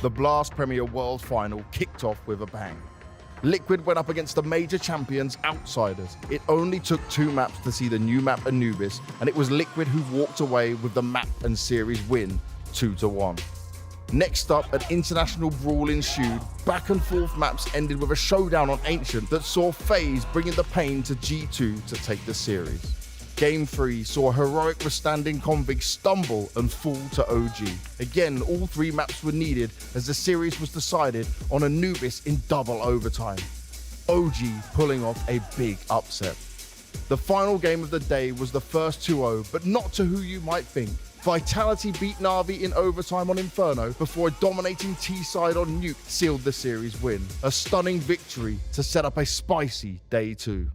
the Blast Premier World Final kicked off with a bang. Liquid went up against the major champions Outsiders. It only took 2 maps to see the new map Anubis, and it was Liquid who walked away with the map and series win 2-1. Next up, an international brawl ensued. Back and forth maps ended with a showdown on Ancient that saw FaZe bringing the pain to G2 to take the series. Game 3 saw heroic withstanding Convig stumble and fall to OG. Again, all 3 maps were needed as the series was decided on Anubis in double overtime. OG pulling off a big upset. The final game of the day was the first 2-0, but not to who you might think. Vitality beat NAVI in overtime on Inferno before a dominating T-side on Nuke sealed the series win. A stunning victory to set up a spicy day 2.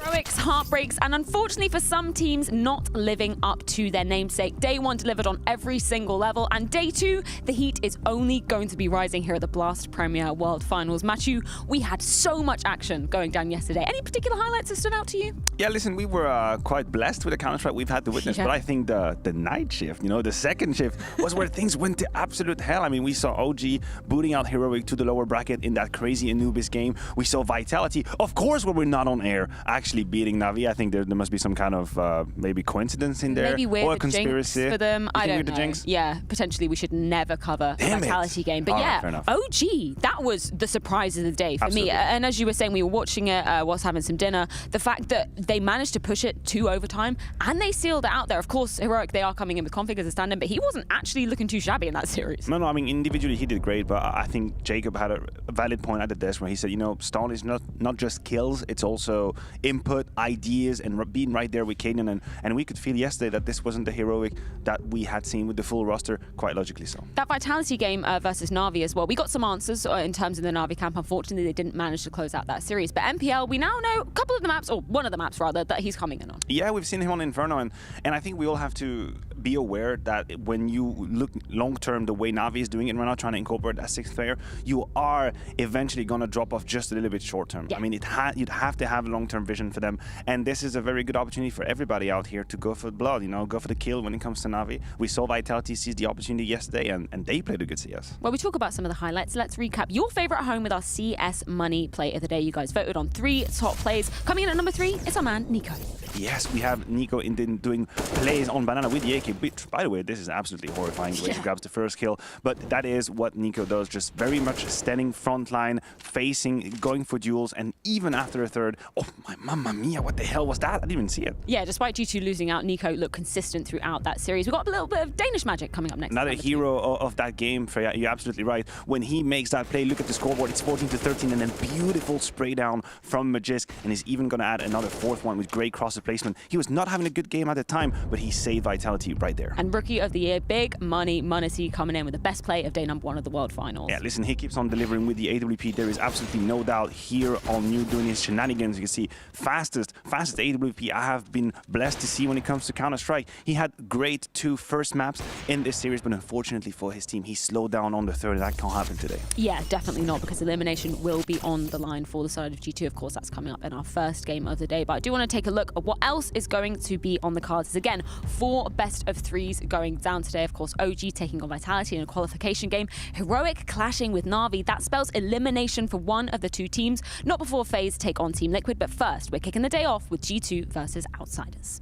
Heroics, heartbreaks, and unfortunately for some teams, not living up to their namesake. Day 1 delivered on every single level, and Day 2, the heat is only going to be rising here at the Blast Premier World Finals. Matthew, we had so much action going down yesterday. Any particular highlights that stood out to you? Yeah, listen, we were quite blessed with the Counter-Strike we've had to witness, but I think the night shift, the second shift was where things went to absolute hell. I mean, we saw OG booting out Heroic to the lower bracket in that crazy Anubis game. We saw Vitality, of course, when we're not on air, actually beating NAVI. I think there must be some kind of maybe coincidence in there, maybe we're or the conspiracy jinx for them. I don't know. The jinx? Yeah, potentially we should never cover the Vitality game. But yeah, OG, that was the surprise of the day for me. And as you were saying, we were watching it whilst having some dinner. The fact that they managed to push it to overtime and they sealed it out there. Of course, Heroic, they are coming in with Config as a stand-in, but he wasn't actually looking too shabby in that series. No, I mean, individually he did great, but I think Jacob had a valid point at the desk where he said, Stone is not just kills, it's also input, ideas, and being right there with Kaden, and we could feel yesterday that this wasn't the Heroic that we had seen with the full roster, quite logically so. That Vitality game versus NAVI as well, we got some answers in terms of the NAVI camp. Unfortunately, they didn't manage to close out that series, but MPL, we now know a couple of the maps, or one of the maps rather, that he's coming in on. Yeah, we've seen him on Inferno, and I think we all have to be aware that when you look long-term the way NAVI is doing it, we're not trying to incorporate that 6th player, you are eventually going to drop off just a little bit short-term. Yeah. I mean, you'd have to have a long-term vision for them, and this is a very good opportunity for everybody out here to go for the blood, go for the kill when it comes to NAVI. We saw Vitality seize the opportunity yesterday, and they played a good CS. Well, we talk about some of the highlights. Let's recap your favorite home with our CS Money Play of the Day. You guys voted on 3 top plays. Coming in at number 3, it's our man, Nico. Yes, we have Nico doing plays on Banana with the AK, which, by the way, this is absolutely horrifying the way he grabs the first kill, but that is what Nico does, just very much standing front line, facing, going for duels, and even after a third, oh my mamma mia, what the hell was that? I didn't even see it. Yeah, despite G2 losing out, Nico looked consistent throughout that series. We've got a little bit of Danish magic coming up next. Another hero of that game, Freya, you're absolutely right. When he makes that play, look at the scoreboard, it's 14-13, and then beautiful spray down from Magisk, and he's even going to add another 4th one with great cross placement. He was not having a good game at the time, but he saved Vitality right there. And Rookie of the Year, Big Money Munacy coming in with the best play of day number 1 of the World Finals. Yeah, listen, he keeps on delivering with the AWP. There is absolutely no doubt here on New doing his shenanigans. You can see fastest AWP I have been blessed to see when it comes to Counter-Strike. He had great 2 first maps in this series, but unfortunately for his team, he slowed down on the 3rd, and that can't happen today. Yeah, definitely not, because elimination will be on the line for the side of G2. Of course, that's coming up in our first game of the day, but I do want to take a look at what else is going to be on the cards. Again, 4 best of 3s going down today. Of course, OG taking on Vitality in a qualification game. Heroic clashing with NAVI. That spells elimination for one of the 2 teams. Not before FaZe take on Team Liquid, but first, we're kicking the day off with G2 versus Outsiders.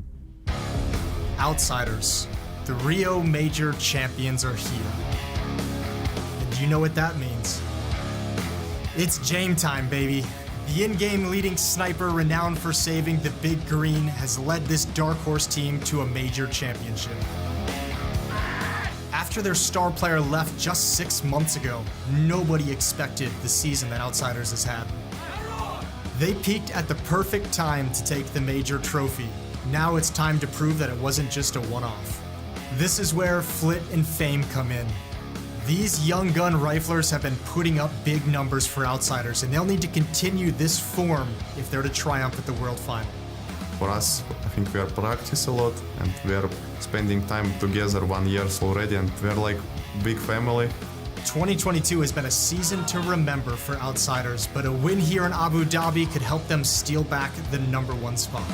Outsiders. The Rio Major champions are here. And you know what that means. It's game time, baby. The in-game leading sniper renowned for saving the Big Green has led this dark horse team to a major championship. After their star player left just 6 months ago, nobody expected the season that Outsiders has had. They peaked at the perfect time to take the major trophy. Now it's time to prove that it wasn't just a one-off. This is where Flit and Fame come in. These young gun riflers have been putting up big numbers for Outsiders, and they'll need to continue this form if they're to triumph at the World Final. For us, I think we are practice a lot, and we are spending time together 1 year already, and we're like big family. 2022 has been a season to remember for Outsiders, but a win here in Abu Dhabi could help them steal back the #1 spot.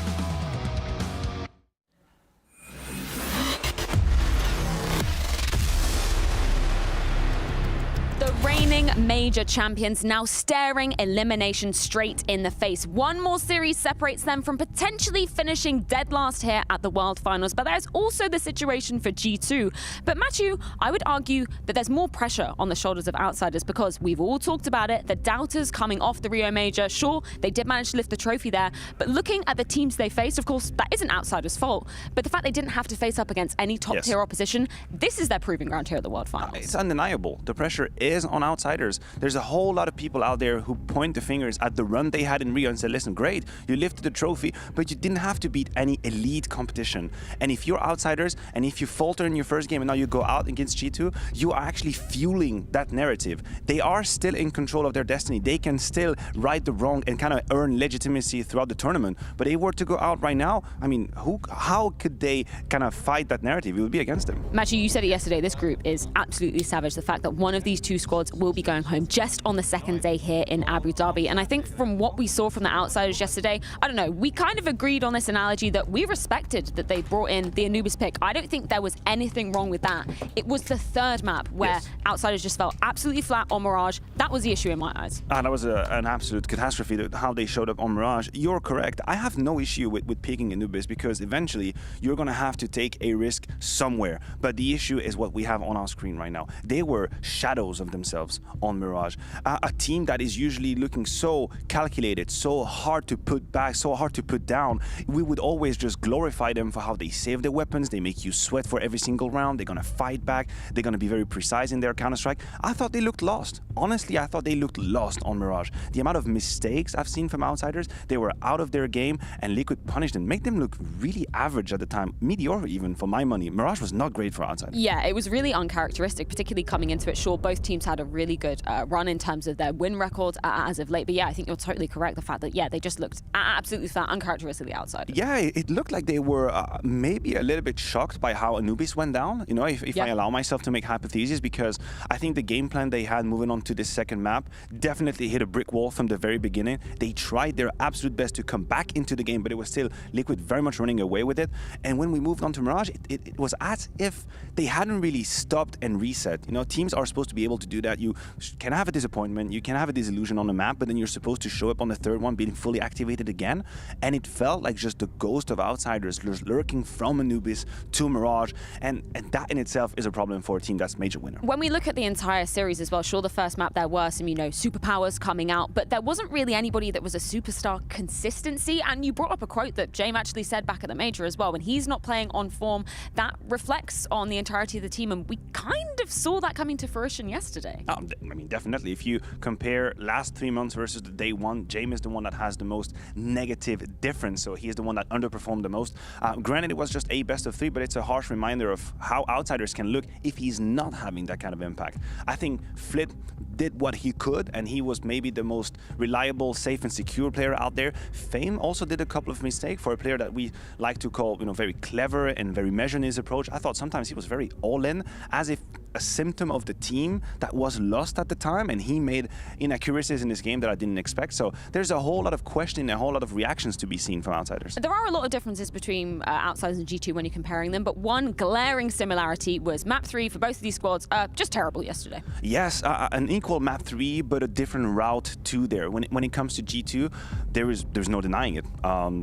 major champions now staring elimination straight in the face. One more series separates them from potentially finishing dead last here at the World Finals, but there's also the situation for G2. But Matthew, I would argue that there's more pressure on the shoulders of outsiders because we've all talked about it, the doubters coming off the Rio Major. Sure, they did manage to lift the trophy there, but looking at the teams they faced, of course, that isn't outsiders' fault, but the fact they didn't have to face up against any top-tier opposition, this is their proving ground here at the World Finals. It's undeniable. The pressure is on outsiders. There's a whole lot of people out there who point the fingers at the run they had in Rio and say, listen, great, you lifted the trophy, but you didn't have to beat any elite competition. And if you're outsiders, and if you falter in your first game and now you go out against G2, you are actually fueling that narrative. They are still in control of their destiny. They can still right the wrong and kind of earn legitimacy throughout the tournament. But if they were to go out right now, I mean, how could they kind of fight that narrative? It would be against them. Matthew, you said it yesterday, this group is absolutely savage. The fact that one of these two squads will be going home just on the second day here in Abu Dhabi. And I think from what we saw from the outsiders yesterday, I don't know, we kind of agreed on this analogy that we respected that they brought in the Anubis pick. I don't think there was anything wrong with that. It was the third map where outsiders just fell absolutely flat on Mirage. That was the issue in my eyes. That was an absolute catastrophe, how they showed up on Mirage. You're correct. I have no issue with picking Anubis because eventually you're going to have to take a risk somewhere. But the issue is what we have on our screen right now. They were shadows of themselves on Mirage. A team that is usually looking so calculated, so hard to put back, so hard to put down. We would always just glorify them for how they save their weapons. They make you sweat for every single round. They're going to fight back. They're going to be very precise in their Counter-Strike. I thought they looked lost. Honestly, I thought they looked lost on Mirage. The amount of mistakes I've seen from outsiders, they were out of their game, and Liquid punished them, make them look really average at the time, mediocre even for my money. Mirage was not great for outsiders. Yeah, it was really uncharacteristic, particularly coming into it. Sure, both teams had a really good run in terms of their win records as of late, but yeah, I think you're totally correct. The fact that, yeah, they just looked absolutely flat, uncharacteristically outsiders. Yeah, it looked like they were maybe a little bit shocked by how Anubis went down, you know, if I allow myself to make hypotheses, because I think the game plan they had moving on to this second map definitely hit a brick wall from the very beginning. They tried their absolute best to come back into the game, but it was still Liquid very much running away with it. And when we moved on to Mirage, it was as if they hadn't really stopped and reset. You know, teams are supposed to be able to do that. You can have a disappointment, you can have a disillusion on the map, but then you're supposed to show up on the third one being fully activated again. And it felt like just the ghost of outsiders lurking from Anubis to Mirage, and that in itself is a problem for a team that's major winner. When we look at the entire series as well, sure, the first map there were some, you know, superpowers coming out, but there wasn't really anybody that was a superstar consistency. And you brought up a quote that James actually said back at the Major as well. When he's not playing on form, that reflects on the entirety of the team, and we kind of saw that coming to fruition yesterday. I mean, definitely. If you compare last 3 months versus the day one, James is the one that has the most negative difference, so he is the one that underperformed the most. Granted, it was just a best of 3, but it's a harsh reminder of how outsiders can look if he's not having that kind of impact. I think Flit did what he could, and he was maybe the most reliable, safe, and secure player out there. Fame also did a couple of mistakes for a player that we like to call, you know, very clever and very measured in his approach. I thought sometimes he was very all-in, as if a symptom of the team that was lost at the time, and he made inaccuracies in this game that I didn't expect. So there's a whole lot of questioning, a whole lot of reactions to be seen from outsiders. There are a lot of differences between outsiders and G2 when you're comparing them, but one glaring similarity was map 3 for both of these squads, just terrible yesterday. Yes, an equal map 3, but a different route to there. When it comes to G2, there's no denying it.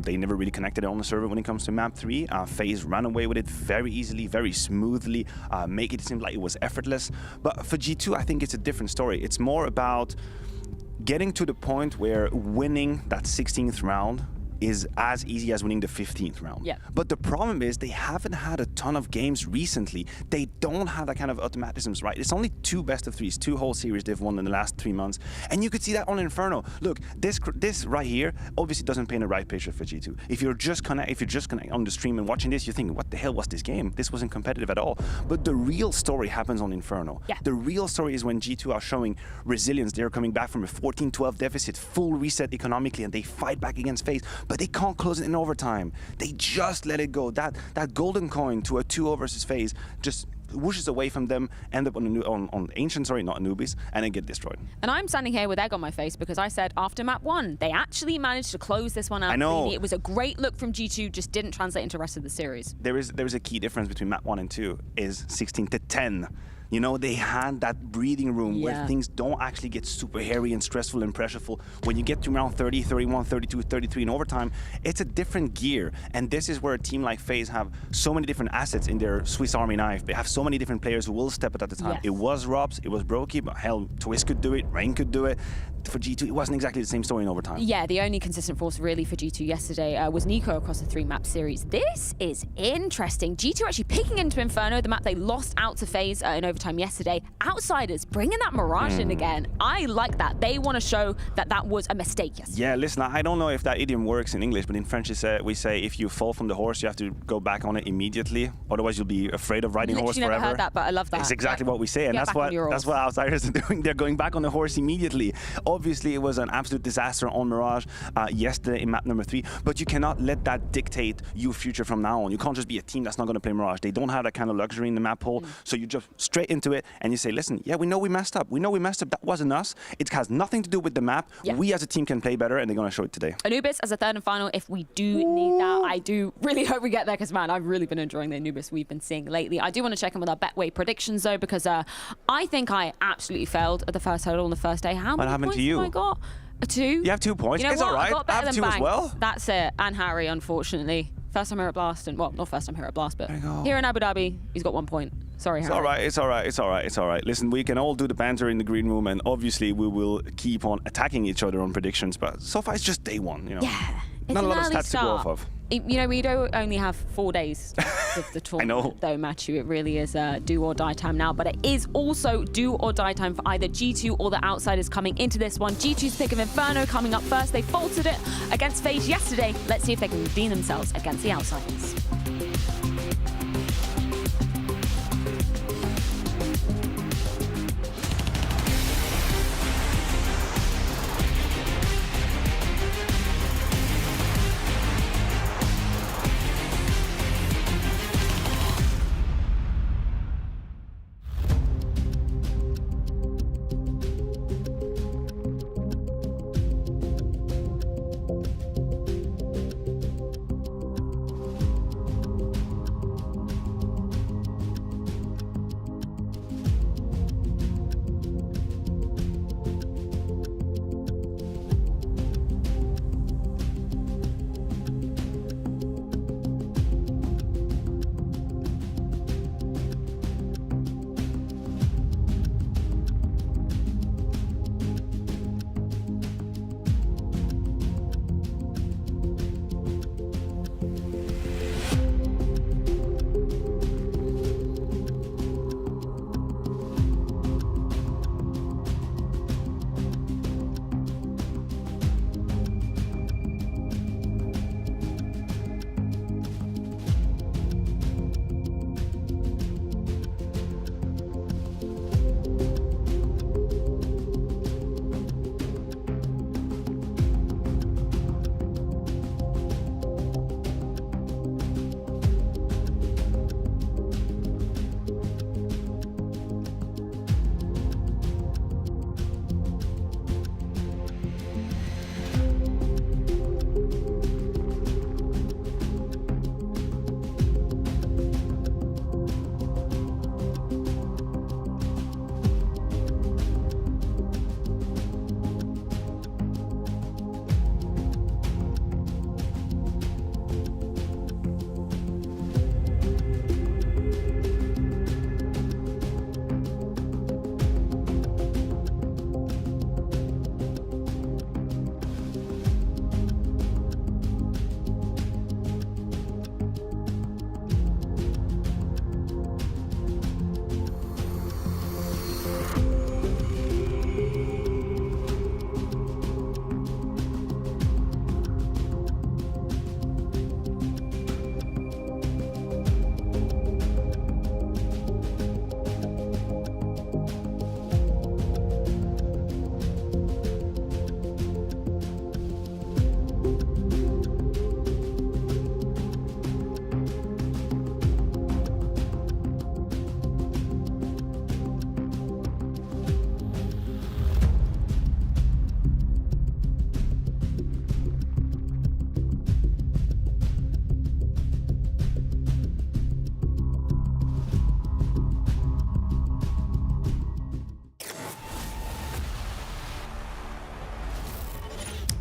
They never really connected it on the server when it comes to map 3. FaZe ran away with it very easily, very smoothly, make it seem like it was effortless. But for G2, I think it's a different story. It's more about getting to the point where winning that 16th round is as easy as winning the 15th round. Yeah. But the problem is they haven't had a ton of games recently. They don't have that kind of automatisms, right? It's only 2 best of 3s, 2 whole series they've won in the last 3 months. And you could see that on Inferno. Look, this right here obviously doesn't paint a right picture for G2. If you're just connecting on the stream and watching this, you're thinking, what the hell was this game? This wasn't competitive at all. But the real story happens on Inferno. Yeah. The real story is when G2 are showing resilience. They're coming back from a 14-12 deficit, full reset economically, and they fight back against FaZe. But they can't close it in overtime. They just let it go. That golden coin to a 2-0 versus FaZe just whooshes away from them, end up on Ancient, sorry, not Anubis, and then get destroyed. And I'm standing here with egg on my face because I said after map 1, they actually managed to close this one out. I know. Cleanly. It was a great look from G2, just didn't translate into the rest of the series. There is a key difference between map 1 and 2, is 16-10. You know, they had that breathing room where Yeah. things don't actually get super hairy and stressful and pressureful. When you get to round 30, 31, 32, 33 in overtime, it's a different gear. And this is where a team like FaZe have so many different assets in their Swiss Army knife. They have so many different players who will step it at the time. Yes. It was Robs, it was Brokey, but hell, Twist could do it, Rain could do it. For G2, it wasn't exactly the same story in overtime. Yeah, the only consistent force really for G2 yesterday was Nico across the 3-map series. This is interesting. G2 actually picking into Inferno, the map they lost out to FaZe in overtime yesterday. Outsiders bringing that Mirage in again. I like that. They want to show that that was a mistake yesterday. Yeah, listen, I don't know if that idiom works in English, but in French we say if you fall from the horse, you have to go back on it immediately. Otherwise, you'll be afraid of riding a horse Literally forever. never heard that, but I love that. It's exactly what we say, and Get that's back on your what horse. outsiders are doing. They're going back on the horse immediately. Obviously, it was an absolute disaster on Mirage yesterday in map number 3, but you cannot let that dictate your future from now on. You can't just be a team that's not going to play Mirage. They don't have that kind of luxury in the map pool, so you just straight into it and you say, listen, yeah, we know we messed up. We know we messed up. That wasn't us. It has nothing to do with the map. Yeah. We as a team can play better, and they're going to show it today. Anubis as a third and final, if we do need that. I do really hope we get there because, man, I've really been enjoying the Anubis we've been seeing lately. I do want to check in with our Betway predictions, though, because I think I absolutely failed at the first hurdle on the first day. How many happened points to you? have I got? A 2? You have 2 points. You know It's what? all right. I got I better have than 2 as Banks. well. That's it. And Harry, unfortunately. First time here at Blast, and well, not first time here at Blast, but There you go. here in Abu Dhabi, he's got 1 point. Sorry, It's Harry. all right, it's all right, it's all right, it's all right. Listen, we can all do the banter in the green room, and obviously we will keep on attacking each other on predictions, but so far it's just day one, you know. Yeah. It's Not a an lot of early stats to go off start. of. You know, we don't only have 4 days of the tournament, know. though, Matthew. It really is do or die time now, but it is also do or die time for either G2 or the Outsiders coming into this one. G2's pick of Inferno coming up first. They faltered it against FaZe yesterday. Let's see if they can redeem themselves against the Outsiders.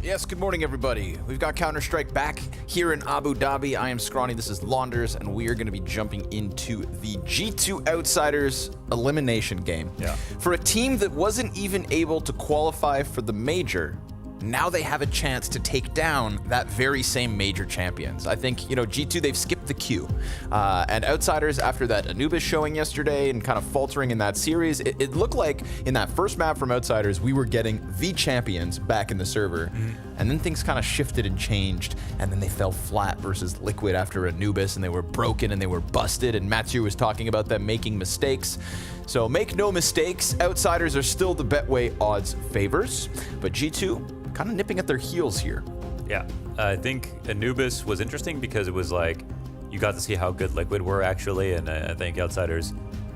Yes, good morning, everybody. We've got Counter-Strike back here in Abu Dhabi. I am Scrawny, this is Launders, and we are going to be jumping into the G2 Outsiders elimination game. Yeah. For a team that wasn't even able to qualify for the major, now they have a chance to take down that very same major champions. I think, G2, they've skipped the queue. And Outsiders, after that Anubis showing yesterday and kind of faltering in that series, it looked like in that first map from Outsiders, we were getting the champions back in the server. And then things kind of shifted and changed, and then they fell flat versus Liquid after Anubis, and they were broken and they were busted, and Mathieu was talking about them making mistakes. So make no mistakes, Outsiders are still the Betway odds favors, but G2 kind of nipping at their heels here. Yeah, I think Anubis was interesting because it was like, you got to see how good Liquid were actually, and I think Outsiders,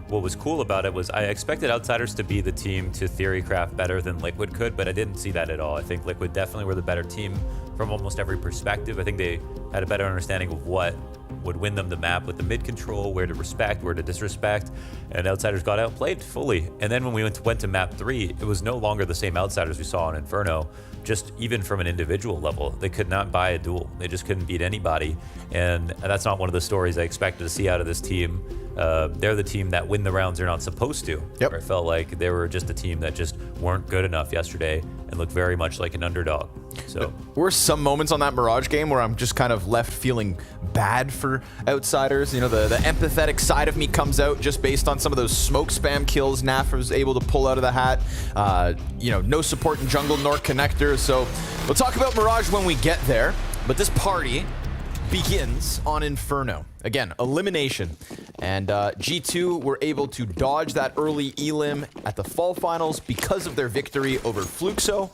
what was cool about it was I expected Outsiders to be the team to theorycraft better than Liquid could, but I didn't see that at all. I think Liquid definitely were the better team from almost every perspective. I think they had a better understanding of what would win them the map with the mid control, where to respect, where to disrespect, and Outsiders got outplayed fully. And then when we went to map 3, it was no longer the same Outsiders we saw on Inferno. Just even from an individual level, they could not buy a duel. They just couldn't beat anybody, and that's not one of the stories I expected to see out of this team. They're the team that win the rounds they're not supposed to. Yep. It felt like they were just a team that just weren't good enough yesterday and looked very much like an underdog. So There were some moments on that Mirage game where I'm just kind of left feeling bad for Outsiders. The empathetic side of me comes out just based on some of those smoke spam kills NAF was able to pull out of the hat. No support in jungle nor connector. So we'll talk about Mirage when we get there. But this party begins on Inferno. Again, elimination. And G2 were able to dodge that early elim at the fall finals because of their victory over Fluxo.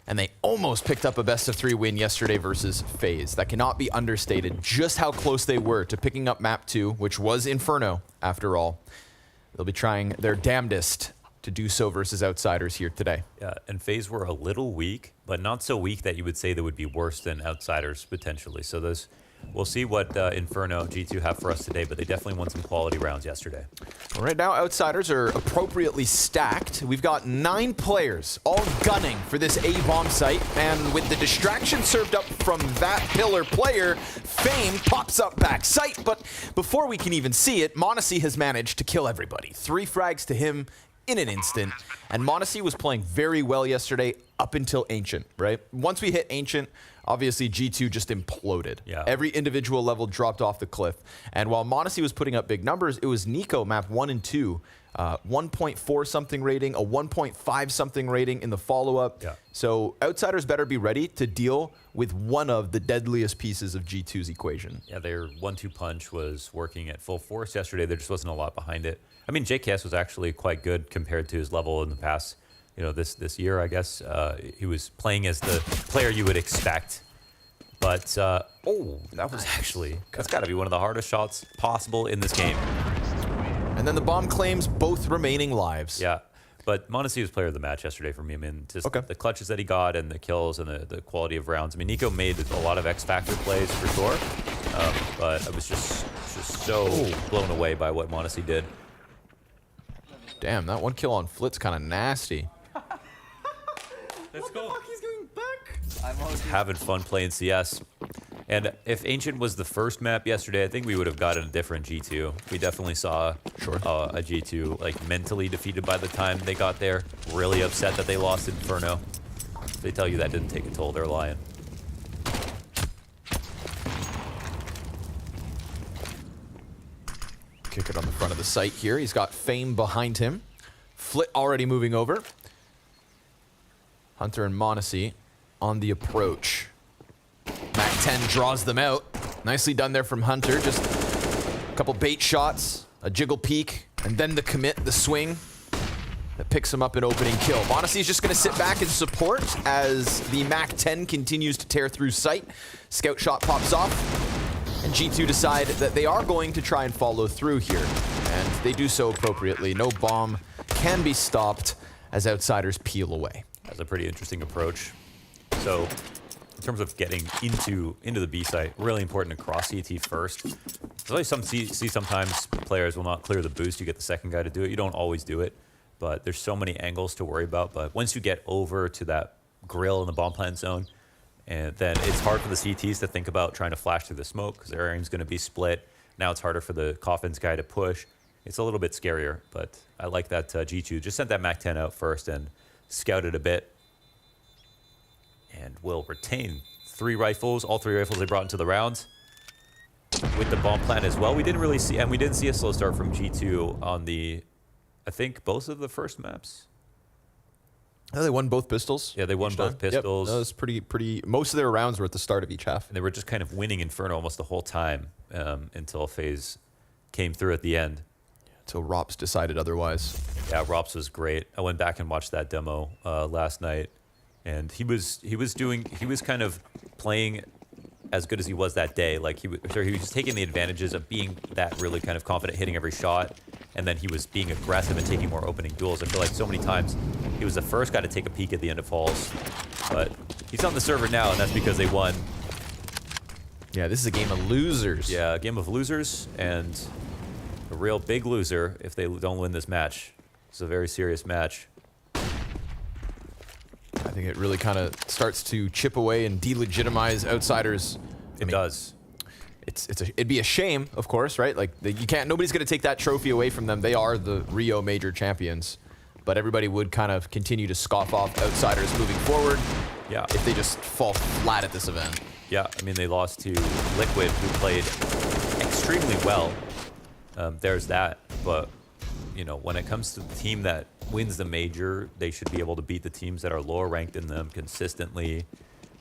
And they almost picked up a best-of-3 win yesterday versus FaZe. That cannot be understated, just how close they were to picking up map 2, which was Inferno, after all. They'll be trying their damnedest to do so versus Outsiders here today. yeah, and FaZe were a little weak, but not so weak that you would say they would be worse than Outsiders potentially. So we'll see what Inferno G2 have for us today, but they definitely won some quality rounds yesterday. All right, now Outsiders are appropriately stacked. We've got 9 players all gunning for this A-bomb site, and with the distraction served up from that pillar player, Fame pops up back site, but before we can even see it, m0NESY has managed to kill everybody. 3 frags to him in an instant, and m0NESY was playing very well yesterday up until Ancient, right? Once we hit Ancient, obviously G2 just imploded. Yeah. Every individual level dropped off the cliff. And while m0NESY was putting up big numbers, it was Nico map 1 and 2, 1.4 something rating, a 1.5 something rating in the follow-up. Yeah. So Outsiders better be ready to deal with one of the deadliest pieces of G2's equation. Yeah, their 1-2 punch was working at full force yesterday. There just wasn't a lot behind it. I mean, JKS was actually quite good compared to his level in the past, this year, I guess. He was playing as the player you would expect. But, that was actually, that's got to be one of the hardest shots possible in this game. And then the bomb claims both remaining lives. Yeah, but m0NESY was player of the match yesterday for me. I mean, just the clutches that he got and the kills and the quality of rounds. I mean, Nico made a lot of X-Factor plays for sure, but I was just so blown away by what m0NESY did. Damn, that one kill on Flit's kind of nasty. Let's go. He's going back. Having fun playing CS. And if Ancient was the first map yesterday, I think we would have gotten a different G2. We definitely saw a G2 like mentally defeated by the time they got there. Really upset that they lost Inferno. They tell you that didn't take a toll, they're lying. Kick it on the front of the site here. He's got Fame behind him. Flit already moving over. Hunter and m0NESY on the approach. Mac 10 draws them out. Nicely done there from Hunter. Just a couple bait shots, a jiggle peek, and then the commit, the swing that picks him up an opening kill. m0NESY's just going to sit back and support as the Mac 10 continues to tear through sight. Scout shot pops off, and G2 decide that they are going to try and follow through here. And they do so appropriately. No bomb can be stopped as Outsiders peel away. That's a pretty interesting approach. So in terms of getting into the B site, really important to cross CT first. There's always sometimes players will not clear the boost. You get the second guy to do it. You don't always do it, but there's so many angles to worry about. But once you get over to that grill in the bomb plant zone. And then it's hard for the CTs to think about trying to flash through the smoke because their aim's going to be split. Now it's harder for the Coffins guy to push. It's a little bit scarier, but I like that G2 just sent that MAC-10 out first and scouted a bit. And will retain 3 rifles, all 3 rifles they brought into the rounds. With the bomb plant as well. We didn't really see, and we didn't see a slow start from G2 on the, I think, both of the first maps. Oh, they won both pistols. Yeah, they won both pistols. Yep, that was pretty. Most of their rounds were at the start of each half. And they were just kind of winning Inferno almost the whole time until FaZe came through at the end. Until Rops decided otherwise. Yeah, Rops was great. I went back and watched that demo last night, and he was kind of playing as good as he was that day. Like he was just taking the advantages of being that really kind of confident, hitting every shot, and then he was being aggressive and taking more opening duels. I feel like so many times he was the first guy to take a peek at the end of Halls, but he's on the server now, and that's because they won. Yeah, this is a game of losers. Yeah, a game of losers, and a real big loser if they don't win this match. It's a very serious match. I think it really kind of starts to chip away and delegitimize Outsiders. It does. It'd be a shame, of course, right? Like you can't. Nobody's going to take that trophy away from them. They are the Rio major champions, but everybody would kind of continue to scoff off Outsiders moving forward. Yeah. If they just fall flat at this event. Yeah, I mean they lost to Liquid, who played extremely well. There's that, but you know when it comes to the team that wins the major, they should be able to beat the teams that are lower ranked in them consistently,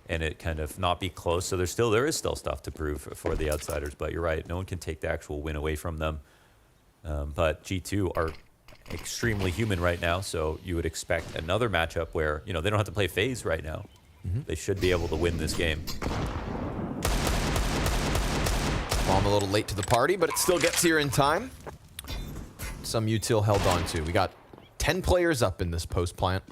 and it kind of not be close. So there is still stuff to prove for the Outsiders, but you're right, no one can take the actual win away from them. But G2 are extremely human right now, so you would expect another matchup where they don't have to play FaZe right now. They should be able to win this game. Bomb a little late to the party, but it still gets here in time. Some util held on to. We got 10 players up in this post plant.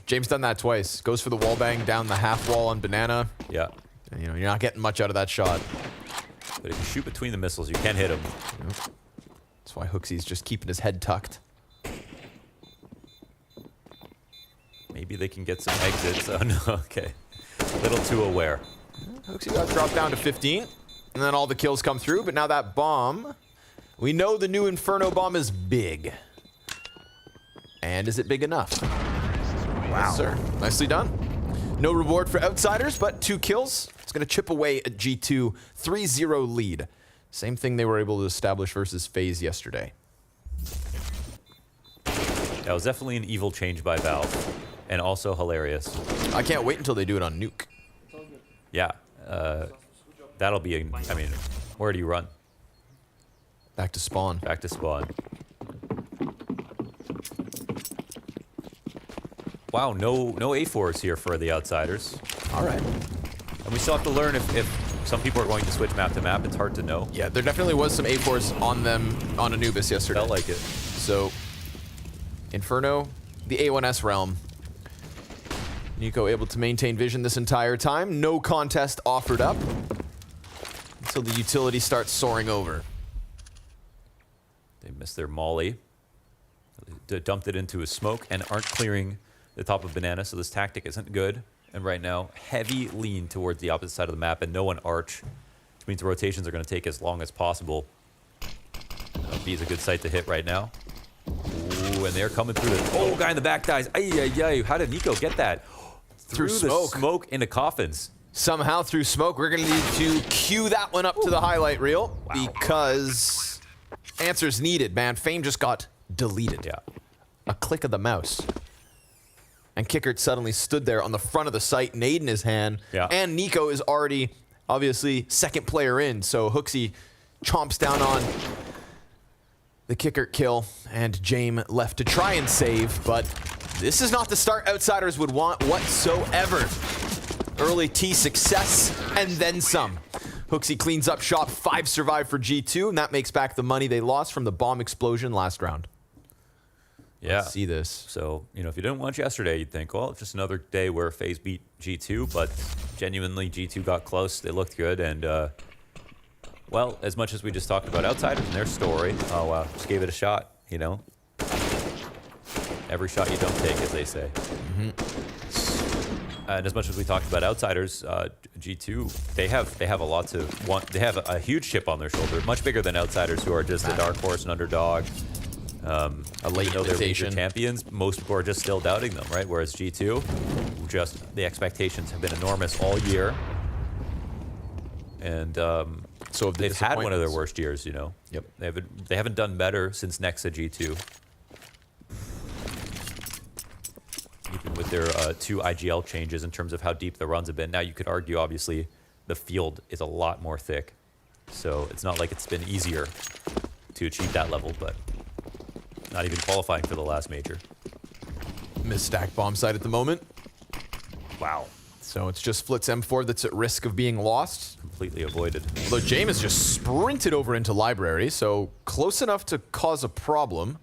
James done that twice. Goes for the wall bang down the half wall on Banana. Yeah. And, you're not getting much out of that shot. But if you shoot between the missiles, you can hit him. That's why Hooksy's just keeping his head tucked. Maybe they can get some exits. Oh, no. Okay. A little too aware. Hooksy got dropped down to 15. And then all the kills come through. But now that bomb, we know the new Inferno bomb is big. And is it big enough? Wow. Yes, sir. Nicely done. No reward for Outsiders, but 2 kills. It's going to chip away at G2. 3-0 lead. Same thing they were able to establish versus FaZe yesterday. That was definitely an evil change by Valve. And also hilarious. I can't wait until they do it on Nuke. Yeah. That'll be, I mean, where do you run? Back to spawn. Back to spawn. Wow, no A4s here for the Outsiders. All right. And we still have to learn if some people are going to switch map to map. It's hard to know. Yeah, there definitely was some A4s on them on Anubis yesterday. Felt like it. So, Inferno, the A1S realm. Nico able to maintain vision this entire time. No contest offered up until the utility starts soaring over. They missed their molly. They dumped it into a smoke and aren't clearing the top of Banana, so this tactic isn't good. And right now, heavy lean towards the opposite side of the map and no one arch, which means the rotations are going to take as long as possible. B is a good site to hit right now. Ooh, and they're coming through the... Oh, guy in the back dies. Ay. How did Nico get that? Through smoke. The smoke into coffins. Somehow through smoke. We're going to need to cue that one up to the highlight reel because answers needed, man. Fame just got deleted. Yeah. A click of the mouse. And Kickert suddenly stood there on the front of the site, nade in his hand. Yeah. And Nico is already, obviously, second player in. So Hooksy chomps down on the Kickert kill. And Jame left to try and save. But this is not the start Outsiders would want whatsoever. Early T success and then some. Hooksy cleans up shop. 5 survive for G2. And that makes back the money they lost from the bomb explosion last round. Yeah. Let's see this. So, if you didn't watch yesterday, you'd think, well, it's just another day where FaZe beat G2, but genuinely G2 got close. They looked good, and, well, as much as we just talked about Outsiders and their story, oh, wow, just gave it a shot. you know? Every shot you don't take, as they say. And as much as we talked about outsiders, G2, they have a lot to want. They have a huge chip on their shoulder, much bigger than outsiders, who are just a dark horse and underdog. A late they're major champions. Most people are just still doubting them, right? Whereas G2, just the expectations have been enormous all year, and so they've had one of their worst years. You know, Yep. They haven't done better since Nexa G2. Even with their 2 IGL changes in terms of how deep the runs have been. Now, you could argue, obviously, the field is a lot more thick. So it's not like it's been easier to achieve that level, but not even qualifying for the last major. Misstacked bomb site at the moment. Wow. So it's just Flitz M4 that's at risk of being lost. Completely avoided. Although James just sprinted over into library, so close enough to cause a problem.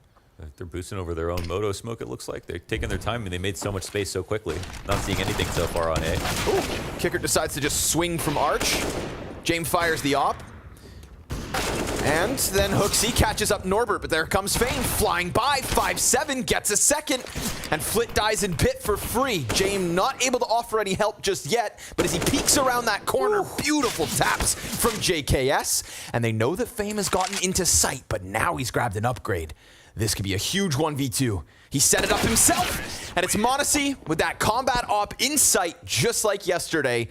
They're boosting over their own moto smoke, it looks like. They're taking their time, and they made so much space so quickly. Not seeing anything so far on A. Ooh, Kicker decides to just swing from Arch. James fires the op. And then Hooksy catches up Norbert, but there comes Fame flying by. 5-7, gets a second. And Flit dies in pit for free. James not able to offer any help just yet, but as he peeks around that corner, beautiful taps from JKS. And they know that Fame has gotten into sight, but now he's grabbed an upgrade. This could be a huge 1v2. He set it up himself, and it's m0NESY with that combat op in sight, just like yesterday,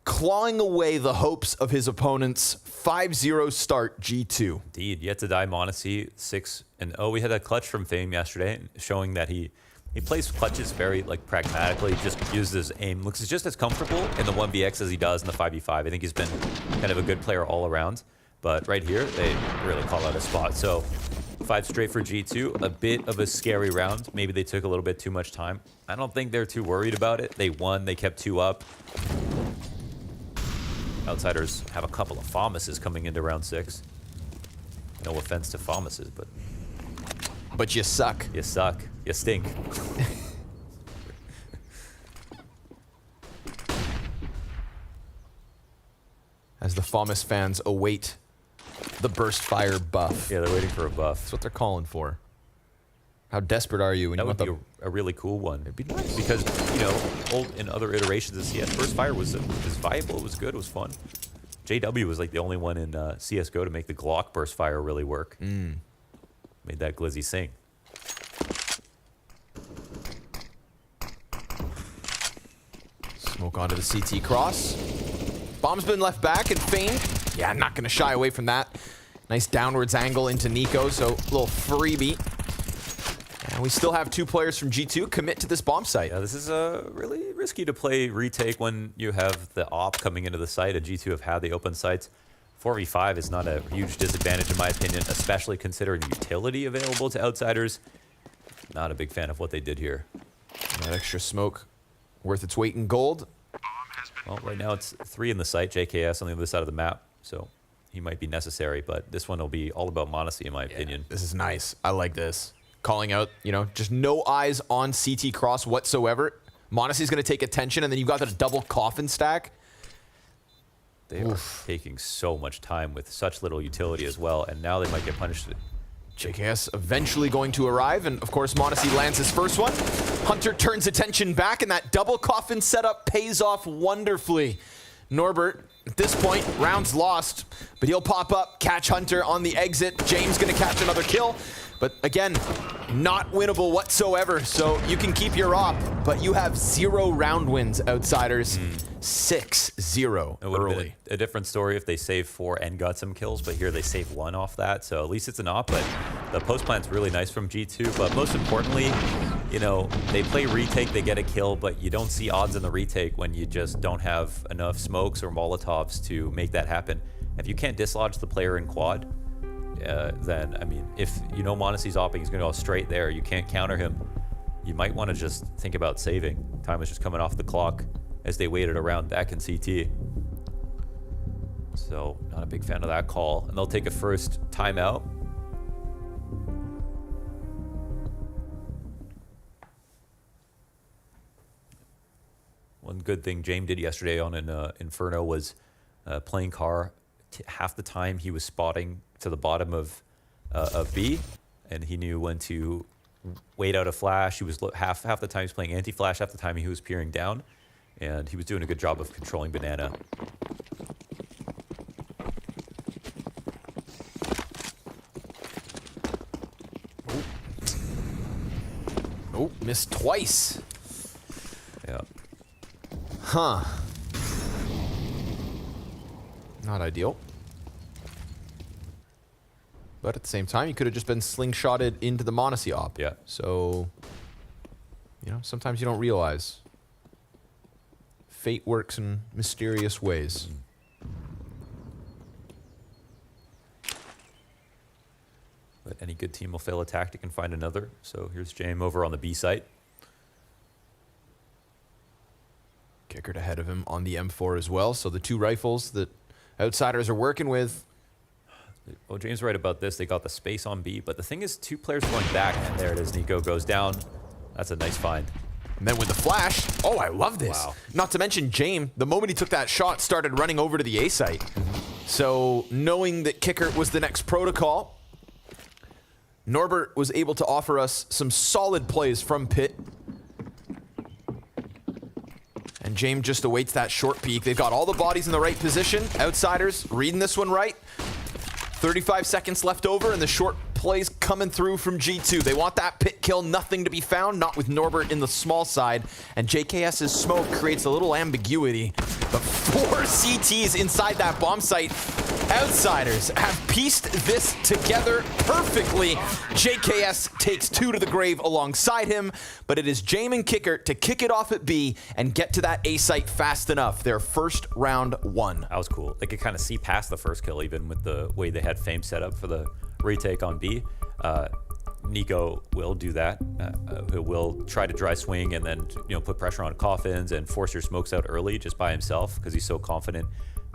clawing away the hopes of his opponent's 5-0 start G2. Indeed, yet to die m0NESY 6-0. We had a clutch from Fame yesterday, showing that he plays clutches very pragmatically, just uses aim. Looks just as comfortable in the 1vx as he does in the 5v5. I think he's been kind of a good player all around. But right here, they really call out a spot. So 5 straight for G2, a bit of a scary round. Maybe they took a little bit too much time. I don't think they're too worried about it. They won, they kept 2 up. Outsiders have a couple of FAMASes coming into round 6. No offense to FAMASes, But you suck. You suck. You stink. As the FAMAS fans await the burst fire buff. Yeah, they're waiting for a buff. That's what they're calling for. How desperate are you when That you would want be a really cool one. It'd be nice. Because, you know, in other iterations of CS, burst fire was viable, it was good, it was fun. JW was like the only one in CSGO to make the Glock burst fire really work. Made that Glizzy sing. Smoke onto the CT cross. Bomb's been left back and Fame. Yeah, I'm not going to shy away from that. Nice downwards angle into Nico, so a little freebie. And we still have 2 players from G2 commit to this bomb site. Yeah, this is really risky to play retake when you have the op coming into the site, and G2 have had the open sites. 4v5 is not a huge disadvantage in my opinion, especially considering the utility available to outsiders. Not a big fan of what they did here. That extra smoke worth its weight in gold. Well, right now it's 3 in the site, JKS on the other side of the map, so he might be necessary, but this one will be all about m0NESY in my opinion. This is nice. I like this. Calling out, you know, just no eyes on CT cross whatsoever. m0NESY's going to take attention, and then you've got the double coffin stack. They are taking so much time with such little utility as well, and now they might get punished. JKS eventually going to arrive, and of course m0NESY lands his first one. Hunter turns attention back, and that double coffin setup pays off wonderfully. Norbert, at this point, round's lost, but he'll pop up, catch Hunter on the exit. James gonna catch another kill, but again, not winnable whatsoever, so you can keep your op, but you have 0 round wins, outsiders. 6-0 early. A different story if they saved 4 and got some kills, but here they save 1 off that, so at least it's an op. But the post plant's really nice from G2, but most importantly, you know, they play retake, they get a kill, but you don't see odds in the retake when you just don't have enough smokes or molotovs to make that happen. If you can't dislodge the player in quad, then, I mean, if you know m0NESY's opping, he's going to go straight there, you can't counter him, you might want to just think about saving. Time is just coming off the clock as they waited around back in CT. So, not a big fan of that call. And they'll take a first timeout. One good thing James did yesterday on an Inferno was playing car. Half the time he was spotting to the bottom of B, and he knew when to wait out a flash. He was half the time he's playing anti-flash, half the time he was peering down, and he was doing a good job of controlling Banana. Oh, missed twice. Yeah. Huh. Not ideal. But at the same time, he could have just been slingshotted into the Monacy op. Yeah. So, you know, sometimes you don't realize. Fate works in mysterious ways. But any good team will fail a tactic and find another. So here's James over on the B site. Kicker ahead of him on the M4 as well. So the two rifles that Outsiders are working with. Well, James right about this. They got the space on B, but the thing is, two players are going back, and there it is. Nico goes down. That's a nice find. And then with the flash, oh, I love this. Wow. Not to mention, James, the moment he took that shot, started running over to the A site. So knowing that Kicker was the next protocol, Norbert was able to offer us some solid plays from pit. And James just awaits that short peek. They've got all the bodies in the right position. Outsiders reading this one right. 35 seconds left over, and the short plays coming through from G2. They want that pit kill, nothing to be found, not with Norbert in the small side. And JKS's smoke creates a little ambiguity. But 4 CTs inside that bomb site. Outsiders have pieced this together perfectly. JKS takes 2 to the grave alongside him, but it is James and Kicker to kick it off at B and get to that A site fast enough. Their first round won. That was cool. They could kind of see past the first kill, even with the way they had Fame set up for the retake on B. Nico will do that. He will try to dry swing and then put pressure on coffins and force your smokes out early just by himself because he's so confident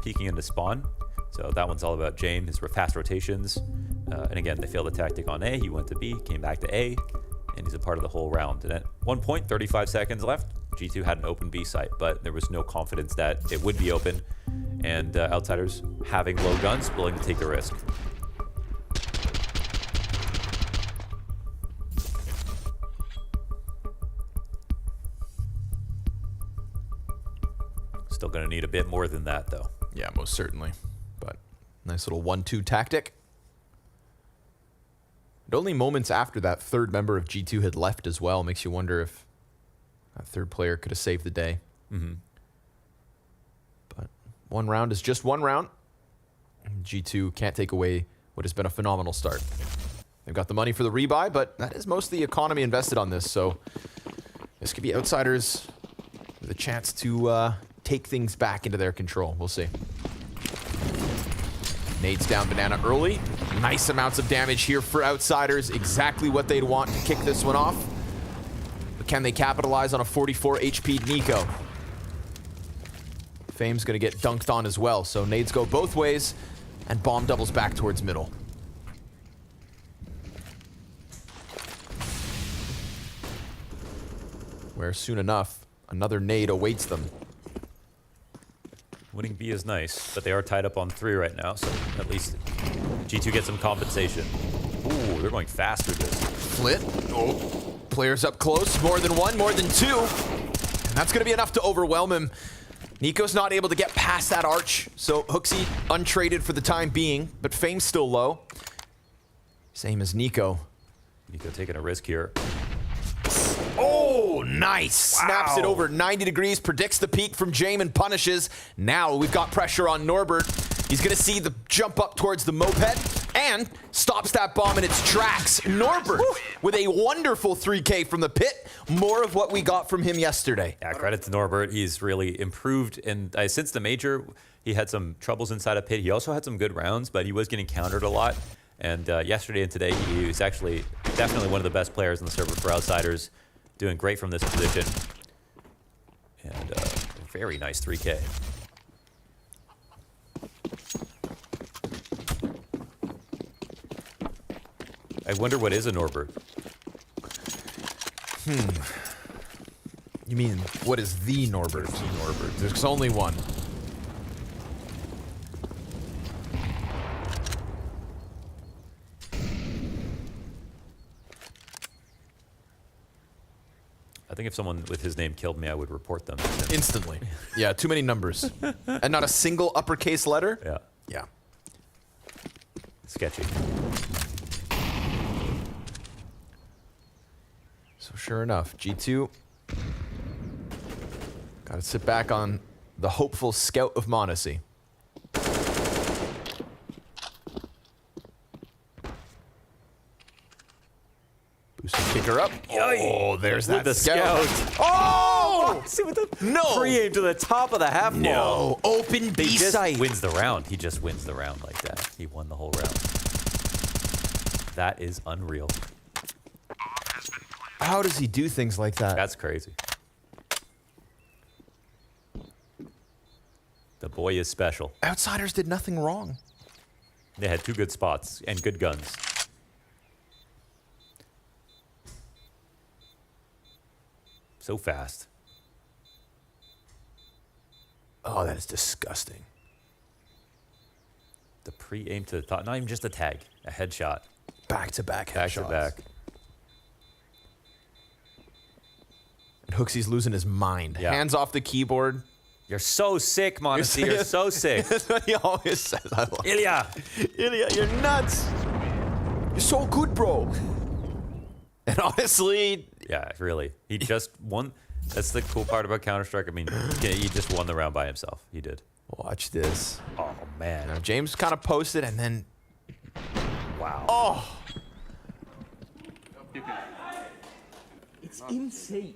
peeking into spawn. So that one's all about James, his fast rotations. And again, they failed the tactic on A. He went to B, came back to A, and he's a part of the whole round. And at one point, 35 seconds left, G2 had an open B site, but there was no confidence that it would be open. And Outsiders, having low guns, willing to take the risk. Still going to need a bit more than that, though. Yeah, most certainly. But nice little 1-2 tactic. And only moments after that third member of G2 had left as well. Makes you wonder if that third player could have saved the day. Mm-hmm. But one round is just one round. G2 can't take away what has been a phenomenal start. They've got the money for the rebuy, but that is most of the economy invested on this. So this could be Outsiders with a chance to take things back into their control. We'll see. Nades down Banana early. Nice amounts of damage here for Outsiders. Exactly what they'd want to kick this one off. But can they capitalize on a 44 HP Nico? Fame's going to get dunked on as well. So nades go both ways, and bomb doubles back towards middle. Where soon enough, another nade awaits them. Winning B is nice, but they are tied up on 3 right now, so at least G2 gets some compensation. Ooh, they're going fast with this. Flit. Oh, players up close. More than one, more than 2. And that's going to be enough to overwhelm him. Nico's not able to get past that arch, so Hooksy untraded for the time being, but Fame's still low. Same as Nico. Nico taking a risk here. Oh, nice. Wow. Snaps it over 90 degrees, predicts the peak from James and punishes. Now we've got pressure on Norbert. He's going to see the jump up towards the moped and stops that bomb in its tracks. Norbert with a wonderful 3K from the pit. More of what we got from him yesterday. Yeah, credit to Norbert. He's really improved. And since the major, he had some troubles inside a pit. He also had some good rounds, but he was getting countered a lot. And yesterday and today, he was actually definitely one of the best players on the server for Outsiders. Doing great from this position. And very nice 3K. I wonder what is a Norbert? You mean, what is the Norbert? Norbert. There's only one. think if someone with his name killed me, I would report them. Instantly. Yeah, too many numbers. And not a single uppercase letter? Yeah. Yeah. Sketchy. So sure enough, G2 got to sit back on the hopeful scout of Monacy. Boosted kicker up. Oh, there's that the scout. scout. Oh! See what the No! pre-aim to the top of the half wall. No! Open B He just site. wins the round. He just wins the round like that. He won the whole round. That is unreal. How does he do things like that? That's crazy. The boy is special. Outsiders did nothing wrong. They had 2 good spots and good guns. So fast. Oh, that is disgusting. The pre-aim to the top. Not even just a tag. A headshot. Back-to-back Back to headshots. back. And Hooksy's losing his mind. Yeah. Hands off the keyboard. You're so sick, Monacy. You're so sick. That's what he always says. I love it. Ilya. Ilya, you're nuts. You're so good, bro. And honestly, Yeah, really. He just won. That's the cool part about Counter-Strike. I mean, he just won the round by himself. He did. watch this. Oh, man. Now, James kind of posted and then, Wow. oh. It's insane.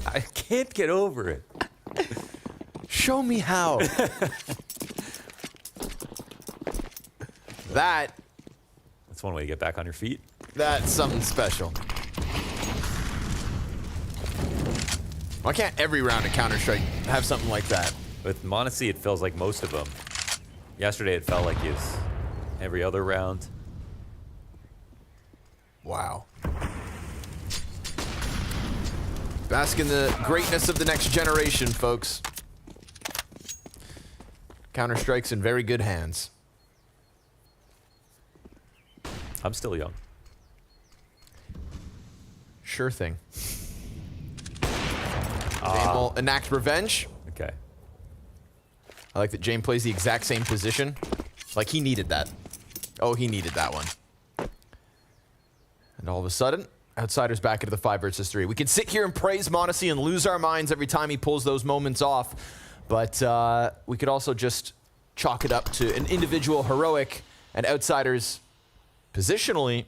I can't get over it. Show me how. That's one way to get back on your feet. That's something special. Why can't every round of Counter-Strike have something like that? With Monacy, it feels like most of them. Yesterday, it felt like his every other round. Wow. Bask in the greatness of the next generation, folks. Counter-Strike's in very good hands. I'm still young. Sure thing. James will enact revenge. Okay. I like that James plays the exact same position. Like he needed that. Oh, he needed that one. And all of a sudden, Outsider's back into the 5 versus 3. We can sit here and praise Monacy and lose our minds every time he pulls those moments off. But we could also just chalk it up to an individual heroic and Outsiders positionally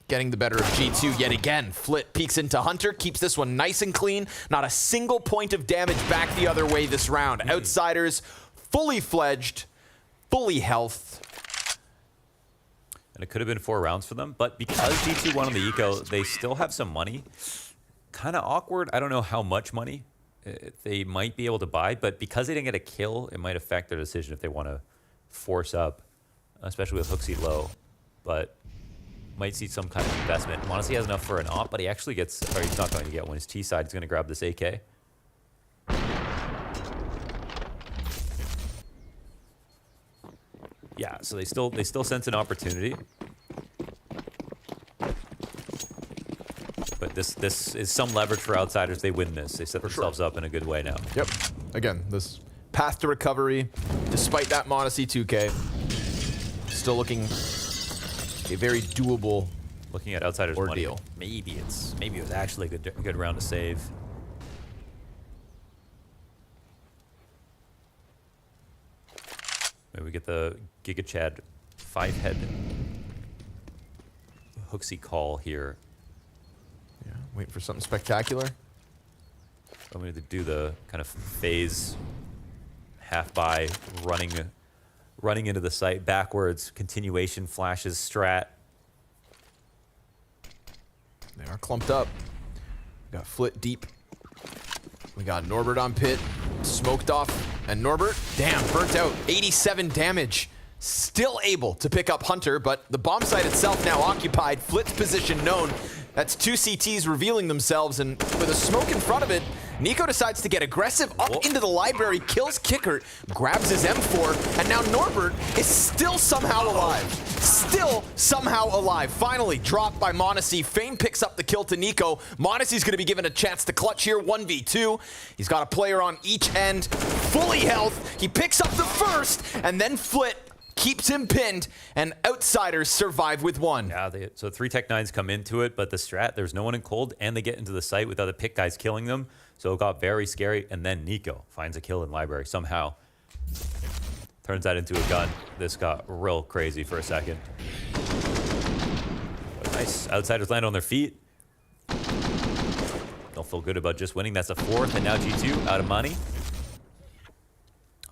getting the better of G2 yet again. Flit peeks into Hunter, keeps this one nice and clean. Not a single point of damage back the other way this round. Outsiders fully fledged, fully health. And it could have been 4 rounds for them, but because G2 won on the eco, they still have some money. Kind of awkward. I don't know how much money they might be able to buy, but because they didn't get a kill, it might affect their decision if they want to force up, especially with Hooksy low. But might see some kind of investment. Monacy has enough for an op, but he actually gets, or he's not going to get one. His T side is going to grab this AK. Yeah, so they still sense an opportunity. But this is some leverage for Outsiders. They win this. They set themselves up in a good way now. Yep. Again, this path to recovery, despite that Monacy 2K, still looking a very doable Looking at Outsiders' ordeal. money, maybe it was actually a good round to save. Maybe we get the Giga Chad 5-head Hooksy call here. Yeah, waiting for something spectacular. I'm going to do the kind of FaZe half by running into the site backwards, continuation flashes strat. They are clumped up. We got Flit deep. We got Norbert on pit, smoked off, and Norbert, damn, burnt out. 87 damage. Still able to pick up Hunter, but the bomb site itself now occupied. Flit's position known. That's 2 CTs revealing themselves, and with a smoke in front of it, Nico decides to get aggressive up into the library, kills Kickert, grabs his M4, and now Norbert is still somehow alive. Still somehow alive. Finally dropped by Monacy. Fame picks up the kill to Nico. Monacy's going to be given a chance to clutch here, 1v2. He's got a player on each end, fully health. He picks up the first, and then Flit keeps him pinned, and Outsiders survive with one. Yeah, so 3 Tech-9s come into it, but the strat, there's no one in cold, and they get into the site without the pick guys killing them, so it got very scary, and then Nico finds a kill in library somehow. Turns that into a gun. This got real crazy for a second. But nice. Outsiders land on their feet. Don't feel good about just winning. That's a 4th, and now G2 out of money.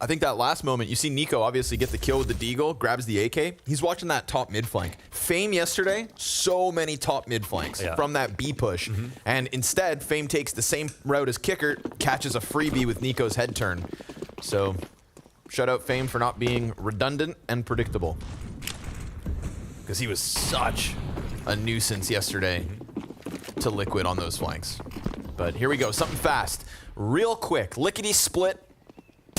I think that last moment, you see Nico obviously get the kill with the Deagle, grabs the AK. He's watching that top mid flank. Fame yesterday, so many top mid flanks from that B push. And instead, Fame takes the same route as Kicker, catches a freebie with Nico's head turn. So, shout out Fame for not being redundant and predictable. Because he was such a nuisance yesterday to Liquid on those flanks. But here we go, something fast. Real quick, lickety split.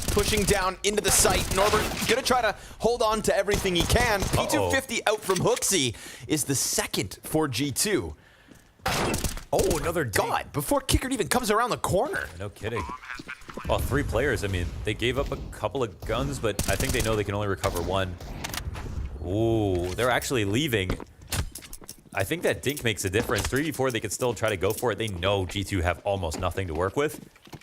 Pushing down into the site. Norbert gonna try to hold on to everything he can. P250 out from Hooksy is the second for G2. Oh, another god before Kickert even comes around the corner. No kidding. Well, 3 players. I mean, they gave up a couple of guns, but I think they know they can only recover 1. Ooh, they're actually leaving. I think that Dink makes a difference. 3v4, they could still try to go for it. They know G2 have almost nothing to work with,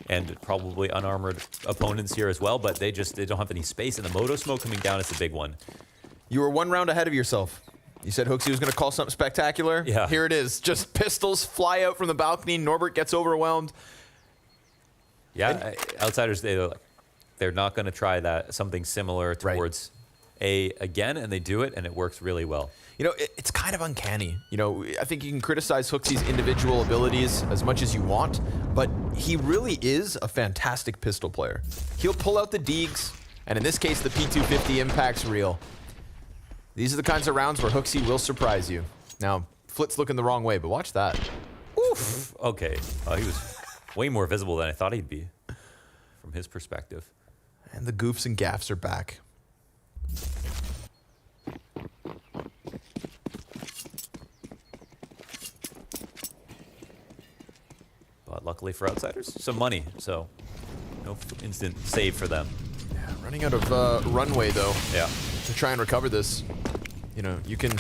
and probably unarmored opponents here as well, but they don't have any space, and the Moto smoke coming down is a big one. You were 1 round ahead of yourself. You said Hooksy was going to call something spectacular. Yeah. Here it is. Just pistols fly out from the balcony. Norbert gets overwhelmed. Yeah, Outsiders, they're not going to try that something similar towards A again, and they do it, and it works really well. You know, it's kind of uncanny. You know, I think you can criticize Hooksy's individual abilities as much as you want, but he really is a fantastic pistol player. He'll pull out the Deegs, and in this case, the P250 impact's real. These are the kinds of rounds where Hooksy will surprise you. Now, Flit's looking the wrong way, but watch that. Oof. Okay, he was way more visible than I thought he'd be from his perspective. And the goofs and gaffs are back. But luckily for Outsiders, some money, so no instant save for them. Yeah, running out of runway though. Yeah. To try and recover this. You know, you can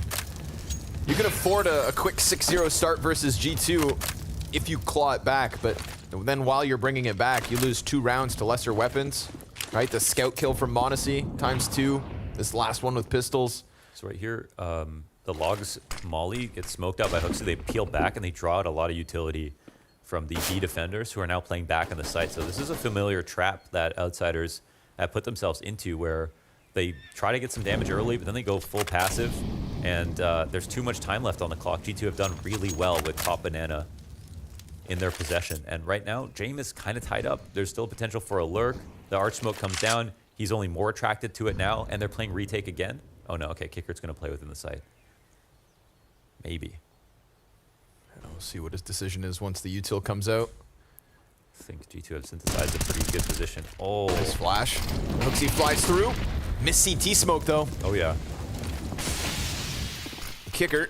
afford a quick 6-0 start versus G2 if you claw it back, but then while you're bringing it back, you lose 2 rounds to lesser weapons, right? The scout kill from Monacy ×2. This last one with pistols. So right here, the logs molly gets smoked out by Hooksy. They peel back and they draw out a lot of utility from the B defenders who are now playing back on the site. So this is a familiar trap that Outsiders have put themselves into, where they try to get some damage early, but then they go full passive, and there's too much time left on the clock. G2 have done really well with top banana in their possession, and right now, James is kind of tied up. There's still potential for a lurk. The arch smoke comes down. He's only more attracted to it now, and they're playing retake again. Oh no, okay, Kickert's gonna play within the site. Maybe. We'll see what his decision is once the util comes out. I think G2 have synthesized a pretty good position. Oh, nice flash. Hooksy flies through. Miss CT smoke though. Oh yeah. Kickert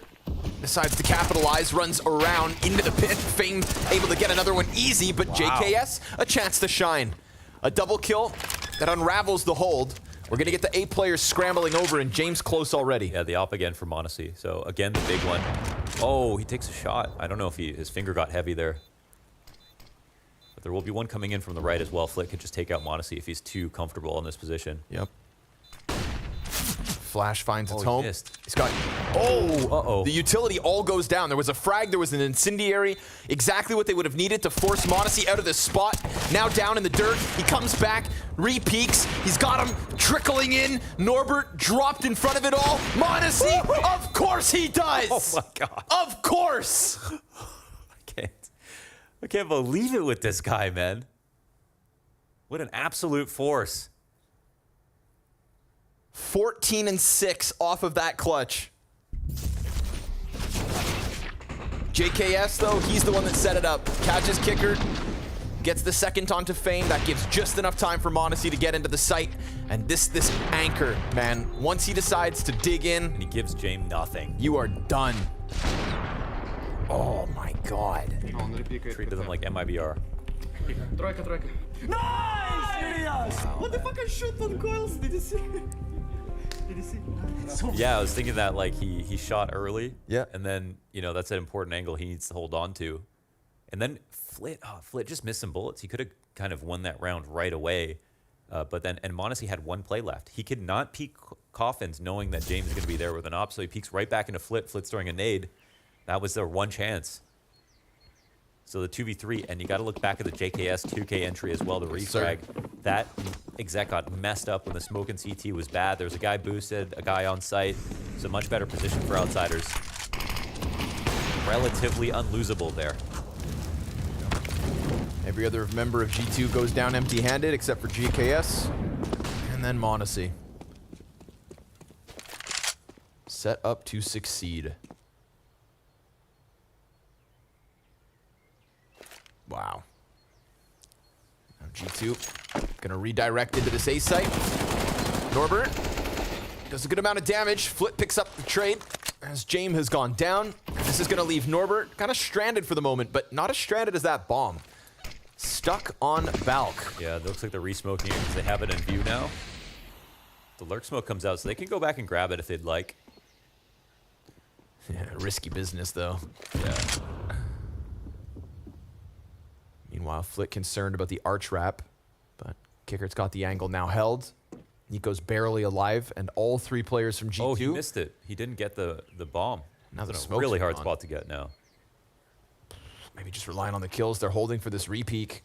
decides to capitalize, runs around into the pit. Fame able to get another one easy, but JKS a chance to shine. A double kill that unravels the hold. We're gonna get the 8 players scrambling over, and James close already. Yeah, the op again for Monacy. So again, the big one. Oh, he takes a shot. I don't know if his finger got heavy there. But there will be one coming in from the right as well. Flit could just take out Monacy if he's too comfortable in this position. Yep. Flash finds its he home. missed. He's got... Oh! The utility all goes down. There was a frag, there was an incendiary. Exactly what they would have needed to force Monacy out of this spot. Now down in the dirt. He comes back, re-peeks. He's got him trickling in. Norbert dropped in front of it all. Monacy, of course he does! Oh my god. Of course! I can't believe it with this guy, man. What an absolute force. 14 and 6 off of that clutch. JKS though, he's the one that set it up. Catches Kicker. gets the second onto Fame. That gives just enough time for Monacy to get into the site. And this anchor, man, once he decides to dig in, And he gives James nothing. you are done. Oh my God. Treated them like MIBR. What the fuck, I shoot on coils? Did you see? Did you see? Yeah, I was thinking that like he shot early. Yeah. And then, you know, that's an important angle he needs to hold on to. And then Flit just missed some bullets. He could have kind of won that round right away. But then, and Monacy had one play left. He could not peek Coffins knowing that James is going to be there with an op, so he peeks right back into Flit. Flit's throwing a nade. That was their one chance. So the 2v3, and you got to look back at the JKS 2K entry as well to refrag. That exec got messed up when the smoke and CT was bad. There was a guy boosted, a guy on site. It's a much better position for Outsiders. Relatively unlosable there. Every other member of G2 goes down empty-handed except for GKS. And then Monacy. Set up to succeed. Wow. Now G2 gonna redirect into this A site. Norbert does a good amount of damage. Flit picks up the trade as James has gone down. This is gonna leave Norbert kind of stranded for the moment, but not as stranded as that bomb. Stuck on Valk. Yeah, it looks like they're re-smoking it because they have it in view now. The lurk smoke comes out, so they can go back and grab it if they'd like. Yeah, risky business though. Yeah. Meanwhile, Flit concerned about the arch wrap, but Kickert's got the angle now held. Nico's barely alive, and all three players from G2. Oh, he missed it. He didn't get the bomb. Now the That's a smokes really are hard gone. spot to get now. Maybe just relying on the kills they're holding for this repeak.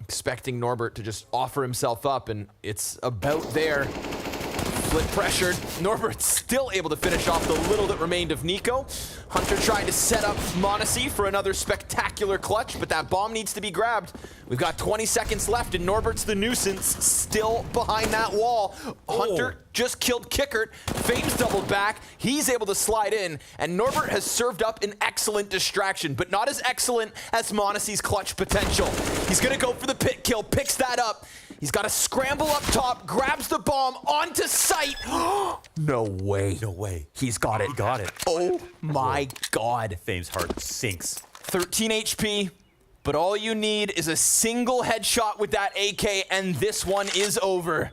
Expecting Norbert to just offer himself up, and it's about there. Flit pressured. Norbert's still able to finish off the little that remained of Nico. Hunter trying to set up Monacy for another spectacular clutch, but that bomb needs to be grabbed. We've got 20 seconds left, and Norbert's the nuisance still behind that wall. Hunter just killed Kickert. Fame's doubled back. He's able to slide in, and Norbert has served up an excellent distraction, but not as excellent as Monacy's clutch potential. He's gonna go for the pit kill, picks that up. He's got to scramble up top, grabs the bomb onto site. No way. No way. He's got it. He got it. Oh my God. Fame's heart sinks. 13 HP, but all you need is a single headshot with that AK, and this one is over.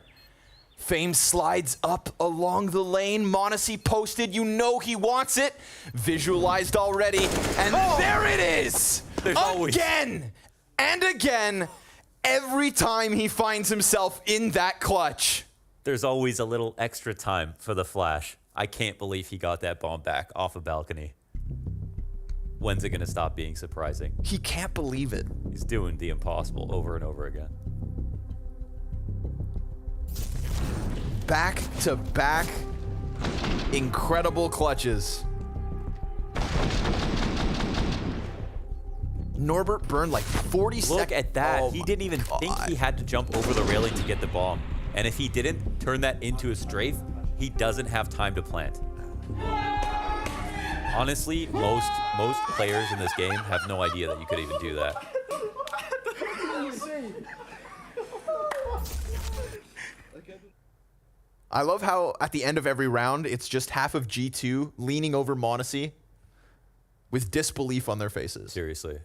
Fame slides up along the lane. Monacy posted. You know he wants it. Visualized already. And there it is. There's always- Again and again. Every time he finds himself in that clutch. There's always a little extra time for the flash. I can't believe he got that bomb back off a balcony. When's it going to stop being surprising? He can't believe it. He's doing the impossible over and over again. Back to back incredible clutches. Norbert burned like 40 seconds. Look at that. Oh He my didn't even think God. he had to jump over the railing to get the bomb. And if he didn't turn that into a strafe, he doesn't have time to plant. Honestly, most players in this game have no idea that you could even do that. I love how at the end of every round, it's just half of G2 leaning over Monacy with disbelief on their faces. Seriously.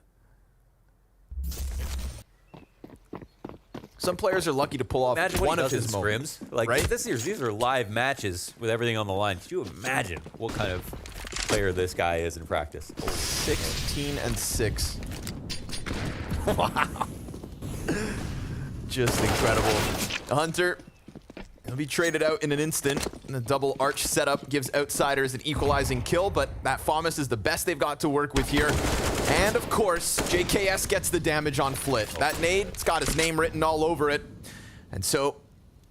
Some players are lucky to pull off Imagine what one he of does his in moments. scrims. Like, right? these are live matches with everything on the line. Could you imagine what kind of player this guy is in practice? 16-6. Wow. Just incredible. Hunter, he'll be traded out in an instant. And the double arch setup gives Outsiders an equalizing kill, but that FAMAS is the best they've got to work with here. And of course, JKS gets the damage on Flit. That nade, it's got his name written all over it. And so,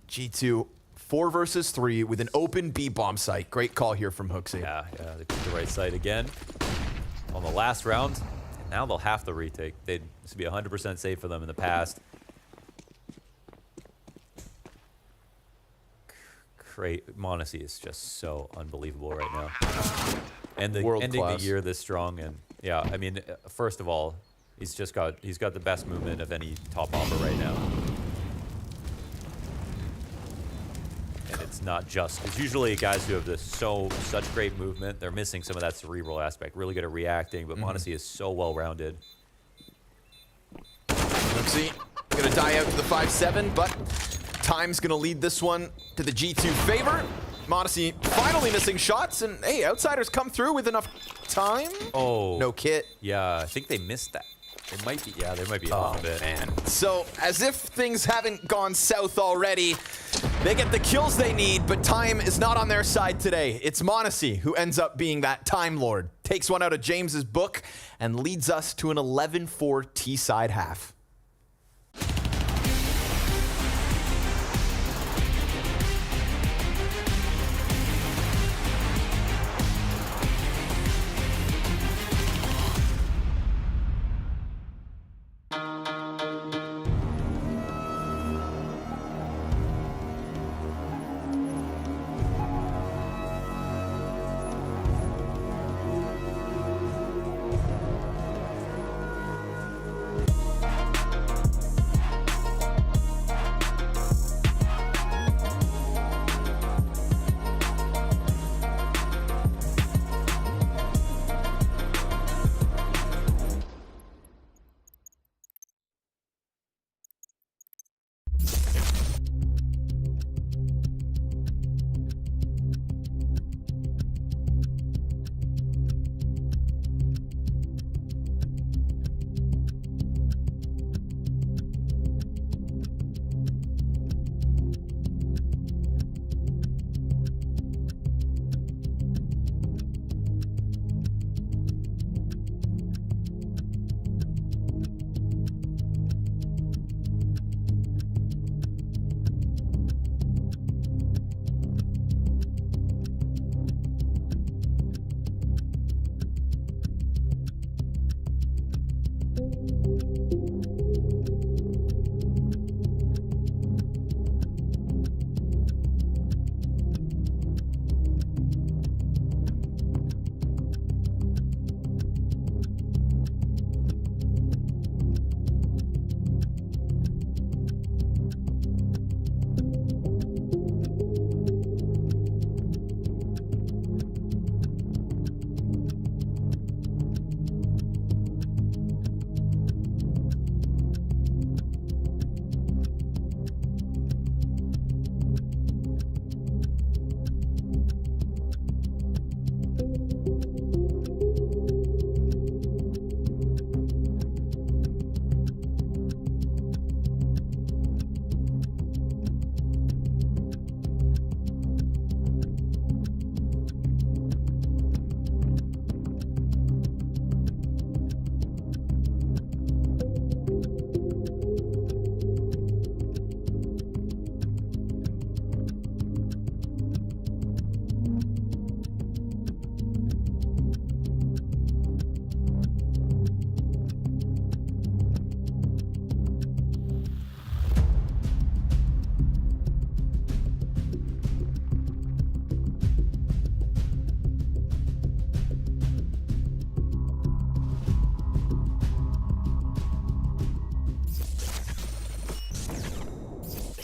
G2, 4 versus 3 with an open B-bomb site. Great call here from Hooksy. Yeah, they took the right side again on the last round. And now they'll have to retake. This would be 100% safe for them in the past. Monacy is just so unbelievable right now. And ending the year this strong, and yeah, I mean, first of all, He's got the best movement of any top offer right now. And it's not just, it's usually guys who have such great movement. They're missing some of that cerebral aspect. Really good at reacting, but Modesty is so well-rounded. Oopsie, gonna die out to the 5-7, but Time's gonna lead this one to the G2 favor. Modesty finally missing shots, and hey, Outsiders come through with enough time. Oh. No kit. Yeah, I think they missed that. They might be, yeah, they might be off a bit. Man. So, as if things haven't gone south already, they get the kills they need, but Time is not on their side today. It's Modesty who ends up being that Time Lord. Takes one out of James's book and leads us to an 11-4 T-side half.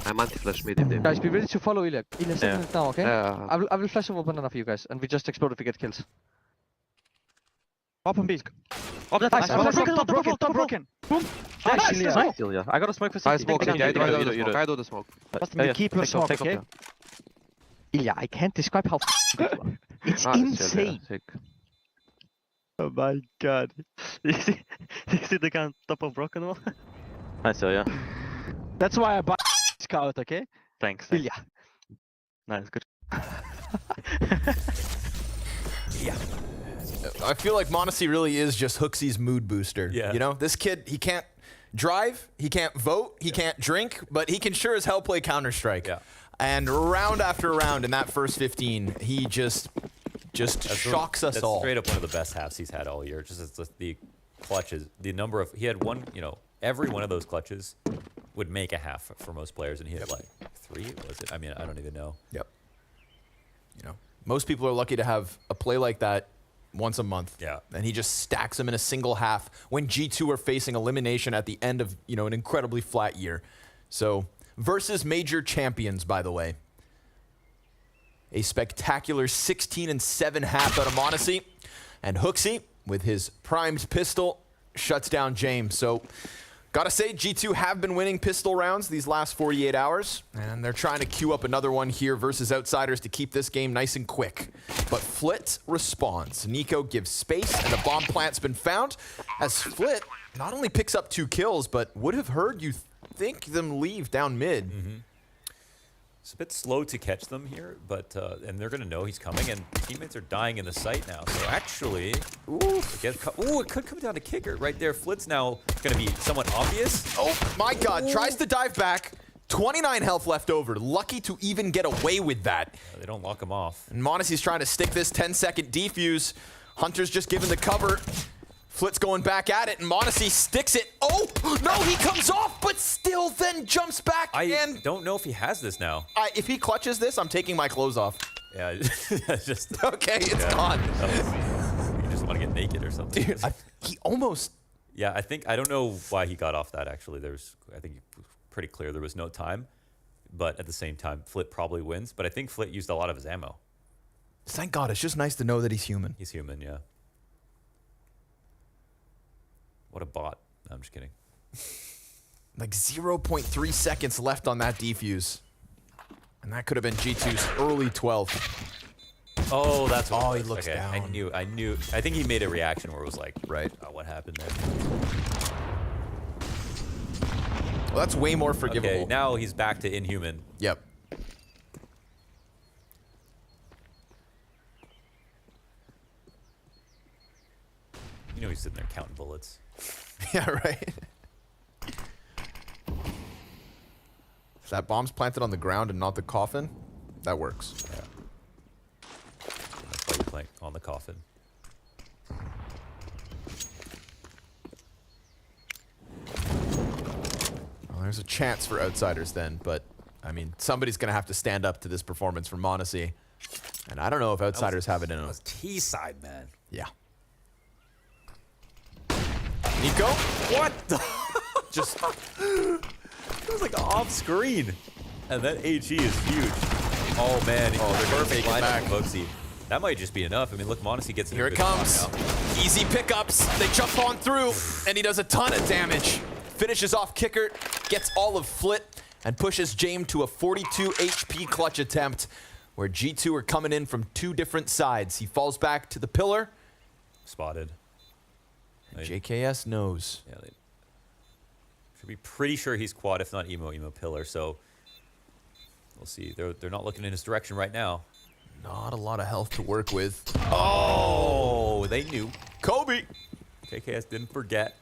I'm anti-flash mid if they... Guys, be ready to follow Ilya. Ilya's setting it now, okay? Yeah. I will flash over banana for you guys, and we just explode if we get kills. Open B. Open nice. Top broken. Boom. Nice, Nice. Ilya. I got a smoke for safety. I smoke, I do the smoke. You keep your smoke, okay? Ilya, I can't describe how good you are. It's insane. Oh my god. You see the guy on top of broken wall? I saw, yeah. That's why I buy Scout, okay? Thanks. Ilya. Nice, good. Yeah. I feel like Modesty really is just Hooksy's mood booster. Yeah. You know, this kid, he can't drive, he can't vote, he can't drink, but he can sure as hell play Counter-Strike. Yeah. And round after round in that first 15, he just shocks us all. That's straight up one of the best halves he's had all year. Just the clutches, the number of, he had one, you know, every one of those clutches would make a half for most players, and he had like 3, was it? I mean, I don't even know. Yep. You know, most people are lucky to have a play like that once a month. Yeah. And he just stacks them in a single half when G2 are facing elimination at the end of, an incredibly flat year. So, versus major champions, by the way. A spectacular 16-7 half out of Monacy. And Hooksy, with his primed pistol, shuts down James. So, gotta say, G2 have been winning pistol rounds these last 48 hours, and they're trying to queue up another one here versus Outsiders to keep this game nice and quick. But Flit responds. Nico gives space, and the bomb plant's been found, as Flit not only picks up 2 kills, but would have heard you think them leave down mid. It's a bit slow to catch them here, but and they're going to know he's coming, and teammates are dying in the site now. So actually, it could come down to kicker right there. Flit's now going to be somewhat obvious. Oh my God, tries to dive back. 29 health left over. Lucky to even get away with that. They don't lock him off. And Monacy's trying to stick this 10-second defuse. Hunter's just given the cover. Flit's going back at it, and Monacy sticks it. Oh, no, he comes off, but still then jumps back. I don't know if he has this now. If he clutches this, I'm taking my clothes off. Yeah, just... Okay, it's gone. You just want to get naked or something. Dude, he almost... Yeah, I don't know why he got off that, actually. I think it was pretty clear there was no time. But at the same time, Flit probably wins. But I think Flit used a lot of his ammo. Thank God, it's just nice to know that he's human. He's human, yeah. What a bot. No, I'm just kidding. Like 0.3 seconds left on that defuse. And that could have been G2's early 12th. Oh, that's what he looks down. I knew. I think he made a reaction where it was like, right. Oh, what happened there? Well, that's way more forgivable. Okay, now he's back to inhuman. Yep. You know he's sitting there counting bullets. Yeah, right. If that bomb's planted on the ground and not the coffin, that works. Yeah. That's why you're playing on the coffin. Well, there's a chance for Outsiders then, but I mean, somebody's going to have to stand up to this performance from Monacy. And I don't know if Outsiders have it in them. That was T-side, man. Yeah. Nico? What? Just it was like off screen, and that HE is huge. Oh man, they're gonna take it back. Hooksy. That might just be enough. I mean, look, Monacy gets in. Here it comes. Easy pickups. They jump on through, and he does a ton of damage. Finishes off Kicker, gets all of Flit, and pushes James to a 42 HP clutch attempt, where G2 are coming in from 2 different sides. He falls back to the pillar. Spotted. JKS knows. Yeah, they should be pretty sure he's quad, if not emo pillar. So we'll see. They're not looking in his direction right now. Not a lot of health to work with. Oh, they knew. Kobe. JKS didn't forget.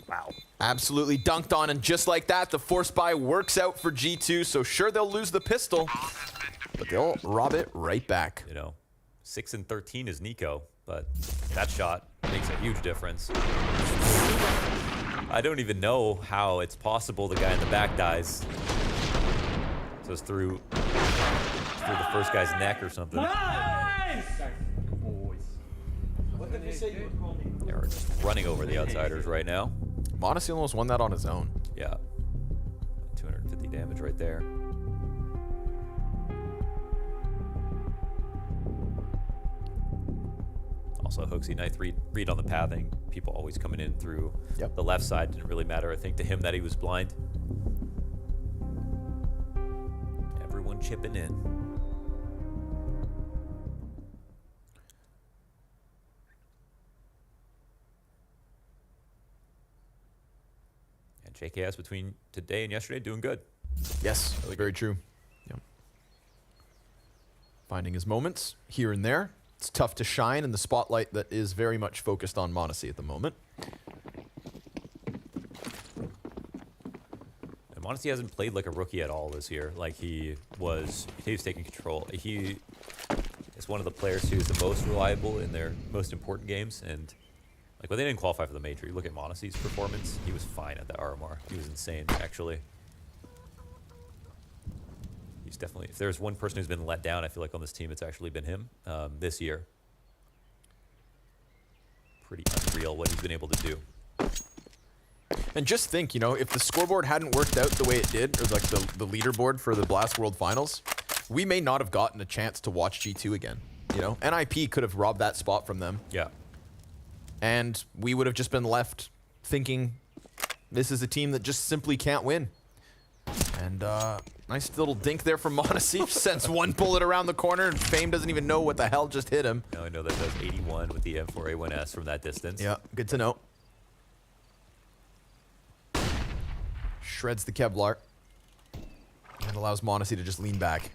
Wow. Absolutely dunked on, and just like that, the force buy works out for G2. So sure, they'll lose the pistol, but they'll rob it right back. 6 and 13 is Nico, but that shot makes a huge difference. I don't even know how it's possible the guy in the back dies. So it's through the first guy's neck or something. Nice! They're just running over the Outsiders right now. Monacy almost won that on his own. Yeah. 250 damage right there. Also, Hooksy, nice read on the pathing. People always coming in through the left side. Didn't really matter, I think, to him that he was blind. Everyone chipping in. And JKS between today and yesterday doing good. Yes, Really very true. Yep. Finding his moments here and there. It's tough to shine in the spotlight that is very much focused on Monacy at the moment. And Monacy hasn't played like a rookie at all this year. Like he was taking control. He is one of the players who's the most reliable in their most important games. And like when they didn't qualify for the major, you look at Monacy's performance, he was fine at the RMR. He was insane, actually. He's definitely, if there's one person who's been let down, I feel like on this team, it's actually been him this year. pretty unreal what he's been able to do. And just think, you know, if the scoreboard hadn't worked out the way it did, or like the leaderboard for the Blast World Finals, we may not have gotten a chance to watch G2 again. You know, NIP could have robbed that spot from them. Yeah. And we would have just been left thinking this is a team that just simply can't win. And nice little dink there from Monacy. Sends one bullet around the corner, and FaZe doesn't even know what the hell just hit him. Now I know that does 81 with the M4A1S from that distance. Yeah, good to know. Shreds the Kevlar. And allows Monacy to just lean back.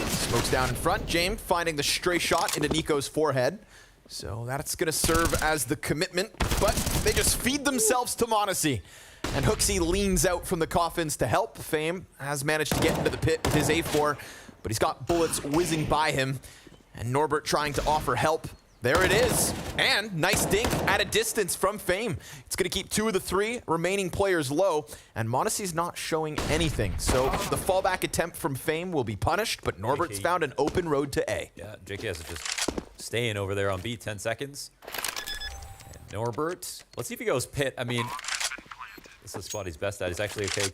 Smokes down in front. James finding the stray shot into Nico's forehead. So that's going to serve as the commitment. But they just feed themselves to Monacy. And Hooksy leans out from the coffins to help. FaZe has managed to get into the pit with his A4. But he's got bullets whizzing by him. And Norbert trying to offer help. There it is. And nice dink at a distance from FaZe. It's going to keep 2 of the 3 remaining players low. And Monacy's not showing anything. So the fallback attempt from FaZe will be punished. But Norbert's found an open road to A. Yeah, JKS is just staying over there on B, 10 seconds. And Norbert, let's see if he goes pit. I mean, this is the spot he's best at. He's actually okay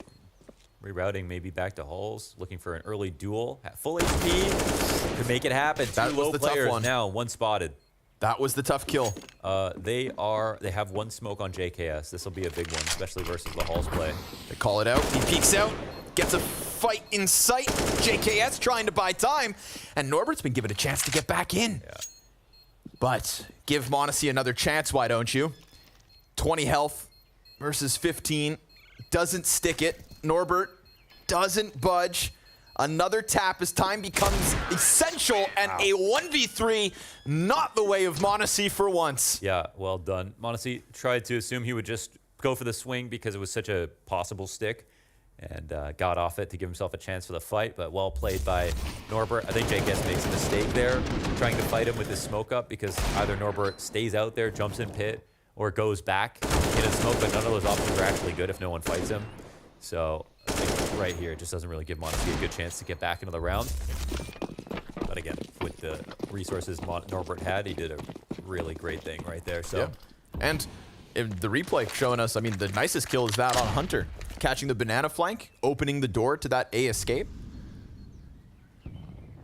rerouting maybe back to Hulls, looking for an early duel. At full HP to make it happen. That was the tough one. Now, one spotted. That was the tough kill. They have one smoke on JKS. This will be a big one, especially versus the Hulls play. They call it out. He peeks out, gets a fight in sight. JKS trying to buy time, and Norbert's been given a chance to get back in. Yeah. But give Monacy another chance, why don't you? 20 health versus 15. Doesn't stick it. Norbert doesn't budge. Another tap as time becomes essential, and a 1v3, not the way of Monacy for once. Yeah, well done. Monacy tried to assume he would just go for the swing because it was such a possible stick, and got off it to give himself a chance for the fight, but well played by Norbert. I think JKS makes a mistake there, trying to fight him with his smoke up, because either Norbert stays out there, jumps in pit, or goes back in a smoke, but none of those options are actually good if no one fights him. So I think right here, it just doesn't really give Monacy a good chance to get back into the round. But again, with the resources Norbert had, he did a really great thing right there. So, yeah. And the replay showing us, I mean, the nicest kill is that on Hunter. Catching the banana flank, opening the door to that A escape.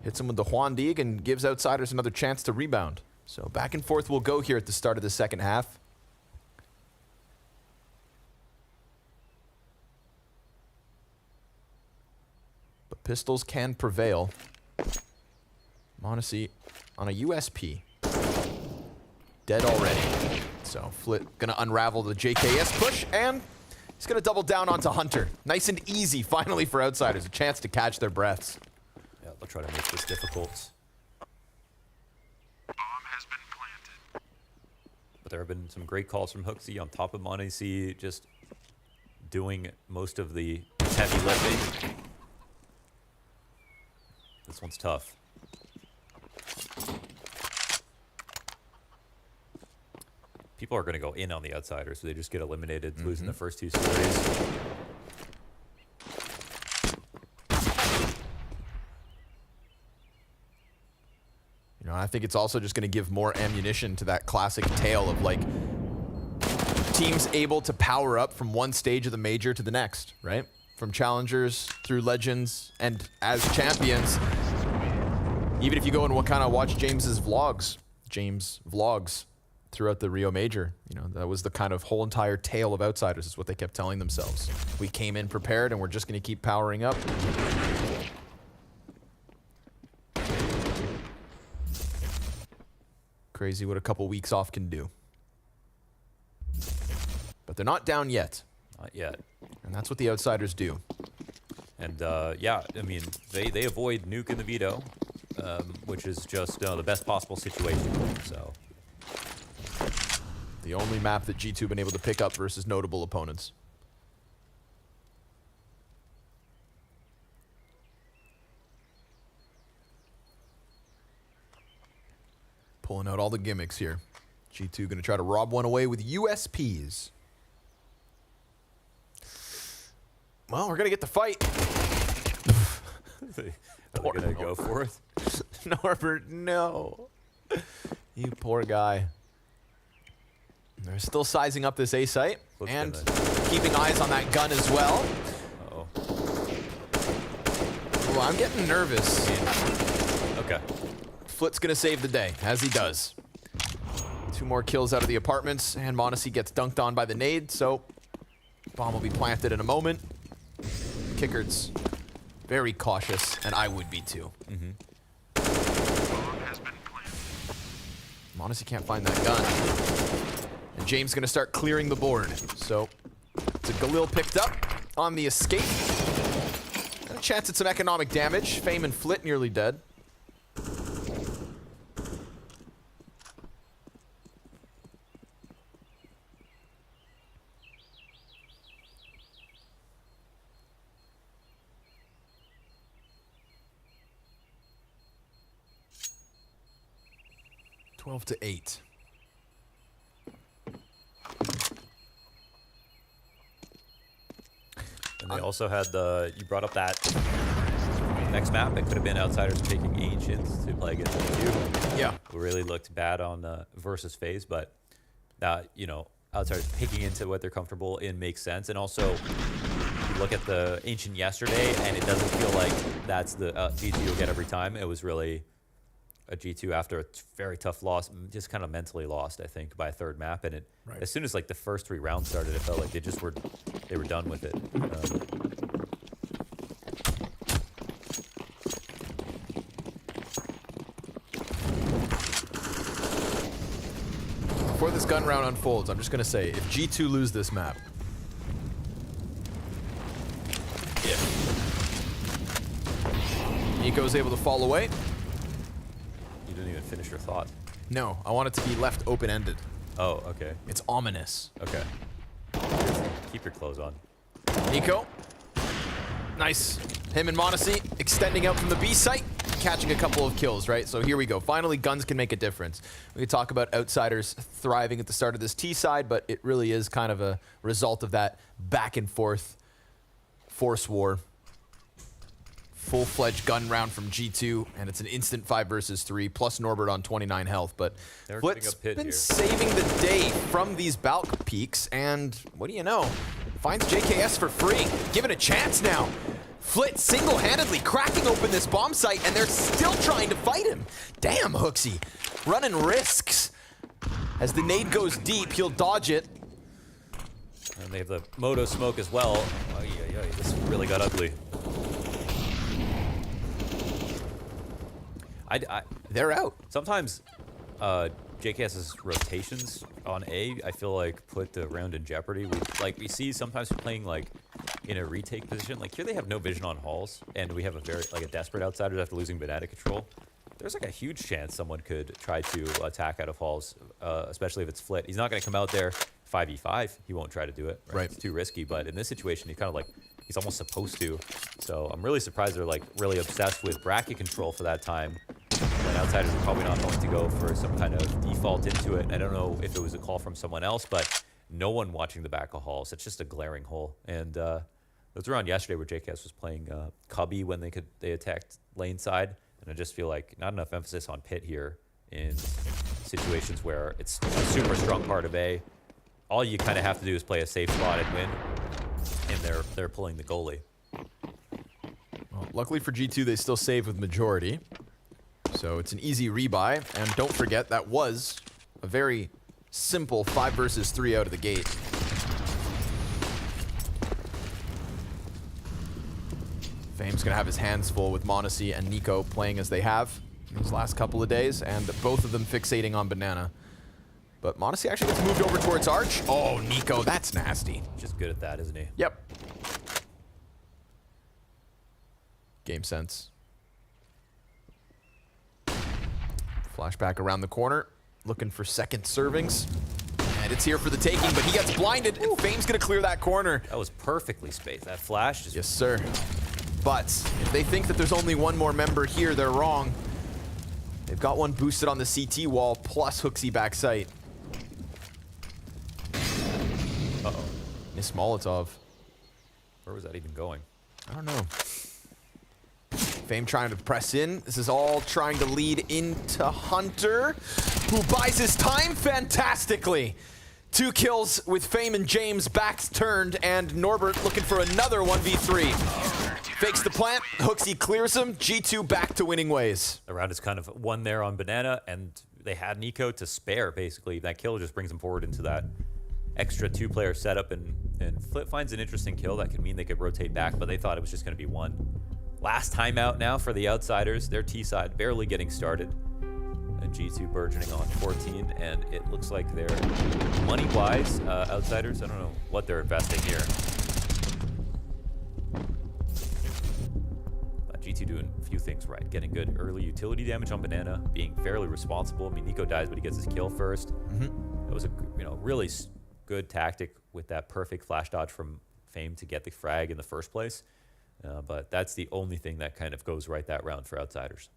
Hits him with the Juan Dig and gives Outsiders another chance to rebound. So back and forth we'll go here at the start of the second half. Pistols can prevail. Monacy on a USP. Dead already. So Flit gonna unravel the JKS push, and he's gonna double down onto Hunter. Nice and easy finally for Outsiders. A chance to catch their breaths. Yeah, they'll try to make this difficult. Bomb has been planted. But there have been some great calls from Hooksy on top of Monacy, just doing most of the heavy lifting. This one's tough. People are going to go in on the Outsiders, so they just get eliminated, losing the first 2 series. You know, I think it's also just going to give more ammunition to that classic tale of, like, teams able to power up from one stage of the major to the next, right? From challengers through legends and as champions. Even if you go and watch James's vlogs, James vlogs throughout the Rio Major, you know, that was the kind of whole entire tale of Outsiders, is what they kept telling themselves. We came in prepared and we're just going to keep powering up. Crazy what a couple weeks off can do. But they're not down yet. Not yet. And that's what the Outsiders do. And yeah, I mean, they avoid nuke in the veto, which is just the best possible situation. So the only map that G2 been able to pick up versus notable opponents. Pulling out all the gimmicks here. G2 gonna try to rob one away with USPs. Well, we're gonna get the fight. Are they gonna go for it? Norbert, no. You poor guy. They're still sizing up this A site and keeping eyes on that gun as well. Uh-oh. Well, I'm getting nervous. Okay. Flit's gonna save the day, as he does. 2 more kills out of the apartments, and Monacy gets dunked on by the nade, so bomb will be planted in a moment. Kickert's very cautious, and I would be too. Monacy can't find that gun. And James gonna start clearing the board. So it's a Galil picked up on the escape. And a chance at some economic damage. Fame and Flit nearly dead. to 8. And they also had you brought up that next map. It could have been Outsiders taking Ancients to play against G2. Yeah. Who really looked bad on versus FaZe, but you know, Outsiders picking into what they're comfortable in makes sense. And also, you look at the Ancient yesterday, and it doesn't feel like that's the G2 you'll get every time. It was really a G2 after a very tough loss, just kind of mentally lost, I think, by a third map. And it, as soon as like the first 3 rounds started, it felt like they were done with it. Before this gun round unfolds, I'm just gonna say, if G2 lose this map, Nico's able to fall away. You didn't even finish your thought. No, I want it to be left open-ended. Oh, okay. It's ominous. Okay. Keep your clothes on. Nico. Nice. Him and Monacy extending out from the B site, catching a couple of kills, right? So here we go. Finally, guns can make a difference. We could talk about Outsiders thriving at the start of this T side, but it really is kind of a result of that back and forth force war. Full-fledged gun round from G2, and it's an instant 5 versus 3, plus Norbert on 29 health. But Flit's been saving the day from these Balk peaks, and what do you know? Finds JKS for free. Give it a chance now. Flit single-handedly cracking open this bomb site, and they're still trying to fight him. Damn, Hooksy. Running risks. As the nade goes deep, he'll dodge it. And they have the Moto smoke as well. This really got ugly. They're out. Sometimes JKS's rotations on A, I feel like, put the round in jeopardy. We see sometimes playing like in a retake position. Like here they have no vision on halls, and we have a desperate Outsiders after losing banana control. There's like a huge chance someone could try to attack out of halls, especially if it's Flit. He's not going to come out there 5v5. He won't try to do it. Right? It's too risky. But in this situation, he's kind of like, he's almost supposed to. So I'm really surprised they're like really obsessed with bracket control for that time. And Outsiders are probably not going to go for some kind of default into it. I don't know if it was a call from someone else, but no one watching the back of halls. It's just a glaring hole. And it was around yesterday where JKS was playing Cubby when they attacked lane side. And I just feel like not enough emphasis on pit here in situations where it's a super strong part of A. All you kind of have to do is play a safe spot and win. And they're pulling the goalie. Well, luckily for G2, they still save with majority. So it's an easy rebuy, and don't forget that was a very simple 5 versus 3 out of the gate. Fame's gonna have his hands full with Monacy and Nico playing as they have these last couple of days, and both of them fixating on banana. But Monacy actually gets moved over towards Arch. Oh, Nico, that's nasty. Just good at that, isn't he? Yep. Game sense. Flashback around the corner, looking for second servings. And it's here for the taking, but he gets blinded, and Fame's gonna clear that corner. That was perfectly spaced. That flash just... Yes, sir. But if they think that there's only one more member here, they're wrong. They've got one boosted on the CT wall, plus Hooksy back sight. Uh-oh. Miss Molotov. Where was that even going? I don't know. Fame trying to press in. This is all trying to lead into Hunter, who buys his time fantastically. 2 kills with Fame and James, backs turned, and Norbert looking for another 1v3. Fakes the plant, Hooksy clears him, G2 back to winning ways. The round is kind of won there on Banana, and they had Nico to spare, basically. That kill just brings them forward into that extra 2-player setup, and Flip finds an interesting kill. That could mean they could rotate back, but they thought it was just going to be 1. Last timeout now for the Outsiders. Their T side barely getting started. And G2 burgeoning on 14, and it looks like they're money-wise, Outsiders. I don't know what they're investing here. But G2 doing a few things right. Getting good early utility damage on Banana, being fairly responsible. I mean, Nico dies, but he gets his kill first. That was a really good tactic with that perfect flash dodge from Fame to get the frag in the first place. But that's the only thing that kind of goes right that round for Outsiders.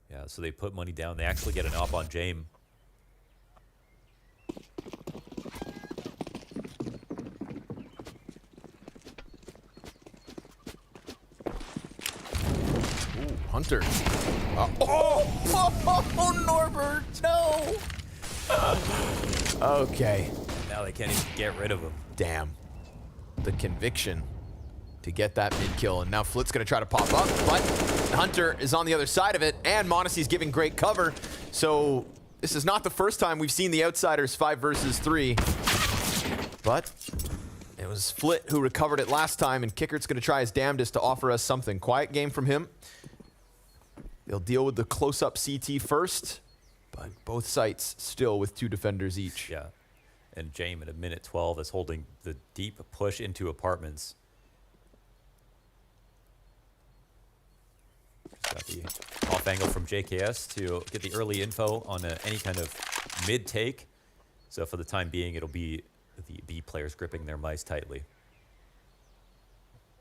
Yeah, so they put money down. They actually get an up on Jame. Ooh, Hunter. Oh, Norbert, no. Okay. Now they can't even get rid of him. Damn. The conviction to get that mid kill, and now Flit's gonna try to pop up, but Hunter is on the other side of it, and Monacy's giving great cover. So this is not the first time we've seen the Outsiders 5 versus 3, but it was Flit who recovered it last time, and Kickert's gonna try his damnedest to offer us something. Quiet game from him. They'll deal with the close-up CT first, but both sites still with 2 defenders each. Yeah, and Jame at a minute 12 is holding the deep push into apartments. Got the off angle from JKS to get the early info on any kind of mid take. So for the time being, it'll be the B players gripping their mice tightly.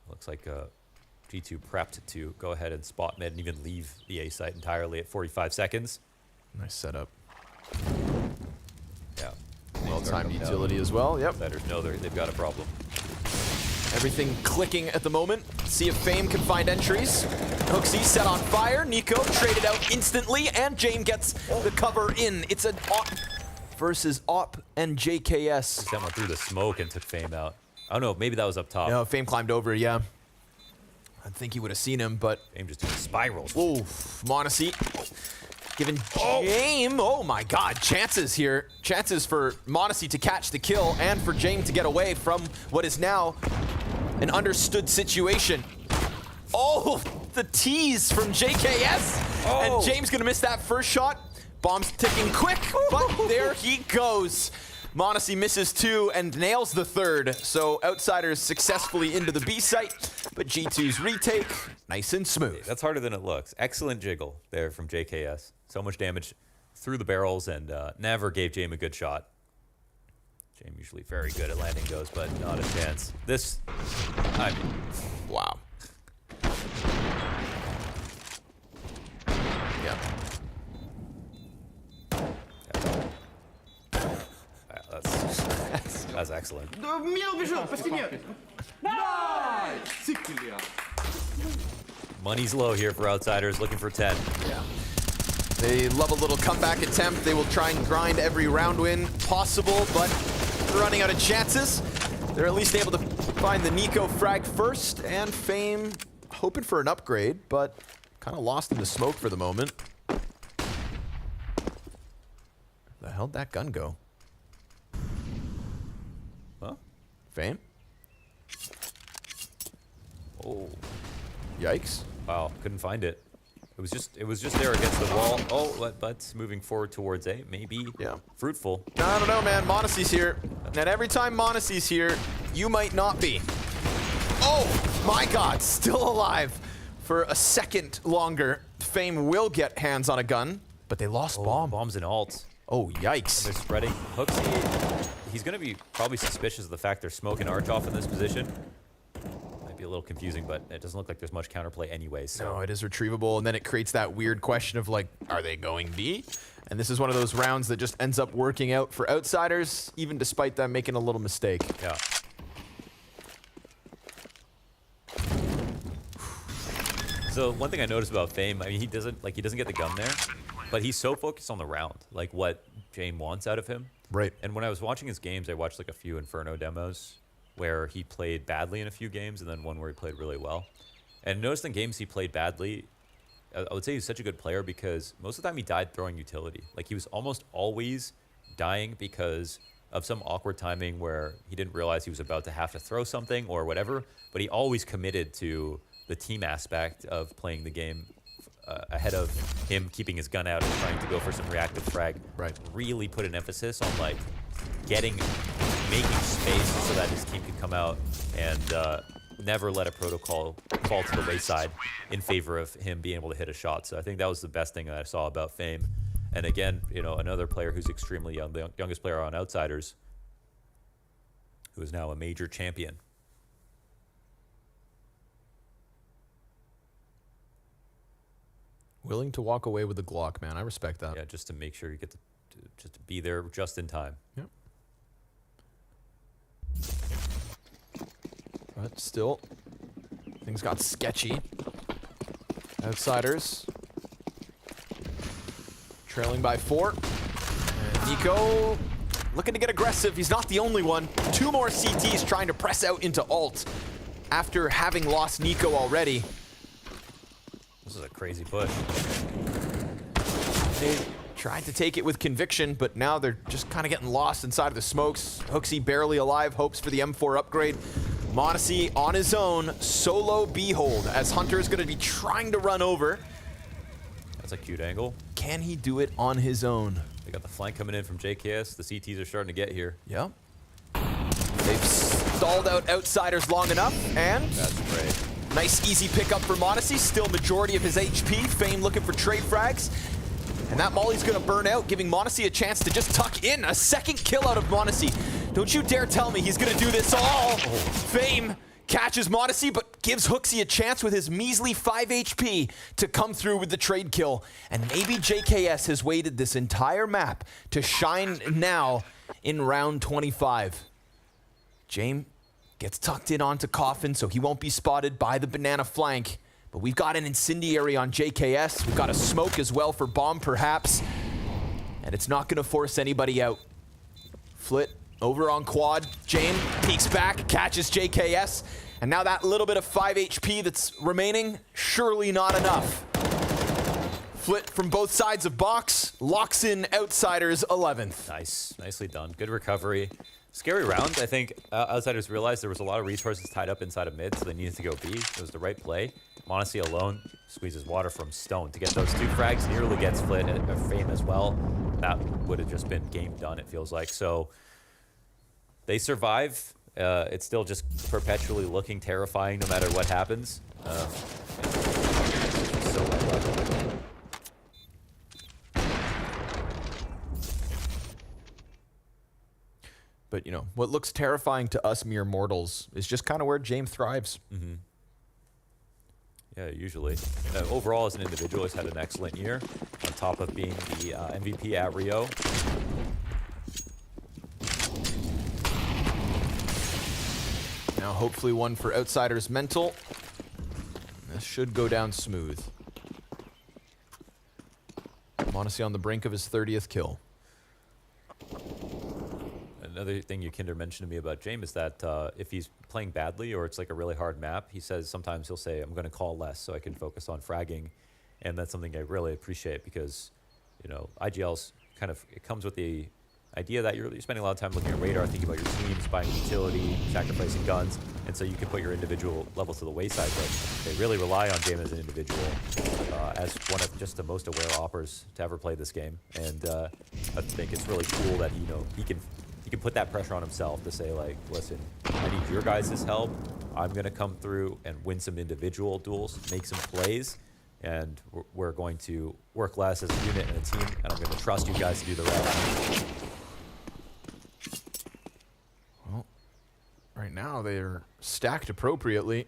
Looks like G2 prepped to go ahead and spot mid and even leave the A site entirely at 45 seconds. Nice setup. Yeah. Well-timed utility as well, yep. Letters know they've got a problem. Everything clicking at the moment. See if Fame can find entries. Hooksy set on fire. Nico traded out instantly, and Jame gets the cover in. It's an Op versus Op and JKS. Sent one through the smoke and took Fame out. I don't know, maybe that was up top. No, Fame climbed over, yeah. I think he would have seen him, but... Fame just doing spirals. Oof, Monacy giving Jame, oh my god, chances here. Chances for Monacy to catch the kill and for Jame to get away from what is now an understood situation. Oh, the tease from JKS. And James gonna miss that first shot. Bomb's ticking quick, but there he goes. Monacy misses 2 and nails the 3rd. So Outsiders successfully into the B site, but G2's retake, nice and smooth. That's harder than it looks. Excellent jiggle there from JKS. So much damage through the barrels, and never gave Jame a good shot. Jame usually very good at landing those, but not a chance. This, I mean, wow. Yeah. That's excellent. Money's low here for Outsiders, looking for 10. Yeah. They love a little comeback attempt. They will try and grind every round win possible, but running out of chances. They're at least able to find the Nico frag first, and Fame hoping for an upgrade, but kind of lost in the smoke for the moment. Where the hell'd that gun go? Huh? Fame? Oh. Yikes. Wow, couldn't find it. It was just there against the wall. Oh, but moving forward towards A, maybe fruitful. I don't know, man. Monacy's here. And every time Monacy's here, you might not be. Oh, my God, still alive for a second longer. Fame will get hands on a gun, but they lost bomb. Bombs and alts. Oh, yikes. And they're spreading. Hooksy, he's going to be probably suspicious of the fact they're smoking Arch off in this position. Might be a little confusing, but it doesn't look like there's much counterplay anyway. So. No, it is retrievable, and then it creates that weird question of, like, are they going B? And this is one of those rounds that just ends up working out for Outsiders, even despite them making a little mistake. Yeah. So one thing I noticed about FaZe, I mean, he doesn't get the gun there, but he's so focused on the round, like what Jame wants out of him. Right. And when I was watching his games, I watched like a few Inferno demos where he played badly in a few games and then one where he played really well. And noticed in games he played badly, I would say he's such a good player because most of the time he died throwing utility. Like he was almost always dying because of some awkward timing where he didn't realize he was about to have to throw something or whatever, but he always committed to the team aspect of playing the game ahead of him keeping his gun out and trying to go for some reactive frag. Right. Really put an emphasis on like making space so that his team could come out and never let a protocol fall to the wayside in favor of him being able to hit a shot. So I think that was the best thing that I saw about FaZe. And again, you know, another player who's extremely young, the youngest player on Outsiders, who is now a major champion. Willing to walk away with the Glock, man. I respect that. Yeah, just to make sure you get just to be there just in time. Yep. But still, things got sketchy. Outsiders trailing by 4. And Nico looking to get aggressive. He's not the only one. 2 more CTs trying to press out into alt after having lost Nico already. This is a crazy push. They tried to take it with conviction, but now they're just kind of getting lost inside of the smokes. Hooksy barely alive, hopes for the M4 upgrade. Modesty on his own, solo behold, as Hunter is going to be trying to run over. That's a cute angle. Can he do it on his own? They got the flank coming in from JKS. The CTs are starting to get here. Yep. They've stalled out Outsiders long enough, and that's great. Nice easy pickup for Modesty. Still majority of his HP. Fame looking for trade frags. And that Molly's gonna burn out, giving Modesty a chance to just tuck in a second kill out of Modesty. Don't you dare tell me he's gonna do this all. Fame catches Modesty, but gives Hooksy a chance with his measly 5 HP to come through with the trade kill. And maybe JKS has waited this entire map to shine now in round 25. Jame gets tucked in onto Coffin so he won't be spotted by the banana flank. But we've got an incendiary on JKS. We've got a smoke as well for bomb perhaps. And it's not gonna force anybody out. Flit over on quad. Jame peeks back, catches JKS. And now that little bit of 5 HP that's remaining, surely not enough. Flit from both sides of box, locks in Outsiders 11th. Nice, nicely done. Good recovery. Scary round. I think Outsiders realized there was a lot of resources tied up inside of mid, so they needed to go B. It was the right play. Modesty alone squeezes water from Stone to get those 2 frags. Nearly gets Flit at Fame as well. That would have just been game done, it feels like. So they survive. It's still just perpetually looking terrifying no matter what happens. So well done. But, you know, what looks terrifying to us mere mortals is just kind of where Jame thrives. Mm-hmm. Yeah, usually. Overall, as an individual, he's had an excellent year, on top of being the MVP at Rio. Now, hopefully one for Outsiders mental. This should go down smooth. Modesty on the brink of his 30th kill. Another thing Yukinder mentioned to me about Jame is that if he's playing badly or it's like a really hard map, he says sometimes he'll say, I'm going to call less so I can focus on fragging. And that's something I really appreciate because, you know, IGL's kind of, it comes with the idea that you're spending a lot of time looking at radar, thinking about your teams, buying utility, sacrificing guns, and so you can put your individual level to the wayside. But they really rely on Jame as an individual, as one of just the most aware oppers to ever play this game. And I think it's really cool that, you know, he can put that pressure on himself to say, like, listen, I need your guys' help. I'm going to come through and win some individual duels, make some plays, and we're going to work less as a unit and a team, and I'm going to trust you guys to do the rest. Well, right now they're stacked appropriately.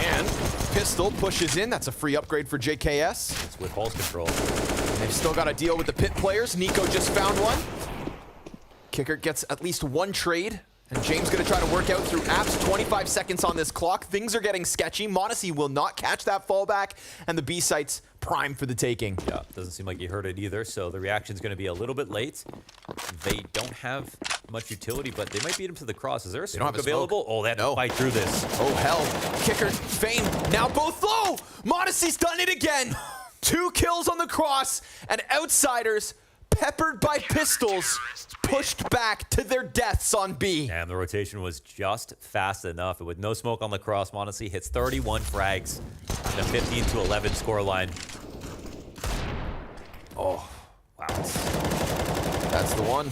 And Pistol pushes in. That's a free upgrade for JKS. It's with pulse control. And they've still got to deal with the pit players. Nico just found one. Kicker gets at least one trade And James gonna try to work out through apps. 25 seconds on this clock. Things are getting sketchy. Monacy will not catch that fallback, and the B site's prime for the taking. Yeah, doesn't seem like he heard it either, so the reaction's gonna be a little bit late. They don't have much utility, but they might beat him to the cross. Is there a smoke available? Oh, they have to fight through this. Oh, hell. Kicker, Fame, now both low! Monacy's done it again! 2 kills on the cross, and Outsiders, peppered by pistols, pushed back to their deaths on B. And the rotation was just fast enough. With no smoke on the cross, Monacy hits 31 frags in a 15-11 scoreline. Oh, wow. That's the one.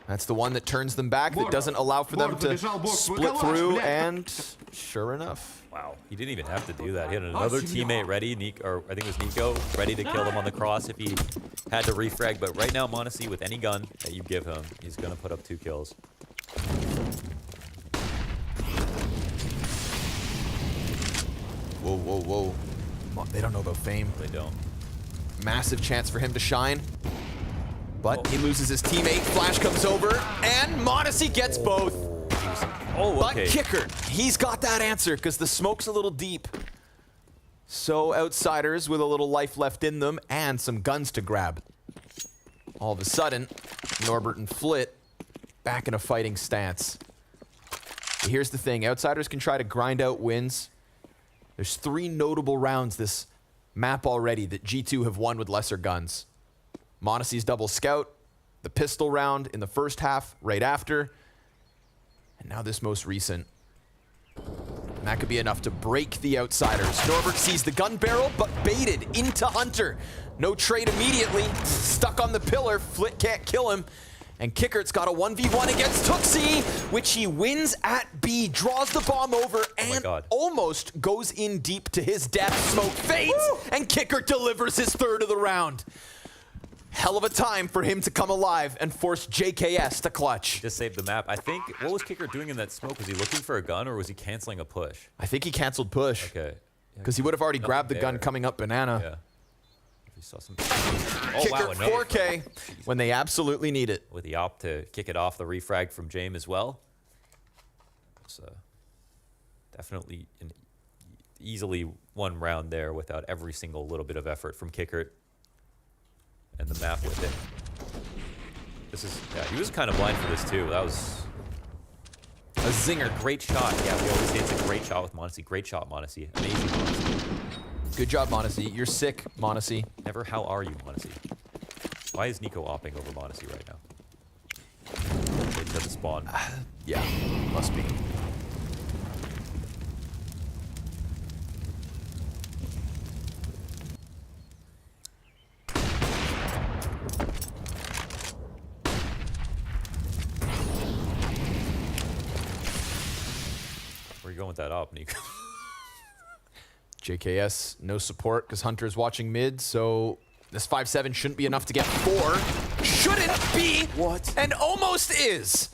That's the one that turns them back, that doesn't allow for them to split through, and sure enough. Wow, he didn't even have to do that. He had another teammate ready, or I think it was Nico, ready to kill him on the cross if he had to refrag. But right now, Monacy, with any gun that you give him, he's going to put up 2 kills. Whoa, whoa, whoa. They don't know about Fame. They don't. Massive chance for him to shine. But he loses his teammate. Flash comes over, and Monacy gets both. Oh, okay. But Kicker, he's got that answer because the smoke's a little deep. So Outsiders with a little life left in them and some guns to grab. All of a sudden, Norbert and Flit back in a fighting stance. But here's the thing, Outsiders can try to grind out wins. There's 3 notable rounds this map already that G2 have won with lesser guns. Monacy's double scout, the pistol round in the first half, right after, and now this most recent. And that could be enough to break the Outsiders. Norbert sees the gun barrel, but baited into Hunter. No trade immediately, stuck on the pillar, Flit can't kill him. And Kickert's got a 1v1 against Tuxi, which he wins at B, draws the bomb over, and almost goes in deep to his death. Smoke fades, and Kickert delivers his 3rd of the round. Hell of a time for him to come alive and force JKS to clutch. Just saved the map. I think, what was Kicker doing in that smoke? Was he looking for a gun or was he canceling a push? I think he canceled push. Okay. Because he would have already grabbed the gun coming up banana. Yeah. He saw some. Oh, Kicker wow, another 4K when they absolutely need it. With the op to kick it off, the refrag from James as well. It's definitely easily 1 round there without every single little bit of effort from Kickert. And the map with it. This is, yeah, he was kind of blind for this too. That was a zinger. Great shot. Yeah, we always say it's a great shot with Monacy. Great shot, Monacy. Amazing, Monacy. Good job, Monacy. You're sick, Monacy. Never, how are you, Monacy? Why is Nico opping over Monacy right now? It doesn't spawn. Yeah, must be. Where are you going with that op, Nico? JKS, no support because Hunter's watching mid, so this 5-7 shouldn't be enough to get 4. Shouldn't be! What? And almost is!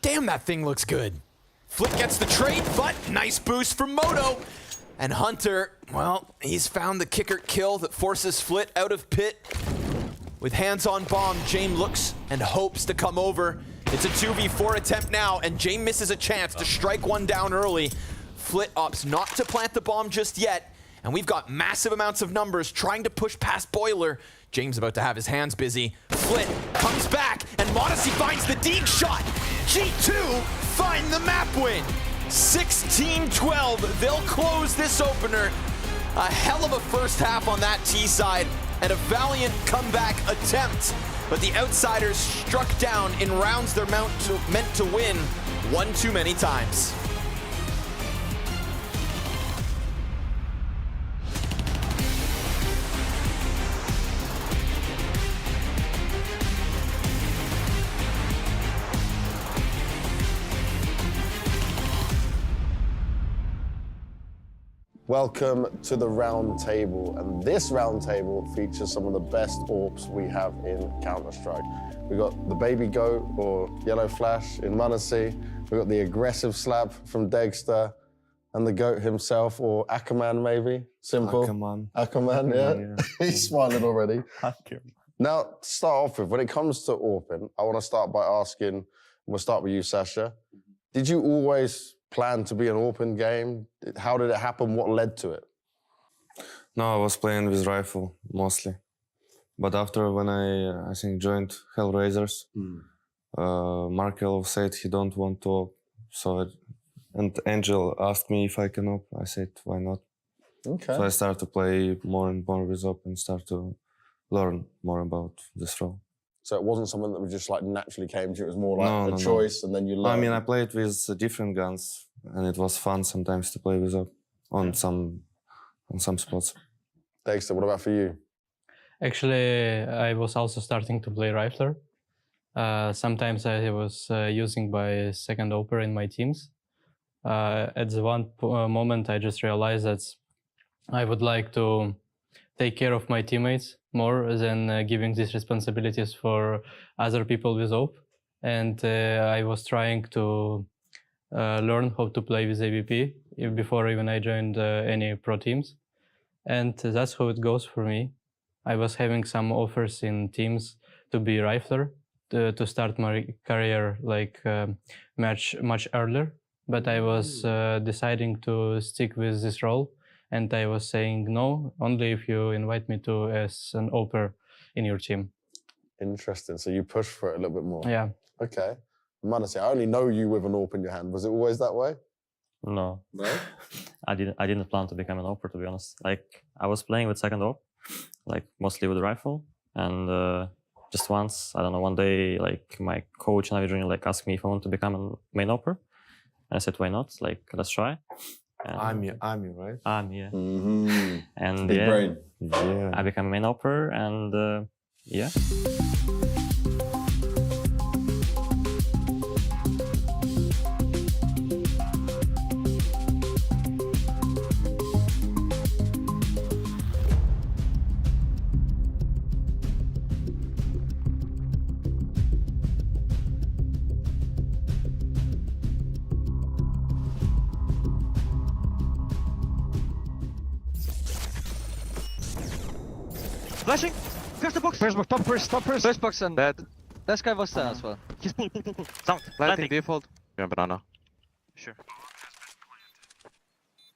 Damn, that thing looks good. Flip gets the trade, but nice boost from Moto. And Hunter, well, he's found the Kicker kill that forces Flit out of pit. With hands on bomb, James looks and hopes to come over. It's a 2v4 attempt now, and James misses a chance to strike one down early. Flit opts not to plant the bomb just yet, and we've got massive amounts of numbers trying to push past Boiler. James about to have his hands busy. Flit comes back, and Monacy finds the Deeg shot. G2 find the map win. 16-12, they'll close this opener. A hell of a first half on that T side, and a valiant comeback attempt. But the Outsiders struck down in rounds they're meant to win 1 too many times. Welcome to the round table, and this round table features some of the best AWPs we have in Counter-Strike. We got the Baby Goat or Yellow Flash in Monacy. We got the aggressive slab from Degster, and the Goat himself, or Ackerman maybe. Simple. Ackerman, yeah. He's smiling already. Now, to start off with, when it comes to AWPing, I want to start by asking We'll start with you, Sasha. Did you always plan to be an AWP in game? How did it happen? What led to it? No, I was playing with rifle mostly. But after when I think joined Hellraisers, Markel said he don't want to op. And Angel asked me if I can op. I said, why not? Okay. So I started to play more and more with op and start to learn more about this role. So it wasn't something that was just like naturally came to you, it was more like a choice and then you learned? I mean, I played with different guns and it was fun sometimes to play with op on some spots. Dexter, what about for you? Actually, I was also starting to play Rifler. Sometimes I was using by second opener in my teams. At the one moment, I just realized that I would like to take care of my teammates more than giving these responsibilities for other people with OP. And I was trying to learn how to play with AVP before even I joined any pro teams. And that's how it goes for me. I was having some offers in teams to be Rifler, to start my career like much earlier. But I was deciding to stick with this role. And I was saying no, only if you invite me to as an opener in your team. Interesting. So you pushed for it a little bit more. Yeah. Okay. Manasi, I only know you with an AWP in your hand. Was it always that way? No. No? I didn't plan to become an opener, to be honest. Like, I was playing with second op, like mostly with rifle, and just once, I don't know, one day, like my coach NAVI Junior like asked me if I want to become a main opener. I said, why not? Like, let's try. Army, right? Army, yeah. Mm-hmm. And Big brain. Yeah. I became a main opener, and yeah. Flashing! First box! First box, top first! First box and Dead. that guy was there as well. He's pull. Sound. Planting default. Yeah, banana. Sure.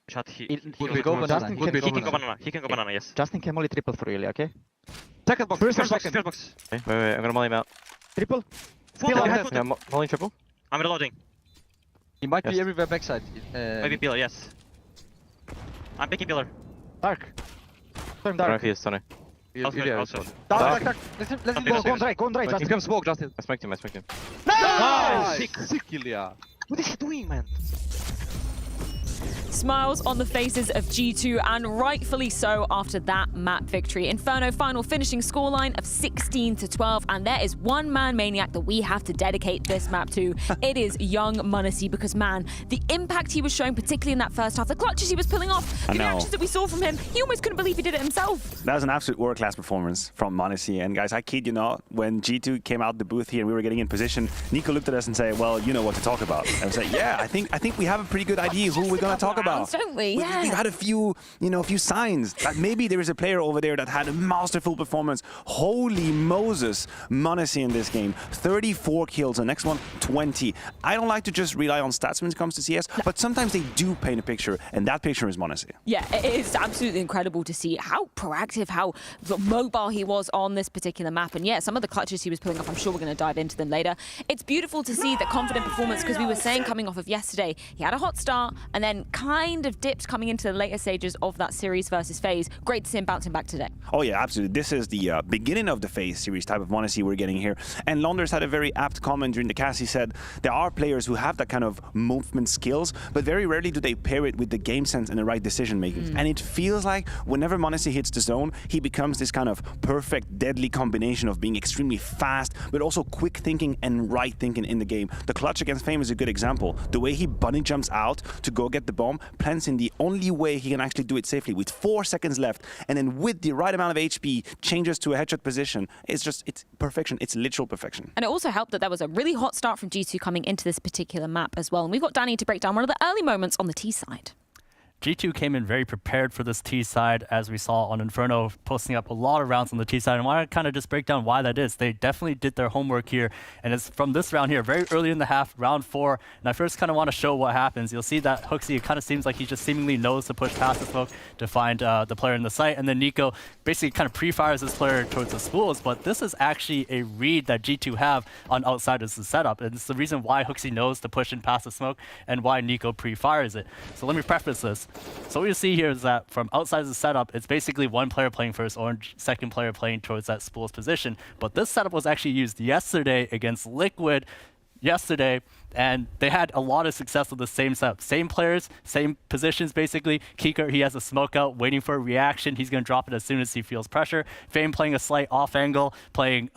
Shot he. Would we go banana? He can go banana. He can go banana, yes. Justin can molly triple for you, okay? Second box. First box. First box. Okay, wait, I'm gonna molly him out. Triple? Yeah, molly triple. I'm reloading. He might be everywhere backside. Maybe pillar, yes. I'm picking pillar. Dark. I don't know if he is Sonny. Also. Dark. Let's go on right. He's gonna smoke, Justin. I smoked him. Nice! Sick kill, yeah. What is he doing, man? Smiles on the faces of G2, and rightfully so after that map victory. Inferno final finishing scoreline of 16-12, and there is one man, Maniac, that we have to dedicate this map to. It is young Maniac, because man, the impact he was showing, particularly in that first half, the clutches he was pulling off, the reactions that we saw from him, he almost couldn't believe he did it himself. That was an absolute world-class performance from Maniac. And guys, I kid you not, when G2 came out the booth here and we were getting in position, Nico looked at us and said, well, you know what to talk about. And I was like, yeah, I think we have a pretty good idea who we're going to talk about. Don't we? Yeah. We've had a few signs that maybe there is a player over there that had a masterful performance. Holy Moses, Maniac in this game. 34 kills, the next one 20. I don't like to just rely on stats when it comes to CS, but sometimes they do paint a picture, and that picture is Maniac. Yeah, it is absolutely incredible to see how proactive, how mobile he was on this particular map. And yeah, some of the clutches he was pulling off, I'm sure we're going to dive into them later. It's beautiful to see that confident performance, because we were saying coming off of yesterday, he had a hot start and then kind of dipped coming into the later stages of that series versus FaZe. Great to see him bouncing back today. Oh yeah, absolutely. This is the beginning of the FaZe series type of Maniac we're getting here. And Londers had a very apt comment during the cast. He said there are players who have that kind of movement skills, but very rarely do they pair it with the game sense and the right decision making. And it feels like whenever Maniac hits the zone, he becomes this kind of perfect, deadly combination of being extremely fast, but also quick thinking and right thinking in the game. The clutch against FaZe is a good example. The way he bunny jumps out to go get the bomb, plants in the only way he can actually do it safely with 4 seconds left, and then with the right amount of HP changes to a headshot position. It's perfection. It's literal perfection. And it also helped that there was a really hot start from G2 coming into this particular map as well. And we've got Danny to break down one of the early moments on the T side. G2 came in very prepared for this T side, as we saw on Inferno, posting up a lot of rounds on the T side. And I want to kind of just break down why that is. They definitely did their homework here. And it's from this round here, very early in the half, round 4. And I first kind of want to show what happens. You'll see that HooXi, it kind of seems like he just seemingly knows to push past the smoke to find the player in the site. And then Nico basically kind of pre-fires this player towards the spools. But this is actually a read that G2 have on Outsiders' setup. And it's the reason why HooXi knows to push in past the smoke and why Nico pre-fires it. So let me preface this. So what you see here is that from outside the setup, it's basically one player playing first orange, second player playing towards that spool's position. But this setup was actually used yesterday against Liquid and they had a lot of success with the same setup. Same players, same positions basically. Kikert, he has a smoke out, waiting for a reaction. He's going to drop it as soon as he feels pressure. Fame playing a slight off angle, playing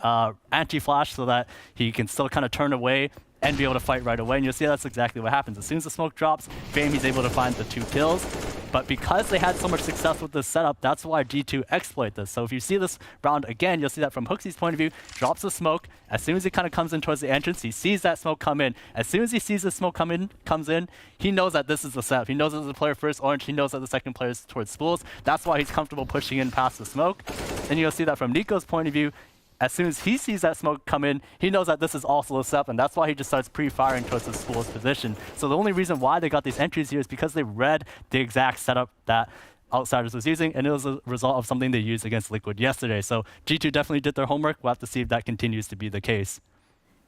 anti-flash so that he can still kind of turn away and be able to fight right away. And you'll see that's exactly what happens. As soon as the smoke drops, Fame, he's able to find the 2 kills. But because they had so much success with this setup, that's why G2 exploit this. So if you see this round again, you'll see that from HooXi's point of view, drops the smoke. As soon as he kind of comes in towards the entrance, he sees that smoke come in. As soon as he sees the smoke comes in, he knows that this is the setup. He knows that the player first orange. He knows that the second player is towards spools. That's why he's comfortable pushing in past the smoke. And you'll see that from Nico's point of view, as soon as he sees that smoke come in, he knows that this is also a setup, and that's why he just starts pre-firing towards the spool's position. So the only reason why they got these entries here is because they read the exact setup that Outsiders was using, and it was a result of something they used against Liquid yesterday. So G2 definitely did their homework. We'll have to see if that continues to be the case.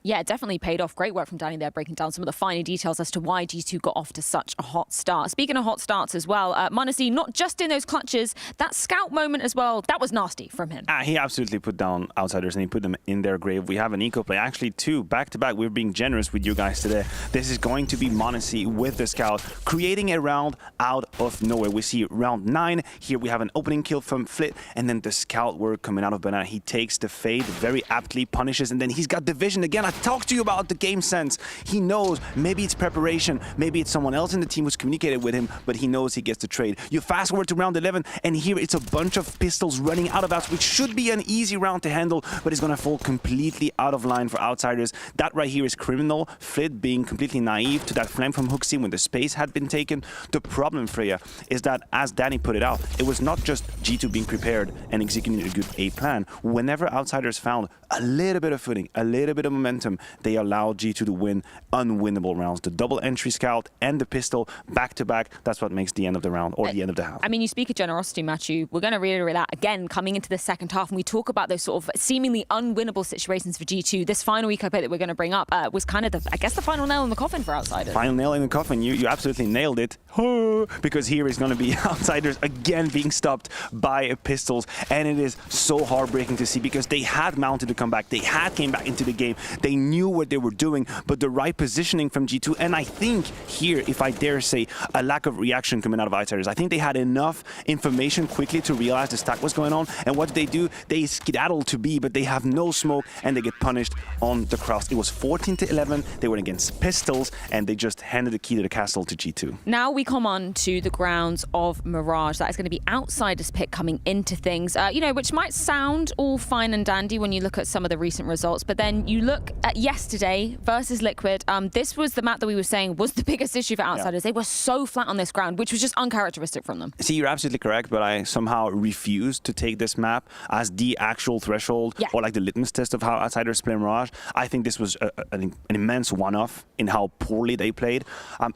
Yeah, it definitely paid off. Great work from Danny there, breaking down some of the finer details as to why G2 got off to such a hot start. Speaking of hot starts as well, Manasi, not just in those clutches, that scout moment as well, that was nasty from him. He absolutely put down Outsiders and he put them in their grave. We have an eco play, actually 2 back-to-back. We're being generous with you guys today. This is going to be Manasi with the scout, creating a round out of nowhere. We see round 9. Here we have an opening kill from Flit, and then the scout work coming out of Banana. He takes the fade, very aptly punishes, and then he's got the vision again. I talked to you about the game sense. He knows maybe it's preparation, maybe it's someone else in the team who's communicated with him, but he knows he gets the trade. You fast forward to round 11, and here it's a bunch of pistols running out of outs, which should be an easy round to handle, but it's going to fall completely out of line for Outsiders. That right here is criminal. Flit being completely naive to that flank from HooXi when the space had been taken. The problem, Freya, is that, as Danny put it out, it was not just G2 being prepared and executing a good A plan. Whenever Outsiders found a little bit of footing, a little bit of momentum, they allowed G2 to win unwinnable rounds. The double entry scout and the pistol back-to-back, that's what makes the end of the round or the end of the half. I mean, you speak of generosity, Matthew. We're going to reiterate that again coming into the second half, and we talk about those sort of seemingly unwinnable situations for G2. This final eco play that we're going to bring up was kind of, I guess, the final nail in the coffin for Outsiders. Final nail in the coffin. You absolutely nailed it. Because here is going to be Outsiders again being stopped by pistols, and it is so heartbreaking to see because they had mounted to come back. They had came back into the game. They knew what they were doing, but the right positioning from G2, and I think here, if I dare say, a lack of reaction coming out of Outsiders. I think they had enough information quickly to realize the stack was going on, and what did they do? They skedaddle to B, but they have no smoke, and they get punished on the cross. It was 14-11. They were against pistols, and they just handed the key to the castle to G2. Now we come on to the grounds of Mirage. That is going to be Outsiders' pick coming into things, you know, which might sound all fine and dandy when you look at some of the recent results, but then you look at yesterday versus Liquid. This was the map that we were saying was the biggest issue for Outsiders. Yeah. They were so flat on this ground, which was just uncharacteristic from them. See, you're absolutely correct, but I somehow refuse to take this map as the actual threshold or like the litmus test of how Outsiders play Mirage. I think this was an immense one-off in how poorly they played.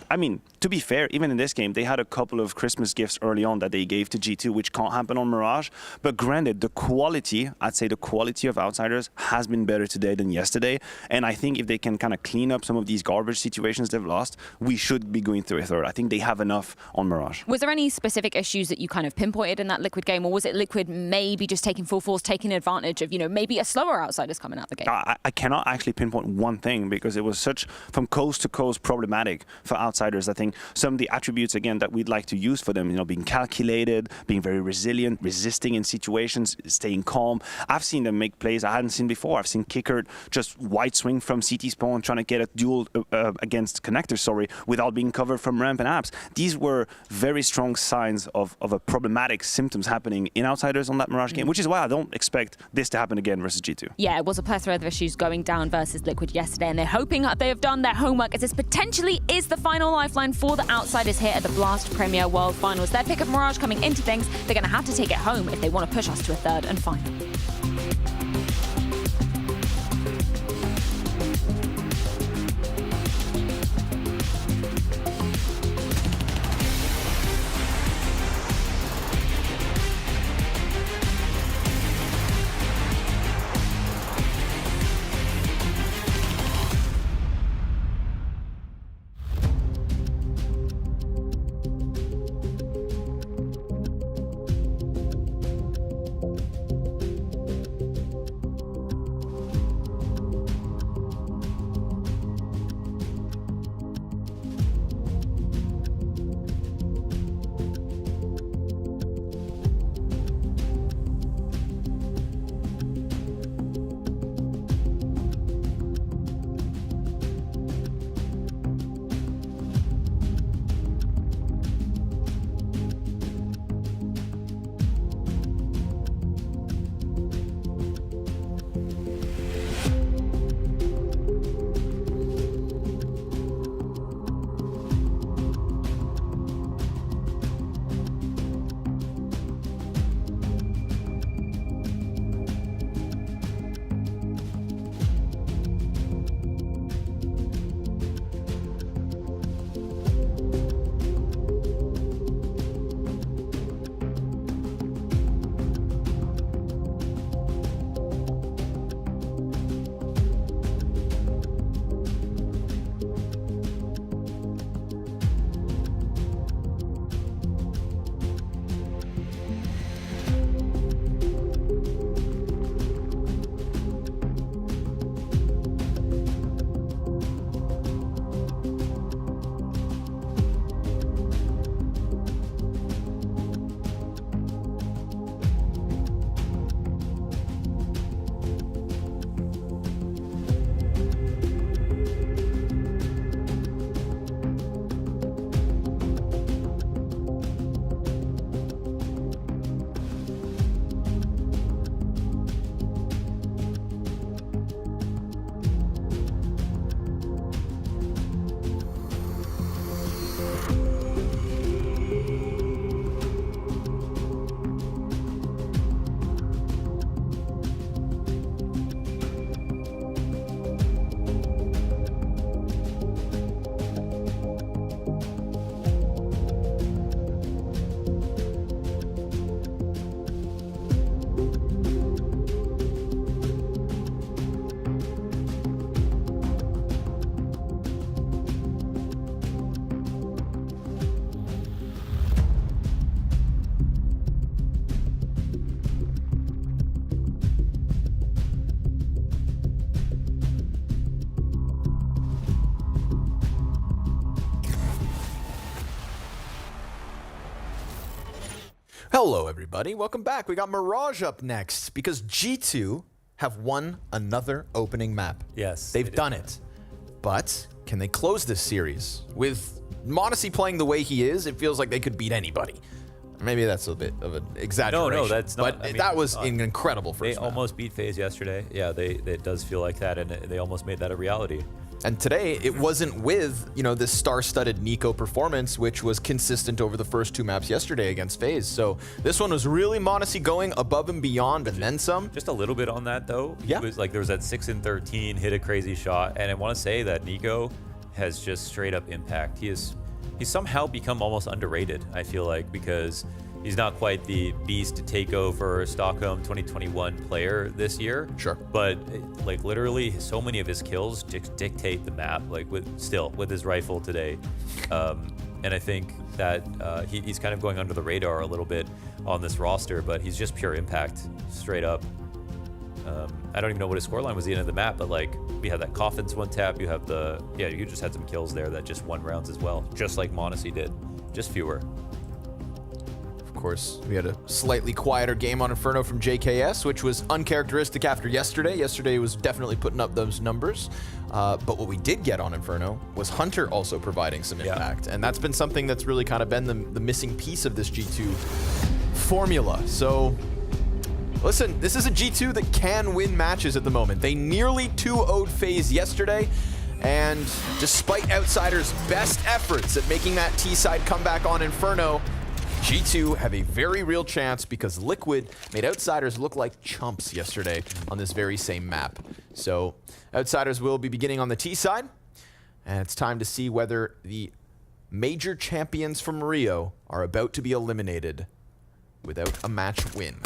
I mean, to be fair, even in this game, they had a couple of Christmas gifts early on that they gave to G2, which can't happen on Mirage. But granted, the quality, I'd say the quality of Outsiders has been better today than yesterday. And I think if they can kind of clean up some of these garbage situations they've lost, we should be going through a third. I think they have enough on Mirage. Was there any specific issues that you kind of pinpointed in that Liquid game, or was it Liquid maybe just taking full force, taking advantage of, you know, maybe a slower Outsiders coming out the game? I cannot actually pinpoint one thing because it was such from coast to coast problematic for Outsiders. I think some of the attributes, again, that we'd like to use for them, you know, being calculated, being very resilient, resisting in situations, staying calm. I've seen them make plays I hadn't seen before. I've seen Kikert just wide swing from CT spawn, trying to get a duel against connector, without being covered from ramp and apps. These were very strong signs of a problematic symptoms happening in Outsiders on that Mirage game, which is why I don't expect this to happen again versus G2. Yeah, it was a plethora of issues going down versus Liquid yesterday, and they're hoping that they have done their homework, as this potentially is the final lifeline for the Outsiders here at the Blast Premier World Finals. Their pick of Mirage coming into things, they're going to have to take it home if they want to push us to a third and final. Hello, everybody. Welcome back. We got Mirage up next because G2 have won another opening map. Yes. They've done it. But can they close this series? With Modesty playing the way he is, it feels like they could beat anybody. Maybe that's a bit of an exaggeration. No, that's not. But that was an incredible first They map. almost beat FaZe yesterday. Yeah, it does feel like that, and they almost made that a reality. And today, it wasn't with, this star-studded Nico performance, which was consistent over the first two maps yesterday against FaZe. So this one was really Modesty going above and beyond and then some. Just a little bit on that, though. Yeah. It was like there was that 6 and 13, hit a crazy shot. And I want to say that Nico has just straight up impact. He's somehow become almost underrated, I feel like, because he's not quite the beast to take over Stockholm 2021 player this year. Sure. But like literally so many of his kills dictate the map, like with his rifle today. And I think that he's kind of going under the radar a little bit on this roster, but he's just pure impact, straight up. I don't even know what his scoreline was at the end of the map, but like we had that Coffins one tap, you have you just had some kills there that just won rounds as well, just like Modesty did, just fewer. Of course, we had a slightly quieter game on Inferno from JKS, which was uncharacteristic after yesterday. Yesterday was definitely putting up those numbers. But what we did get on Inferno was Hunter also providing some impact. And that's been something that's really kind of been the missing piece of this G2 formula. So, listen, this is a G2 that can win matches at the moment. They nearly 2-0'd FaZe yesterday. And despite Outsiders' best efforts at making that T-side comeback on Inferno, G2 have a very real chance because Liquid made Outsiders look like chumps yesterday on this very same map. So Outsiders will be beginning on the T-side, and it's time to see whether the major champions from Rio are about to be eliminated without a match win.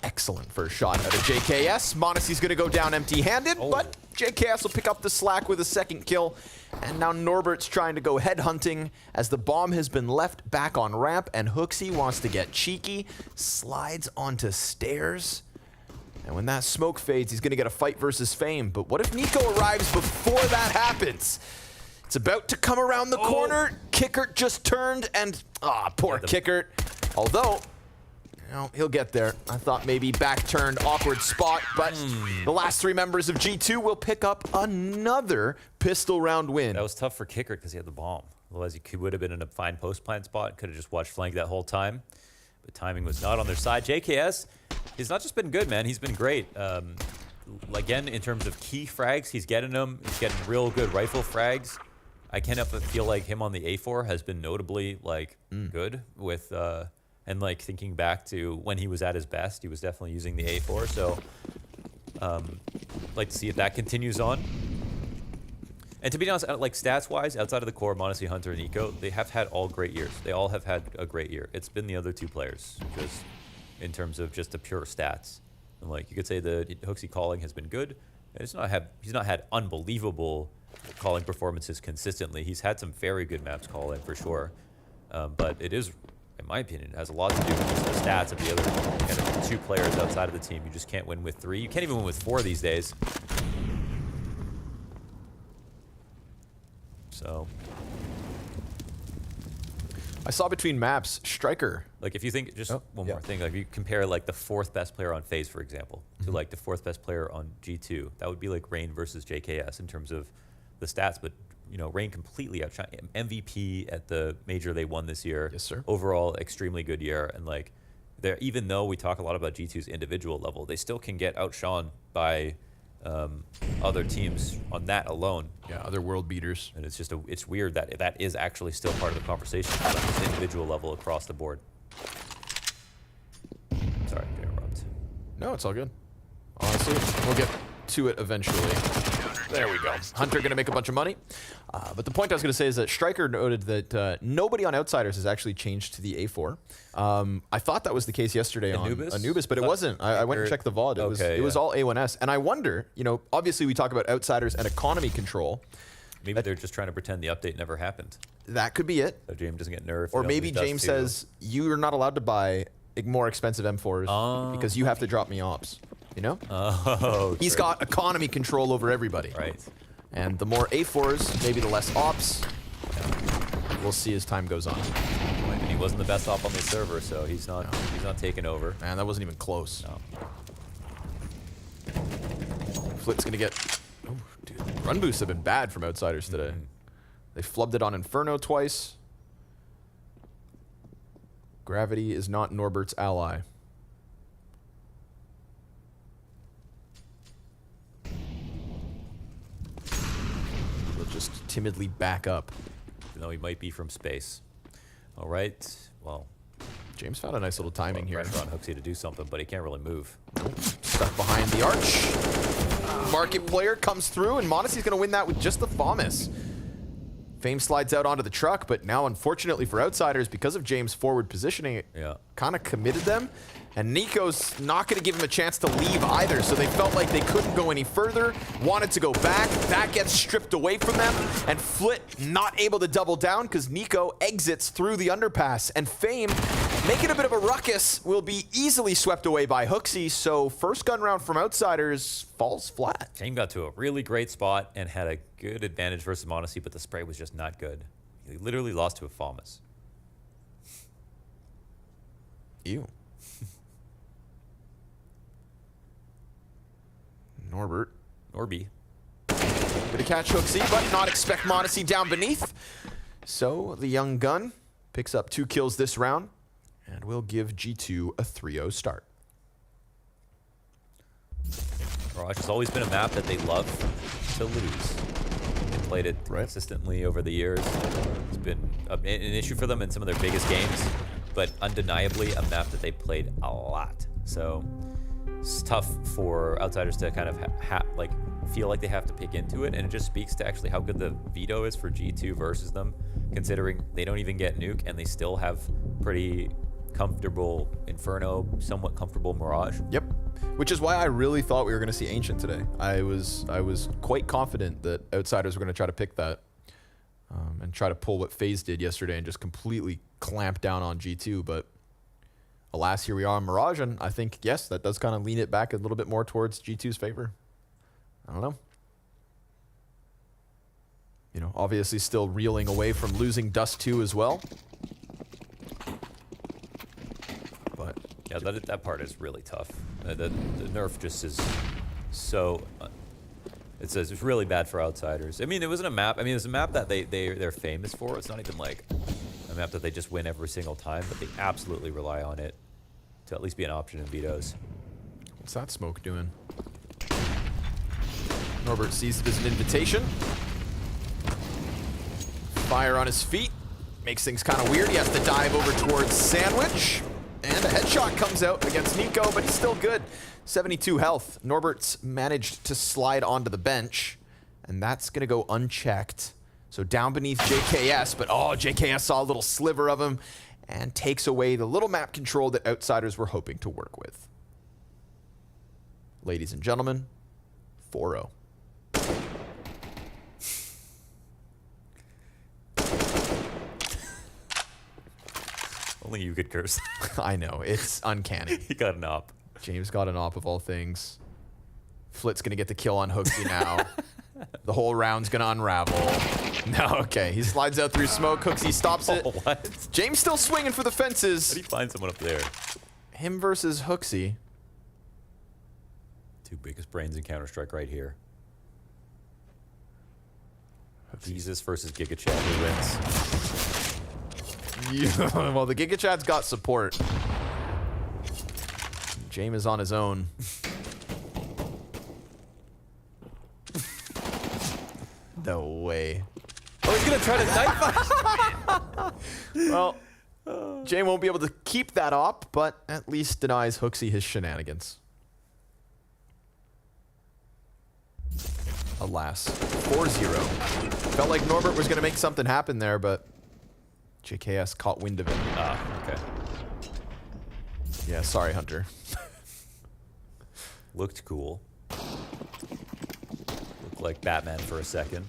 Excellent first shot out of JKS. Monacy's going to go down empty-handed, but JKS will pick up the slack with a second kill. And now Norbert's trying to go headhunting as the bomb has been left back on ramp, and Hooksy wants to get cheeky, slides onto stairs. And when that smoke fades, he's going to get a fight versus Fame. But what if Nico arrives before that happens? It's about to come around the corner. Kickert just turned, and poor Kickert. Although, he'll get there. I thought maybe back turned, awkward spot, but the last three members of G2 will pick up another pistol round win. That was tough for Kickert because he had the bomb. Otherwise, he would have been in a fine post plant spot. Could have just watched flank that whole time. But timing was not on their side. JKS, he's not just been good, man. He's been great. Again, in terms of key frags, he's getting them. He's getting real good rifle frags. I can't help but feel like him on the A4 has been notably good with. And thinking back to when he was at his best, he was definitely using the A4. So, like to see if that continues on. And to be honest, stats-wise, outside of the core, Monacy, Hunter, and Eco, they have had all great years. They all have had a great year. It's been the other two players, just in terms of just the pure stats. And you could say the Hooksy calling has been good. And he's not had unbelievable calling performances consistently. He's had some very good maps calling for sure. But it is, in my opinion, it has a lot to do with just the stats of the other kind of two players outside of the team. You just can't win with three. You can't even win with four these days. So, I saw between maps, Striker. If you think, just one more thing, if you compare the fourth best player on FaZe, for example, to the fourth best player on G2, that would be Rain versus JKS in terms of the stats, but Rain completely outshined MVP at the major they won this year. Yes, sir. Overall, extremely good year. And even though we talk a lot about G2's individual level, they still can get outshone by other teams on that alone. Yeah, other world beaters. And it's weird that that is actually still part of the conversation at this individual level across the board. Sorry to interrupt. No, it's all good. Honestly, we'll get to it eventually. There we go. Hunter going to make a bunch of money. But the point I was going to say is that Striker noted that nobody on Outsiders has actually changed to the A4. I thought that was the case yesterday on Anubis, but it wasn't. I went and checked the VOD. It was all A1S. And I wonder, obviously we talk about Outsiders and economy control. Maybe they're just trying to pretend the update never happened. That could be it. So James doesn't get nerfed. Or maybe James says, you're not allowed to buy more expensive M4s because you have to drop me ops. Oh, he's got economy control over everybody. Right. And the more A4s, maybe the less ops. We'll see as time goes on. And he wasn't the best op on the server, so he's not taking over. Man, that wasn't even close. No. Flit's gonna get. Oh, dude. Run boosts have been bad from Outsiders today. They flubbed it on Inferno twice. Gravity is not Norbert's ally. Just timidly back up. Even though he might be from space. All right. Well, James found a nice little timing here. Pressure on Hooksy to do something, but he can't really move. Stuck behind the arch. Market player comes through, and Monacy's going to win that with just the FAMAS. Fame slides out onto the truck, but now, unfortunately for Outsiders, because of James' forward positioning, it kind of committed them. And Nico's not going to give him a chance to leave either, so they felt like they couldn't go any further, wanted to go back. That gets stripped away from them, and Flit not able to double down because Nico exits through the underpass. And Fame, making a bit of a ruckus, will be easily swept away by Hooksy, so first gun round from Outsiders falls flat. Fame got to a really great spot and had a good advantage versus Monacy, but the spray was just not good. He literally lost to a FAMAS. Ew. Norbert. Norby. Gonna catch Hooksy, but not expect Modesty down beneath. So the young gun picks up 2 kills this round, and will give G2 a 3-0 start. Mirage has always been a map that they love to lose. They played it consistently over the years. It's been an issue for them in some of their biggest games, but undeniably a map that they played a lot. So it's tough for outsiders to kind of feel like they have to pick into it, and it just speaks to actually how good the veto is for G2 versus them, considering they don't even get nuke and they still have pretty comfortable Inferno, somewhat comfortable Mirage. Yep. Which is why I really thought we were going to see Ancient today. I was quite confident that outsiders were going to try to pick that and try to pull what FaZe did yesterday and just completely clamp down on G2. But alas, here we are on Mirage, and I think, yes, that does kind of lean it back a little bit more towards G2's favor. I don't know. You know, obviously still reeling away from losing Dust 2 as well. But yeah, that part is really tough. The nerf just is so... It's really bad for outsiders. I mean, it wasn't a map. I mean, it's a map that they're famous for. It's not even like a map that they just win every single time, but they absolutely rely on it to at least be an option in vetoes. What's that smoke doing? Norbert sees it as an invitation. Fire on his feet. Makes things kind of weird. He has to dive over towards Sandwich. And a headshot comes out against Nico, but he's still good. 72 health. Norbert's managed to slide onto the bench, and that's going to go unchecked. So down beneath JKS, but oh, JKS saw a little sliver of him and takes away the little map control that outsiders were hoping to work with. Ladies and gentlemen, 4-0. Only you could curse. I know, it's uncanny. He got an op. James got an op of all things. Flit's gonna get the kill on Hooksy now. The whole round's gonna unravel. No, okay, he slides out through smoke. Hooksy stops it. Oh, what? James still swinging for the fences. How do you find someone up there? Him versus Hooksy. 2 biggest brains in Counter-Strike right here. Jesus versus GigaChat, who wins? Yeah, well, the GigaChat's got support. James is on his own. No way. Oh, he's gonna try to knife us. Well, James won't be able to keep that op, but at least denies Hooksy his shenanigans. Alas, 4-0. Felt like Norbert was gonna make something happen there, but JKS caught wind of it. Ah, okay. Yeah, sorry, Hunter. Looked cool. Looked like Batman for a second.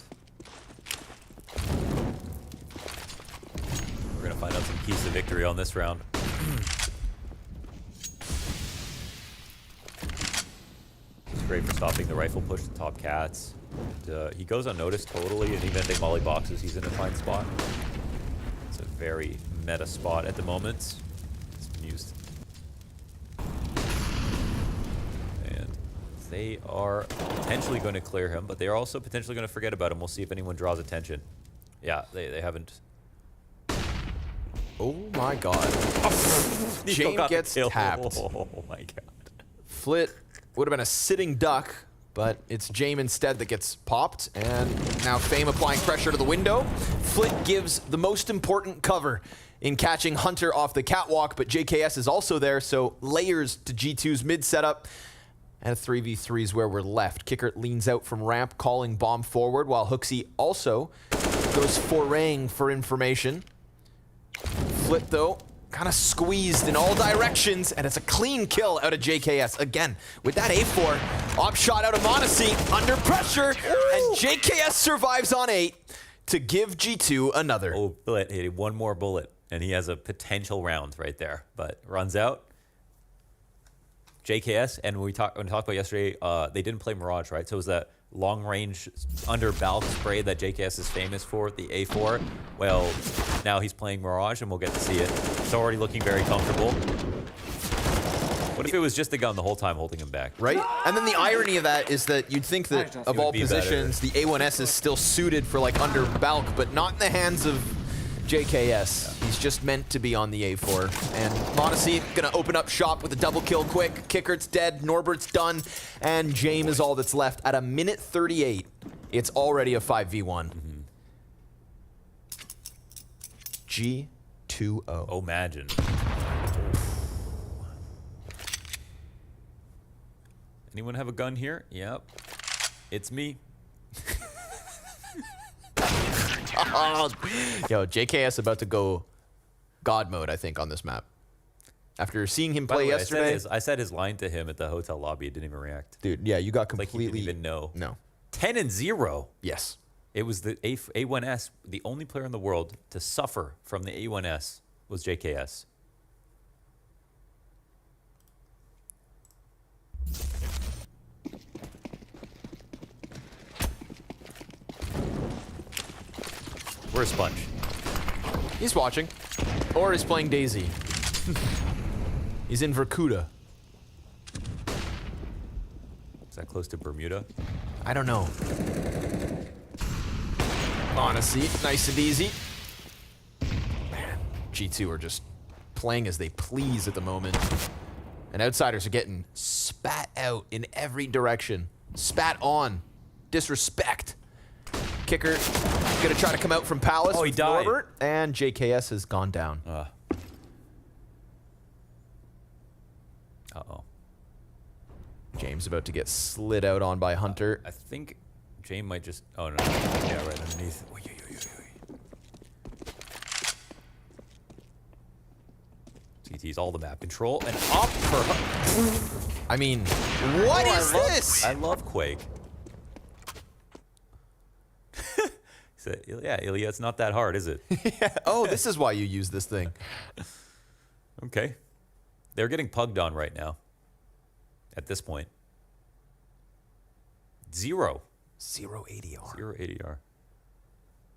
We're gonna find out some keys to victory on this round. It's great for stopping the rifle push to top cats. And, he goes unnoticed totally, and even if they molly boxes, he's in a fine spot. It's a very meta spot at the moment. It's been used. And they are potentially going to clear him, but they are also potentially going to forget about him. We'll see if anyone draws attention. Yeah, they haven't. Oh my god. James gets tapped. Oh my god. Flit would have been a sitting duck, but it's James instead that gets popped, and now Fame applying pressure to the window. Flit gives the most important cover in catching Hunter off the catwalk, but JKS is also there, so layers to G2's mid setup. And a 3v3 is where we're left. Kickert leans out from ramp, calling bomb forward, while Hooksy also goes foraying for information. Flit, though, kind of squeezed in all directions, and it's a clean kill out of JKS. Again, with that A4, op shot out of Monacy, under pressure, and JKS survives on 8 to give G2 another. Oh, Flit hitting one more bullet, and he has a potential round right there, but runs out. JKS, and when we talked about yesterday, they didn't play Mirage, right? So it was that long-range under-valve spray that JKS is famous for, the A4. Well, now he's playing Mirage, and we'll get to see it. It's already looking very comfortable. What if it was just the gun the whole time holding him back? Right? And then the irony of that is that you'd think that of all positions, the A1S is still suited for like under Balk, but not in the hands of JKS. He's just meant to be on the A4. And Modesty gonna open up shop with a double kill quick. Kickert's dead, Norbert's done, and James is all that's left. At a minute 38, it's already a 5v1. G2O. Oh, imagine. Anyone have a gun here? Yep. It's me. Yo, JKS about to go God mode, I think, on this map. After seeing him play yesterday. I said his line to him at the hotel lobby. It didn't even react. Dude, yeah, you got completely... Like he didn't even know. No. 10-0. Yes. It was the A1S, the only player in the world to suffer from the A1S was JKS. Where's Sponge? He's watching. Or he's playing Daisy. He's in Verkuda. Is that close to Bermuda? I don't know. Honestly, nice and easy. Man, G2 are just playing as they please at the moment. And Outsiders are getting spat out in every direction. Spat on. Disrespect. Kicker gonna try to come out from Palace. Oh, he died. Norbert, and JKS has gone down. Uh-oh. James about to get slid out on by Hunter. I think James might just... Oh, no. Yeah, right underneath. Oy, oy, oy, oy. TT's all the map control and up for... I mean, what is this? I love Quake. So, yeah, Ilya, it's not that hard, is it? Yeah. Oh, this is why you use this thing. Okay. They're getting pugged on right now. At this point. 0. 0 ADR. 0 ADR.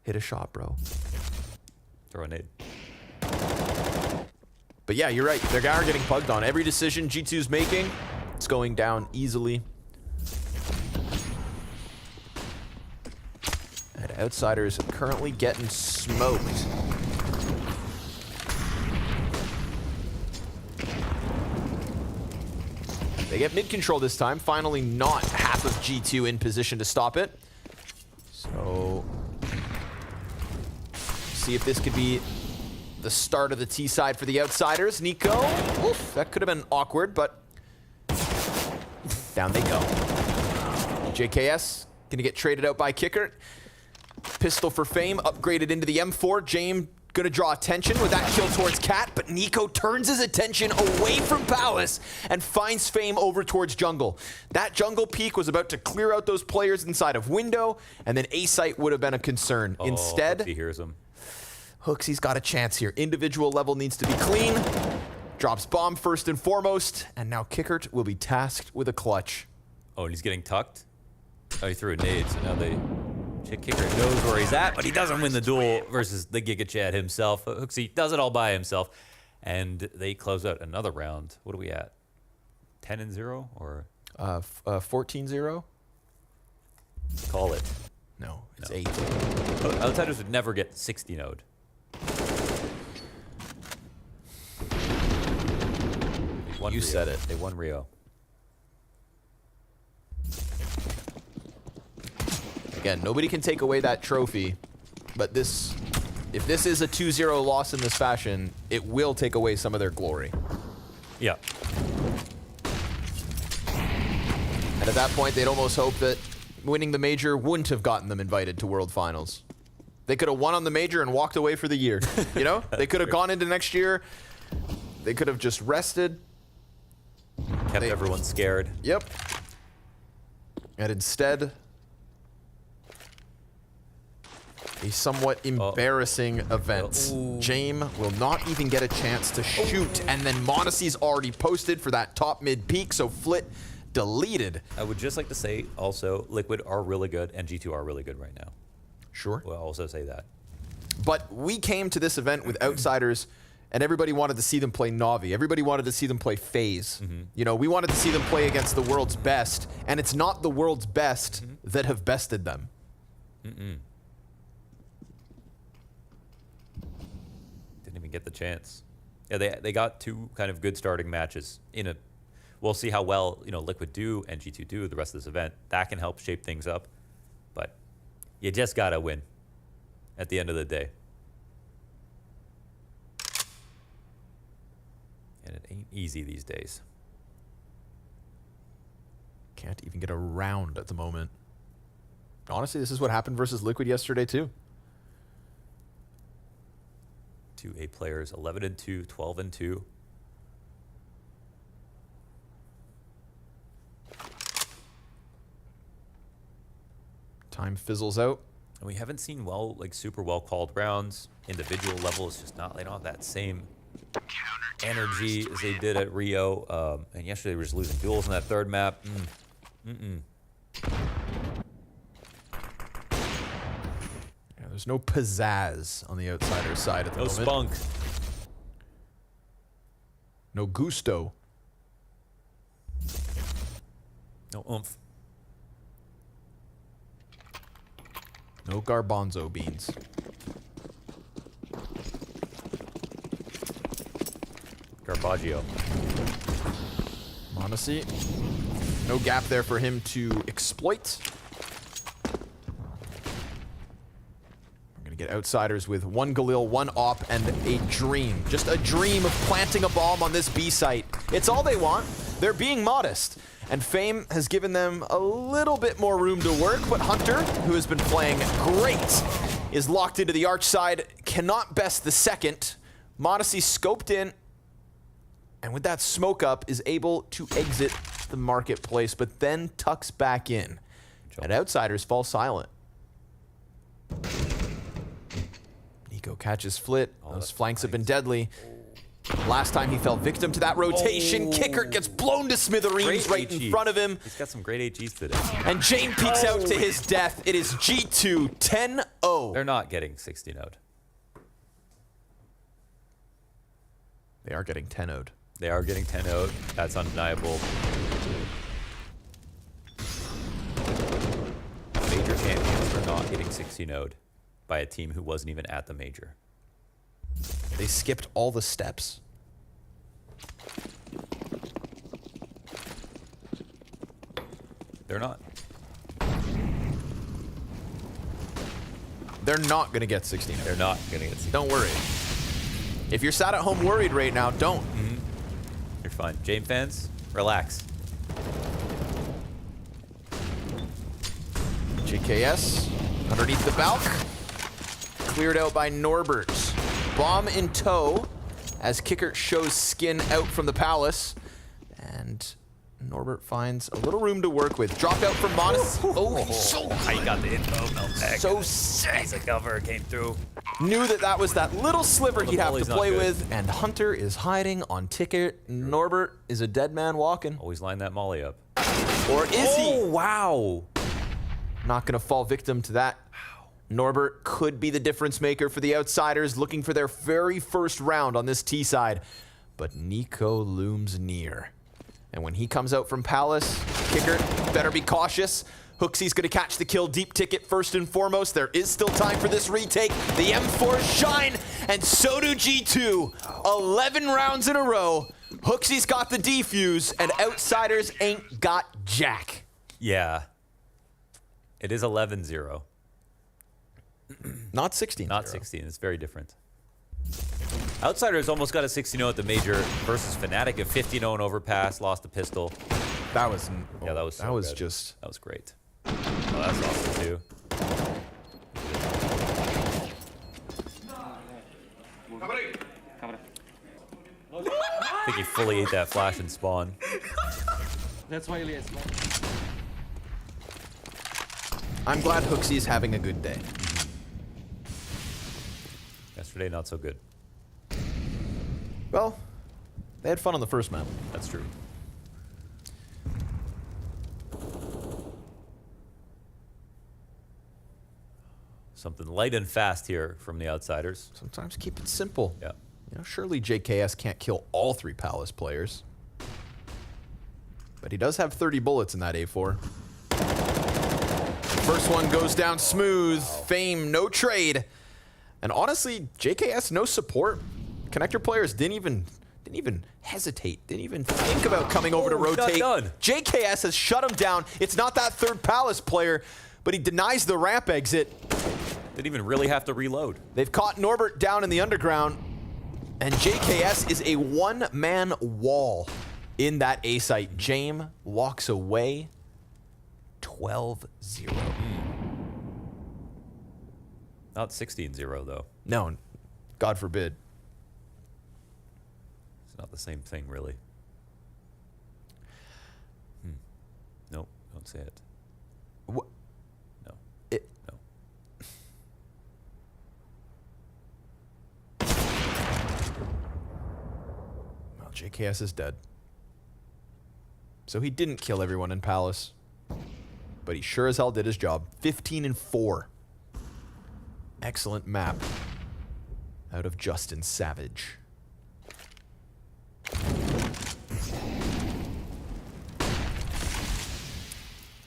Hit a shot, bro. Throw a nade. But yeah, you're right. They're getting pugged on. Every decision G2's making, it's going down easily. And Outsiders currently getting smoked. They get mid control this time. Finally not half of G2 in position to stop it. So, see if this could be the start of the T side for the Outsiders. Nico, oof, that could have been awkward, but down they go. JKS gonna get traded out by Kicker. Pistol for Fame, upgraded into the M4. James gonna draw attention with that kill towards Cat, but Nico turns his attention away from Palace and finds Fame over towards Jungle. That Jungle peak was about to clear out those players inside of Window, and then A-Site would have been a concern. Oh, Instead, he hears him. Hooksy's got a chance here. Individual level needs to be clean. Drops bomb first and foremost, and now Kickert will be tasked with a clutch. Oh, and he's getting tucked? Oh, he threw a nade, so now they... Kicker knows where he's at, but he doesn't win the duel versus the Giga Chad himself. Hooksy does it all by himself, and they close out another round. What are we at? 10-0 or 14-0? Call it. No, it's 8. Outsiders would never get 60 node. You said it. They won Rio. Again, nobody can take away that trophy, but this, if this is a 2-0 loss in this fashion, it will take away some of their glory. Yeah. And at that point, they'd almost hope that winning the major wouldn't have gotten them invited to World Finals. They could have won on the major and walked away for the year. You know? They could have gone into next year. They could have just rested. Kept everyone scared. Yep. And instead... a somewhat embarrassing event. Jame will not even get a chance to shoot, and then Monacy's already posted for that top mid peak, so Flit deleted. I would just like to say also, Liquid are really good, and G2 are really good right now. Sure. We'll also say that. But we came to this event with Outsiders and everybody wanted to see them play NAVI. Everybody wanted to see them play FaZe. You know, we wanted to see them play against the world's best, and it's not the world's best that have bested them. Didn't even get the chance. Yeah, they got two kind of good starting matches in a. We'll see how well, you know, Liquid do and G2 do the rest of this event. That can help shape things up, but you just gotta win at the end of the day. And it ain't easy these days. Can't even get a round at the moment. Honestly, this is what happened versus Liquid yesterday too. 2A players, 11-2, 12-2. Time fizzles out. And we haven't seen super well called rounds. Individual level is just not, they don't have that same energy as they did at Rio. And yesterday they were just losing duels in that third map. Yeah, there's no pizzazz on the outsider side at the moment. No spunk. No gusto. No oomph. No garbanzo beans. Garbaggio. Monesi. No gap there for him to exploit. We're going to get outsiders with one Galil, one op, and a dream. Just a dream of planting a bomb on this B site. It's all they want. They're being modest. And Fame has given them a little bit more room to work, but Hunter, who has been playing great, is locked into the arch side, cannot best the second. Modesty scoped in, and with that smoke up, is able to exit the marketplace, but then tucks back in. And outsiders fall silent. Nico catches Flit. Those flanks have been deadly. Last time he fell victim to that rotation. Kicker gets blown to smithereens right in front of him. He's got some great HEs today. And Jane peeks out to his death. It is G2 10-0. They're not getting 60-0'd. They are getting 10-0'd. They are getting 10-0'd. That's undeniable. Major champions are not getting 60-0'd by a team who wasn't even at the major. They skipped all the steps. They're not. They're not going to get 60. They're not going to get 60. Don't worry. If you're sat at home worried right now, don't. You're fine. Jane fans, relax. JKS underneath the balk. Cleared out by Norbert. Bomb in tow as Kicker shows skin out from the palace. And Norbert finds a little room to work with. Drop out from Modest. Oh, he's so I got the info. Meltback. So sick. The cover came through. Knew that was that little sliver he'd have to play good. with. And Hunter is hiding on ticket. Norbert is a dead man walking. Always line that molly up. Or is he? Oh, wow. Not going to fall victim to that. Norbert could be the difference maker for the outsiders, looking for their very first round on this T side. But Nico looms near. And when he comes out from Palace, Kicker better be cautious. Hooksy's going to catch the kill. Deep ticket first and foremost. There is still time for this retake. The M4 shine, and so do G2. 11 rounds in a row. Hooksy's got the defuse, and outsiders ain't got jack. Yeah. It is 11-0. Not 16. Not 16. It's very different. Outsiders almost got a 60-0 at the major versus Fnatic. A 50-0 overpass, lost a pistol. That was yeah, that was so that was good. just that was great. Oh, that's awesome too. I think he fully ate that flash and spawn. That's why Elias. I'm glad Hooksy's having a good day. Yesterday, not so good. Well, they had fun on the first map. That's true. Something light and fast here from the outsiders. Sometimes keep it simple. Yeah. You know, surely JKS can't kill all 3 Palace players. But he does have 30 bullets in that A4. First one goes down smooth. Fame, no trade. And honestly, JKS, no support. Connector players didn't even hesitate, didn't even think about coming over to rotate. JKS has shut him down. It's not that 3rd Palace player, but he denies the ramp exit. Didn't even really have to reload. They've caught Norbert down in the underground, and JKS is a one-man wall in that A site. Jame walks away 12-0. Not 16-0 though. No, God forbid. It's not the same thing, really. Nope, don't say it. What? No. No. Well, JKS is dead. So he didn't kill everyone in Palace, but he sure as hell did his job. 15-4. Excellent map out of Justin Savage.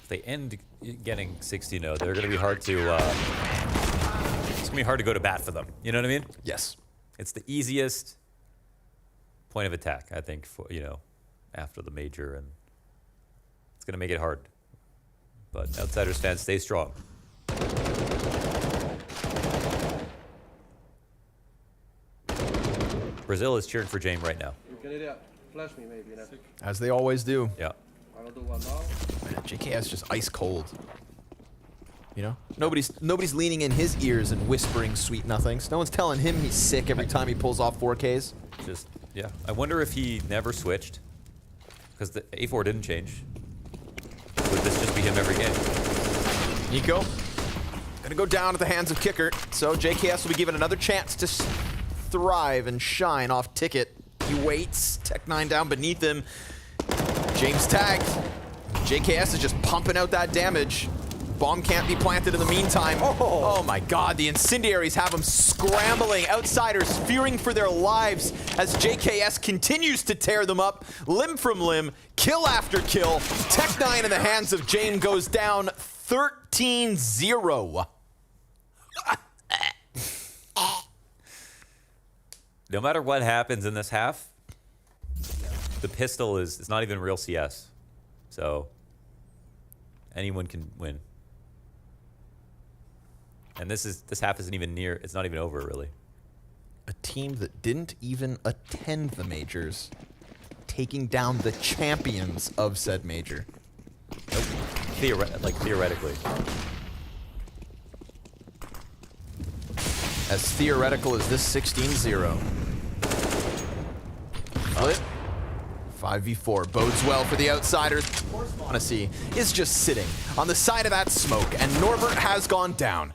If they end getting 16-0, they're going to be hard to. It's going to be hard to go to bat for them. You know what I mean? Yes. It's the easiest point of attack, I think, for after the major, and it's going to make it hard. But Outsiders fans, stay strong. Brazil is cheering for Jame right now. Flash me maybe. As they always do. Yeah. I'll do one now. Man, JKS just ice cold. You know? Nobody's leaning in his ears and whispering sweet nothings. No one's telling him he's sick every time he pulls off 4Ks. Just, yeah. I wonder if he never switched. Because the A4 didn't change. Would this just be him every game? Nico, gonna go down at the hands of Kicker. So JKS will be given another chance to thrive and shine off Ticket. He waits. Tech9 down beneath him. James tagged. JKS is just pumping out that damage. Bomb can't be planted in the meantime. Oh my god, the incendiaries have him scrambling. Outsiders fearing for their lives as JKS continues to tear them up. Limb from limb, kill after kill. Tech9 in the hands of Jame goes down 13-0. No matter what happens in this half, the pistol it's not even real CS. So anyone can win. And this half isn't even near, it's not even over really. A team that didn't even attend the majors, taking down the champions of said major. Nope. Theoretically. As theoretical as this 16-0. Flip. 5v4 bodes well for the Outsiders. Honesty is just sitting on the side of that smoke, and Norbert has gone down.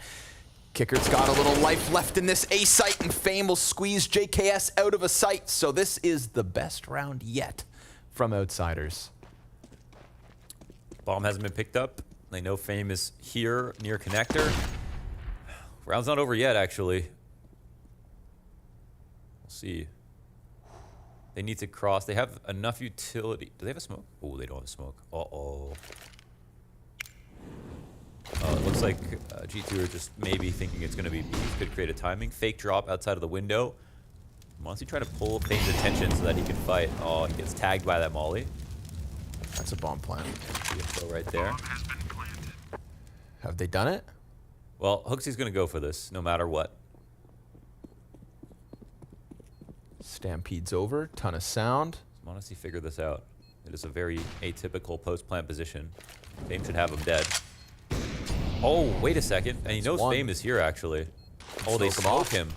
Kicker's got a little life left in this A site, and Fame will squeeze JKS out of a sight. So this is the best round yet from Outsiders. Bomb hasn't been picked up. They know Fame is here near connector. Round's not over yet, actually. We'll see. They need to cross. They have enough utility. Do they have a smoke? Oh, they don't have a smoke. Uh-oh. It looks like G2 are just maybe thinking it's going to be B. Could create a timing. Fake drop outside of the window. Monty trying to pull Fame's attention so that he can fight. Oh, he gets tagged by that molly. That's a bomb plant. The info right there. Have they done it? Well, Hooksy's going to go for this, no matter what. Stampede's over. Ton of sound. Monty figured this out. It is a very atypical post-plant position. Fame should have him dead. Oh, wait a second. And he knows Fame is here, actually. Oh, they smoke him.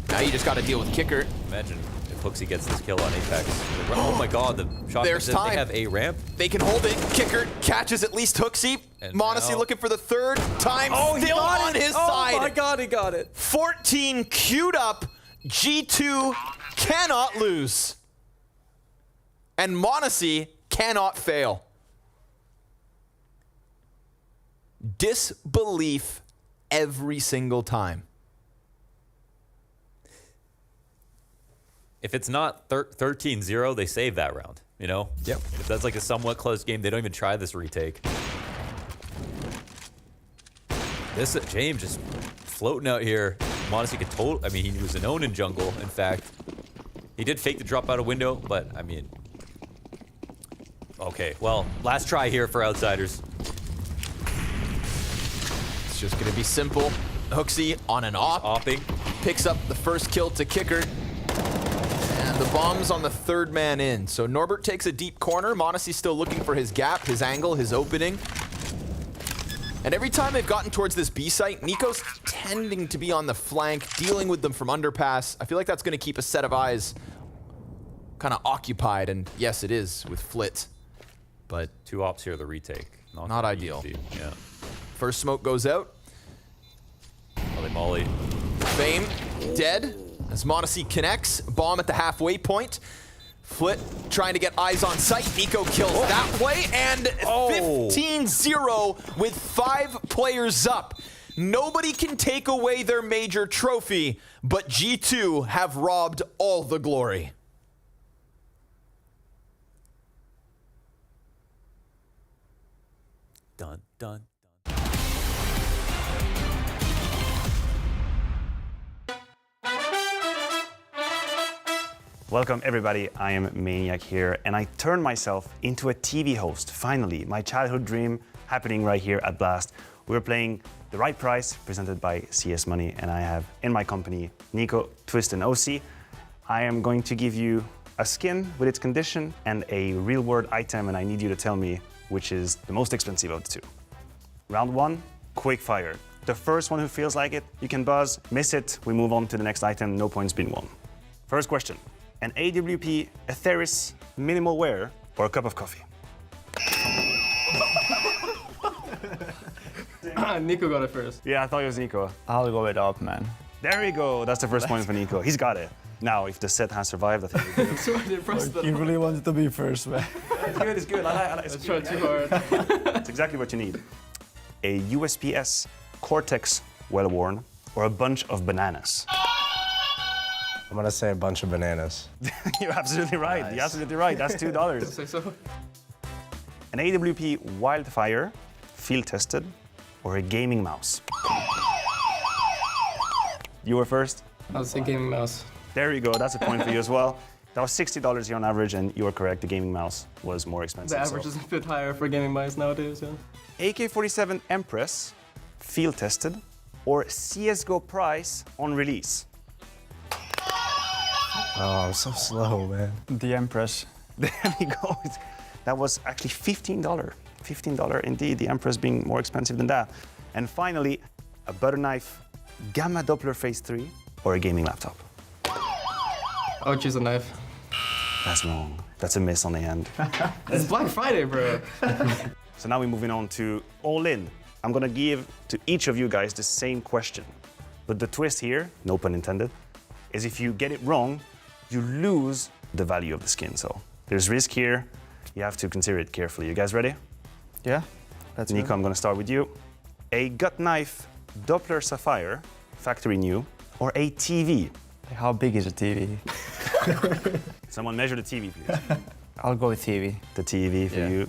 Now you just got to deal with Kicker. Imagine if Hooksy gets this kill on Apex. Oh my god, the shot. There's time. They have a ramp. They can hold it. Kicker catches at least Hooksy. Monacy looking for the third time. Oh, still on his side. Oh my god, he got it. 14 queued up. G2 cannot lose. And Monacy cannot fail. Disbelief every single time. if it's not 13-0, they save that round, you know? Yep. If that's like a somewhat close game, they don't even try this retake. This James just floating out here. Modesty could I mean, he was an own in jungle, in fact. He did fake the drop out a window, but I mean... Okay, well, last try here for Outsiders. It's just gonna be simple. Hooksy on an op. Opping. Picks up the first kill to Kicker. And the bomb's on the third man in. So Norbert takes a deep corner. Monacy's still looking for his gap, his angle, his opening. And every time they've gotten towards this B site, Nico's tending to be on the flank, dealing with them from underpass. I feel like that's gonna keep a set of eyes kind of occupied, and yes, it is with Flit. But 2 ops here, the retake. Not ideal. Easy. Yeah. First smoke goes out. Molly. Fame dead as Monacy connects. Bomb at the halfway point. Flit trying to get eyes on sight. Nico kills that play, and 15-0 with 5 players up. Nobody can take away their major trophy, but G2 have robbed all the glory. Dun, dun. Welcome everybody, I am Maniac here, and I turned myself into a TV host, finally. My childhood dream happening right here at Blast. We're playing The Right Price, presented by CS Money, and I have in my company Nico, Twist, and OC. I am going to give you a skin with its condition and a real-world item, and I need you to tell me which is the most expensive of the two. Round 1, quick fire. The first one who feels like it, you can buzz, miss it, we move on to the next item, no points being won. First question. An AWP, Atheris, minimal wear, or a cup of coffee? Nico got it first. Yeah, I thought it was Nico. I'll go with up, man. There we go. That's the first point for Nico. He's got it. Now, if the set has survived, I think we're good. So impressed. He really wanted to be first, man. It's good, it's good. I like Let's try too hard. It's exactly what you need. A USPS Cortex well-worn, or a bunch of bananas? I'm gonna say a bunch of bananas. You're absolutely right. Nice. You're absolutely right. That's $2. Say so. An AWP Wildfire, field tested, or a gaming mouse? You were first. I'll say gaming mouse. There you go. That's a point for you as well. That was $60 here on average, and you were correct. The gaming mouse was more expensive. The average is a bit higher for gaming mice nowadays, yeah. AK-47 Empress, field tested, or CSGO price on release? Oh, I'm so slow, man. The Empress. There we go. That was actually $15. $15 indeed, the Empress being more expensive than that. And finally, a butter knife, Gamma Doppler Phase 3, or a gaming laptop? I would choose a knife. That's wrong. That's a miss on the end. It's Black Friday, bro. So now we're moving on to All In. I'm gonna give to each of you guys the same question. But the twist here, no pun intended, is if you get it wrong, you lose the value of the skin. So there's risk here. You have to consider it carefully. You guys ready? Yeah. That's Nico, I'm gonna start with you. A gut knife, Doppler Sapphire, factory new, or a TV? How big is a TV? Someone measure the TV, please. I'll go with TV. The TV for you.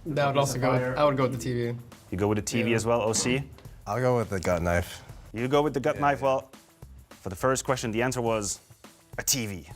That would also go. I would go with the TV. You go with the TV as well, OC? I'll go with the gut knife. You go with the gut knife. Well, for the first question, the answer was a TV.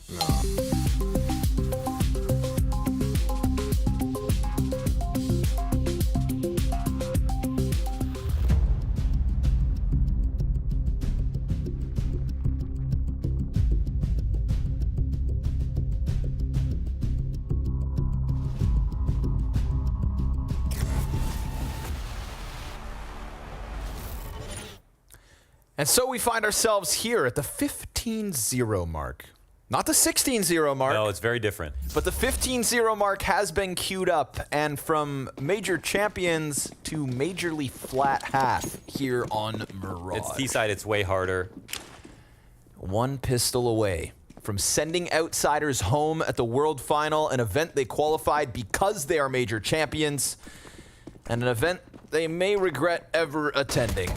And so we find ourselves here at the 15-0 mark. Not the 16-0 mark. No, it's very different. But the 15-0 mark has been queued up, and from Major Champions to Majorly Flat Half here on Mirage. It's T-side, it's way harder. One pistol away from sending Outsiders home at the World Final, an event they qualified because they are Major Champions, and an event they may regret ever attending.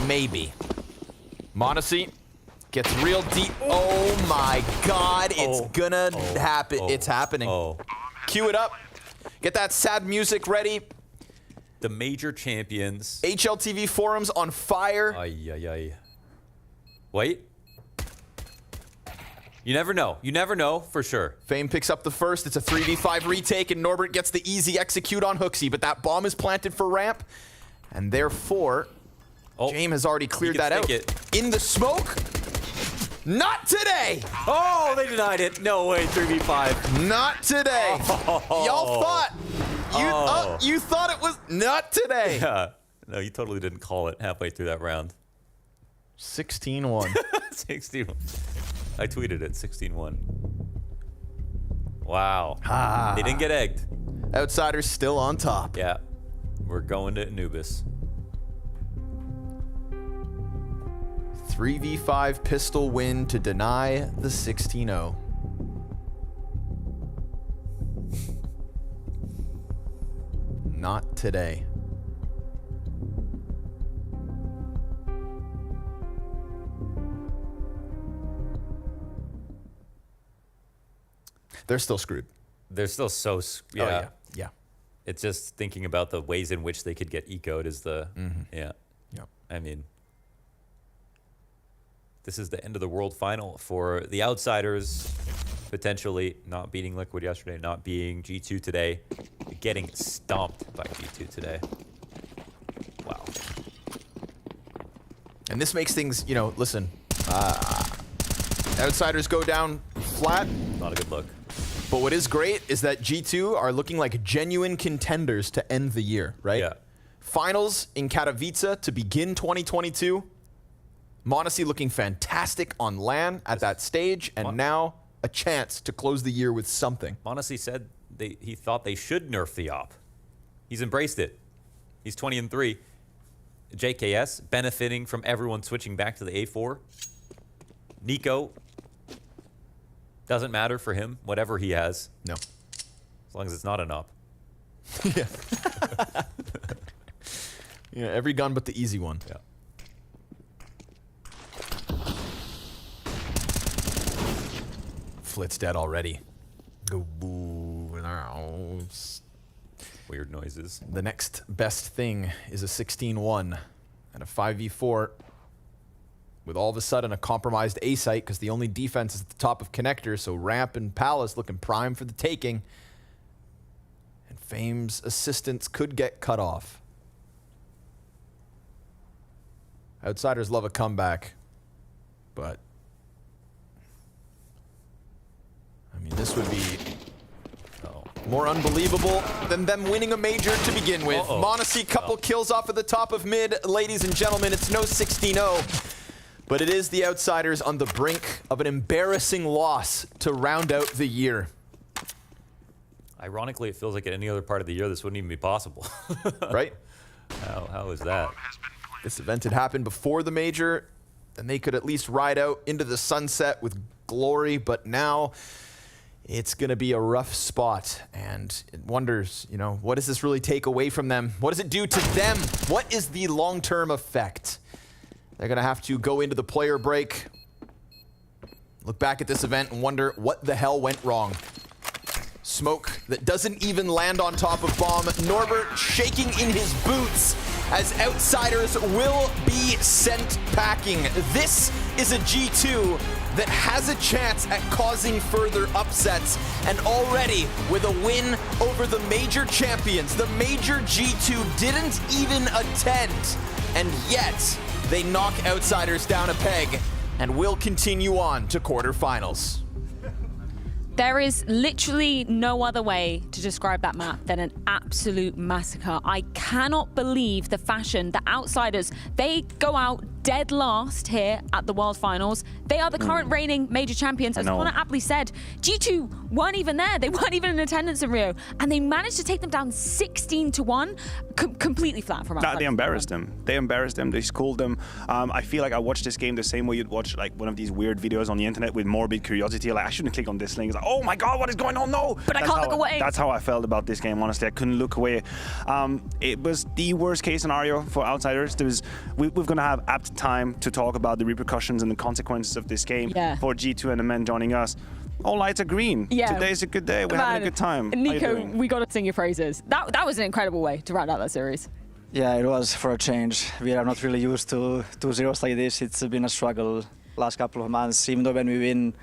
Maybe. Monacy gets real deep. Oh my God, it's gonna happen. It's happening. Cue it up. Get that sad music ready. The major champions. HLTV forums on fire. Ay, ay, ay. Wait. You never know. You never know for sure. Fame picks up the first. It's a 3v5 retake, and Norbert gets the easy execute on Hooksy, but that bomb is planted for ramp, and therefore, James has already cleared that out. In the smoke? Not today! Oh, they denied it. No way, 3v5. Not today. Y'all thought. You thought it was not today. Yeah. No, you totally didn't call it halfway through that round. 16-1. 16-1. I tweeted it, 16-1. Wow. They didn't get egged. Outsiders still on top. Yeah. We're going to Anubis. 3v5 pistol win to deny the 16-0. Not today. They're still screwed. They're still so yeah. It's just thinking about the ways in which they could get ecoed is the yeah. I mean, this is the end of the world final for the Outsiders, potentially not beating Liquid yesterday, not being G2 today, getting stomped by G2 today. Wow. And this makes things, you know, listen, Outsiders go down flat. Not a good look. But what is great is that G2 are looking like genuine contenders to end the year, right? Yeah. Finals in Katowice to begin 2022. Monacy looking fantastic on LAN at that stage, and now a chance to close the year with something. Monacy said he thought they should nerf the op. He's embraced it. He's 20-3. JKS benefiting from everyone switching back to the A4. Nico, doesn't matter for him, whatever he has. No. As long as it's not an op. Yeah. Yeah, every gun but the easy one. Yeah. Flit's dead already. Weird noises. The next best thing is a 16-1 and a 5v4 with all of a sudden a compromised A site because the only defense is at the top of connector, so Ramp and Palace looking prime for the taking. And Fame's assistance could get cut off. Outsiders love a comeback, but I mean, this would be more unbelievable than them winning a major to begin with. Monacy couple kills off at the top of mid. Ladies and gentlemen, it's no 16-0, but it is the Outsiders on the brink of an embarrassing loss to round out the year. Ironically, it feels like at any other part of the year this wouldn't even be possible. Right? How is that? This event had happened before the major, then they could at least ride out into the sunset with glory, but now it's going to be a rough spot, and it wonders, you know, what does this really take away from them? What does it do to them? What is the long-term effect? They're going to have to go into the player break, look back at this event and wonder what the hell went wrong. Smoke that doesn't even land on top of bomb. Norbert shaking in his boots as Outsiders will be sent packing. This is a G2 that has a chance at causing further upsets, and already with a win over the major champions, the major G2 didn't even attend, and yet they knock Outsiders down a peg and will continue on to quarterfinals. There is literally no other way to describe that map than an absolute massacre. I cannot believe the fashion, the Outsiders, they go out dead last here at the World Finals. They are the current reigning major champions. As Connor aptly said, G2 weren't even there. They weren't even in attendance in Rio. And they managed to take them down 16-1, completely flat from Outsiders. They embarrassed them. They embarrassed them. They schooled them. I feel like I watched this game the same way you'd watch like one of these weird videos on the internet with morbid curiosity. Like, I shouldn't click on this link. It's like, oh my God, what is going on? No! But I can't look away. That's how I felt about this game, honestly. I couldn't look away. It was the worst case scenario for Outsiders. We're going to have apt time to talk about the repercussions and the consequences of this game for G2 and the men joining us. All lights are green. Yeah. Today's a good day. We're having a good time. Nico, we got to sing your praises. That was an incredible way to round out that series. Yeah, it was for a change. We are not really used to 2-0s like this. It's been a struggle last couple of months. Even though when we win,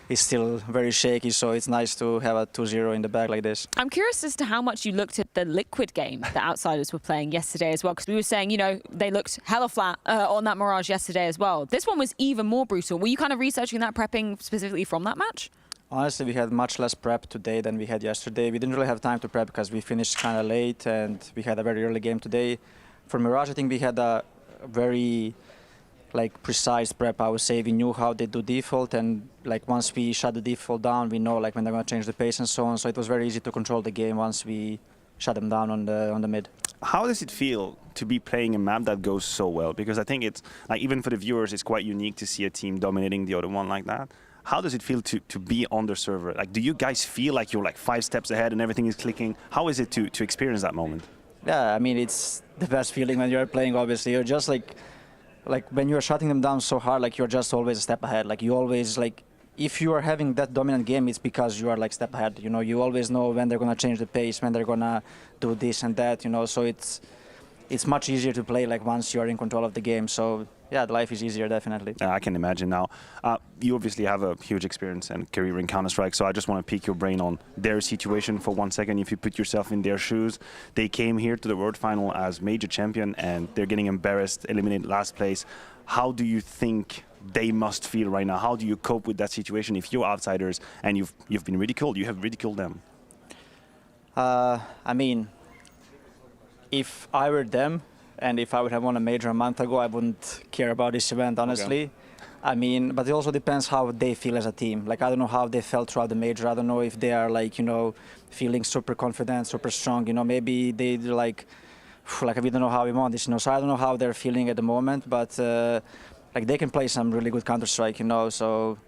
it's still very shaky, so it's nice to have a 2-0 in the bag like this. I'm curious as to how much you looked at the Liquid game that Outsiders were playing yesterday as well, because we were saying, you know, they looked hella flat on that Mirage yesterday as well. This one was even more brutal. Were you kind of researching that, prepping specifically from that match? Honestly, we had much less prep today than we had yesterday. We didn't really have time to prep because we finished kind of late and we had a very early game today. For Mirage, I think we had a very precise prep. I would say we knew how they do default, and once we shut the default down, we know when they're going to change the pace and so on. So it was very easy to control the game once we shut them down on the mid. How does it feel to be playing a map that goes so well? Because I think it's even for the viewers, it's quite unique to see a team dominating the other one like that. How does it feel to be on the server? Do you guys feel like you're 5 steps ahead and everything is clicking? How is it to experience that moment? Yeah, I mean, it's the best feeling when you're playing, obviously. You're just when you're shutting them down so hard, you're just always a step ahead. You always, if you are having that dominant game, it's because you are step ahead. You know, you always know when they're going to change the pace, when they're going to do this and that, you know. So it's much easier to play once you're in control of the game. So yeah, the life is easier, definitely. I can imagine now. You obviously have a huge experience and career in Counter-Strike, so I just want to pick your brain on their situation for 1 second. If you put yourself in their shoes, they came here to the World Final as major champion and they're getting embarrassed, eliminated last place. How do you think they must feel right now? How do you cope with that situation if you're Outsiders and you've been ridiculed? You have ridiculed them. I mean, if I were them, and if I would have won a major a month ago, I wouldn't care about this event, honestly. Okay. I mean, but it also depends how they feel as a team. I don't know how they felt throughout the major. I don't know if they are feeling super confident, super strong. You know, maybe they're we don't know how we won this. You know, so I don't know how they're feeling at the moment. But they can play some really good Counter-Strike. You know, so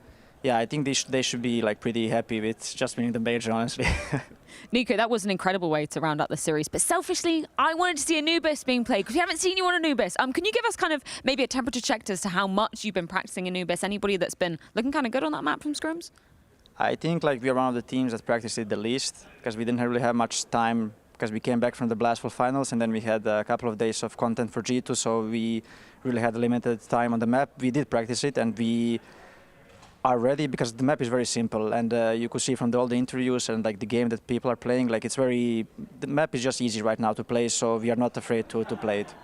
yeah, I think they should be pretty happy with just winning the major, honestly. Nico, that was an incredible way to round out the series. But selfishly, I wanted to see Anubis being played because we haven't seen you on Anubis. Can you give us kind of maybe a temperature check as to how much you've been practicing Anubis? Anybody that's been looking kind of good on that map from scrims? I think we are one of the teams that practiced it the least because we didn't really have much time because we came back from the Blastful finals and then we had a couple of days of content for G2, so we really had limited time on the map. We did practice it and we are ready because the map is very simple and you could see from all the interviews and the game that people are playing, the map is just easy right now to play, so we are not afraid to play it.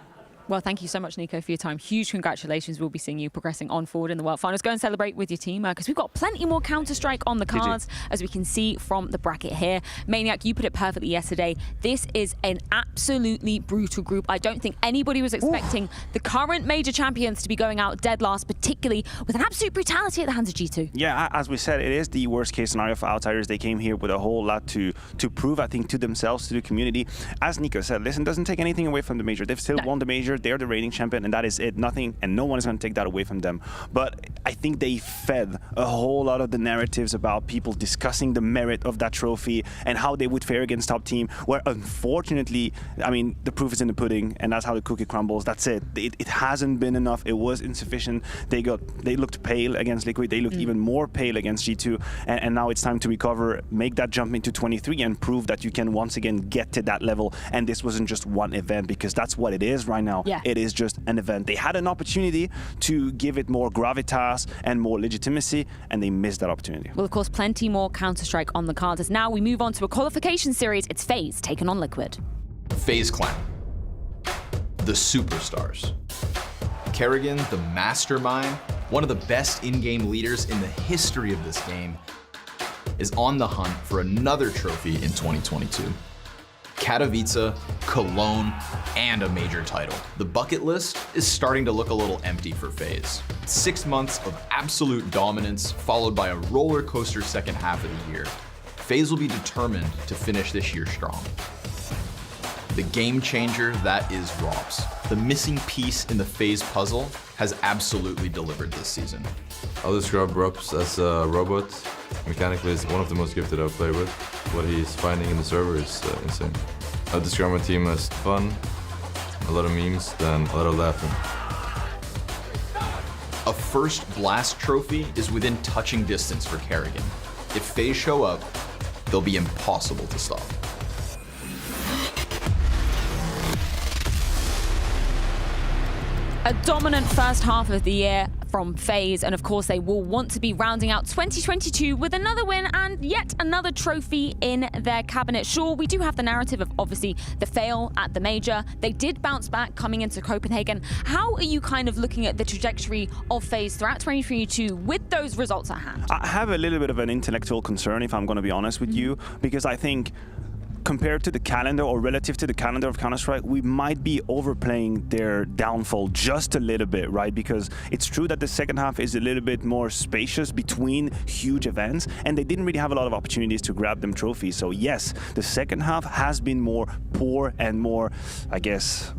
Well, thank you so much, Nico, for your time. Huge congratulations. We'll be seeing you progressing on forward in the World Finals. Go and celebrate with your team because we've got plenty more Counter-Strike on the cards, as we can see from the bracket here. Maniac, you put it perfectly yesterday. This is an absolutely brutal group. I don't think anybody was expecting the current major champions to be going out dead last, particularly with an absolute brutality at the hands of G2. Yeah, as we said, it is the worst case scenario for Outsiders. They came here with a whole lot to prove, I think, to themselves, to the community. As Nico said, listen, doesn't take anything away from the major. They've still won the major. They're the reigning champion, and that is it. Nothing, and no one is going to take that away from them. But I think they fed a whole lot of the narratives about people discussing the merit of that trophy and how they would fare against top team, where unfortunately, I mean, the proof is in the pudding, and that's how the cookie crumbles. That's it. It hasn't been enough. It was insufficient. They looked pale against Liquid. They looked even more pale against G2, and now it's time to recover, make that jump into 23 and prove that you can once again get to that level. And this wasn't just one event, because that's what it is right now. Yeah. It is just an event. They had an opportunity to give it more gravitas and more legitimacy, and they missed that opportunity. Well, of course, plenty more Counter-Strike on the cards as now we move on to a qualification series. It's FaZe taking on Liquid. FaZe Clan, the superstars. Kerrigan, the mastermind, one of the best in-game leaders in the history of this game, is on the hunt for another trophy in 2022. Katowice, Cologne, and a major title. The bucket list is starting to look a little empty for FaZe. 6 months of absolute dominance, followed by a roller coaster second half of the year. FaZe will be determined to finish this year strong. The game changer that is Robs. The missing piece in the FaZe puzzle has absolutely delivered this season. I'll describe Robs as a robot Mechanically, is one of the most gifted I've played with. What he's finding in the server is insane. I describe my team as fun, a lot of memes, then a lot of laughing. A first Blast trophy is within touching distance for Kerrigan. If FaZe show up, they'll be impossible to stop. A dominant first half of the year from FaZe, and of course they will want to be rounding out 2022 with another win and yet another trophy in their cabinet. Sure, we do have the narrative of obviously the fail at the major. They did bounce back coming into Copenhagen. How are you kind of looking at the trajectory of FaZe throughout 2022 with those results at hand? I have a little bit of an intellectual concern, if I'm going to be honest with you, because I think compared to the calendar or relative to the calendar of Counter-Strike, we might be overplaying their downfall just a little bit, right? Because it's true that the second half is a little bit more spacious between huge events, and they didn't really have a lot of opportunities to grab them trophies. So yes, the second half has been more poor and more, I guess,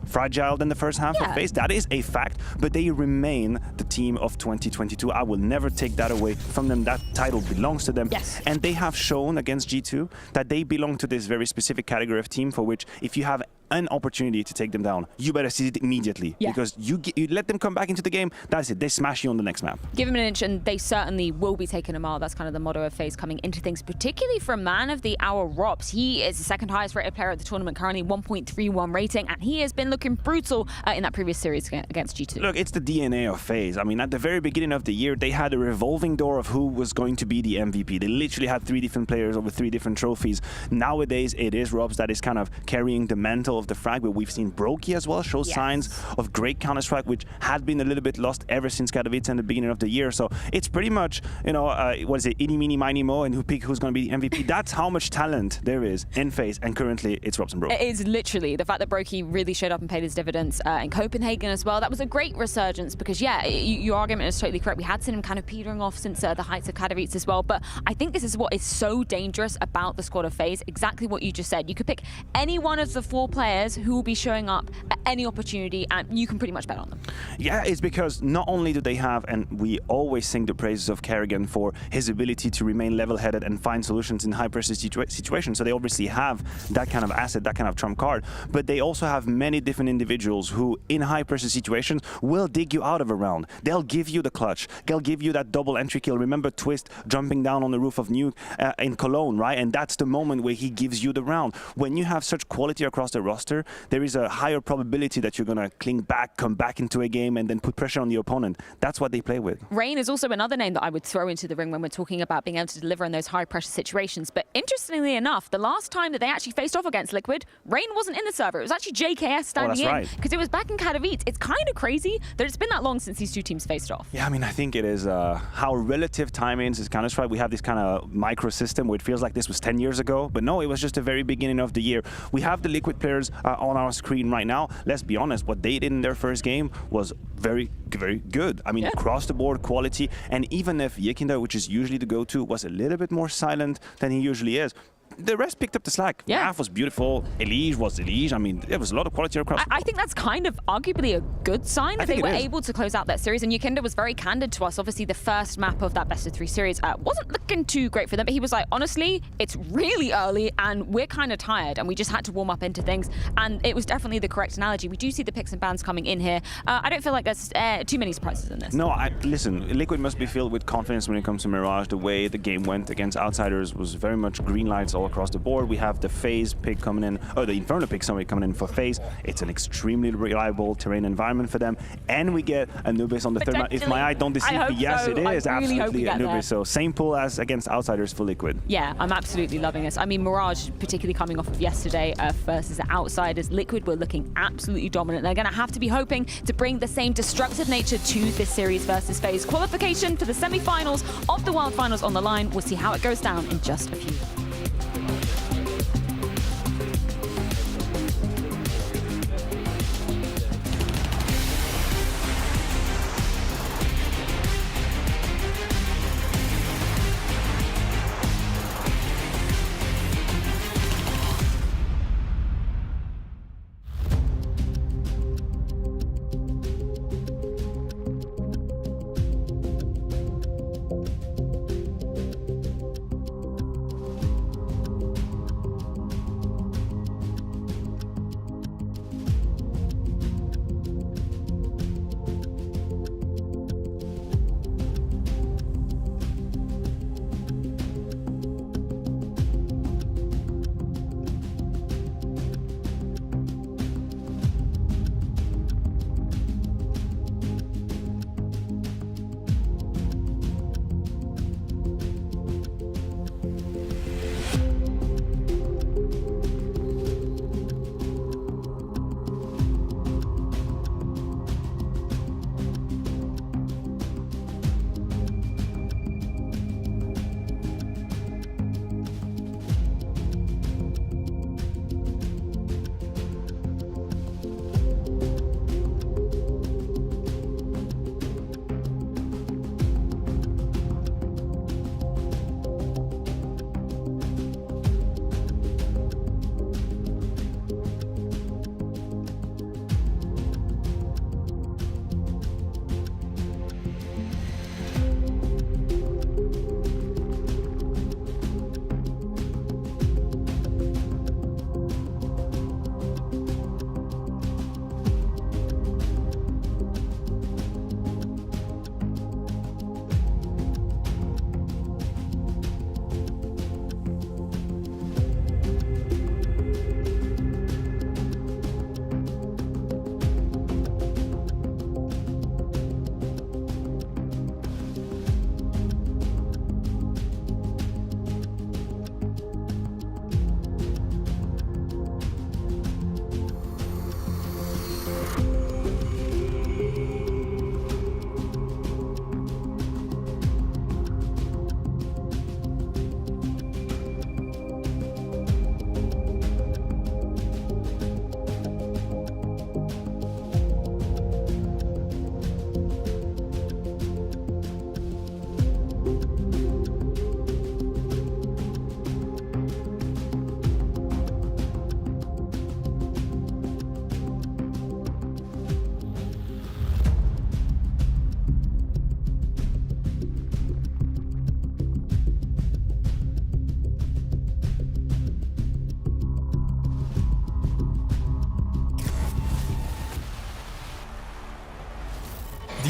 fragile than the first half of FaZe. That is a fact, but they remain the team of 2022. I will never take that away from them. That title belongs to them. Yes. And they have shown against G2 that they belong to this very specific category of team for which if you have an opportunity to take them down, you better seize it immediately. Because you let them come back into the game, that's it. They smash you on the next map. Give them an inch and they certainly will be taking a mile. That's kind of the motto of FaZe coming into things, particularly from man of the hour Robs. He is the second highest rated player at the tournament, currently 1.31 rating, and he has been looking brutal in that previous series against G2. Look, it's the DNA of FaZe. I mean, at the very beginning of the year, they had a revolving door of who was going to be the MVP. They literally had 3 different players over 3 different trophies. Nowadays, it is Robs that is kind of carrying the mantle of the frag, but we've seen Brokey as well show signs of great Counter-Strike, which had been a little bit lost ever since Katowice and the beginning of the year. So it's pretty much, you know, what is it, itty, meeny, miny, mo, and who's going to be the MVP. That's how much talent there is in FaZe, and currently it's Robs and Brokey. It is literally the fact that Brokey really showed up and paid his dividends in Copenhagen as well. That was a great resurgence because, yeah, your argument is totally correct. We had seen him kind of petering off since the heights of Katowice as well, but I think this is what is so dangerous about the squad of FaZe, exactly what you just said. You could pick any one of the 4 players who will be showing up at any opportunity and you can pretty much bet on them. Yeah, it's because not only do they have, and we always sing the praises of Kerrigan for his ability to remain level-headed and find solutions in high-pressure situations, so they obviously have that kind of asset, that kind of trump card, but they also have many different individuals who, in high-pressure situations, will dig you out of a round. They'll give you the clutch. They'll give you that double entry kill. Remember Twist jumping down on the roof of Nuke in Cologne, right? And that's the moment where he gives you the round. When you have such quality across the roster, there is a higher probability that you're going to cling back, come back into a game, and then put pressure on the opponent. That's what they play with. Rain is also another name that I would throw into the ring when we're talking about being able to deliver in those high-pressure situations. But interestingly enough, the last time that they actually faced off against Liquid, Rain wasn't in the server. It was actually JKS standing in because it was back in Katowice. It's kind of crazy that it's been that long since these 2 teams faced off. Yeah, I mean, I think it is how relative time is Counter-Strike. We have this kind of micro system where it feels like this was 10 years ago, but no, it was just the very beginning of the year. We have the Liquid players on our screen right now. Let's be honest, what they did in their first game was very, very good. I mean, across the board quality, and even if Yekinder, which is usually the go-to, was a little bit more silent than he usually is, the rest picked up the slack. Math was beautiful. Elige was Elige. I mean, there was a lot of quality across. I think that's kind of arguably a good sign that they were able to close out that series. And Yekinder was very candid to us. Obviously, the first map of that best-of-3 series wasn't looking too great for them. But he was like, honestly, it's really early and we're kind of tired and we just had to warm up into things. And it was definitely the correct analogy. We do see the picks and bans coming in here. I don't feel like there's too many surprises in this. No, listen, Liquid must be filled with confidence when it comes to Mirage. The way the game went against Outsiders was very much green lights all across the board. We have the FaZe pick coming in, or the Inferno pick, sorry, coming in for FaZe. It's an extremely reliable terrain environment for them. And we get Anubis on the third map. If my eye don't deceive me, yes, it is absolutely Anubis. So same pool as against Outsiders for Liquid. Yeah, I'm absolutely loving this. I mean, Mirage, particularly coming off of yesterday versus the Outsiders, Liquid were looking absolutely dominant. They're going to have to be hoping to bring the same destructive nature to this series versus FaZe. Qualification for the semi-finals of the World Finals on the line. We'll see how it goes down in just a few.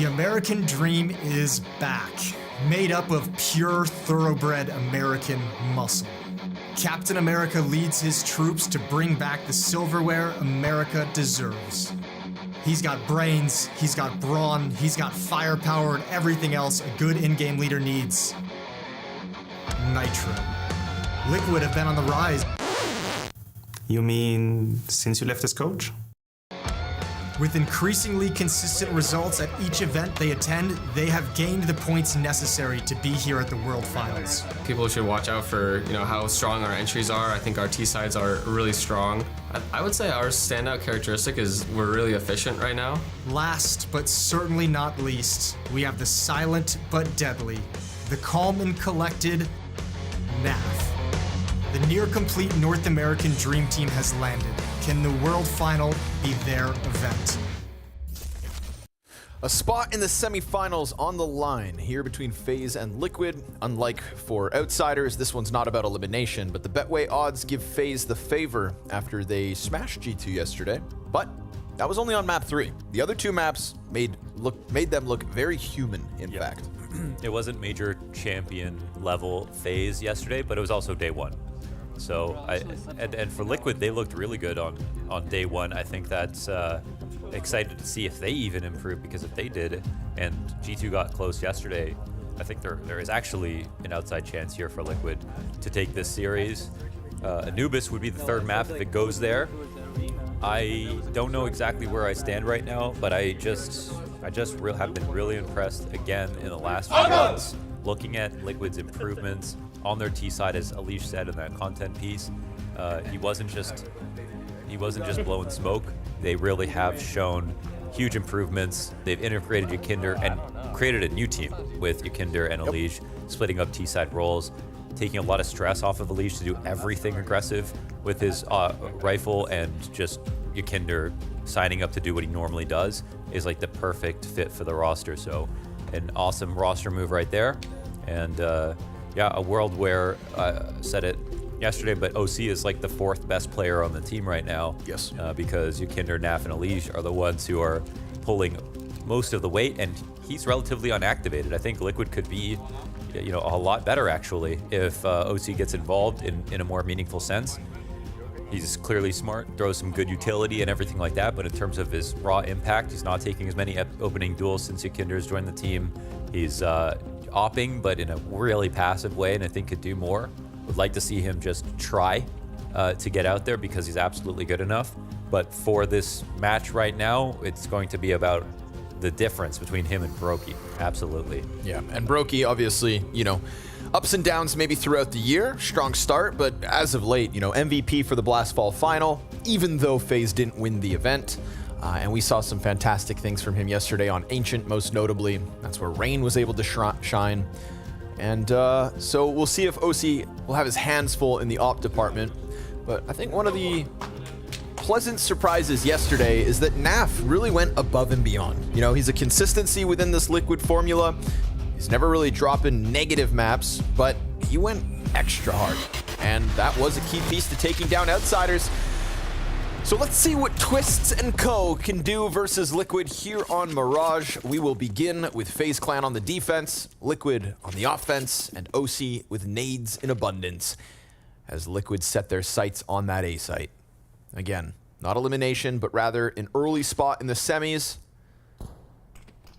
The American dream is back, made up of pure, thoroughbred American muscle. Captain America leads his troops to bring back the silverware America deserves. He's got brains, he's got brawn, he's got firepower, and everything else a good in-game leader needs. Nitro. Liquid have been on the rise. You mean since you left as coach? With increasingly consistent results at each event they attend, they have gained the points necessary to be here at the World Finals. People should watch out for how strong our entries are. I think our T-sides are really strong. I would say our standout characteristic is we're really efficient right now. Last, but certainly not least, we have the silent but deadly, the calm and collected NAV. The near-complete North American Dream Team has landed. Can the World Final be their event? A spot in the semifinals on the line here between FaZe and Liquid. Unlike for Outsiders, this one's not about elimination, but the Betway odds give FaZe the favor after they smashed G2 yesterday. But that was only on map 3. The other 2 maps made them look very human, in fact. It wasn't major champion level FaZe yesterday, but it was also day 1. So, and for Liquid, they looked really good on day 1. I think that's excited to see if they even improve, because if they did, and G2 got close yesterday, I think there is actually an outside chance here for Liquid to take this series. Anubis would be the 3rd map if it goes there. I don't know exactly where I stand right now, but I just have been really impressed again in the last few months, looking at Liquid's improvements on their T side, as Alish said in that content piece. He wasn't just blowing smoke. They really have shown huge improvements. They've integrated Yakinder and created a new team with Yakinder and Alish, splitting up T side roles, taking a lot of stress off of Alish to do everything aggressive with his rifle, and just Yakinder signing up to do what he normally does is like the perfect fit for the roster. So an awesome roster move right there. And yeah, a world where, I said it yesterday, but OC is like the 4th best player on the team right now. Yes. Because Yakinder, Naf, and Alish are the ones who are pulling most of the weight, and he's relatively unactivated. I think Liquid could be, a lot better actually if OC gets involved in a more meaningful sense. He's clearly smart, throws some good utility and everything like that, but in terms of his raw impact, he's not taking as many opening duels since Yakinder's joined the team. He's opping, but in a really passive way, and I think could do more. Would like to see him just try to get out there, because he's absolutely good enough. But for this match right now, it's going to be about the difference between him and Brokey. Absolutely. Yeah, and Brokey, obviously, ups and downs maybe throughout the year. Strong start, but as of late, MVP for the Blast Fall Final, even though FaZe didn't win the event. And we saw some fantastic things from him yesterday on Ancient, most notably. That's where Rain was able to shine. And so we'll see if OC will have his hands full in the op department. But I think one of the pleasant surprises yesterday is that Naf really went above and beyond. He's a consistency within this Liquid formula. He's never really dropping negative maps, but he went extra hard. And that was a key piece to taking down Outsiders. So let's see what Twists & Co. can do versus Liquid here on Mirage. We will begin with FaZe Clan on the defense, Liquid on the offense, and OC with nades in abundance as Liquid set their sights on that A site. Again, not elimination, but rather an early spot in the semis.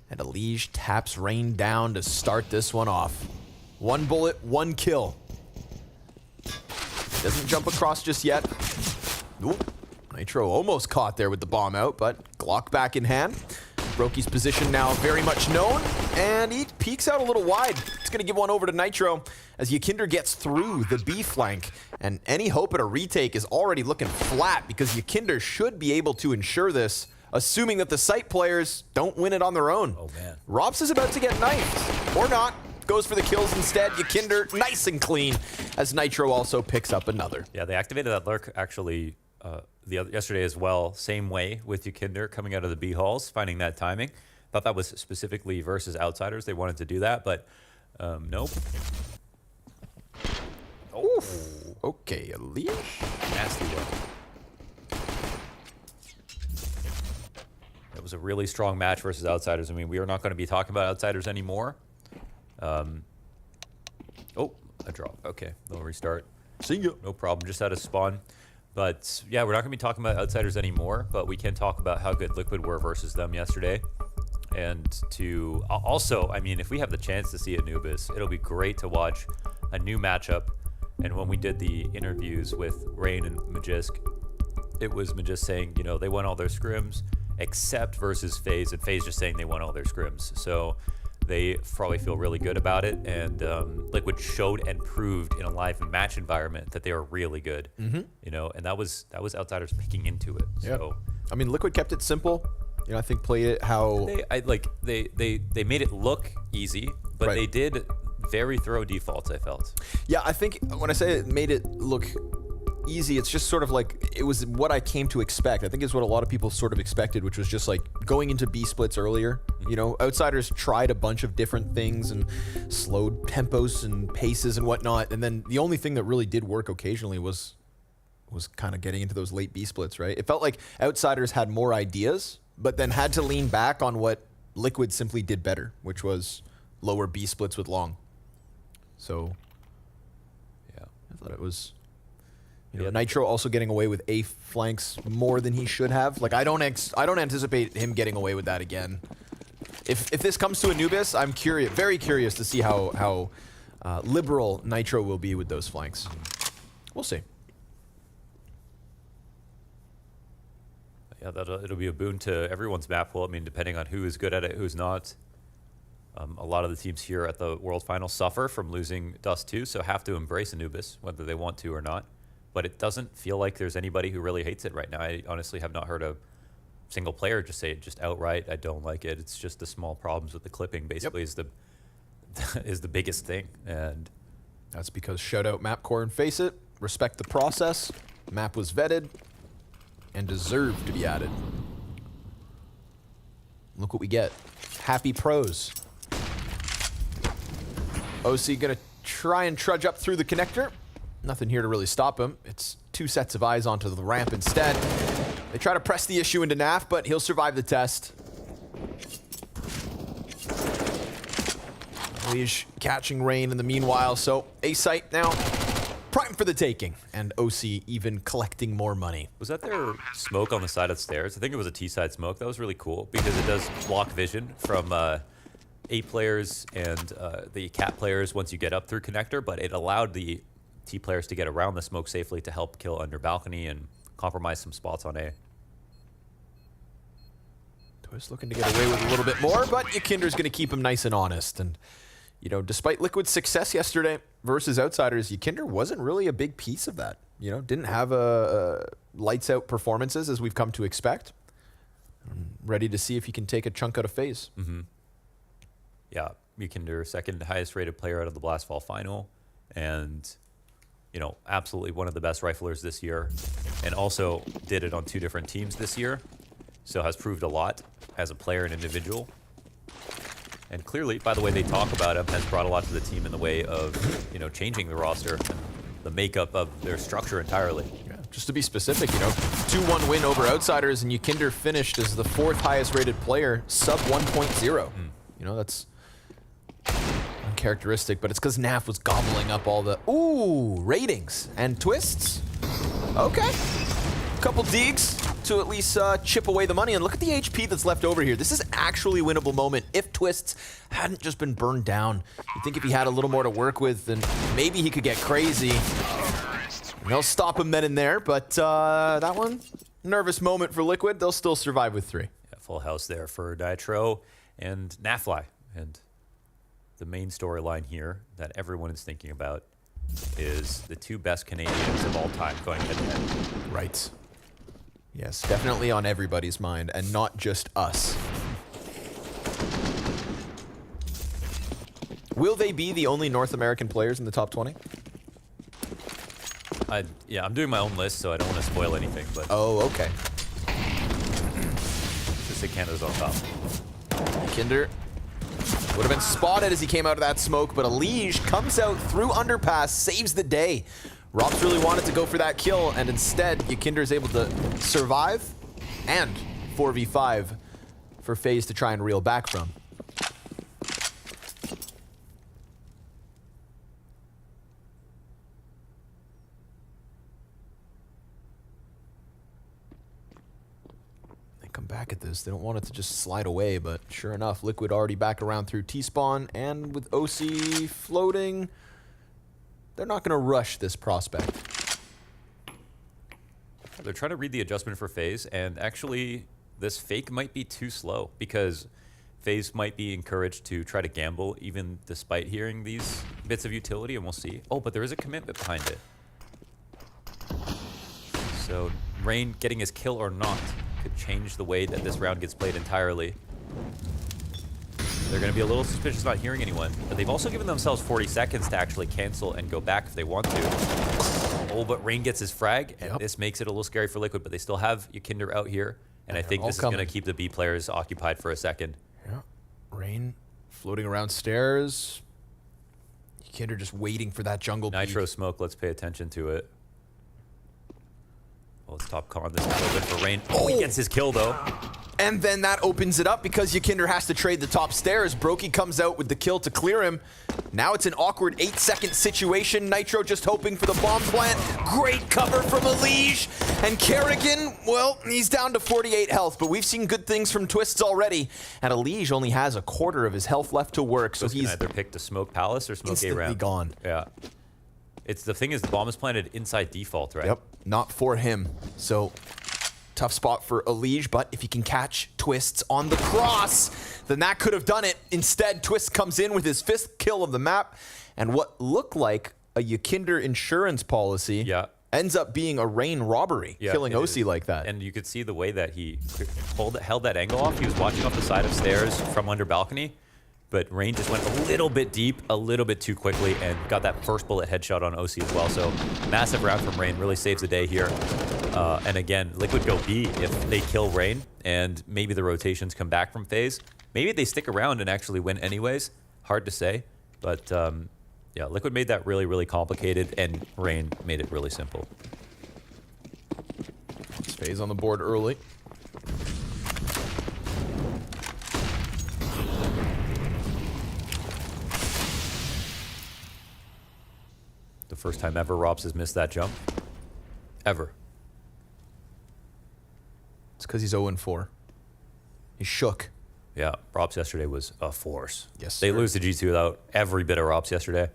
And Alish taps Rain down to start this one off. 1 bullet, 1 kill. Doesn't jump across just yet. Ooh. Nitro almost caught there with the bomb out, but Glock back in hand. Brokey's position now very much known, and he peeks out a little wide. It's going to give one over to Nitro as Yakinder gets through the B flank, and any hope at a retake is already looking flat because Yakinder should be able to ensure this, assuming that the site players don't win it on their own. Oh man. Robs is about to get knifed, or not. Goes for the kills instead. Yakinder nice and clean as Nitro also picks up another. Yeah, they activated that lurk actually yesterday as well, same way with Yakinder coming out of the B halls, finding that timing. Thought that was specifically versus Outsiders. They wanted to do that, but nope. Oh, okay, Alish. Nasty one. It was a really strong match versus Outsiders. I mean, we are not going to be talking about Outsiders anymore. Oh, a drop. Okay, they'll restart. See ya. No problem. Just out of spawn. But yeah, we're not going to be talking about Outsiders anymore, but we can talk about how good Liquid were versus them yesterday. And to also, I mean, if we have the chance to see Anubis, it'll be great to watch a new matchup. And when we did the interviews with Rain and Magisk, it was Magisk saying, you know, they won all their scrims except versus FaZe, and FaZe just saying they won all their scrims. So they probably feel really good about it. And Liquid showed and proved in a live match environment that they are really good. You know, and that was Outsiders picking into it. Yeah. So I mean, Liquid kept it simple. You know, I think played it how they made it look easy, but they did very thorough defaults, I felt. Yeah, I think when I say it made it look easy, it's just sort of like it was what I came to expect. I think it's what a lot of people sort of expected, which was just like going into B splits earlier. You know, Outsiders tried a bunch of different things and slowed tempos and paces and whatnot, and then the only thing that really did work occasionally was kind of getting into those late B splits, right? It felt like Outsiders had more ideas, but then had to lean back on what Liquid simply did better, which was lower B splits with long. So, yeah, I thought it was, you know, Nitro also getting away with A flanks more than he should have. Like, I don't anticipate him getting away with that again. If this comes to Anubis, I'm curious, very curious to see how liberal Nitro will be with those flanks. We'll see. Yeah, it'll be a boon to everyone's map pool. I mean, depending on who is good at it, who's not. A lot of the teams here at the World Finals suffer from losing Dust 2, so have to embrace Anubis, whether they want to or not. But it doesn't feel like there's anybody who really hates it right now. I honestly have not heard a single player just say it just outright, I don't like it. It's just the small problems with the clipping, basically, is the biggest thing. And that's because shout out Mapcore and Face It, respect the process. Map was vetted and deserved to be added. Look what we get. Happy pros. OC gonna try and trudge up through the connector. Nothing here to really stop him. It's two sets of eyes onto the ramp instead. They try to press the issue into NAF, but he'll survive the test. Liege catching Rain in the meanwhile, so A-Site now prime for the taking, and OC even collecting more money. Was that their smoke on the side of the stairs? I think it was a T-side smoke. That was really cool because it does block vision from A players and the Cat players once you get up through connector, but it allowed the T players to get around the smoke safely to help kill under balcony and compromise some spots on A. Twist looking to get away with a little bit more, but Yakinder's going to keep him nice and honest. And, you know, despite Liquid's success yesterday versus Outsiders, Yakinder wasn't really a big piece of that. You know, didn't have a lights out performances as we've come to expect. I'm ready to see if he can take a chunk out of FaZe. Yeah, Yakinder, second highest rated player out of the Blastfall final, and you know, absolutely one of the best riflers this year, and also did it on 2 different teams this year, so has proved a lot as a player and individual. And clearly, by the way they talk about him, has brought a lot to the team in the way of, you know, changing the roster and the makeup of their structure entirely. Yeah, just to be specific, you know, 2-1 win over Outsiders, and Yakinder finished as the 4th highest rated player, sub 1.0. You know, that's uncharacteristic, but it's because NAF was gobbling up all the ratings and twists. Okay, couple digs to at least chip away the money, and look at the HP that's left over here. This is actually a winnable moment if twists hadn't just been burned down. You think if he had a little more to work with, then maybe he could get crazy. And they'll stop him then and there, but that one, nervous moment for Liquid. They'll still survive with 3. Yeah, full house there for Nitro and Nafly. And the main storyline here that everyone is thinking about is the 2 best Canadians of all time going head-to-head. Right. Yes, definitely on everybody's mind, and not just us. Will they be the only North American players in the top 20? Yeah, I'm doing my own list, so I don't want to spoil anything, but... Oh, okay. Just say Canada's on top. Kinder would have been spotted as he came out of that smoke, but a Liege comes out through underpass, saves the day. Robs really wanted to go for that kill, and instead, Yakinder is able to survive and 4v5 for FaZe to try and reel back from. They come back at this. They don't want it to just slide away, but sure enough, Liquid already back around through T-spawn, and with OC floating, they're not going to rush this prospect. They're trying to read the adjustment for FaZe, and actually this fake might be too slow because FaZe might be encouraged to try to gamble even despite hearing these bits of utility, and we'll see. Oh, but there is a commitment behind it. So Rain getting his kill or not could change the way that this round gets played entirely. They're going to be a little suspicious about hearing anyone, but they've also given themselves 40 seconds to actually cancel and go back if they want to. Oh, but Rain gets his frag, and this makes it a little scary for Liquid, but they still have Yakinder out here, and I think this is going to keep the B players occupied for a second. Yeah, Rain floating around stairs. Yakinder just waiting for that jungle Nitro smoke, let's pay attention to it. Oh, let's top con this a little bit for Rain. Oh, he gets his kill, though. And then that opens it up because Yakinder has to trade the top stairs. Brokey comes out with the kill to clear him. Now it's an awkward 8-second situation. Nitro just hoping for the bomb plant. Great cover from Elige. And Kerrigan, well, he's down to 48 health, but we've seen good things from Twists already. And Elige only has a quarter of his health left to work, so he's either pick the Smoke Palace or Smoke instantly A-Ramp. gone. Yeah. It's the thing is the bomb is planted inside default, right? Yep, not for him. So tough spot for Elige, but if he can catch Twists on the cross, then that could have done it. Instead, Twists comes in with his 5th kill of the map, and what looked like a Yakinder insurance policy ends up being a Rain robbery, killing OC like that. And you could see the way that he held that angle off. He was watching off the side of stairs from under balcony, but Rain just went a little bit deep, a little bit too quickly, and got that first bullet headshot on OC as well. So massive round from Rain, really saves the day here. And again, Liquid go B if they kill Rain, and maybe the rotations come back from FaZe. Maybe they stick around and actually win anyways. Hard to say, but yeah, Liquid made that really, really complicated, and Rain made it really simple. It's FaZe on the board early. The first time ever Robs has missed that jump. Ever. It's because he's 0-4. He's shook. Yeah, Robs yesterday was a force. Yes, they sir. lose to G2 without every bit of Robs yesterday.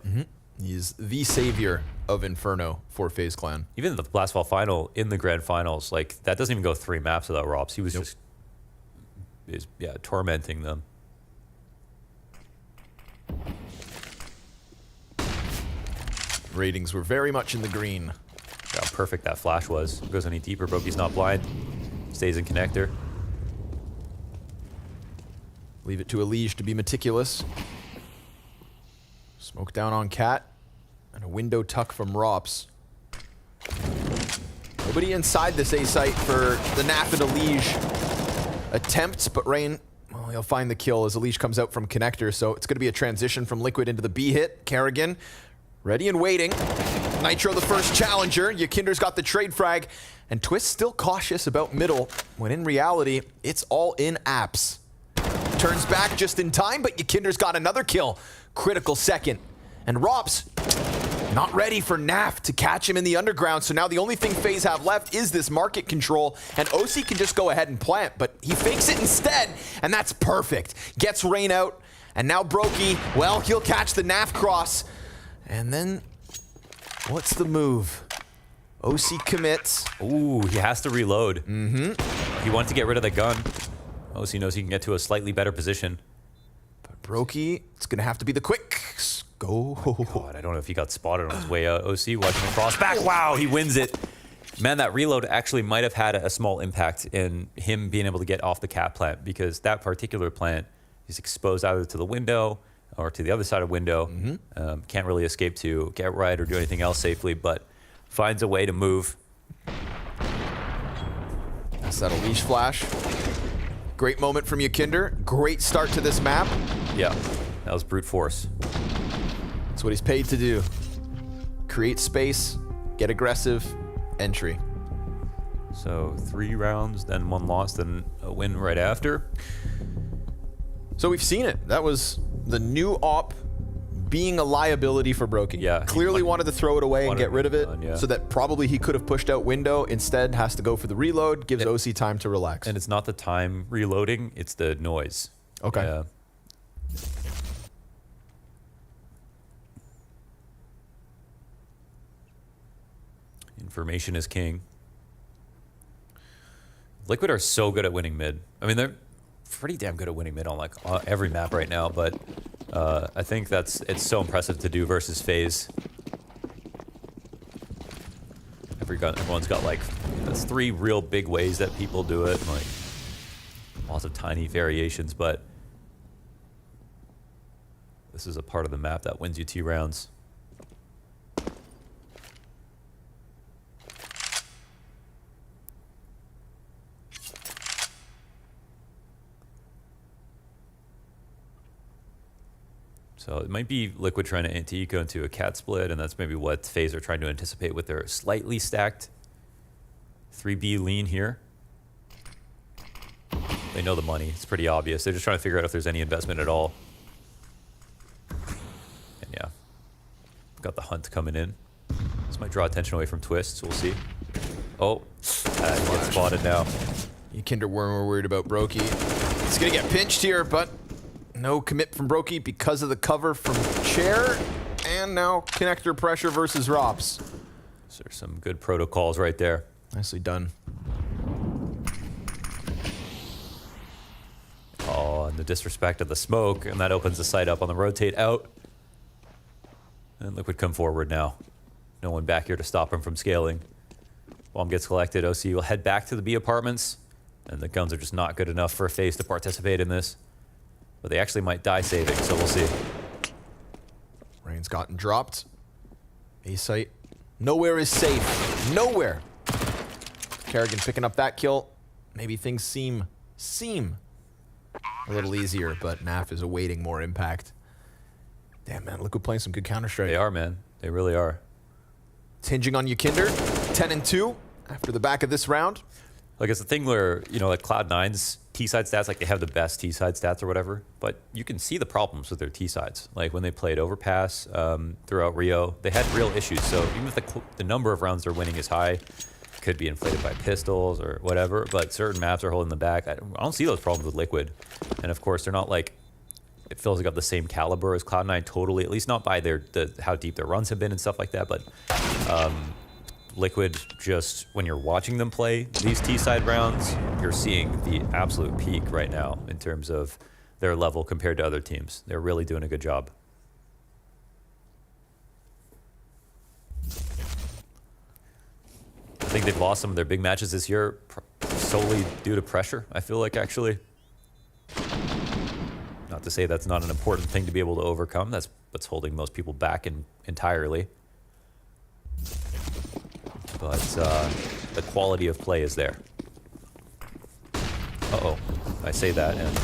He's the savior of Inferno for FaZe Clan. Even the last fall final in the grand finals, like that doesn't even go 3 maps without Robs. He was just tormenting them. Ratings were very much in the green. How perfect that flash was. Goes any deeper, Brokey's not blind. Stays in connector. Leave it to Elige to be meticulous. Smoke down on Cat. And a window tuck from Rops. Nobody inside this A site for the NAF and Elige attempts, but Rain, well, he'll find the kill as Elige comes out from connector, so it's going to be a transition from Liquid into the B hit. Kerrigan, ready and waiting. Nitro the first challenger. Yakinder's got the trade frag, and Twist still cautious about middle, when in reality, it's all in apps. Turns back just in time, but Yakinder's got another kill. Critical second. And Rops, not ready for NAF to catch him in the underground, so now the only thing FaZe have left is this market control, and OC can just go ahead and plant, but he fakes it instead, and that's perfect. Gets Rain out, and now Brokey, well, he'll catch the NAF cross. And then, what's the move? OC commits. Ooh, he has to reload. He wants to get rid of the gun. OC knows he can get to a slightly better position. But Brokey, it's going to have to be the quick. Go. God, I don't know if he got spotted on his way out. OC watching him cross back. Wow, he wins it. Man, that reload actually might have had a small impact in him being able to get off the Cat plant, because that particular plant is exposed either to the window or to the other side of window. Can't really escape to get right or do anything else safely, but finds a way to move. That's that Elige flash. Great moment from Yakinder. Great start to this map. Yeah, that was brute force. That's what he's paid to do. Create space, get aggressive, entry. So So 3 rounds, then 1 loss, then a win right after. So we've seen it. That was the new op being a liability for Brokey. Yeah. Clearly wanted to throw it away and get rid of it, done, yeah. so that probably he could have pushed out window. Instead, has to go for the reload, gives OC time to relax. And it's not the time reloading, it's the noise. Okay. Yeah. Information is king. Liquid are so good at winning mid. I mean, they're pretty damn good at winning mid on like every map right now, but I think it's so impressive to do versus FaZe. Everyone's got like, that's 3 real big ways that people do it, and like lots of tiny variations, but this is a part of the map that wins you 2 rounds. So it might be Liquid trying to anti-eco into a cat split, and that's maybe what FaZe are trying to anticipate with their slightly stacked 3B lean here. They know the money. It's pretty obvious. They're just trying to figure out if there's any investment at all. And yeah, got the hunt coming in. This might draw attention away from Twist, so we'll see. Oh, gets spotted now. You Kinder were worried about Brokey. It's going to get pinched here, but no commit from Brokey because of the cover from Chair. And now connector pressure versus Rops. So there's some good protocols right there. Nicely done. Oh, and the disrespect of the smoke, and that opens the site up on the rotate out. And Liquid come forward now. No one back here to stop him from scaling. Bomb gets collected. OC will head back to the B apartments, and the guns are just not good enough for FaZe to participate in this. But they actually might die saving, so we'll see. Rain's gotten dropped. A site. Nowhere is safe. Nowhere. Kerrigan picking up that kill. Maybe things seem a little easier, but NAF is awaiting more impact. Damn, man. Liquid playing some good Counter-Strike. They are, man. They really are. It's hinging on Kinder. 10-2 after the back of this round. Like, it's the thing where, you know, like Cloud9's T-side stats, like they have the best T-side stats or whatever, but you can see the problems with their T-sides. Like when they played Overpass throughout Rio, they had real issues. So even if the number of rounds they're winning is high, could be inflated by pistols or whatever, but certain maps are holding them back. I don't see those problems with Liquid. And of course, they're not like, it feels like of the same caliber as Cloud9 totally, at least not by how deep their runs have been and stuff like that, but Liquid, just when you're watching them play these T-side rounds, you're seeing the absolute peak right now in terms of their level compared to other teams. They're really doing a good job. I think they've lost some of their big matches this year solely due to pressure, I feel like, actually. Not to say that's not an important thing to be able to overcome. That's what's holding most people back entirely. But the quality of play is there. Uh-oh. I say that and...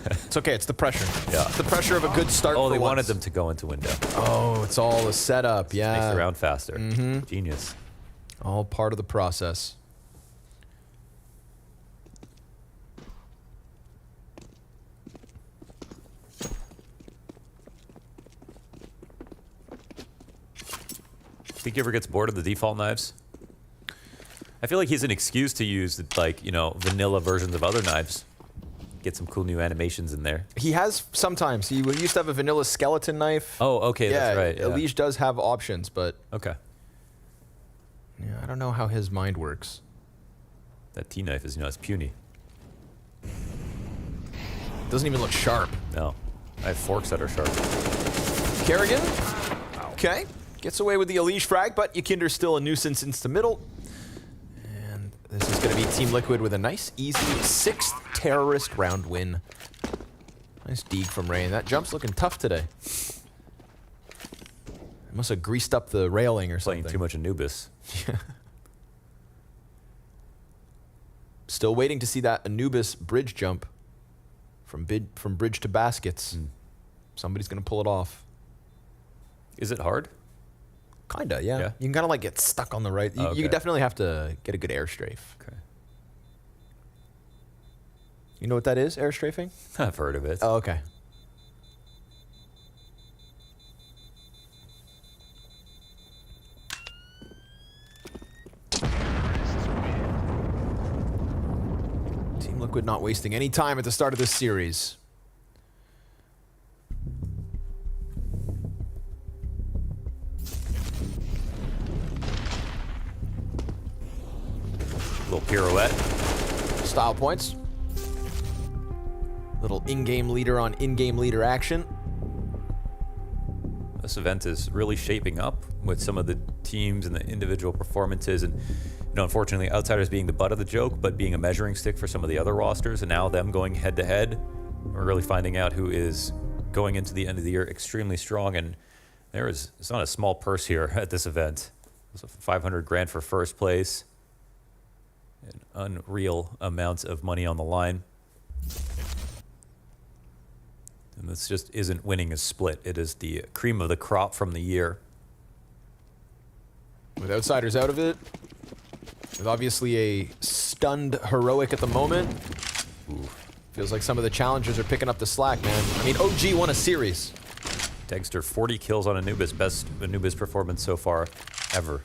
It's okay, it's the pressure. Yeah. It's the pressure of a good start. Oh, for they once. wanted them to go into window. Oh, it's all a setup, yeah. Makes the round faster. Genius. All part of the process. Think he ever gets bored of the default knives? I feel like he's an excuse to use, like, you know, vanilla versions of other knives. Get some cool new animations in there. He has sometimes. He used to have a vanilla skeleton knife. Oh, okay, yeah, that's right. Yeah. Elige does have options, but... Okay. Yeah, I don't know how his mind works. That T-knife is, you know, it's puny. Doesn't even look sharp. No. I have forks that are sharp. Kerrigan. Okay. Gets away with the Elige frag, but Yakinder's still a nuisance into the middle. And this is going to be Team Liquid with a nice, easy 6th terrorist round win. Nice deeg from Rain. That jump's looking tough today. It must have greased up the railing or something. Playing too much Anubis. Still waiting to see that Anubis bridge jump from bridge to baskets. Somebody's going to pull it off. Is it hard? Kinda, yeah. You can kind of like get stuck on the right. You definitely have to get a good air strafe. Okay. You know what that is, air strafing? I've heard of it. Oh, okay. Team Liquid not wasting any time at the start of this series. Little pirouette. Style points. Little in-game leader on in-game leader action. This event is really shaping up with some of the teams and the individual performances, and unfortunately, Outsiders being the butt of the joke, but being a measuring stick for some of the other rosters, and now them going head-to-head. We're really finding out who is going into the end of the year extremely strong, and it's not a small purse here at this event. It's 500 grand for first place. An unreal amounts of money on the line. And this just isn't winning a split. It is the cream of the crop from the year. With Outsiders out of it, with obviously a stunned Heroic at the moment. Ooh. Feels like some of the challengers are picking up the slack, man. I mean, OG won a series. Dexter, 40 kills on Anubis. Best Anubis performance so far ever.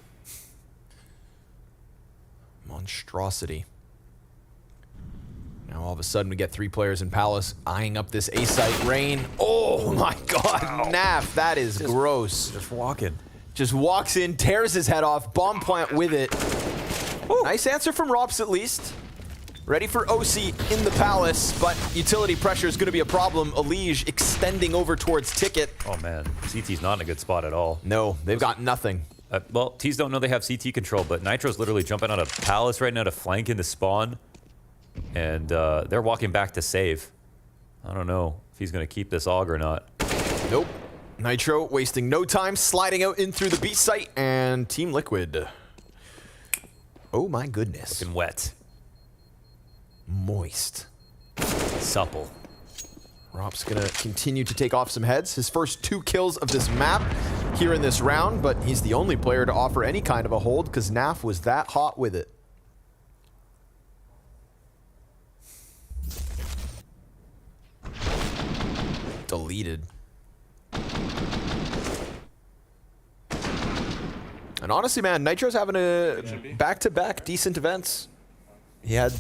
Monstrosity. Now all of a sudden we get 3 players in Palace eyeing up this A-site. Rain. Oh my god, wow. Naf, that is gross. Just walking. Just walks in, tears his head off, bomb plant with it. Ooh. Nice answer from Rops at least. Ready for OC in the Palace, but utility pressure is going to be a problem. Elige extending over towards Ticket. Oh man, CT's not in a good spot at all. No, they've got nothing. Well, T's don't know they have CT control, but Nitro's literally jumping out of Palace right now to flank into spawn. And they're walking back to save. I don't know if he's going to keep this AUG or not. Nope. Nitro wasting no time, sliding out in through the B site, and Team Liquid. Oh my goodness. Looking wet. Moist. Supple. Rop's gonna continue to take off some heads. His first 2 kills of this map here in this round, but he's the only player to offer any kind of a hold because Naf was that hot with it. Deleted. And honestly, man, Nitro's having a back-to-back decent events. He had...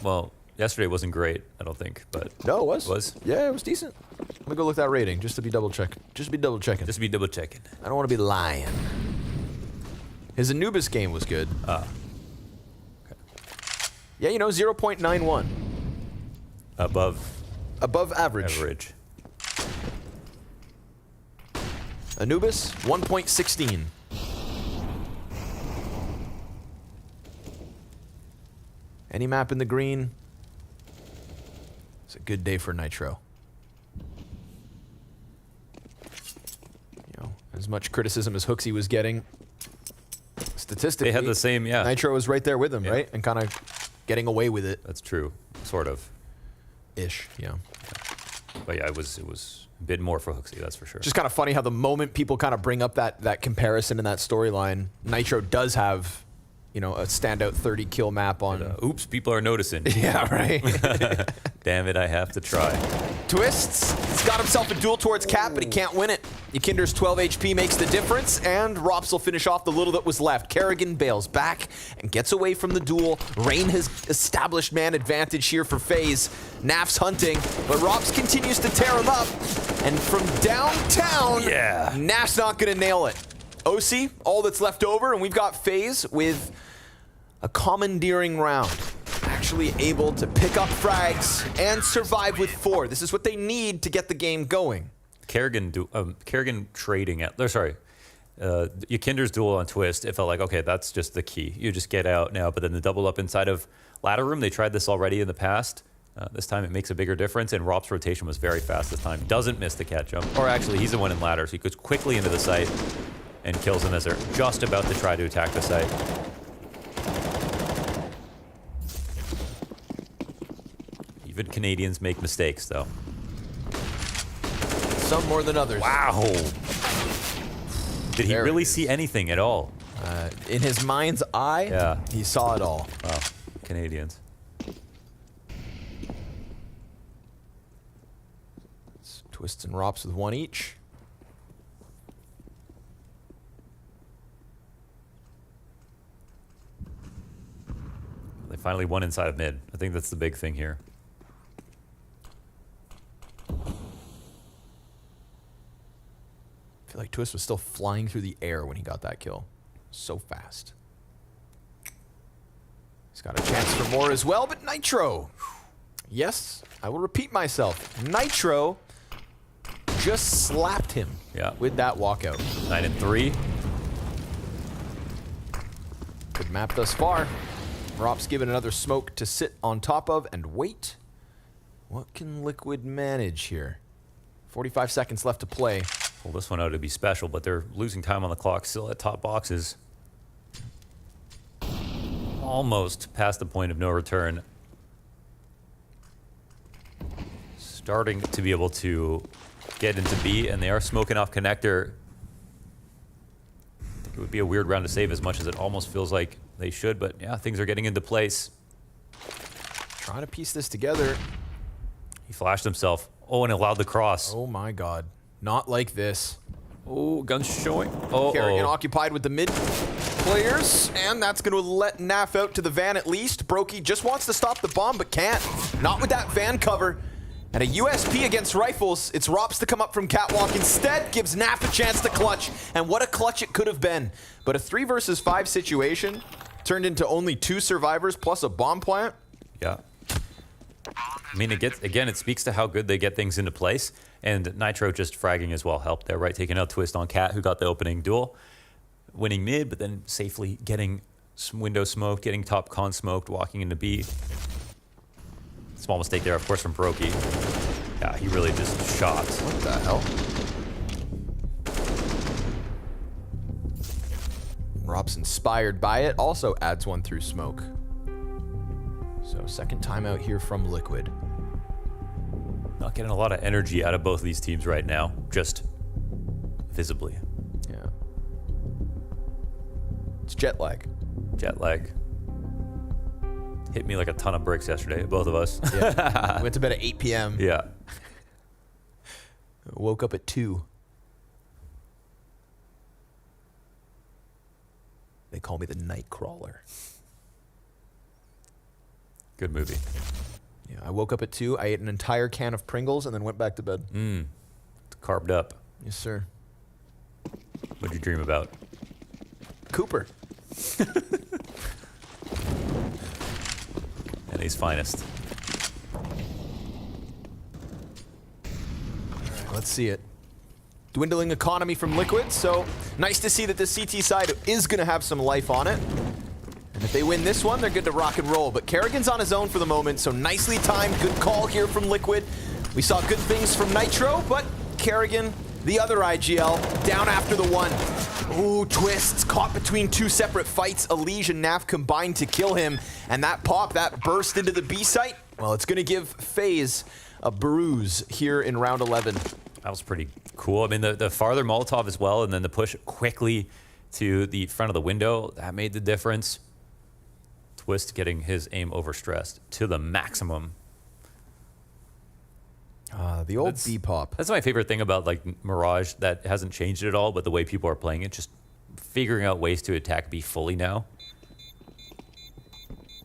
Well, yesterday wasn't great, I don't think, but... No, it was. It was? Yeah, it was decent. Let me go look at that rating, just to be double-checking. Just to be double-checking. Just to be double-checking. I don't want to be lying. His Anubis game was good. Okay. Yeah, 0.91. Above average. Average. Anubis, 1.16. Any map in the green, it's a good day for Nitro. As much criticism as Hooksy was getting, statistically, they had the same, yeah. Nitro was right there with him, right? And kind of getting away with it. That's true, sort of. Ish, yeah. But yeah, it was a bit more for Hooksy, that's for sure. Just kind of funny how the moment people kind of bring up that comparison in that storyline, Nitro does have, a standout 30 kill map on. Oops, people are noticing. Yeah, right. Damn it, I have to try. Twists. He's got himself a duel towards Cap, but he can't win it. Yakinder's 12 HP makes the difference, and Rops will finish off the little that was left. Kerrigan bails back and gets away from the duel. Rain has established man advantage here for FaZe. Naf's hunting, but Rops continues to tear him up. And from downtown, Naf's not going to nail it. OC, all that's left over, and we've got FaZe with a commandeering round. Actually able to pick up frags and survive with 4. This is what they need to get the game going. Kerrigan trading at, Yakinder's duel on Twist, it felt like, okay, that's just the key. You just get out now, but then the double up inside of ladder room, they tried this already in the past. This time it makes a bigger difference, and Rop's rotation was very fast this time. Doesn't miss the cat jump. Or actually, he's the one in ladder, so he goes quickly into the site and kills them as they're just about to try to attack the site. Even Canadians make mistakes, though. Some more than others. Wow. Did he really see anything at all? In his mind's eye, yeah, he saw it all. Wow, Canadians. It's Twists and Rops with one each. They finally won inside of mid. I think that's the big thing here. I feel like Twist was still flying through the air when he got that kill. So fast. He's got a chance for more as well, but Nitro. Yes, I will repeat myself. Nitro just slapped him with that walkout. 9-3. Good map thus far. Rop's given another smoke to sit on top of and wait. What can Liquid manage here? 45 seconds left to play. Pull this one out to be special, but they're losing time on the clock still at top boxes. Almost past the point of no return. Starting to be able to get into B, and they are smoking off connector. I think it would be a weird round to save as much as it almost feels like they should, but yeah, things are getting into place. Trying to piece this together. He flashed himself. Oh, and allowed the cross. Oh my god. Not like this. Oh, guns showing. Oh, Kerrigan occupied with the mid players, and that's going to let NAF out to the van at least. Brokey just wants to stop the bomb, but can't. Not with that van cover. And a USP against rifles. It's Rops to come up from catwalk. Instead, gives NAF a chance to clutch. And what a clutch it could have been. But a 3 versus 5 situation turned into only 2 survivors plus a bomb plant. Yeah. I mean, it speaks to how good they get things into place. And Nitro just fragging as well helped there, right? Taking out Twist on Cat, who got the opening duel. Winning mid, but then safely getting some window smoked, getting top con smoked, walking into B. Small mistake there, of course, from Brokey. Yeah, he really just shot. What the hell? Rops inspired by it, also adds one through smoke. So second timeout here from Liquid. Not getting a lot of energy out of both of these teams right now, just visibly. Yeah. It's jet lag. Jet lag. Hit me like a ton of bricks yesterday, both of us. Yeah. Went to bed at 8 p.m. Yeah. Woke up at 2. They call me the night crawler. Good movie. Yeah, I woke up at 2. I ate an entire can of Pringles and then went back to bed. Carved up. Yes, sir. What'd you dream about? Cooper. And his finest. Let's see it. Dwindling economy from Liquid, so nice to see that the CT side is going to have some life on it. And if they win this one, they're good to rock and roll. But Kerrigan's on his own for the moment, so nicely timed. Good call here from Liquid. We saw good things from Nitro, but Kerrigan, the other IGL, down after the 1. Ooh, Twists caught between 2 separate fights. Elige and NAF combined to kill him. And that pop, that burst into the B site, well, it's going to give FaZe a bruise here in round 11. That was pretty cool. I mean, the farther Molotov as well, and then the push quickly to the front of the window, that made the difference. Twist getting his aim overstressed to the maximum. The old B-pop. That's my favorite thing about like Mirage, that hasn't changed at all, but the way people are playing it, just figuring out ways to attack B fully now.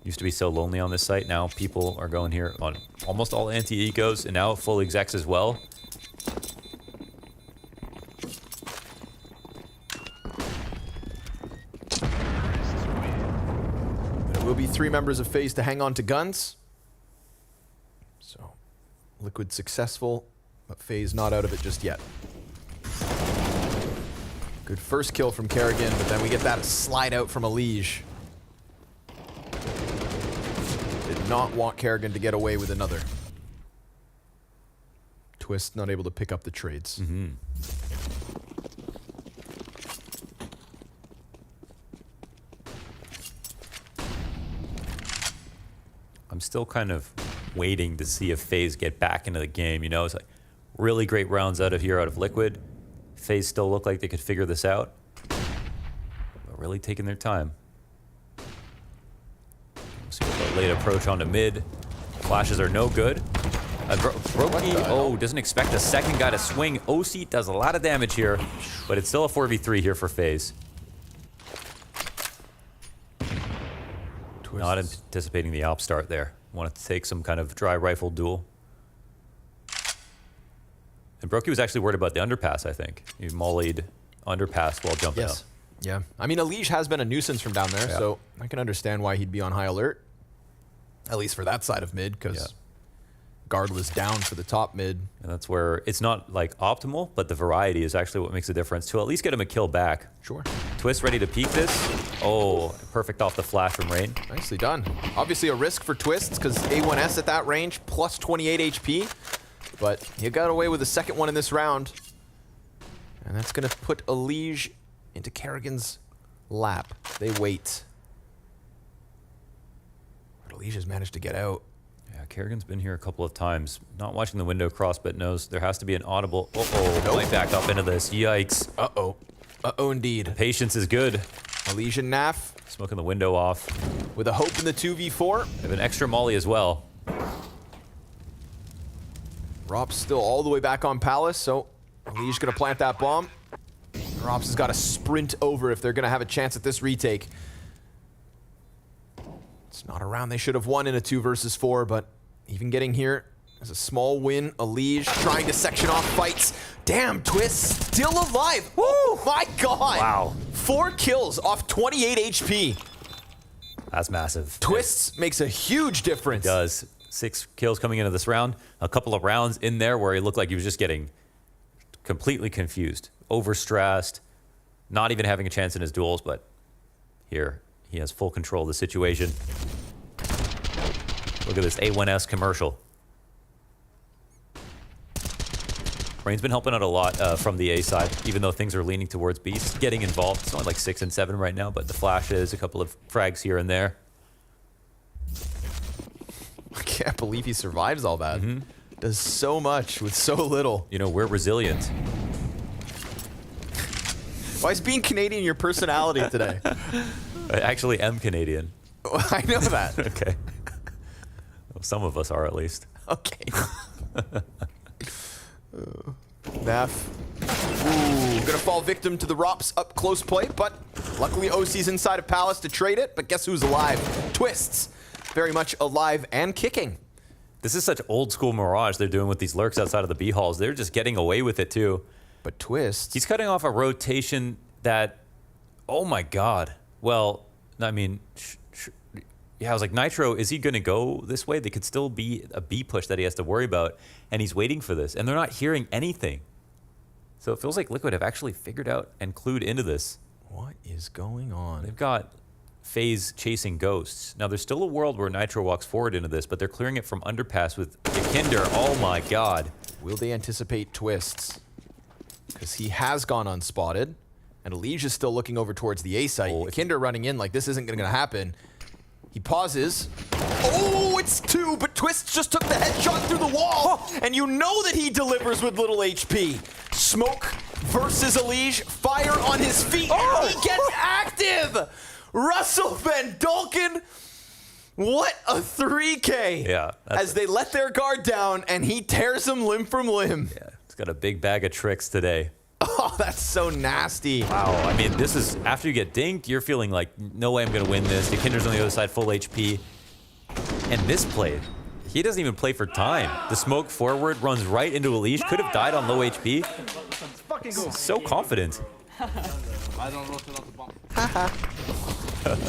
Used to be so lonely on this site. Now people are going here on almost all anti-ecos and now full execs as well. There will be 3 members of FaZe to hang on to guns. So, Liquid successful, but FaZe not out of it just yet. Good first kill from Kerrigan, but then we get that slide out from Elige. Did not want Kerrigan to get away with another. Twist not able to pick up the trades. I'm still kind of waiting to see if FaZe get back into the game. You know, it's like really great rounds out of Liquid. FaZe still look like they could figure this out. really taking their time. See what late approach onto mid. Flashes are no good. Brokey, doesn't expect a second guy to swing. OC does a lot of damage here, but it's still a 4v3 here for FaZe. Not anticipating the op start there. Wanted to take some kind of dry rifle duel. And Brokey was actually worried about the underpass, I think. He mollied underpass while jumping up. Yeah. I mean, Elige has been a nuisance from down there, so I can understand why he'd be on high alert. At least for that side of mid, because Guardless down for the top mid. And that's where it's not like optimal, but the variety is actually what makes a difference to at least get him a kill back. Sure. Twist ready to peek this. Oh, perfect off the flash from Rain. Nicely done. Obviously a risk for Twists because A1S at that range plus 28 HP. But you got away with the second one in this round. And that's going to put Elige into Kerrigan's lap. They wait. But Elige has managed to get out. Yeah, Kerrigan's been here a couple of times. Not watching the window cross, but knows there has to be an audible. Might back up into this. Yikes. Uh-oh, indeed. Patience is good. Elige and NAV. Smoking the window off. With a hope in the 2v4. They have an extra molly as well. Rops still all the way back on Palace, so Elige gonna plant that bomb. Rops has got to sprint over if they're gonna have a chance at this retake. It's not a round they should have won in a 2 versus 4, but even getting here is a small win. Elige trying to section off fights. Damn, Twist still alive. Oh my god. Wow. 4 kills off 28 HP. That's massive. Twists makes a huge difference. It does. 6 kills coming into this round. A couple of rounds in there where he looked like he was just getting completely confused, overstressed, not even having a chance in his duels, but here he has full control of the situation. Look at this A1S commercial. Rain's been helping out a lot from the A side, even though things are leaning towards B. He's getting involved. It's only like 6 and 7 right now, but the flashes, a couple of frags here and there. I can't believe he survives all that. Does so much with so little. You know, we're resilient. Why is being Canadian your personality today? I actually am Canadian. I know that. Okay. Well, some of us are, at least. Okay. NAF. Ooh, gonna fall victim to the Rops up close play, but luckily OC's inside of Palace to trade it, but guess who's alive? Twists. Very much alive and kicking. This is such old school Mirage they're doing with these lurks outside of the B halls. They're just getting away with it too. But Twist. He's cutting off a rotation that, oh my god. Well, I mean, yeah, I was like, Nitro, is he going to go this way? They could still be a B push that he has to worry about, and he's waiting for this, and they're not hearing anything. So it feels like Liquid have actually figured out and clued into this. What is going on? They've got FaZe chasing ghosts. Now, there's still a world where Nitro walks forward into this, but they're clearing it from underpass with Kinder. Oh my god. Will they anticipate Twists? Because he has gone unspotted, and Elige is still looking over towards the A site. Kinder running in like this isn't going to happen. He pauses. Oh, it's 2, but Twist just took the headshot through the wall, and you know that he delivers with little HP. Smoke versus Elige, fire on his feet, and he gets active! Russell Van Dolken, what a 3K! Yeah. As they let their guard down, and he tears him limb from limb. Yeah, he's got a big bag of tricks today. Oh, that's so nasty. Wow, I mean, this is, after you get dinked, you're feeling like, no way I'm going to win this. The Kinder's on the other side, full HP. And misplayed. He doesn't even play for time. The smoke forward runs right into Elige. Could have died on low HP. So confident.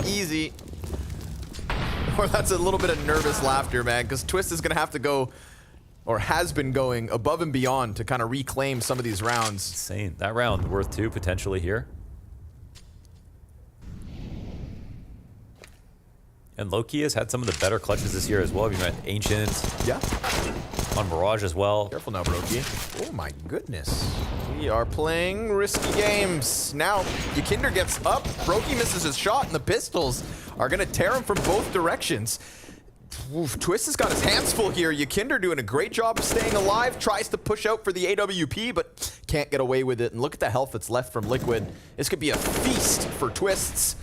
Easy. Or that's a little bit of nervous laughter, man, because Twist is going to have to go, or has been going, above and beyond to kind of reclaim some of these rounds. Insane. That round worth 2 potentially here. And Loki has had some of the better clutches this year as well. You've got Ancient. Yeah. On Mirage as well. Careful now, Brokey. Oh my goodness. We are playing risky games. Now, Yakinder gets up. Brokey misses his shot, and the pistols are going to tear him from both directions. Oof, Twist has got his hands full here. Yakinder doing a great job of staying alive. Tries to push out for the AWP, but can't get away with it. And look at the health that's left from Liquid. This could be a feast for Twists.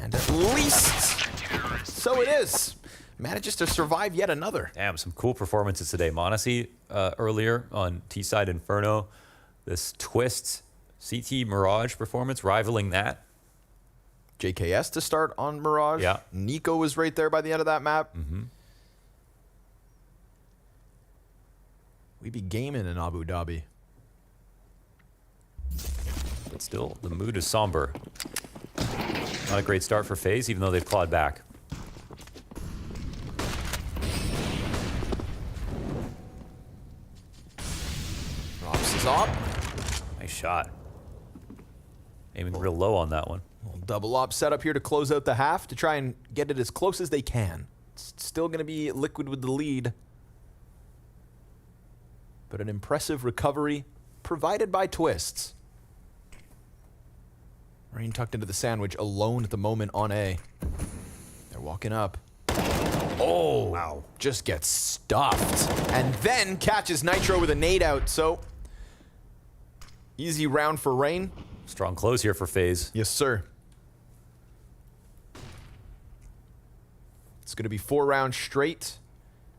And at least, so it is. Manages to survive yet another. Damn, some cool performances today. Monacy earlier on T-side Inferno. This Twist CT Mirage performance rivaling that. JKS to start on Mirage. Yeah. Nico was right there by the end of that map. We be gaming in Abu Dhabi. But still, the mood is somber. Not a great start for FaZe, even though they've clawed back. Rops is up. Nice shot. Aiming real low on that one. Double op set up here to close out the half to try and get it as close as they can. It's still going to be Liquid with the lead. But an impressive recovery provided by Twists. Rain tucked into the sandwich, alone at the moment on A. They're walking up. Oh, wow. Just gets stuffed. And then catches Nitro with a nade out. So, easy round for Rain. Strong close here for FaZe. Yes, sir. It's going to be 4 rounds straight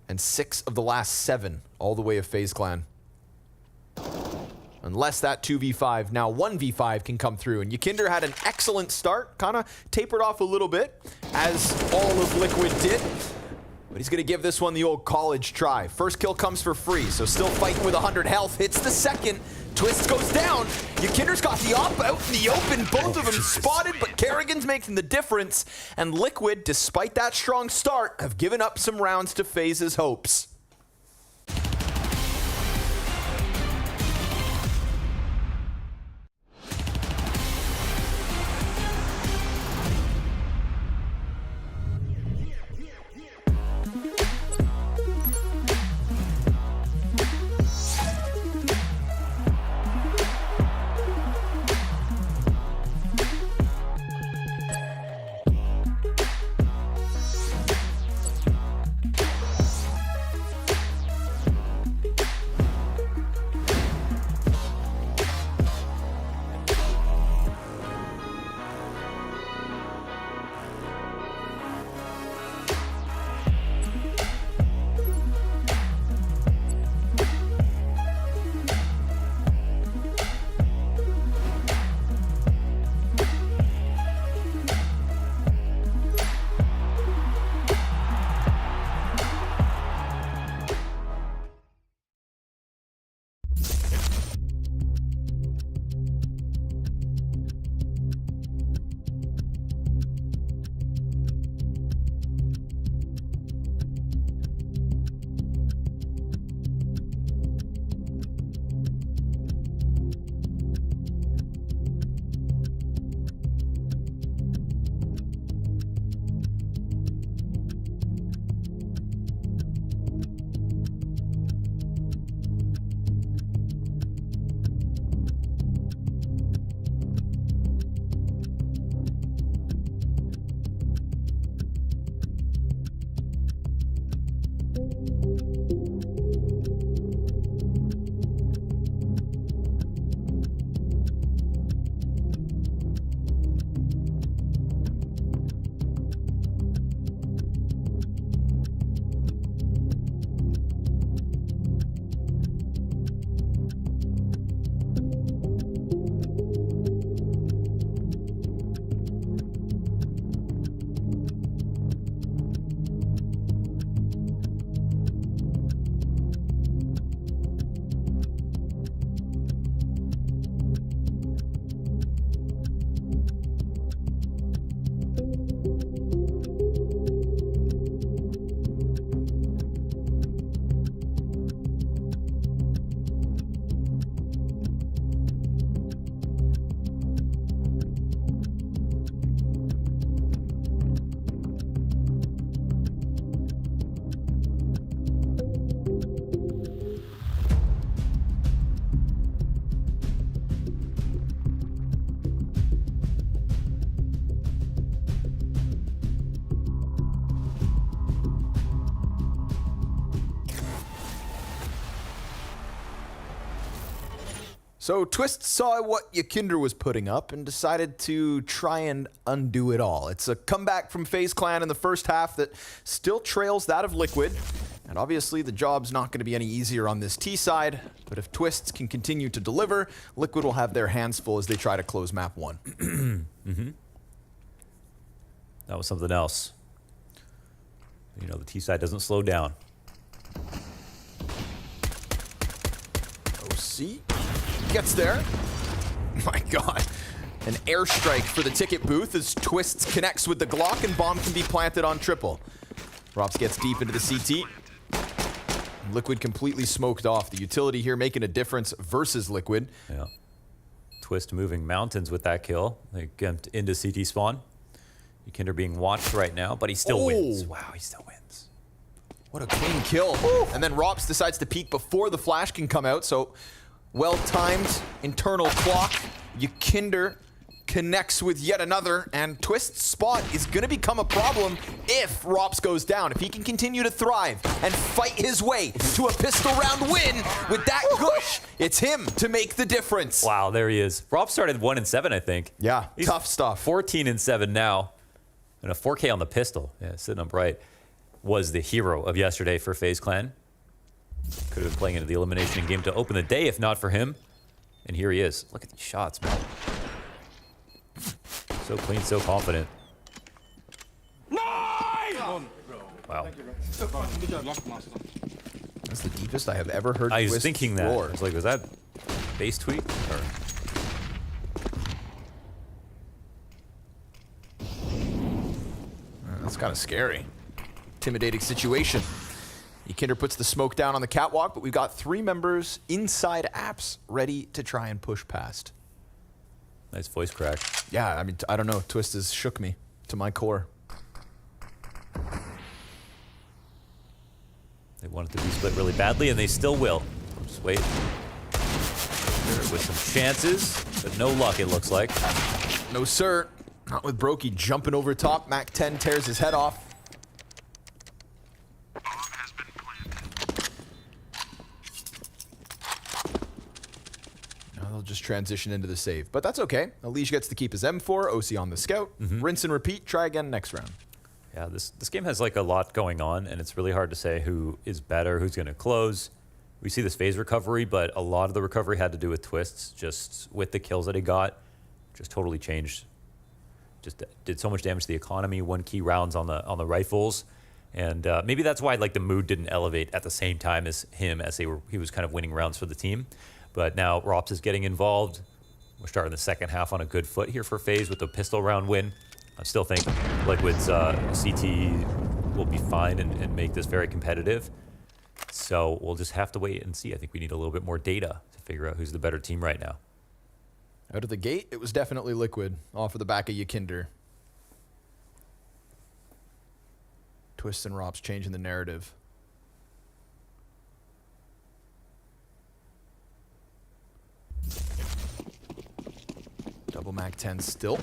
and 6 of the last 7 all the way of FaZe Clan. Unless that 2v5, now 1v5 can come through. And Yakinder had an excellent start, kind of tapered off a little bit, as all of Liquid did. But he's going to give this one the old college try. First kill comes for free, so still fighting with 100 health. Hits the second. Twist goes down. Yakinder's got the op out in the open. Both of them spotted, but Kerrigan's making the difference. And Liquid, despite that strong start, have given up some rounds to FaZe's hopes. So Twist saw what Yakinder was putting up and decided to try and undo it all. It's a comeback from FaZe Clan in the first half that still trails that of Liquid. And obviously the job's not going to be any easier on this T side, but if Twists can continue to deliver, Liquid will have their hands full as they try to close map 1. That was something else. You know, the T side doesn't slow down. OC gets there. My God. An airstrike for the ticket booth as Twists connects with the Glock and bomb can be planted on triple. Rops gets deep into the CT. Liquid completely smoked off. The utility here making a difference versus Liquid. Yeah. Twist moving mountains with that kill. They get into CT spawn. Yakinder being watched right now, but he still wins. Wow, he still wins. What a clean kill. And then Rops decides to peek before the flash can come out, so well-timed internal clock. Yakinder connects with yet another, and Twist's spot is going to become a problem if Rops goes down. If he can continue to thrive and fight his way to a pistol round win with that gush, it's him to make the difference. Wow, there he is. Rops started 1-7, I think. Yeah, he's tough stuff. 14-7 now. And a 4K on the pistol. Yeah, sitting up right. Was the hero of yesterday for FaZe Clan. Could have been playing into the elimination game to open the day if not for him. And here he is. Look at these shots, man. So clean, so confident. Wow. That's the deepest I have ever heard. I was Twist thinking that. roar. I was like, was that base tweet? Or... That's kind of scary. Intimidating situation. Yakinder puts the smoke down on the catwalk, but we've got 3 members inside apps ready to try and push past. Nice voice crack. Yeah, I mean, I don't know. Twist has shook me to my core. They want it to be split really badly, and they still will. Just wait. With some chances, but no luck, it looks like. No, sir. Not with Brokey jumping over top. Mac 10 tears his head off. Now they'll just transition into the save. But that's okay. Elige gets to keep his M4. OC on the scout. Rinse and repeat. Try again next round. Yeah, this game has like a lot going on, and it's really hard to say who is better, who's going to close. We see this FaZe recovery, but a lot of the recovery had to do with Twists, just with the kills that he got. Just totally changed. Just did so much damage to the economy. 1 key rounds on the rifles, and maybe that's why like the mood didn't elevate at the same time as him, as he was kind of winning rounds for the team. But now Rops is getting involved. We're starting the second half on a good foot here for FaZe with the pistol round win. I still think Liquid's CT will be fine and make this very competitive. So we'll just have to wait and see. I think we need a little bit more data to figure out who's the better team right now. Out of the gate, it was definitely Liquid, off of the back of Yakinder. Twist and Rops changing the narrative. Double Mac 10 still.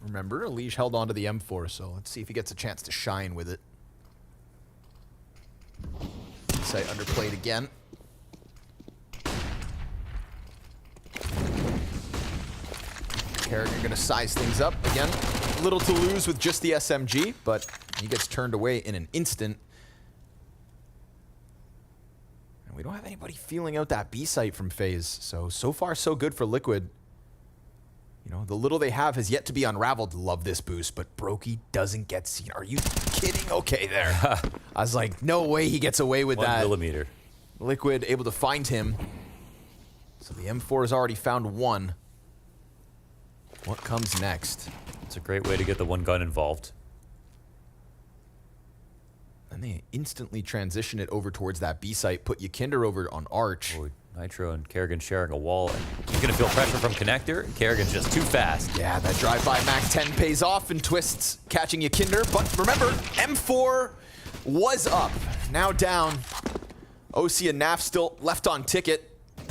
Remember, Elige held on to the M4, so let's see if he gets a chance to shine with it. Sight underplayed again. Kerrigan gonna size things up again. Little to lose with just the SMG, but he gets turned away in an instant. And we don't have anybody feeling out that B site from FaZe, so far so good for Liquid. You know, the little they have has yet to be unraveled. Love this boost, but Brokey doesn't get seen. Are you kidding? Okay, there. I was like, no way he gets away with 1 that. millimeter. Liquid able to find him. So the M4 has already found 1. What comes next? It's a great way to get the 1 gun involved. And they instantly transition it over towards that B site, put Yakinder over on Arch. Oh, Nitro and Kerrigan sharing a wall. And he's going to feel pressure from Connector, and Kerrigan's just too fast. Yeah, that drive-by Mac 10 pays off and Twists catching Yakinder. But remember, M4 was up, now down. OC and NAF still left on ticket.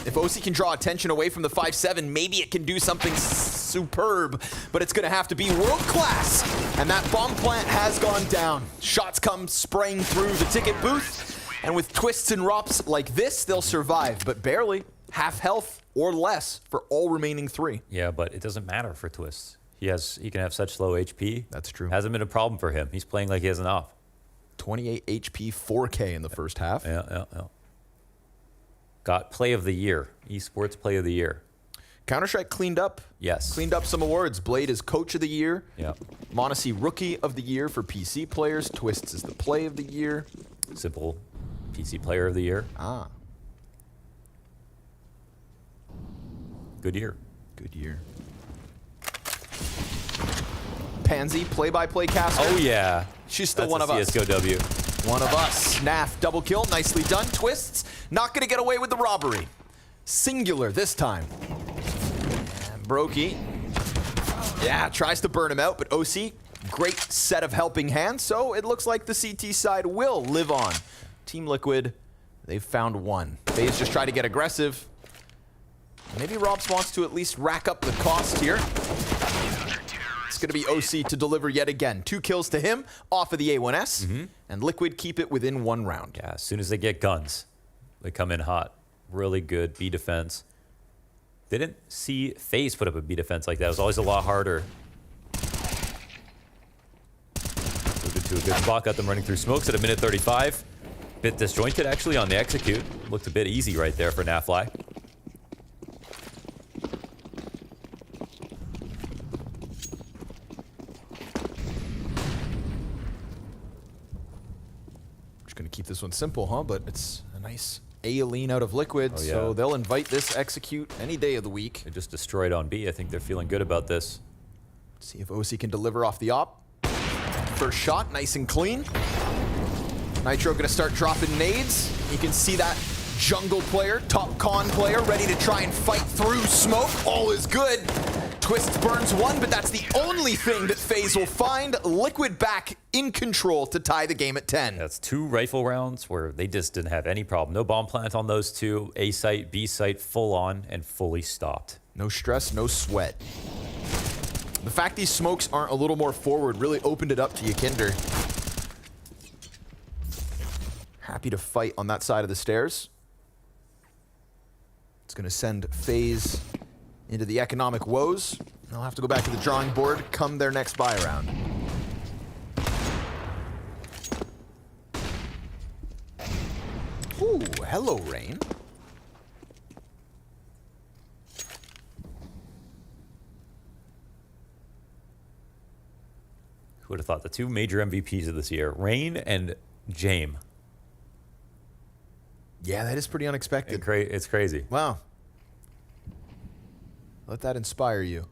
If OC can draw attention away from the 5-7, maybe it can do something superb, but it's gonna have to be world class. And that bomb plant has gone down. Shots come spraying through the ticket booth, And with twists and rops like this, they'll survive, but barely. Half health or less for all remaining 3. Yeah, but it doesn't matter for Twists. He can have such low HP. That's true. Hasn't been a problem for him. He's playing like he has enough. 28 HP, 4K in the first half. Yeah. Got Play of the Year. Esports Play of the Year. Counter-Strike cleaned up. Yes. Cleaned up some awards. Blade is Coach of the Year. Yeah. Monacy Rookie of the Year for PC players. Twists is the Play of the Year. Simple PC Player of the Year. Ah. Good year. Good year. Pansy, play-by-play caster. Oh, yeah. She's still That's one a of us. CSGO W. One of us. Naf, double kill. Nicely done. Twists, not going to get away with the robbery. Singular this time. And Brokey, yeah, tries to burn him out, but OC, great set of helping hands, so it looks like the CT side will live on. Team Liquid, they've found one. FaZe just try to get aggressive. Maybe Robs wants to at least rack up the cost here. It's going to be OC to deliver yet again. 2 kills to him off of the A1S, and Liquid keep it within 1 round. Yeah, as soon as they get guns, they come in hot. Really good B defense. Didn't see FaZe put up a B defense like that. It was always a lot harder. Moved into a good spot, got them running through smokes at a minute 35. Bit disjointed actually on the execute. Looked a bit easy right there for Nafly. Going to keep this one simple, huh? But it's a nice A-lean out of Liquid, Oh, yeah. so they'll invite this execute any day of the week. They just destroyed on B. I think they're feeling good about this. See if OC can deliver off the op. First shot, nice and clean. Nitro going to start dropping nades. You can see that jungle player, top con player, ready to try and fight through smoke. All is good. Twist burns 1, but that's the only thing that FaZe will find. Liquid back in control to tie the game at 10. That's 2 rifle rounds where they just didn't have any problem. No bomb plant on those 2. A site, B site, full on and fully stopped. No stress, no sweat. The fact these smokes aren't a little more forward really opened it up to Yakinder. Happy to fight on that side of the stairs. It's going to send FaZe into the economic woes. They'll have to go back to the drawing board come their next buy round. Ooh, hello, Rain. Who would have thought the 2 major MVPs of this year, Rain and Jame. Yeah, that is pretty unexpected. It's crazy. Wow. Let that inspire you.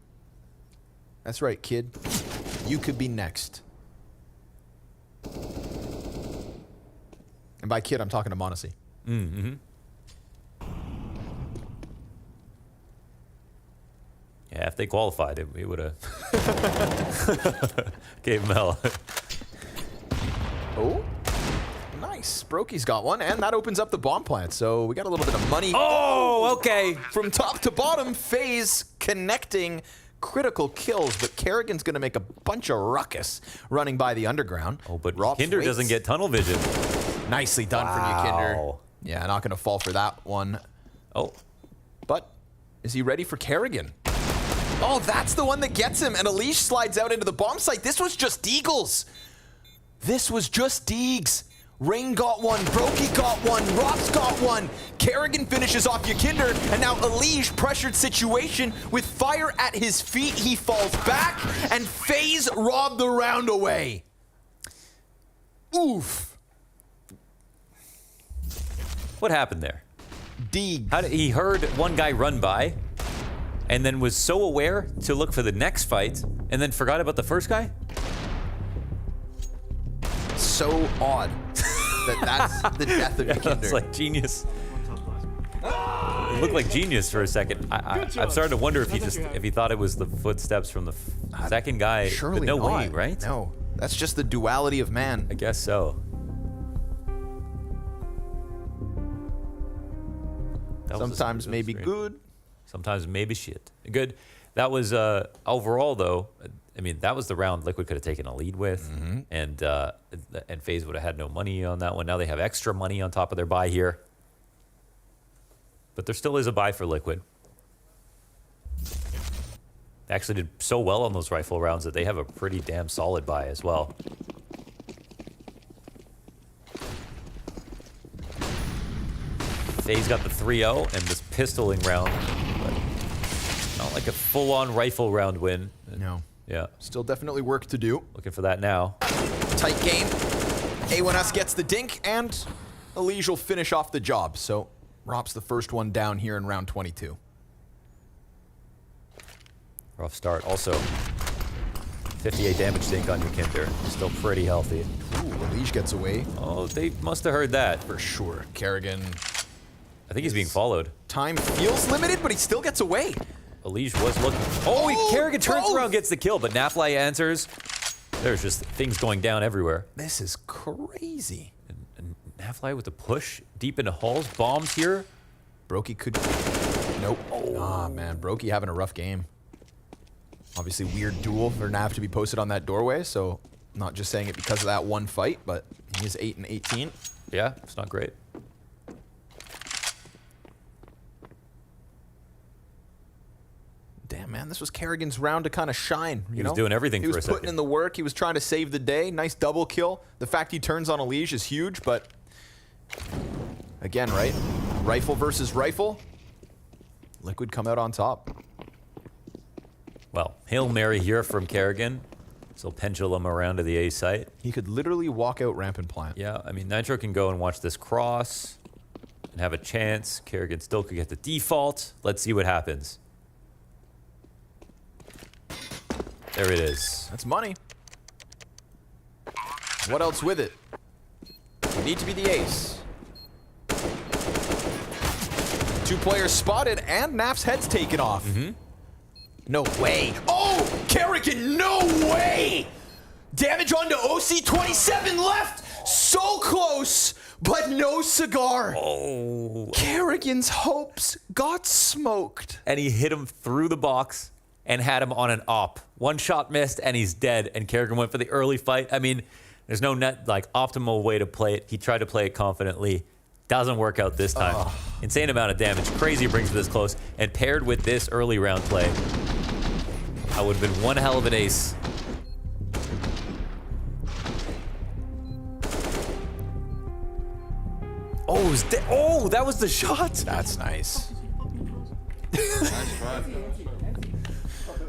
That's right, kid. You could be next. And by kid, I'm talking to Monacy. Mm-hmm. Yeah, if they qualified, it would have gave him hell. Oh, nice. Brokey's got one, and that opens up the bomb plant. So we got a little bit of money. Oh, okay. From top to bottom, FaZe connecting critical kills, but Kerrigan's going to make a bunch of ruckus running by the underground. Oh, but Rops Kinder waits. doesn't get tunnel vision. Nicely done from you, Kinder. Yeah, not going to fall for that one. Oh. But is he ready for Kerrigan? Oh, that's the one that gets him, and Elish slides out into the bomb site. This was just Deagles. This was just Deegs. Rain got one, Brokey got one, Rops got one. Kerrigan finishes off Yakinder, and now Elish, pressured situation with fire at his feet. He falls back, and FaZe robbed the round away. Oof. What happened there? Deeg. He heard one guy run by, and then was so aware to look for the next fight, and then forgot about the first guy? So odd that that's the death of Yakinder. It's like genius. It looked like genius for a second. I'm starting to wonder if he thought it was the footsteps from the second guy. Surely but no not. way, right? No, that's just the duality of man. I guess so. Sometimes maybe good. Sometimes maybe shit. Good. That was overall though. I mean, that was the round Liquid could have taken a lead with, and FaZe would have had no money on that one. Now they have extra money on top of their buy here. But there still is a buy for Liquid. They actually did so well on those rifle rounds that they have a pretty damn solid buy as well. FaZe got the 3-0 and this pistoling round, but not like a full-on rifle round win. No. Yeah. Still definitely work to do. Looking for that now. Tight game. A1S gets the dink, and Elige will finish off the job. So Rop's the first one down here in round 22. Rough start. Also, 58 damage dink on your Kinder. Still pretty healthy. Ooh, Elige gets away. Oh, they must have heard that. For sure. Kerrigan. I think he's being followed. Time feels limited, but he still gets away. Elige was looking. Oh, Kerrigan turns around, gets the kill, but Nafly answers. There's just things going down everywhere. This is crazy. And Nafly with the push deep into halls. Bombs here. Brokey could... Nope. Oh. Ah, man. Brokey having a rough game. Obviously, weird duel for Nav to be posted on that doorway, so I'm not just saying it because of that one fight, but he is 8 and 18. Yeah, it's not great. Damn, man, this was Kerrigan's round to kind of shine. He was doing everything for a second. He was putting in the work. He was trying to save the day. Nice double kill. The fact he turns on Elige is huge, but again, right? Rifle versus rifle. Liquid come out on top. Well, Hail Mary here from Kerrigan. So pendulum around to the A site. He could literally walk out ramp and plant. Yeah, I mean, Nitro can go and watch this cross and have a chance. Kerrigan still could get the default. Let's see what happens. There it is. That's money. What else with it? We need to be the ace. 2 players spotted, and Naf's head's taken off. No way. Oh, Kerrigan, no way! Damage onto OC, 27 left! So close, but no cigar. Oh. Kerrigan's hopes got smoked. And he hit him through the box and had him on an op. One shot missed, and he's dead. And Kerrigan went for the early fight. I mean, there's no optimal way to play it. He tried to play it confidently. Doesn't work out this time. Insane amount of damage. Crazy brings it this close. And paired with this early round play, I would have been one hell of an ace. Oh, that was the shot. That's nice.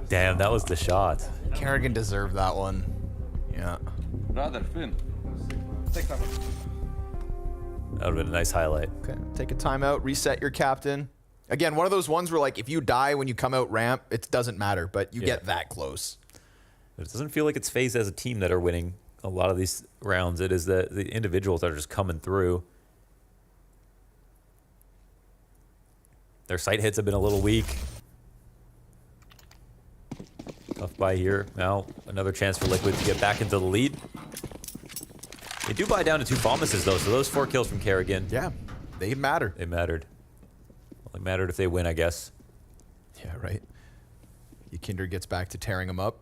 Damn, that was the shot. Kerrigan deserved that one. Yeah. Rather Finn. That would have been a nice highlight. Okay, take a timeout, reset your captain. Again, one of those ones where, like, if you die when you come out ramp, it doesn't matter, but you get that close. It doesn't feel like it's FaZe as a team that are winning a lot of these rounds. It is the individuals that are just coming through. Their sight hits have been a little weak. Tough buy here. Now, another chance for Liquid to get back into the lead. They do buy down to 2 Fomuses, though, so those 4 kills from Kerrigan. Yeah, they matter. They mattered. Well, they mattered if they win, I guess. Yeah, right. Kinder gets back to tearing him up.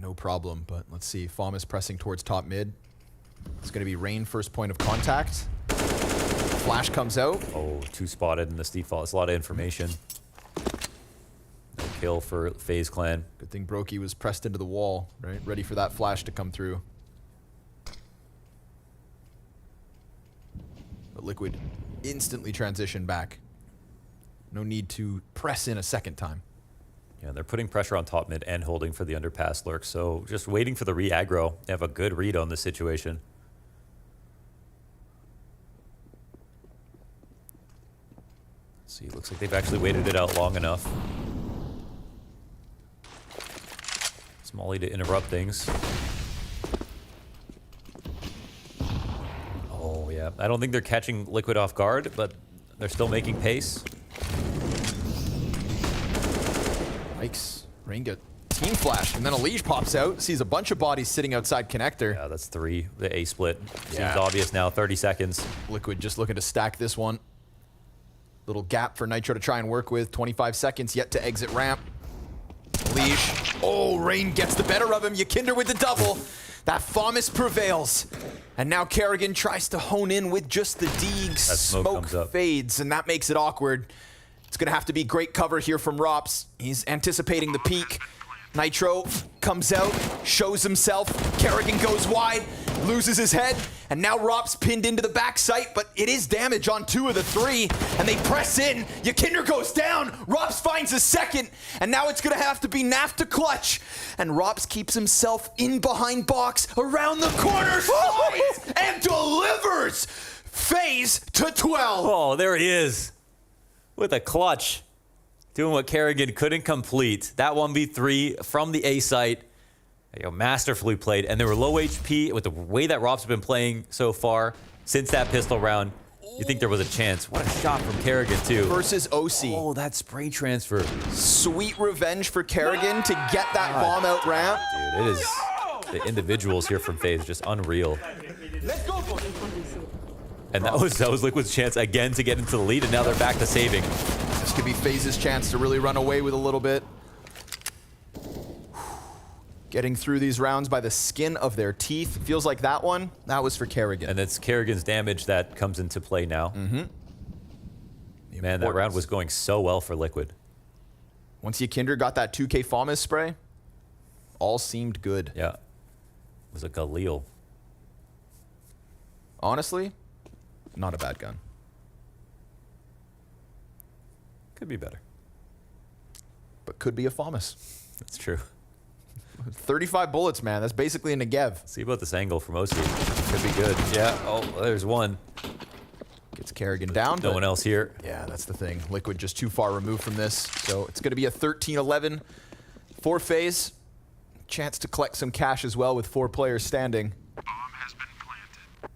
No problem, but let's see. Fomus pressing towards top mid. It's going to be Rain first point of contact. Flash comes out. Oh, 2 spotted in this default. It's a lot of information. No kill for FaZe Clan. Good thing Brokey was pressed into the wall, right? Ready for that flash to come through. But Liquid instantly transitioned back. No need to press in a second time. Yeah, they're putting pressure on top mid and holding for the underpass lurk, so just waiting for the re-aggro. They have a good read on this situation. Let's see, looks like they've actually waited it out long enough. Smalley to interrupt things. Oh, yeah. I don't think they're catching Liquid off guard, but they're still making pace. Yikes. Rain got team flash, and then Elige pops out, sees a bunch of bodies sitting outside connector. Yeah, that's 3. The A split. Seems obvious now. 30 seconds. Liquid just looking to stack this one. Little gap for Nitro to try and work with. 25 seconds yet to exit ramp. Leash. Oh, Rain gets the better of him. Yakinder with the double. That FaMAS prevails. And now Kerrigan tries to hone in with just the Deeg. That smoke Fades, and that makes it awkward. It's going to have to be great cover here from Rops. He's anticipating the peak. Nitro comes out, shows himself. Kerrigan goes wide, loses his head, and now Rops pinned into the back sight, but it is damage on 2 of the 3, and they press in. Yakinder goes down, Rops finds a second, and now it's gonna have to be NAF to clutch. And Rops keeps himself in behind box, around the corner, slides, and delivers! FaZe to 12. Oh, there he is. With a clutch. Doing what Kerrigan couldn't complete. That 1v3 from the A site. Masterfully played. And they were low HP with the way that Rops have been playing so far since that pistol round. You think there was a chance. What a shot from Kerrigan, too. Versus OC. Oh, that spray transfer. Sweet revenge for Kerrigan to get that bomb out ramp. Dude, it is the individuals here from FaZe just unreal. And that was Liquid's chance again to get into the lead, and now they're back to saving. This could be FaZe's chance to really run away with a little bit. Getting through these rounds by the skin of their teeth. Feels like that one, that was for Kerrigan. And it's Kerrigan's damage that comes into play now. Man, that round was going so well for Liquid. Once Yakinder got that 2K FaMAS spray, all seemed good. Yeah. It was a Galil. Honestly, not a bad gun. Could be better. But could be a FaMAS. That's true. 35 bullets, man. That's basically a Negev. See about this angle from OC. Could be good. Yeah. Oh, there's one. Gets Kerrigan down. No one else here. Yeah, that's the thing. Liquid just too far removed from this. So it's going to be a 13-11 for FaZe. Chance to collect some cash as well with 4 players standing. Bomb has been planted.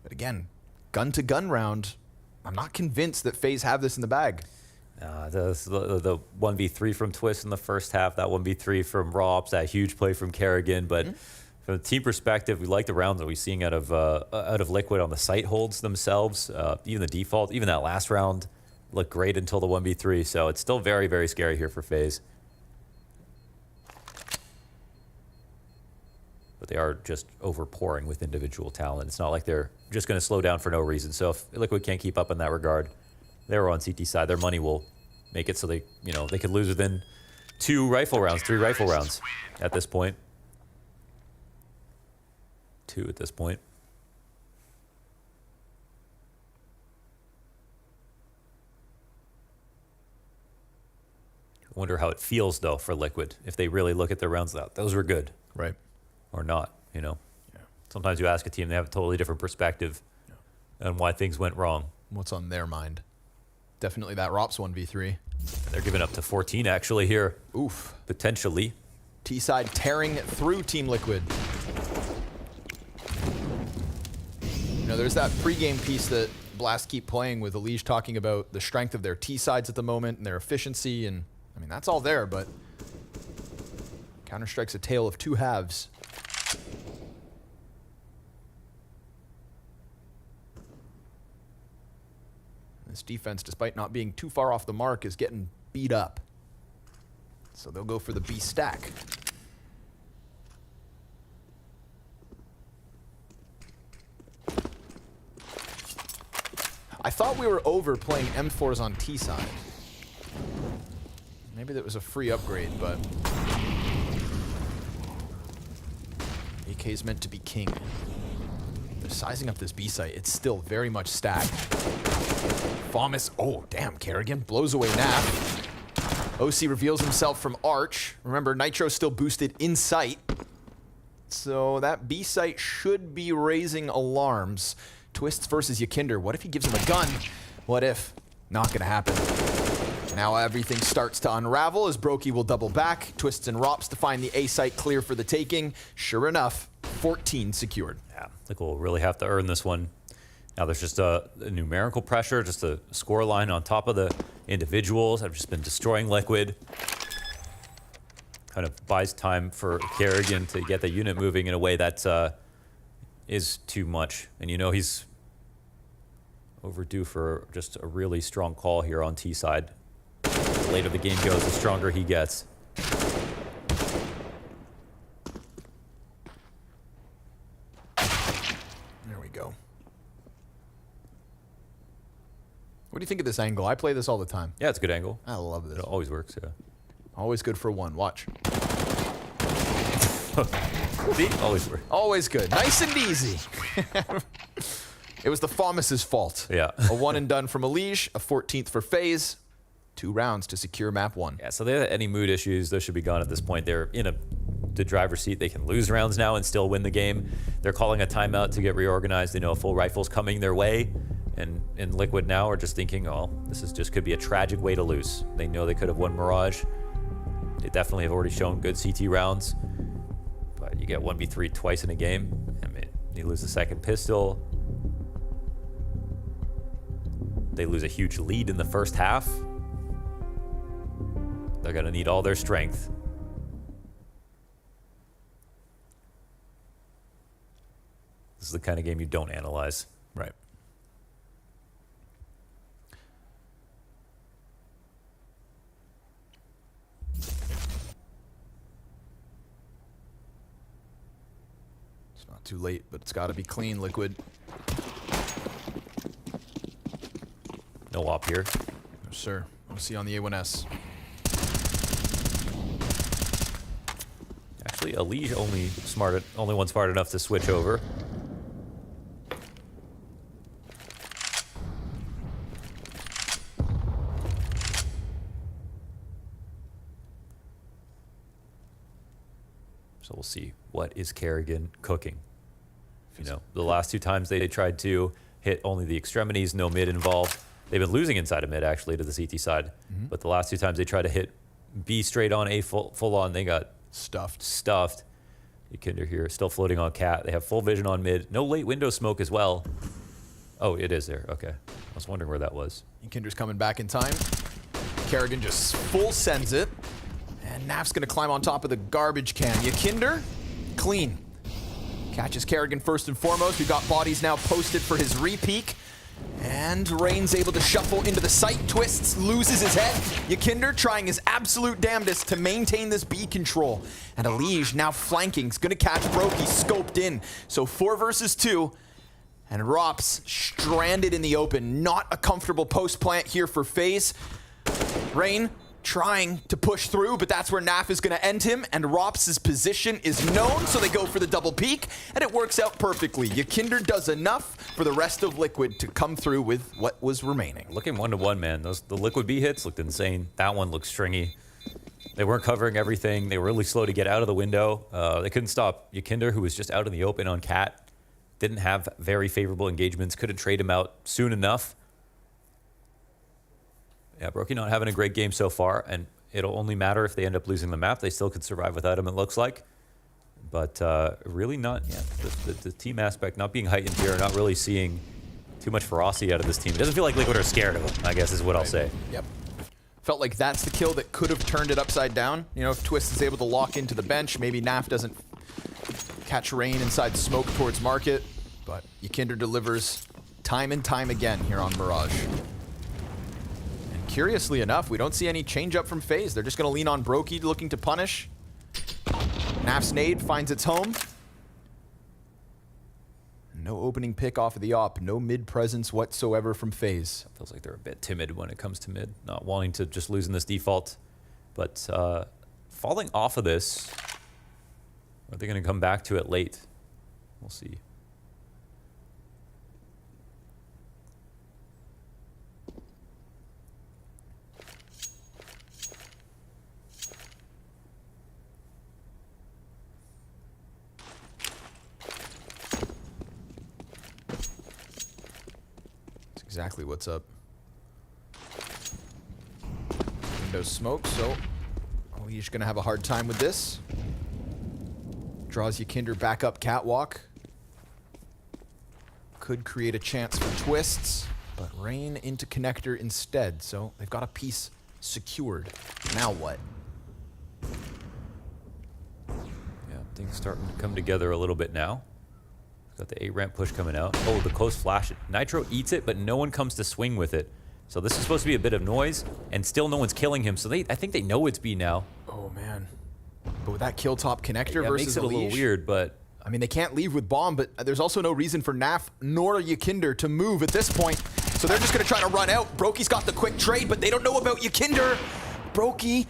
But again, gun-to-gun round. I'm not convinced that FaZe have this in the bag. The 1v3 from Twist in the first half, that 1v3 from Rops, that huge play from Kerrigan. But from a team perspective, we like the rounds that we're seeing out of Liquid on the site holds themselves. Even the default, even that last round looked great until the 1v3. So it's still very, very scary here for FaZe. But they are just overpouring with individual talent. It's not like they're just going to slow down for no reason. So if Liquid can't keep up in that regard, they're on CT side. Their money will make it so they, they could lose within 2 rifle rounds, 3 rifle rounds at this point. 2 at this point. I wonder how it feels, though, for Liquid, if they really look at their rounds. Those were good. Right. Or not, Yeah. Sometimes you ask a team, they have a totally different perspective on why things went wrong. What's on their mind? Definitely that Rops 1v3. They're giving up to 14 actually here. Oof. Potentially. T-side tearing through Team Liquid. There's that pregame piece that Blast keep playing with Elige talking about the strength of their T-sides at the moment and their efficiency, and I mean, that's all there, but Counter-Strike's a tale of 2 halves. This defense, despite not being too far off the mark, is getting beat up. So they'll go for the B stack. I thought we were over playing M4s on T side. Maybe that was a free upgrade, but AK is meant to be king. They're sizing up this B site. It's still very much stacked. FaMAS, oh damn, Kerrigan blows away NAF. OC reveals himself from Arch. Remember, Nitro still boosted in sight. So that B site should be raising alarms. Twists versus Yakinder. What if he gives him a gun? What if? Not gonna happen. Now everything starts to unravel as Brokey will double back. Twists and Rops to find the A site clear for the taking. Sure enough, 14 secured. Yeah, I think we'll really have to earn this one. Now there's just a numerical pressure, just a score line on top of the individuals that have just been destroying Liquid. Kind of buys time for Kerrigan to get the unit moving in a way that is too much. And he's overdue for just a really strong call here on T side. The later the game goes, the stronger he gets. go. What do you think of this angle? I play this all the time. Yeah, it's a good angle. I love this. It always works, yeah. Always good for one. Watch. See? Always works. Always good. Nice and easy. It was the Thomas's fault. Yeah. A one and done from Elige, a 14th for FaZe. 2 rounds to secure map 1. Yeah, so they had any mood issues, those should be gone at this point. They're in the driver's seat. They can lose rounds now and still win the game. They're calling a timeout to get reorganized. They know a full rifle's coming their way. And Liquid now are just thinking, oh, this is just could be a tragic way to lose. They know they could have won Mirage. They definitely have already shown good CT rounds. But you get 1v3 twice in a game. I mean, you lose the second pistol. They lose a huge lead in the first half. They're going to need all their strength. This is the kind of game you don't analyze. Right. It's not too late, but it's got to be clean, Liquid. No op here. No, sir. We'll see on the A1S. Actually, Elige only one smart enough to switch over. So we'll see. What is Kerrigan cooking? You know, the last 2 times they tried to hit only the extremities, no mid involved. They've been losing inside of mid, actually, to the CT side. But the last 2 times they tried to hit B straight on, A full on, they got stuffed. Yukinder here, still floating on Cat. They have full vision on mid. No late window smoke as well. Oh, it is there. Okay. I was wondering where that was. Yukinder's coming back in time. Kerrigan just full sends it. And Naf's going to climb on top of the garbage can. Yukinder, clean. Catches Kerrigan first and foremost. We've got bodies now posted for his re-peek. And Rain's able to shuffle into the site. Twists, loses his head. Yukinder trying his absolute damnedest to maintain this B control. And Elige now flanking. He's going to catch Brokey scoped in. So 4 versus 2. And Rops stranded in the open. Not a comfortable post plant here for FaZe. Rain trying to push through, but that's where Naf is going to end him, and Rops' position is known, so they go for the double peek, and it works out perfectly. Yukinder does enough for the rest of Liquid to come through with what was remaining. Looking 1-to-1, man. The Liquid B hits looked insane. That one looked stringy. They weren't covering everything. They were really slow to get out of the window. They couldn't stop Yukinder, who was just out in the open on Cat. Didn't have very favorable engagements. Couldn't trade him out soon enough. Yeah, Brokey not having a great game so far, and it'll only matter if they end up losing the map. They still could survive without him, it looks like. But really not, yeah, the team aspect not being heightened here, not really seeing too much ferocity out of this team. It doesn't feel like Liquid are scared of him, I guess is what I'll say. Yep. Felt like that's the kill that could have turned it upside down. You know, if Twist is able to lock into the bench, maybe Naf doesn't catch Rain inside smoke towards Market, but Yukinder delivers time and time again here on Mirage. Curiously enough, we don't see any change up from FaZe. They're just going to lean on Brokey looking to punish. Naf's nade finds its home. No opening pick off of the op. No mid presence whatsoever from FaZe. Feels like they're a bit timid when it comes to mid. Not wanting to just lose in this default. But falling off of this, are they going to come back to it late? We'll see. Exactly what's up. Window smoke, so he's gonna have a hard time with this. Draws Yukinder back up catwalk. Could create a chance for Twists, but Rain into connector instead, so they've got a piece secured. Now what? Yeah, things starting to come together a little bit now. Got the 8 ramp push coming out. Oh, the close flash. Nitro eats it, but no one comes to swing with it. So this is supposed to be a bit of noise, and still no one's killing him. So I think they know it's B now. Oh, man. But with that kill top connector yeah, versus makes it a little weird, but I mean, they can't leave with bomb, but there's also no reason for NAF nor Yakinder to move at this point. So they're just going to try to run out. Broky's got the quick trade, but they don't know about Yakinder. Broky,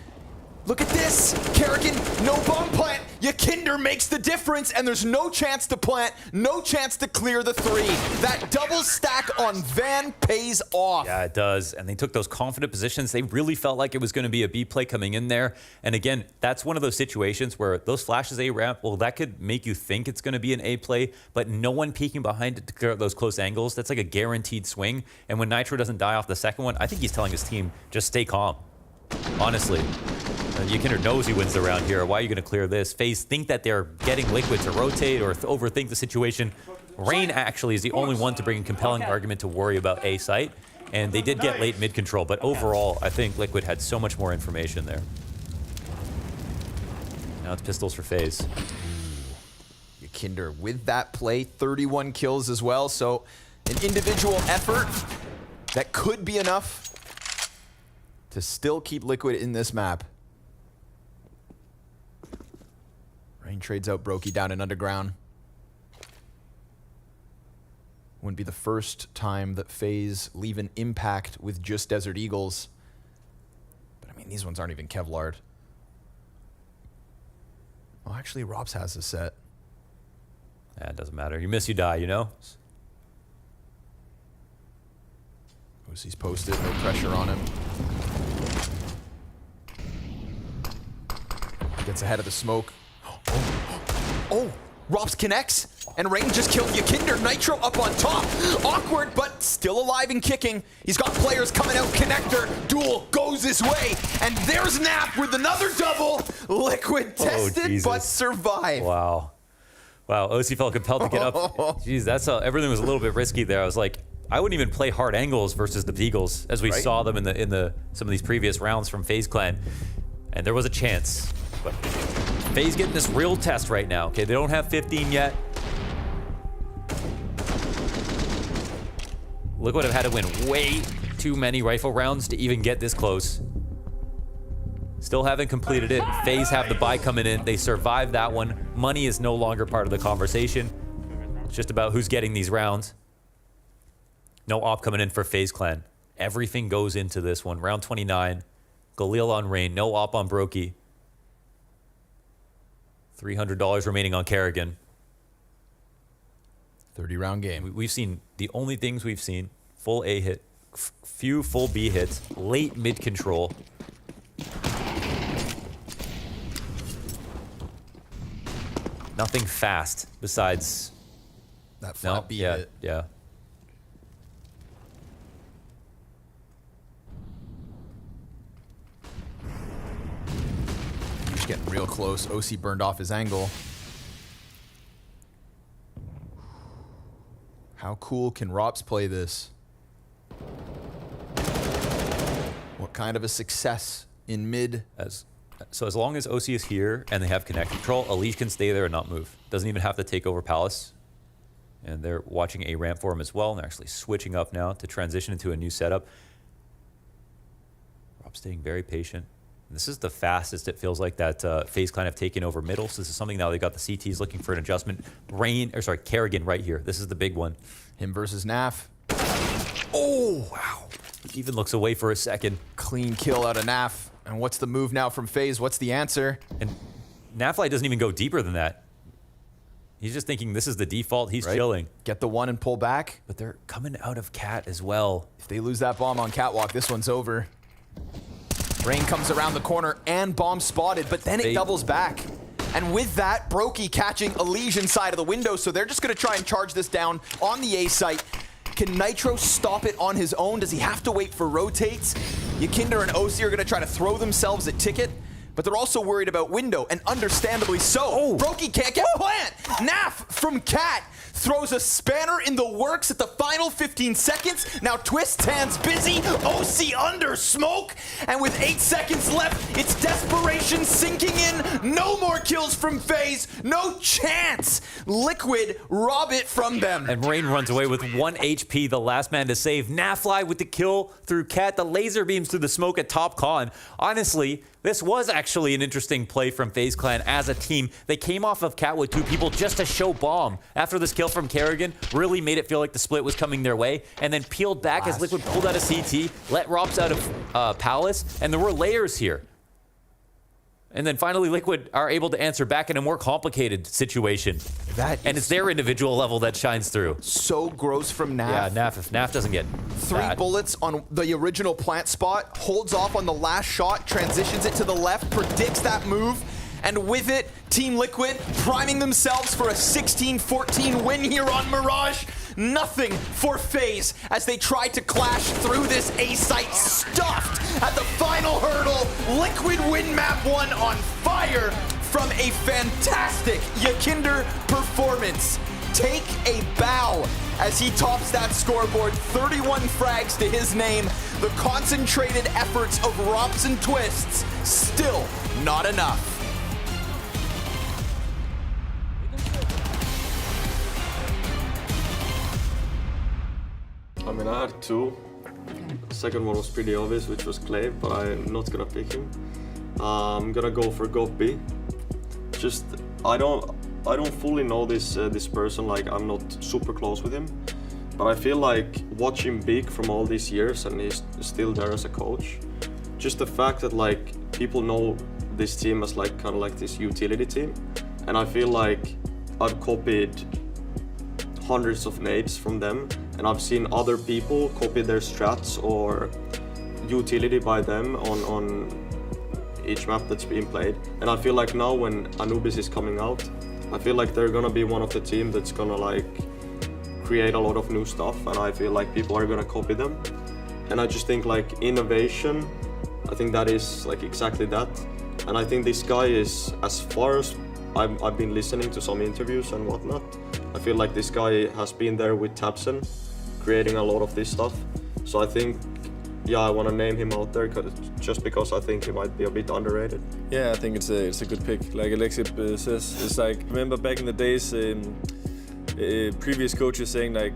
look at this. Kerrigan, no bomb plant. Yakinder makes the difference, and there's no chance to plant, no chance to clear the 3. That double stack on Van pays off. Yeah, it does. And they took those confident positions. They really felt like it was going to be a B play coming in there. And again, that's one of those situations where those flashes A ramp, well, that could make you think it's going to be an A play, but no one peeking behind it to clear out those close angles. That's like a guaranteed swing. And when Nitro doesn't die off the second one, I think he's telling his team, just stay calm. Honestly. Yakinder knows he wins the round here. Why are you going to clear this? FaZe think that they're getting Liquid to rotate or overthink the situation. Rain actually is the only one to bring a compelling argument to worry about A site. And they did get late mid control, but overall, I think Liquid had so much more information there. Now it's pistols for FaZe. Yakinder with that play, 31 kills as well. So an individual effort that could be enough to still keep Liquid in this map. Rain trades out Broky down in underground. Wouldn't be the first time that FaZe leave an impact with just Desert Eagles. But I mean, these ones aren't even Kevlar'd. Oh, actually, Robs has a set. Yeah, it doesn't matter. You miss, you die, you know? OC's posted, no pressure on him. Gets ahead of the smoke. Oh, Robs connects, and Rain just killed Yakinder. Nitro up on top. Awkward, but still alive and kicking. He's got players coming out. Connector, duel goes his way. And there's Nap with another double. Liquid tested, but survived. Wow. Wow, OC felt compelled to get up. Jeez, everything was a little bit risky there. I was like, I wouldn't even play hard angles versus the Beagles as we saw them in some of these previous rounds from FaZe Clan. And there was a chance. But FaZe getting this real test right now. Okay, they don't have 15 yet. Liquid have had to win way too many rifle rounds to even get this close. Still haven't completed it. FaZe have the buy coming in. They survived that one. Money is no longer part of the conversation. It's just about who's getting these rounds. No op coming in for FaZe Clan. Everything goes into this one. Round 29. Galil on Rain. No op on Broky. $300 remaining on Kerrigan. 30-round game. We've seen the only things we've seen. Full A hit. Few full B hits. Late mid control. Nothing fast besides that flat B hit. Yeah. He's getting real close. OC burned off his angle. How cool can Rops play this? What kind of a success in mid? So as long as OC is here and they have connect control, Alish can stay there and not move. Doesn't even have to take over Palace. And they're watching a ramp for him as well. And they're actually switching up now to transition into a new setup. Rob staying very patient. And this is the fastest it feels like that FaZe Clan have taken over middle. So this is something now they got the CTs looking for an adjustment. Kerrigan right here. This is the big one. Him versus Naf. Oh, wow. He even looks away for a second. Clean kill out of Naf. And what's the move now from FaZe? What's the answer? And Nafly doesn't even go deeper than that. He's just thinking this is the default. He's chilling. Get the one and pull back. But they're coming out of Cat as well. If they lose that bomb on Catwalk, this one's over. Rain comes around the corner and bomb spotted, but then it doubles back. And with that, Broky catching a lesion side of the window, so they're just going to try and charge this down on the A site. Can Nitro stop it on his own? Does he have to wait for rotates? Yakinder and OC are going to try to throw themselves at Ticket, but they're also worried about window, and understandably so. Broky can't get plant. Naf from Cat throws a spanner in the works at the final 15 seconds. Now Twist's hands busy. OC under smoke, and with 8 seconds left, it's desperation sinking in. No more kills from FaZe. No chance. Liquid rob it from them. And Rain runs away with 1 HP, the last man to save. Nafly with the kill through Cat. The laser beams through the smoke at top con. Honestly, This was actually an interesting play from FaZe Clan as a team. They came off of Cat with 2 people just to show bomb. After this kill from Kerrigan, really made it feel like the split was coming their way, and then peeled back as Liquid pulled out of CT, let Rops out of Palace, and there were layers here. And then finally, Liquid are able to answer back in a more complicated situation. And it's their individual level that shines through. So gross from Nav. Yeah, Nav, if Nav doesn't get 3 bullets on the original plant spot, holds off on the last shot, transitions it to the left, predicts that move, and with it, Team Liquid priming themselves for a 16-14 win here on Mirage. Nothing for FaZe as they tried to clash through this A site, stuffed at the final hurdle. Liquid win map 1 on fire from a fantastic Yakinder performance. Take a bow as he tops that scoreboard. 31 frags to his name. The concentrated efforts of Rops and Twists, still not enough. I mean, I had 2. The second one was pretty obvious, which was Clay, but I'm not gonna pick him. I'm gonna go for Goppy. Just, I don't fully know this person. Like, I'm not super close with him, but I feel like watching Big from all these years, and he's still there as a coach. Just the fact that like people know this team as like kind of like this utility team, and I feel like I've copied hundreds of nades from them, and I've seen other people copy their strats or utility by them on each map that's being played. And I feel like now when Anubis is coming out, I feel like they're gonna be one of the team that's gonna like create a lot of new stuff, and I feel like people are gonna copy them. And I just think like innovation, I think that is like exactly that. And I think this guy is, as far as I've been listening to some interviews and whatnot, I feel like this guy has been there with Tabsen, creating a lot of this stuff. So I think, yeah, I want to name him out there just because I think he might be a bit underrated. Yeah, I think it's a good pick. Like Alexip says, it's like, remember back in the days, previous coaches saying like,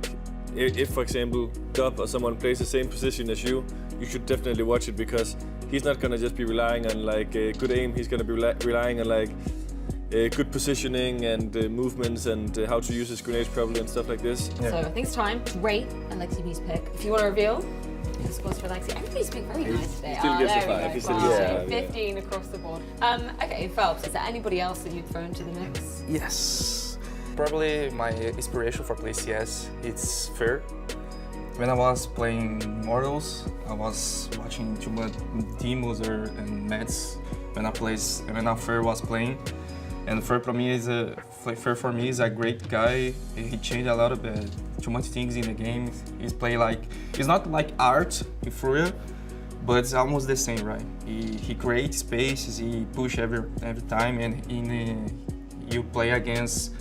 if for example, Dub or someone plays the same position as you should definitely watch it, because he's not gonna just be relying on like good aim. He's gonna be relying on like good positioning and movements and how to use his grenades properly and stuff like this. Yeah. So I think it's time to rate Alexi's pick. If you want to reveal, the scores for Alexi. Everybody's been very nice today. He still gets a 5. He still gets 15 across the board. Okay, Phelps, is there anybody else that you'd throw into the mix? Yes. Probably my inspiration for play CS, it's Fer. When I was playing Mortals, I was watching too much Demoser and Mets when Fer was playing. And Fer for me is a great guy. He changed a lot of too much things in the game. He's not like art in Freya, but it's almost the same, right? He creates spaces, he push every time, and you play against,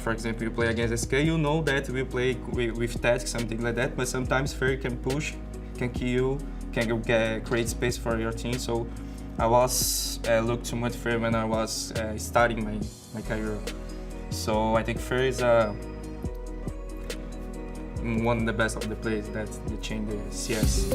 for example, you play against SK, you know that we play with tasks, something like that, but sometimes Fer can push, can kill, can create space for your team. So I was looked too much Fer when I was starting my career. So I think Fer is one of the best of the players that changed the CS.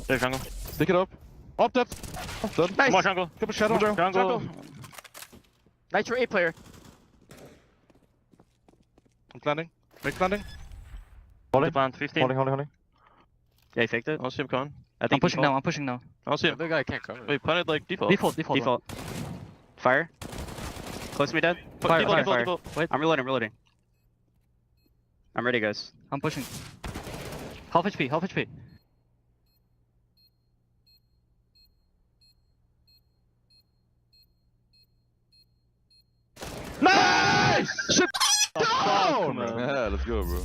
There's jungle. Pick it up. Up depth. Done. Nice. Come on, jungle. Come on, shadow. Jungle. Nitro A player. I'm landing. Make landing. Holding. Plant 15. Holding. Yeah, he faked it. I don't see him coming. I think I'm pushing now. I don't see him. The guy can't cover. Wait, planted like default. Default. Fire. Close to me dead. Fire. Wait. I'm reloading. I'm ready, guys. I'm pushing. Half HP. Nice! Shit down! Yeah, let's go, bro.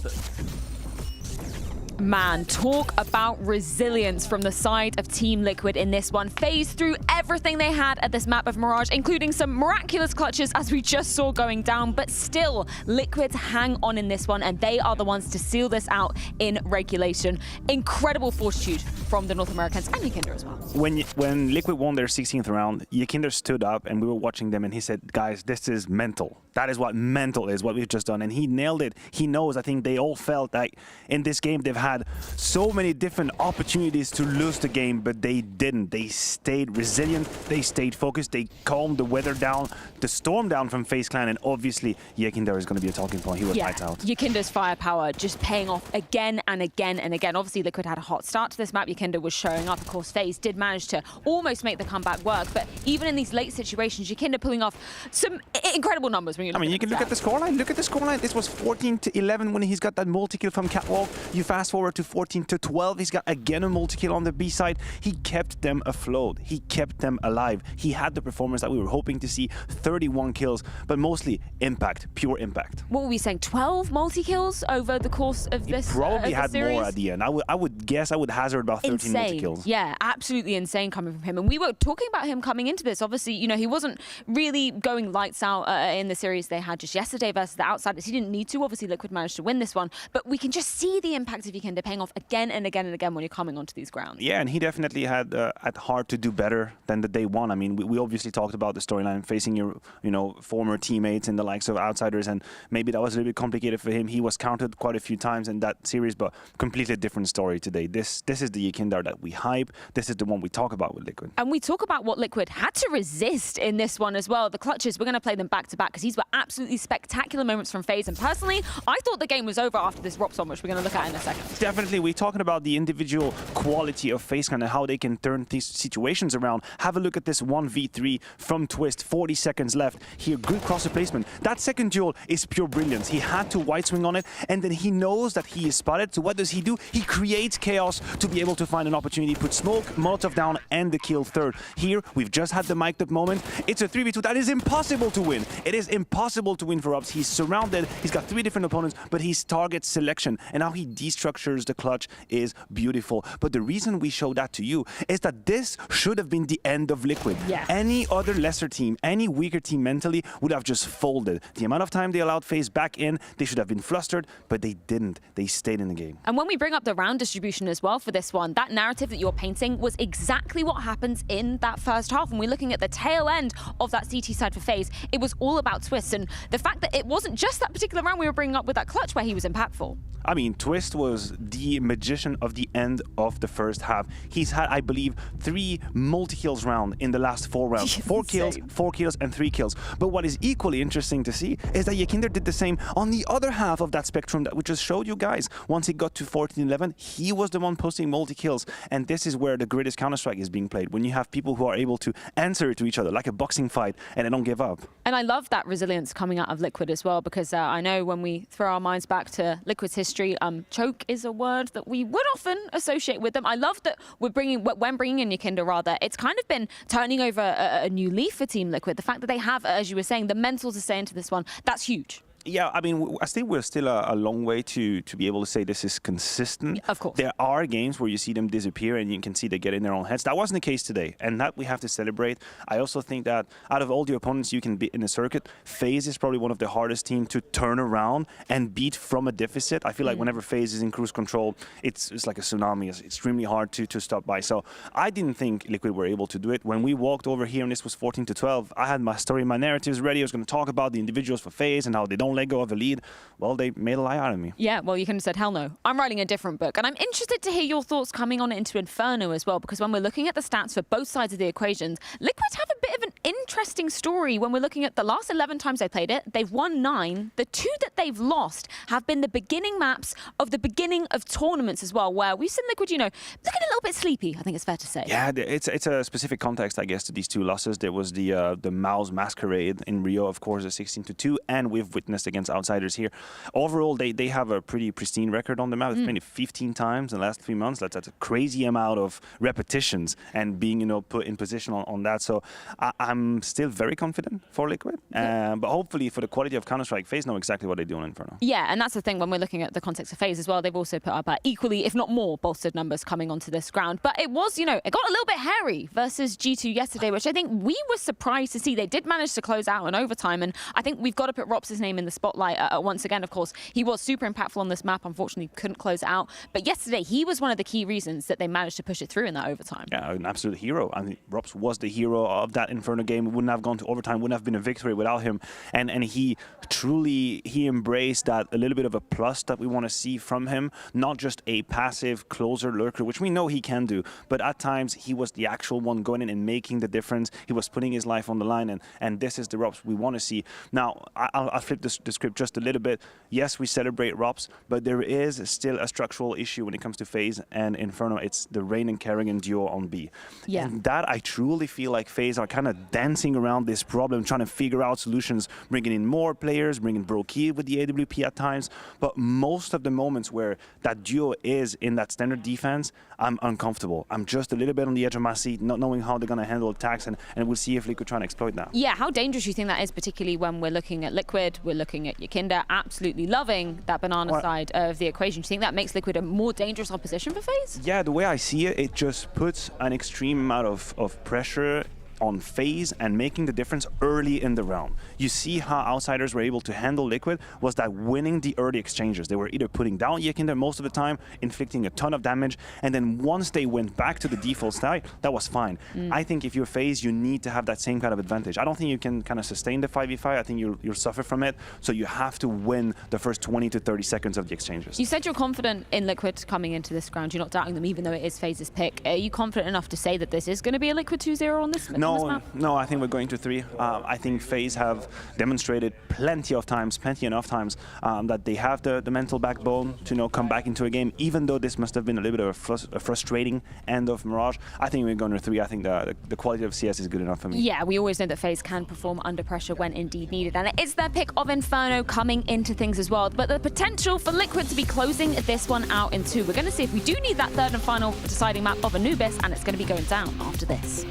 Man, talk about resilience from the side of Team Liquid in this one. FaZe threw everything they had at this map of Mirage, including some miraculous clutches as we just saw going down, but still, Liquid hang on in this one, and they are the ones to seal this out in regulation. Incredible fortitude from the North Americans and Yakinder as well. When Liquid won their 16th round, Yakinder stood up and we were watching them and he said, guys, this is mental. That is what mental is, what we've just done. And he nailed it. He knows, I think they all felt like in this game they've had so many different opportunities to lose the game, but they didn't. They stayed resilient, they stayed focused, they calmed the weather down, the storm down from FaZe Clan, and obviously Yakinder is going to be a talking point. He was lights out. Yakinder's firepower just paying off again and again and again. Obviously Liquid had a hot start to this map. Yakinder was showing up. Of course, FaZe did manage to almost make the comeback work, but even in these late situations, Yakinder pulling off some incredible numbers. When you look you can look at the scoreline. Look at the scoreline. This was 14-11 when he's got that multi-kill from Catwalk. You fast forward to 14-12. He's got again a multi-kill on the B side. He kept them afloat. He kept them alive. He had the performance that we were hoping to see. 31 kills, but mostly impact, pure impact. What were we saying? 12 multi-kills over the course of this Probably had series? more at the end. I would guess, I would hazard about 13 multi-kills. Yeah, absolutely insane coming from him. And we were talking about him coming into this. Obviously, you know, he wasn't really going lights out in the series they had just yesterday versus the Outsiders. He didn't need to. Obviously, Liquid managed to win this one. But we can just see the impact of Yakinder paying off again and again and again when you're coming onto these grounds. Yeah, and he definitely had at heart to do better than the day one. I mean, we obviously talked about the storyline facing your, former teammates and the likes of Outsiders, and maybe that was a little bit complicated for him. He was counted quite a few times in that series, but completely different story today. This is the Yakinder that we hype. This is the one we talk about with Liquid. And we talk about what Liquid had to resist in this one as well. The clutches, we're going to play them back to back because these were absolutely spectacular moments from FaZe. And personally, I thought the game was over after this ROP song, which we're going to look at in a second. Definitely, we're talking about the individual quality of FaZe and how they can turn these situations around. Have a look at this 1v3 from Twist, 40 seconds left. Here, good cross replacement. That second duel is pure brilliance. He had to white swing on it, and then he knows that he is spotted. So what does he do? He creates chaos to be able to find an opportunity, put smoke, Molotov down, and the kill third. Here, we've just had the mic'd up moment. It's a 3v2 that is impossible to win. It is impossible to win for Ups. He's surrounded. He's got 3 different opponents, but his target selection and how he destructures the clutch is beautiful. But the reason we show that to you is that this should have been the end of Liquid. Yeah. Any other lesser team, any weaker team mentally would have just folded. The amount of time they allowed FaZe back in, they should have been flustered, but they didn't. They stayed in the game. And when we bring up the round distribution as well for this one, that narrative that you're painting was exactly what happens in that first half. When we're looking at the tail end of that CT side for FaZe, it was all about Twist. And the fact that it wasn't just that particular round we were bringing up with that clutch where he was impactful. I mean, Twist was the magician of the end of the first half. He's had, I believe, 3 multi-kills round in the last 4 rounds. 4 kills, 4 kills, and 3 kills. But what is equally interesting to see is that Yakinder did the same on the other half of that spectrum that we just showed you guys. Once he got to 14-11, he was the one posting multi-kills. And this is where the greatest Counter-Strike is being played, when you have people who are able to answer to each other like a boxing fight and they don't give up. And I love that resilience coming out of Liquid as well, because I know when we throw our minds back to Liquid's history, choke is a word that we would often associate with them. I love that when bringing in Yakinder, rather, it's kind of been turning over a new leaf for Team Liquid. The fact that they have, as you were saying, the mental to stay into this one, that's huge. Yeah, I mean, I think we're still a long way to be able to say this is consistent. Of course. There are games where you see them disappear and you can see they get in their own heads. That wasn't the case today, and that we have to celebrate. I also think that out of all the opponents you can beat in the circuit, FaZe is probably one of the hardest teams to turn around and beat from a deficit. I feel like whenever FaZe is in cruise control, it's like a tsunami. It's extremely hard to stop by. So I didn't think Liquid were able to do it. When we walked over here and this was 14-12, I had my story, my narratives ready. I was going to talk about the individuals for FaZe and how they don't let go of a lead. Well, they made a lie out of me. Yeah, well, you can have said, hell no. I'm writing a different book. And I'm interested to hear your thoughts coming on into Inferno as well, because when we're looking at the stats for both sides of the equations, Liquid have a bit of an interesting story when we're looking at the last 11 times they played it. They've won 9. The 2 that they've lost have been the beginning maps of the beginning of tournaments as well, where we've seen Liquid, looking a little bit sleepy, I think it's fair to say. Yeah, it's a specific context, I guess, to these 2 losses. There was the Mouse Masquerade in Rio, of course, the 16-2, and we've witnessed against Outsiders here. Overall, they have a pretty pristine record on the map. They've played it 15 times in the last 3 months. That's a crazy amount of repetitions and being, put in position on that. So I'm still very confident for Liquid. But hopefully for the quality of Counter-Strike, FaZe know exactly what they do in Inferno. Yeah, and that's the thing when we're looking at the context of FaZe as well. They've also put up equally, if not more, bolstered numbers coming onto this ground. But it was, it got a little bit hairy versus G2 yesterday, which I think we were surprised to see. They did manage to close out in overtime, and I think we've got to put Rop's name in the spotlight once again. Of course, he was super impactful on this map. Unfortunately, couldn't close it out. But yesterday, he was one of the key reasons that they managed to push it through in that overtime. Yeah, an absolute hero. I mean, Rops was the hero of that Inferno game. It wouldn't have gone to overtime, wouldn't have been a victory without him. And he truly, he embraced that a little bit of a plus that we want to see from him. Not just a passive closer lurker, which we know he can do, but at times he was the actual one going in and making the difference. He was putting his life on the line, and this is the Rops we want to see. Now, I'll flip the script just a little bit. Yes, we celebrate Rops, but there is still a structural issue when it comes to FaZe and Inferno. It's the Rain and Kerrigan duo on B. Yeah. And that I truly feel like FaZe are kind of dancing around this problem, trying to figure out solutions, bringing in more players, bringing Brokey with the AWP at times. But most of the moments where that duo is in that standard defense, I'm uncomfortable. I'm just a little bit on the edge of my seat, not knowing how they're going to handle attacks, and we'll see if Liquid try and exploit that. Yeah, how dangerous do you think that is, particularly when we're looking at Liquid, we're looking at Yakinda, absolutely loving that banana side of the equation. Do you think that makes Liquid a more dangerous opposition for FaZe? Yeah, the way I see it, it just puts an extreme amount of pressure on FaZe and making the difference early in the round. You see how Outsiders were able to handle Liquid was that winning the early exchanges. They were either putting down Yakinda most of the time, inflicting a ton of damage, and then once they went back to the default state, that was fine. I think if you're FaZe, you need to have that same kind of advantage. I don't think you can kind of sustain the 5v5. I think you'll suffer from it. So you have to win the first 20 to 30 seconds of the exchanges. You said you're confident in Liquid coming into this ground. You're not doubting them, even though it is FaZe's pick. Are you confident enough to say that this is going to be a Liquid 2-0 on this map? No, I think we're going to 3. I think FaZe have demonstrated plenty enough times, that they have the mental backbone to come back into a game, even though this must have been a little bit of a frustrating end of Mirage. I think we're going to 3. I think the quality of CS is good enough for me. Yeah, we always know that FaZe can perform under pressure when indeed needed, and it is their pick of Inferno coming into things as well. But the potential for Liquid to be closing this one out in 2. We're going to see if we do need that third and final deciding map of Anubis, and it's going to be going down after this.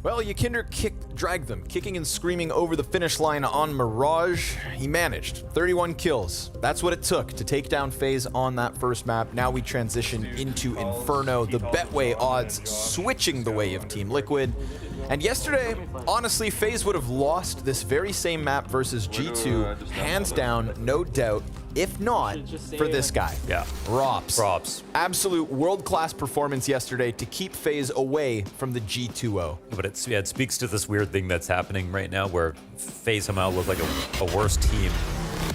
Well, Yakinder dragged them, kicking and screaming over the finish line on Mirage. He managed 31 kills. That's what it took to take down FaZe on that first map. Now we transition into Inferno, the Betway odds switching the way of Team Liquid. And yesterday, honestly, FaZe would have lost this very same map versus G2, hands down, no doubt, if not for this guy. Yeah. Rops. Absolute world-class performance yesterday to keep FaZe away from the G2-0. But it speaks to this weird thing that's happening right now where FaZe somehow look like a worse team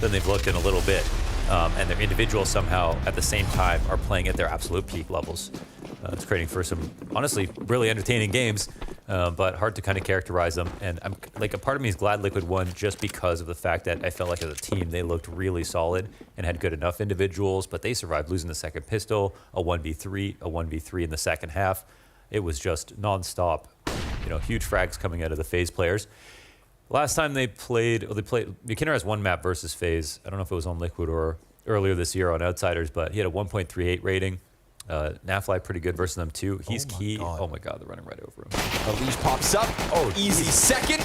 than they've looked in a little bit. And their individuals somehow, at the same time, are playing at their absolute peak levels. It's creating for some, honestly, really entertaining games, but hard to kind of characterize them. And I'm like, a part of me is glad Liquid won just because of the fact that I felt like as a team they looked really solid and had good enough individuals, but they survived losing the second pistol, a 1v3 in the second half. It was just nonstop, huge frags coming out of the FaZe players. Last time they played, Yakinder has one map versus FaZe. I don't know if it was on Liquid or earlier this year on Outsiders, but he had a 1.38 rating. NAVI pretty good versus them too. He's key. Oh my god, they're running right over him. Unleash pops up. Oh, easy second.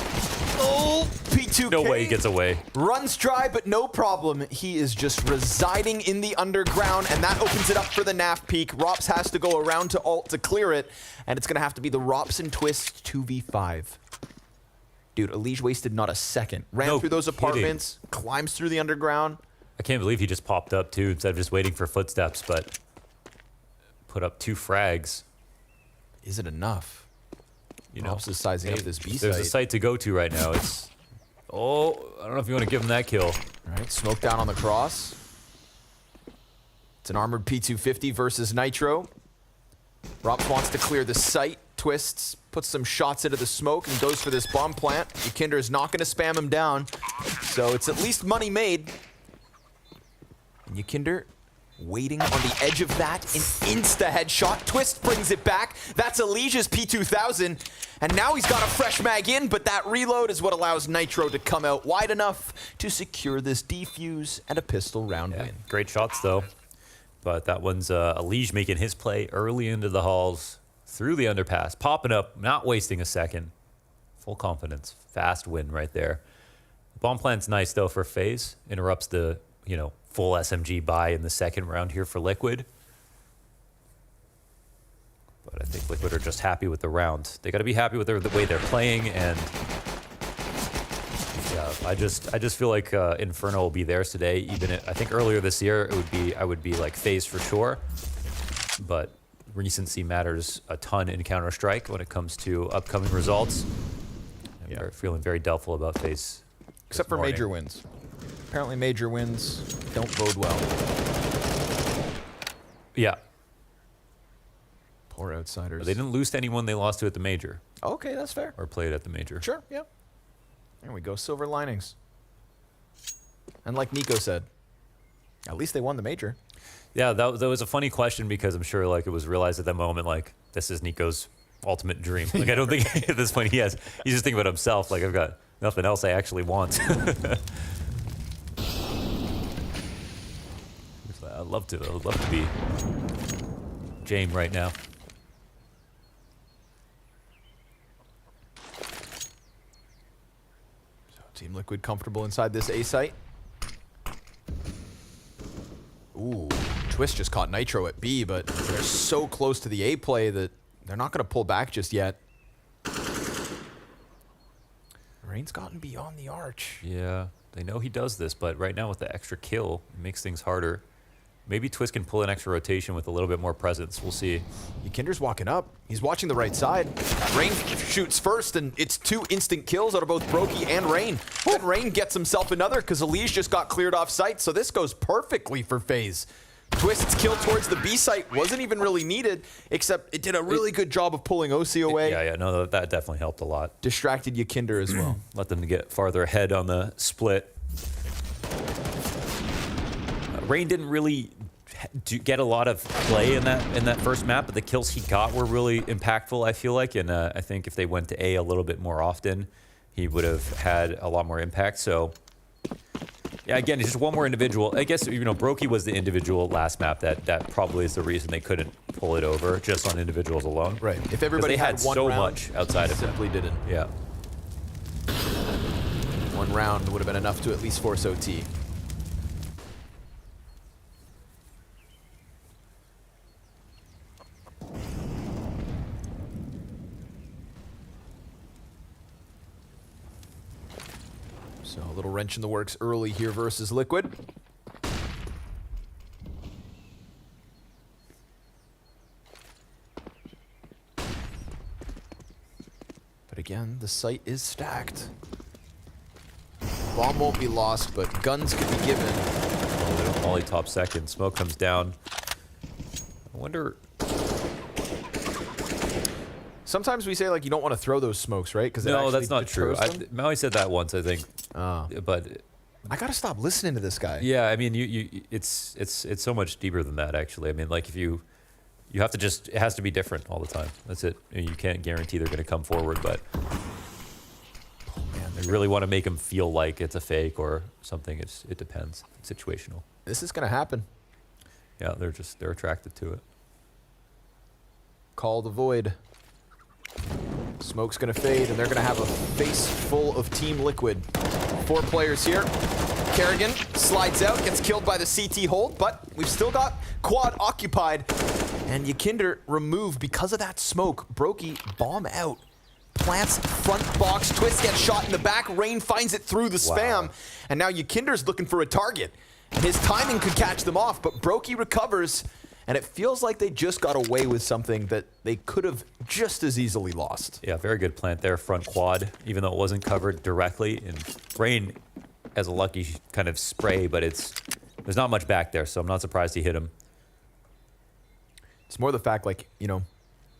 Oh, P2K. No way he gets away. Runs dry, but no problem. He is just residing in the underground, and that opens it up for the NAV peak. Rops has to go around to ult to clear it, and it's going to have to be the Rops and Twist 2v5. Dude, Elige wasted not a second. Ran through those apartments, climbs through the underground. I can't believe he just popped up too instead of just waiting for footsteps, but put up 2 frags. Is it enough? Rops is sizing up this B site. There's a site to go to right now. It's, I don't know if you want to give him that kill. All right, smoke down on the cross. It's an armored P250 versus Nitro. Rops wants to clear the site, twists, puts some shots into the smoke, and goes for this bomb plant. Yakinder is not going to spam him down, so it's at least money made. And Yakinder waiting on the edge of that, an insta headshot. Twist brings it back. That's Elige's P2000, and now he's got a fresh mag in, but that reload is what allows Nitro to come out wide enough to secure this defuse and a pistol round win. Great shots though, but that one's Elige making his play early into the halls, through the underpass, popping up, not wasting a second. Full confidence, fast win right there. Bomb plant's nice though for FaZe, interrupts the, full SMG buy in the second round here for Liquid. But I think Liquid are just happy with the round. They got to be happy with the way they're playing, and yeah, I just feel like Inferno will be theirs today. Even I think earlier this year I would be like FaZe for sure, but recency matters a ton in Counter-Strike when it comes to upcoming results. I'm feeling very doubtful about FaZe. Except for major wins. Apparently major wins don't bode well. Yeah. Poor Outsiders. They didn't lose to anyone they lost to at the major. Okay, that's fair. Or played at the major. Sure, yeah. There we go, silver linings. And like Nico said, at least they won the major. Yeah, that was a funny question because I'm sure like it was realized at that moment like this is Nico's ultimate dream. Like I don't think at this point he's just thinking about himself. Like I've got nothing else I actually want. I would love to be James right now. So Team Liquid comfortable inside this A site. Ooh, Twist just caught Nitro at B, but they're so close to the A play that they're not going to pull back just yet. Rain's gotten beyond the arch. Yeah, they know he does this, but right now with the extra kill, it makes things harder. Maybe Twist can pull an extra rotation with a little bit more presence. We'll see. Yakinder's walking up. He's watching the right side. Rain shoots first, and it's 2 instant kills out of both Brokey and Rain. Then Rain gets himself another because Elige just got cleared off site, so this goes perfectly for FaZe. Twist's kill towards the B site wasn't even really needed, except it did a really good job of pulling OC away. Yeah, no, that definitely helped a lot. Distracted Yakinder as well. Let them get farther ahead on the split. Rain didn't really get a lot of play in that first map, but the kills he got were really impactful, I feel like, and I think if they went to A a little bit more often, he would have had a lot more impact. So Yeah, again, it's just one more individual. I guess, you know, Brokey was the individual last map that probably is the reason they couldn't pull it over just on individuals alone. Right. If everybody they had one so round, much outside of simply them. didn't. Yeah. One round would have been enough to at least force OT. So a little wrench in the works early here versus Liquid. But again, the site is stacked. Bomb won't be lost, but guns can be given. Oh, Molly top second. Smoke comes down. I wonder... Sometimes we say, like, you don't want to throw those smokes, right? Because no, that's not true. Maui said that once, I think. But I gotta stop listening to this guy. Yeah, I mean, it's so much deeper than that, actually. I mean, like, if you have to just, it has to be different all the time. That's it. You can't guarantee they're going to come forward, but man, they really want to make them feel like it's a fake or something. It depends. It's situational. This is gonna happen. Yeah, they're attracted to it. Call the void. Smoke's gonna fade, and they're gonna have a face full of Team Liquid. 4 players here. Kerrigan slides out, gets killed by the CT hold, but we've still got quad occupied. And Yakinder removed because of that smoke. Brokey bomb out. Plants front box, Twist gets shot in the back, Rain finds it through the spam. And now Yakinder's looking for a target. His timing could catch them off, but Brokey recovers. And it feels like they just got away with something that they could have just as easily lost. Yeah, very good plant there, front quad, even though it wasn't covered directly. And Rain has a lucky kind of spray, but there's not much back there, so I'm not surprised he hit him. It's more the fact, like, you know,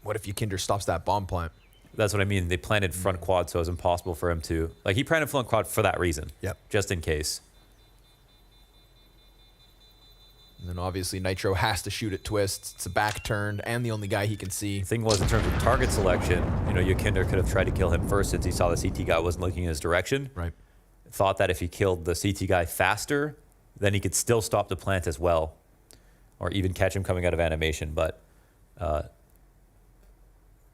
what if Yakinder stops that bomb plant? That's what I mean. They planted front quad, so it was impossible for him to... Like, he planted front quad for that reason. Yep. Just in case. And then obviously Nitro has to shoot at Twist. It's a back turned and the only guy he can see. The thing was, in terms of target selection, you know, Yakinder could have tried to kill him first since he saw the CT guy wasn't looking in his direction. Right. Thought that if he killed the CT guy faster, then he could still stop the plant as well. Or even catch him coming out of animation. But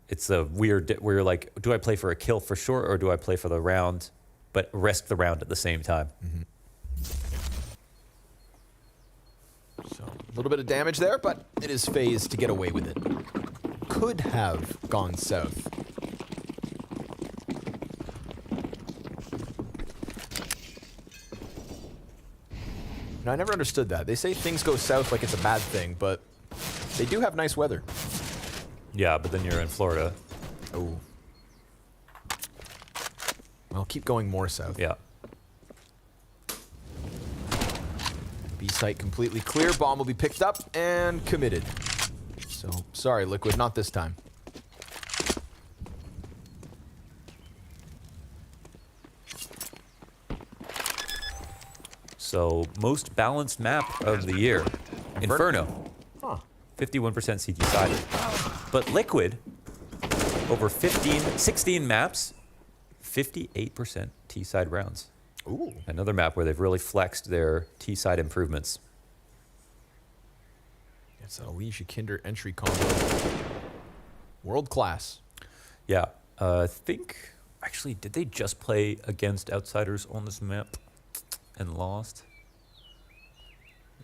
it's a weird, where you're like, do I play for a kill for sure, or do I play for the round, but risk the round at the same time? Mm-hmm. So a little bit of damage there, but it is FaZe to get away with it. Could have gone south. Now, I never understood that. They say things go south like it's a bad thing, but they do have nice weather. Yeah, but then you're in Florida. Oh. Well, keep going more south. Yeah. B-site completely clear. Bomb will be picked up and committed. So, sorry, Liquid, not this time. So, most balanced map of the year. Inferno. Huh. 51% CT sided. But Liquid, over 16 maps, 58% T-side rounds. Ooh. Another map where they've really flexed their T-side improvements. It's an Alicia Kinder entry combo. World class. Yeah. I think, actually, did they just play against Outsiders on this map and lost?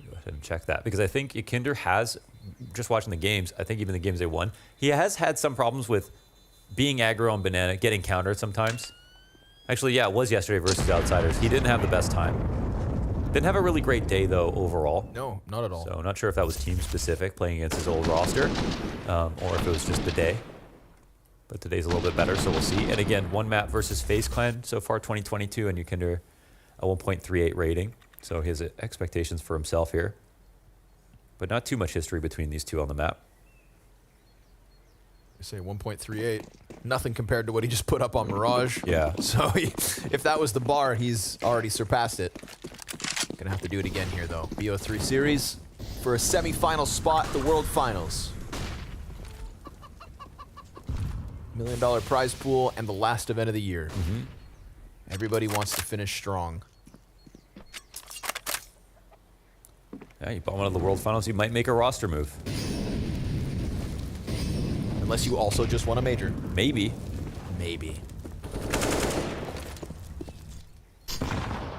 Go ahead and check that, because I think Yakinder has, just watching the games, I think even the games they won, he has had some problems with being aggro on Banana, getting countered sometimes. Actually, yeah, it was yesterday versus Outsiders. He didn't have the best time. Didn't have a really great day, though, overall. No, not at all. So not sure if that was team-specific, playing against his old roster, or if it was just the day. But today's a little bit better, so we'll see. And again, one map versus FaZe Clan so far, 2022, and Yakinder a 1.38 rating. So he has expectations for himself here. But not too much history between these two on the map. I say 1.38. Nothing compared to what he just put up on Mirage. Yeah. So if that was the bar, he's already surpassed it. Gonna have to do it again here, though. BO3 series for a semi-final spot at the World Finals. $1 million prize pool and the last event of the year. Mm-hmm. Everybody wants to finish strong. Yeah, you bought one of the World Finals, you might make a roster move. Unless you also just won a major. Maybe. Maybe.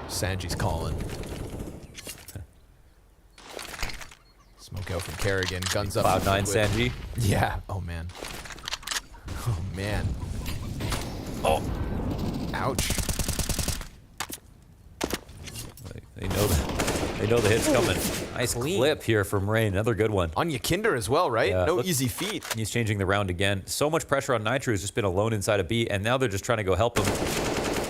Sanji's calling. Smoke out from Kerrigan. Guns up. Cloud9 Sanji. Yeah. Oh, man. Oh, man. Oh. Ouch. They know the hit's coming. Nice clip here from Rain. Another good one. On Yakinder as well, right? Yeah. No easy feat. He's changing the round again. So much pressure on Nitro, who's just been alone inside a B, and now they're just trying to go help him.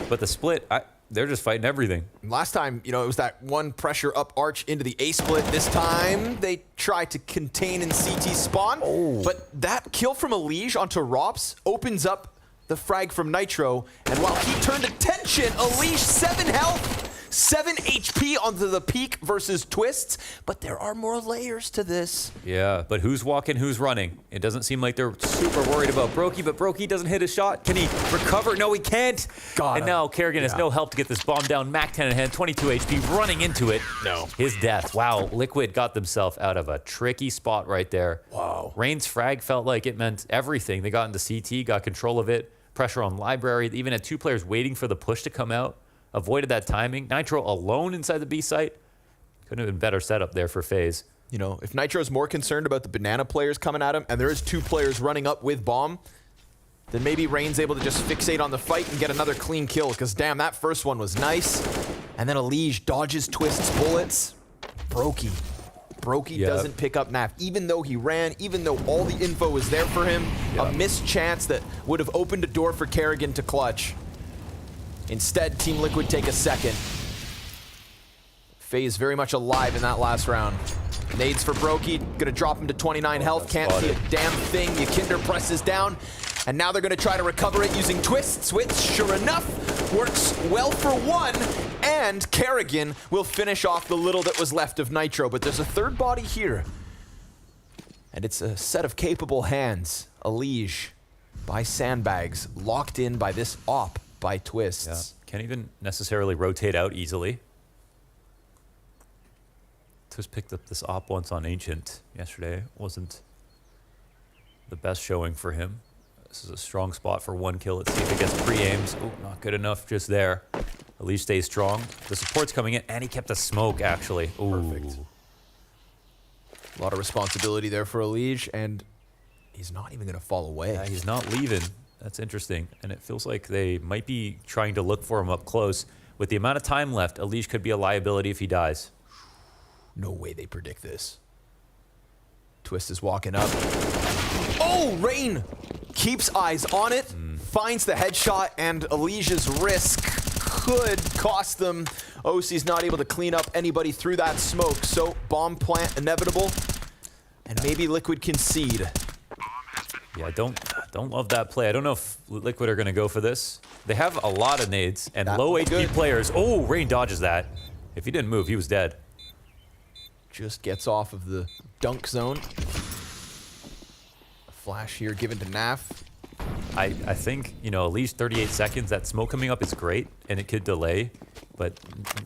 But the split, they're just fighting everything. Last time, you know, it was that one pressure up arch into the A split. This time, they tried to contain in CT spawn. But that kill from Elige onto Rops opens up the frag from Nitro. And while he turned attention, Elige 7 health. 7 HP onto the peak versus Twists, but there are more layers to this. Yeah, but who's walking, who's running? It doesn't seem like they're super worried about Brokey, but Brokey doesn't hit his shot. Can he recover? No, he can't. And now Kerrigan has no help to get this bomb down. Mac 10 in hand, 22 HP, running into it. No. His death. Wow, Liquid got themselves out of a tricky spot right there. Wow. Rain's frag felt like it meant everything. They got into CT, got control of it, pressure on Library. They even had 2 players waiting for the push to come out. Avoided that timing. Nitro alone inside the B site. Couldn't have been better setup there for FaZe. You know, if Nitro's more concerned about the banana players coming at him, and there is 2 players running up with bomb, then maybe Rain's able to just fixate on the fight and get another clean kill, because damn, that first one was nice. And then Elige dodges Twist's bullets. Brokey doesn't pick up Nav, even though he ran, even though all the info was there for him. A missed chance that would have opened a door for Kerrigan to clutch. Instead, Team Liquid take a second. FaZe very much alive in that last round. Nades for Brokey, gonna drop him to 29 health, can't see a damn thing. Yakinder presses down, and now they're gonna try to recover it using Twists, which, sure enough, works well for one, and Kerrigan will finish off the little that was left of Nitro, but there's a third body here. And it's a set of capable hands. Elige by Sandbags, locked in by this op. By Twists. Yeah. Can't even necessarily rotate out easily. Twist picked up this op once on Ancient yesterday. Wasn't the best showing for him. This is a strong spot for 1 kill. Let's see if it gets pre-aims. Oh, not good enough just there. At least stays strong. The support's coming in, and he kept the smoke, actually. Ooh. Perfect. A lot of responsibility there for Elige, and he's not even going to fall away. Yeah, he's not leaving. That's interesting, and it feels like they might be trying to look for him up close. With the amount of time left, Elige could be a liability if he dies. No way they predict this. Twist is walking up. Oh, Rain keeps eyes on it, finds the headshot, and Elige's risk could cost them. OC's not able to clean up anybody through that smoke, so bomb plant inevitable, and maybe Liquid concede. Yeah, I don't love that play. I don't know if Liquid are going to go for this. They have a lot of nades and low HP players. Oh, Rain dodges that. If he didn't move, he was dead. Just gets off of the dunk zone. A flash here given to Naf. I think, you know, at least 38 seconds. That smoke coming up is great, and it could delay. But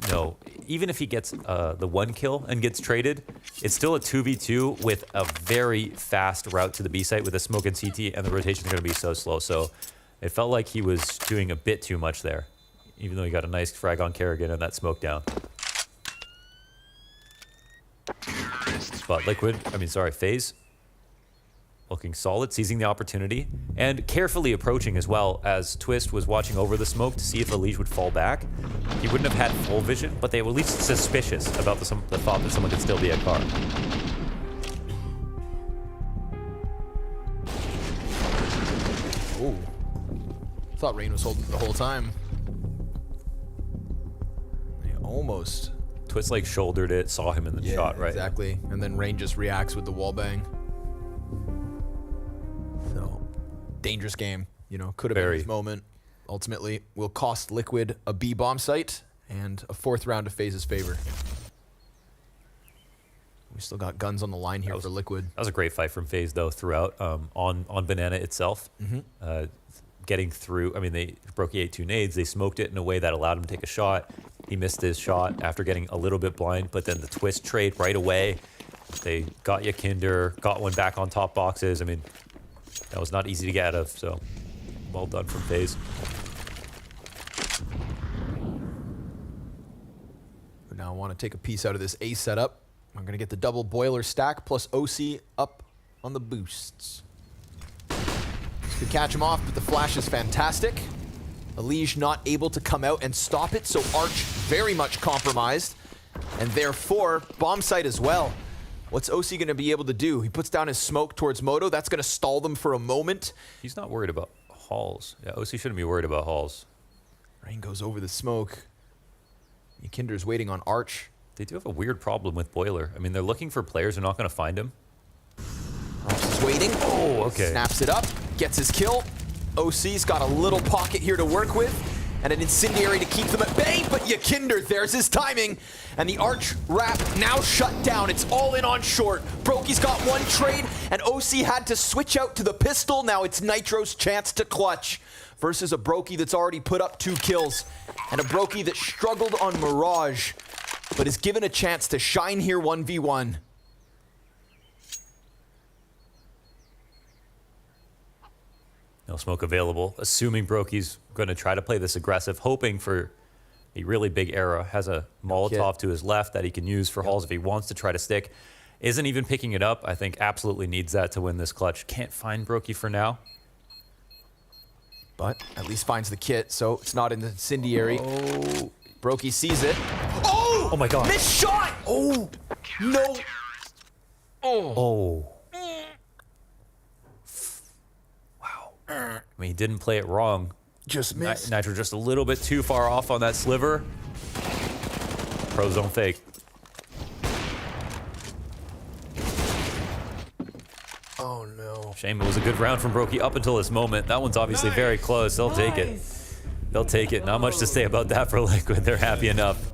no, even if he gets the 1 kill and gets traded, it's still a 2v2 with a very fast route to the B site with a smoke and CT, and the rotations are going to be so slow. So it felt like he was doing a bit too much there, even though he got a nice frag on Kerrigan and that smoke down. But FaZe looking solid, seizing the opportunity, and carefully approaching as well, as Twist was watching over the smoke to see if Elige would fall back. He wouldn't have had full vision, but they were at least suspicious about the thought that someone could still be at car. Oh, thought Rain was holding the whole time. Yeah, almost. Twist like shouldered it, saw him in the shot, right? Exactly, and then Rain just reacts with the wall bang. So, dangerous game. You know, could have been his moment. Ultimately, will cost Liquid a B bomb site and a 4th round to FaZe's favor. We still got guns on the line here for Liquid. That was a great fight from FaZe, though, throughout on Banana itself. getting through. I mean, Brokey ate 2 nades. They smoked it in a way that allowed him to take a shot. He missed his shot after getting a little bit blind, but then the twist trade right away. They got Yakinder, got one back on top boxes. I mean, that was not easy to get out of, so well done from FaZe. Now I want to take a piece out of this A setup. I'm going to get the double boiler stack plus OC up on the boosts. Could catch him off, but the flash is fantastic. Elige not able to come out and stop it, so Arch very much compromised. And therefore, bomb site as well. What's OC going to be able to do? He puts down his smoke towards Moto. That's going to stall them for a moment. He's not worried about Halls. Yeah, OC shouldn't be worried about Halls. Rain goes over the smoke. Yakinder's waiting on Arch. They do have a weird problem with Boiler. I mean, they're looking for players. They're not going to find him. Arch is waiting. Oh, okay. Snaps it up. Gets his kill. OC's got a little pocket here to work with. And an incendiary to keep them at bay. But Yakinder, there's his timing. And the Arch wrap now shut down. It's all in on short. Brokey's got one trade. And OC had to switch out to the pistol. Now it's Nitro's chance to clutch. Versus a Brokey that's already put up 2 kills. And a Brokey that struggled on Mirage, but is given a chance to shine here 1v1. No smoke available. Assuming Brokey's going to try to play this aggressive, hoping for a really big arrow. Has a Molotov to his left that he can use for Halls if he wants to try to stick. Isn't even picking it up. I think absolutely needs that to win this clutch. Can't find Brokey for now. But at least finds the kit, so it's not an incendiary. Oh, Brokey sees it. Oh! Oh my god. Missed shot! Oh! No! Oh. Wow. I mean, he didn't play it wrong. Just missed. Nitro just a little bit too far off on that sliver. Pros don't fake. Oh no. Shame it was a good round from Brokey up until this moment. That one's obviously very close. They'll take it. They'll take it. Not much to say about that for Liquid. They're happy enough.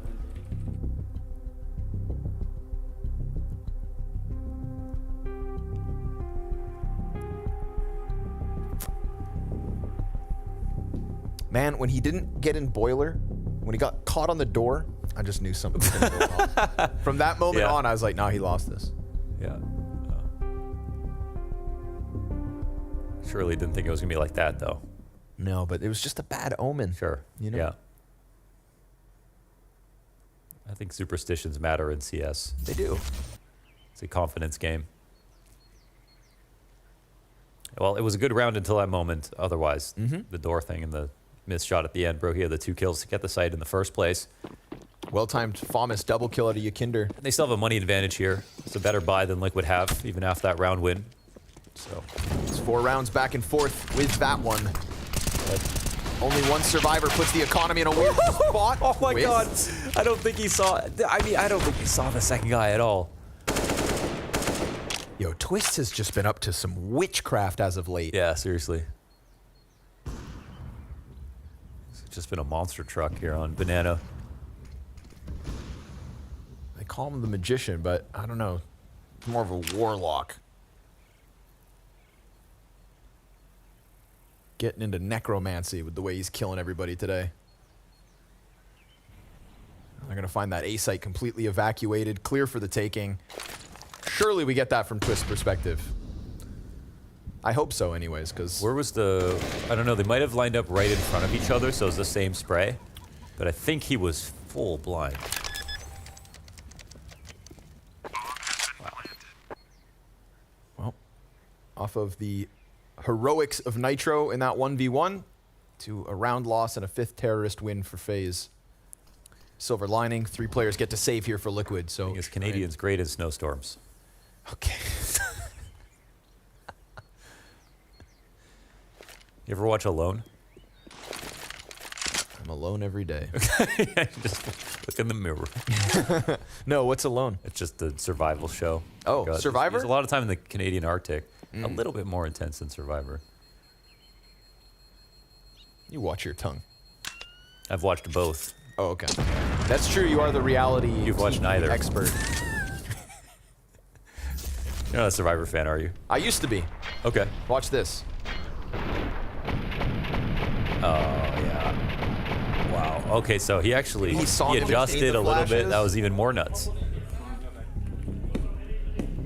Man, when he didn't get in Boiler, when he got caught on the door, I just knew something was going to go wrong. From that moment on, I was like, nah, he lost this. Yeah. Surely didn't think it was going to be like that, though. No, but it was just a bad omen. Sure. You know? Yeah. I think superstitions matter in CS. They do. It's a confidence game. Well, it was a good round until that moment. Otherwise, the door thing and the missed shot at the end. Brokey had the 2 kills to get the site in the first place. Well-timed Famas double kill out of Yakinder. They still have a money advantage here. It's a better buy than Liquid have, even after that round win. So it's 4 rounds back and forth with that one. But only one survivor puts the economy in a weird spot. Oh my god. I don't think he saw, I mean, I don't think he saw the second guy at all. Yo, Twist has just been up to some witchcraft as of late. Yeah, seriously. It's just been a monster truck here on Banana. They call him the Magician, but I don't know. It's more of a warlock. Getting into necromancy with the way he's killing everybody today. They're going to find that A site completely evacuated, clear for the taking. Surely we get that from Twist's perspective. I hope so anyways, because... Where was the... I don't know, they might have lined up right in front of each other, so it's the same spray. But I think he was full blind. Wow. Well, off of the heroics of Nitro in that 1v1 to a round loss and a 5th terrorist win for FaZe. Silver lining, 3 players get to save here for Liquid, so... I think it's Canadians great in snowstorms. Okay. You ever watch Alone? I'm alone every day. Just look in the mirror. No, what's Alone? It's just a survival show. Oh, God, Survivor? There's a lot of time in the Canadian Arctic. A little bit more intense than Survivor. You watch your tongue. I've watched both. Oh, okay. That's true. You are the reality You've watched neither. expert. You're not a Survivor fan, are you? I used to be. Okay. Watch this. Okay, so he actually saw he him adjusted between the a little bit. flashes. That was even more nuts.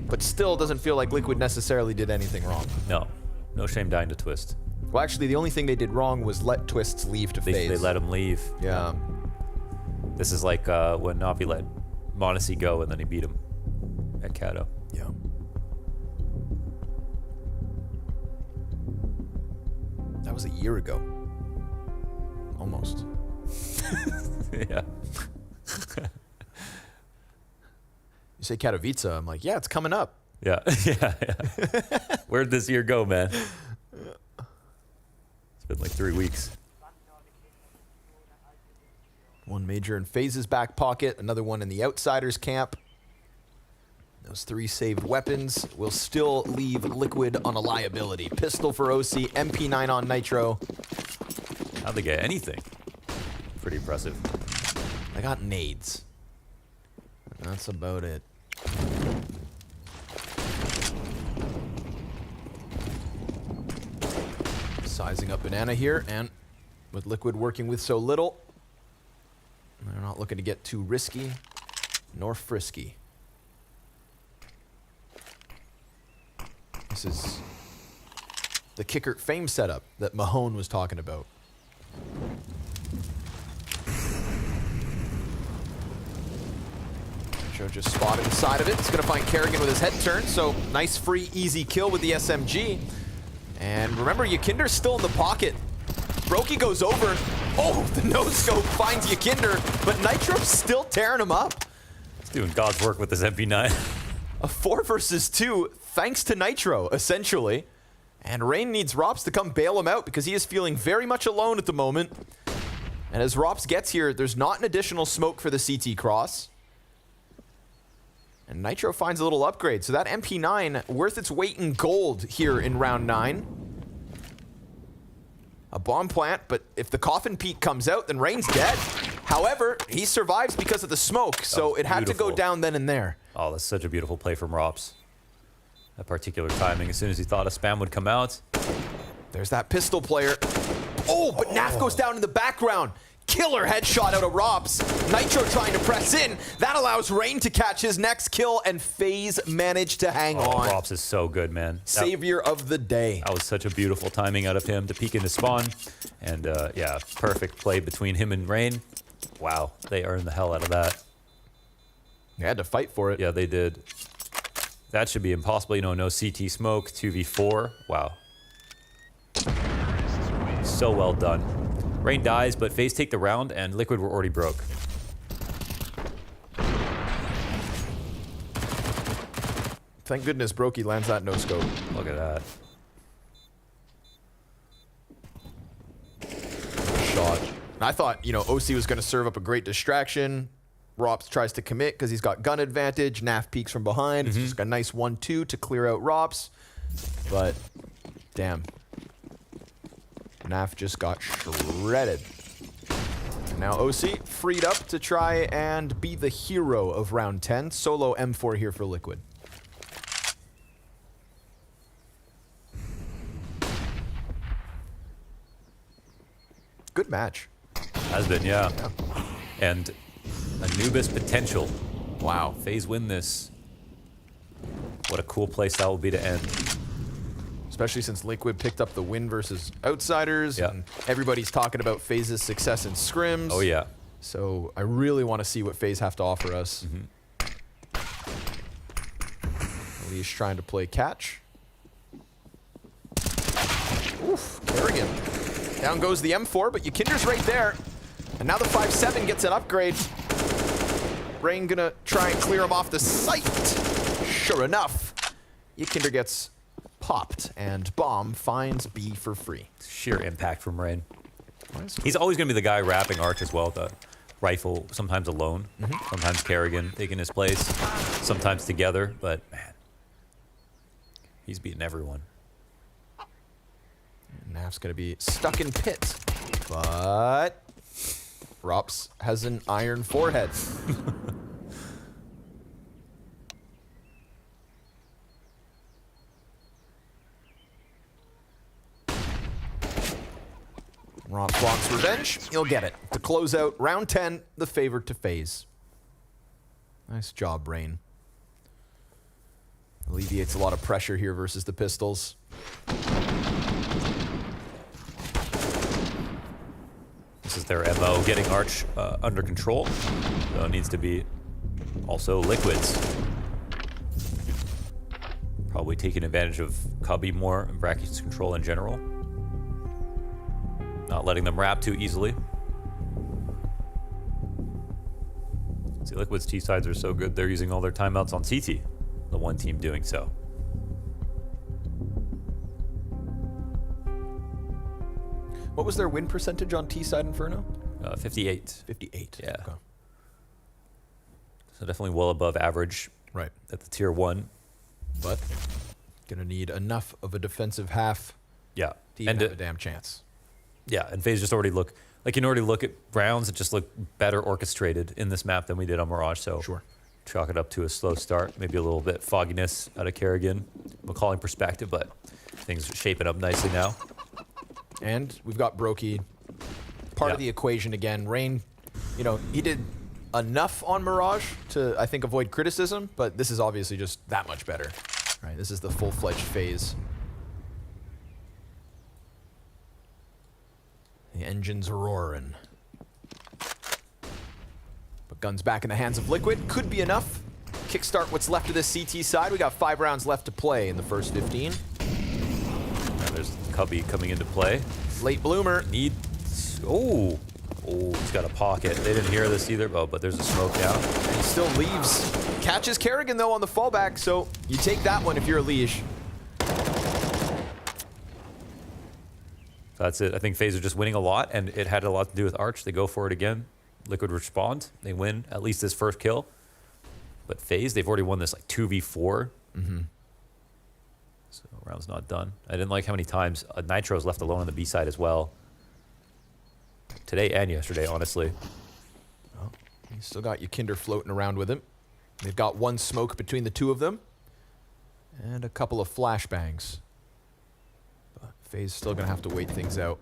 But still doesn't feel like Liquid necessarily did anything wrong. No shame dying to Twist. Well, actually, the only thing they did wrong was let Twists leave to FaZe. They let him leave. Yeah. This is like when Navi let Modesty go and then he beat him at Kato. Yeah. That was a year ago. Almost. Yeah. You say Katowice, I'm like, yeah, it's coming up. Yeah. Yeah. Where'd this year go, man? It's been like 3 weeks. One major in FaZe's back pocket, another one in the Outsiders camp. Those 3 saved weapons will still leave Liquid on a liability. Pistol for OC, MP9 on Nitro. How'd they get anything? Pretty impressive. I got nades. That's about it. Sizing up Banana here, and with Liquid working with so little, they're not looking to get too risky nor frisky. This is the Kicker Fame setup that Mahone was talking about. Joe just spotted the side of it. It's going to find Kerrigan with his head turn, so nice, free, easy kill with the SMG. And remember, Yakinder's still in the pocket. Brokey goes over. Oh, the no-scope finds Yakinder, but Nitro's still tearing him up. He's doing God's work with this MP9. A 4 versus 2, thanks to Nitro, essentially. And Rain needs Rops to come bail him out because he is feeling very much alone at the moment. And as Rops gets here, there's not an additional smoke for the CT cross. And Nitro finds a little upgrade, so that MP9 worth its weight in gold here in round 9. A bomb plant, but if the coffin peak comes out, then Rain's dead. However, he survives because of the smoke, so it had to go down then and there. Oh, that's such a beautiful play from Rops. That particular timing, as soon as he thought a spam would come out. There's that pistol player. Oh, but Naf goes down in the background. Killer headshot out of Rops. Nitro trying to press in. That allows Rain to catch his next kill, and FaZe managed to hang on. Rops is so good, man. Savior of the day. That was such a beautiful timing out of him to peek into spawn. And yeah, perfect play between him and Rain. Wow, they earned the hell out of that. They had to fight for it. Yeah, they did. That should be impossible. You know, no CT smoke, 2v4. Wow. So well done. Rain dies, but FaZe take the round, and Liquid were already broke. Thank goodness Brokey lands that no-scope. Look at that. Shot. I thought, you know, OC was going to serve up a great distraction. Rops tries to commit because he's got gun advantage. Naf peeks from behind. It's just a nice 1-2 to clear out Rops. But, damn. Naf just got shredded. Now OC freed up to try and be the hero of round 10. Solo M4 here for Liquid. Good match. Has been, yeah. And Anubis potential. Wow. FaZe win this. What a cool place that will be to end. Especially since Liquid picked up the win versus Outsiders. Yeah. And everybody's talking about FaZe's success in scrims. Oh, yeah. So I really want to see what FaZe have to offer us. Leash trying to play catch. Oof, Kerrigan. Down goes the M4, but Yakinder's right there. And now the 5-7 gets an upgrade. Rain gonna try and clear him off the site. Sure enough, Yakinder gets popped, and Bomb finds B for free. Sheer impact from Rain. He's always going to be the guy wrapping Arch as well, the rifle, sometimes alone, sometimes Kerrigan taking his place, sometimes together, but man, he's beating everyone. Naf's going to be stuck in pit, but Rops has an iron forehead. Rops walks wants revenge, he'll get it. To close out round 10, the favorite to FaZe. Nice job, Rain. Alleviates a lot of pressure here versus the Pistols. This is their MO, getting Arch under control. So it needs to be also Liquids. Probably taking advantage of Cubby more and Brackett's control in general. Not letting them wrap too easily. See, Liquid's T-sides are so good, they're using all their timeouts on CT. The one team doing so. What was their win percentage on T-side Inferno? 58. 58. Yeah. Okay. So definitely well above average. Right. At the tier 1. But gonna need enough of a defensive half. Yeah. To even have a damn chance. Yeah, and FaZe just already look like you can already look at rounds that just look better orchestrated in this map than we did on Mirage. So sure, chalk it up to a slow start, maybe a little bit fogginess out of Kerrigan, from a calling perspective, but things are shaping up nicely now. And we've got Brokey, part of the equation again. Rain, you know, he did enough on Mirage to, I think, avoid criticism, but this is obviously just that much better. Right, this is the full-fledged FaZe. The engines are roaring. But guns back in the hands of Liquid. Could be enough. Kickstart what's left of this CT side. We got 5 rounds left to play in the first 15. Now there's Cubby coming into play. Late bloomer. Oh, he's got a pocket. They didn't hear this either, but there's a smoke down. He still leaves. Catches Kerrigan, though, on the fallback, so you take that one if you're a Liege. That's it. I think FaZe are just winning a lot, and it had a lot to do with Arch. They go for it again. Liquid respond. They win at least this first kill. But FaZe, they've already won this like 2v4. Mm-hmm. So round's not done. I didn't like how many times Nitro's left alone on the B side as well. Today and yesterday, honestly. Well, you still got Yakinder floating around with him. They've got one smoke between the two of them. And a couple of flashbangs. But FaZe still going to have to wait things out.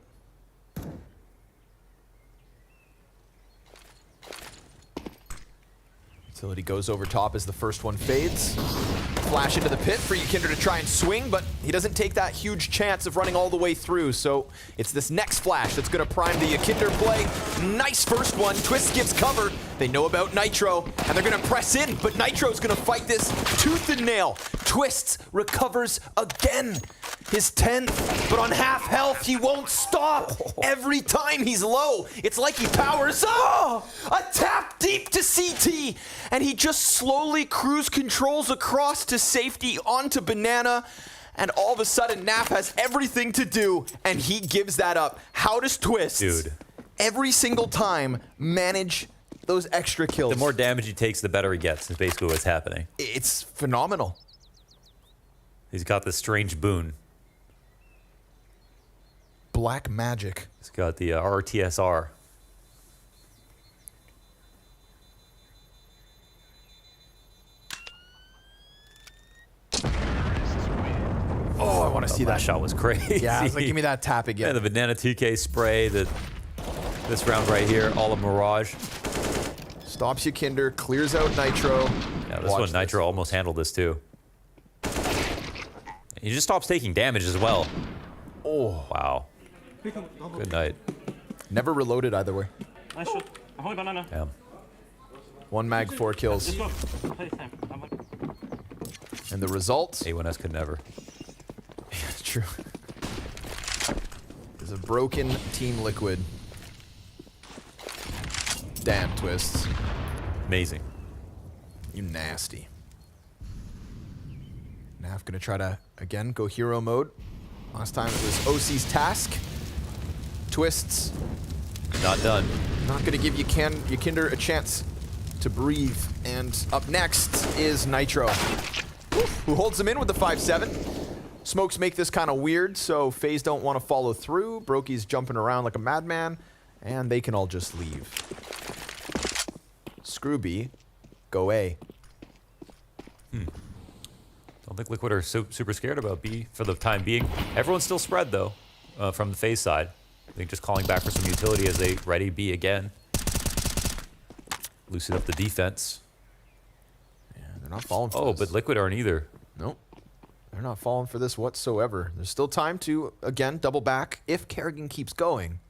Utility goes over top as the first one fades. Flash into the pit for Yakinder to try and swing, but he doesn't take that huge chance of running all the way through, so it's this next flash that's going to prime the Yakinder play. Nice first one. Twist gives cover. They know about Nitro, and they're going to press in, but Nitro's going to fight this tooth and nail. Twists recovers again. His 10th, but on half health, he won't stop. Every time he's low, it's like he powers up. A tap deep to CT, and he just slowly cruise controls across to safety onto Banana, and all of a sudden, Naf has everything to do, and he gives that up. How does Twist, dude, every single time manage those extra kills? The more damage he takes, the better he gets, is basically what's happening. It's phenomenal. He's got this strange boon. Black magic. He's got the RTSR. Oh, I want to see that. Shot was crazy. Yeah, I was like, give me that tap again. Yeah, the Banana TK spray, this round right here, all of Mirage. Stops Yakinder, clears out Nitro. Yeah, this one, Nitro almost handled this too. He just stops taking damage as well. Oh. Wow. Good night. Never reloaded either way. Nice shot. Ahoy, Banana. Damn. 1 mag, 4 kills. And the result? A1S could never. Yeah, it's true. It's a broken Team Liquid. Damn, Twists. Amazing. You nasty. Nav gonna try to, again, go hero mode. Last time it was OC's task. Twists. Not done. Not gonna give Yakinder a chance to breathe. And up next is Nitro, who holds him in with the 5-7. Smokes make this kind of weird, so FaZe don't want to follow through. Brokey's jumping around like a madman, and they can all just leave. Screw B, go A. Don't think Liquid are super scared about B for the time being. Everyone's still spread, though, from the FaZe side. I think just calling back for some utility as they ready B again. Loosen up the defense. Yeah, they're not falling for this. But Liquid aren't either. Nope. They're not falling for this whatsoever. There's still time to, again, double back if Kerrigan keeps going.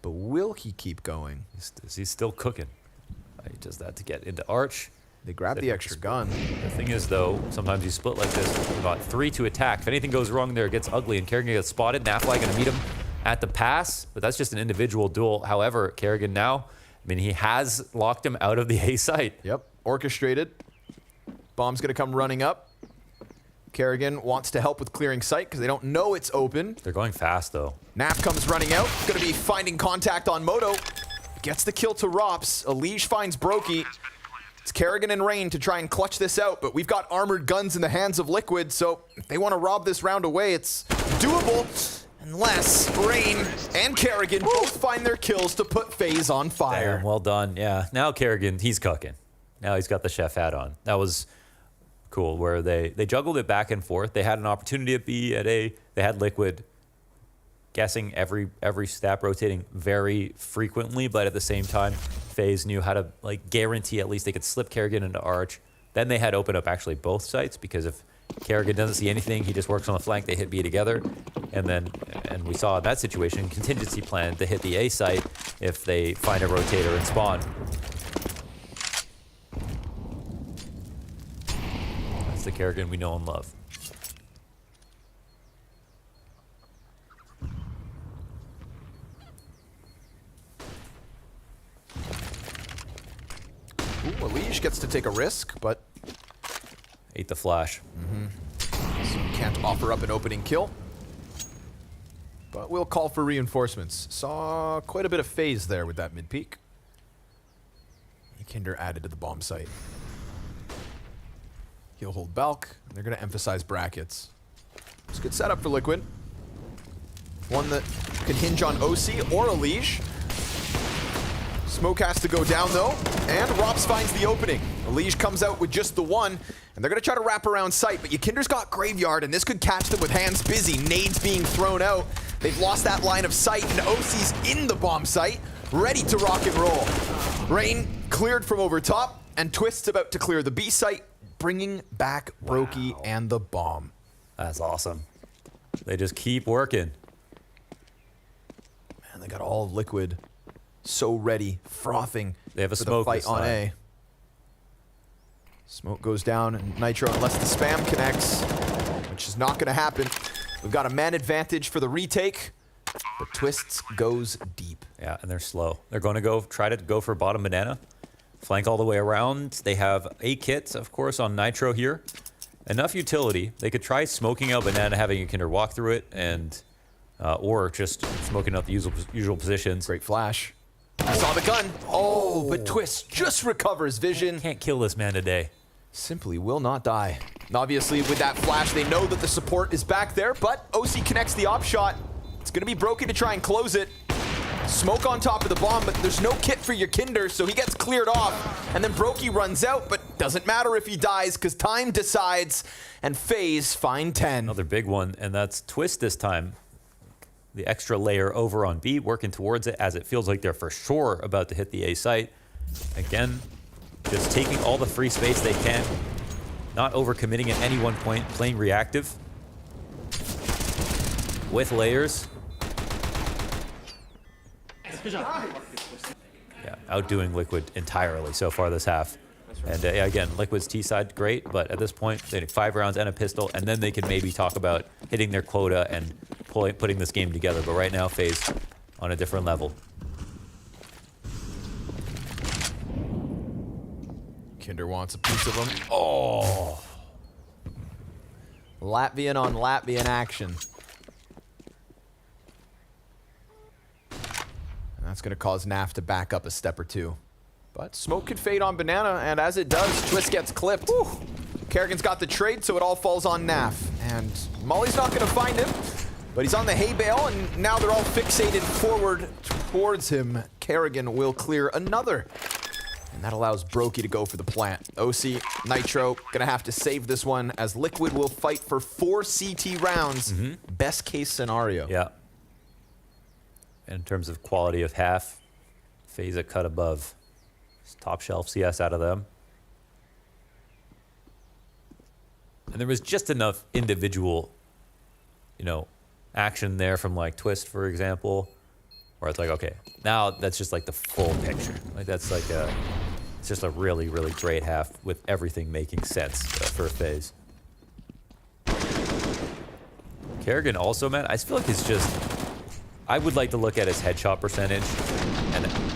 But will he keep going? He's still cooking. He does that to get into Arch. They grab the extra gun. The thing is, though, sometimes you split like this. You've got 3 to attack. If anything goes wrong there, it gets ugly, and Kerrigan gets spotted. NAVI going to meet him at the pass, but that's just an individual duel. However, Kerrigan now, I mean, he has locked him out of the A site. Yep, orchestrated. Bomb's going to come running up. Kerrigan wants to help with clearing sight because they don't know it's open. They're going fast, though. Naf comes running out. Going to be finding contact on Moto. Gets the kill to Rops. Elige finds Brokey. It's Kerrigan and Rain to try and clutch this out, but we've got armored guns in the hands of Liquid, so if they want to rob this round away, it's doable. Unless Rain and Kerrigan both find their kills to put FaZe on fire. Damn, well done. Yeah, now Kerrigan, he's cooking. Now he's got the chef hat on. That was cool, where they juggled it back and forth. They had an opportunity to be at A. They had Liquid guessing every step, rotating very frequently, but at the same time, FaZe knew how to like guarantee at least they could slip Kerrigan into Arch. Then they had opened up actually both sites, because if Kerrigan doesn't see anything, he just works on the flank, they hit B together. And we saw in that situation, contingency plan to hit the A site if they find a rotator and spawn. That's the Kerrigan we know and love. Ooh, Elige gets to take a risk, but ate the flash. So can't offer up an opening kill. But we'll call for reinforcements. Saw quite a bit of FaZe there with that mid-peak. Kinder added to the bomb site. He'll hold Balk, and they're going to emphasize brackets. It's a good setup for Liquid. One that could hinge on OC or Elige. Smoke has to go down, though, and Rops finds the opening. Elige comes out with just the one, and they're going to try to wrap around sight, but Yakinder's got Graveyard, and this could catch them with hands busy. Nades being thrown out. They've lost that line of sight, and OC's in the bomb site, ready to rock and roll. Rain cleared from over top, and Twist's about to clear the B site, bringing back Brokey and the bomb. That's awesome. They just keep working. Man, they got all of Liquid so ready, frothing. They have a for smoke the fight this on time. A. Smoke goes down, and Nitro, unless the spam connects, which is not going to happen. We've got a man advantage for the retake, but Twists goes deep. Yeah, and they're slow. They're going to try to go for bottom banana. Flank all the way around. They have a kit, of course, on Nitro here. Enough utility. They could try smoking out banana, having a Kinder walk through it, and or just smoking out the usual positions. Great flash. Saw the gun. Oh, but Twist just recovers vision. Can't kill this man today. Simply will not die. And obviously, with that flash, they know that the support is back there, but OC connects the op shot. It's going to be Brokey to try and close it. Smoke on top of the bomb, but there's no kit for Yakinder, so he gets cleared off. And then Brokey runs out, but doesn't matter if he dies, because time decides, and FaZe find 10. Another big one, and that's Twist this time. The extra layer over on B, working towards it as it feels like they're for sure about to hit the A site. Again, just taking all the free space they can, not overcommitting at any one point, playing reactive with layers. Yeah, outdoing Liquid entirely so far this half. And yeah, again, Liquid's T side, great, but at this point, they need 5 rounds and a pistol, and then they can maybe talk about hitting their quota and putting this game together. But right now, FaZe on a different level. Kinder wants a piece of him. Oh! Latvian on Latvian action. And that's going to cause NAF to back up a step or two. But smoke could fade on banana, and as it does, Twist gets clipped. Woo. Kerrigan's got the trade, so it all falls on NAF. And Molly's not going to find him, but he's on the hay bale, and now they're all fixated forward towards him. Kerrigan will clear another. And that allows Brokey to go for the plant. OC, Nitro, gonna have to save this one as Liquid will fight for 4 CT rounds. Best case scenario. Yeah. in terms of quality of half. FaZe a cut above. It's top shelf CS out of them. And there was just enough individual, you know, action there from like Twist, for example, where it's like, okay, now that's just like the full picture. Like that's like it's just a really, really great half with everything making sense for FaZe. Kerrigan also, man, I feel like it's just, I would like to look at his headshot percentage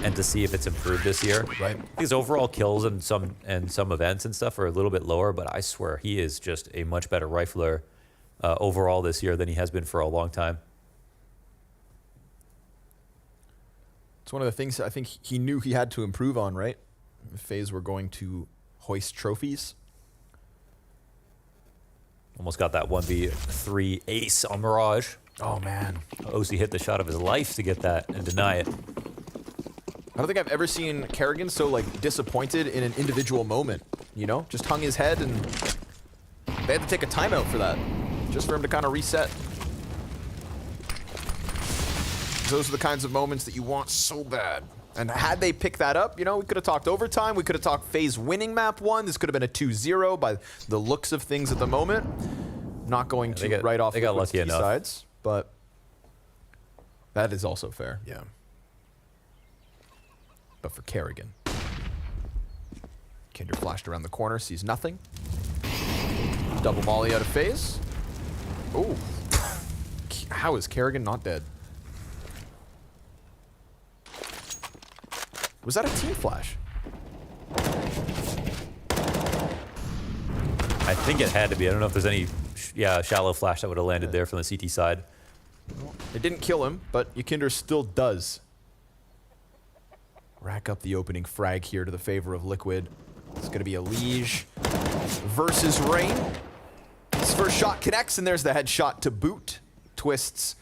and to see if it's improved this year. Right. His overall kills and some events and stuff are a little bit lower, but I swear he is just a much better rifler overall this year than he has been for a long time. It's one of the things I think he knew he had to improve on, right? If FaZe were going to hoist trophies. Almost got that 1v3 ace on Mirage. Oh, man. OC hit the shot of his life to get that and deny it. I don't think I've ever seen Kerrigan so, like, disappointed in an individual moment, you know? Just hung his head, and they had to take a timeout for that, just for him to kind of reset. Those are the kinds of moments that you want so bad. And had they picked that up, you know, we could have talked overtime. We could have talked FaZe winning map 1. This could have been a 2-0 by the looks of things at the moment. Not going to write off they got lucky enough. sides, but that is also fair. Yeah. But for Kerrigan. Kinder flashed around the corner, sees nothing. Double volley out of FaZe. Oh. How is Kerrigan not dead? Was that a team flash? I think it had to be. I don't know if there's any shallow flash that would have landed there from the CT side. It didn't kill him, but Yakinder still does rack up the opening frag here to the favor of Liquid. It's going to be a Liege versus Rain. His first shot connects, and there's the headshot to boot. Twists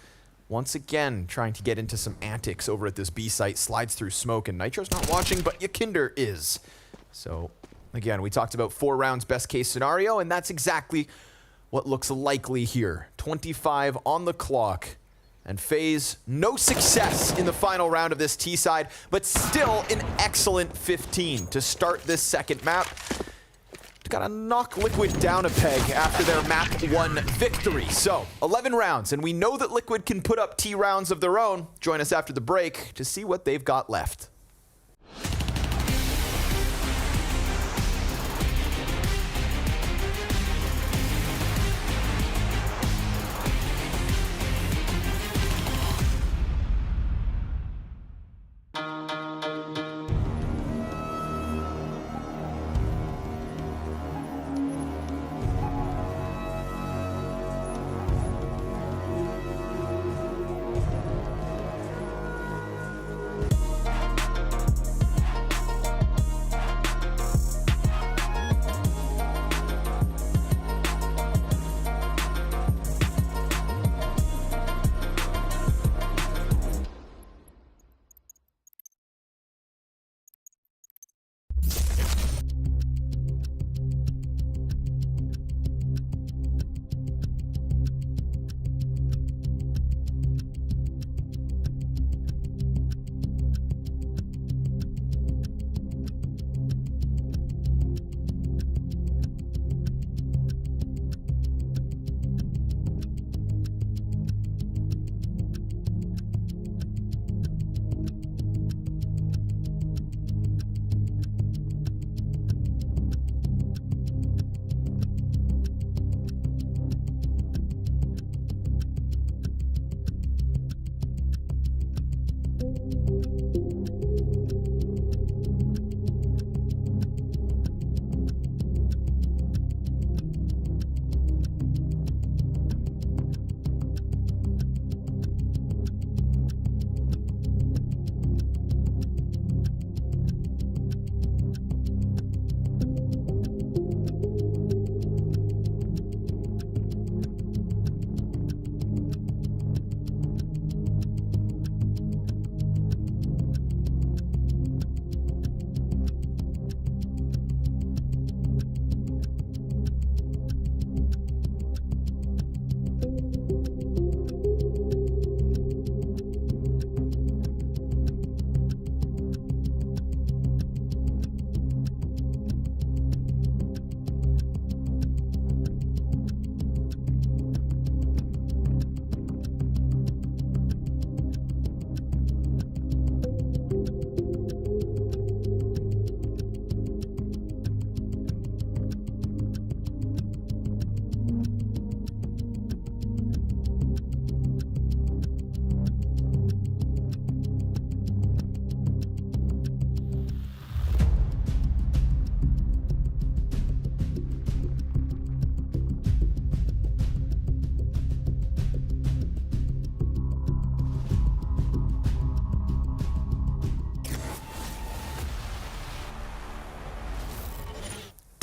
once again trying to get into some antics over at this B site. Slides through smoke, and Nitro's not watching, but Yakinder is. So, again, we talked about 4 rounds best case scenario, and that's exactly what looks likely here. 25 on the clock. And FaZe, no success in the final round of this T-side, but still an excellent 15 to start this second map. Gotta knock Liquid down a peg after their map 1 victory. So, 11 rounds, and we know that Liquid can put up T rounds of their own. Join us after the break to see what they've got left.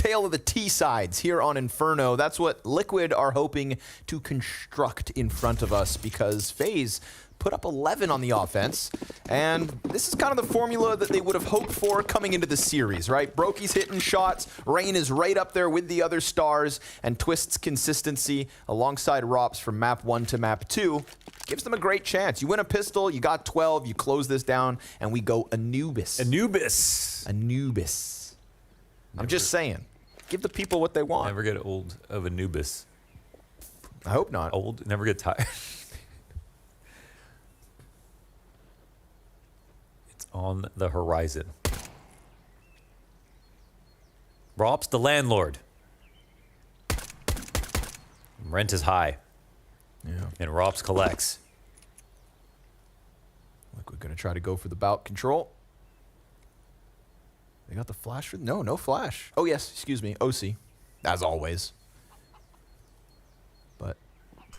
tale of the T-sides here on Inferno. That's what Liquid are hoping to construct in front of us, because FaZe put up 11 on the offense, and this is kind of the formula that they would have hoped for coming into the series, right? Brokey's hitting shots, Rain is right up there with the other stars, and Twist's consistency alongside Rops from map 1 to map 2 gives them a great chance. You win a pistol, you got 12, you close this down, and we go Anubis. Anubis. Anubis. I'm just saying, give the people what they want. Never get old of Anubis. I hope not. Old, never get tired. On the horizon. Rops the landlord. Rent is high. Yeah. And Rops collects. Look, we're going to try to go for the bout control. They got the flash for... No, no flash. Oh, yes. Excuse me. OC. As always. But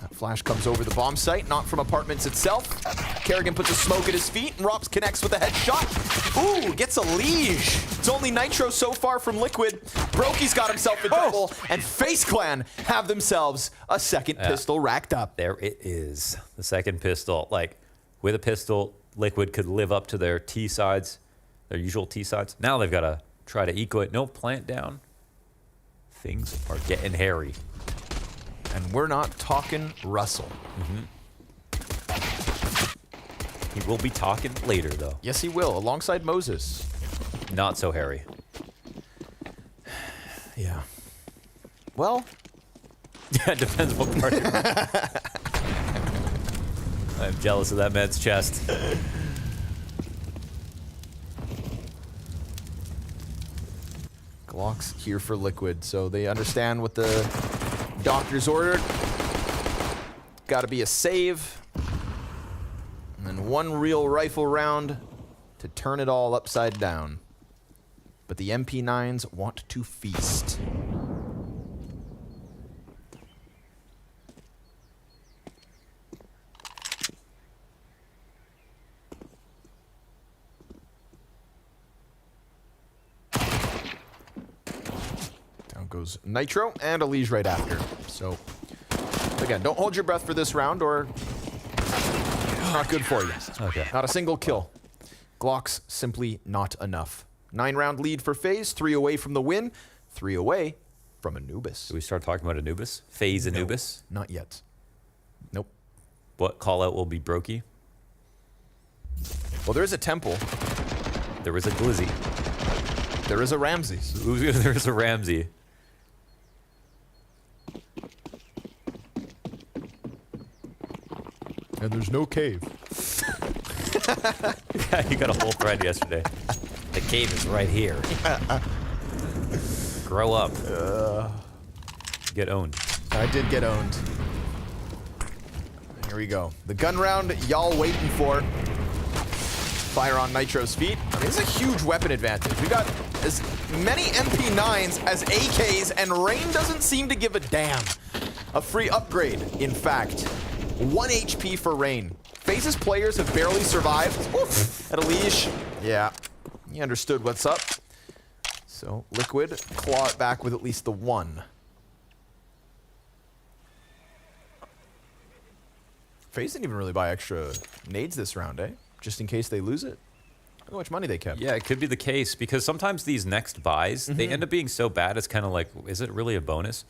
that flash comes over the bomb site, not from apartments itself. Kerrigan puts a smoke at his feet, and Rops connects with a headshot. Ooh, gets a liege. It's only Nitro so far from Liquid. Brokey's got himself a double, and FaZe Clan have themselves a second pistol racked up. There it is. The second pistol. Like, with a pistol, Liquid could live up to their T-sides, their usual T-sides. Now they've got to try to eco it. No plant down. Things are getting hairy. And we're not talking Russell. He will be talking later, though. Yes, he will, alongside Moses. Not so hairy. Yeah. Well. Yeah, it depends what part. I'm jealous of that man's chest. Glock's here for Liquid, so they understand what the doctor's ordered. Got to be a save. And then one real rifle round to turn it all upside down. But the MP9s want to feast. Down goes Nitro and a Liege right after. So, again, don't hold your breath for this round or it's not good for you. Okay. Not a single kill. Glock's simply not enough. 9-round lead for FaZe, 3 away from the win, 3 away from Anubis. Do we start talking about Anubis? FaZe Anubis? No, not yet. Nope. What call out will be Brokey? Well, there is a Temple. There is a Glizzy. There is a Ramses. There is a Ramsey. And there's no cave. Yeah, you got a whole thread yesterday. The cave is right here. Grow up. Get owned. I did get owned. Here we go. The gun round y'all waiting for. Fire on Nitro's feet. I mean, it's a huge weapon advantage. We got as many MP9s as AKs, and Rain doesn't seem to give a damn. A free upgrade, in fact. 1 HP for Rain. FaZe's players have barely survived. Oof, at a leash. Yeah, he understood what's up. So Liquid claw it back with at least the 1. FaZe didn't even really buy extra nades this round, eh? Just in case they lose it. Look how much money they kept. Yeah, it could be the case, because sometimes these next buys, they end up being so bad, it's kind of like, is it really a bonus?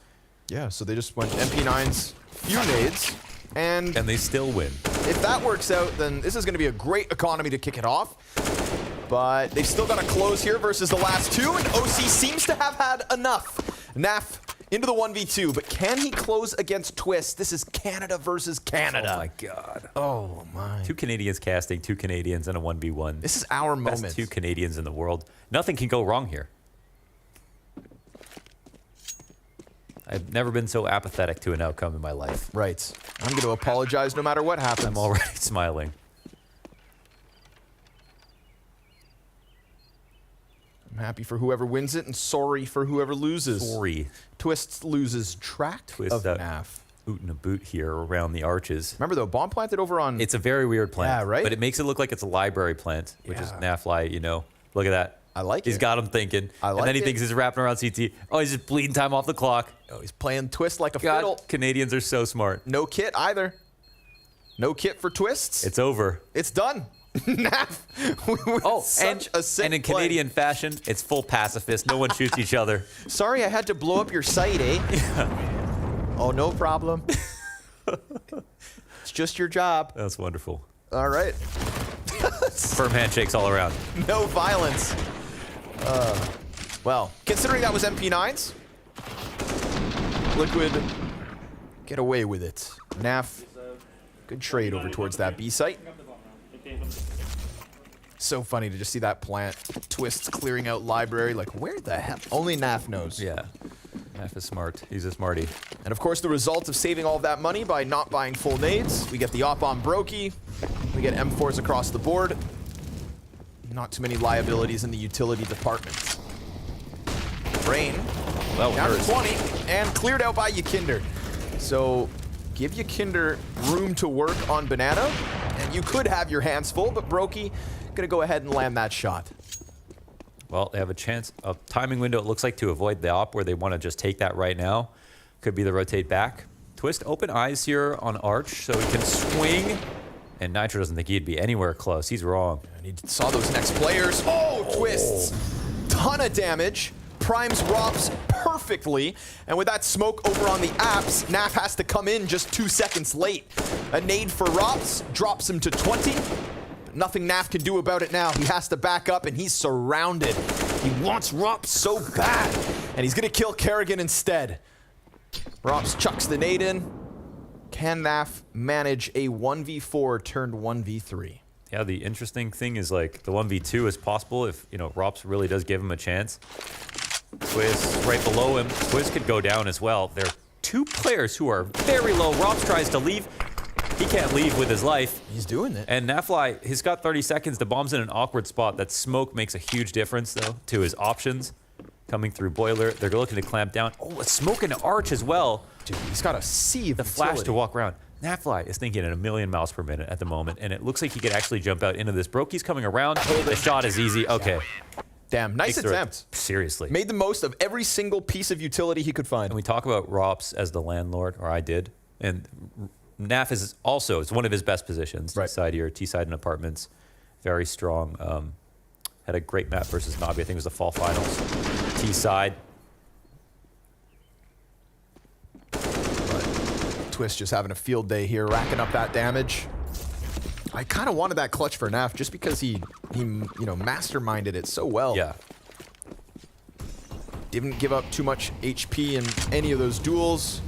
Yeah, so they just went MP9s, few nades, and they still win. If that works out, then this is going to be a great economy to kick it off. But they've still got to close here versus the last two, and OC seems to have had enough. Naf into the 1v2, but can he close against Twist? This is Canada versus Canada. Oh my god. Oh my. 2 Canadians casting, 2 Canadians, and a 1v1. This is our Best moment. 2 Canadians in the world. Nothing can go wrong here. I've never been so apathetic to an outcome in my life. Right. I'm going to apologize no matter what happens. I'm already smiling. I'm happy for whoever wins it and sorry for whoever loses. Sorry. Twist loses track of Naf. Ootin' a boot here around the arches. Remember though, bomb planted over on... It's a very weird plant. Yeah, right? But it makes it look like it's a library plant, which is Nafly, you know. Look at that. I like it. He's got him thinking. I like and then he it. thinks he's wrapping around CT. Oh, he's just bleeding time off the clock. Oh, he's playing Twist like a God, fiddle. Canadians are so smart. No kit either. No kit for Twists. It's over. It's done. And in Canadian fashion, it's full pacifist. No one shoots each other. Sorry, I had to blow up your site, eh? Oh, no problem. It's just your job. That's wonderful. All right. Firm handshakes all around. No violence. Well, considering that was MP9s, Liquid get away with it. NAF, good trade over towards that B site. So funny to just see that plant. Twists clearing out library. Like, where the hell? Only NAF knows. Yeah. NAF is smart. He's a smarty. And of course, the result of saving all of that money by not buying full nades, we get the op on Brokey. We get M4s across the board. Not too many liabilities in the utility department. Rain, well, down to 20, and cleared out by Yakinder. So, give Yakinder room to work on Banana, and you could have your hands full, but Brokey gonna go ahead and land that shot. Well, they have a chance, a timing window, it looks like, to avoid the op where they want to just take that right now. Could be the rotate back. Twist open eyes here on Arch, so he can swing. And Nitro doesn't think he'd be anywhere close. He's wrong. And he saw those next players. Oh, Twists. Ton of damage. Primes Rops perfectly. And with that smoke over on the apps, NAF has to come in just 2 seconds late. A nade for Rops drops him to 20. But nothing NAF can do about it now. He has to back up, and he's surrounded. He wants Rops so bad. And he's going to kill Kerrigan instead. Rops chucks the nade in. Can NAF manage a 1v4 turned 1v3? Yeah, the interesting thing is, like, the 1v2 is possible if, you know, Rops really does give him a chance. Twist right below him. Twist could go down as well. There are 2 players who are very low. Rops tries to leave. He can't leave with his life. He's doing it. And Nafly, he's got 30 seconds. The bomb's in an awkward spot. That smoke makes a huge difference, though, to his options. Coming through Boiler. They're looking to clamp down. Oh, a smoke into Arch as well. Dude, he's got a sea of the flash utility to walk around. Nafly is thinking at 1,000,000 miles per minute at the moment, and it looks like he could actually jump out into this. Brokey's coming around. The shot is easy. Okay. Damn, nice attempt. Seriously. Made the most of every single piece of utility he could find. And we talk about Rops as the landlord, or I did. And NAF is also, it's one of his best positions. Right. Side here, T-side and apartments. Very strong. Had a great map versus NAVI. I think it was the fall finals. T-side. Twist just having a field day here, racking up that damage. I kind of wanted that clutch for NAF just because he you know, masterminded it so well. Yeah. Didn't give up too much HP in any of those duels.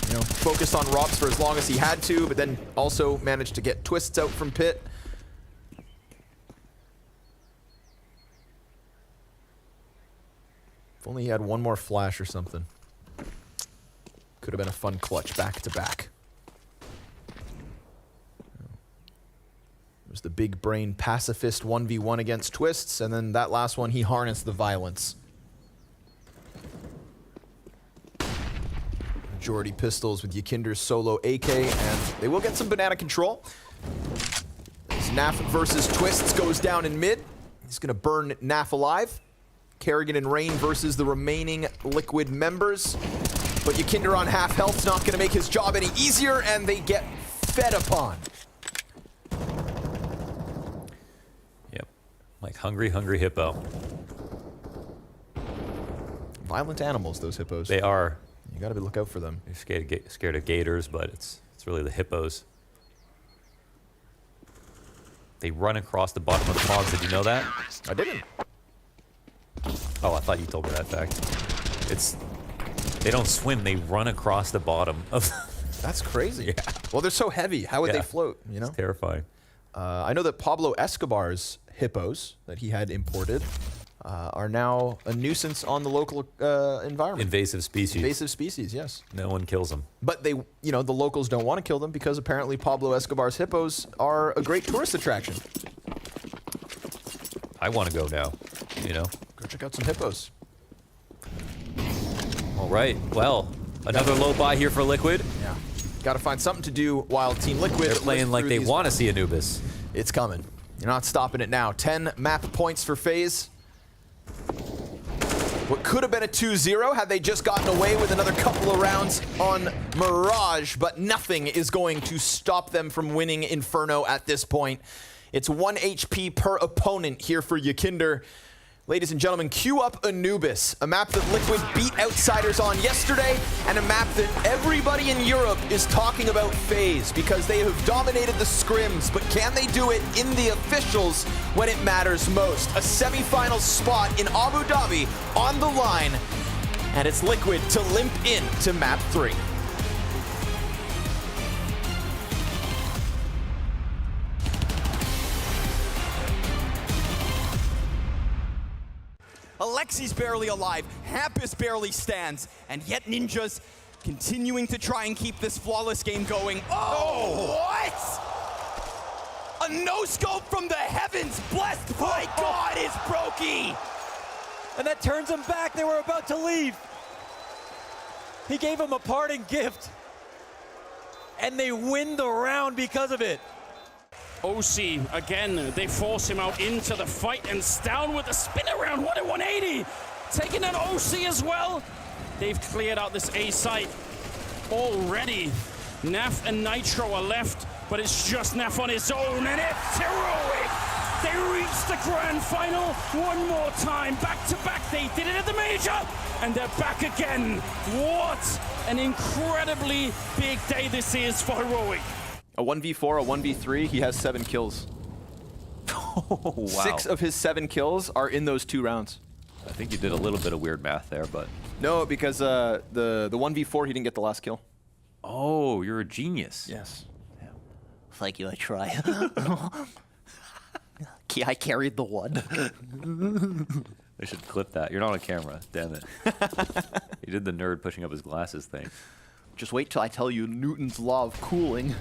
You know, focused on Rops for as long as he had to, but then also managed to get Twists out from pit. If only he had one more flash or something. Could have been a fun clutch back to back. It was the big brain pacifist 1v1 against Twists, and then that last one, he harnessed the violence. Majority pistols with Yakinder's solo AK, and they will get some banana control. As NAF versus Twists goes down in mid. He's going to burn NAF alive. Kerrigan and Rain versus the remaining Liquid members. But Yakinder on half health's not going to make his job any easier, and they get fed upon. Yep. Like hungry, hungry hippo. Violent animals, those hippos. They are. You got to look out for them. You're scared of gators, but it's really the hippos. They run across the bottom of the ponds. Did you know that? I didn't. Oh, I thought you told me that fact. They don't swim, they run across the bottom of That's crazy. Yeah. Well, they're so heavy. How would they float, you know? It's terrifying. I know that Pablo Escobar's hippos that he had imported are now a nuisance on the local environment. Invasive species. Invasive species, yes. No one kills them. But they, you know, the locals don't want to kill them because apparently Pablo Escobar's hippos are a great tourist attraction. I want to go now, you know? Go check out some hippos. All right, well, another low buy here for Liquid. Yeah. Got to find something to do while Team Liquid... They're playing like they want to see Anubis. It's coming. You're not stopping it now. 10 map points for FaZe. What could have been a 2-0 had they just gotten away with another couple of rounds on Mirage, but nothing is going to stop them from winning Inferno at this point. It's 1 HP per opponent here for Yakinder. Ladies and gentlemen, cue up Anubis, a map that Liquid beat Outsiders on yesterday, and a map that everybody in Europe is talking about FaZe because they have dominated the scrims, but can they do it in the officials when it matters most? A semifinal spot in Abu Dhabi on the line, and it's Liquid to limp in to map 3. Alexi's barely alive, Hampus barely stands, and yet Ninja's continuing to try and keep this flawless game going. Oh, what? A no-scope from the heavens, blessed by God, is Brokey! And that turns them back, they were about to leave. He gave them a parting gift, and they win the round because of it. OC, again, they force him out into the fight, and Stown with the spin around, what a 180! Taking an OC as well. They've cleared out this A site already. Naf and Nitro are left, but it's just Naf on his own, and it's heroic! They reached the grand final one more time, back to back. They did it at the major, and they're back again. What an incredibly big day this is for Heroic. A 1v4, a 1v3, he has 7 kills. Oh, wow. 6 of his 7 kills are in those 2 rounds. I think you did a little bit of weird math there, but... No, because the 1v4, he didn't get the last kill. Oh, you're a genius. Yes. Yeah. Thank you, I try. I carried the one. I should clip that. You're not on camera, damn it. You did the nerd pushing up his glasses thing. Just wait till I tell you Newton's law of cooling.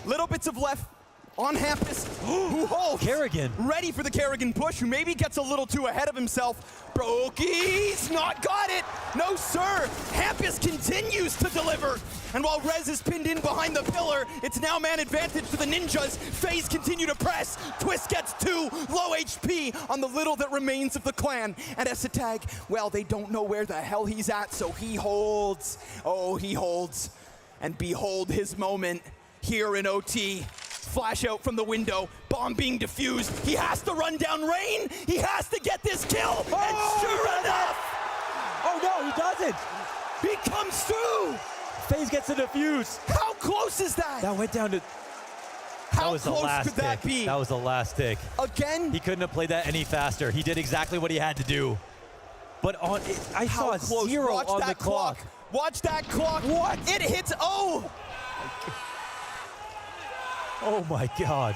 Little bits of left on Hampus, who holds. Kerrigan. Ready for the Kerrigan push, who maybe gets a little too ahead of himself. Brokey's not got it. No, sir. Hampus continues to deliver. And while Rez is pinned in behind the pillar, it's now man advantage for the Ninjas. FaZe continue to press. Twist gets 2, low HP on the little that remains of the clan. And Esatag, well, they don't know where the hell he's at, so he holds. Oh, he holds. And behold his moment here in OT. Flash out from the window, bomb being defused. He has to run down Rain. He has to get this kill. And sure enough, oh no, he doesn't. He comes through. FaZe gets the defuse. How close is that? That went down to... How close could that be? That was the last tick. Again? He couldn't have played that any faster. He did exactly what he had to do. But on, I saw a 0 on the clock. Watch that clock. What? It hits O. Oh my God.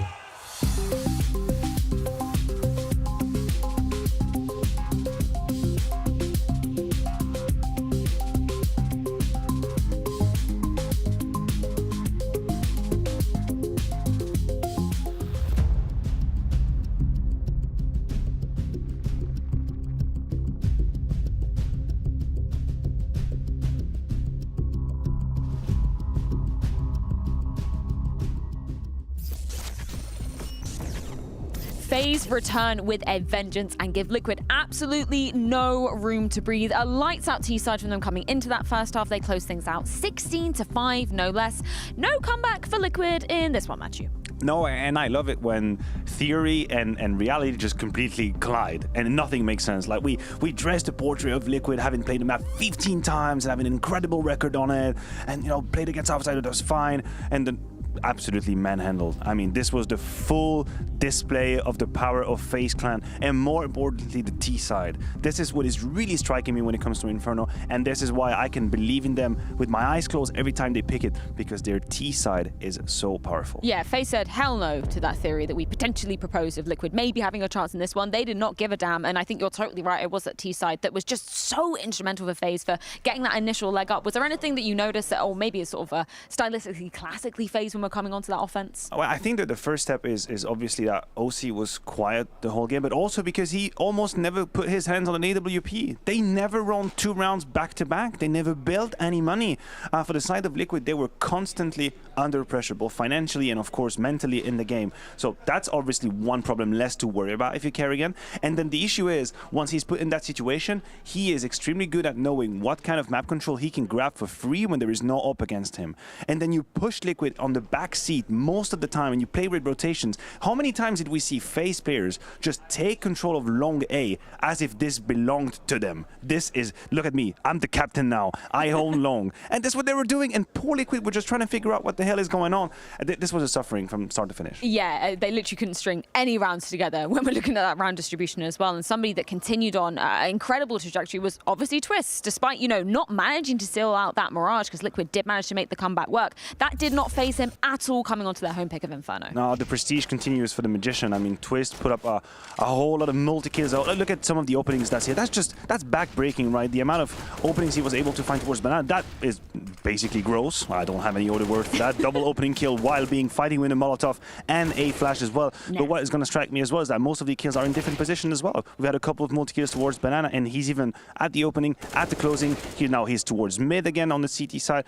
FaZe return with a vengeance and give Liquid absolutely no room to breathe. A lights out T-side from them coming into that first half. They close things out 16-5, no less. No comeback for Liquid in this one, Matthew. No, and I love it when theory and reality just completely collide and nothing makes sense. Like we dressed a portrait of Liquid having played the map 15 times and having an incredible record on it, and played against Outsiders, that's fine, and then absolutely manhandled. I mean, this was the full display of the power of FaZe Clan, and more importantly, the T side. This is what is really striking me when it comes to Inferno, and this is why I can believe in them with my eyes closed every time they pick it, because their T side is so powerful. Yeah, FaZe said hell no to that theory that we potentially proposed of Liquid maybe having a chance in this one. They did not give a damn, and I think you're totally right. It was that T side that was just so instrumental for FaZe for getting that initial leg up. Was there anything that you noticed that, or maybe it's sort of stylistically, classically FaZe were were coming onto that offense? Well, I think that the first step is obviously that OC was quiet the whole game, but also because he almost never put his hands on an AWP. They never run 2 rounds back to back. They never built any money. For the side of Liquid, they were constantly under pressure, both financially and of course mentally in the game. So that's obviously one problem less to worry about if you carry again. And then the issue is, once he's put in that situation, he is extremely good at knowing what kind of map control he can grab for free when there is no op against him. And then you push Liquid on the back seat most of the time and you play with rotations. How many times did we see FaZe players just take control of long A as if this belonged to them? This is, look at me, I'm the captain now, I own long. And that's what they were doing, and poor Liquid were just trying to figure out what the hell is going on. This was a suffering from start to finish. Yeah, they literally couldn't string any rounds together when we're looking at that round distribution as well. And somebody that continued on an incredible trajectory was obviously Twist, despite, you know, not managing to seal out that Mirage, because Liquid did manage to make the comeback work. That did not phase him at all coming onto their home pick of Inferno. No, the prestige continues for the Magician. I mean, Twist put up a whole lot of multi-kills. Look at some of the openings that's here. That's back-breaking, right? The amount of openings he was able to find towards Banana, that is basically gross. I don't have any other word for that. Double opening kill while fighting with a Molotov and a flash as well. No. But what is going to strike me as well is that most of the kills are in different positions as well. We've had a couple of multi-kills towards Banana, and he's even at the opening, at the closing. Now he's towards mid again on the CT side.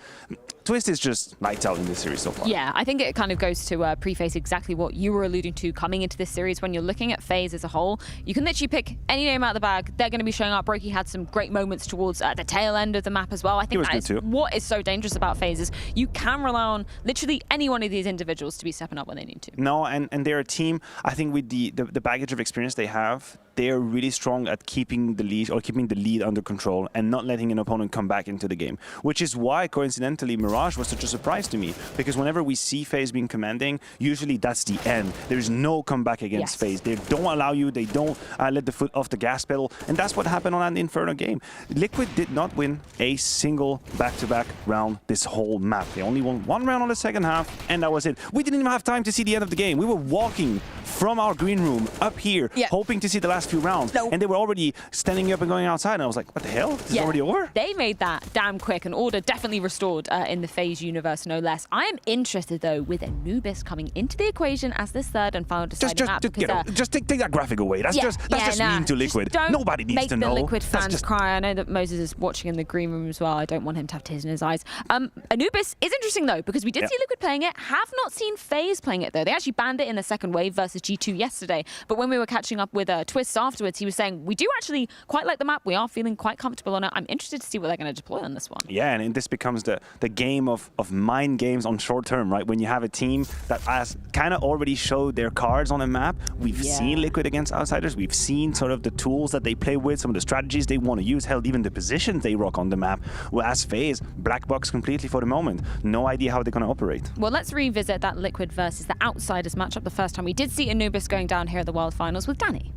Twist is just lights out in this series so far. Yeah, I think it kind of goes to preface exactly what you were alluding to coming into this series. When you're looking at FaZe as a whole, you can literally pick any name out of the bag. They're going to be showing up. Brokey had some great moments towards the tail end of the map as well. I think that is what is so dangerous about FaZe is you can rely on literally any one of these individuals to be stepping up when they need to. No, and they're a team, I think with the baggage of experience they have, they're really strong at keeping the lead under control and not letting an opponent come back into the game. Which is why, coincidentally, Mirage was such a surprise to me. Because whenever we see FaZe being commanding, usually that's the end. There's no comeback against FaZe. They don't allow you, they don't let the foot off the gas pedal. And that's what happened on that Inferno game. Liquid did not win a single back-to-back round this whole map. They only won 1 round on the second half, and that was it. We didn't even have time to see the end of the game. We were walking from our green room up here, hoping to see the last few rounds, and they were already standing up and going outside, and I was like, what the hell? This is already over? They made that damn quick, and order definitely restored in the FaZe universe, no less. I am interested, though, with Anubis coming into the equation as this third and final deciding map. Just take that graphic away. That's just mean to Liquid. Nobody needs to know. Make the Liquid fans cry. I know that Moses is watching in the green room as well. I don't want him to have tears in his eyes. Anubis is interesting, though, because we did see Liquid playing it, have not seen FaZe playing it, though. They actually banned it in the second wave versus G2 yesterday, but when we were catching up with Twist afterwards, he was saying, we do actually quite like the map. We are feeling quite comfortable on it. I'm interested to see what they're going to deploy on this one. Yeah, and this becomes the game of mind games on short term, right? When you have a team that has kind of already showed their cards on a map. We've seen Liquid against outsiders. We've seen sort of the tools that they play with, some of the strategies they want to use, hell, even the positions they rock on the map. Well, as FaZe, black box completely for the moment. No idea how they're going to operate. Well, let's revisit that Liquid versus the Outsiders matchup. The first time we did see Anubis going down here at the World Finals with Danny.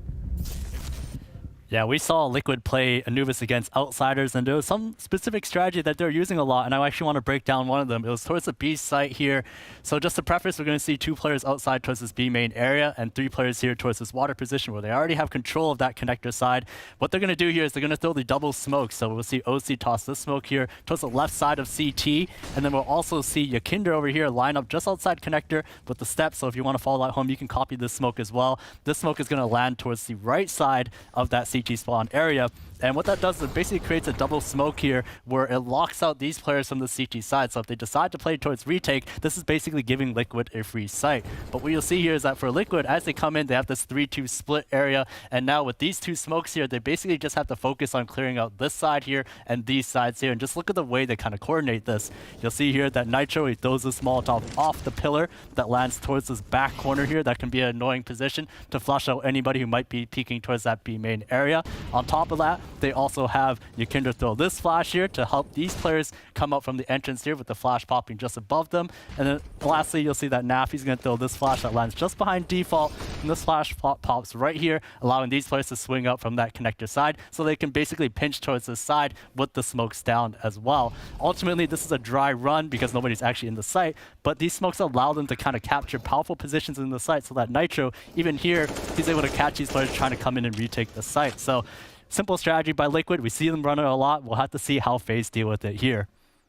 Yeah, we saw Liquid play Anubis against Outsiders, and there was some specific strategy that they're using a lot, and I actually want to break down one of them. It was towards the B site here. So just to preface, we're going to see 2 players outside towards this B main area, and 3 players here towards this water position where they already have control of that connector side. What they're going to do here is they're going to throw the double smoke. So we'll see OC toss this smoke here towards the left side of CT, and then we'll also see Yakinder over here line up just outside connector with the steps. So if you want to follow that home, you can copy this smoke as well. This smoke is going to land towards the right side of that CT spawn area. And what that does is it basically creates a double smoke here where it locks out these players from the CT side. So if they decide to play towards retake, this is basically giving Liquid a free site. But what you'll see here is that for Liquid, as they come in, they have this 3-2 split area. And now with these 2 smokes here, they basically just have to focus on clearing out this side here and these sides here. And just look at the way they kind of coordinate this. You'll see here that Nitro, he throws this Molotov off the pillar that lands towards this back corner here. That can be an annoying position to flush out anybody who might be peeking towards that B main area. On top of that, they also have Yakinder throw this flash here to help these players come up from the entrance here with the flash popping just above them. And then lastly, you'll see that NAVI's going to throw this flash that lands just behind default, and this flash pops right here, allowing these players to swing up from that connector side so they can basically pinch towards this side with the smokes down as well. Ultimately, this is a dry run because nobody's actually in the site, but these smokes allow them to kind of capture powerful positions in the site so that Nitro, even here, he's able to catch these players trying to come in and retake the site. So simple strategy by Liquid. We see them run it a lot. We'll have to see how FaZe deal with it here.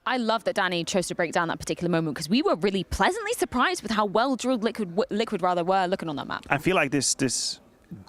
I love that Danny chose to break down that particular moment because we were really pleasantly surprised with how well drilled Liquid were looking on that map. I feel like this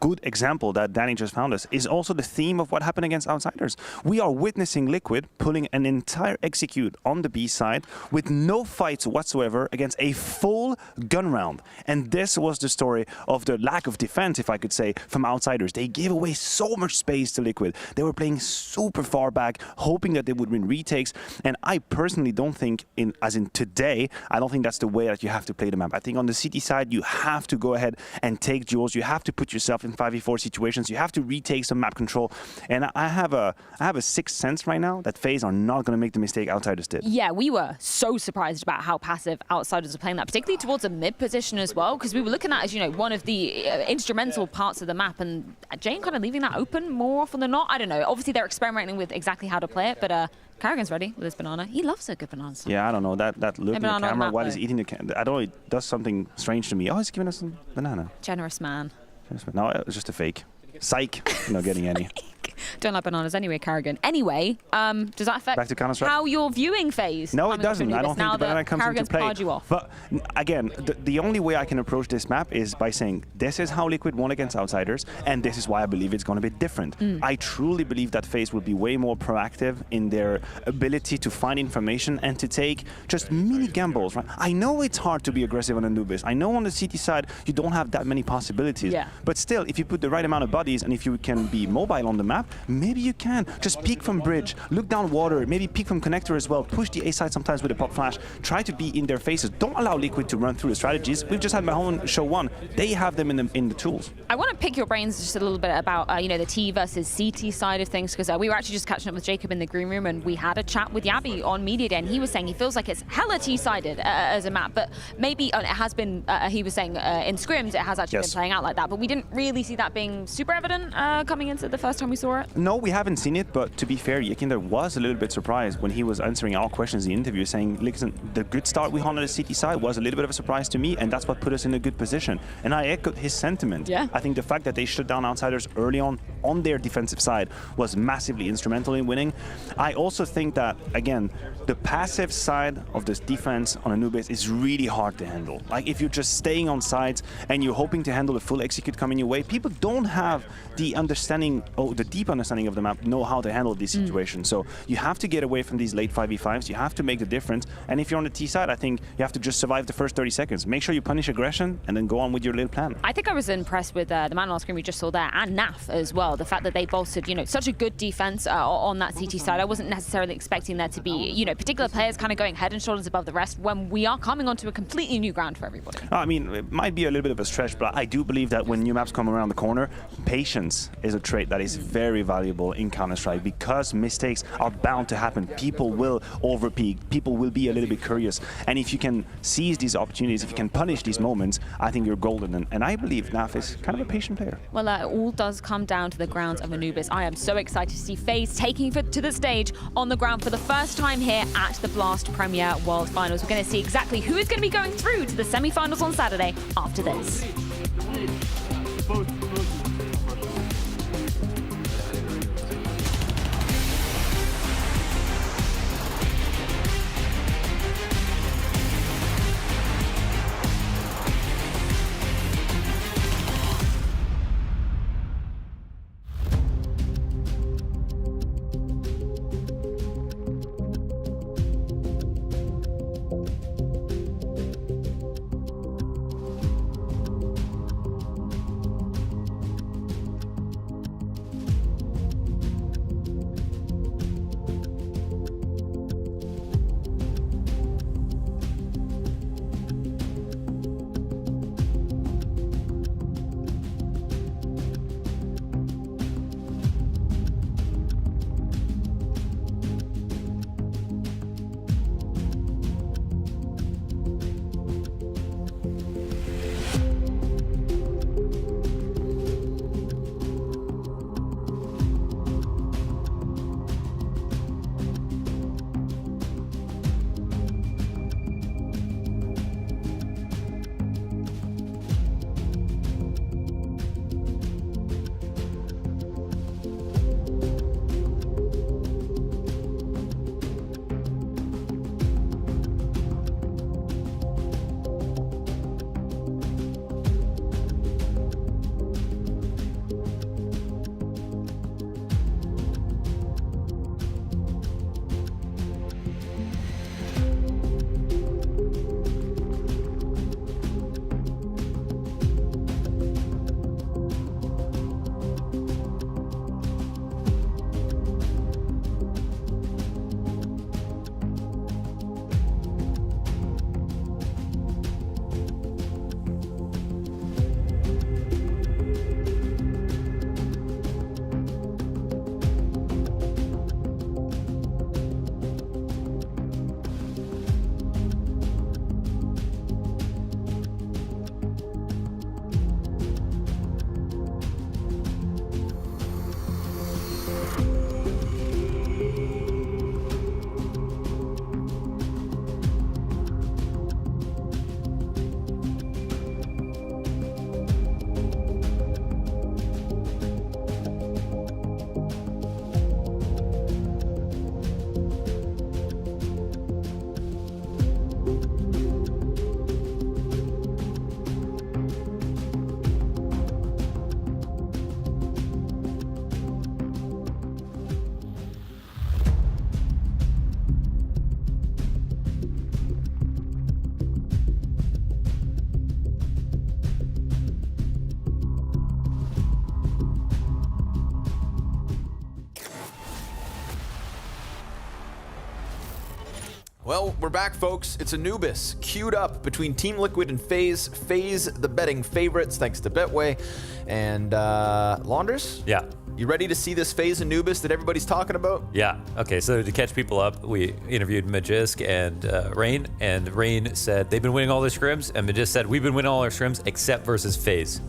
good example that Danny just found us is also the theme of what happened against Outsiders. We are witnessing Liquid pulling an entire execute on the B side with no fights whatsoever against a full gun round. And this was the story of the lack of defense, if I could say, from Outsiders. They gave away so much space to Liquid. They were playing super far back, hoping that they would win retakes. And I personally don't think, as in today, I don't think that's the way that you have to play the map. I think on the CT side, you have to go ahead and take duels. You have to put yourself in 5v4 situations. You have to retake some map control. And I have a sixth sense right now that FaZe are not going to make the mistake Outsiders did. Yeah, we were so surprised about how passive Outsiders were playing that, particularly towards a mid position as well, because we were looking at, as you know, one of the instrumental parts of the map, and Jane kind of leaving that open more often than not. I don't know. Obviously, they're experimenting with exactly how to play it, but Carrigan's ready with his banana. He loves a good banana. Yeah, I don't know. That look in the camera while he's eating the I don't know, it does something strange to me. Oh, he's giving us some banana. Generous man. No, it was just a fake. Psych. Not getting any. Don't like bananas anyway, Carrigan. Anyway, does that affect how you're viewing FaZe? No, it doesn't. I don't think the banana comes into play. You off. But again, the only way I can approach this map is by saying this is how Liquid won against Outsiders, and this is why I believe it's going to be different. I truly believe that FaZe will be way more proactive in their ability to find information and to take just mini gambles. Right? I know it's hard to be aggressive on Anubis. I know on the CT side you don't have that many possibilities. Yeah. But still, if you put the right amount of bodies and if you can be mobile on the map, maybe you can. Just peek from bridge, look down water, maybe peek from connector as well, push the A side sometimes with a pop flash, try to be in their faces. Don't allow Liquid to run through the strategies. We've just had Mahone show one. They have them in the tools. I want to pick your brains just a little bit about, you know, the T versus CT side of things, because we were actually just catching up with Jacob in the green room and we had a chat with Yabi on Media Day, and he was saying he feels like it's hella T-sided as a map, but maybe it has been, he was saying in scrims, it has actually been playing out like that, but we didn't really see that being super evident coming into the first time we saw it. No, we haven't seen it, but to be fair, Yekinder was a little bit surprised when he was answering our questions in the interview, saying, listen, the good start we had on the CT side was a little bit of a surprise to me, and that's what put us in a good position. And I echoed his sentiment. Yeah. I think the fact that they shut down Outsiders early on their defensive side was massively instrumental in winning. I also think that, again, the passive side of this defense on Anubis is really hard to handle. Like, if you're just staying on sides and you're hoping to handle the full execute coming your way, people don't have the understanding, the deep understanding of the map, know how to handle these situations. So you have to get away from these late 5v5s, you have to make the difference, and if you're on the T side, I think you have to just survive the first 30 seconds. Make sure you punish aggression and then go on with your little plan. I think I was impressed with the man on screen we just saw there, and NAF as well. The fact that they bolstered, you know, such a good defense on that CT side. I wasn't necessarily expecting there to be, you know, particular players kind of going head and shoulders above the rest when we are coming onto a completely new ground for everybody. I mean, it might be a little bit of a stretch, but I do believe that when new maps come around the corner, patience is a trait that is very valuable in Counter-Strike, because mistakes are bound to happen. People will overpeak, people will be a little bit curious, and if you can seize these opportunities, if you can punish these moments, I think you're golden, and I believe NAF is kind of a patient player. Well, it all does come down to the grounds of Anubis. I am so excited to see FaZe taking it to the stage on the ground for the first time here at the Blast Premier World Finals. We're going to see exactly who is going to be going through to the semi-finals on Saturday after this. Well, we're back, folks. It's Anubis queued up between Team Liquid and FaZe. FaZe, the betting favorites, thanks to Betway. And Launders? Yeah. You ready to see this FaZe Anubis that everybody's talking about? Yeah. Okay, so to catch people up, we interviewed Magisk and Rain, and Rain said they've been winning all their scrims, and Magisk said we've been winning all our scrims except versus FaZe.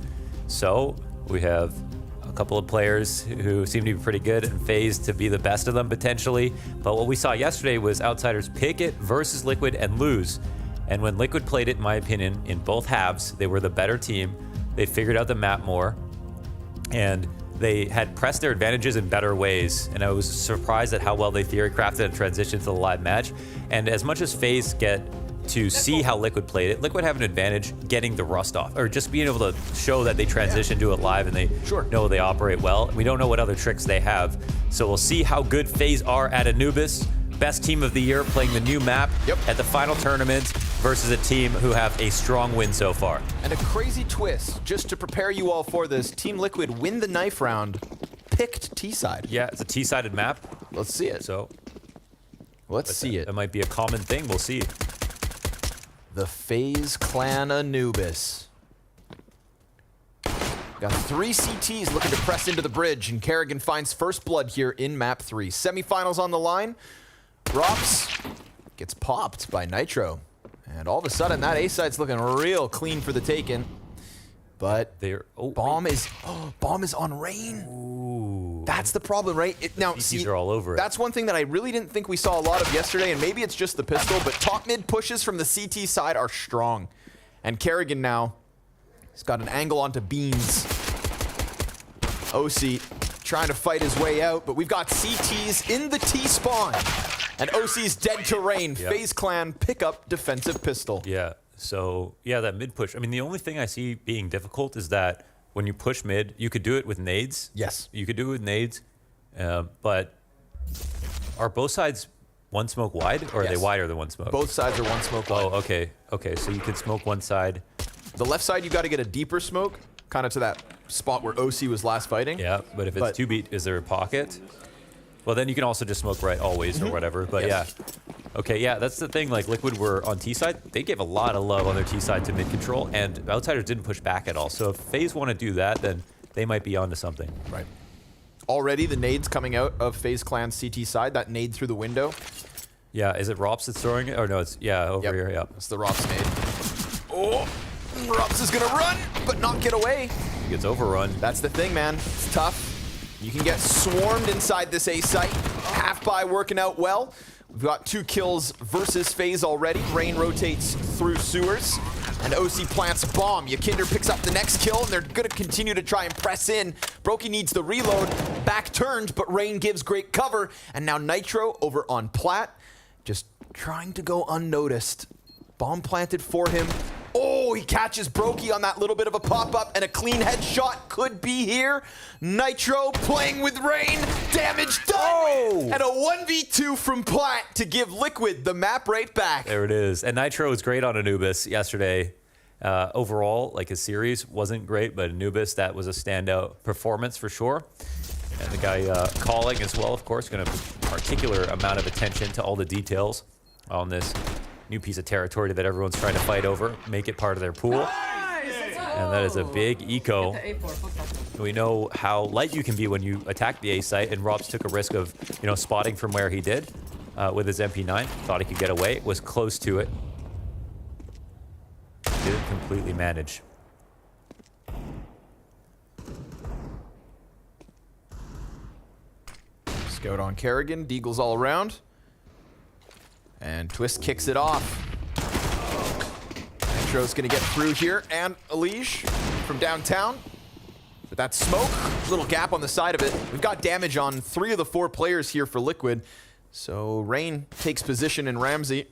So we have a couple of players who seem to be pretty good, and FaZe to be the best of them potentially. But what we saw yesterday was Outsiders pick it versus Liquid and lose. And when Liquid played it, in my opinion, in both halves, they were the better team. They figured out the map more, and they had pressed their advantages in better ways. And I was surprised at how well they theory crafted and transitioned to the live match. And as much as FaZe get to see how Liquid played it, Liquid have an advantage getting the rust off, or just being able to show that they transition to it live and they know they operate well. We don't know what other tricks they have. So we'll see how good FaZe are at Anubis. Best team of the year playing the new map at the final tournament versus a team who have a strong win so far. And a crazy twist, just to prepare you all for this, Team Liquid win the knife round, picked T-side. Yeah, it's a T-sided map. Let's see it. So let's see it. It might be a common thing, we'll see. The FaZe clan Anubis. Got 3 CTs looking to press into the bridge, and Kerrigan finds first blood here in map 3. Semifinals on the line. Rops gets popped by Nitro. And all of a sudden, that A-side's looking real clean for the taken. But bomb is on Rain. Ooh. That's the problem, right? Now, CTs are all over it. That's one thing that I really didn't think we saw a lot of yesterday, and maybe it's just the pistol, but top mid pushes from the CT side are strong. And Kerrigan now, he's got an angle onto Beans. OC trying to fight his way out, but we've got CTs in the T-spawn. And OC's dead to Rain. Yep. FaZe clan pick up defensive pistol. Yeah, so yeah, that mid push. I mean, the only thing I see being difficult is that when you push mid, you could do it with nades. Yes. You could do it with nades, but are both sides one smoke wide, or are they wider than one smoke? Both sides are one smoke wide. Oh, okay. Okay, so you could smoke one side. The left side, you got to get a deeper smoke, kind of to that spot where OC was last fighting. Yeah, but if it's 2 beat, is there a pocket? Well, then you can also just smoke right always or whatever. But yeah. Okay, yeah, that's the thing. Like, Liquid were on T side. They gave a lot of love on their T side to mid control, and Outsiders didn't push back at all. So if FaZe want to do that, then they might be onto something. Right. Already the nades coming out of FaZe clan's CT side. That nade through the window. Yeah, is it Rops that's throwing it? Or no, it's, over here, yeah. It's the Rops nade. Oh, Rops is going to run, but not get away. He gets overrun. That's the thing, man. It's tough. You can get swarmed inside this A site. Half buy working out well. We've got 2 kills versus FaZe already. Rain rotates through sewers, and OC plants a bomb. Yakinder picks up the next kill, and they're going to continue to try and press in. Brokey needs the reload. Back turned, but Rain gives great cover. And now Nitro over on Plat, just trying to go unnoticed. Bomb planted for him. Oh, he catches Brokey on that little bit of a pop-up, and a clean headshot could be here. Nitro playing with Rain. Damage done. And a 1v2 from Plat to give Liquid the map right back. There it is. And Nitro was great on Anubis yesterday. Overall, like his series wasn't great, but Anubis, that was a standout performance for sure. And the guy calling as well, of course, going to particular amount of attention to all the details on this new piece of territory that everyone's trying to fight over, make it part of their pool. And that is a big eco. We know how light you can be when you attack the A site, and Robs took a risk of, spotting from where he did with his MP9. Thought he could get away, was close to it. Didn't completely manage. Scout on Kerrigan, Deagles all around. And Twist kicks it off. Nitro's gonna get through here, and Elige from downtown. But that smoke, little gap on the side of it. We've got damage on 3 of the 4 players here for Liquid. So Rain takes position in Ramsey.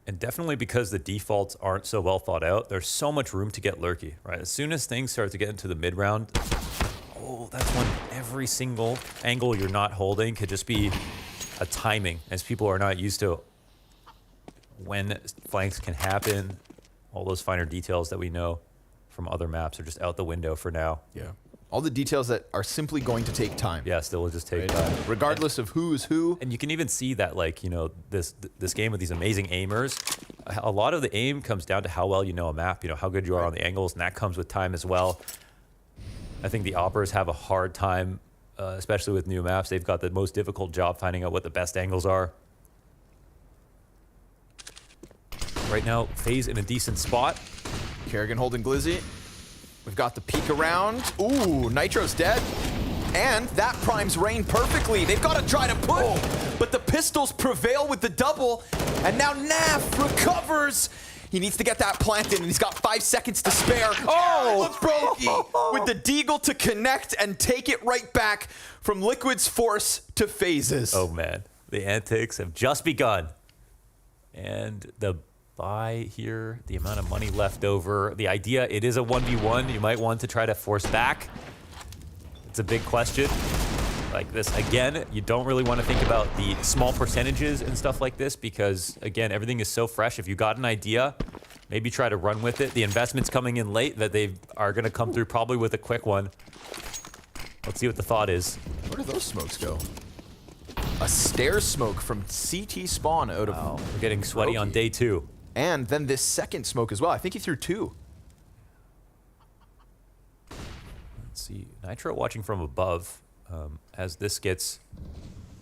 And definitely because the defaults aren't so well thought out, there's so much room to get lurky, right? As soon as things start to get into the mid round, that's when every single angle you're not holding could just be a timing, as people are not used to when flanks can happen. All those finer details that we know from other maps are just out the window for now. Yeah. All the details that are simply going to take time. Yeah, still will just take time. Regardless of who's who. And you can even see that, like, you know, this game with these amazing aimers, a lot of the aim comes down to how well you know a map, you know, how good you are on the angles, and that comes with time as well. I think the Operas have a hard time, especially with new maps. They've got the most difficult job finding out what the best angles are. Right now, FaZe in a decent spot. Kerrigan holding Glizzy. We've got the peek around. Ooh, Nitro's dead. And that primes Rain perfectly. They've got to try to push, but the pistols prevail with the double. And now Nav recovers. He needs to get that planted, and he's got 5 seconds to spare. Oh, Brokey with the deagle to connect and take it right back from Liquid's force to FaZe's. Oh, man. The antics have just begun. And the buy here, the amount of money left over. The idea, it is a 1v1. You might want to try to force back. It's a big question. Like this, again, you don't really want to think about the small percentages and stuff like this because, again, everything is so fresh. If you got an idea, maybe try to run with it. The investment's coming in late that they are going to come through probably with a quick one. Let's see what the thought is. Where do those smokes go? A stairs smoke from CT spawn out of... We're getting sweaty on day 2. And then this second smoke as well. I think he threw 2. Let's see. Nitro watching from above as this gets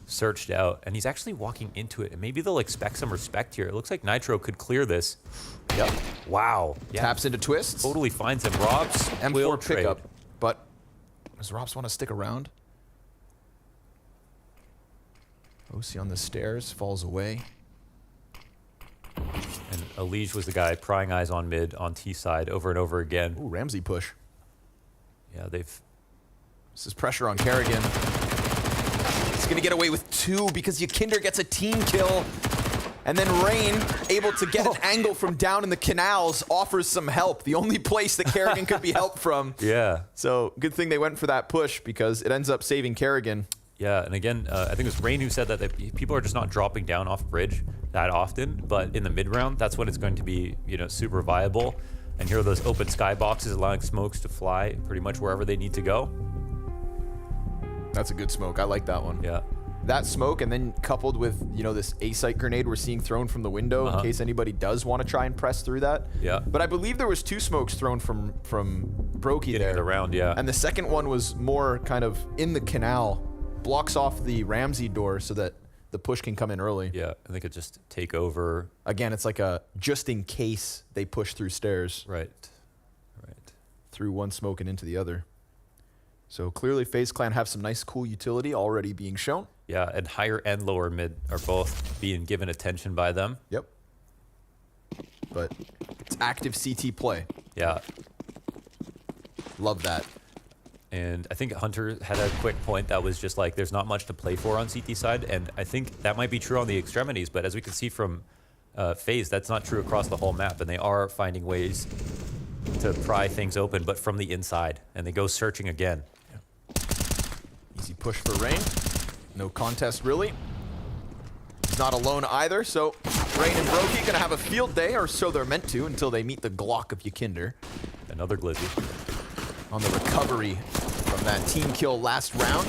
searched out. And he's actually walking into it. And maybe they'll expect some respect here. It looks like Nitro could clear this. Yep. Wow. Yeah. Taps into twists. Totally finds him. Robs will M4 trade. pickup. But does Robs want to stick around? OC on the stairs. Falls away. And Elige was the guy prying eyes on mid, on T side, over and over again. Ooh, Ramsey push. Yeah, they've... This is pressure on Kerrigan. He's going to get away with 2 because Yakinder gets a team kill. And then Rain, able to get an angle from down in the canals, offers some help. The only place that Kerrigan could be helped from. Yeah. So good thing they went for that push because it ends up saving Kerrigan. Yeah, and again, I think it was Rain who said that people are just not dropping down off bridge that often, but in the mid round, that's when it's going to be, you know, super viable. And here are those open sky boxes allowing smokes to fly pretty much wherever they need to go. That's a good smoke. I like that one. Yeah. That smoke, and then coupled with, you know, this A-site grenade we're seeing thrown from the window in case anybody does want to try and press through that. Yeah. But I believe there was 2 smokes thrown from Brokey there. Getting it around, yeah. And the second one was more kind of in the canal, blocks off the Ramsey door so that the push can come in early. Yeah, I think it just take over. Again, it's like a just in case they push through stairs. Right. Through one smoke and into the other. So clearly FaZe Clan have some nice cool utility already being shown. Yeah, and higher and lower mid are both being given attention by them. Yep. But it's active CT play. Yeah. Love that. And I think Hunter had a quick point that was just like, there's not much to play for on CT side. And I think that might be true on the extremities, but as we can see from FaZe, that's not true across the whole map. And they are finding ways to pry things open, but from the inside. And they go searching again. Easy push for Rain. No contest, really. He's not alone either, so Rain and Brokey gonna have a field day, or so they're meant to, until they meet the Glock of Yakinder. Another Glizzy. On the recovery from that team kill last round.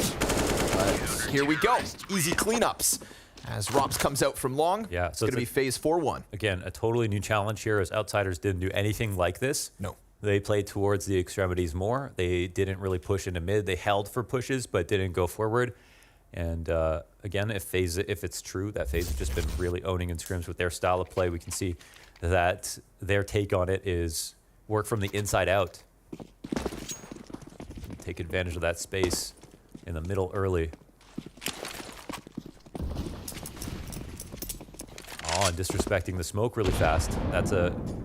But here we go. Easy cleanups as Robs comes out from long. Yeah, so it's gonna be FaZe 4-1. Again, a totally new challenge here, as Outsiders didn't do anything like this. No. They played towards the extremities more. They didn't really push into mid. They held for pushes, but didn't go forward. And again, if it's true that FaZe have just been really owning in scrims with their style of play, we can see that their take on it is work from the inside out. Take advantage of that space in the middle early. Oh, and disrespecting the smoke really fast. That's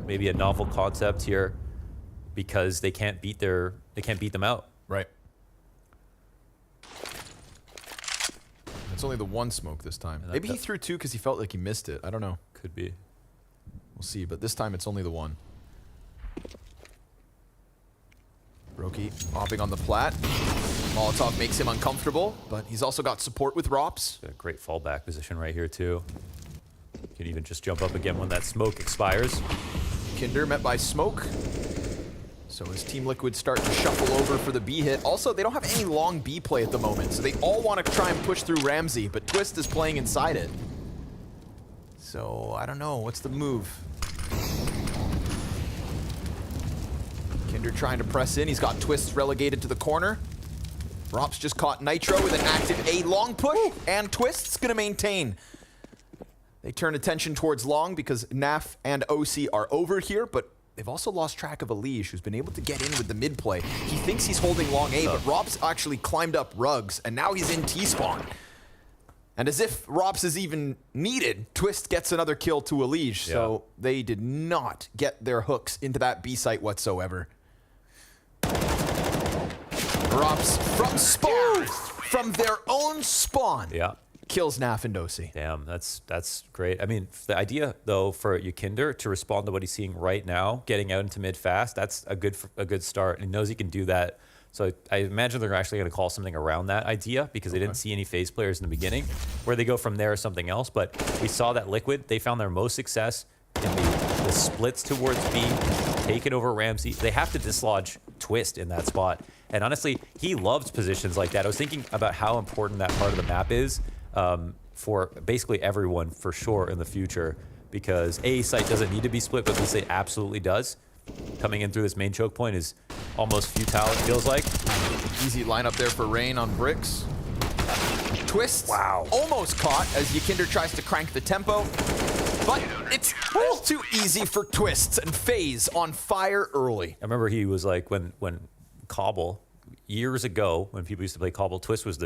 maybe a novel concept here because they can't beat them out. Right. It's only the 1 smoke this time. Maybe he threw 2 because he felt like he missed it. I don't know. Could be. We'll see, but this time it's only the 1. Brokey hopping on the plat. Molotov makes him uncomfortable, but he's also got support with Rops. A great fallback position right here too. You can even just jump up again when that smoke expires. Kinder met by smoke. So as Team Liquid start to shuffle over for the B hit, also they don't have any long B play at the moment, so they all want to try and push through Ramsey, but Twist is playing inside it. So I don't know, what's the move? Kinder trying to press in, he's got Twist relegated to the corner. Rops just caught Nitro with an active A long push, and Twist's gonna maintain. They turn attention towards long because NAF and OC are over here, but they've also lost track of Elige, who's been able to get in with the mid play. He thinks he's holding long A, but Rops actually climbed up rugs, and now he's in T-spawn. And as if Rops is even needed, Twist gets another kill to Elige, so they did not get their hooks into that B site whatsoever. Rops from spawn, from their own spawn. Yeah. Kills Naf and Dosi. Damn, that's great. I mean, the idea though for Yukinder to respond to what he's seeing right now, getting out into mid fast, that's a good start. And he knows he can do that. So I imagine they're actually going to call something around that idea because they didn't see any FaZe players in the beginning. Where they go from there is something else. But we saw that Liquid, they found their most success in the splits towards B, taking over Ramsey. They have to dislodge Twist in that spot. And honestly, he loves positions like that. I was thinking about how important that part of the map is for basically everyone for sure in the future, because A site doesn't need to be split, but B site absolutely does. Coming in through this main choke point is almost futile, it feels like. Easy lineup there for Rain on bricks. Twist, almost caught as Yukinder tries to crank the tempo, but it's all too easy for Twists, and FaZe on fire early. I remember he was like, when Cobble, years ago, when people used to play Cobble, Twist was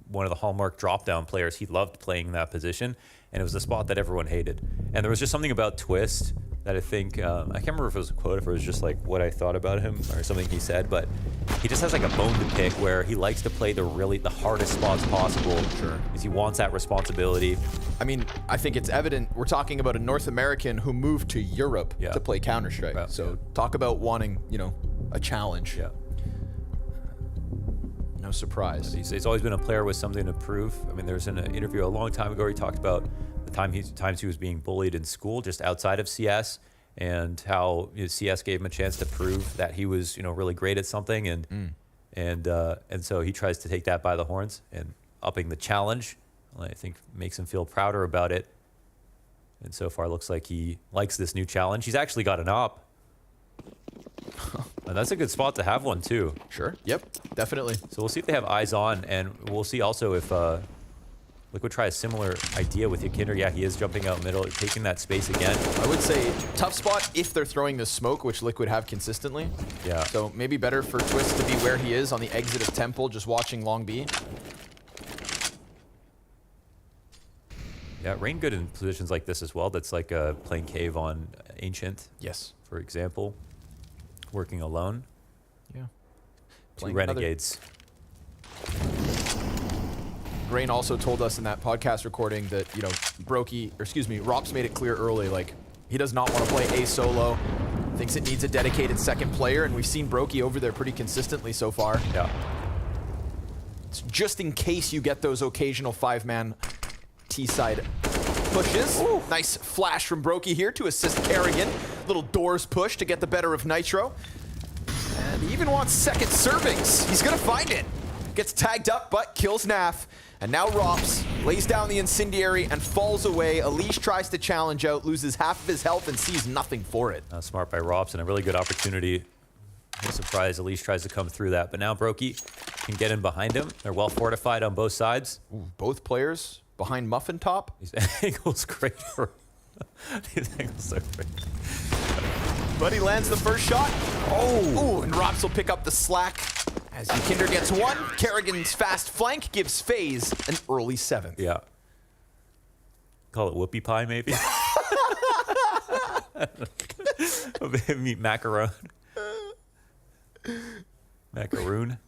one of the hallmark drop-down players. He loved playing that position, and it was the spot that everyone hated. And there was just something about Twist that I think, I can't remember if it was a quote, if it was just like what I thought about him or something he said, but he just has like a bone to pick where he likes to play the hardest spots possible. Sure. Because he wants that responsibility. I mean, I think it's evident we're talking about a North American who moved to Europe to play Counter-Strike. So talk about wanting, you know, a challenge. Yeah. No surprise. He's always been a player with something to prove. I mean, there was an interview a long time ago where he talked about the times he was being bullied in school, just outside of CS, and how CS gave him a chance to prove that he was, really great at something, and so he tries to take that by the horns and upping the challenge. I think makes him feel prouder about it. And so far, looks like he likes this new challenge. He's actually got an op. And that's a good spot to have one too. Sure. Yep. Definitely. So we'll see if they have eyes on, and we'll see also if Liquid try a similar idea with Yukinder. Yeah, he is jumping out middle, taking that space again. I would say tough spot if they're throwing the smoke, which Liquid have consistently. Yeah. So maybe better for Twist to be where he is on the exit of Temple, just watching long B. Yeah, Rain good in positions like this as well. That's like playing cave on Ancient. Yes. For example. Working alone. Yeah. Two Renegades. Rain also told us in that podcast recording that, Rops made it clear early, like, he does not want to play A solo, thinks it needs a dedicated second player, and we've seen Brokey over there pretty consistently so far. Yeah. It's just in case you get those occasional 5-man T-side pushes. Ooh. Nice flash from Brokey here to assist Kerrigan. Little doors push to get the better of Nitro. And he even wants second servings. He's gonna find it. Gets tagged up, but kills Naf. And now Rops lays down the incendiary and falls away. Elige tries to challenge out, loses half of his health and sees nothing for it. Smart by Rops and a really good opportunity. No surprise, Elige tries to come through that. But now Brokey can get in behind him. They're well fortified on both sides. Ooh, both players behind Muffin Top. These angles great for these angles are great. But he lands the first shot. Oh, and Rops will pick up the slack as Yukinder gets one. Kerrigan's fast flank gives FaZe an early 7th. Yeah. Call it whoopie pie, maybe. Meet macaron. Macaroon.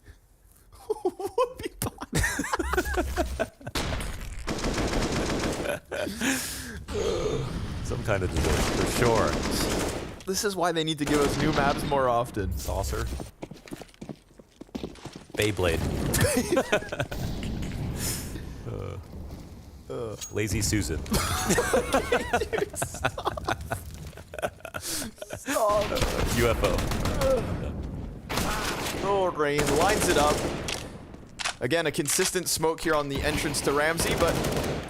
Whoopie pie. Some kind of dessert, for sure. This is why they need to give us new maps more often. Saucer. Beyblade. Lazy Susan. Stop. UFO. Oh, Rain lines it up. Again, a consistent smoke here on the entrance to Ramsey, but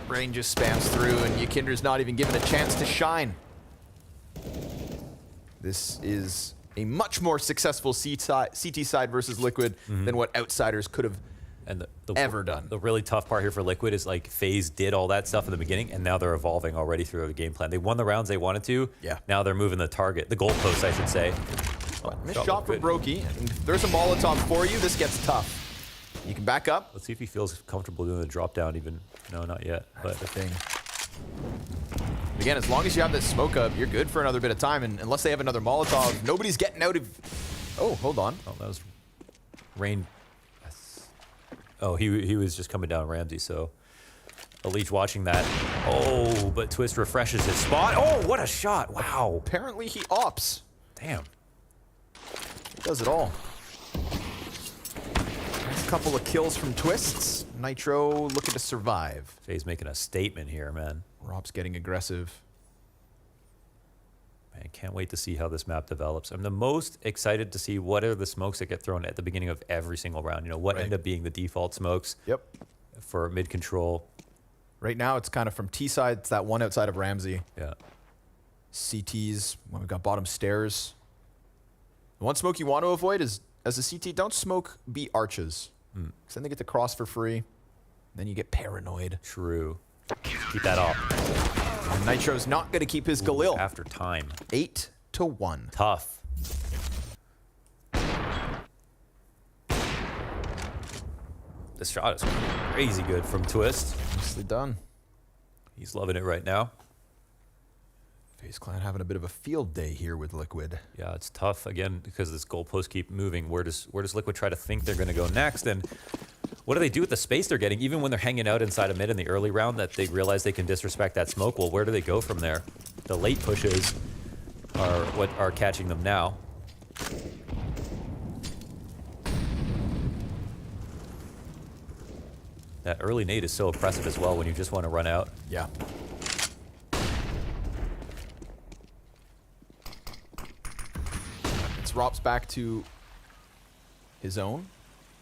Rain just spams through, and Yakinder's not even given a chance to shine. This is a much more successful CT side versus Liquid than what Outsiders could have ever done. The really tough part here for Liquid is like FaZe did all that stuff in the beginning, and now they're evolving already through the game plan. They won the rounds they wanted to. Yeah. Now they're moving the target, the goalpost, I should say. Missed shot from Brokey. And if there's a Molotov for you, this gets tough. You can back up. Let's see if he feels comfortable doing the drop down even. No, not yet. That's the thing. Again, as long as you have this smoke up, you're good for another bit of time. And unless they have another Molotov, nobody's getting out of... Oh, hold on. Oh, that was Rain. Oh, he was just coming down Ramsey, so Elite watching that. Oh, but Twist refreshes his spot. Oh, what a shot. Wow. Apparently he opts. Damn. He does it all. Nice couple of kills from Twists. Nitro looking to survive. FaZe making a statement here, man. Rob's getting aggressive. Man, can't wait to see how this map develops. I'm the most excited to see what are the smokes that get thrown at the beginning of every single round. You know, what end up being the default smokes for mid control. Right now, it's kind of from T side. It's that one outside of Ramsey. Yeah. CTs, when we've got bottom stairs. The one smoke you want to avoid is, as a CT, don't smoke B arches. Because then they get to cross for free. Then you get paranoid. True. Keep that off. And Nitro's not going to keep his Galil. After time. 8-1. Tough. This shot is crazy good from Twist. Nicely done. He's loving it right now. FaZe Clan having a bit of a field day here with Liquid. Yeah, it's tough again because this goalpost keep moving. Where does Liquid try to think they're going to go next? And what do they do with the space they're getting? Even when they're hanging out inside of mid in the early round, that they realize they can disrespect that smoke. Well, where do they go from there? The late pushes are what are catching them now. That early nade is so oppressive as well when you just want to run out. Yeah. It's Rops back to his own.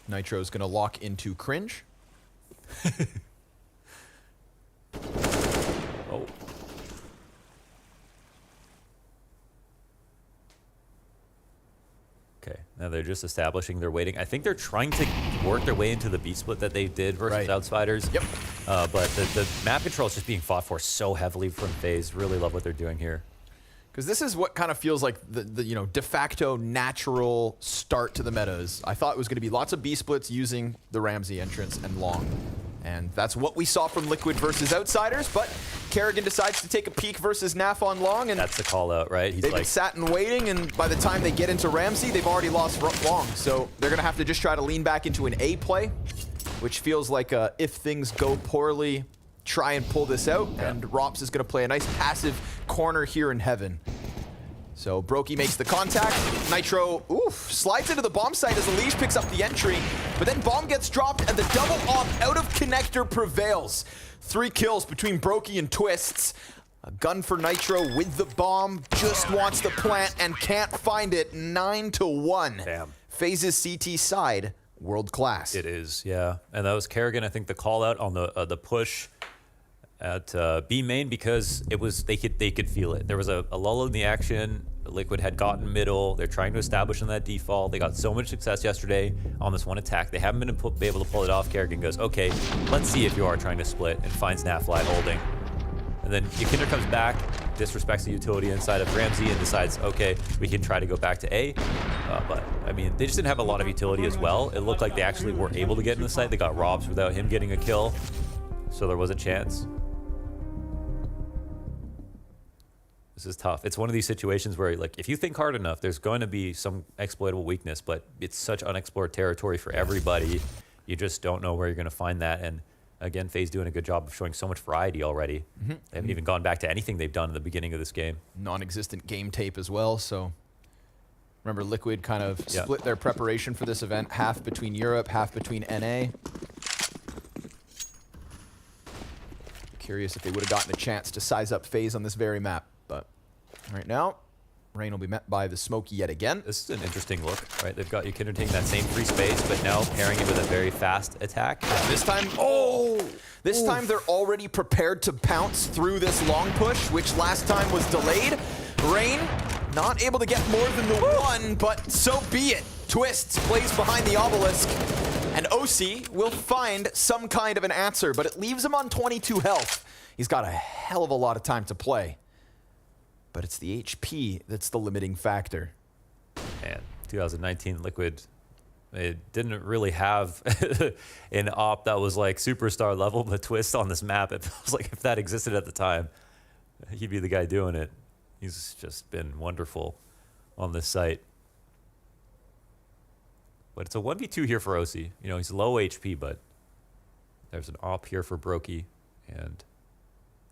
Nitro's going to lock into Cringe. Oh. Okay, now they're just establishing their waiting. I think they're trying to work their way into the B split that they did versus Outsiders. Yep. But the map control is just being fought for so heavily from FaZe. Really love what they're doing here. Because this is what kind of feels like the you know, de facto natural start to the metas. I thought it was going to be lots of B splits using the Ramsey entrance and long. And that's what we saw from Liquid versus Outsiders, but Kerrigan decides to take a peek versus NAF on long, and that's the call out, right? He's they've like been sat and waiting, and by the time they get into Ramsey, they've already lost long. So they're going to have to just try to lean back into an A play, which feels like if things go poorly, try and pull this out, and Rops is going to play a nice passive corner here in heaven. So Brokey makes the contact. Nitro, slides into the bomb site as Elise picks up the entry, but then bomb gets dropped and the double op out of connector prevails. 3 kills between Brokey and Twists. A gun for Nitro with the bomb, just wants the plant and can't find it. 9-1. Damn. FaZe's CT side, world class. It is, yeah. And that was Kerrigan, I think, the call out on the push at B main, because it was they could feel it. There was a lull in the action. Liquid had gotten middle. They're trying to establish in that default. They got so much success yesterday on this one attack. They haven't been able to pull it off. Kerrigan goes, okay, let's see if you are trying to split, and finds Nafly holding. And then Yakinder comes back, disrespects the utility inside of Ramsey, and decides, okay, we can try to go back to A. But, I mean, they just didn't have a lot of utility as well. It looked like they actually were able to get in the site. They got Robs without him getting a kill. So there was a chance. This is tough. It's one of these situations where, like, if you think hard enough, there's going to be some exploitable weakness, but it's such unexplored territory for everybody. You just don't know where you're going to find that. And again, FaZe doing a good job of showing so much variety already. They haven't even gone back to anything they've done in the beginning of this game. Non-existent game tape as well, so remember Liquid kind of split their preparation for this event, half between Europe, half between NA. Curious if they would have gotten a chance to size up FaZe on this very map, but right now, Rain will be met by the Smokey yet again. This is an interesting look, right? They've got Yukinder taking that same free space, but now pairing it with a very fast attack. This time, this time they're already prepared to pounce through this long push, which last time was delayed. Rain not able to get more than the one, but so be it. Twists plays behind the obelisk, and OC will find some kind of an answer, but it leaves him on 22 health. He's got a hell of a lot of time to play. But it's the HP that's the limiting factor. And 2019 Liquid, it didn't really have an op that was like superstar level, but Twist on this map, it feels like if that existed at the time, he'd be the guy doing it. He's just been wonderful on this site. But it's a 1v2 here for OC. You know, he's low HP, but there's an op here for Brokey, and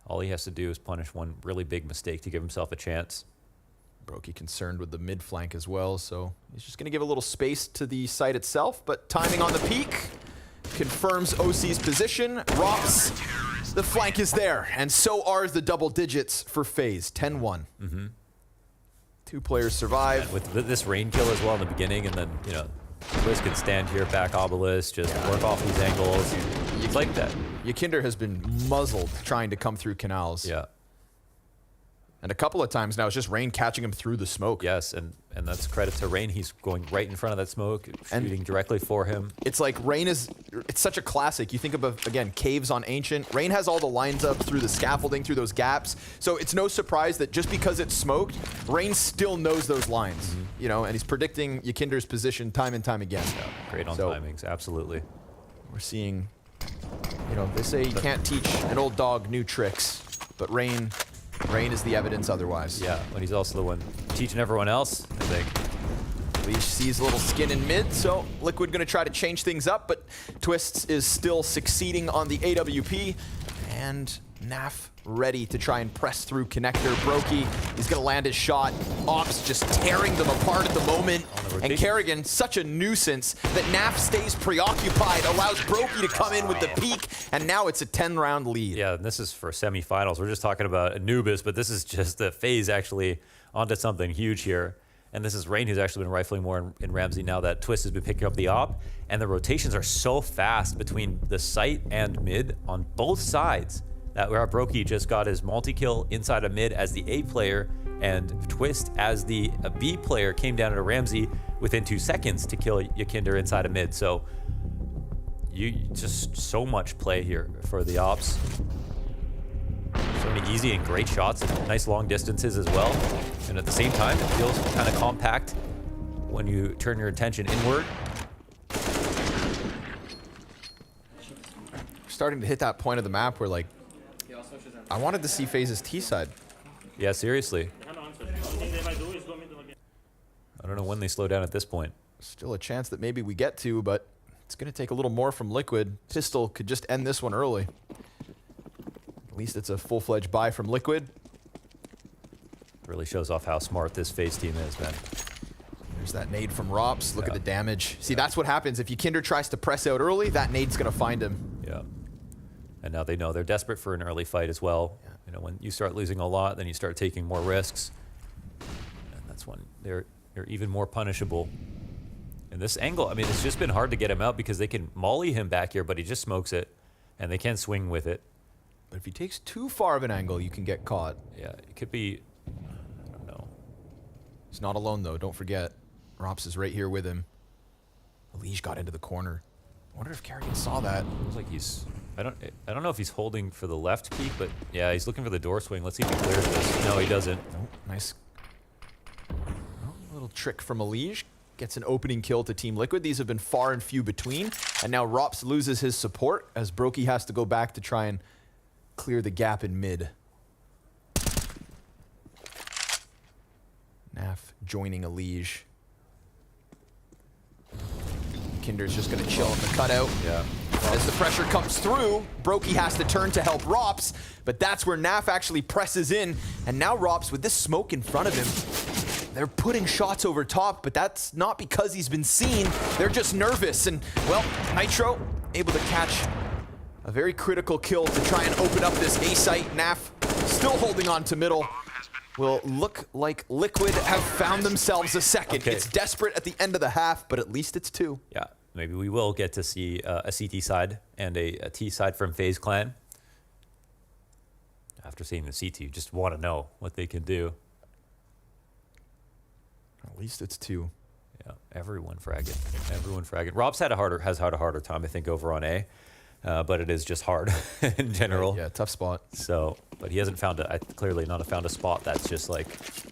all he has to do is punish one really big mistake to give himself a chance. Brokey concerned with the mid flank as well, so he's just going to give a little space to the site itself, but timing on the peak confirms OC's position. Rops, the flank is there, and so are the double digits for FaZe, 10-1. Two players survive. And with this rain kill as well in the beginning, and then, you know, Twist can stand here, back obelisk, just work off these angles. It's like that. Yukinder has been muzzled trying to come through canals. Yeah. And a couple of times now, it's just Rain catching him through the smoke. Yes, and that's credit to Rain. He's going right in front of that smoke, shooting directly for him. It's like Rain is, it's such a classic. You think of, again, caves on Ancient. Rain has all the lines up through the scaffolding, through those gaps. So it's no surprise that just because it's smoked, Rain still knows those lines. You know, and he's predicting Yukinder's position time and time again. Yeah, great on timings, absolutely. We're seeing, you know, they say you can't teach an old dog new tricks, but Rain is the evidence otherwise. Yeah, but he's also the one teaching everyone else, I think. Leash sees a little skin in mid, so Liquid gonna try to change things up, but Twists is still succeeding on the AWP, and Naf ready to try and press through connector. Brokey, he's gonna land his shot. Ops just tearing them apart at the moment. And Kerrigan, such a nuisance that Naf stays preoccupied, allows Brokey to come in with the peak, and now it's a 10-round lead. Yeah, and this is for semifinals. We're just talking about Anubis, but this is just the FaZe actually onto something huge here. And this is Rain who's actually been rifling more in Ramsey now that Twist has been picking up the op. And the rotations are so fast between the site and mid on both sides that where Brokey just got his multi-kill inside of mid as the A player, and Twist as the B player came down to Ramsey within 2 seconds to kill Yukinder inside of mid. So you just so much play here for the ops. So many easy and great shots, nice long distances as well. And at the same time, it feels kind of compact when you turn your attention inward. Starting to hit that point of the map where, like, I wanted to see FaZe's T side. Yeah, seriously. I don't know when they slow down at this point. Still a chance that maybe we get to, but it's going to take a little more from Liquid. Pistol could just end this one early. At least it's a full-fledged buy from Liquid. Really shows off how smart this FaZe team is, man. There's that nade from Rops. Look at the damage. See, that's what happens. If Yukinder tries to press out early, that nade's going to find him. Yeah. And now they know they're desperate for an early fight as well. Yeah. You know, when you start losing a lot, then you start taking more risks. And that's when they're even more punishable. And this angle, I mean, it's just been hard to get him out because they can molly him back here, but he just smokes it. And they can swing with it. But if he takes too far of an angle, you can get caught. Yeah, it could be, I don't know. He's not alone, though. Don't forget. Rops is right here with him. Elige got into the corner. I wonder if Kerrigan saw that. Looks like he's... I don't know if he's holding for the left peak, but yeah, he's looking for the door swing. Let's see if he clears this. No, he doesn't. Nope, nice. Well, a little trick from Elige. Gets an opening kill to Team Liquid. These have been far and few between. And now Rops loses his support as Brokey has to go back to try and clear the gap in mid. Naf joining Elige. Kinder's just gonna chill in the cutout. Yeah. As the pressure comes through, Brokey has to turn to help Rops, but that's where Naf actually presses in, and now Rops, with this smoke in front of him, they're putting shots over top, but that's not because he's been seen. They're just nervous, and, well, Nitro able to catch a very critical kill to try and open up this A site. Naf still holding on to middle. will look like Liquid have found themselves a second. Okay. It's desperate at the end of the half, but at least it's 2. Yeah, maybe we will get to see a CT side and a T side from FaZe Clan. After seeing the CT, you just want to know what they can do. At least it's 2. Yeah, everyone fragging. Everyone fragging. Rob's has had a harder time, I think, over on A. But it is just hard in general. Yeah, tough spot. So, but he hasn't found clearly not found a spot that's just like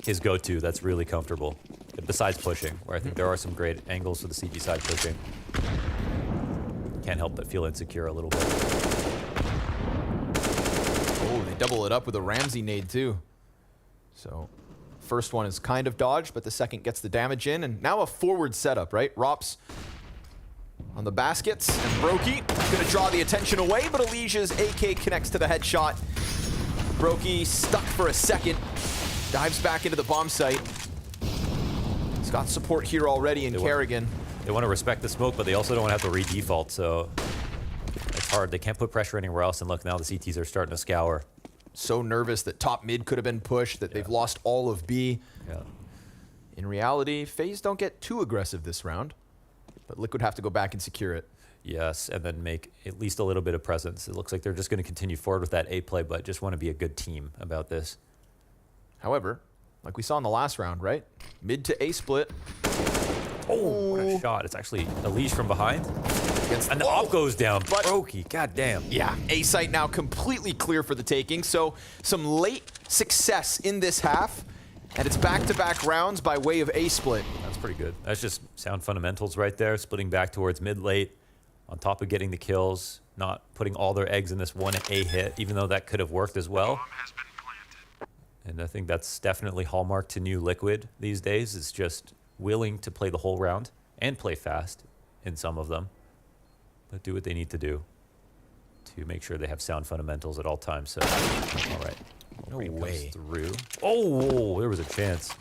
his go-to that's really comfortable. Besides pushing, where I think there are some great angles for the CT side pushing. Can't help but feel insecure a little bit. Oh, they double it up with a Ramsey nade too. So, first one is kind of dodged, but the second gets the damage in. And now a forward setup, right? Rops on the baskets, and Brokey gonna draw the attention away, but Elijah's AK connects to the headshot. Brokey stuck for a second, dives back into the bomb site. He's got support here already in Kerrigan. They want to respect the smoke, but they also don't want to have to re-default, so it's hard. They can't put pressure anywhere else, and look, now the CTs are starting to scour. So nervous that top mid could have been pushed, that they've lost all of B. Yeah. In reality, FaZe don't get too aggressive this round, but Liquid have to go back and secure it. Yes, and then make at least a little bit of presence. It looks like they're just going to continue forward with that A play, but just want to be a good team about this. However, like we saw in the last round, right? Mid to A split. Oh, what a shot. It's actually Elige from behind. And the op goes down. But Brokey, goddamn. Yeah, A site now completely clear for the taking. So some late success in this half, and it's back-to-back rounds by way of A split. That's pretty good. That's just sound fundamentals right there, splitting back towards mid-late, on top of getting the kills, not putting all their eggs in this one A hit, even though that could have worked as well. And I think that's definitely hallmark to new Liquid these days, is just willing to play the whole round and play fast in some of them, but do what they need to do to make sure they have sound fundamentals at all times. So, all right. No way. Through. Oh, there was a chance.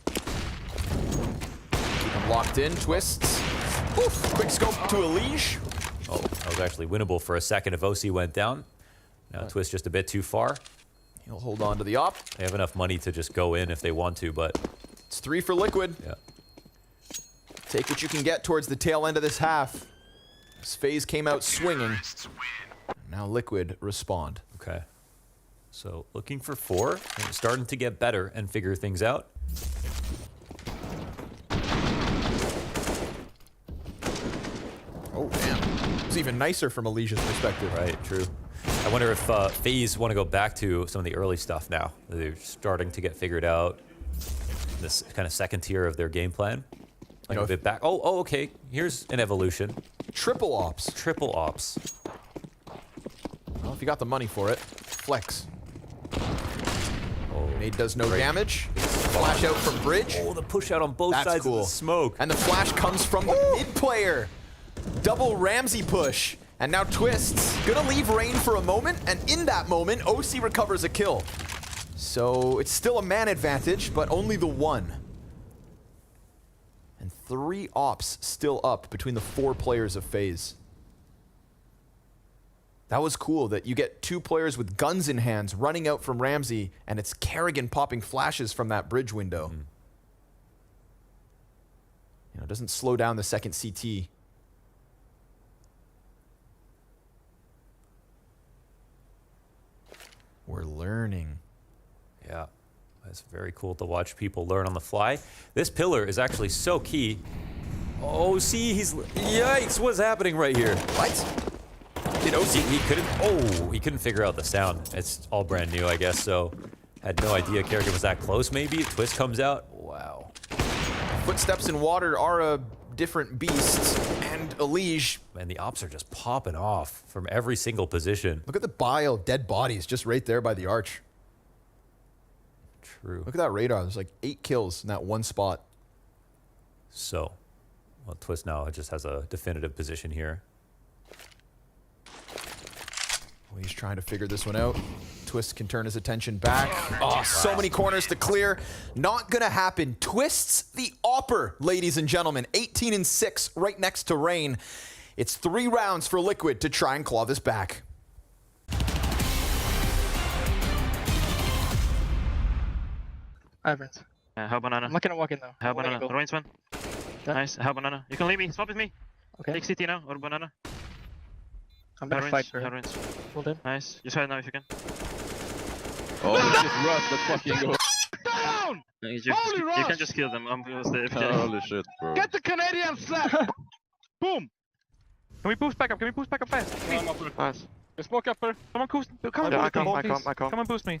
Keep him locked in, twists. Oof, quick scope to Elige. Oh, that was actually winnable for a second if OC went down. Now twist just a bit too far. He'll hold on to the op. They have enough money to just go in if they want to, but it's 3 for Liquid. Yeah. Take what you can get towards the tail end of this half. This FaZe came out swinging. Now Liquid respond. Okay. So looking for 4, and starting to get better and figure things out. Oh, damn. It's even nicer from Elige's perspective. Right, true. I wonder if FaZe want to go back to some of the early stuff now. They're starting to get figured out. This kind of second tier of their game plan. Like a bit back. Oh, okay. Here's an evolution. Triple ops. Triple ops. Well, if you got the money for it, flex. Oh, Nade does no damage. Flash out from bridge. Oh, the push out on both sides of the smoke. And the flash comes from the mid player. Double Ramsey push. And now Twists gonna leave Rain for a moment, and in that moment, OC recovers a kill. So it's still a man advantage, but only the one. And 3 ops still up between the 4 players of FaZe. That was cool that you get 2 players with guns in hands running out from Ramsey, and it's Kerrigan popping flashes from that bridge window. You know, it doesn't slow down the second CT. We're learning. Yeah, it's very cool to watch people learn on the fly. This pillar is actually so key. Oh, see, yikes, what's happening right here? What? Did OC, he couldn't figure out the sound. It's all brand new, I guess, so had no idea Kerrigan was that close, maybe. A twist comes out. Wow. Footsteps in water are a different beast, and Elige. Man, the ops are just popping off from every single position. Look at the pile of dead bodies just right there by the arch. True. Look at that radar. There's like 8 kills in that one spot. So, well, Twist now just has a definitive position here. Well, he's trying to figure this one out. Twist can turn his attention back. Oh, so many corners to clear. Not gonna happen. Twists the Opper, ladies and gentlemen. 18-6 right next to Rain. It's 3 rounds for Liquid to try and claw this back. I haven't. How banana? I'm not gonna walk in though. How banana? Ruins one. Yeah. Nice. How banana? You can leave me. Swap with me. Okay. Take CT now or banana. I'm gonna fight for her. it. Hold in. Nice. Just hide now if you can. Oh, this is Russ. Let's fucking go. Down! You can just kill them. Holy shit, bro. Get the Canadian slap! Boom! Can we boost back up? Can we boost back up fast? Please. Nice. You smoke upper. Someone boost. Come on, Yeah, boost me. I come. Come on, boost me.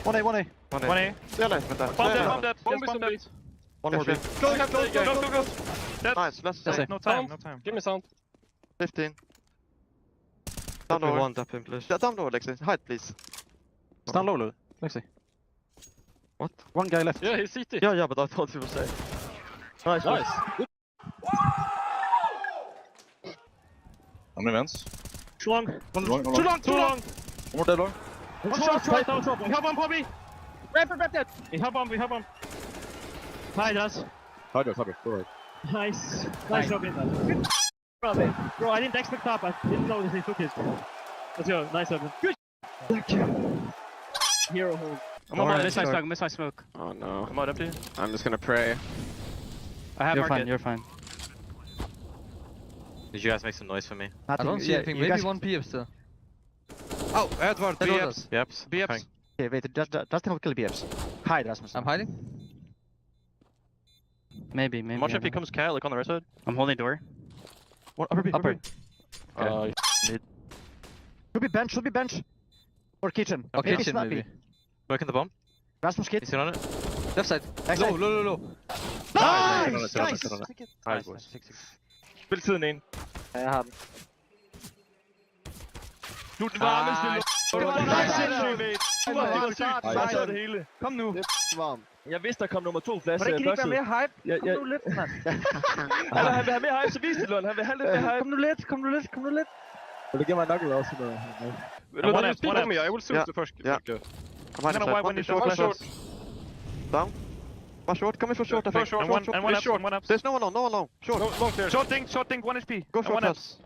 1A, 1A. 1A. Yeah, nice. Bomb dead. Bomb dead. One more B. Go. Dead. Nice, let's That's say. it. No time. No time. Give me sound. 15. Down lower. One tap him, please. Down lower, Lexi. Hide, please. Stand low, Lexi. What? One guy left. Yeah, he's CT. Yeah, but I thought you were safe. Nice. How many vents? Too long. Too long. One more dead long. One shot. We have one, Bobby. Grab that. We have one. Hide us. Hide us. Go ahead. Nice. Nice job in that. Bro, I didn't expect that. I didn't know that he took it. Let's go. Nice open. Good. Thank you. Hero hold. Miss my smoke. Oh no. Come on, empty. I'm just gonna pray. I have market. You're fine. Did you guys make some noise for me? I don't see anything. Maybe one PM still. Oh, Edward, BFs. Yeps. BFs. Okay, wait. Just help kill BFs. Hide, Rasmus. I'm hiding. Maybe. Watch if he comes cat, like on the right side. I'm holding door. What? Upper. Okay. Should be bench. Or kitchen. Okay, kitchen maybe. Working the bomb. Rasmus kid. You sit on it? Left side. Low. Nice! Nice. boys. Spil tiden ind. Ja, jeg har den. Du er den varmeste. Det var sindssygt, det hele. Kom nu. Jeg vidste, der kom nummer 2 flaske. Hvordan kan de ikke være mere hype? Kom nu lidt, mand. Han vil have mere hype, så vis det, Lund. Han vil have lidt mere hype. Kom nu lidt. Vil du give mig en knuckle også? I will shoot the first. Yeah. Come on, short. Down. One short, coming for short, I think. One up. There's no one on. Short. Short thing, 1 HP. Go short, pass.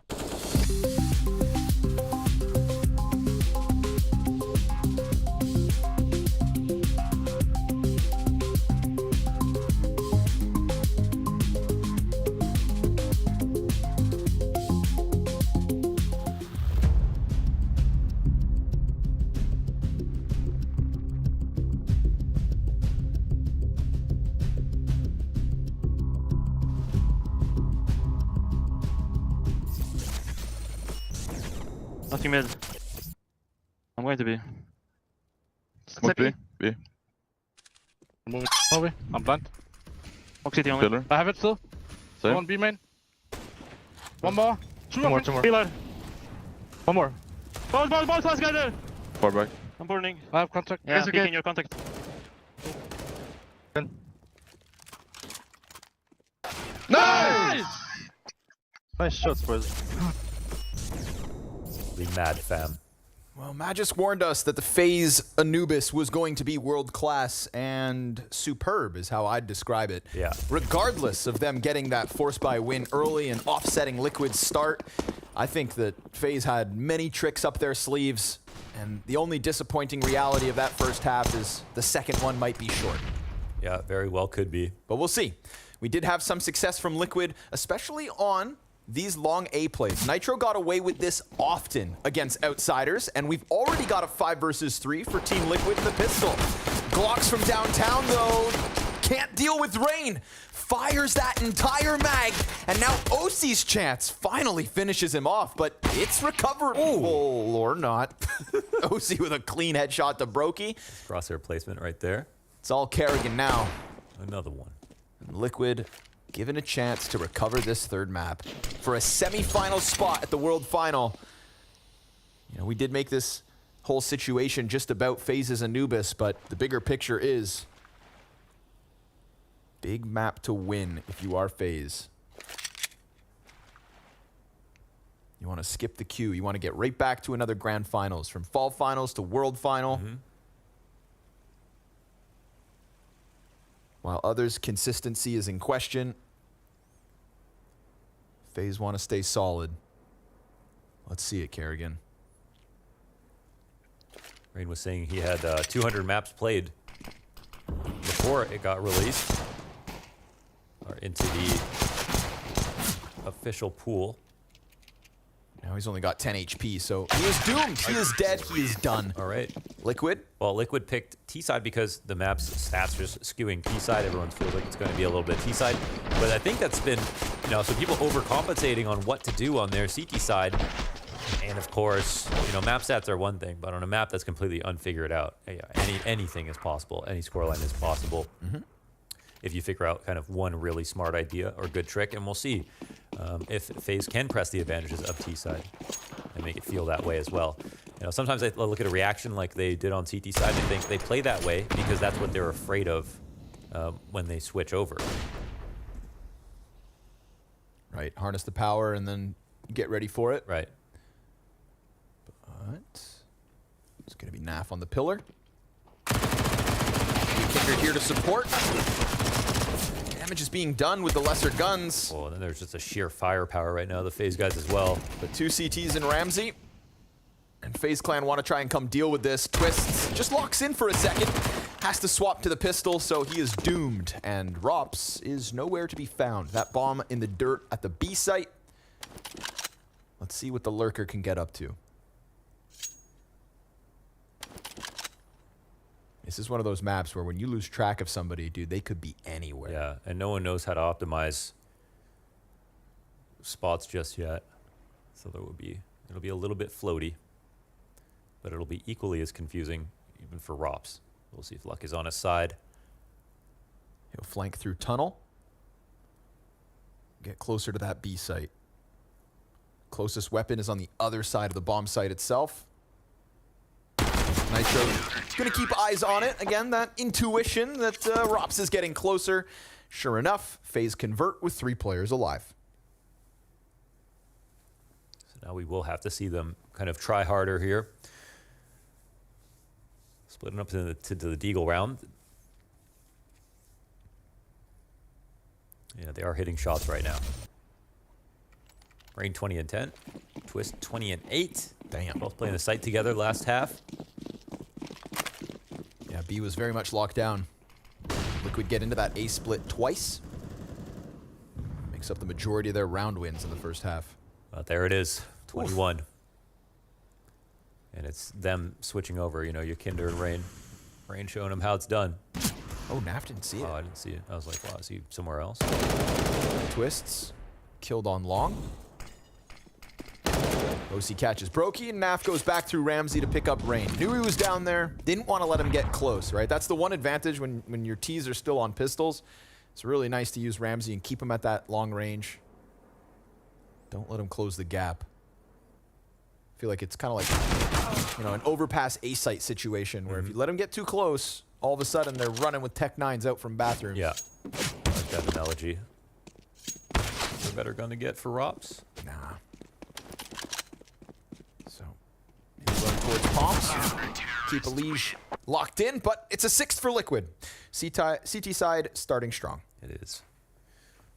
Nothing mid. I'm going to be. Smoke B. B. Over. I'm blind. Smoke city only. Pillar. I have it still. Same. One B main. One more. Two more. Pillar. One more. Balls, last guy there. Far back. I'm burning. I have contact. Yeah, picking your contact. Nice! Nice shots, boys. Be mad, fam. Well, Magis warned us that the FaZe Anubis was going to be world class, and superb is how I'd describe it. Yeah. Regardless of them getting that force buy win early and offsetting Liquid's start, I think that FaZe had many tricks up their sleeves, and the only disappointing reality of that first half is the second one might be short. Yeah, very well could be. But we'll see. We did have some success from Liquid, especially on these long A plays. Nitro got away with this often against outsiders, and we've already got a 5 versus 3 for Team Liquid in the pistol. Glocks from downtown, though, can't deal with rain. Fires that entire mag, and now OC's chance finally finishes him off, but it's recoverable or not. OC with a clean headshot to Brokey. Crosshair placement right there. It's all Kerrigan now. Another one. And Liquid given a chance to recover this third map for a semi-final spot at the World Final. You know, we did make this whole situation just about FaZe's Anubis, but the bigger picture is big map to win if you are FaZe. You want to skip the queue. You want to get right back to another grand finals, from fall finals to world final. While others' consistency is in question, FaZe want to stay solid. Let's see it, Kerrigan. Rain was saying he had 200 maps played before it got released or into the official pool. Now he's only got 10 HP, so he is doomed. He is dead. He is done. All right. Liquid? Well, Liquid picked T-side because the map's stats are just skewing T-side. Everyone feels like it's going to be a little bit T-side. But I think that's been, you know, so people overcompensating on what to do on their CT side. And of course, you know, map stats are one thing, but on a map that's completely unfigured out, yeah, anything is possible. Any scoreline is possible. If you figure out kind of one really smart idea or good trick, and we'll see if FaZe can press the advantages of T-side and make it feel that way as well. You know, sometimes I look at a reaction like they did on CT side and think they play that way because that's what they're afraid of when they switch over. Right, harness the power and then get ready for it. Right. But it's going to be NAF on the pillar. Kicker here to support. Damage is being done with the lesser guns. Oh, and then there's just a sheer firepower right now, the FaZe guys as well. But 2 CTs and Ramsey. And FaZe Clan want to try and come deal with this. Twists just locks in for a second. Has to swap to the pistol, so he is doomed. And Rops is nowhere to be found. That bomb in the dirt at the B site. Let's see what the lurker can get up to. This is one of those maps where when you lose track of somebody, dude, they could be anywhere. Yeah, and no one knows how to optimize spots just yet. So it'll be a little bit floaty, but it'll be equally as confusing even for Rops. We'll see if luck is on his side. He'll flank through tunnel. Get closer to that B site. Closest weapon is on the other side of the bomb site itself. Nitro going to keep eyes on it. Again, that intuition that Rops is getting closer. Sure enough, FaZe convert with 3 players alive. So now we will have to see them kind of try harder here. Splitting up to the Deagle round. Yeah, they are hitting shots right now. Rain 20 and 10. Twist 20 and 8. Damn. Both playing the site together last half. Yeah, B was very much locked down. Liquid get into that A split twice. Makes up the majority of their round wins in the first half. But there it is, 21. Oof. And it's them switching over, you know, your Kinder and Rain. Rain showing them how it's done. Oh, Naf didn't see it. Oh, I didn't see it. I was like, wow, is he somewhere else? Twists. Killed on long. OC catches Brokey, and Naf goes back through Ramsey to pick up Rain. Knew he was down there. Didn't want to let him get close, right? That's the one advantage when your Ts are still on pistols. It's really nice to use Ramsey and keep him at that long range. Don't let him close the gap. I feel like it's kind of like, you know, an overpass A-site situation where if you let him get too close, all of a sudden they're running with Tech 9s out from bathrooms. Yeah, I like that analogy. Is there a better gun to get for Rops? Nah. So, run towards Palms. Keep a liege locked in, but it's a 6th for Liquid. CT side starting strong. It is.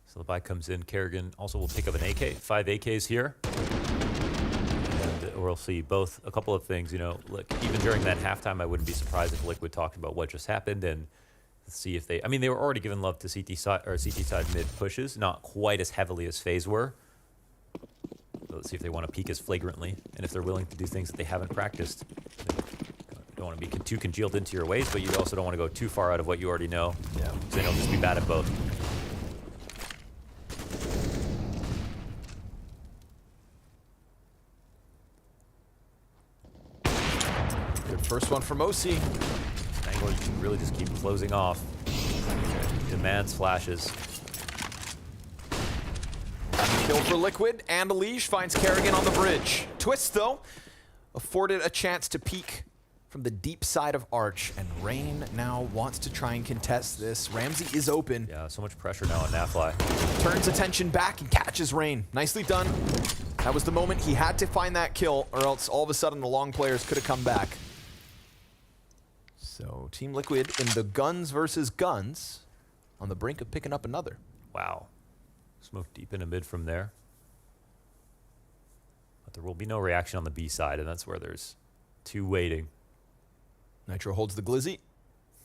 So the buy comes in. Kerrigan also will pick up an AK. 5 AKs here. And we'll see both a couple of things. You know, look, even during that halftime, I wouldn't be surprised if Liquid talked about what just happened and see if they. I mean, they were already giving love to CT side mid pushes, not quite as heavily as FaZe were. So let's see if they want to peek as flagrantly and if they're willing to do things that they haven't practiced. You don't want to be too congealed into your ways, but you also don't want to go too far out of what you already know. Yeah. So they'll just be bad at both. Good first one from OC. Angle you can really just keep closing off. Demands flashes. Kill for Liquid, and Elige finds Kerrigan on the bridge. Twist, though, afforded a chance to peek from the deep side of Arch, and Rain now wants to try and contest this. Ramsey is open. Yeah, so much pressure now on NAFly. Turns attention back and catches Rain. Nicely done. That was the moment he had to find that kill, or else all of a sudden the long players could have come back. So Team Liquid in the guns versus guns on the brink of picking up another. Wow. Smoke deep into mid from there. But there will be no reaction on the B side, and that's where there's 2 waiting. Nitro holds the glizzy.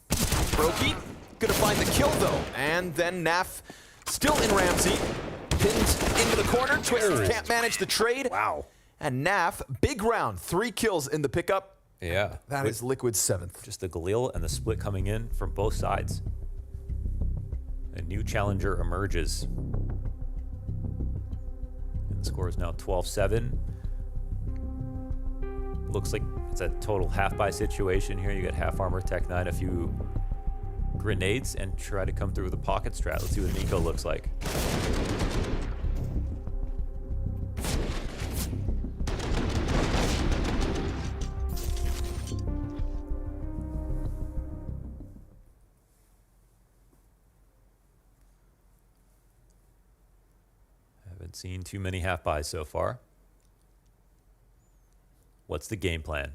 Brokey gonna find the kill though, and then Naf still in Ramsey. Pinned into the corner. Twist can't manage the trade. Wow. And Naf, big round, 3 kills in the pickup. Yeah. That is Liquid's 7th. Just the Galil and the split coming in from both sides. A new challenger emerges. And the score is now 12-7. Looks like it's a total half-buy situation here. You get half armor, Tech 9, a few grenades, and try to come through with a pocket strat. Let's see what Nico looks like. Haven't seen too many half-buys so far. What's the game plan?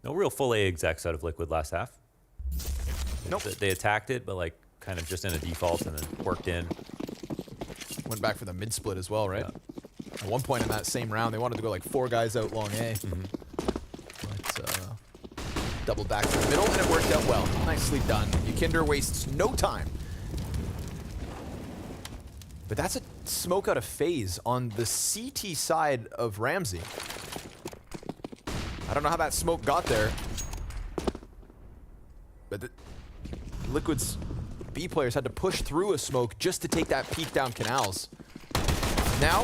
No real full A execs out of Liquid last half. Nope. They attacked it, but like kind of just in a default and then worked in. Went back for the mid split as well, right? Yeah. At one point in that same round, they wanted to go like 4 guys out long A. But doubled back to the middle, and it worked out well. Nicely done. Yukinder wastes no time. But that's a smoke out of FaZe on the CT side of Ramsey. I don't know how that smoke got there. But Liquid's B players had to push through a smoke just to take that peek down canals. Now,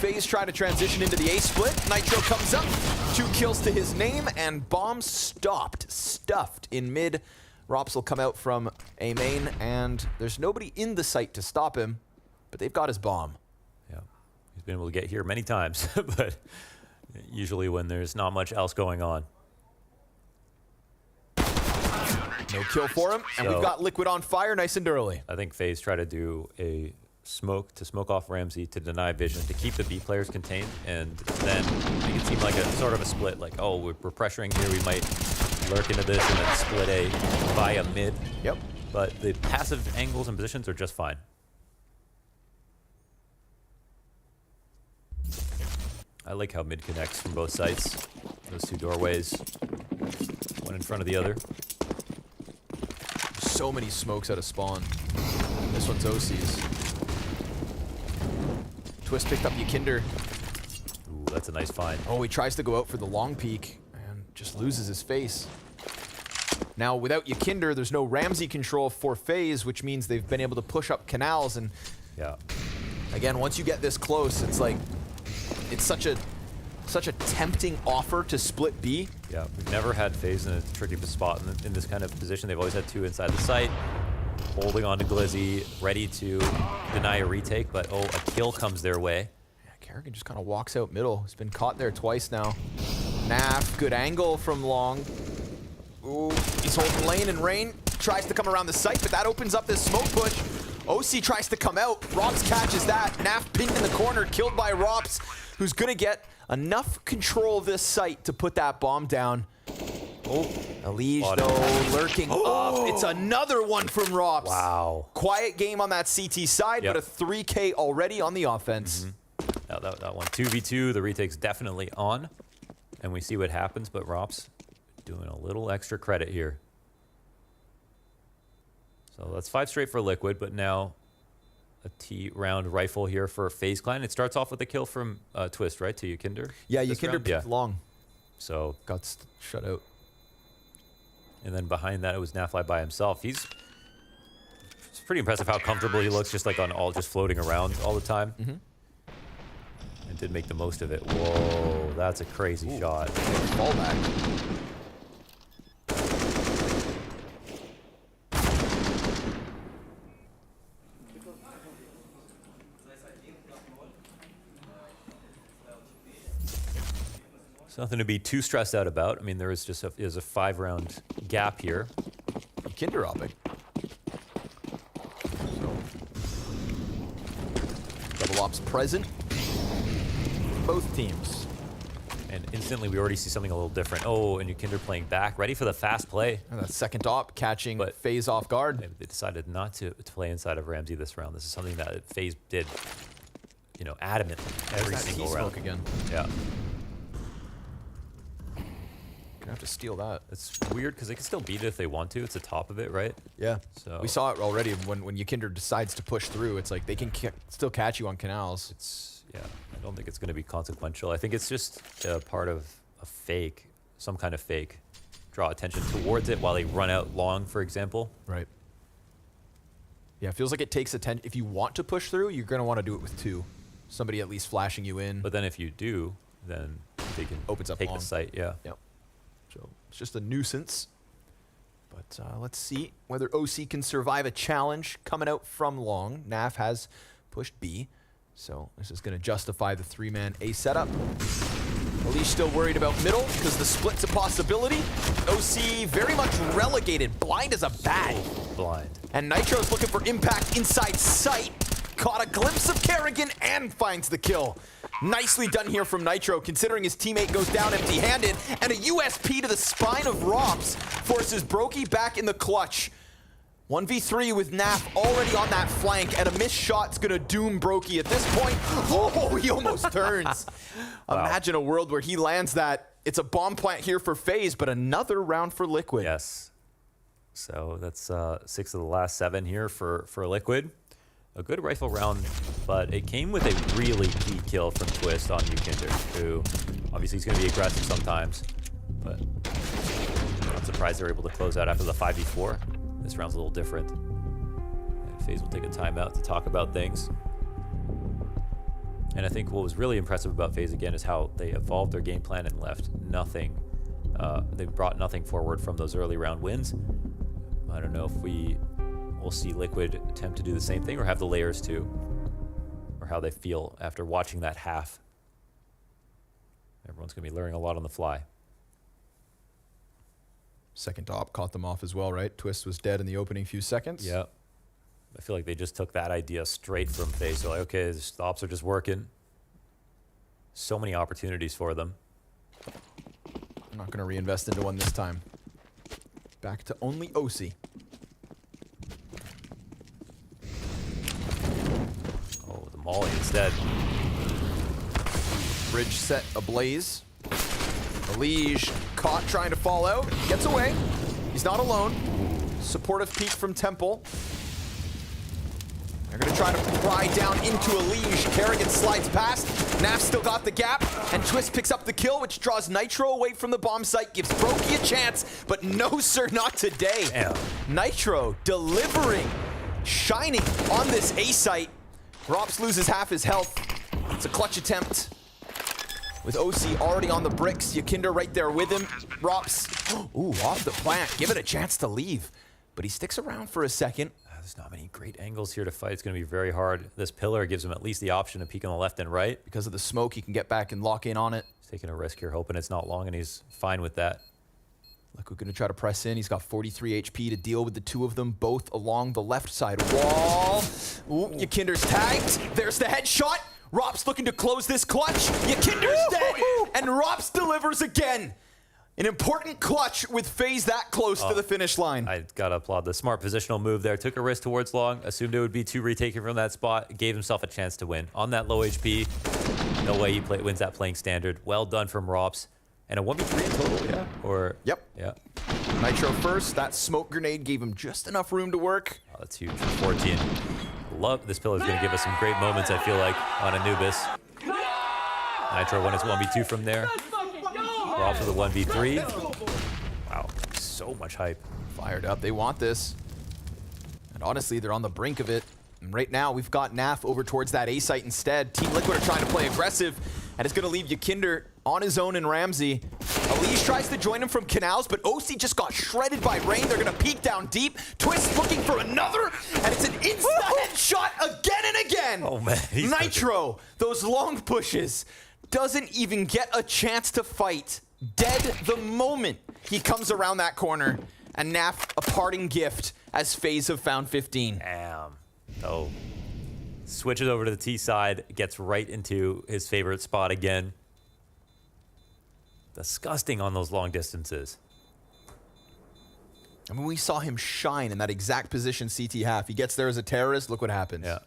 FaZe try to transition into the A split. Nitro comes up, 2 kills to his name, and bomb stuffed in mid. Rops will come out from A main, and there's nobody in the site to stop him. But they've got his bomb. Yeah, he's been able to get here many times, but usually when there's not much else going on. No kill for him, and we've got Liquid on fire nice and early. I think FaZe try to do a smoke off Ramsey to deny vision, to keep the B players contained, and then make it seem like a sort of a split, like, oh, we're pressuring here, we might lurk into this and then split A via mid. Yep. But the passive angles and positions are just fine. I like how mid connects from both sites. Those 2 doorways, one in front of the other. So many smokes out of spawn. This one's OC's. Twist picked up Yukinder. Ooh, that's a nice find. Oh, he tries to go out for the long peek and just loses his face. Now, without Yukinder, there's no Ramsey control for FaZe, which means they've been able to push up canals. And yeah, again, once you get this close, it's like, it's such a tempting offer to split B. Yeah, we've never had FaZe in a tricky spot in this kind of position. They've always had 2 inside the site, holding on to Glizzy, ready to deny a retake, but oh, a kill comes their way. Yeah, Kerrigan just kind of walks out middle. He's been caught there twice now. Naf, good angle from long. Ooh, he's holding lane, and Rain tries to come around the site, but that opens up this smoke push. OC tries to come out. Rops catches that. Naf pinned in the corner, killed by Rops, who's gonna get enough control of this site to put that bomb down. Oh, Elige though, lurking up. It's another one from Rops. Wow. Quiet game on that CT side, but a 3K already on the offense. Now that one, 2v2, the retake's definitely on. And we see what happens, but Rops doing a little extra credit here. So that's 5 straight for Liquid, but now a T-round rifle here for FaZe Clan. It starts off with a kill from Twist, right, to Yukinder? Yeah, Yukinder picked long. So got shut out. And then behind that, it was Nafly by himself. It's pretty impressive how comfortable he looks, just like on all, just floating around all the time. And did make the most of it. Whoa, that's a crazy shot. Fallback. It's nothing to be too stressed out about. I mean, there is just a 5-round gap here. Kinder hopping. Double ops present. Both teams. And instantly, we already see something a little different. Oh, and Yukinder playing back, ready for the fast play. And that second op catching FaZe off guard. They decided not to play inside of Ramsey this round. This is something that FaZe did, adamantly every single round. Again. Yeah. Gonna have to steal that. It's weird because they can still beat it if they want to. It's the top of it, right? Yeah. So We saw it already when Yikinder decides to push through. It's like they can still catch you on canals. Yeah, I don't think it's going to be consequential. I think it's just part of a fake, some kind of fake. Draw attention towards it while they run out long, for example. Right. Yeah, it feels like it takes attention. If you want to push through, you're going to want to do it with two. Somebody at least flashing you in. But then if you do, then they can opens up take long. the site, yeah. Yep. So it's just a nuisance. But let's see whether OC can survive a challenge coming out from long. NAF has pushed B. So this is going to justify the 3-man A setup. Alish still worried about middle because the split's a possibility. OC very much relegated. Blind as a bat. Blind. And Nitro's looking for impact inside sight. Caught a glimpse of Kerrigan and finds the kill. Nicely done here from Nitro, considering his teammate goes down empty-handed, and a USP to the spine of Rops forces Brokey back in the clutch. 1v3 with NAF already on that flank, and a missed shot's gonna doom Brokey at this point. Oh, he almost turns. Wow. Imagine a world where he lands that. It's a bomb plant here for FaZe, but another round for Liquid. Yes. So that's 6 of the last 7 here for Liquid. A good rifle round, but it came with a really key kill from Twist on Yikinder, who obviously is going to be aggressive sometimes, but I'm not surprised they're able to close out after the 5v4. This round's a little different. And FaZe will take a timeout to talk about things. And I think what was really impressive about FaZe again is how they evolved their game plan and left nothing. They brought nothing forward from those early round wins. I don't know if we'll see Liquid attempt to do the same thing or have the layers too, or how they feel after watching that half. Everyone's going to be learning a lot on the fly. Second op caught them off as well, right? Twist was dead in the opening few seconds. Yeah. I feel like they just took that idea straight from FaZe. They're like, okay, the ops are just working. So many opportunities for them. I'm not going to reinvest into one this time. Back to only OC. Oh, the Molly instead. Bridge set ablaze. Alish caught trying to fall out. Gets away. He's not alone. Supportive peek from Temple. They're going to try to pry down into Alish. Kerrigan slides past. NAF still got the gap. And Twist picks up the kill, which draws Nitro away from the bomb site. Gives Brokey a chance. But no, sir, not today. Damn. Nitro delivering. Shining on this A site. Rops loses half his health. It's a clutch attempt. With OC already on the bricks. Yikinder right there with him. Rops, ooh, off the plant. Give it a chance to leave. But he sticks around for a second. There's not many great angles here to fight. It's going to be very hard. This pillar gives him at least the option to peek on the left and right. Because of the smoke, he can get back and lock in on it. He's taking a risk here, hoping it's not long, and he's fine with that. Liquid going to try to press in. He's got 43 HP to deal with the two of them, both along the left side wall. Ooh, Yikinder's tagged. There's the headshot. Rops looking to close this clutch. Yikinder's dead, and Rops delivers again. An important clutch with FaZe that close to the finish line. I gotta applaud the smart positional move there. Took a risk towards long, assumed it would be 2 retaken from that spot, gave himself a chance to win. On that low HP, no way he wins that playing standard. Well done from Rops. And a 1v3 in total, yeah? Or Yep. Yeah. Nitro first. That smoke grenade gave him just enough room to work. Oh, that's huge. 14. Love this pillar is going to give us some great moments, I feel like, on Anubis. Nitro won his 1v2 from there. We're off to the 1v3. Wow, so much hype. Fired up. They want this. And honestly, they're on the brink of it. And right now, we've got NAF over towards that A site instead. Team Liquid are trying to play aggressive, and it's going to leave Yikinder on his own and Ramsey. Alish tries to join him from canals, but OC just got shredded by Rain. They're going to peek down deep. Twist looking for another, and it's an insta-headshot again and again. Oh, man. Nitro, those long pushes, doesn't even get a chance to fight. Dead the moment he comes around that corner. And NAF, a parting gift, as FaZe have found 15. Damn. Oh. Switches over to the T side, gets right into his favorite spot again. Disgusting on those long distances. I mean, we saw him shine in that exact position CT half. He gets there as a terrorist. Look what happens. Yeah.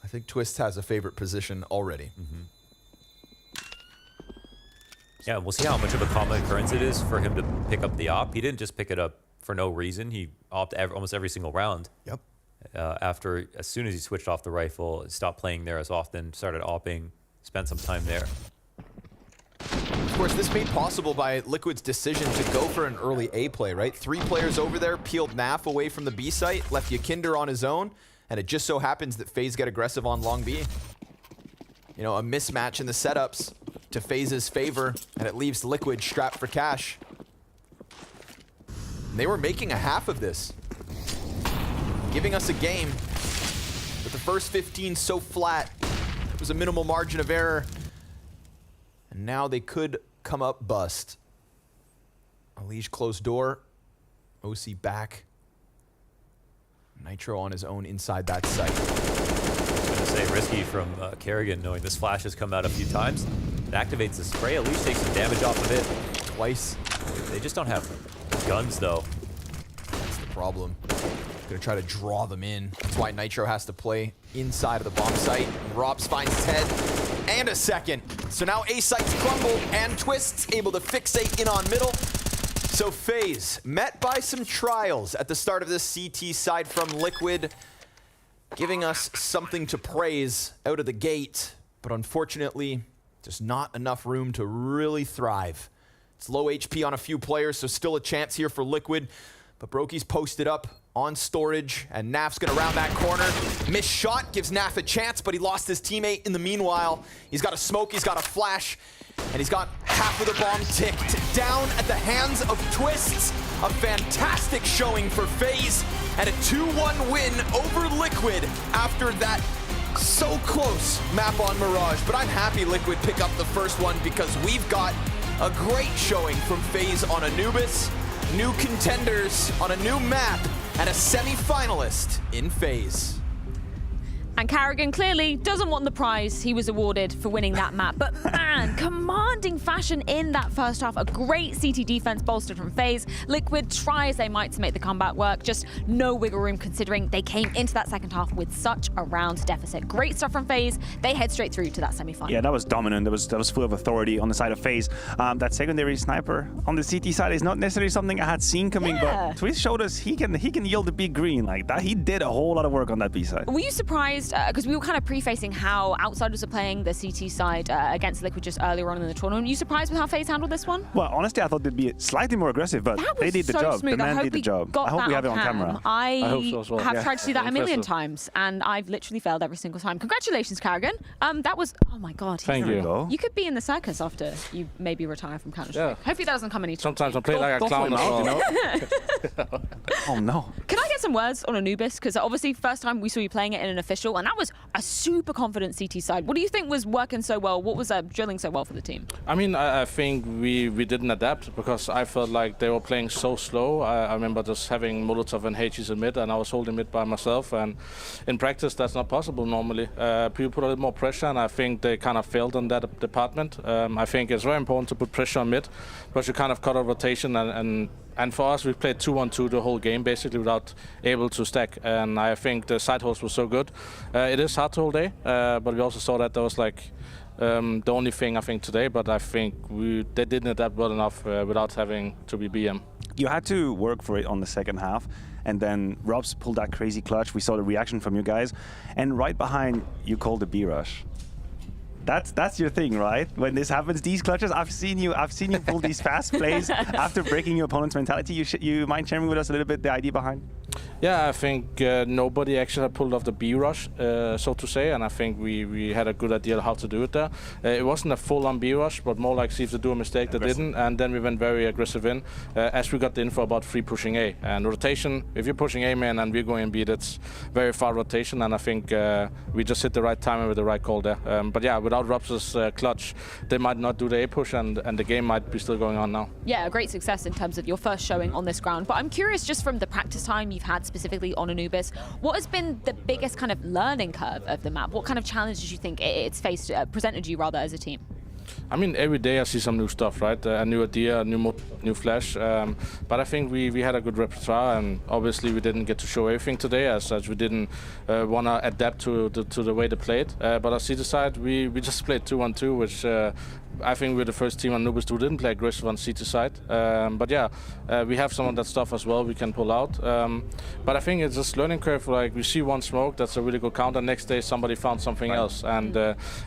I think Twist has a favorite position already. Yeah, we'll see how much of a common occurrence it is for him to pick up the op. He didn't just pick it up for no reason. He opted almost every single round. Yep. As soon as he switched off the rifle, stopped playing there as often, started opping, spent some time there. Of course, this made possible by Liquid's decision to go for an early A play, right? 3 players over there, peeled NAF away from the B site, left Yakinder on his own, and it just so happens that FaZe get aggressive on long B. You know, a mismatch in the setups to FaZe's favor, and it leaves Liquid strapped for cash. And they were making a half of this, giving us a game, but the first 15 so flat. It was a minimal margin of error. And now they could come up bust. Alige closed door. OC back. Nitro on his own inside that site. I was going to say risky from Kerrigan, knowing this flash has come out a few times. It activates the spray. Alige takes some damage off of it twice. They just don't have guns, though. That's the problem. Gonna try to draw them in. That's why Nitro has to play inside of the bomb site. And Robs finds his head and a second. So now A sites crumble and Twist's able to fixate in on middle. So FaZe met by some trials at the start of this CT side from Liquid, giving us something to praise out of the gate, but unfortunately, just not enough room to really thrive. It's low HP on a few players, so still a chance here for Liquid, but Broky's posted up on storage, and Naf's gonna round that corner. Missed shot gives Naf a chance, but he lost his teammate in the meanwhile. He's got a smoke, he's got a flash, and he's got half of the bomb ticked down at the hands of Twists. A fantastic showing for FaZe, and a 2-1 win over Liquid after that so close map on Mirage. But I'm happy Liquid pick up the first one because we've got a great showing from FaZe on Anubis, new contenders on a new map, and a semi-finalist in FaZe. And Kerrigan clearly doesn't want the prize he was awarded for winning that map. But man, commanding fashion in that first half. A great CT defense bolstered from FaZe. Liquid try as they might to make the comeback work. Just no wiggle room considering they came into that second half with such a round deficit. Great stuff from FaZe. They head straight through to that semi-final. Yeah, that was dominant. That was full of authority on the side of FaZe. That secondary sniper on the CT side is not necessarily something I had seen coming, but Twist showed us he can yield a big green like that. He did a whole lot of work on that B side. Were you surprised? Because we were kind of prefacing how Outsiders are playing the CT side against Liquid just earlier on in the tournament. Were you surprised with how FaZe handled this one? Well, honestly, I thought they'd be slightly more aggressive, but they did the job. Smooth. The man did the job. I hope we have it on camera. I hope so as well. have tried to do that a million times, and I've literally failed every single time. Congratulations, Kerrigan. That was, oh my God. Thank you. You could be in the circus after you maybe retire from Counter-Strike. Hopefully that doesn't come any time. Sometimes I play like a clown as well. You know? Oh no. Can I get some words on Anubis? Because obviously first time we saw you playing it in an official, and that was a super confident CT side. What do you think was working so well? What was drilling so well for the team? I mean, I think we didn't adapt because I felt like they were playing so slow. I remember just having Molotov and H's in mid, and I was holding mid by myself. And in practice, that's not possible normally. People put a little more pressure, and I think they kind of failed on that department. I think it's very important to put pressure on mid because you kind of cut a rotation and for us, we played 2-1-2 the whole game, basically without able to stack. And I think the side holds were so good. It is hard to hold A, but we also saw that there was like the only thing I think today. But I think they didn't adapt well enough without having to be BM. You had to work for it on the second half, and then Robs pulled that crazy clutch. We saw the reaction from you guys, and right behind you called the B rush. That's your thing, right? When this happens, these clutches, I've seen you pull these fast plays after breaking your opponent's mentality. You mind sharing with us a little bit the idea behind? Yeah, I think nobody actually had pulled off the B rush, so to say, and I think we had a good idea how to do it there. It wasn't a full-on B rush, but more like see if they do a mistake they didn't, and then we went very aggressive in as we got the info about free pushing A. And rotation, if you're pushing A man and we're going B, that's very far rotation, and I think we just hit the right timing with the right call there. But yeah, without Robs' clutch, they might not do the A push, and the game might be still going on now. Yeah, a great success in terms of your first showing on this ground. But I'm curious, just from the practice time you've had specifically on Anubis, what has been the biggest kind of learning curve of the map? What kind of challenges you think it's faced, presented you rather as a team? I mean, every day I see some new stuff, right? A new idea, a new flash. But I think we had a good repertoire, and obviously we didn't get to show everything today, as such we didn't want to adapt to the way they played. But on CT side, we just played 2-1-2, which I think we're the first team on Nubis who didn't play aggressive on CT side. But yeah, we have some of that stuff as well we can pull out. But I think it's just learning curve. Like we see one smoke, that's a really good counter. Next day somebody found something else, and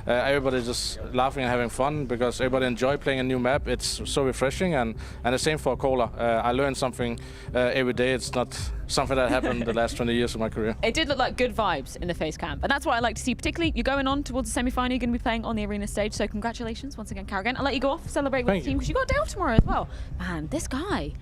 everybody's just laughing and having fun because everybody enjoy playing a new map. It's so refreshing, and the same for Cola. I learn something every day. It's not something that happened the last 20 years of my career. It did look like good vibes in the FaZe camp, and that's what I like to see. Particularly, you're going on towards the semi-final. You're going to be playing on the arena stage, so congratulations once again, Karrigan. I'll let you go off, celebrate with the team because you got a day off tomorrow as well. Man, this guy.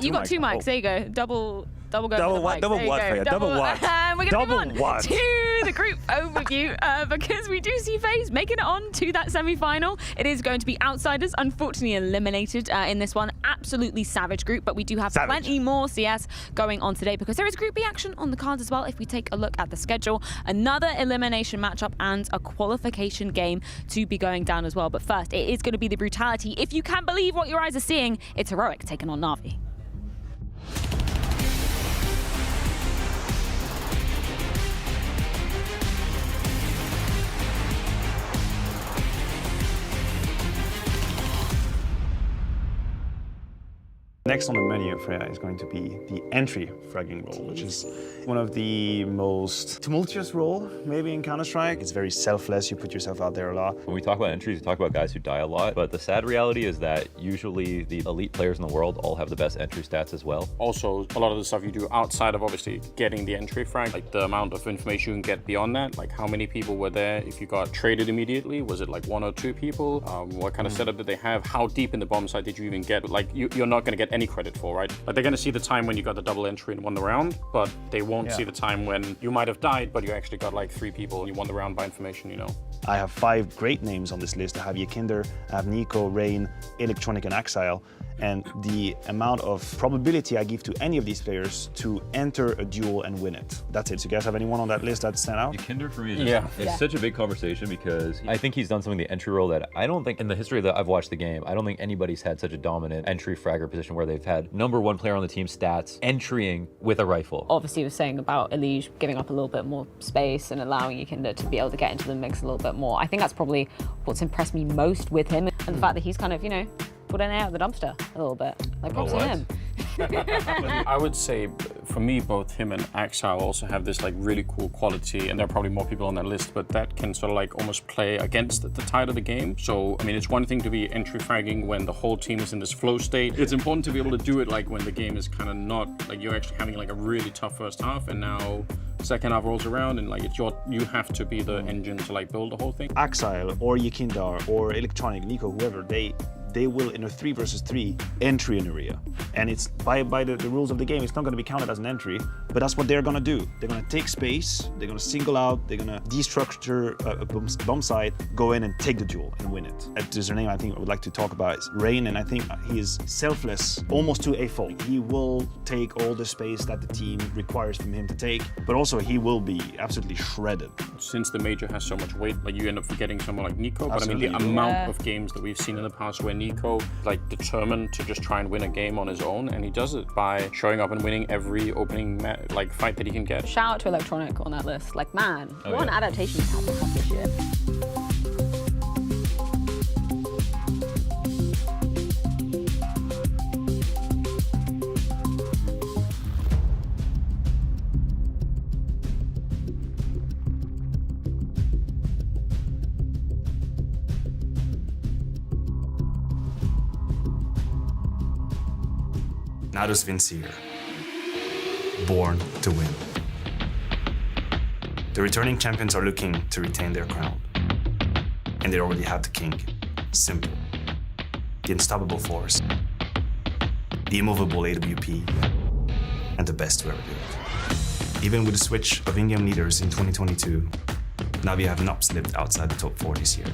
You got two mics. There you go. Double go. Double what? Double what, Freya? Double what? And we're going to move on what? to the group overview because we do see FaZe making it on to that semi-final. It is going to be Outsiders, unfortunately eliminated in this one. Absolutely savage group, but we do have plenty more CS going on today because there is Group B action on the cards as well. If we take a look at the schedule, another elimination matchup and a qualification game to be going down as well. But first, it is going to be the brutality. If you can believe what your eyes are seeing, it's Heroic taking on NAVI. Next on the menu, Freya, is going to be the entry fragging role, which is one of the most tumultuous role maybe in Counter-Strike. It's very selfless, you put yourself out there a lot. When we talk about entries, we talk about guys who die a lot, but the sad reality is that usually the elite players in the world all have the best entry stats as well. Also, a lot of the stuff you do outside of obviously getting the entry frag, like the amount of information you can get beyond that, like how many people were there, if you got traded immediately, was it like 1 or 2 people? What kind of setup did they have? How deep in the bomb site did you even get? Like you're not going to get any credit for, right? Like they're going to see the time when you got the double entry and won the round, but they won't see the time when you might have died, but you actually got like 3 people and you won the round by information, you know. I have 5 great names on this list. I have Yakinder, I have Nico, Rain, Electronic, and Axile. And the amount of probability I give to any of these players to enter a duel and win it. That's it. So you guys have anyone on that list that stand out? Yakinder for me is it's such a big conversation because I think he's done something in the entry role that I don't think in the history that I've watched the game, I don't think anybody's had such a dominant entry fragger position where they've had #1 player on the team stats entrying with a rifle. Obviously, he was saying about Elige giving up a little bit more space and allowing Yakinder to be able to get into the mix a little bit more. I think that's probably what's impressed me most with him, and the fact that he's kind of, you know, put an out of the dumpster a little bit. Like, props to him. I would say, for me, both him and Axile also have this like really cool quality, and there are probably more people on that list, but that can sort of like almost play against the tide of the game. So, I mean, it's one thing to be entry fragging when the whole team is in this flow state. It's important to be able to do it like when the game is kind of not, like you're actually having like a really tough first half, and now second half rolls around, and like you have to be the engine to like build the whole thing. Axile or Yakinder or Electronic, Nico, whoever, they will, in a 3 versus 3, entry an area. And it's by the rules of the game, it's not going to be counted as an entry, but that's what they're going to do. They're going to take space, they're going to single out, they're going to destructure a bomb site, go in and take the duel and win it. There's a name I think I would like to talk about is Rain, and I think he is selfless almost to a fault. He will take all the space that the team requires from him to take, but also he will be absolutely shredded. Since the major has so much weight, like you end up forgetting someone like Nico, but I mean the amount of games that we've seen in the past where Nico like determined to just try and win a game on his own, and he does it by showing up and winning every opening like fight that he can get. Shout out to Electronic on that list. Like, man, what an adaptation he's had to have this year. Nados Vincere, born to win. The returning champions are looking to retain their crown. And they already have the king. Simple. The unstoppable force. The immovable AWP. And the best to ever do it. Even with the switch of in-game leaders in 2022, NAVI have not slipped outside the top 4 this year.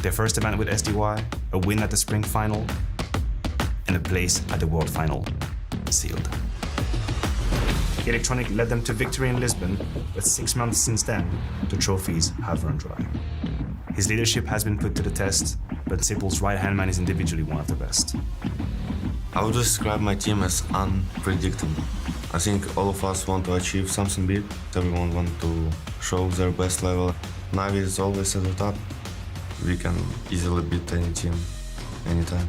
Their first event with SDY, a win at the spring final, and a place at the World Final, sealed. Electronic led them to victory in Lisbon, but 6 months since then, the trophies have run dry. His leadership has been put to the test, but Simple's right-hand man is individually one of the best. I would describe my team as unpredictable. I think all of us want to achieve something big. Everyone wants to show their best level. NAVI is always at the top. we can easily beat any team, anytime.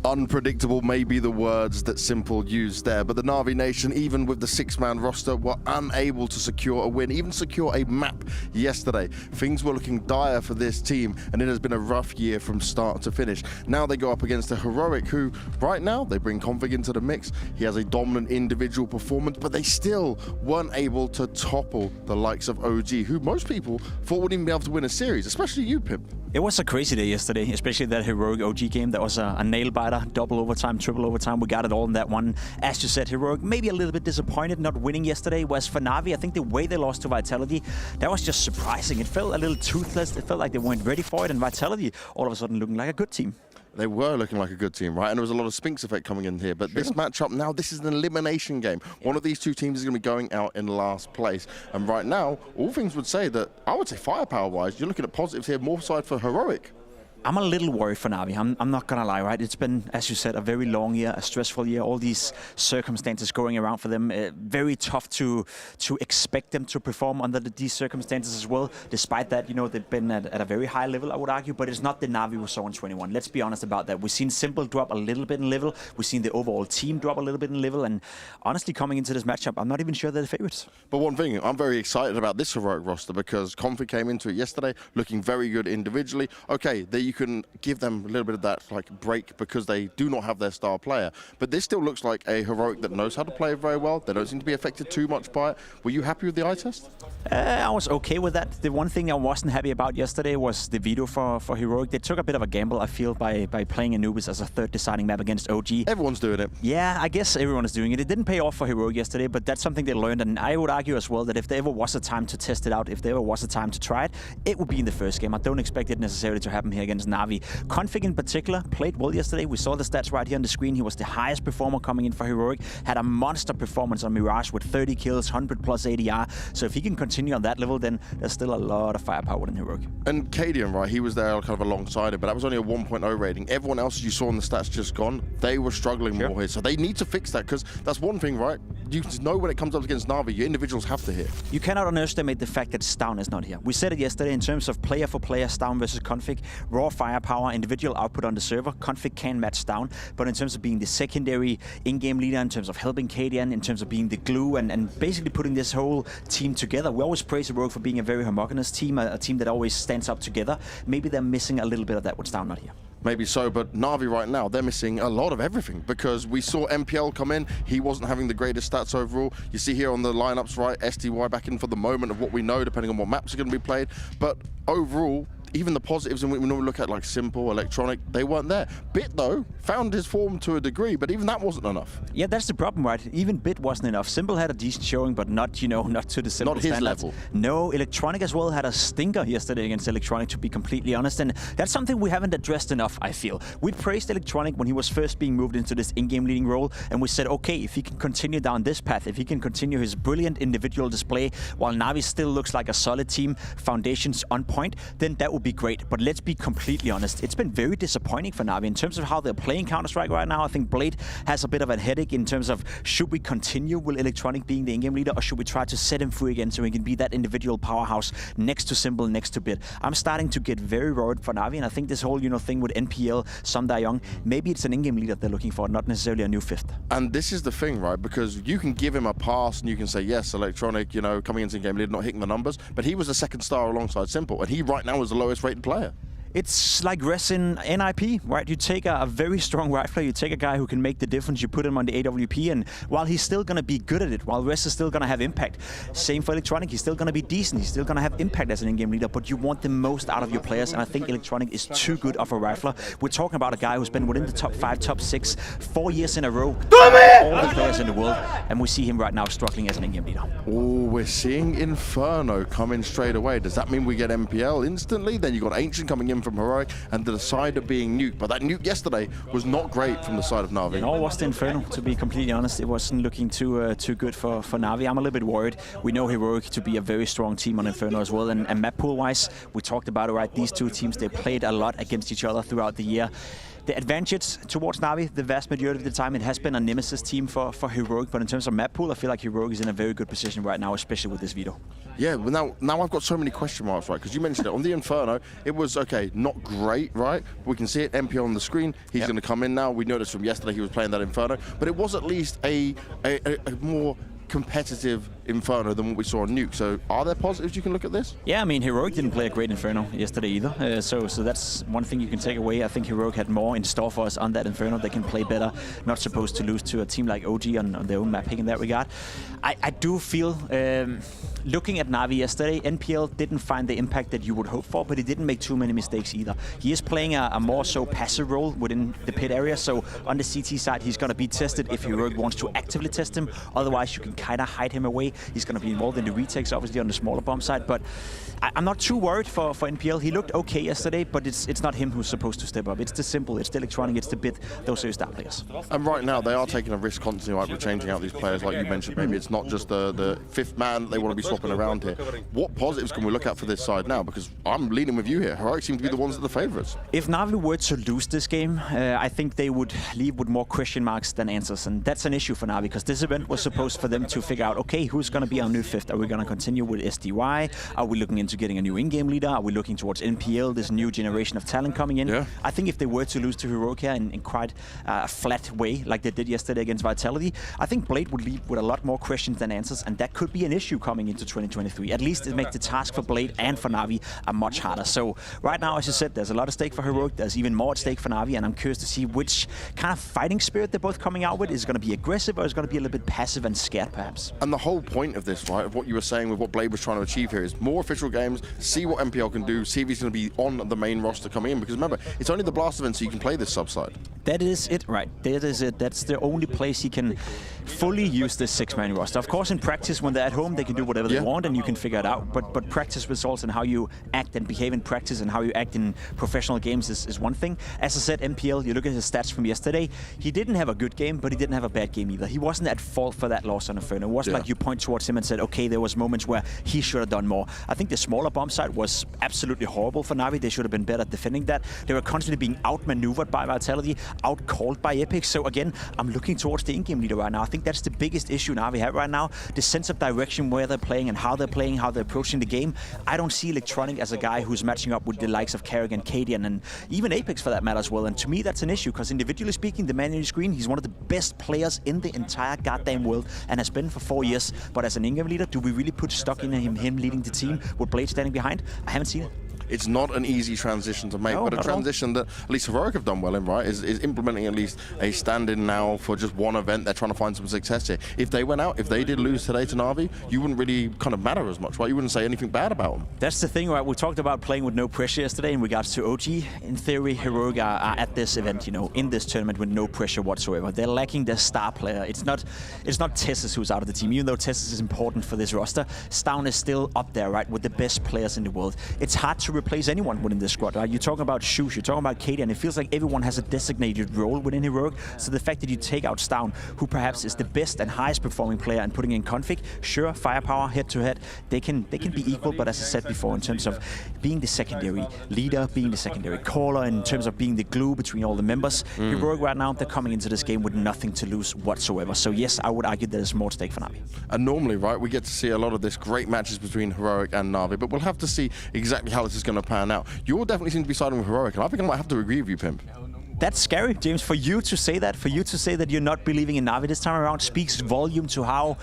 Unpredictable may be the words that Simple used there, but the Na'Vi Nation, even with the 6-man roster, were unable to secure a win, even secure a map yesterday. Things were looking dire for this team, and it has been a rough year from start to finish. Now they go up against a Heroic who, right now, they bring Config into the mix. He has a dominant individual performance, but they still weren't able to topple the likes of OG, who most people thought wouldn't even be able to win a series, especially you, Pimp. It was a crazy day yesterday, especially that Heroic OG game. That was a nail-biter, double overtime, triple overtime. We got it all in that one. As you said, Heroic maybe a little bit disappointed not winning yesterday. Whereas for NAVI, I think the way they lost to Vitality, that was just surprising. It felt a little toothless. It felt like they weren't ready for it. And Vitality, all of a sudden, looking like a good team. They were looking like a good team, right? And there was a lot of Sphinx effect coming in here. But this matchup now, this is an elimination game. One of these two teams is going to be going out in last place. And right now, all things would say that, I would say firepower-wise, you're looking at positives here, more side for Heroic. I'm a little worried for NAVI. I'm not going to lie, right? It's been, as you said, a very long year, a stressful year, all these circumstances going around for them. Very tough to expect them to perform under these circumstances as well. Despite that, you know, they've been at a very high level, I would argue, but it's not the NAVI we saw in 21. Let's be honest about that. We've seen Simple drop a little bit in level. We've seen the overall team drop a little bit in level. And honestly, coming into this matchup, I'm not even sure they're the favorites. But one thing, I'm very excited about this Heroic roster because Config came into it yesterday looking very good individually. Okay, there you can give them a little bit of that like break because they do not have their star player. But this still looks like a Heroic that knows how to play very well. They don't seem to be affected too much by it. Were you happy with the eye test? I was okay with that. The one thing I wasn't happy about yesterday was the veto for Heroic. They took a bit of a gamble, I feel, by playing Anubis as a third deciding map against OG. Everyone's doing it. Yeah, I guess everyone is doing it. It didn't pay off for Heroic yesterday, but that's something they learned. And I would argue as well that if there ever was a time to test it out, if there ever was a time to try it, it would be in the first game. I don't expect it necessarily to happen here against NAVI. Config in particular played well yesterday. We saw the stats right here on the screen. He was the highest performer coming in for Heroic. Had a monster performance on Mirage with 30 kills, 100 plus ADR. So if he can continue on that level, then there's still a lot of firepower in Heroic. And Cadian, right, he was there kind of alongside him, but that was only a 1.0 rating. Everyone else you saw in the stats just gone, they were struggling more here. So they need to fix that because that's one thing, right? You know when it comes up against NAVI, your individuals have to hit. You cannot underestimate the fact that Stown is not here. We said it yesterday in terms of player for player, Stown versus Config, raw firepower, individual output on the server, Config can match Stown, but in terms of being the secondary in-game leader, in terms of helping Cadian, in terms of being the glue and basically putting this whole team together. We always praise Heroic for being a very homogenous team, a team that always stands up together. Maybe they're missing a little bit of that with Stown not here. Maybe so, but Na'Vi right now, they're missing a lot of everything because we saw MPL come in. He wasn't having the greatest stats overall. You see here on the lineups, right, STY back in for the moment of what we know, depending on what maps are going to be played. But overall, even the positives, and we normally look at like Simple, Electronic, they weren't there. Bit, though, found his form to a degree, but even that wasn't enough. Yeah, that's the problem, right? Even Bit wasn't enough. Simple had a decent showing, but not, you know, not to the Simple Not his standards. level. No, Electronic as well had a stinker yesterday against Electronic, to be completely honest, and that's something we haven't addressed enough, I feel. We praised Electronic when he was first being moved into this in-game leading role, and we said, okay, if he can continue down this path, if he can continue his brilliant individual display, while NAVI still looks like a solid team, foundations on point, then that would be great. But let's be completely honest, it's been very disappointing for NAVI in terms of how they're playing Counter-Strike right now. I think Blade has a bit of a headache in terms of should we continue with Electronic being the in-game leader, or should we try to set him free again so he can be that individual powerhouse next to Simple, next to Bit. I'm starting to get very worried for NAVI, and I think this whole, you know, thing with NPL, Sundar Young, maybe it's an in-game leader they're looking for, not necessarily a new fifth. And this is the thing, right? Because you can give him a pass and you can say, yes, Electronic, you know, coming into in-game leader, not hitting the numbers, but he was the second star alongside Simple, and he right now is the lowest rated player. It's like Res in NIP, right? You take a very strong rifler, you take a guy who can make the difference, you put him on the AWP, and while he's still going to be good at it, while Res is still going to have impact, same for Electronic, he's still going to be decent, he's still going to have impact as an in-game leader, but you want the most out of your players, and I think Electronic is too good of a rifler. We're talking about a guy who's been within the top 5, top 6, 4 years in a row, all the players in the world, and we see him right now struggling as an in-game leader. Oh, we're seeing Inferno coming straight away. Does that mean we get MPL instantly? Then you got Ancient coming in from Heroic, and the decider being nuked. But that nuke yesterday was not great from the side of NAVI. Nor was the Inferno, to be completely honest. It wasn't looking too good for NAVI. I'm a little bit worried. We know Heroic to be a very strong team on Inferno as well. And map pool-wise, we talked about it, right? These two teams, they played a lot against each other throughout the year. the advantage towards Navi, the vast majority of the time, it has been a nemesis team for Heroic. But in terms of map pool, I feel like Heroic is in a very good position right now, especially with this veto. Yeah, but now I've got so many question marks, right? Because you mentioned it on the Inferno, it was okay, not great, right? We can see it, NPL on the screen. He's going to come in now. We noticed from yesterday he was playing that Inferno, but it was at least a more competitive Inferno than what we saw on Nuke. So are there positives you can look at this? Yeah, I mean, Heroic didn't play a great Inferno yesterday either. So that's one thing you can take away. I think Heroic had more in store for us on that Inferno. They can play better. Not supposed to lose to a team like OG on their own map pick in that regard. I do feel, looking at Navi yesterday, NPL didn't find the impact that you would hope for, but he didn't make too many mistakes either. He is playing a more so passive role within the pit area. So on the CT side, he's going to be tested if Heroic wants to actively test him. Otherwise, you can kind of hide him away. He's going to be involved in the retakes, obviously, on the smaller bomb side. But I'm not too worried for NPL. He looked okay yesterday, but it's not him who's supposed to step up. It's the Simple, it's the Electronic, it's the Bit. Those are your star players. And right now, they are taking a risk constantly, right, with changing out these players, like you mentioned. Maybe it's not just the fifth man they want to be swapping around here. What positives can we look at for this side now? Because I'm leaning with you here. Heroic seem to be the ones that are the favourites. If Navi were to lose this game, I think they would leave with more question marks than answers. And that's an issue for Navi, because this event was supposed for them to figure out, okay, who's going to be our new fifth? Are we going to continue with SDY? Are we looking into getting a new in-game leader? Are we looking towards NPL, this new generation of talent coming in? Yeah. I think if they were to lose to Heroic here in quite a flat way, like they did yesterday against Vitality, I think Blade would leave with a lot more questions than answers, and that could be an issue coming into 2023. At least it makes the task for Blade and for Navi much harder. So right now, as you said, there's a lot at stake for Heroic. There's even more at stake for Navi, and I'm curious to see which kind of fighting spirit they're both coming out with. Is it going to be aggressive, or is it going to be a little bit passive and scared, perhaps? And the whole point of this, right, of what you were saying with what Blade was trying to achieve here, is more official games, see what NPL can do, see if he's going to be on the main roster coming in. Because remember, it's only the Blast event, so you can play this sub-side. That is it, right. That is it. That's the only place he can fully use this six-man roster. Of course, in practice, when they're at home, they can do whatever they want, and you can figure it out. But practice results and how you act and behave in practice and how you act in professional games is one thing. As I said, NPL, you look at his stats from yesterday, he didn't have a good game, but he didn't have a bad game either. He wasn't at fault for that loss on Inferno. It wasn't like you point towards him and said, okay, there was moments where he should have done more. I think the smaller bomb side was absolutely horrible for Navi. They should have been better at defending that. They were constantly being outmaneuvered by Vitality, outcalled by Epic. So again, I'm looking towards the in-game leader right now. I think that's the biggest issue Navi have right now. The sense of direction, where they're playing and how they're playing, how they're approaching the game. I don't see Electronic as a guy who's matching up with the likes of Carrick and Cadian and even Apex for that matter as well. And to me, that's an issue, because individually speaking, the man on your screen, he's one of the best players in the entire goddamn world and has been for 4 years. But as an in-game leader, do we really put stock in him leading the team with Blade standing behind? I haven't seen it. It's not an easy transition to make, but a transition that at least Heroic have done well in, right, is implementing at least a stand-in now for just one event. They're trying to find some success here. If they went out, if they did lose today to Navi, you wouldn't really kind of matter as much, right? You wouldn't say anything bad about them. That's the thing, right? We talked about playing with no pressure yesterday in regards to OG. In theory, Heroic are at this event, you know, in this tournament with no pressure whatsoever. They're lacking their star player. It's not Tessus who's out of the team, even though Tessus is important for this roster. Stown is still up there, right, with the best players in the world. It's hard to replace anyone within this squad, right? You're talking about Shoes, you're talking about Katie, and it feels like everyone has a designated role within Heroic. So the fact that you take out Stown, who perhaps is the best and highest performing player, and putting in Config, sure, firepower head to head, they can be equal. But as I said before, in terms of being the secondary leader, being the secondary caller, in terms of being the glue between all the members, Heroic right now, they're coming into this game with nothing to lose whatsoever. So yes, I would argue there's more at stake for Navi. And normally, right, we get to see a lot of this great matches between Heroic and Navi, but we'll have to see exactly how this is going to pan out. You'll definitely seem to be siding with Heroic, and I think I might have to agree with you, Pimp. That's scary, James. For you to say that you're not believing in Navi this time around speaks volume to how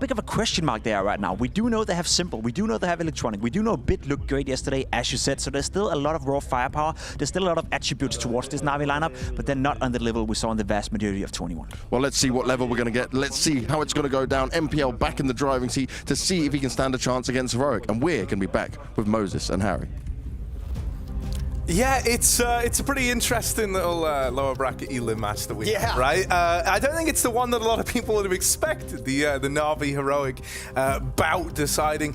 big of a question mark they are right now. We do know they have Simple. We do know they have Electronic. We do know Bit looked great yesterday, as you said. So there's still a lot of raw firepower. There's still a lot of attributes towards this Navi lineup, but they're not on the level we saw in the vast majority of 21. Well, let's see what level we're going to get. Let's see how it's going to go down. NPL back in the driving seat to see if he can stand a chance against Heroic. And we're going to be back with Moses and Harry. Yeah, it's a pretty interesting little lower bracket elim match that we have, right? I don't think it's the one that a lot of people would have expected. The Navi Heroic bout deciding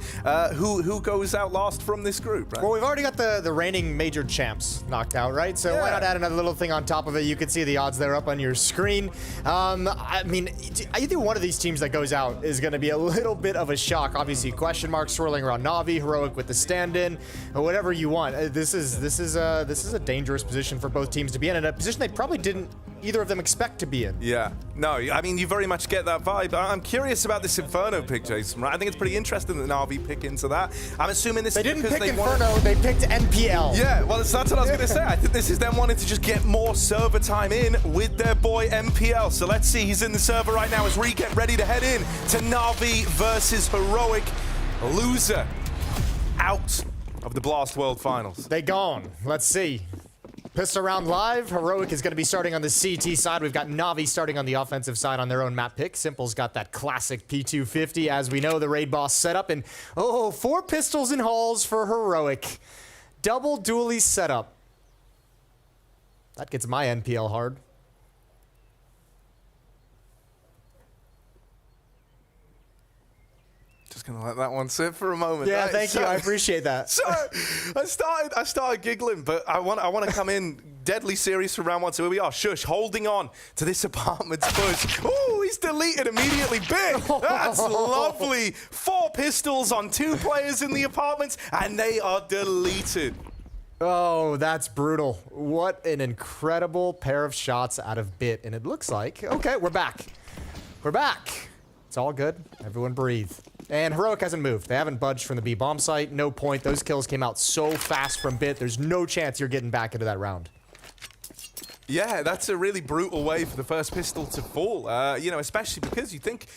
who goes out last from this group, right? Well, we've already got the reigning major champs knocked out, right? So why not add another little thing on top of it? You can see the odds there up on your screen. I mean, either one of these teams that goes out is going to be a little bit of a shock. Obviously, question marks swirling around Navi, Heroic with the stand-in, or whatever you want. This is is a dangerous position for both teams to be in a position they probably didn't either of them expect to be in. Yeah. No, I mean, you very much get that vibe. I'm curious about this Inferno pick, Jason, right? I think it's pretty interesting that NAVI pick into that. I'm assuming this they is didn't because pick they Inferno, they picked NPL. Yeah, well, that's what I was going to say. I think this is them wanting to just get more server time in with their boy MPL. So let's see, he's in the server right now as we get ready to head in to NAVI versus Heroic. Loser out of the Blast World Finals. They gone. Let's see. Pistol round live. Heroic is going to be starting on the CT side. We've got NAVI starting on the offensive side on their own map pick. Simple's got that classic P250, as we know, the raid boss setup. And, oh, 4 pistols and halls for Heroic. Double dually setup. That gets my NPL hard. Just gonna let that one sit for a moment. Yeah, right? thank you. I appreciate that. So I started giggling, but I want to come in deadly serious for round 1. So here we are. Shush, holding on to this apartment's push. Oh, he's deleted immediately. Big. That's lovely. 4 pistols on 2 players in the apartments, and they are deleted. Oh, that's brutal. What an incredible pair of shots out of Bit. And it looks like, okay, we're back. We're back. It's all good. Everyone breathe. And Heroic hasn't moved. They haven't budged from the B bomb site. No point. Those kills came out so fast from Bit. There's no chance you're getting back into that round. Yeah, that's a really brutal way for the first pistol to fall. You know, especially because you think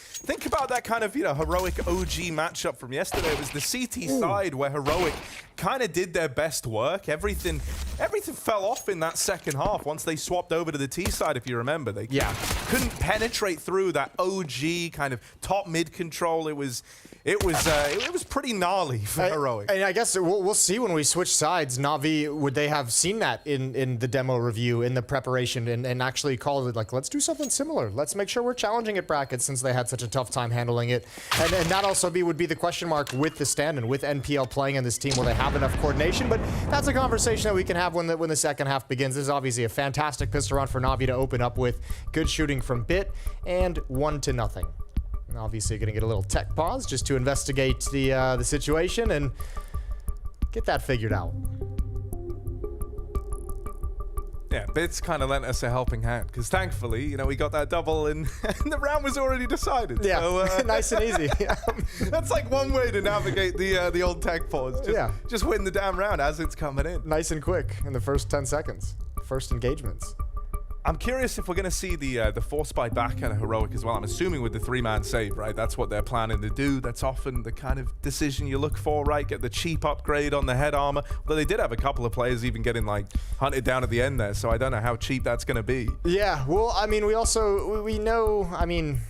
about that kind of, you know, Heroic OG matchup from yesterday. It was the CT side where Heroic kind of did their best work. Everything fell off in that second half once they swapped over to the T side, if you remember. They couldn't penetrate through that OG kind of top mid control. It was pretty gnarly for Heroic. And I guess we'll see when we switch sides. NAVI, would they have seen that in the demo review, in the preparation, and actually called it like, let's do something similar. Let's make sure we're challenging at brackets since they had such a tough time handling it. And that also would be the question mark with the stand-in, with NPL playing in this team. Will they have enough coordination? But that's a conversation that we can have when the second half begins. This is obviously a fantastic pistol round for NAVI to open up with. Good shooting from Bit, and 1-0. Obviously going to get a little tech pause just to investigate the situation and get that figured out. Yeah, Bit's kind of lent us a helping hand because thankfully, you know, we got that double and the round was already decided. Yeah, so, nice and easy. That's like one way to navigate the old tech pause. Just win the damn round as it's coming in. Nice and quick in the first 10 seconds. First engagements. I'm curious if we're going to see the force buy back at a Heroic as well. I'm assuming with the 3-man save, right? That's what they're planning to do. That's often the kind of decision you look for, right? Get the cheap upgrade on the head armor. Although they did have a couple of players even getting like hunted down at the end there, so I don't know how cheap that's going to be. Yeah, well, I mean, we know, I mean,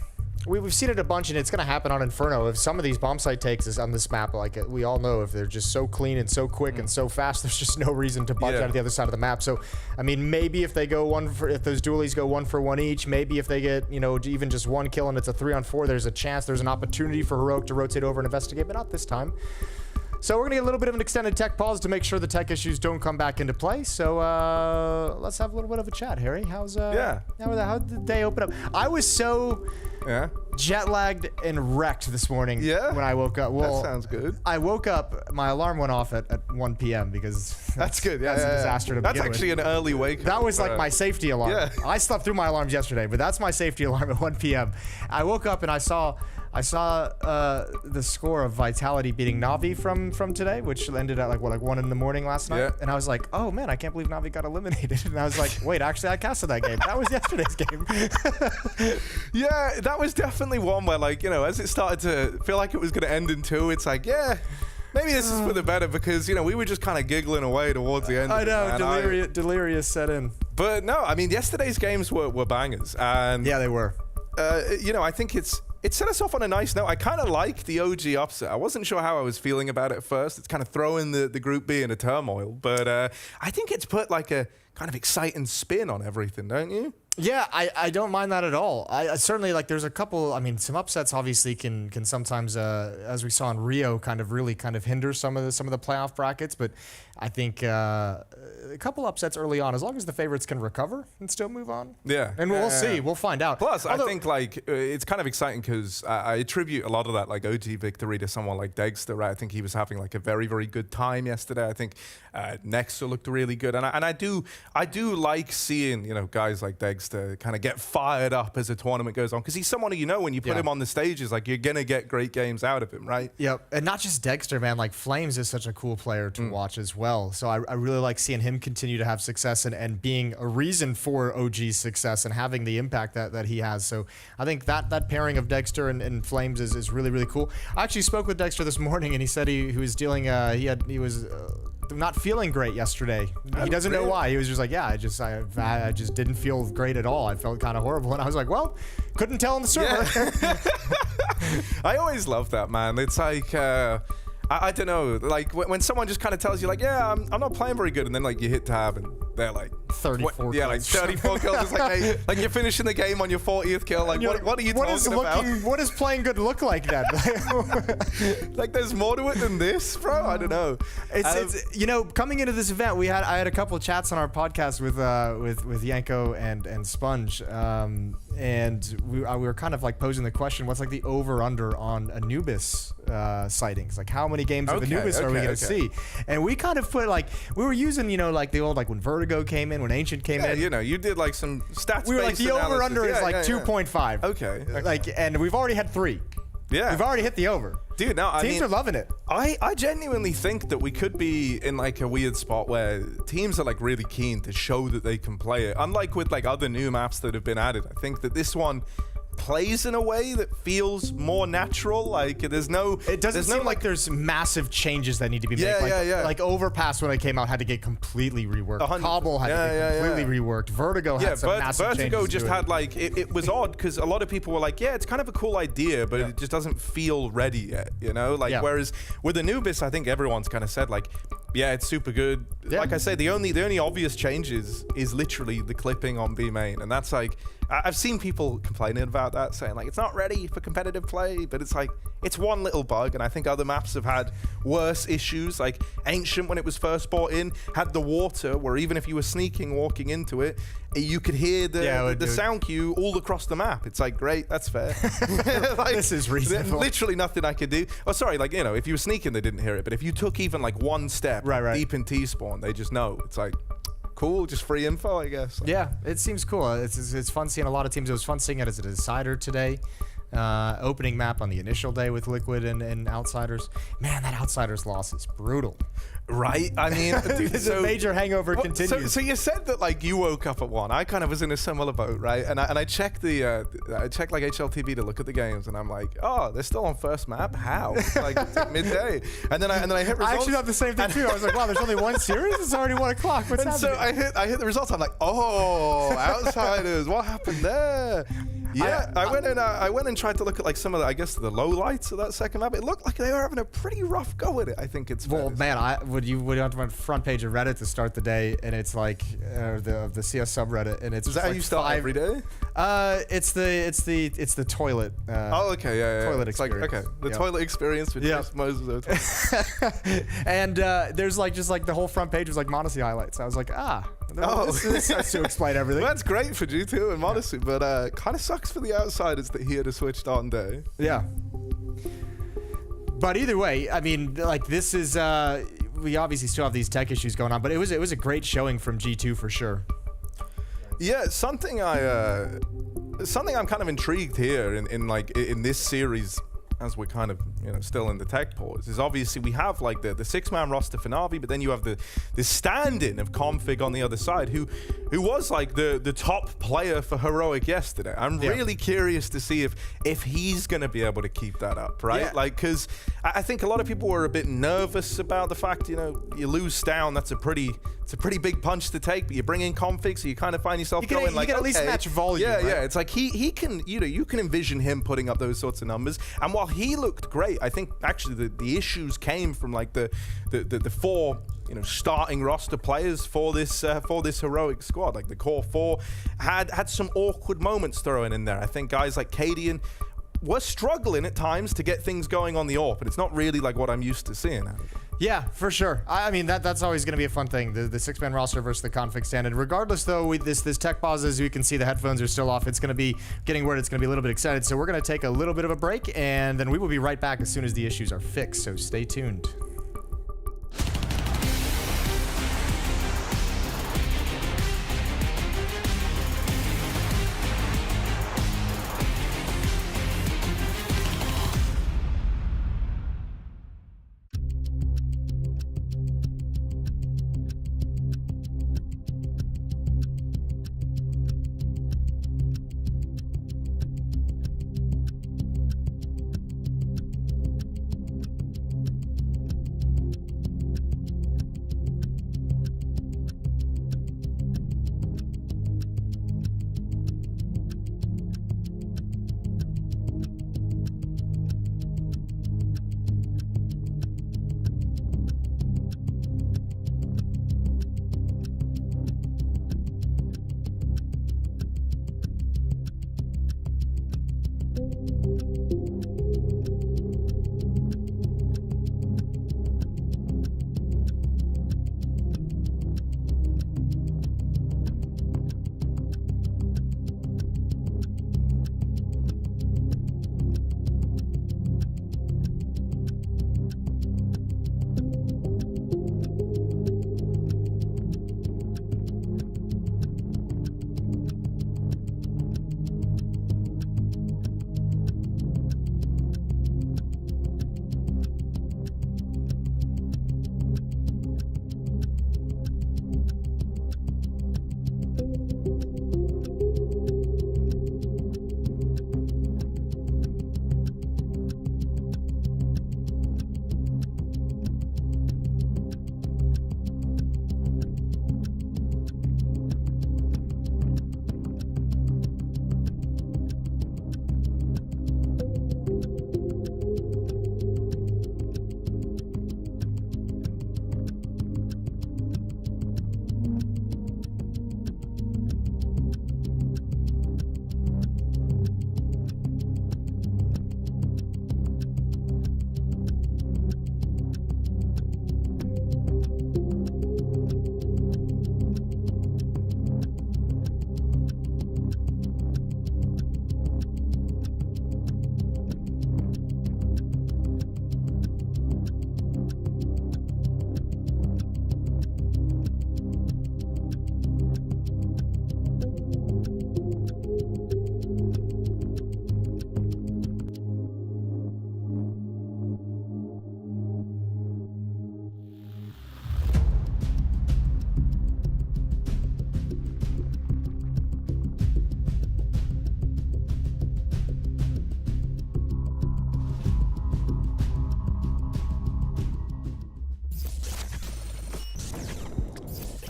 we've seen it a bunch, and it's going to happen on Inferno. If some of these bomb site takes is on this map, like we all know, if they're just so clean and so quick and so fast, there's just no reason to budge out of the other side of the map. So, I mean, maybe if they go if those dualies go 1 for 1 each, maybe if they get, you know, even just 1 kill and it's a 3-on-4, there's a chance, there's an opportunity for Heroic to rotate over and investigate, but not this time. So we're going to get a little bit of an extended tech pause to make sure the tech issues don't come back into play. So let's have a little bit of a chat, Harry. How did the day open up? I was so jet lagged and wrecked this morning when I woke up. Well, that sounds good. I woke up, my alarm went off at 1 p.m. because that's good. Yeah, that's a disaster to begin That's actually with. an early wake up. That was like my safety alarm. Yeah. I slept through my alarms yesterday, but that's my safety alarm at 1 p.m. I woke up and I saw the score of Vitality beating NAVI from today, which ended at like 1 in the morning last night. And I was like, oh man, I can't believe NAVI got eliminated. And I was like, wait, actually I casted that game. That was yesterday's game. Yeah, that was definitely one where, like, you know, as it started to feel like it was going to end in 2, it's like, yeah, maybe this is for the better because, you know, we were just kind of giggling away towards the end. I know, delirious set in. But no, I mean, yesterday's games were bangers. And yeah, they were. You know, I think it set us off on a nice note. I kind of like the OG upset. I wasn't sure how I was feeling about it at first. It's kind of throwing the Group B into turmoil. But I think it's put like a kind of exciting spin on everything, don't you? Yeah, I don't mind that at all. I certainly, like, there's a couple, I mean, some upsets obviously can sometimes, as we saw in Rio, kind of hinder some of the playoff brackets, but I think a couple upsets early on, as long as the favorites can recover and still move on. Yeah. And we'll see. We'll find out. Plus, I think, like, it's kind of exciting because I attribute a lot of that, like, OG victory to someone like Dexter, right? I think he was having, like, a very, very good time yesterday. I think Nexter looked really good. And I do like seeing, you know, guys like Dexter kind of get fired up as the tournament goes on, because he's someone who, you know, when you put him on the stages, like, you're going to get great games out of him, right? Yep. And not just Dexter, man. Like, Flames is such a cool player to watch as well. So I really like seeing him continue to have success and being a reason for OG's success and having the impact that he has. So I think that pairing of Dexter and Flames is really, really cool. I actually spoke with Dexter this morning, and he said he was dealing, he was not feeling great yesterday. He doesn't know why. He was just like, yeah, I just didn't feel great at all. I felt kind of horrible. And I was like, well, couldn't tell on the server. Yeah. I always love that, man. It's like, I don't know, like when someone just kind of tells you, like, yeah, I'm not playing very good, and then, like, you hit tab and they're like 34 kills. Yeah, like 34 kills. It's like, hey, like, you're finishing the game on your 40th kill. Like, what are you talking about? What does playing good look like then? Like, there's more to it than this, bro. I don't know. It's you know, coming into this event, I had a couple of chats on our podcast with Yanko and Sponge, and we were kind of like posing the question, what's like the over/under on Anubis sightings? Like, how many games of Anubis are we going to see? And we kind of put, like, we were using, you know, like the old, like when Vertigo came in, when Ancient came in. You know, you did like some stats. We were like, the over/under is like 2.5. Okay. Like, and we've already had 3. Yeah. We've already hit the over. Dude, no, teams are loving it. I genuinely think that we could be in like a weird spot where teams are like really keen to show that they can play it. Unlike with like other new maps that have been added, I think that this one plays in a way that feels more natural. Like, there's no, it doesn't seem like there's massive changes that need to be made. Like Overpass, when it came out, had to get completely reworked. Cobble had to get completely reworked. Vertigo had some massive changes. Vertigo just had like, it was odd because a lot of people were like, yeah, it's kind of a cool idea, but it just doesn't feel ready yet, you know? Like, whereas with Anubis, I think everyone's kind of said like, yeah, it's super good. Like I say, the only obvious changes is literally the clipping on B main, and that's like, I've seen people complaining about that, saying like it's not ready for competitive play, but it's like, it's one little bug, and I think other maps have had worse issues. Like Ancient, when it was first brought in, had the water where even if you were sneaking walking into it, you could hear the sound cue all across the map. It's like, great, that's fair. Like, this is reasonable. Literally nothing I could do. Oh, sorry, like, you know, if you were sneaking, they didn't hear it, but if you took even like one step deep in T-spawn, they just know. It's like, cool, just free info, I guess. Yeah, it seems cool. It's fun seeing a lot of teams. It was fun seeing it as a decider today. Opening map on the initial day with Liquid and Outsiders. Man, that Outsiders loss is brutal. Right? I mean, dude, the major hangover continues. So you said that like you woke up at 1. I kind of was in a similar boat, right? And I checked I checked like HLTV to look at the games, and I'm like, oh, they're still on first map. How? It's like midday. And then I hit results. I actually thought the same thing too. I was like, wow, there's only one series. It's already 1 o'clock. What's happening? So I hit the results. I'm like, oh, Outsiders. What happened there? Yeah, I went and tried to look at like some of the, I guess, the low lights of that second map. It looked like they were having a pretty rough go at it. I think it's well, man. Would you have on front page of Reddit to start the day, and it's like the CS subreddit, and it's is that how like you start every day? It's the toilet. Oh, okay, yeah. Toilet it's experience. like, okay, the toilet experience with Moses. And there's like just like the whole front page was like Monacy highlights. I was like, this has to explain everything. Well, that's great for G2 and Monacy, but kind of sucks for the Outsiders that he had a switched on day. Yeah. But either way, I mean, like this is we obviously still have these tech issues going on, but it was a great showing from G2 for sure. Yeah, something I'm kind of intrigued here in this series, as we're kind of, you know, still in the tech pause, is obviously we have like the 6-man roster for NAVI, but then you have the stand-in of Config on the other side, who was like the top player for Heroic yesterday. I'm really curious to see if he's going to be able to keep that up, right? Yeah. Like, because I think a lot of people were a bit nervous about the fact, you know, you lose Down, it's a pretty big punch to take, but you bring in Config, so you kind of find yourself going like, you can at least match volume. Yeah, right? yeah. It's like he can, you know, you can envision him putting up those sorts of numbers. And while he looked great, I think actually the issues came from like the 4 starting roster players for this heroic squad. Like the core four had some awkward moments thrown in there. I think guys like Cadian were struggling at times to get things going on the AWP, and it's not really like what I'm used to seeing. Yeah, for sure. I mean, that's always going to be a fun thing, the six-man roster versus the config standard. Regardless, though, with this tech pause, as you can see, the headphones are still off. It's going to be getting word it's going to be a little bit excited. So we're going to take a little bit of a break, and then we will be right back as soon as the issues are fixed. So stay tuned.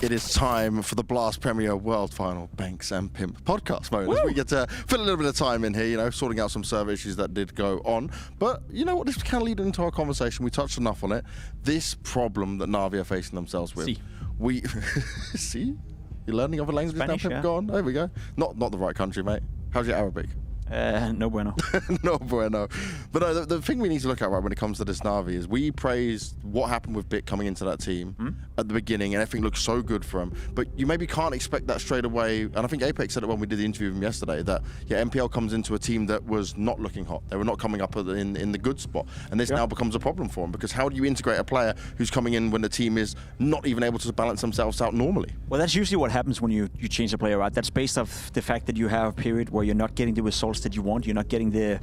It is time for the Blast Premier World Final Banks and Pimp podcast mode. As we get to fill a little bit of time in here, sorting out some server issues that did go on. But you know what? This can lead into our conversation. We touched enough on it. This problem that Navi are facing themselves with. We see? You're learning other languages Spanish, now, Pimp? yeah. Go on. There we go. Not the right country, mate. How's your Arabic? No bueno. No bueno. But no, the thing we need to look at when it comes to this Navi is we praised what happened with Bit coming into that team at the beginning, and everything looked so good for him. But you maybe can't expect that straight away. And I think Apex said it when we did the interview with him yesterday, that MPL comes into a team that was not looking hot. They were not coming up in the good spot. And this now becomes a problem for him, because how do you integrate a player who's coming in when the team is not even able to balance themselves out normally? Well, that's usually what happens when you change a player, right? That's based off the fact that you have a period where you're not getting the results that you want. You're not getting the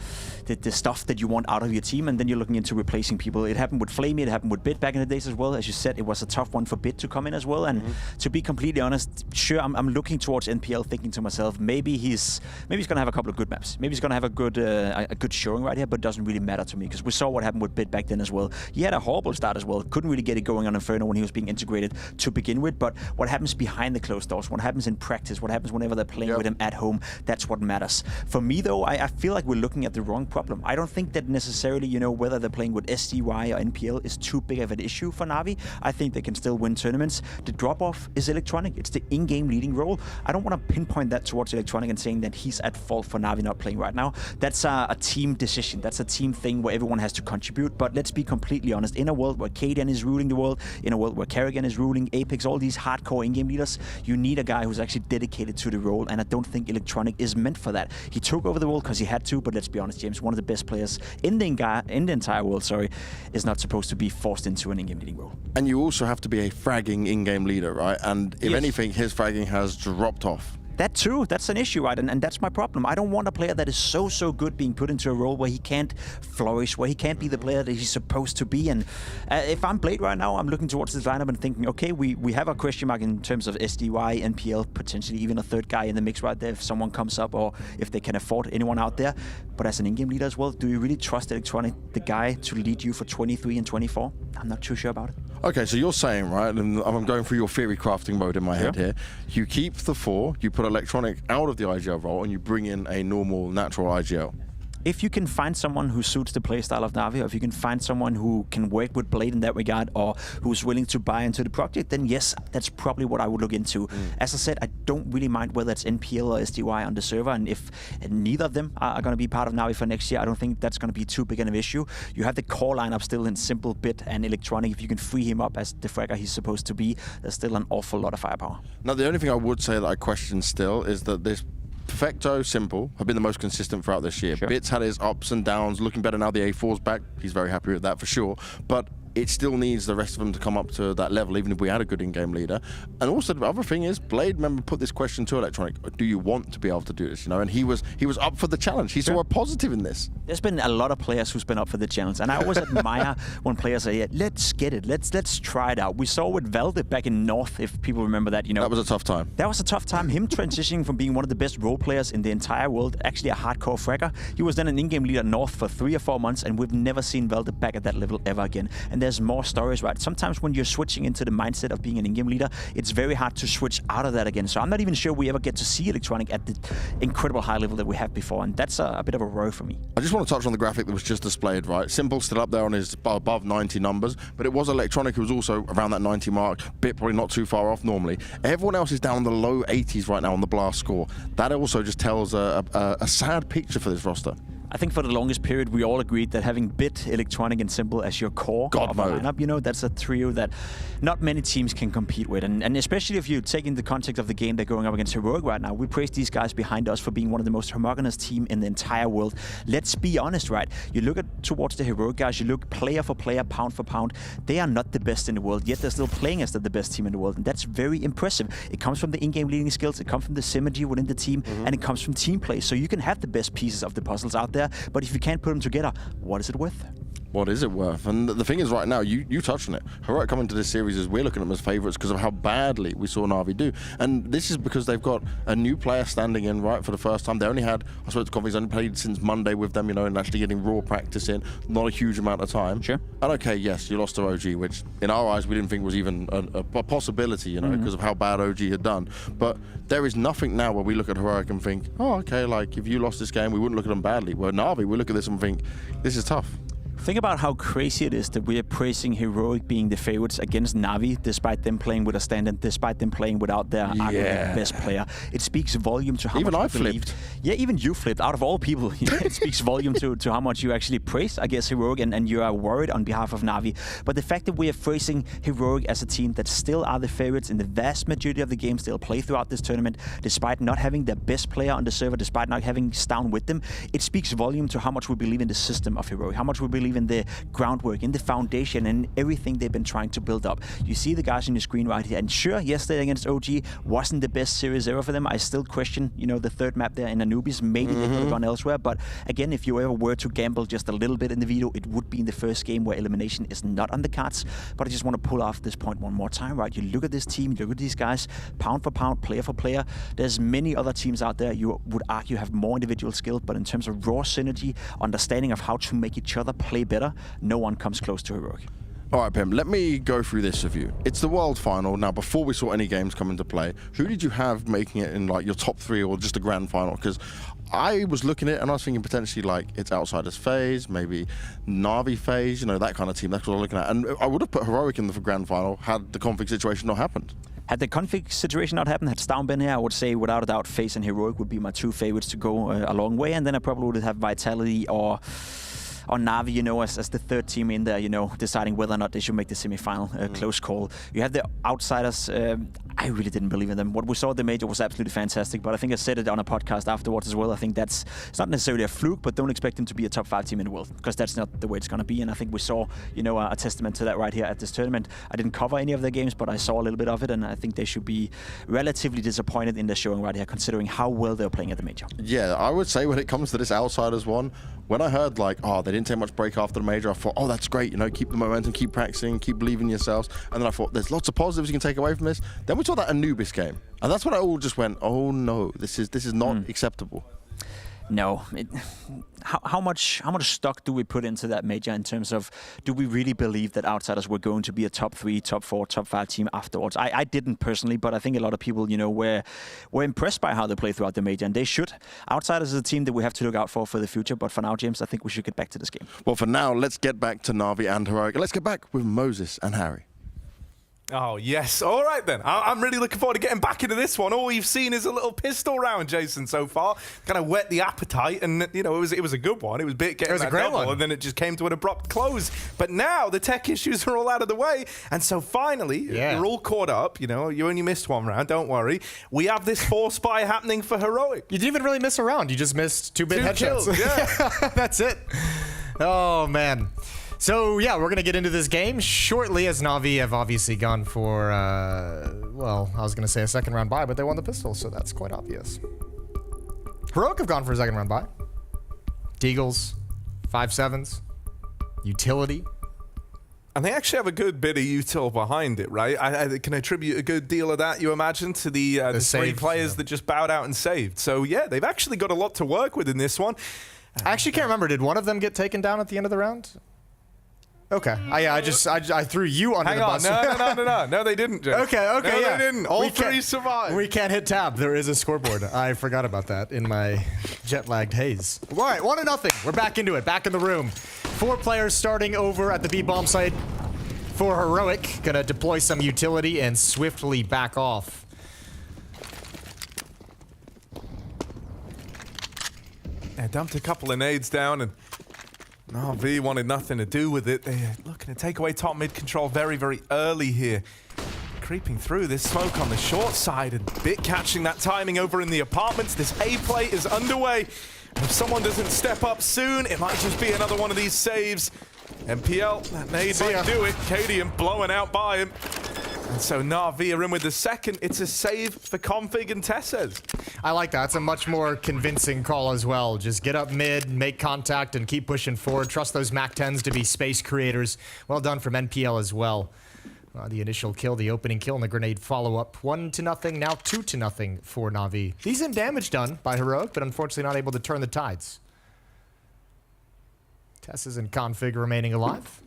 stuff that you want out of your team, and then you're looking into replacing people. It happened with Flamey, it happened with Bit back in the days as well. As you said, it was a tough one for Bit to come in as well. And to be completely honest, sure, I'm looking towards NPL, thinking to myself, maybe he's going to have a couple of good maps. Maybe he's going to have a good showing right here, but it doesn't really matter to me, because we saw what happened with Bit back then as well. He had a horrible start as well. Couldn't really get it going on Inferno when he was being integrated to begin with. But what happens behind the closed doors, what happens in practice, what happens whenever they're playing with him at home, that's what matters. For me, me, though, I feel like we're looking at the wrong problem. I don't think that necessarily, you know, whether they're playing with SDY or NPL is too big of an issue for Navi. I think they can still win tournaments. The drop-off is Electronic. It's the in-game leading role. I don't want to pinpoint that towards Electronic and saying that he's at fault for Navi not playing right now. That's a team decision. That's a team thing where everyone has to contribute. But let's be completely honest. In a world where Kaden is ruling the world, in a world where Kerrigan is ruling, Apex, all these hardcore in-game leaders, you need a guy who's actually dedicated to the role, and I don't think Electronic is meant for that. He took over the role because he had to, but let's be honest, James, one of the best players in the entire world, is not supposed to be forced into an in-game leading role. And you also have to be a fragging in-game leader, right? And if anything, his fragging has dropped off. That too, that's an issue, right? And that's my problem. I don't want a player that is so good being put into a role where he can't flourish, where he can't be the player that he's supposed to be. And if I'm Blade right now, I'm looking towards this lineup and thinking, okay, we have a question mark in terms of SDY, NPL, potentially even a third guy in the mix right there if someone comes up or if they can afford anyone out there. But as an in-game leader as well, do you really trust Electronic, the guy, to lead you for 23 and 24? I'm not too sure about it. Okay, so you're saying, right, and I'm going through your theory crafting mode in my head here, you keep the 4, you put Electronic out of the IGL role, and you bring in a normal, natural IGL. If you can find someone who suits the playstyle of Navi, or if you can find someone who can work with Blade in that regard, or who's willing to buy into the project, then yes, that's probably what I would look into. As I said, I don't really mind whether it's NPL or SDY on the server, and if neither of them are going to be part of Navi for next year, I don't think that's going to be too big an issue. You have the core lineup still in Simple, Bit, and Electronic. If you can free him up as the fragger he's supposed to be, there's still an awful lot of firepower. Now, the only thing I would say that I question still is that this Perfecto, Simple have been the most consistent throughout this year. Bits had his ups and downs, looking better now the A4's back. He's very happy with that for sure. But it still needs the rest of them to come up to that level, even if we had a good in-game leader. And also the other thing is, Blade, remember, put this question to Electronic: do you want to be able to do this? You know, and he was up for the challenge. He saw a positive in this. There's been a lot of players who's been up for the challenge, and I always admire when players say, yeah, let's get it, let's try it out. We saw with Velde back in North, if people remember that, you know. That was a tough time. That was a tough time. Him transitioning from being one of the best role players in the entire world, actually a hardcore fragger. He was then an in-game leader North for 3 or 4 months, and we've never seen Velde back at that level ever again. And there's more stories, right? Sometimes when you're switching into the mindset of being an in-game leader, it's very hard to switch out of that again. So I'm not even sure we ever get to see Electronic at the incredible high level that we have before, and that's a bit of a row for me. I just want to touch on the graphic that was just displayed, right? Simple still up there on his above 90 numbers, but it was Electronic who was also around that 90 mark, Bit probably not too far off normally. Everyone else is down in the low 80s right now on the blast score. That also just tells a sad picture for this roster. I think for the longest period, we all agreed that having Bit, Electronic, and Simple as your core of a lineup, you know, that's a trio that not many teams can compete with. And especially if you take in the context of the game they're going up against Heroic right now, we praise these guys behind us for being one of the most homogenous team in the entire world. Let's be honest, right? You look towards the Heroic guys, you look player for player, pound for pound, they are not the best in the world, yet they're still playing as the best team in the world, and that's very impressive. It comes from the in-game leading skills, it comes from the synergy within the team, and it comes from team play. So you can have the best pieces of the puzzles out there, but if you can't put them together, what is it worth? What is it worth? And the thing is, right now, you touched on it. Heroic coming to this series is we're looking at them as favourites because of how badly we saw Navi do. And this is because they've got a new player standing in, right, for the first time. They only had, I suppose, Coffee's only played since Monday with them, you know, and actually getting raw practice in. Not a huge amount of time. Sure. And okay, yes, you lost to OG, which in our eyes we didn't think was even a possibility, you know, because of how bad OG had done. But there is nothing now where we look at Heroic and think, oh, okay, like if you lost this game, we wouldn't look at them badly. Where Navi, we look at this and think, this is tough. Think about how crazy it is that we are praising Heroic being the favorites against Navi, despite them playing with a stand-in, despite them playing without their arguably best player. It speaks volume to how even much I flipped. Believed. Yeah, even you flipped. Out of all people, it speaks volume to how much you actually praise, I guess, Heroic, and you are worried on behalf of Navi. But the fact that we are praising Heroic as a team that still are the favorites in the vast majority of the games they'll play throughout this tournament, despite not having their best player on the server, despite not having Stown with them, it speaks volume to how much we believe in the system of Heroic, how much we believe in the groundwork, in the foundation, and everything they've been trying to build up. You see the guys on your screen right here, and sure, yesterday against OG wasn't the best series ever for them. I still question, you know, the third map there in Anubis. Maybe they could have gone elsewhere, but again, if you ever were to gamble just a little bit in the video, it would be in the first game where elimination is not on the cards. But I just want to pull off this point one more time, right? You look at this team, you look at these guys, pound for pound, player for player. There's many other teams out there you would argue have more individual skill, but in terms of raw synergy, understanding of how to make each other play better, no one comes close to Heroic. All right, Pim, let me go through this with you. It's the World Final. Now, before we saw any games come into play, who did you have making it in like your top 3 or just a grand final? Because I was looking at it and I was thinking potentially like it's Outsiders FaZe, maybe NAVI FaZe, you know, that kind of team. That's what I'm looking at. And I would have put Heroic in the grand final had the config situation not happened. Had the config situation not happened, had Stown been here, I would say without a doubt FaZe and Heroic would be my 2 favorites to go a long way. And then I probably would have Vitality or NAVI, you know, as the 3rd team in there, you know, deciding whether or not they should make the semi-final. Close call. You have the Outsiders. I really didn't believe in them. What we saw at the major was absolutely fantastic, but I think I said it on a podcast afterwards as well. I think it's not necessarily a fluke, but don't expect them to be a top 5 team in the world, because that's not the way it's going to be. And I think we saw, you know, a testament to that right here at this tournament. I didn't cover any of their games, but I saw a little bit of it, and I think they should be relatively disappointed in their showing right here, considering how well they're playing at the major. Yeah, I would say when it comes to this Outsiders one, when I heard like, oh, they didn't take much break after the major, I thought, oh, that's great, you know, keep the momentum, keep practicing, keep believing in yourselves. And then I thought, there's lots of positives you can take away from this. Then we saw that Anubis game, and that's when I all just went, oh no, this is not acceptable. No. How much stock do we put into that major in terms of, do we really believe that Outsiders were going to be a top 3, top 4, top 5 team afterwards? I didn't personally, but I think a lot of people, you know, were impressed by how they played throughout the major, and they should. Outsiders is a team that we have to look out for the future, but for now, James, I think we should get back to this game. Well, for now, let's get back to NAVI and Heroic. Let's get back with Moses and Harry. Oh, yes. All right, then. I'm really looking forward to getting back into this one. All we've seen is a little pistol round, Jason, so far. Kind of whet the appetite, and, you know, it was a good one. It was getting that double, and then it just came to an abrupt close. But now the tech issues are all out of the way, and so finally, you're all caught up. You know, you only missed 1 round, don't worry. We have this 4-spy happening for Heroic. You didn't even really miss a round. You just missed 2-bit headshots. Kills, yeah. That's it. Oh, man. So, yeah, we're going to get into this game shortly, as Navi have obviously gone for, well, I was going to say a 2nd round bye, but they won the pistol, so that's quite obvious. Heroic have gone for a 2nd round bye. Deagles, 5-7s, utility. And they actually have a good bit of util behind it, right? I can attribute a good deal of that, you imagine, to the 3 players that just bowed out and saved. So, yeah, they've actually got a lot to work with in this one. I actually can't remember. Did one of them get taken down at the end of the round? Okay. I threw you under the bus. No, they didn't, Jeff. Okay, no, yeah. They didn't. All 3 survived. We can't hit tab. There is a scoreboard. I forgot about that in my jet-lagged haze. All right, 1-0. We're back into it. Back in the room. 4 players starting over at the B-bomb site for Heroic. Gonna deploy some utility and swiftly back off. I dumped a couple of nades down, and NAVI wanted nothing to do with it. They're looking to take away top mid control very, very early here. Creeping through this smoke on the short side and bit catching that timing over in the apartments. This A play is underway. And if someone doesn't step up soon, it might just be another one of these saves. MPL, that nade might do it. Cadian blowing out by him. And so NAVI are in with the 2nd. It's a save for Config and Tessez. I like that. It's a much more convincing call as well. Just get up mid, make contact, and keep pushing forward. Trust those MAC-10s to be space creators. Well done from NPL as well. The initial kill, the opening kill, and the grenade follow-up. 1-0, now 2-0 for NAVI. Decent damage done by Heroic, but unfortunately not able to turn the tides. Tessez and Config remaining alive.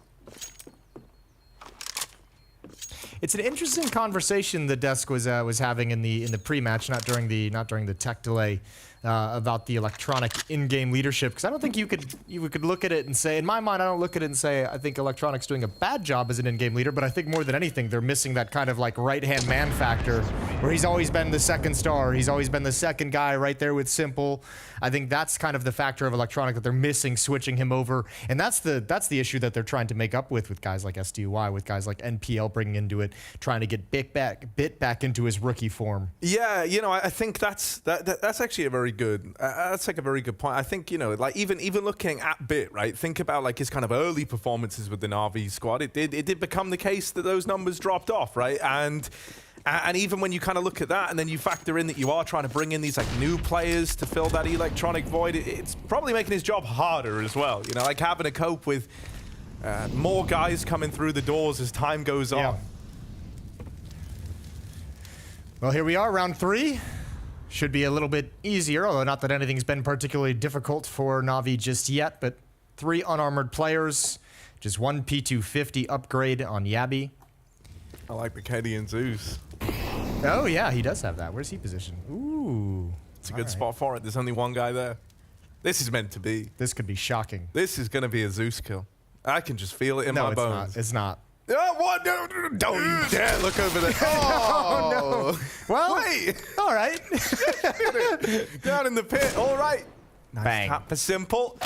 It's an interesting conversation the desk was having in the pre-match, not during the tech delay, about the electronic in-game leadership. Because I don't think you could look at it and say, in my mind, I don't look at it and say I think Electronic's doing a bad job as an in-game leader. But I think more than anything, they're missing that kind of like right-hand man factor, where he's always been the 2nd star, he's always been the 2nd guy right there with Simple. I think that's kind of the factor of Electronic that they're missing, switching him over, and that's the issue that they're trying to make up with guys like SDY, with guys like NPL bringing into it, trying to get bit back into his rookie form. Yeah, you know, I think that's actually a very good. That's like a very good point. I think, you know, like even looking at Bit, right? Think about like his kind of early performances with the NAVI squad. It did become the case that those numbers dropped off, right? And even when you kind of look at that, and then you factor in that you are trying to bring in these like new players to fill that electronic void, it's probably making his job harder as well. You know, like having to cope with more guys coming through the doors as time goes on. Well, here we are, round 3. Should be a little bit easier, although not that anything's been particularly difficult for NAVI just yet, but 3 unarmored players. Just 1 P250 upgrade on Yabi. I like the KD and Zeus. Oh, yeah, he does have that. Where's he positioned? Ooh. It's a good spot for it. There's only one guy there. This is meant to be. This could be shocking. This is going to be a Zeus kill. I can just feel it in my bones. No, it's not. Oh, what? No, don't you dare look over there. Oh, no. Well, wait. All right. Down in the pit. All right. Nice Bang. tap for Simple.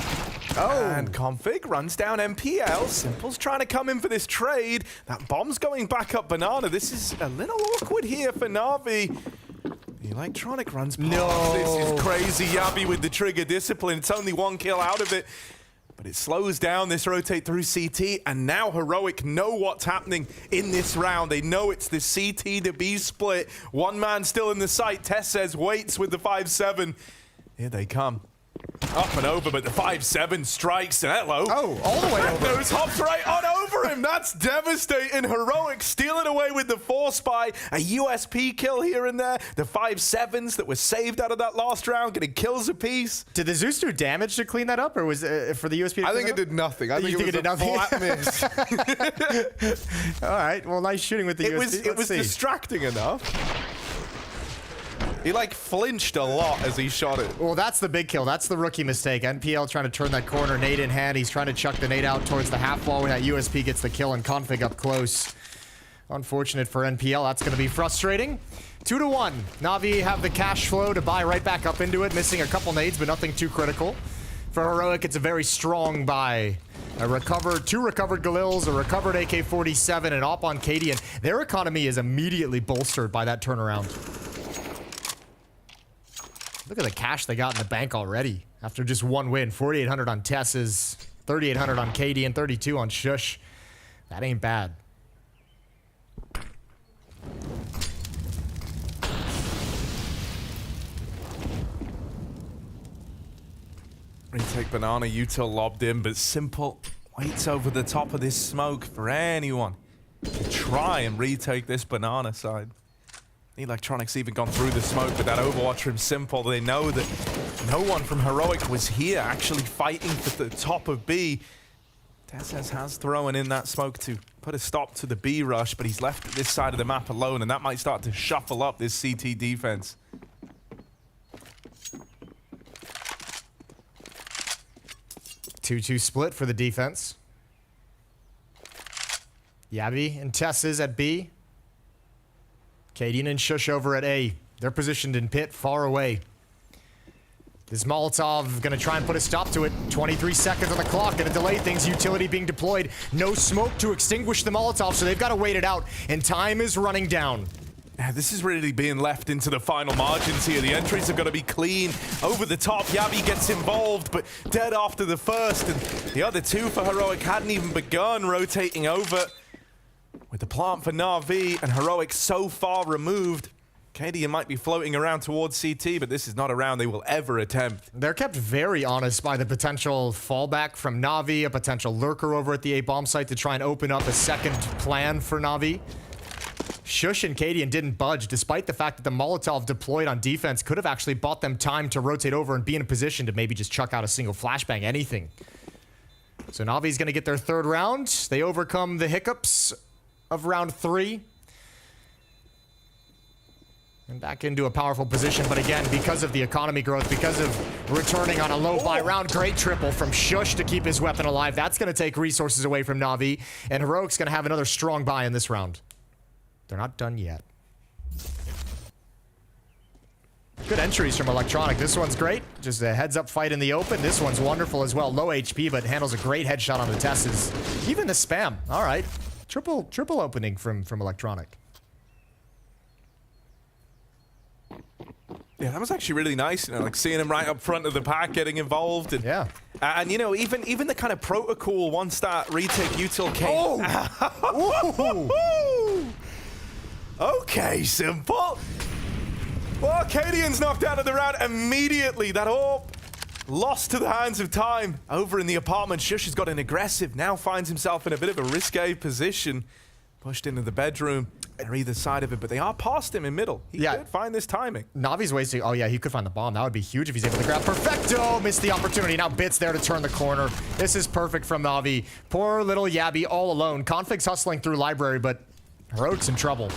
Oh. And Config runs down MPL. Simple's trying to come in for this trade. That bomb's going back up Banana. This is a little awkward here for Navi. The Electronic runs past. No. This is crazy. Yabi with the trigger discipline. It's only 1 kill out of it. But it slows down this rotate through CT, and now Heroic know what's happening in this round. They know it's the CT to B split. 1 man still in the site. Tess says waits with the 5-7. Here they come. Up and over, but the 5-7 strikes. And hello. Oh, all the way over. Those hops right on over him. That's devastating. Heroic stealing away with the 4-spy. A USP kill here and there. The 5-7s that were saved out of that last round, getting kills apiece. Did the Zeus do damage to clean that up, or was it for the USP? I think it did nothing. I think it was a flat miss. All right. Well, nice shooting with the USP. It was distracting enough. He like flinched a lot as he shot it. Well, that's the big kill. That's the rookie mistake. NPL trying to turn that corner, nade in hand. He's trying to chuck the nade out towards the half wall when that USP gets the kill and Config up close. Unfortunate for NPL. That's going to be frustrating. 2-1. Navi have the cash flow to buy right back up into it, missing a couple nades, but nothing too critical. For Heroic, it's a very strong buy. A recovered, 2 recovered Galils, a recovered AK-47, and op on KD, and their economy is immediately bolstered by that turnaround. Look at the cash they got in the bank already after just 1 win. 4,800 on Tess's, 3,800 on KD, and 32 on Shush. That ain't bad. Retake Banana, Util lobbed in, but Simple waits over the top of this smoke for anyone to try and retake this Banana side. The Electronics even gone through the smoke with that Overwatch from Simple. They know that no one from Heroic was here actually fighting for the top of B. Tessez has thrown in that smoke to put a stop to the B rush, but he's left this side of the map alone, and that might start to shuffle up this CT defense. Two split for the defense. Yabi and Tess's at B. Kadeen and Shush over at A. They're positioned in pit, far away. This Molotov gonna try and put a stop to it. 23 seconds on the clock, gonna delay things. Utility being deployed. No smoke to extinguish the Molotov, so they've got to wait it out. And time is running down. This is really being left into the final margins here. The entries have got to be clean. Over the top, Yabi gets involved, but dead after the first. And the other 2 for Heroic hadn't even begun rotating over. With the plant for Na'Vi and Heroic so far removed, Cadian might be floating around towards CT, but this is not a round they will ever attempt. They're kept very honest by the potential fallback from Na'Vi, a potential lurker over at the A bomb site to try and open up a second plan for Na'Vi. Shush and Cadian didn't budge, despite the fact that the Molotov deployed on defense could have actually bought them time to rotate over and be in a position to maybe just chuck out a single flashbang, anything. So Navi's going to get their 3rd round. They overcome the hiccups of round 3. And back into a powerful position, but again, because of the economy growth, because of returning on a low buy round, great triple from Shush to keep his weapon alive. That's going to take resources away from Na'Vi, and Heroic's going to have another strong buy in this round. They're not done yet. Good entries from Electronic. This one's great. Just a heads-up fight in the open. This one's wonderful as well. Low HP, but handles a great headshot on the Tesses. Even the spam. All right. Triple opening from Electronic. Yeah, that was actually really nice, you know, like seeing him right up front of the pack, getting involved, and yeah, and you know, even the kind of protocol one-star retake util came. Oh! Okay, Simple. Well, Cadian's knocked out of the round immediately. That all lost to the hands of time. Over in the apartment, Shush has got an aggressive, now finds himself in a bit of a risque position. pushed into the bedroom. They're either side of it, but they are past him in middle. He could find this timing. Navi's wasting. Oh, yeah, he could find the bomb. That would be huge if he's able to grab. Perfecto! Missed the opportunity. Now Bit's there to turn the corner. This is perfect from Navi. Poor little Yabby all alone. Config's hustling through library, but Heroic's in trouble.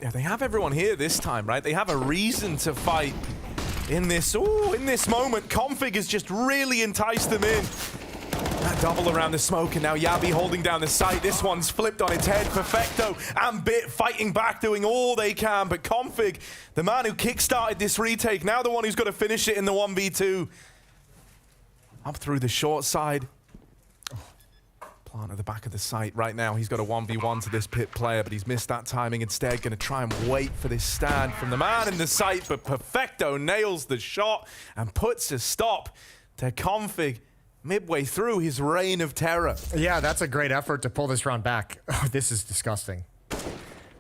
Yeah, they have everyone here this time, right? They have a reason to fight in this. Ooh, in this moment, Config has just really enticed them in. That double around the smoke, and now Yabby holding down the site. This one's flipped on its head. Perfecto and Bit fighting back, doing all they can. But Config, the man who kickstarted this retake, now the one who's got to finish it in the 1v2. Up through the short side. Plant at the back of the site right now. He's got a 1v1 to this Pit player, but he's missed that timing instead. Going to try and wait for this stand from the man in the site, but Perfecto nails the shot and puts a stop to Config midway through his reign of terror. Yeah, that's a great effort to pull this round back. Oh, this is disgusting.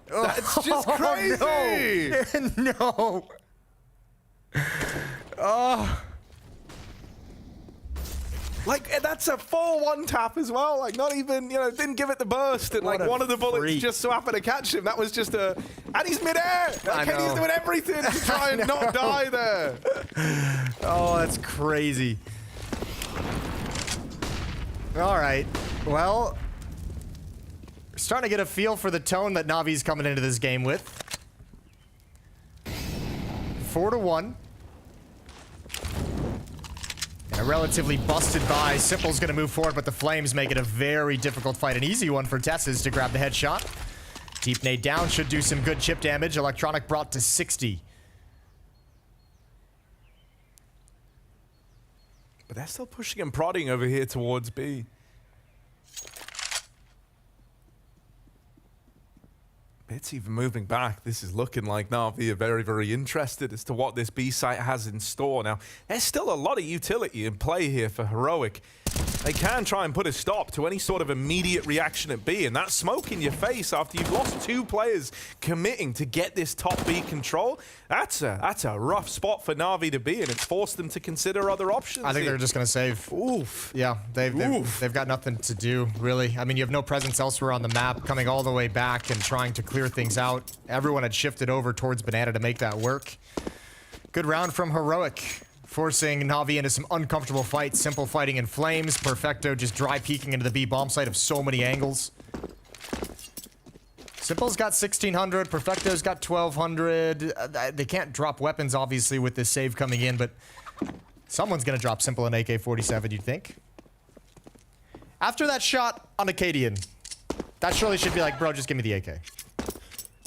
That's just crazy. No. Oh. Like, that's a full one tap as well. Like, not even, you know, didn't give it the burst. And, like, one of the bullets just so happened to catch him. That was just a... And he's midair. Like, and he's doing everything to try and not die there. Oh, that's crazy. All right. Well, starting to get a feel for the tone that Navi's coming into this game with. 4-1. And a relatively busted by. Simple's going to move forward, but the Flames make it a very difficult fight. An easy one for Tesses to grab the headshot. Deep nade down should do some good chip damage. Electronic brought to 60. But they're still pushing and prodding over here towards B. It's even moving back. This is looking like Navi are very, very interested as to what this B site has in store. Now, there's still a lot of utility in play here for Heroic. They can try and put a stop to any sort of immediate reaction at B, and that smoke in your face after you've lost 2 players committing to get this top B control, that's a rough spot for Navi to be in. It's forced them to consider other options. I think they're just going to save. Oof. Yeah, they've got nothing to do, really. I mean, you have no presence elsewhere on the map, coming all the way back and trying to clear things out. Everyone had shifted over towards Banana to make that work. Good round from Heroic, forcing Navi into some uncomfortable fights. Simple fighting in flames. Perfecto just dry peeking into the B bomb site of so many angles. Simple's got 1600. Perfecto's got 1200. They can't drop weapons, obviously, with this save coming in, but someone's going to drop Simple an AK-47, you'd think. After that shot on Acadian, that surely should be like, bro, just give me the AK.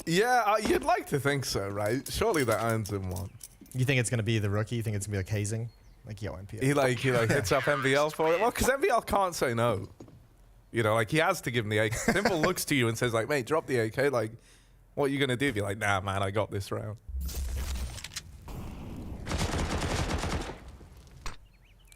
Yeah, you'd like to think so, right? Surely that earns him one. You think it's going to be the rookie? You think it's going to be like hazing? Like, yo, NPL. He hits up MVL for it. Well, because MVL can't say no. You know, like, he has to give him the AK. Simple looks to you and says, like, mate, drop the AK. Like, what are you going to do? If you're like, nah, man, I got this round.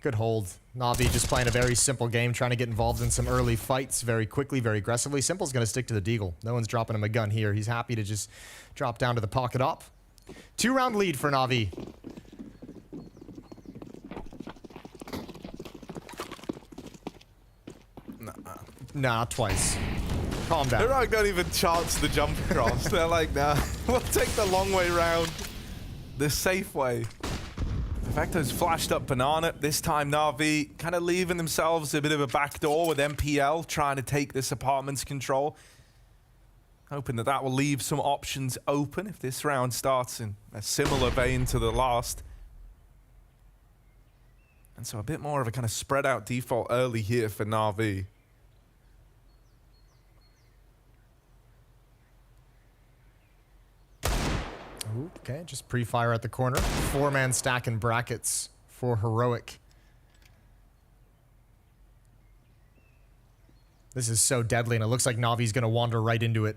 Good hold. Navi just playing a very simple game, trying to get involved in some early fights very quickly, very aggressively. Simple's going to stick to the deagle. No one's dropping him a gun here. He's happy to just drop down to the pocket op. 2-round lead for Navi. Nah, twice. Calm down. Heroic don't even chance the jump across. They're like, nah, we'll take the long way round. The safe way. Perfecto's flashed up Banana. This time Navi kind of leaving themselves a bit of a backdoor with MPL trying to take this apartment's control. Hoping that will leave some options open if this round starts in a similar vein to the last. And so a bit more of a kind of spread out default early here for Navi. Okay, just pre-fire at the corner. 4-man stack in brackets for Heroic. This is so deadly, and it looks like Navi's going to wander right into it.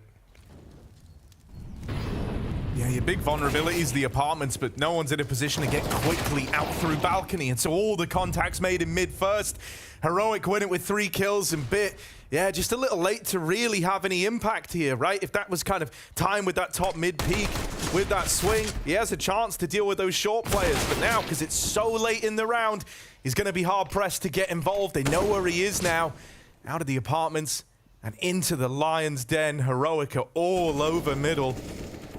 Yeah, your big vulnerability is the apartments, but no one's in a position to get quickly out through balcony. And so all the contacts made in mid first. Heroic win it with 3 kills and Bit. Yeah, just a little late to really have any impact here, right? If that was kind of time with that top mid peak, with that swing, he has a chance to deal with those short players. But now, because it's so late in the round, he's going to be hard pressed to get involved. They know where he is now. Out of the apartments. And into the Lion's Den. Heroic are all over middle.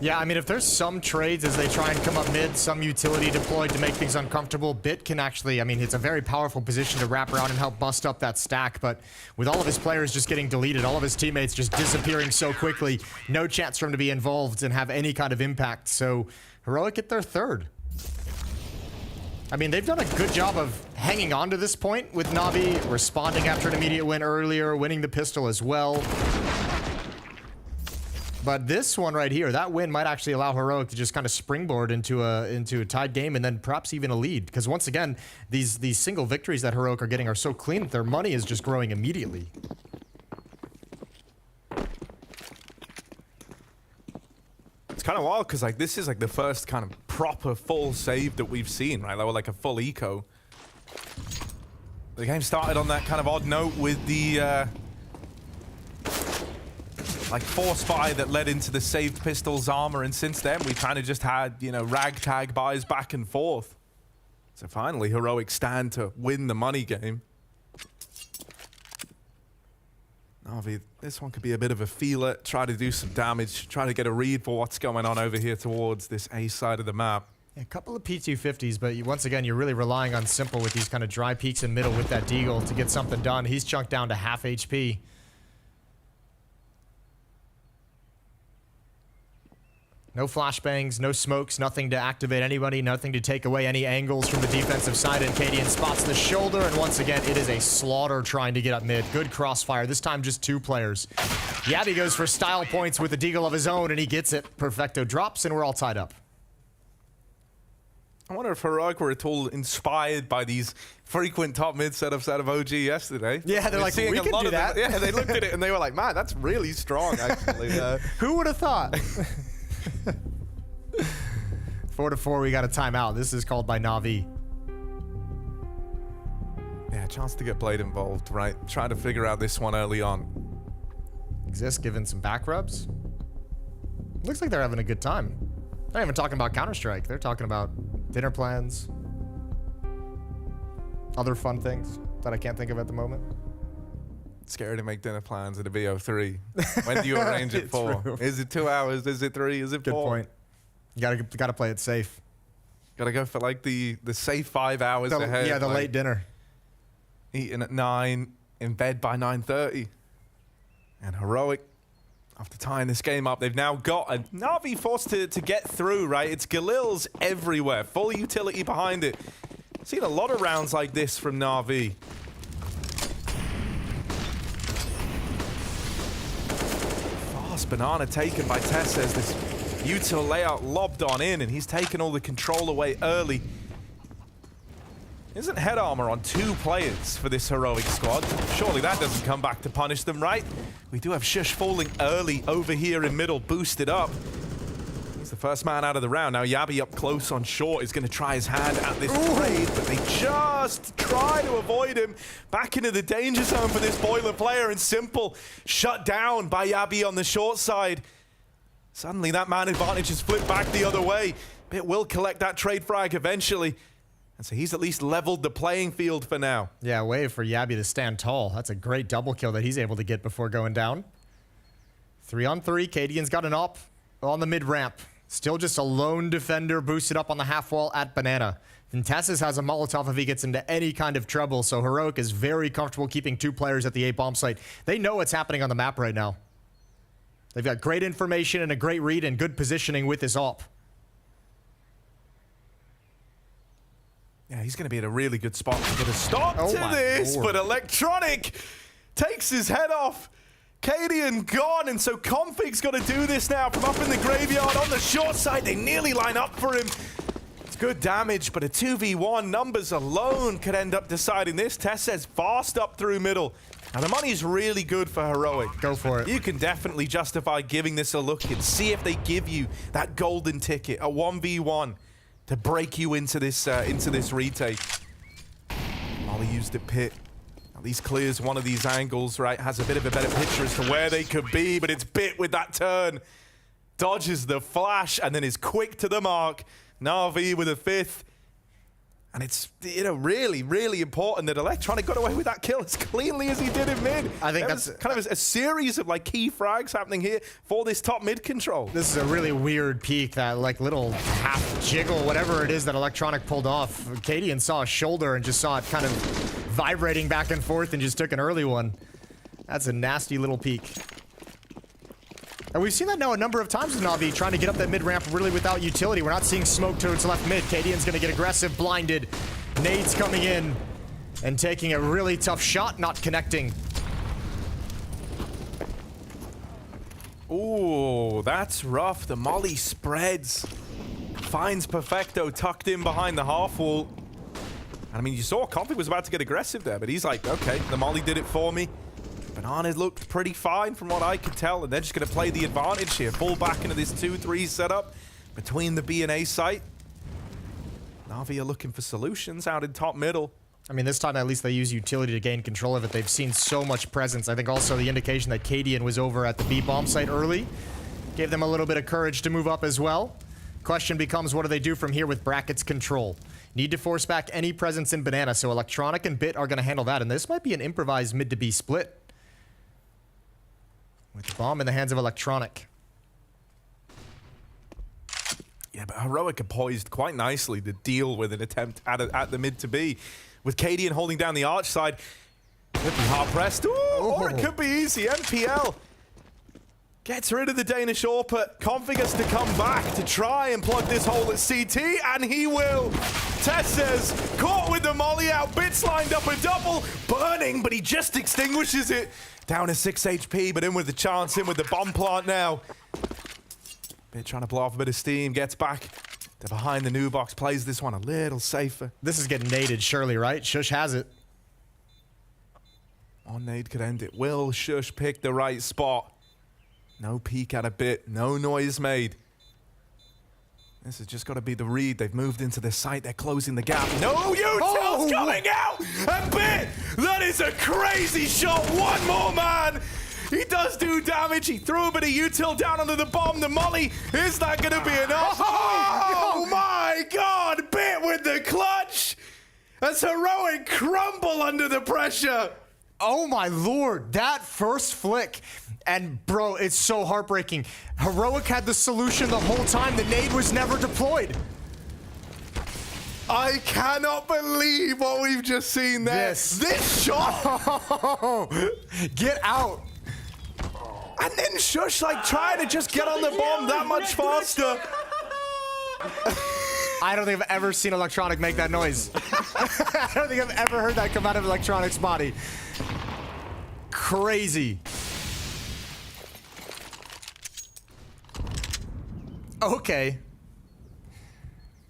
Yeah, I mean, if there's some trades as they try and come up mid, some utility deployed to make things uncomfortable, Bit can actually, I mean, it's a very powerful position to wrap around and help bust up that stack, but with all of his players just getting deleted, all of his teammates just disappearing so quickly, no chance for him to be involved and have any kind of impact. So Heroic get their third. I mean, they've done a good job of hanging on to this point with NAVI, responding after an immediate win earlier, winning the pistol as well. But this one right here, that win might actually allow Heroic to just kind of springboard into a tied game and then perhaps even a lead. Because once again, these single victories that Heroic are getting are so clean that their money is just growing immediately. It's kind of wild because like this is like the first kind of proper full save that we've seen, right? Like a full eco. The game started on that kind of odd note with the like force buy that led into the saved pistols armor, and since then we kind of just had, you know, ragtag buys back and forth. So finally Heroic stand to win the money game. Navi, this one could be a bit of a feeler, try to do some damage, try to get a read for what's going on over here towards this A side of the map. A couple of P250s, but once again, you're really relying on Simple with these kind of dry peaks in middle with that Deagle to get something done. He's chunked down to half HP. No flashbangs, no smokes, nothing to activate anybody, nothing to take away any angles from the defensive side. And Cadian spots the shoulder, and once again, it is a slaughter trying to get up mid. Good crossfire, this time just 2 players. Yabby goes for style points with a Deagle of his own, and he gets it. Perfecto drops, and we're all tied up. I wonder if Heroic were at all inspired by these frequent top mid setups out of OG yesterday. Yeah, they're like, we can do that. Yeah, they looked at it and they were like, man, that's really strong, actually. Who would have thought? 4-4, we got a timeout. This is called by Navi. Yeah, chance to get Blade involved, right? Trying to figure out this one early on. Exist giving some back rubs. Looks like they're having a good time. They're not even talking about Counter-Strike. They're talking about dinner plans. Other fun things that I can't think of at the moment. Scary to make dinner plans at a VO3. When do you arrange it for? True. Is it 2 hours? Is it 3? Is it 4? Good point. You gotta play it safe. Gotta go for like the safe 5 hours ahead. Yeah, the like, late dinner. Eating at 9, in bed by 9:30. And Heroic, after tying this game up, they've now got a Navi forced to get through, right? It's Galil's everywhere. Full utility behind it. Seen a lot of rounds like this from Navi. Fast banana taken by Tess as this util layout lobbed on in, and he's taken all the control away early. Isn't head armor on 2 players for this Heroic squad? Surely that doesn't come back to punish them, right? We do have Shush falling early over here in middle, boosted up. He's the first man out of the round. Now Yabby up close on short is going to try his hand at this trade, but they just try to avoid him. Back into the danger zone for this Boiler player, and Simple shut down by Yabby on the short side. Suddenly that man advantage is flipped back the other way. Bit will collect that trade frag eventually. And so he's at least leveled the playing field for now. Yeah, wait for Yabby to stand tall. That's a great double kill that he's able to get before going down. 3-on-3. Cadian's got an op on the mid ramp. Still just a lone defender boosted up on the half wall at Banana. And Tassis has a Molotov if he gets into any kind of trouble. So Heroic is very comfortable keeping 2 players at the A bomb site. They know what's happening on the map right now. They've got great information and a great read and good positioning with this op. Yeah, he's going to be at a really good spot to get a stop to this, but Electronic takes his head off. Cadian gone, and so Config's got to do this now from up in the graveyard on the short side. They nearly line up for him. It's good damage, but a 2v1 numbers alone could end up deciding this. Tess says fast up through middle. Now the money's really good for Heroic. Go for it. You can definitely justify giving this a look and see if they give you that golden ticket, a 1v1. To break you into this retake. Molly used it pit. At least clears one of these angles, right? Has a bit of a better picture as to where they could be, but it's Bit with that turn. Dodges the flash and then is quick to the mark. Navi with a 5th. And it's, you know, really, really important that Electronic got away with that kill as cleanly as he did in mid. I think that's kind of a series of like key frags happening here for this top mid control. This is a really weird peek, that like little half jiggle, whatever it is that Electronic pulled off. Cadian saw a shoulder and just saw it kind of vibrating back and forth and just took an early one. That's a nasty little peek. And we've seen that now a number of times with Navi, trying to get up that mid-ramp really without utility. We're not seeing smoke towards left mid. Cadian's going to get aggressive, blinded. Nades coming in and taking a really tough shot, not connecting. Ooh, that's rough. The molly spreads. Finds Perfecto tucked in behind the half wall. I mean, you saw Config was about to get aggressive there, but he's like, okay, the molly did it for me. Banana looked pretty fine from what I could tell, and they're just going to play the advantage here. Fall back into this 2-3 setup between the B and A site. Navi are looking for solutions out in top middle. I mean, this time at least they use utility to gain control of it. They've seen so much presence. I think also the indication that Cadian was over at the B bomb site early gave them a little bit of courage to move up as well. Question becomes, what do they do from here with brackets control? Need to force back any presence in Banana, so Electronic and Bit are going to handle that, and this might be an improvised mid to B split. With the bomb in the hands of Electronic. Yeah, but Heroic are poised quite nicely to deal with an attempt at the mid to B. With Cadian holding down the arch side, could be hard pressed. Ooh, or it could be easy. MPL gets rid of the Danish AWP. Config has to come back to try and plug this hole at CT, and he will. Tess says, caught with the molly out. Bits lined up a double. Burning, but he just extinguishes it. Down to 6 HP, but in with the chance, in with the bomb plant now. Bit trying to blow off a bit of steam, gets back to behind the new box, plays this one a little safer. This is getting naded, surely, right? Shush has it. One nade could end it. Will Shush pick the right spot? No peek at a Bit, no noise made. This has just got to be the read. They've moved into the site. They're closing the gap. No utils coming out! And Bit, that is a crazy shot. One more, man. He does do damage. He threw a bit of util down onto the bomb. The molly, is that going to be enough? Oh my God, Bit with the clutch. As Heroic crumble under the pressure. Oh my Lord, that first flick. And bro, it's so heartbreaking. Heroic had the solution the whole time. The nade was never deployed. I cannot believe what we've just seen there. This shot. Get out. And then Shush like trying to just get on the bomb that much faster. I don't think I've ever seen Electronic make that noise. I don't think I've ever heard that come out of Electronic's body. Crazy. Okay.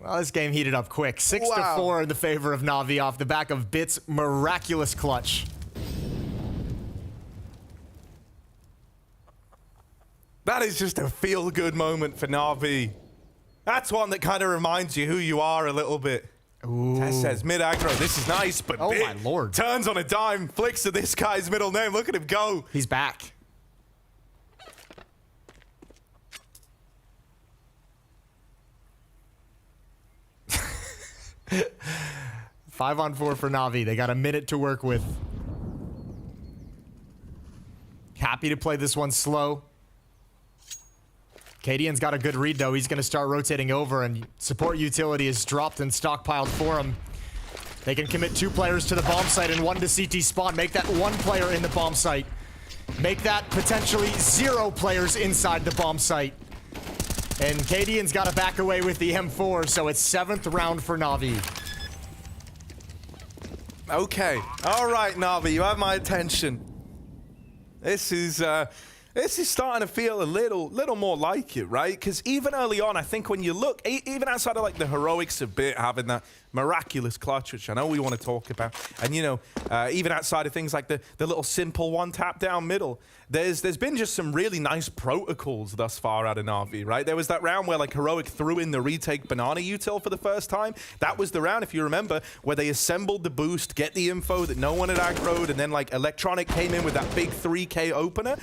Well, this game heated up quick. 6-4 in the favor of Navi off the back of Bit's miraculous clutch. That is just a feel-good moment for Navi. That's one that kind of reminds you who you are a little bit. Ooh. Tess says mid-aggro, this is nice, but oh Bit my Lord. Turns on a dime, flicks to this guy's middle name. Look at him go. He's back. Five on 4 for Navi. They got a minute to work with. Happy to play this one slow. Cadian's got a good read, though. He's going to start rotating over, and support utility is dropped and stockpiled for him. They can commit 2 players to the bomb site and 1 to CT spawn. Make that 1 player in the bomb site. Make that potentially 0 players inside the bomb site. And Cadian's got to back away with the M4, so it's 7th round for Navi. Okay. All right, Navi, you have my attention. This is starting to feel a little more like it, right? Because even early on, I think when you look, even outside of like the heroics of Bit having that miraculous clutch, which I know we want to talk about, and you know, even outside of things like the little simple one tap down middle, there's been just some really nice protocols thus far out of Navi, right? There was that round where like Heroic threw in the retake banana util for the first time. That was the round, if you remember, where they assembled the boost, get the info that no one had aggroed, and then like Electronic came in with that big 3K opener.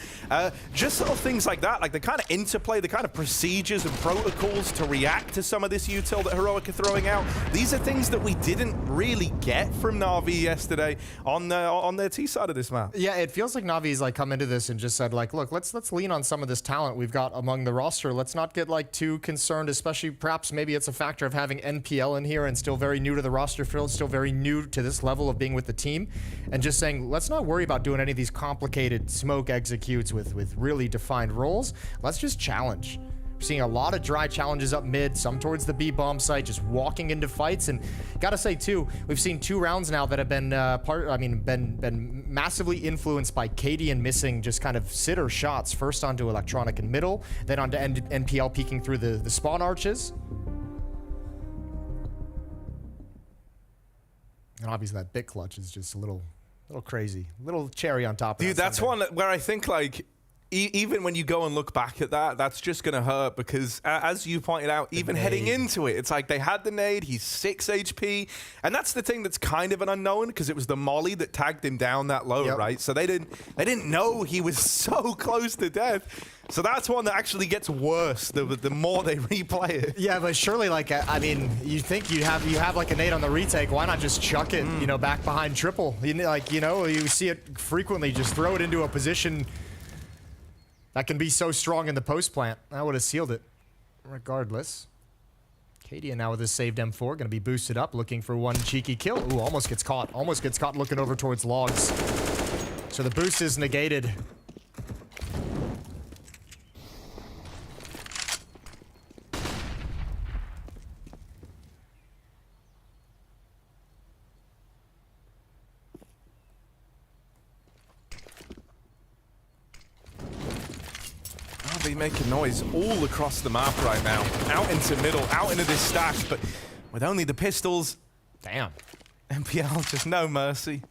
Just little things like that, like the kind of interplay, the kind of procedures and protocols to react to some of this util that Heroic are throwing out. These are things things that we didn't really get from NAVI yesterday on their T side of this map. Yeah, it feels like Navi's like come into this and just said like, look, let's lean on some of this talent we've got among the roster. Let's not get like too concerned, especially perhaps maybe it's a factor of having NPL in here and still very new to the roster field, still very new to this level of being with the team, and just saying let's not worry about doing any of these complicated smoke executes with really defined roles. Let's just challenge. We're seeing a lot of dry challenges up mid, some towards the B bomb site, just walking into fights. And gotta say too, we've seen 2 rounds now that have been been massively influenced by Cadian missing just kind of sitter shots. First onto Electronic in middle, then onto NPL peeking through the spawn arches. And obviously that bit clutch is just a little crazy, little cherry on top of Dude, that's one where I think like, even when you go and look back at that, that's just going to hurt because, as you pointed out, even heading into it, it's like they had the nade, he's 6 HP, and that's the thing that's kind of an unknown because it was the molly that tagged him down that low, right? So they didn't know he was so close to death. So that's one that actually gets worse the more they replay it. Yeah, but surely, like, I mean, you think you have like a nade on the retake. Why not just chuck it, you know, back behind triple? You see it frequently. Just throw it into a position that can be so strong in the post plant. I would have sealed it regardless. Cadian now with his saved M4, going to be boosted up, looking for one cheeky kill. Ooh, almost gets caught. Almost gets caught looking over towards logs. So the boost is negated. Making noise all across the map right now. Out into middle, out into this stack, but with only the pistols. Damn. NPL, just no mercy.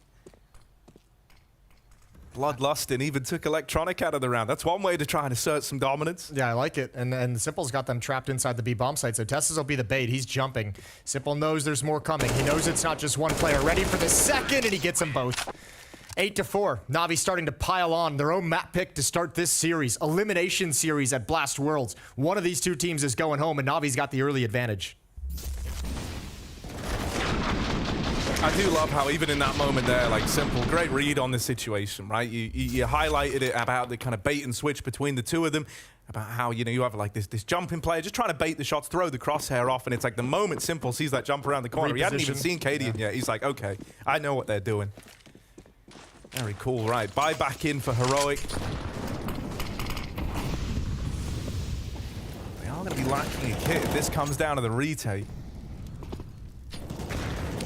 Bloodlusting even took Electronic out of the round. That's one way to try and assert some dominance. Yeah, I like it. And Simple's got them trapped inside the B bomb site, so Tessus will be the bait. He's jumping. Simple knows there's more coming. He knows it's not just one player. Ready for the second, and he gets them both. 8-4. Navi starting to pile on their own map pick to start this series. Elimination series at Blast Worlds. One of these 2 teams is going home, and Navi's got the early advantage. I do love how even in that moment there, like Simple, great read on the situation, right? You highlighted it about the kind of bait and switch between the 2 of them, about how, you know, you have like this jumping player just trying to bait the shots, throw the crosshair off, and it's like the moment Simple sees that jump around the corner, he hadn't even seen Cadian yet. He's like, okay, I know what they're doing. Very cool, right? Buy back in for Heroic. They are going to be lacking a kit if this comes down to the retake.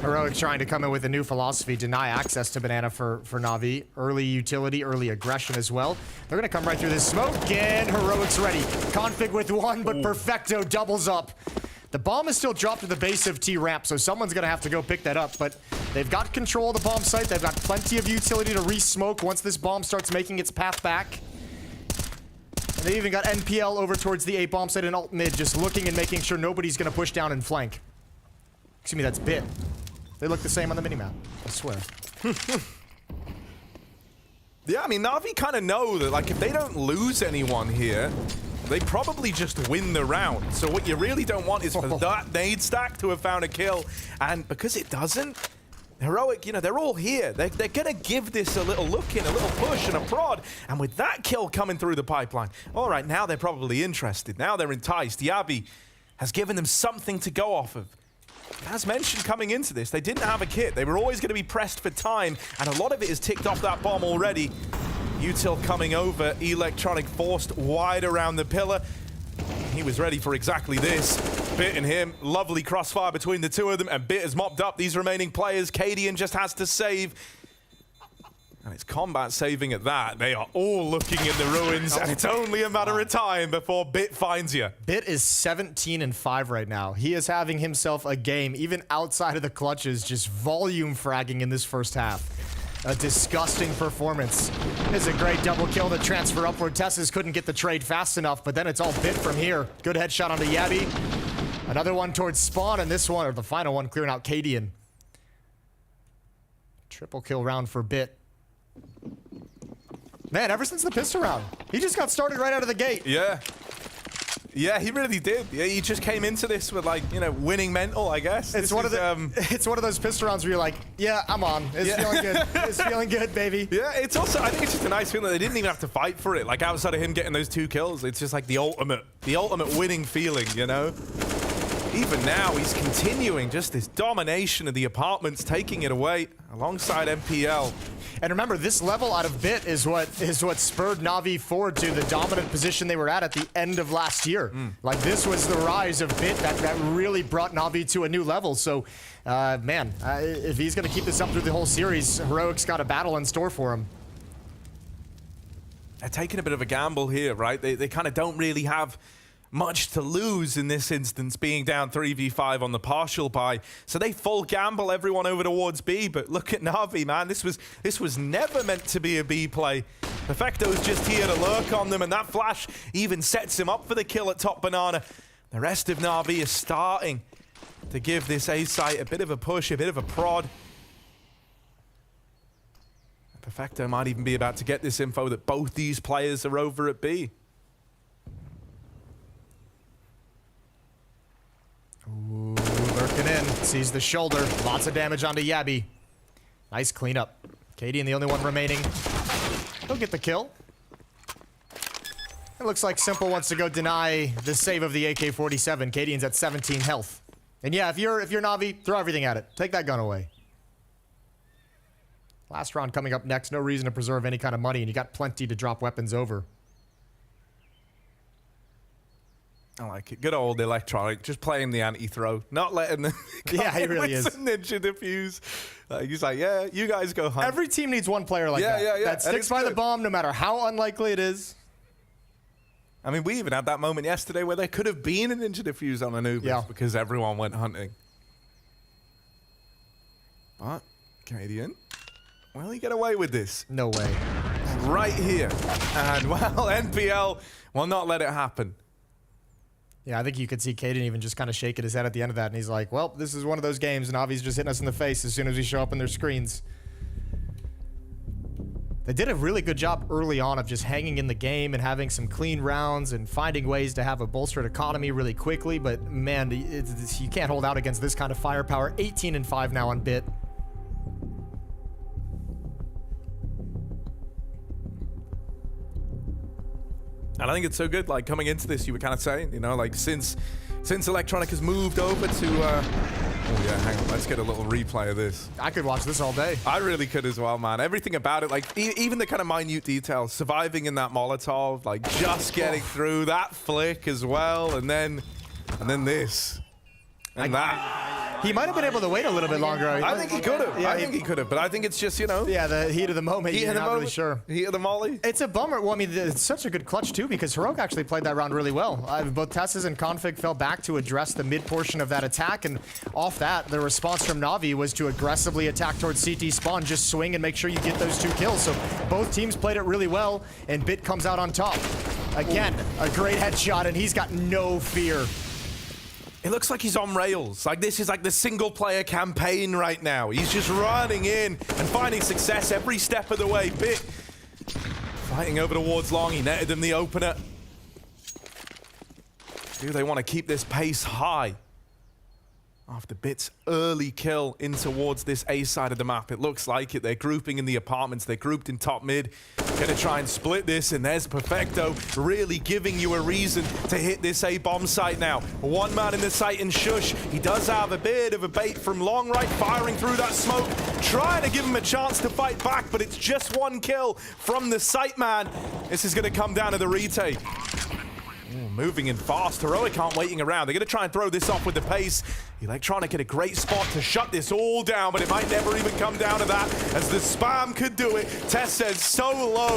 Heroic trying to come in with a new philosophy, deny access to Banana for Navi. Early utility, early aggression as well. They're going to come right through this smoke, and Heroic's ready. Config with 1, but Perfecto doubles up. The bomb is still dropped to the base of T-Ramp, so someone's going to have to go pick that up, but they've got control of the bomb site. They've got plenty of utility to re-smoke once this bomb starts making its path back. And they even got NPL over towards the A bomb site and alt mid, just looking and making sure nobody's going to push down and flank. Excuse me, that's Bit. They look the same on the minimap, I swear. Yeah, I mean, Navi kind of know that, like, if they don't lose anyone here, they probably just win the round. So what you really don't want is for that nade stack to have found a kill. And because it doesn't, Heroic, you know, they're all here. They're going to give this a little look in, a little push and a prod. And with that kill coming through the pipeline, all right, now they're probably interested. Now they're enticed. Yabi has given them something to go off of. As mentioned coming into this, they didn't have a kit. They were always going to be pressed for time. And a lot of it is ticked off that bomb already. Util coming over, Electronic forced wide around the pillar. He was ready for exactly this. Bit and him, lovely crossfire between the 2 of them, and Bit has mopped up these remaining players. Cadian just has to save. And it's combat saving at that. They are all looking in the ruins, and it's only a matter of time before Bit finds you. Bit is 17-5 right now. He is having himself a game, even outside of the clutches, just volume fragging in this first half. A disgusting performance. It's a great double kill to transfer upward. Tessus couldn't get the trade fast enough, but then it's all Bit from here. Good headshot onto Yabi. Another one towards Spawn, and this one, or the final one, clearing out Cadian. Triple kill round for Bit. Man, ever since the pistol round, he just got started right out of the gate. Yeah. Yeah, he really did. Yeah, he just came into this with, like, you know, winning mental, I guess. It's one of those pistol rounds where you're like, yeah, I'm on. It's feeling good. It's feeling good, baby. Yeah, it's also, I think it's just a nice feeling that they didn't even have to fight for it. Like, outside of him getting those 2 kills, it's just like the ultimate winning feeling, you know? Even now, he's continuing just this domination of the apartments, taking it away alongside MPL. And remember, this level out of Bit is what spurred NAVI forward to the dominant position they were at the end of last year. Like, this was the rise of Bit that really brought NAVI to a new level. So, man, if he's going to keep this up through the whole series, Heroic's got a battle in store for him. They're taking a bit of a gamble here, right? They kind of don't really have much to lose in this instance, being down 3v5 on the partial buy. So they full gamble everyone over towards B, but look at NAVI, man. This was never meant to be a B play. Perfecto's just here to lurk on them, and that flash even sets him up for the kill at top banana. The rest of NAVI is starting to give this A site a bit of a push, a bit of a prod. Perfecto might even be about to get this info that both these players are over at B. Ooh, lurking in. Sees the shoulder. Lots of damage onto Yabi. Nice cleanup. Katie and the only one remaining. He'll get the kill. It looks like Simple wants to go deny the save of the AK-47. Cadian's at 17 health. And yeah, if you're NAVI, throw everything at it. Take that gun away. Last round coming up next. No reason to preserve any kind of money, and you got plenty to drop weapons over. I like it. Good old Electronic, just playing the anti-throw, not letting them. Yeah, he really is. Ninja defuse. He's like, yeah, you guys go hunt. Every team needs one player like that. Yeah. That sticks by the bomb, no matter how unlikely it is. I mean, we even had that moment yesterday where there could have been a ninja defuse on Anubis because everyone went hunting. But Canadian, will he get away with this? No way. Right here, and well, NPL will not let it happen. Yeah, I think you could see Caden even just kind of shaking his head at the end of that, and he's like, well, this is one of those games, and Navi's just hitting us in the face as soon as we show up on their screens. They did a really good job early on of just hanging in the game and having some clean rounds and finding ways to have a bolstered economy really quickly, but man, you can't hold out against this kind of firepower. 18-5 now on Bit. And I think it's so good, like, coming into this, you were kind of saying, you know, like, since Electronic has moved over to, oh yeah, hang on, let's get a little replay of this. I could watch this all day. I really could as well, man. Everything about it, like, even the kind of minute details, surviving in that Molotov, like, just getting through that flick as well, and then this. And that. He might have been able to wait a little bit longer. I think he could have. Yeah, I think he could have, but I think it's just, you know. Yeah, the heat of the moment. Heat You're of the not moment. really sure. Heat of the molly. It's a bummer. Well, I mean, it's such a good clutch, too, because Heroic actually played that round really well. Both Tesses and Config fell back to address the mid portion of that attack, and off that, the response from Navi was to aggressively attack towards CT spawn, just swing and make sure you get those 2 kills. So both teams played it really well, and Bit comes out on top. Again, a great headshot, and he's got no fear. It looks like he's on rails. Like, this is like the single-player campaign right now. He's just running in and finding success every step of the way. Bit fighting over towards long. He netted them the opener. Do they want to keep this pace high? After Bit's early kill in towards this A side of the map, it looks like it. They're grouping in the apartments. They're grouped in top mid. Gonna try and split this, and there's Perfecto really giving you a reason to hit this A bomb site now. One man in the site in Shush. He does have a bit of a bait from long right, firing through that smoke, trying to give him a chance to fight back, but it's just 1 kill from the site man. This is gonna come down to the retake. Moving in fast. Heroic aren't waiting around. They're going to try and throw this off with the pace. Electronic at a great spot to shut this all down, but it might never even come down to that, as the spam could do it. Tess says so low.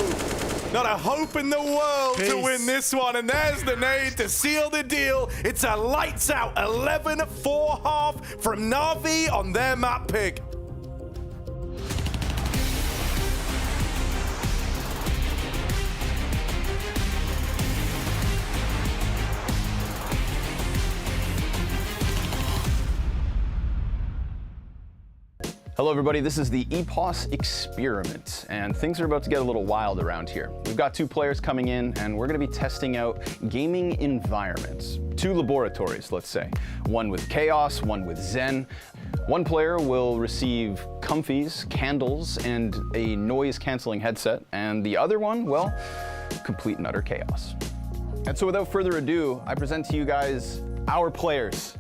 Not a hope in the world to win this one, and there's the nade to seal the deal. It's a lights out 11-4 half from Navi on their map pick. Hello everybody, this is the EPOS experiment, and things are about to get a little wild around here. We've got 2 players coming in, and we're gonna be testing out gaming environments. 2 laboratories, let's say. One with Chaos, one with Zen. One player will receive comfies, candles, and a noise-canceling headset, and the other one, well, complete and utter chaos. And so without further ado, I present to you guys our players.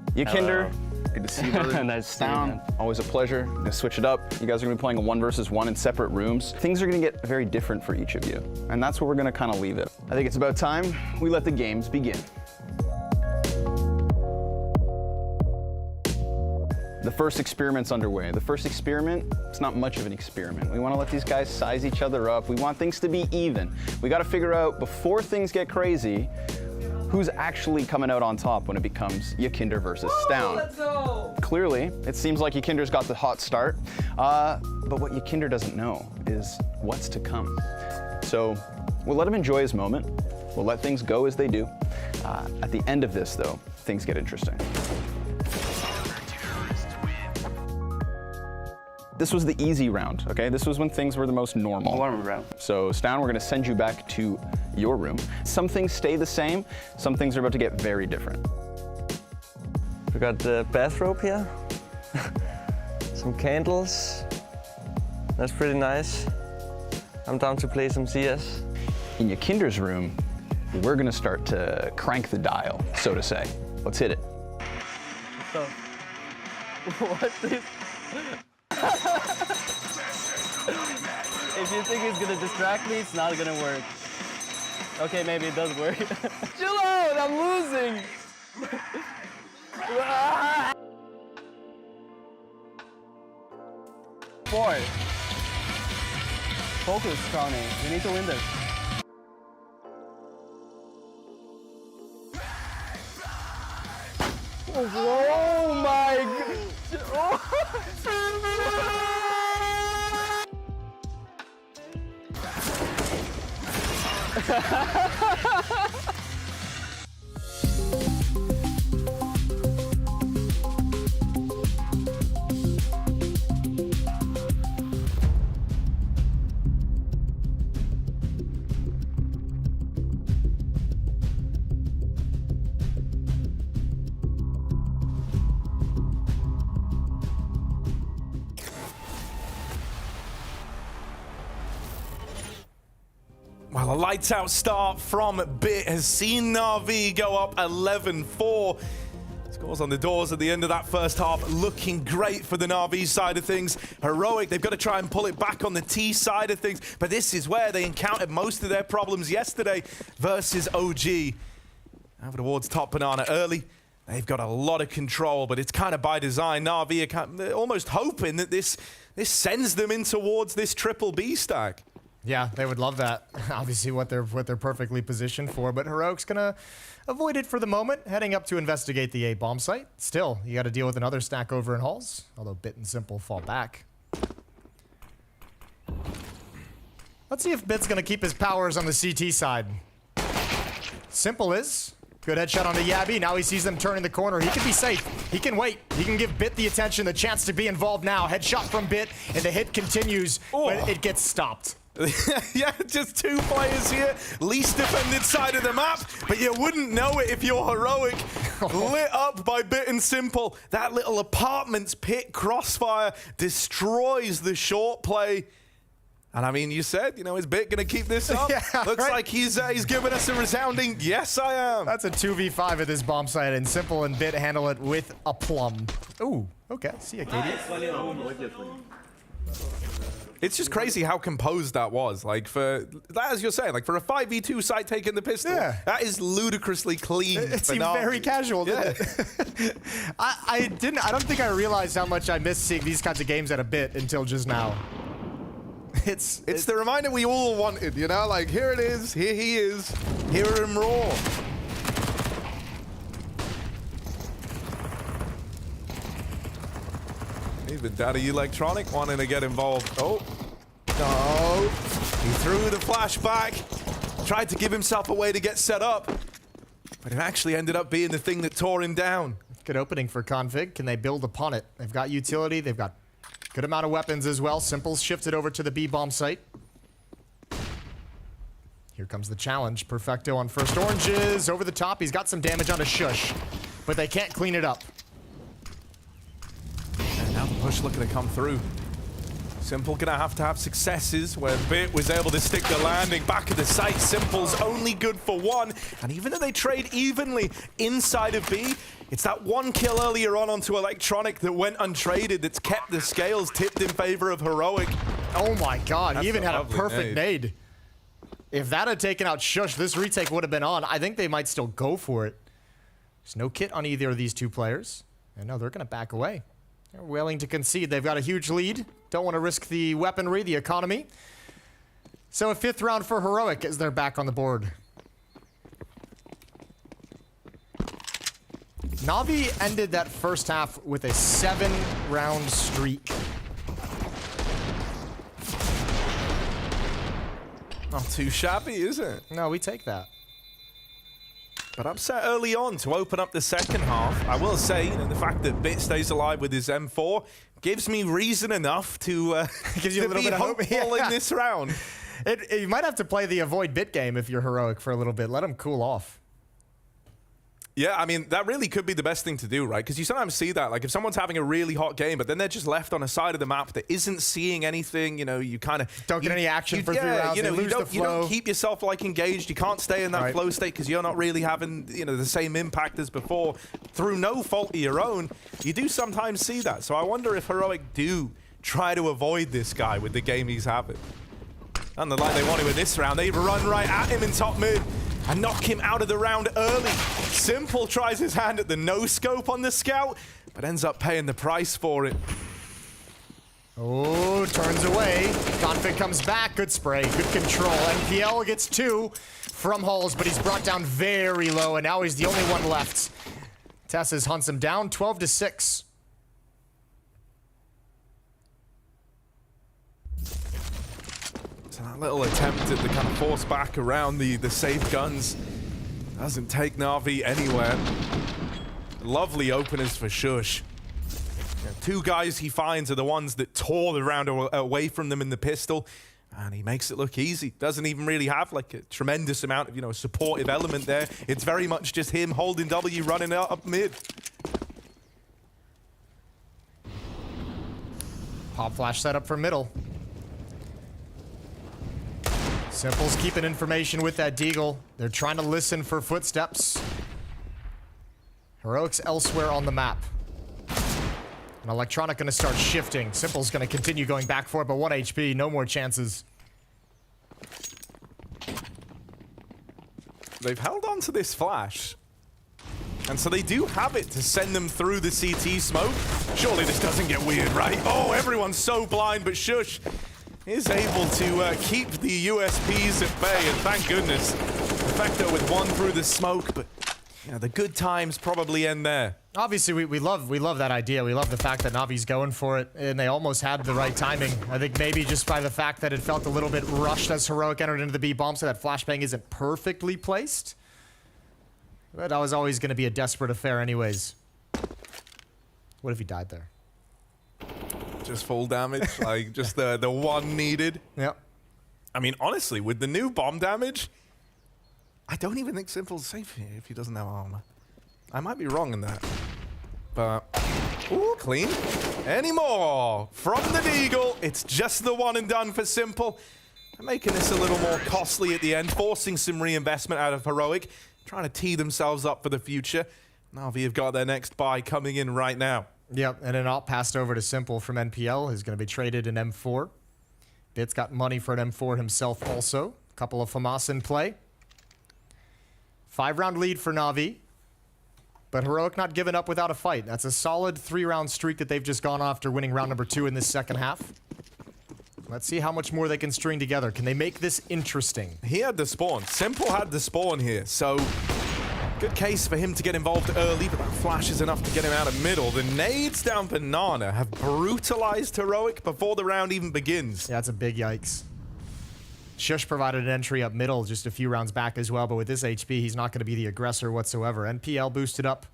Yakinder. Good to see you, brother. Nice to see you, man. Always a pleasure. I'm gonna switch it up. You guys are gonna be playing a 1 versus 1 in separate rooms. Things are gonna get very different for each of you, and that's where we're gonna kind of leave it. I think it's about time we let the games begin. The first experiment's underway. The first experiment, it's not much of an experiment. We want to let these guys size each other up. We want things to be even. We got to figure out, before things get crazy, who's actually coming out on top when it becomes Yakinder versus Stown. Let's go! Clearly, it seems like Yakinder's got the hot start, but what Yakinder doesn't know is what's to come. So we'll let him enjoy his moment. We'll let things go as they do. At the end of this, though, things get interesting. This was the easy round, okay? This was when things were the most normal. Warm round. So, Stown, we're gonna send you back to your room. Some things stay the same, some things are about to get very different. We got the bathrobe here, some candles. That's pretty nice. I'm down to play some CS. In Yakinder's room, we're gonna start to crank the dial, so to say. Let's hit it. So, what is... If you think it's gonna distract me, it's not gonna work. Okay, maybe it does work. Chill out, I'm losing! Boy. Focus, Connie. We need to win this. Oh my god! Well, a lights-out start from Bit has seen NAVI go up 11-4. Scores on the doors at the end of that first half, looking great for the NAVI side of things. Heroic, they've got to try and pull it back on the T side of things, but this is where they encountered most of their problems yesterday versus OG. Over towards Top Banana early. They've got a lot of control, but it's kind of by design. NAVI are almost hoping that this sends them in towards this triple B stack. Yeah, they would love that. Obviously what they're perfectly positioned for, but Heroic's gonna avoid it for the moment, heading up to investigate the A bomb site. Still, you gotta deal with another stack over in Halls, although Bit and Simple fall back. Let's see if Bit's gonna keep his powers on the CT side. Simple is. Good headshot onto Yabby. Now he sees them turning the corner. He can be safe. He can wait. He can give Bit the attention, the chance to be involved now. Headshot from Bit, and the hit continues, but it gets stopped. Yeah, just 2 players here. Least defended side of the map, but you wouldn't know it if you're Heroic. Lit up by Bit and Simple. That little apartment's pit crossfire destroys the short play. And I mean, you said, you know, is Bit gonna keep this up? Yeah, Looks right? like he's given us a resounding yes, I am. That's a 2v5 at this bomb site, and Simple and Bit handle it with aplomb. Ooh, okay. See ya, Katie. It's just crazy how composed that was. Like, for that, as you're saying, like for a 5v2 site taking the pistol, that is ludicrously clean. It seemed very casual, didn't it? I don't think I realized how much I missed seeing these kinds of games at a Bit until just now. It's the reminder we all wanted, you know? Like, here it is, here he is, hear him roar. Even Daddy Electronic wanting to get involved. Oh, no. He threw the flashback, tried to give himself a way to get set up, but it actually ended up being the thing that tore him down. Good opening for Config. Can they build upon it? They've got utility, they've got Good amount of weapons as well. Simple's shifted over to the B-bomb site. Here comes the challenge. Perfecto on first oranges. Over the top. He's got some damage on a Shush, but they can't clean it up. And now the push looking to come through. Simple gonna have to have successes where Bit was able to stick the landing back at the site. Simple's only good for one. And even though they trade evenly inside of B, it's that one kill earlier on onto Electronic that went untraded that's kept the scales tipped in favor of Heroic. Oh my god, he even had a lovely perfect nade. If that had taken out Shush, this retake would have been on. I think they might still go for it. There's no kit on either of these two players. And no, they're going to back away. They're willing to concede. They've got a huge lead. Don't want to risk the weaponry, the economy. So a 5th round for Heroic as they're back on the board. Navi ended that first half with a 7-round streak. Not too shabby, is it? No, we take that. But upset early on to open up the second half. I will say, you know, the fact that Bit stays alive with his M4 gives me reason enough to, gives you a little bit of hope in this round. You might have to play the avoid Bit game if you're Heroic for a little bit. Let him cool off. Yeah, I mean, that really could be the best thing to do, right? Because you sometimes see that, like if someone's having a really hot game, but then they're just left on a side of the map that isn't seeing anything, you know, you kind of... Don't get any action for 3 rounds, you know, lose the you don't keep yourself, like, engaged. You can't stay in that flow state because you're not really having, you know, the same impact as before. Through no fault of your own, you do sometimes see that. So I wonder if Heroic do try to avoid this guy with the game he's having. And the line they want to in this round, they run right at him in top mid and knock him out of the round early. Simple tries his hand at the no-scope on the scout, but ends up paying the price for it. Oh, turns away. Config comes back. Good spray, good control. NPL gets 2 from Halls, but he's brought down very low, and now he's the only one left. Tesses hunts him down, 12-6. So that little attempt at the kind of force back around the safe guns doesn't take Na'Vi anywhere. Lovely openers for Shush. You know, 2 guys he finds are the ones that tore the round away from them in the pistol, and he makes it look easy. Doesn't even really have like a tremendous amount of, you know, supportive element there. It's very much just him holding W, running out up mid. Pop flash setup for middle. Simple's keeping information with that Deagle. They're trying to listen for footsteps. Heroic's elsewhere on the map. And Electronic gonna start shifting. Simple's gonna continue going back for it, but 1 HP, no more chances. They've held on to this flash. And so they do have it to send them through the CT smoke. Surely this doesn't get weird, right? Oh, everyone's so blind, but Shush is able to keep the USPs at bay, and thank goodness. Perfecto with 1 through the smoke, but you know, the good times probably end there. Obviously, we love that idea. We love the fact that Navi's going for it, and they almost had the right timing. I think maybe just by the fact that it felt a little bit rushed as Heroic entered into the B bomb, so that flashbang isn't perfectly placed. But that was always going to be a desperate affair anyways. What if he died there? Just full damage, like just the one needed. Yep. I mean, honestly, with the new bomb damage, I don't even think Simple's safe here if he doesn't have armor. I might be wrong in that. But, ooh, clean. Any more from the Deagle. It's just the one and done for Simple. They're making this a little more costly at the end, forcing some reinvestment out of Heroic, trying to tee themselves up for the future. Navi have got their next buy coming in right now. Yep, and an op passed over to Simple from NPL. He's going to be traded in M4. Bit's got money for an M4 himself also. A couple of FAMAS in play. 5-round lead for Navi. But Heroic not giving up without a fight. That's a solid 3-round streak that they've just gone after winning round number 2 in this second half. Let's see how much more they can string together. Can they make this interesting? He had the spawn. Simple had the spawn here, so good case for him to get involved early, but that flash is enough to get him out of middle. The nades down Banana have brutalized Heroic before the round even begins. Yeah, that's a big yikes. Shush provided an entry up middle just a few rounds back as well, but with this HP, he's not going to be the aggressor whatsoever. NPL boosted up.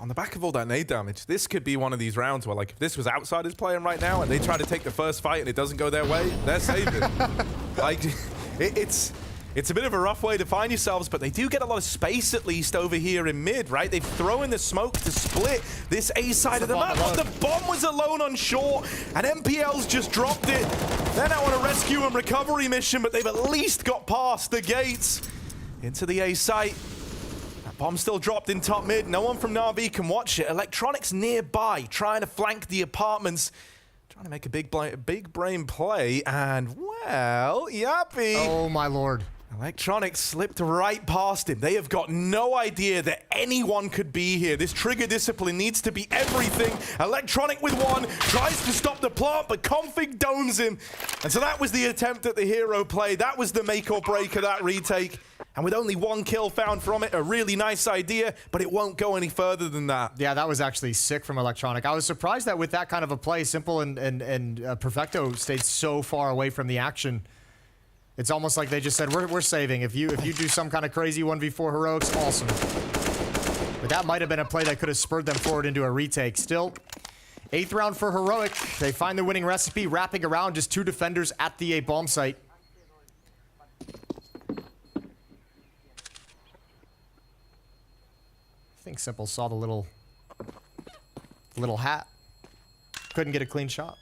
on the back of all that nade damage, this could be one of these rounds where, like, if this was Outsiders playing right now and they try to take the first fight and it doesn't go their way, they're saving. Like, it's a bit of a rough way to find yourselves, but they do get a lot of space at least over here in mid, right? They've thrown the smoke to split this A side of the map, but the bomb was alone on short, and MPL's just dropped it. They're now on a rescue and recovery mission, but they've at least got past the gates into the A site. That bomb still dropped in top mid. No one from NAVI can watch it. Electronics nearby, trying to flank the apartments. Trying to make a big brain play, and, well, Yappy. Oh, my lord. Electronics slipped right past him. They have got no idea that anyone could be here. This trigger discipline needs to be everything. Electronic with one, tries to stop the plant, but Config domes him. And so that was the attempt at the hero play. That was the make or break of that retake. And with only one kill found from it, a really nice idea, but it won't go any further than that. Yeah, that was actually sick from Electronic. I was surprised that with that kind of a play, Simple and Perfecto stayed so far away from the action. It's almost like they just said, we're saving. If you do some kind of crazy 1v4 heroics, awesome. But that might have been a play that could have spurred them forward into a retake. Still, 8th round for Heroic. They find the winning recipe, wrapping around just 2 defenders at the A bomb site. I think Simple saw the little hat. Couldn't get a clean shot.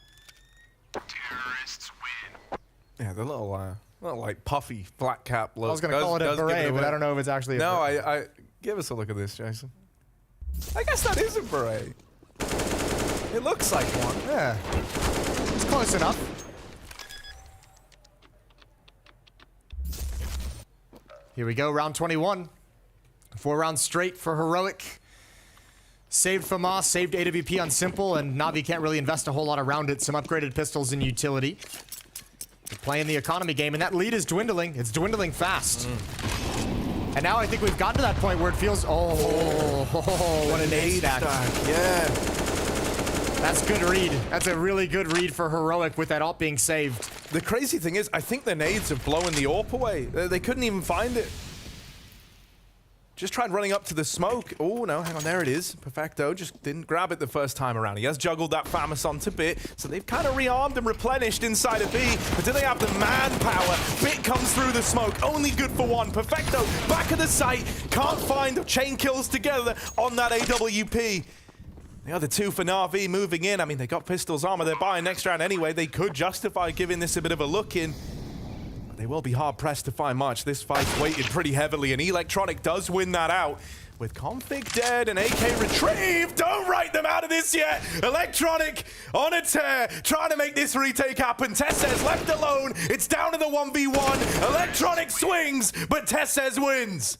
Terrorists win. Yeah, the little like puffy flat cap look. I was gonna call it a beret, but I don't know if it's actually a beret. No, I give us a look at this, Jason. I guess that is a beret. It looks like one. Yeah. It's close enough. Here we go, round 21. 4 rounds straight for Heroic. Saved FAMAS, saved AWP on Simple, and NAVI can't really invest a whole lot around it. Some upgraded pistols and utility. They're playing the economy game, and that lead is dwindling. It's dwindling fast. And now I think we've gotten to that point where it feels, what a nade stack. Yeah. That's good read. That's a really good read for Heroic with that AWP being saved. The crazy thing is, I think the nades have blown the AWP away. They couldn't even find it. Just tried running up to the smoke. Oh, no, hang on, there it is. Perfecto just didn't grab it the first time around. He has juggled that FAMAS onto Bit, so they've kind of rearmed and replenished inside of B, but do they have the manpower? Bit comes through the smoke, only good for one. Perfecto, back of the site, can't find the chain kills together on that AWP. The other 2 for NAVI moving in. I mean, they got pistols armor, they're buying next round anyway. They could justify giving this a bit of a look in. They will be hard-pressed to find much. This fight's weighted pretty heavily, and Electronic does win that out. With Config dead and AK retrieved, don't write them out of this yet! Electronic on a tear, trying to make this retake happen. Tesses left alone, it's down to the 1v1. Electronic swings, but Tesses wins.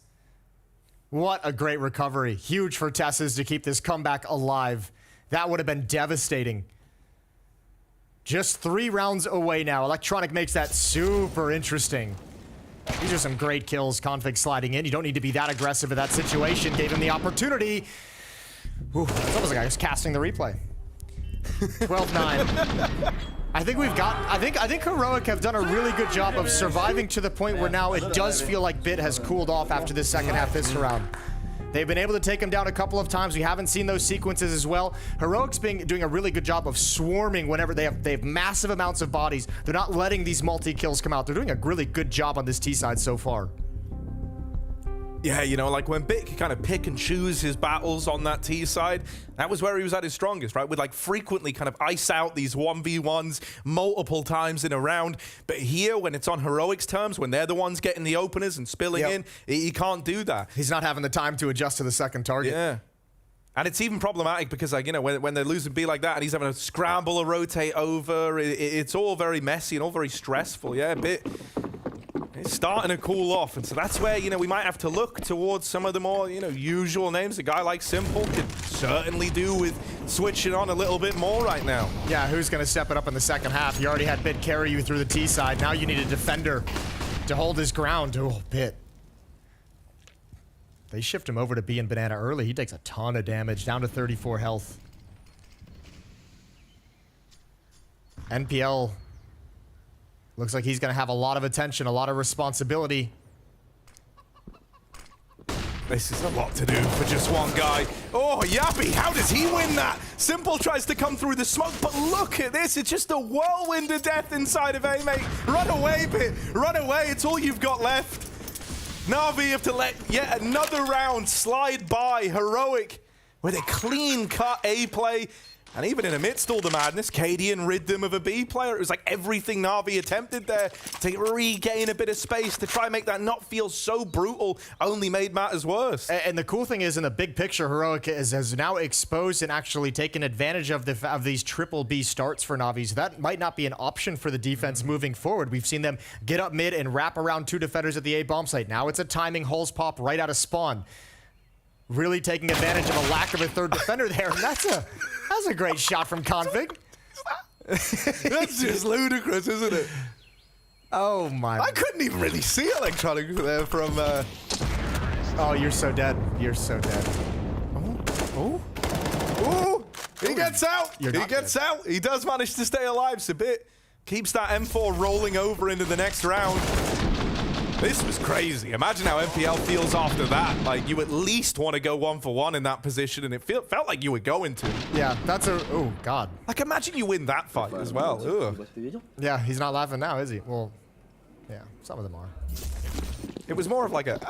What a great recovery. Huge for Tesses to keep this comeback alive. That would have been devastating. Just 3 rounds away now. Electronic makes that super interesting. These are some great kills. Config sliding in. You don't need to be that aggressive in that situation. Gave him the opportunity. Ooh, it's almost like I was casting the replay. 12-9. I think we've got... I think Heroic have done a really good job of surviving to the point where now it does feel like Bit has cooled off after this second half this round. They've been able to take him down a couple of times. We haven't seen those sequences as well. Heroic's doing a really good job of swarming whenever they have massive amounts of bodies. They're not letting these multi-kills come out. They're doing a really good job on this T side so far. Yeah, you know, like when Bit could kind of pick and choose his battles on that T side, that was where he was at his strongest, right? Would like frequently kind of ice out these 1v1s multiple times in a round. But here, when it's on Heroic's terms, when they're the ones getting the openers and spilling in, he can't do that. He's not having the time to adjust to the second target. Yeah. And it's even problematic because, like, you know, when they're losing B like that and he's having to scramble or rotate over, it's all very messy and all very stressful. Yeah, Bit... It's starting to cool off, and so that's where, you know, we might have to look towards some of the more, you know, usual names. A guy like Simple could certainly do with switching on a little bit more right now. Yeah, who's going to step it up in the second half? You already had Bit carry you through the T side. Now you need a defender to hold his ground. Oh, Bit. They shift him over to B and Banana early. He takes a ton of damage, down to 34 health. NPL... looks like he's going to have a lot of attention, a lot of responsibility. This is a lot to do for just one guy. Oh, Yabi, how does he win that? Simple tries to come through the smoke, but look at this. It's just a whirlwind of death inside of A, mate. Run away, Bit. Run away. It's all you've got left. NAVI have to let yet another round slide by. Heroic with a clean-cut A play. And even in amidst all the madness, Cadian rid them of a B player. It was like everything Na'Vi attempted there to regain a bit of space, to try and make that not feel so brutal, only made matters worse. And the cool thing is, in the big picture, Heroic has now exposed and actually taken advantage of these triple B starts for Na'Vi. So that might not be an option for the defense moving forward. We've seen them get up mid and wrap around 2 defenders at the A bomb site. Now it's a timing holes pop right out of spawn. Really taking advantage of a lack of a third defender there. And that's a great shot from Config. That's just ludicrous, isn't it? Oh my. I couldn't even really see Electronic there from... Oh, you're so dead. You're so dead. Oh. Oh. He gets out. He gets out. He does manage to stay alive. Sabit keeps that M4 rolling over into the next round. This was crazy. Imagine how MPL feels after that. Like, you at least want to go 1-for-1 in that position, and it felt like you were going to. Yeah, that's a... Oh, God. Like, imagine you win that fight as well. Ugh. Yeah, he's not laughing now, is he? Well, yeah, some of them are. It was more of like a...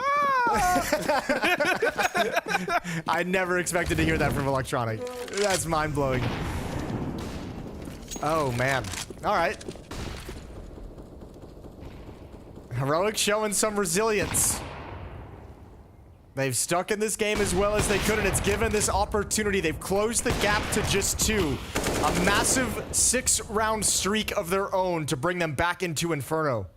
I never expected to hear that from Electronic. That's mind-blowing. Oh, man. All right. Heroic showing some resilience. They've stuck in this game as well as they could, and it's given this opportunity. They've closed the gap to just 2. A massive 6-round streak of their own to bring them back into Inferno.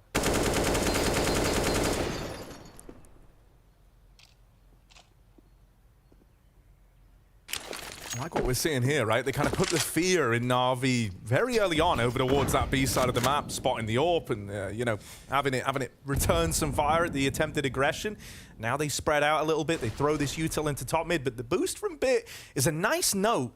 I like what we're seeing here, right? They kind of put the fear in Na'Vi very early on over towards that B side of the map, spotting the AWP and, you know, having it return some fire at the attempted aggression. Now they spread out a little bit. They throw this util into top mid, but the boost from Bit is a nice note.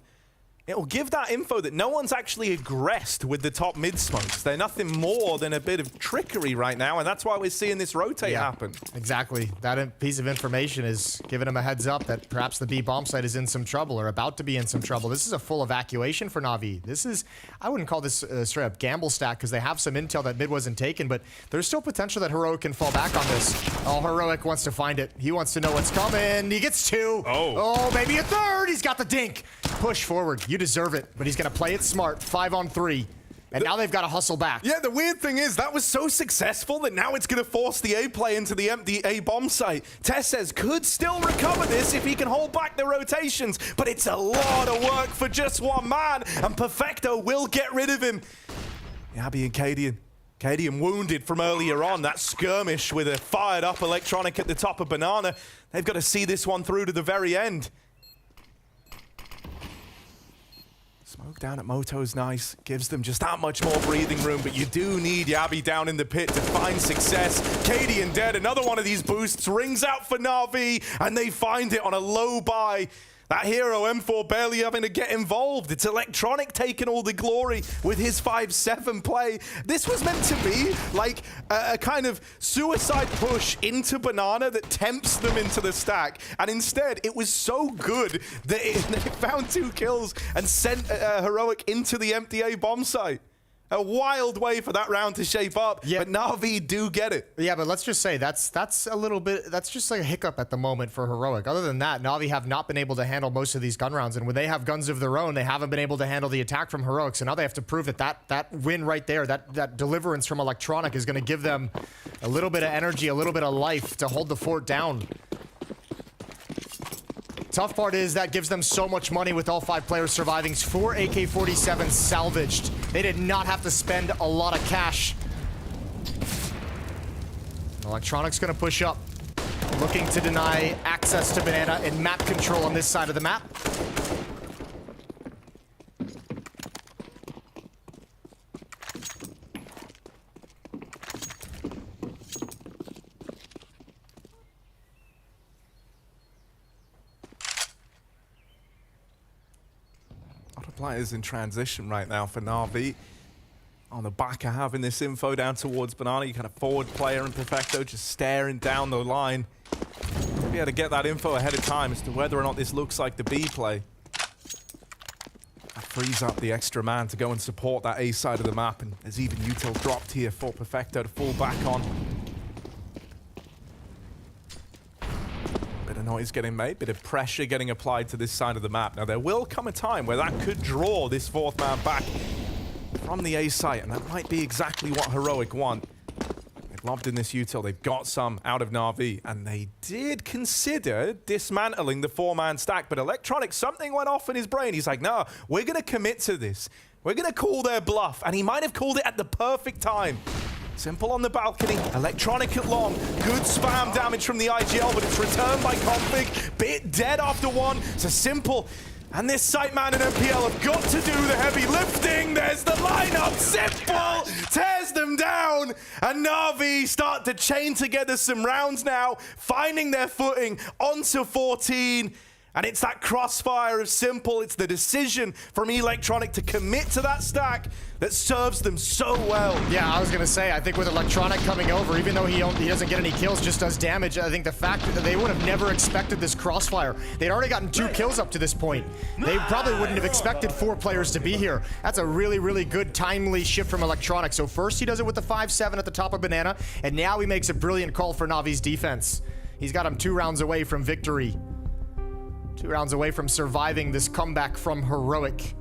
It'll give that info that no one's actually aggressed with the top mid smokes. They're nothing more than a bit of trickery right now, and that's why we're seeing this rotate happen. Exactly. That piece of information is giving them a heads up that perhaps the B bomb site is in some trouble or about to be in some trouble. This is a full evacuation for Na'Vi. This is, I wouldn't call this a straight up gamble stack because they have some intel that mid wasn't taken, but there's still potential that Heroic can fall back on this. Oh, Heroic wants to find it. He wants to know what's coming. He gets 2. Oh, maybe a 3rd. He's got the dink. Push forward. You deserve it, but he's going to play it smart. 5 on 3. And now they've got to hustle back. Yeah, the weird thing is that was so successful that now it's going to force the A play into the empty A bomb site. Tessez could still recover this if he can hold back the rotations, but it's a lot of work for just one man, and Perfecto will get rid of him. Yabi and Cadian. Cadian wounded from earlier on. That skirmish with a fired up Electronic at the top of Banana. They've got to see this one through to the very end. Smoke down at Moto's nice. Gives them just that much more breathing room, but you do need Yabi down in the pit to find success. Cadian dead. Another one of these boosts rings out for Na'Vi, and they find it on a low buy. That hero, M4, barely having to get involved. It's Electronic taking all the glory with his 5-7 play. This was meant to be like a kind of suicide push into Banana that tempts them into the stack. And instead, it was so good that they found 2 kills and sent Heroic into the empty A bomb site. A wild way for that round to shape up, but Na'Vi do get it. Yeah, but let's just say that's a little bit, that's just like a hiccup at the moment for Heroic. Other than that, Na'Vi have not been able to handle most of these gun rounds, and when they have guns of their own, they haven't been able to handle the attack from Heroic, so now they have to prove that win right there, that deliverance from Electronic is going to give them a little bit of energy, a little bit of life to hold the fort down. Tough part is that gives them so much money with all 5 players surviving. 4 AK-47s salvaged. They did not have to spend a lot of cash. Electronic's gonna push up, looking to deny access to Banana and map control on this side of the map. Players in transition right now for Na'Vi. On the back of having this info down towards Banana, you kind of forward player and Perfecto just staring down the line. Be able to get that info ahead of time as to whether or not this looks like the B play. That frees up the extra man to go and support that A side of the map, and there's even util dropped here for Perfecto to fall back on. Bit of noise getting made, bit of pressure getting applied to this side of the map. Now there will come a time where that could draw this fourth man back from the A site, and that might be exactly what Heroic want. They've lobbed in this util, they've got some out of NAVI, and they did consider dismantling the four-man stack, but Electronic, something went off in his brain. He's like, no, we're going to commit to this. We're going to call their bluff, and he might have called it at the perfect time. Simple on the balcony, Electronic at long, good spam damage from the IGL, but it's returned by Config, Bit dead after one, so Simple and this site man and MPL have got to do the heavy lifting. There's the lineup, Simple tears them down, and NAVI start to chain together some rounds now, finding their footing onto 14. And it's that crossfire of Simple. It's the decision from Electronic to commit to that stack that serves them so well. Yeah, I was going to say, I think with Electronic coming over, even though he doesn't get any kills, just does damage, I think the fact that they would have never expected this crossfire. They'd already gotten 2 kills up to this point. They probably wouldn't have expected 4 players to be here. That's a really, really good, timely shift from Electronic. So first he does it with the 5-7 at the top of Banana, and now he makes a brilliant call for Navi's defense. He's got him 2 rounds away from victory. 2 rounds away from surviving this comeback from Heroic.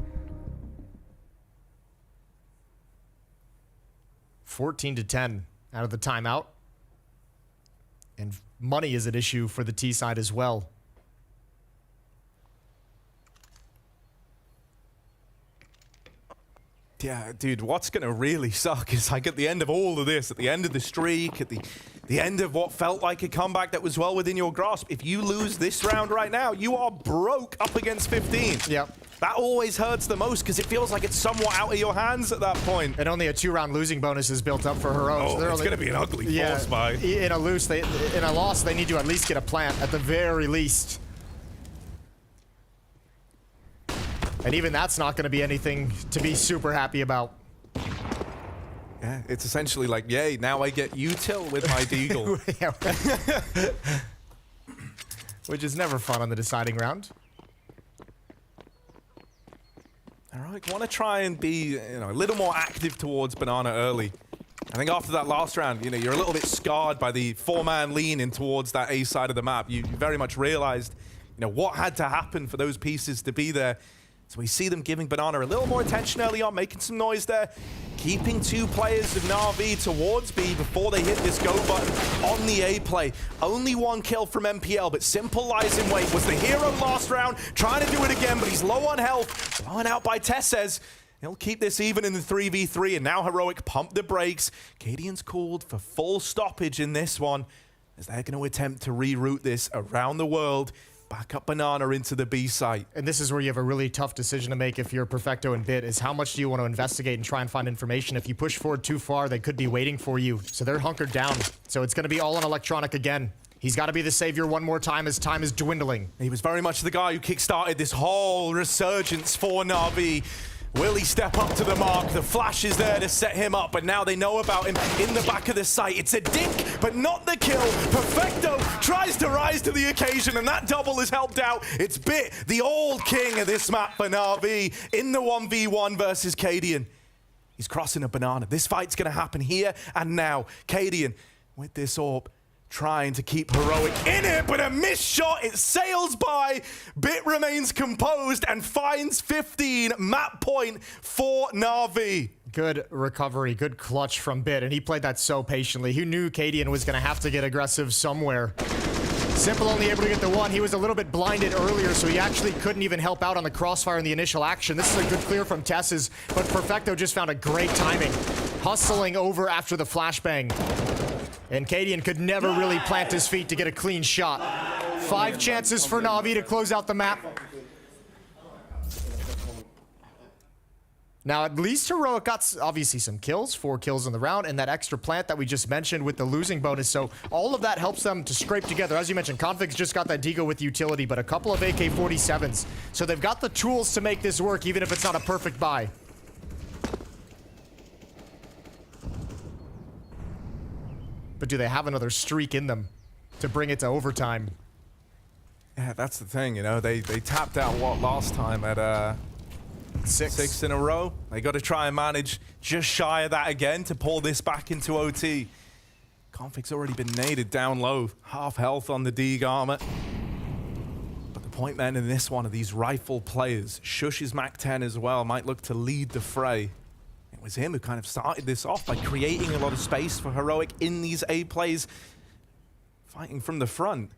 14-10 out of the timeout. And money is an issue for the T side as well. Yeah, dude, what's going to really suck is like at the end of all of this, at the end of the streak, at the end of what felt like a comeback that was well within your grasp, if you lose this round right now, you are broke up against 15. Yep. That always hurts the most because it feels like it's somewhat out of your hands at that point. And only a 2-round losing bonus is built up for Heroic. Oh, so it's going to be an ugly force buy. In a loss, they need to at least get a plant at the very least. And even that's not going to be anything to be super happy about. Yeah, it's essentially like, yay, now I get util with my deagle. Which is never fun on the deciding round. All right, want to try and be, a little more active towards Banana early. I think after that last round, you're a little bit scarred by the 4-man lean in towards that A side of the map. You very much realized, what had to happen for those pieces to be there. So we see them giving Banana a little more attention early on, making some noise there, keeping 2 players of NAVI towards B before they hit this go button on the A play. Only 1 kill from MPL, but Simple lies in wait. Was the hero last round, trying to do it again, but he's low on health. Blown out by Tesses. He'll keep this even in the 3v3, and now Heroic pump the brakes. Cadian's called for full stoppage in this one, as they're going to attempt to reroute this around the world. Back up Banana into the B site. And this is where you have a really tough decision to make if you're Perfecto and Bit, is how much do you want to investigate and try and find information. If you push forward too far, they could be waiting for you. So they're hunkered down. So it's going to be all on Electronic again. He's got to be the savior one more time as time is dwindling. He was very much the guy who kickstarted this whole resurgence for NAVI. Will he step up to the mark? The flash is there to set him up, but now they know about him in the back of the site. It's a dink, but not the kill. Perfecto tries to rise to the occasion, and that double is helped out. It's Bit, the old king of this map for NAVI, in the 1v1 versus Cadian. He's crossing a Banana. This fight's going to happen here and now. Cadian with this orb, trying to keep Heroic in it, but a missed shot. It sails by. Bit remains composed and finds 15 map point for NAVI. Good recovery, good clutch from Bit, and he played that so patiently. He knew Cadian was going to have to get aggressive somewhere. Simple only able to get the 1. He was a little bit blinded earlier, so he actually couldn't even help out on the crossfire in the initial action. This is a good clear from Tess's, but Perfecto just found a great timing. Hustling over after the flashbang. And Cadian could never really plant his feet to get a clean shot. 5 chances for NAVI to close out the map. Now, at least Heroic got obviously some kills, 4 kills in the round, and that extra plant that we just mentioned with the losing bonus. So all of that helps them to scrape together. As you mentioned, Config's just got that Deagle with utility, but a couple of AK-47s. So they've got the tools to make this work, even if it's not a perfect buy. But do they have another streak in them to bring it to overtime? Yeah, that's the thing, you know, they tapped out last time at six in a row. They got to try and manage just shy of that again to pull this back into OT. Config's already been naded down low, half health on the D garment. But the point then in this one of these rifle players, Shush is Mac 10 as well, might look to lead the fray. It was him who kind of started this off by creating a lot of space for Heroic in these A plays, fighting from the front.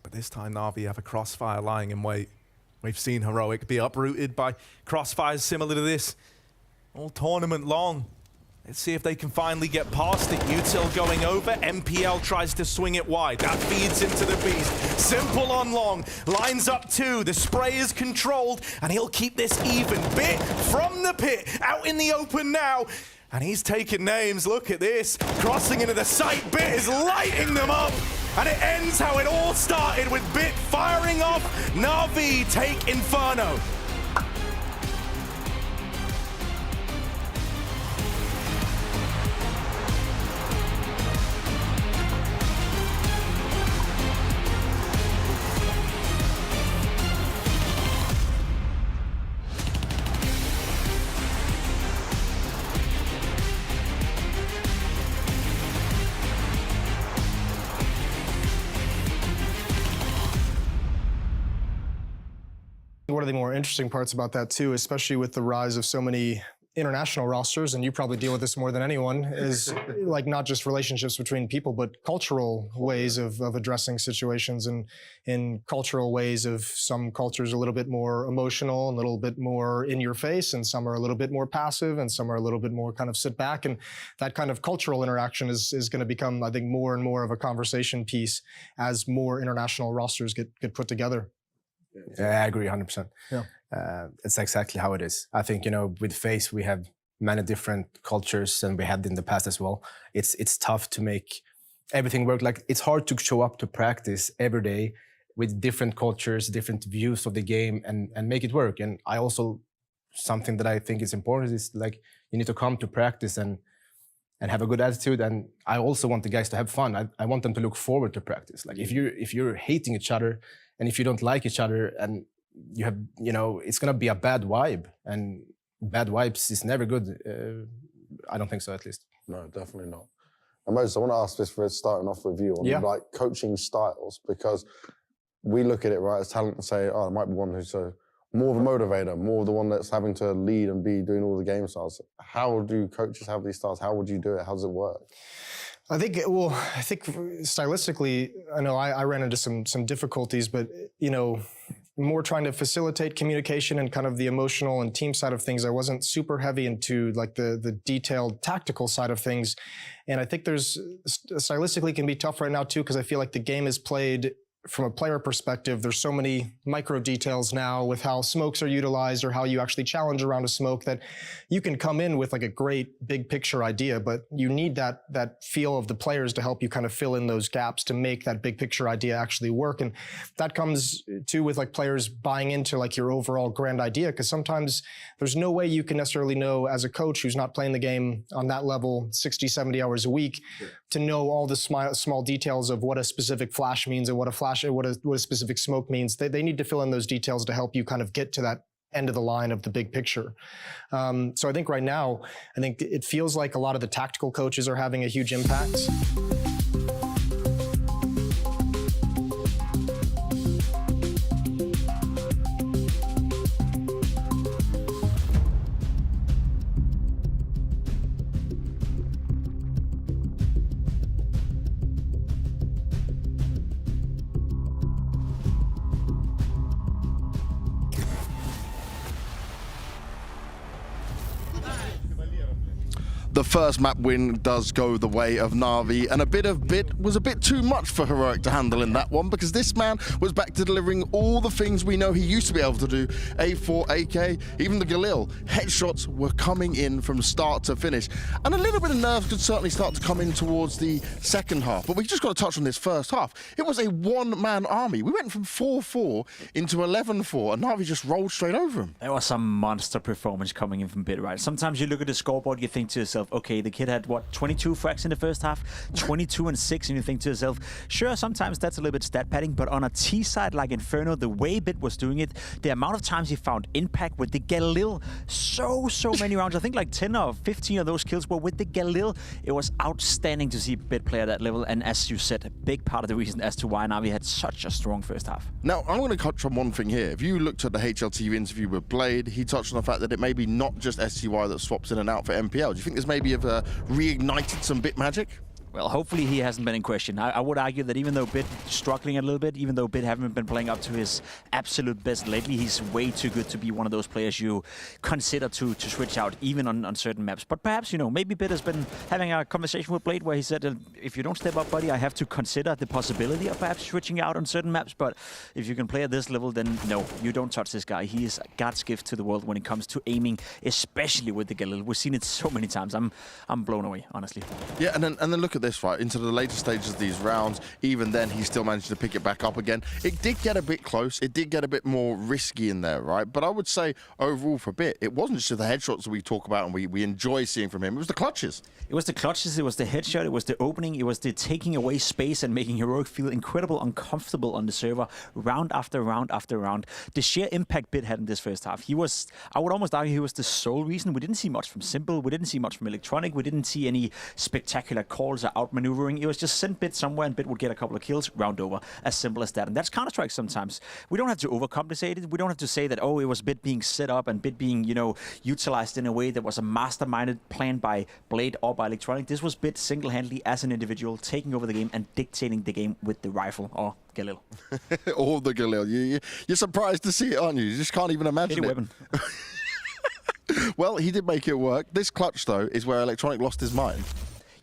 But this time Na'Vi have a crossfire lying in wait. We've seen Heroic be uprooted by crossfires similar to this all tournament long. Let's see if they can finally get past it. Util going over. MPL tries to swing it wide. That feeds into the beast. Simple on long. Lines up two. The spray is controlled, and he'll keep this even. Bit from the pit. Out in the open now. And he's taking names. Look at this. Crossing into the site. Bit is lighting them up. And it ends how it all started, with Bit firing off. Na'Vi take Inferno. One of the more interesting parts about that too, especially with the rise of so many international rosters, and you probably deal with this more than anyone, is like not just relationships between people, but cultural ways of addressing situations, and in cultural ways of some cultures a little bit more emotional, a little bit more in your face, and some are a little bit more passive, and some are a little bit more kind of sit back. And that kind of cultural interaction is going to become, I think, more and more of a conversation piece as more international rosters get put together. Yeah, I agree 100%. Yeah. It's exactly how it is. I think, you know, with FaZe, we have many different cultures, and we had in the past as well. It's tough to make everything work. Like, it's hard to show up to practice every day with different cultures, different views of the game, and make it work. And I also, something that I think is important is, like, you need to come to practice and have a good attitude. And I also want the guys to have fun. I want them to look forward to practice. Like, if you're hating each other, and if you don't like each other, and you have, you know, it's gonna be a bad vibe, and bad vibes is never good. I don't think so, at least. No, definitely not. And Moses, I want to ask this for starting off with you on like coaching styles, because we look at it right as talent and say, oh, there might be one who's more of a motivator, more of the one that's having to lead and be doing all the game styles. How do coaches have these styles? How would you do it? How does it work? I think stylistically, I know I ran into some difficulties, but, you know, more trying to facilitate communication and kind of the emotional and team side of things. I wasn't super heavy into like the detailed tactical side of things. And I think stylistically can be tough right now too, because I feel like the game is played from a player perspective. There's so many micro details now with how smokes are utilized or how you actually challenge around a smoke, that you can come in with like a great big picture idea, but you need that feel of the players to help you kind of fill in those gaps to make that big picture idea actually work. And that comes too with like players buying into like your overall grand idea, because sometimes there's no way you can necessarily know as a coach who's not playing the game on that level 60, 70 hours a week to know all the small details of what a specific flash means and what a specific smoke means. They need to fill in those details to help you kind of get to that end of the line of the big picture. So I think right now, I think it feels like a lot of the tactical coaches are having a huge impact. The first map win does go the way of Na'Vi, and a bit of Bit was a bit too much for Heroic to handle in that one, because this man was back to delivering all the things we know he used to be able to do. A4, AK, even the Galil. Headshots were coming in from start to finish. And a little bit of nerves could certainly start to come in towards the second half, but we just got to touch on this first half. It was a one-man army. We went from 4-4 into 11-4, and Na'Vi just rolled straight over him. There was some monster performance coming in from Bit, right? Sometimes you look at the scoreboard, you think to yourself, yourself, okay, the kid had, what, 22 frags in the first half, 22 and 6, and you think to yourself, sure, sometimes that's a little bit stat padding, but on a T side like Inferno, the way Bit was doing it, the amount of times he found impact with the Galil, so many rounds, I think like 10 or 15 of those kills were with the Galil. It was outstanding to see Bit play at that level, and as you said, a big part of the reason as to why Navi had such a strong first half. Now, I'm going to touch on one thing here. If you looked at the HLTV interview with Blade, he touched on the fact that it may be not just STY that swaps in and out for MPL. Do you think this maybe have reignited some Bit magic? Well, hopefully he hasn't been in question. I would argue that even though Bit struggling a little bit, even though Bit haven't been playing up to his absolute best lately, he's way too good to be one of those players you consider to switch out, even on certain maps. But perhaps, you know, maybe Bit has been having a conversation with Blade where he said, if you don't step up, buddy, I have to consider the possibility of perhaps switching out on certain maps. But if you can play at this level, then no, you don't touch this guy. He is God's gift to the world when it comes to aiming, especially with the Galil. We've seen it so many times. I'm blown away, honestly. Yeah, and then look at this, right? Into the later stages of these rounds, even then, he still managed to pick it back up again. It did get a bit close. It did get a bit more risky in there, right? But I would say, overall, for Bit, it wasn't just the headshots that we talk about and we enjoy seeing from him. It was the clutches. It was the clutches, it was the headshot, it was the opening, it was the taking away space and making Heroic feel incredible uncomfortable on the server, round after round after round. The sheer impact Bit had in this first half, he was, I would almost argue, he was the sole reason. We didn't see much from Simple, we didn't see much from Electronic, we didn't see any spectacular calls or outmaneuvering. It was just send Bit somewhere and Bit would get a couple of kills, round over. As simple as that. And that's Counter-Strike sometimes. We don't have to overcompensate it. We don't have to say that, oh, it was Bit being set up and Bit being, you know, utilized in a way that was a masterminded plan by Blade or by Electronic. This was Bit single-handedly as an individual taking over the game and dictating the game with the rifle or Galil. Or the Galil. You're surprised to see it, aren't you? You just can't even imagine it. Weapon. Well, he did make it work. This clutch, though, is where Electronic lost his mind.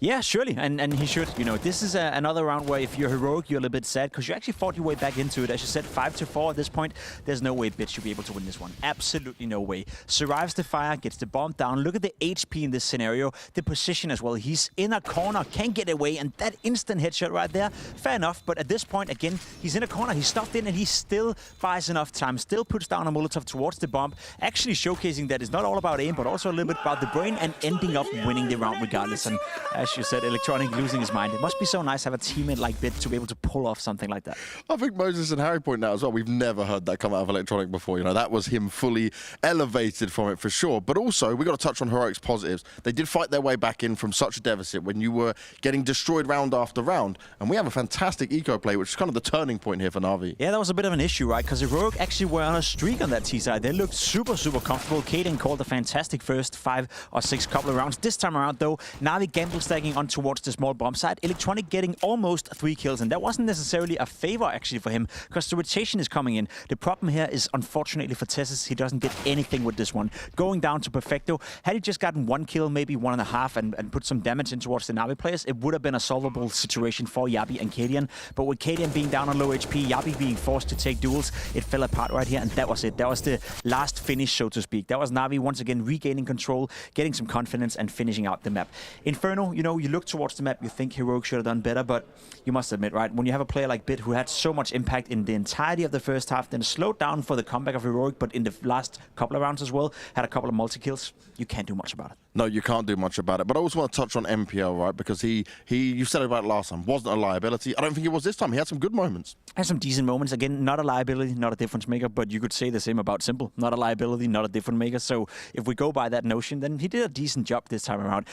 Yeah, surely, and he should. You know, this is another round where if you're Heroic, you're a little bit sad because you actually fought your way back into it. As you said, 5-4 at this point. There's no way Bit should be able to win this one. Absolutely no way. Survives the fire, gets the bomb down. Look at the HP in this scenario. The position as well. He's in a corner, can't get away, and that instant headshot right there. Fair enough, but at this point, again, he's in a corner. He's stuffed in, and he still buys enough time. Still puts down a Molotov towards the bomb, actually showcasing that it's not all about aim, but also a little bit about the brain, and ending up winning the round regardless. And as you said, Electronic losing his mind. It must be so nice to have a teammate like Bit to be able to pull off something like that. I think Moses and Harry point out as well, we've never heard that come out of Electronic before. You know, that was him fully elevated from it for sure. But also, we got to touch on Heroic's positives. They did fight their way back in from such a deficit when you were getting destroyed round after round. And we have a fantastic eco play, which is kind of the turning point here for Navi. Yeah, that was a bit of an issue, right? Because Heroic actually were on a streak on that T side. They looked super comfortable. Kaden called a fantastic first 5 or 6 couple of rounds. This time around, though, Navi gamble stacking on towards the small bomb side. Electronic getting almost 3 kills, and that wasn't necessarily a favor actually for him because the rotation is coming in. The problem here is, unfortunately for Tessus, he doesn't get anything with this one. Going down to Perfecto, had he just gotten 1 kill, maybe 1.5, and put some damage in towards the Navi players, it would have been a solvable situation for Yabi and Kadian. But with Kadian being down on low HP, Yabi being forced to take duels, it fell apart right here, and that was it. That was the last finish, so to speak. That was Navi once again regaining control, getting some confidence, and finishing out the map. Inferno, you know, you look towards the map, you think Heroic should have done better, but you must admit, right, when you have a player like Bit who had so much impact in the entirety of the first half, then slowed down for the comeback of Heroic, but in the last couple of rounds as well, had a couple of multi-kills, you can't do much about it. No, you can't do much about it. But I also want to touch on MPL, right? Because you said about it last time, wasn't a liability. I don't think it was this time. He had some good moments. Had some decent moments. Again, not a liability, not a difference maker, but you could say the same about Simple. Not a liability, not a difference maker. So if we go by that notion, then he did a decent job this time around.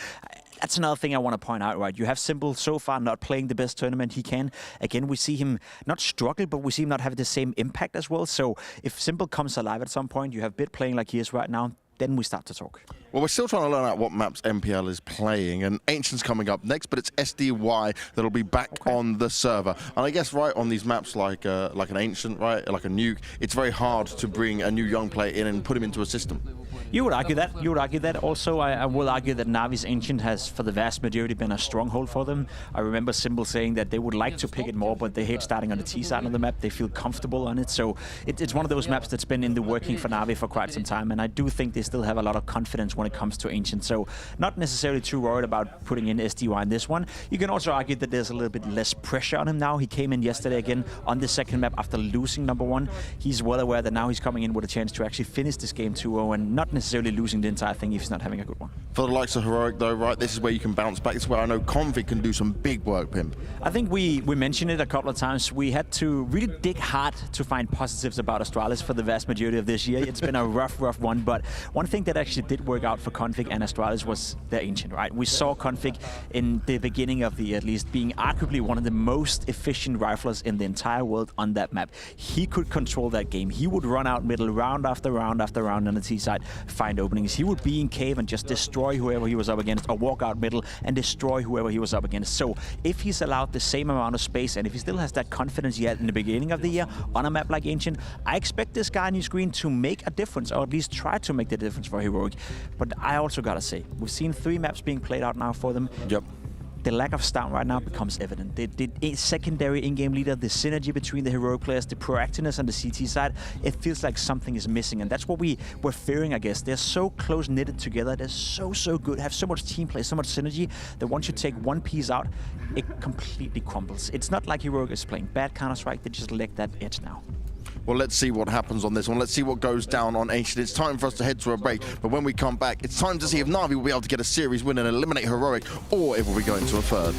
That's another thing I want to point out, right? You have Simple so far not playing the best tournament he can. Again, we see him not struggle, but we see him not have the same impact as well. So if Simple comes alive at some point, you have Bit playing like he is right now, then we start to talk. Well, we're still trying to learn out what maps MPL is playing, and Ancient's coming up next, but it's SDY that'll be back on the server. And I guess, right, on these maps like an Ancient, right, like a Nuke, it's very hard to bring a new young player in and put him into a system. You would argue that. You would argue that. Also, I will argue that Navi's Ancient has, for the vast majority, been a stronghold for them. I remember Simple saying that they would like to pick it more, but they hate starting on the T side of the map. They feel comfortable on it. So it's one of those maps that's been in the working for Navi for quite some time, and I do think this still have a lot of confidence when it comes to Ancient. So not necessarily too worried about putting in SDY in this one. You can also argue that there's a little bit less pressure on him now. He came in yesterday again on the second map after losing number 1. He's well aware that now he's coming in with a chance to actually finish this game 2-0 and not necessarily losing the entire thing if he's not having a good one. For the likes of Heroic though, right, this is where you can bounce back. This is where I know Config can do some big work, Pimp. I think we mentioned it a couple of times. We had to really dig hard to find positives about Astralis for the vast majority of this year. It's been a rough one, but one thing that actually did work out for Config and Astralis was their Ancient, right? We saw Config in the beginning of the year at least being arguably one of the most efficient riflers in the entire world on that map. He could control that game. He would run out middle round after round after round on the T side, find openings. He would be in cave and just destroy whoever he was up against, or walk out middle and destroy whoever he was up against. So if he's allowed the same amount of space and if he still has that confidence he had in the beginning of the year on a map like Ancient, I expect this guy on your screen to make a difference, or at least try to make the difference for Heroic. But I also gotta say, we've seen 3 maps being played out now for them. Yep. The lack of stun right now becomes evident. The secondary in-game leader, the synergy between the Heroic players, the proactiveness on the CT side, it feels like something is missing, and that's what we're fearing, I guess. They're so close-knitted together, they're so good, have so much team play, so much synergy, that once you take one piece out, it completely crumbles. It's not like Heroic is playing bad Counter-Strike, they just lack that edge now. Well, let's see what happens on this one. Let's see what goes down on Ancient. It's time for us to head to a break, but when we come back, it's time to see if NAVI will be able to get a series win and eliminate Heroic, or if we'll be going to a third.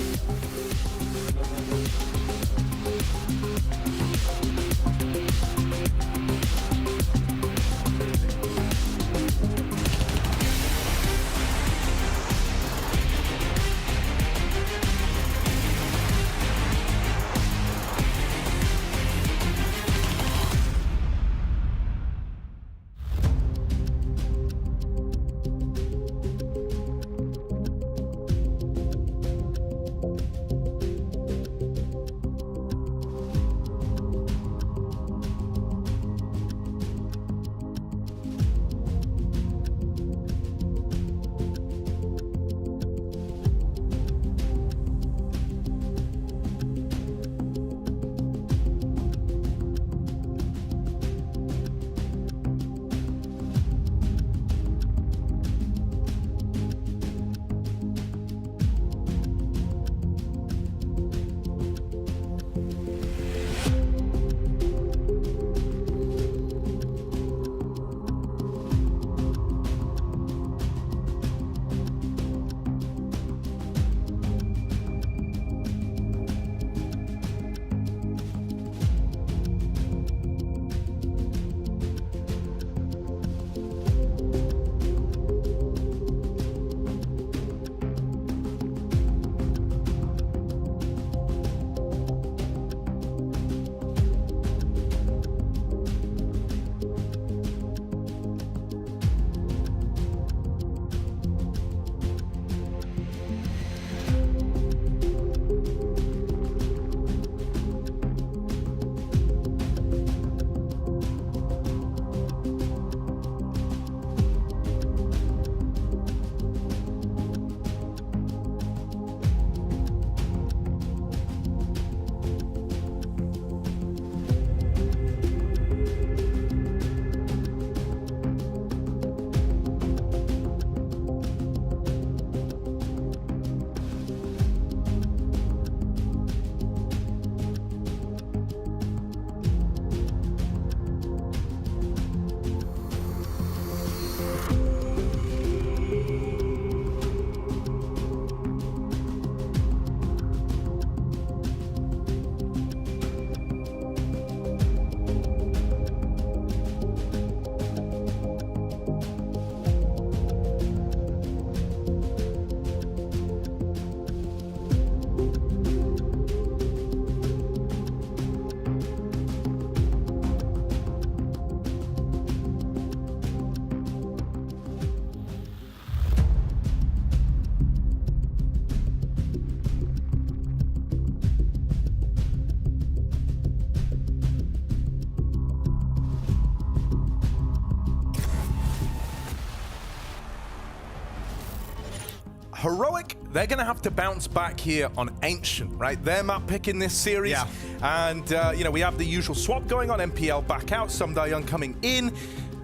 Heroic, they're going to have to bounce back here on Ancient, right? They're map picking this series. Yeah. And, you know, we have the usual swap going on. MPL back out, Sumdae Young coming in.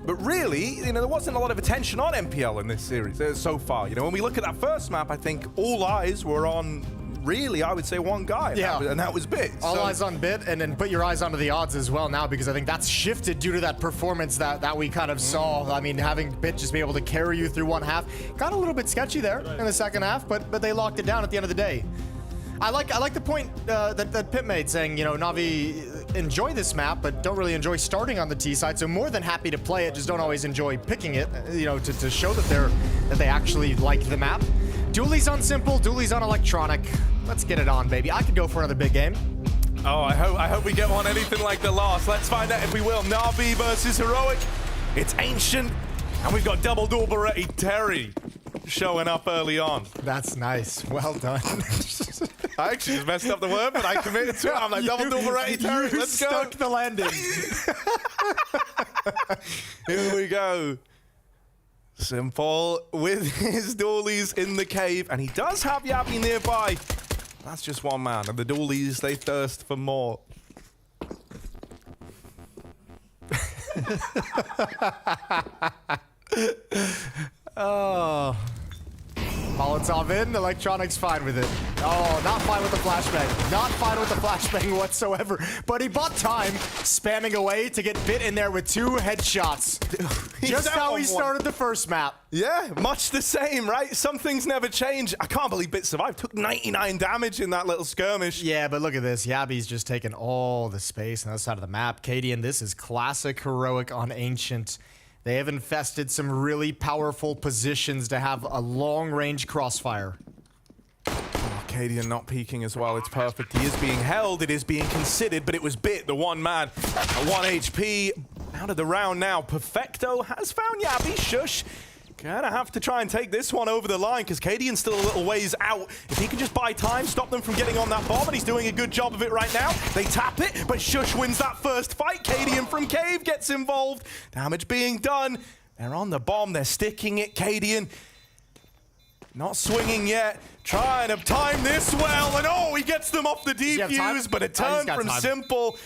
But really, you know, there wasn't a lot of attention on MPL in this series so far. You know, when we look at that first map, I think all eyes were on, really, I would say one guy. Yeah. And that was Bit. All eyes on Bit, and then put your eyes onto the odds as well now, because I think that's shifted due to that performance that we kind of saw. I mean, having Bit just be able to carry you through one half, got a little bit sketchy there in the second half, but they locked it down at the end of the day. I like the point that Pip made, saying, you know, Navi enjoy this map, but don't really enjoy starting on the T side. So more than happy to play it, just don't always enjoy picking it. You know, to show that they actually like the map. Dooley's on Simple, Dooley's on Electronic. Let's get it on, baby. I could go for another big game. Oh, I hope we get one anything like the last. Let's find out if we will. Navi versus Heroic. It's Ancient, and we've got double Beretti Terry showing up early on. That's nice. Well done. I actually just messed up the word, but I committed to it. I'm like, double Beretti Terry. Let's go. Stuck the landing. Here we go. Simple with his Doolies in the cave, and he does have Yabi nearby. That's just one man, and the Doolies, they thirst for more. Oh. Molotov in, Electronic's fine with it. Oh, not fine with the flashbang. Not fine with the flashbang whatsoever. But he bought time, spamming away to get Bit in there with 2 headshots. Just how he started the first map. Yeah, much the same, right? Some things never change. I can't believe Bit survived. Took 99 damage in that little skirmish. Yeah, but look at this. Yabi's just taking all the space on the other side of the map. Cadian, this is classic Heroic on Ancient. They have infested some really powerful positions to have a long-range crossfire. Oh, Cadian not peeking as well. It's perfect. He is being held. It is being considered, but it was Bit, the one man, at 1 HP. Out of the round now. Perfecto has found Yabi. Shush. Gonna have to try and take this one over the line, because Cadian's still a little ways out. If he can just buy time, stop them from getting on that bomb, and he's doing a good job of it right now. They tap it, but Shush wins that first fight. Cadian from Cave gets involved. Damage being done. They're on the bomb. They're sticking it. Cadian not swinging yet. Trying to time this well, and oh, he gets them off the defuse, but a turn from Simple.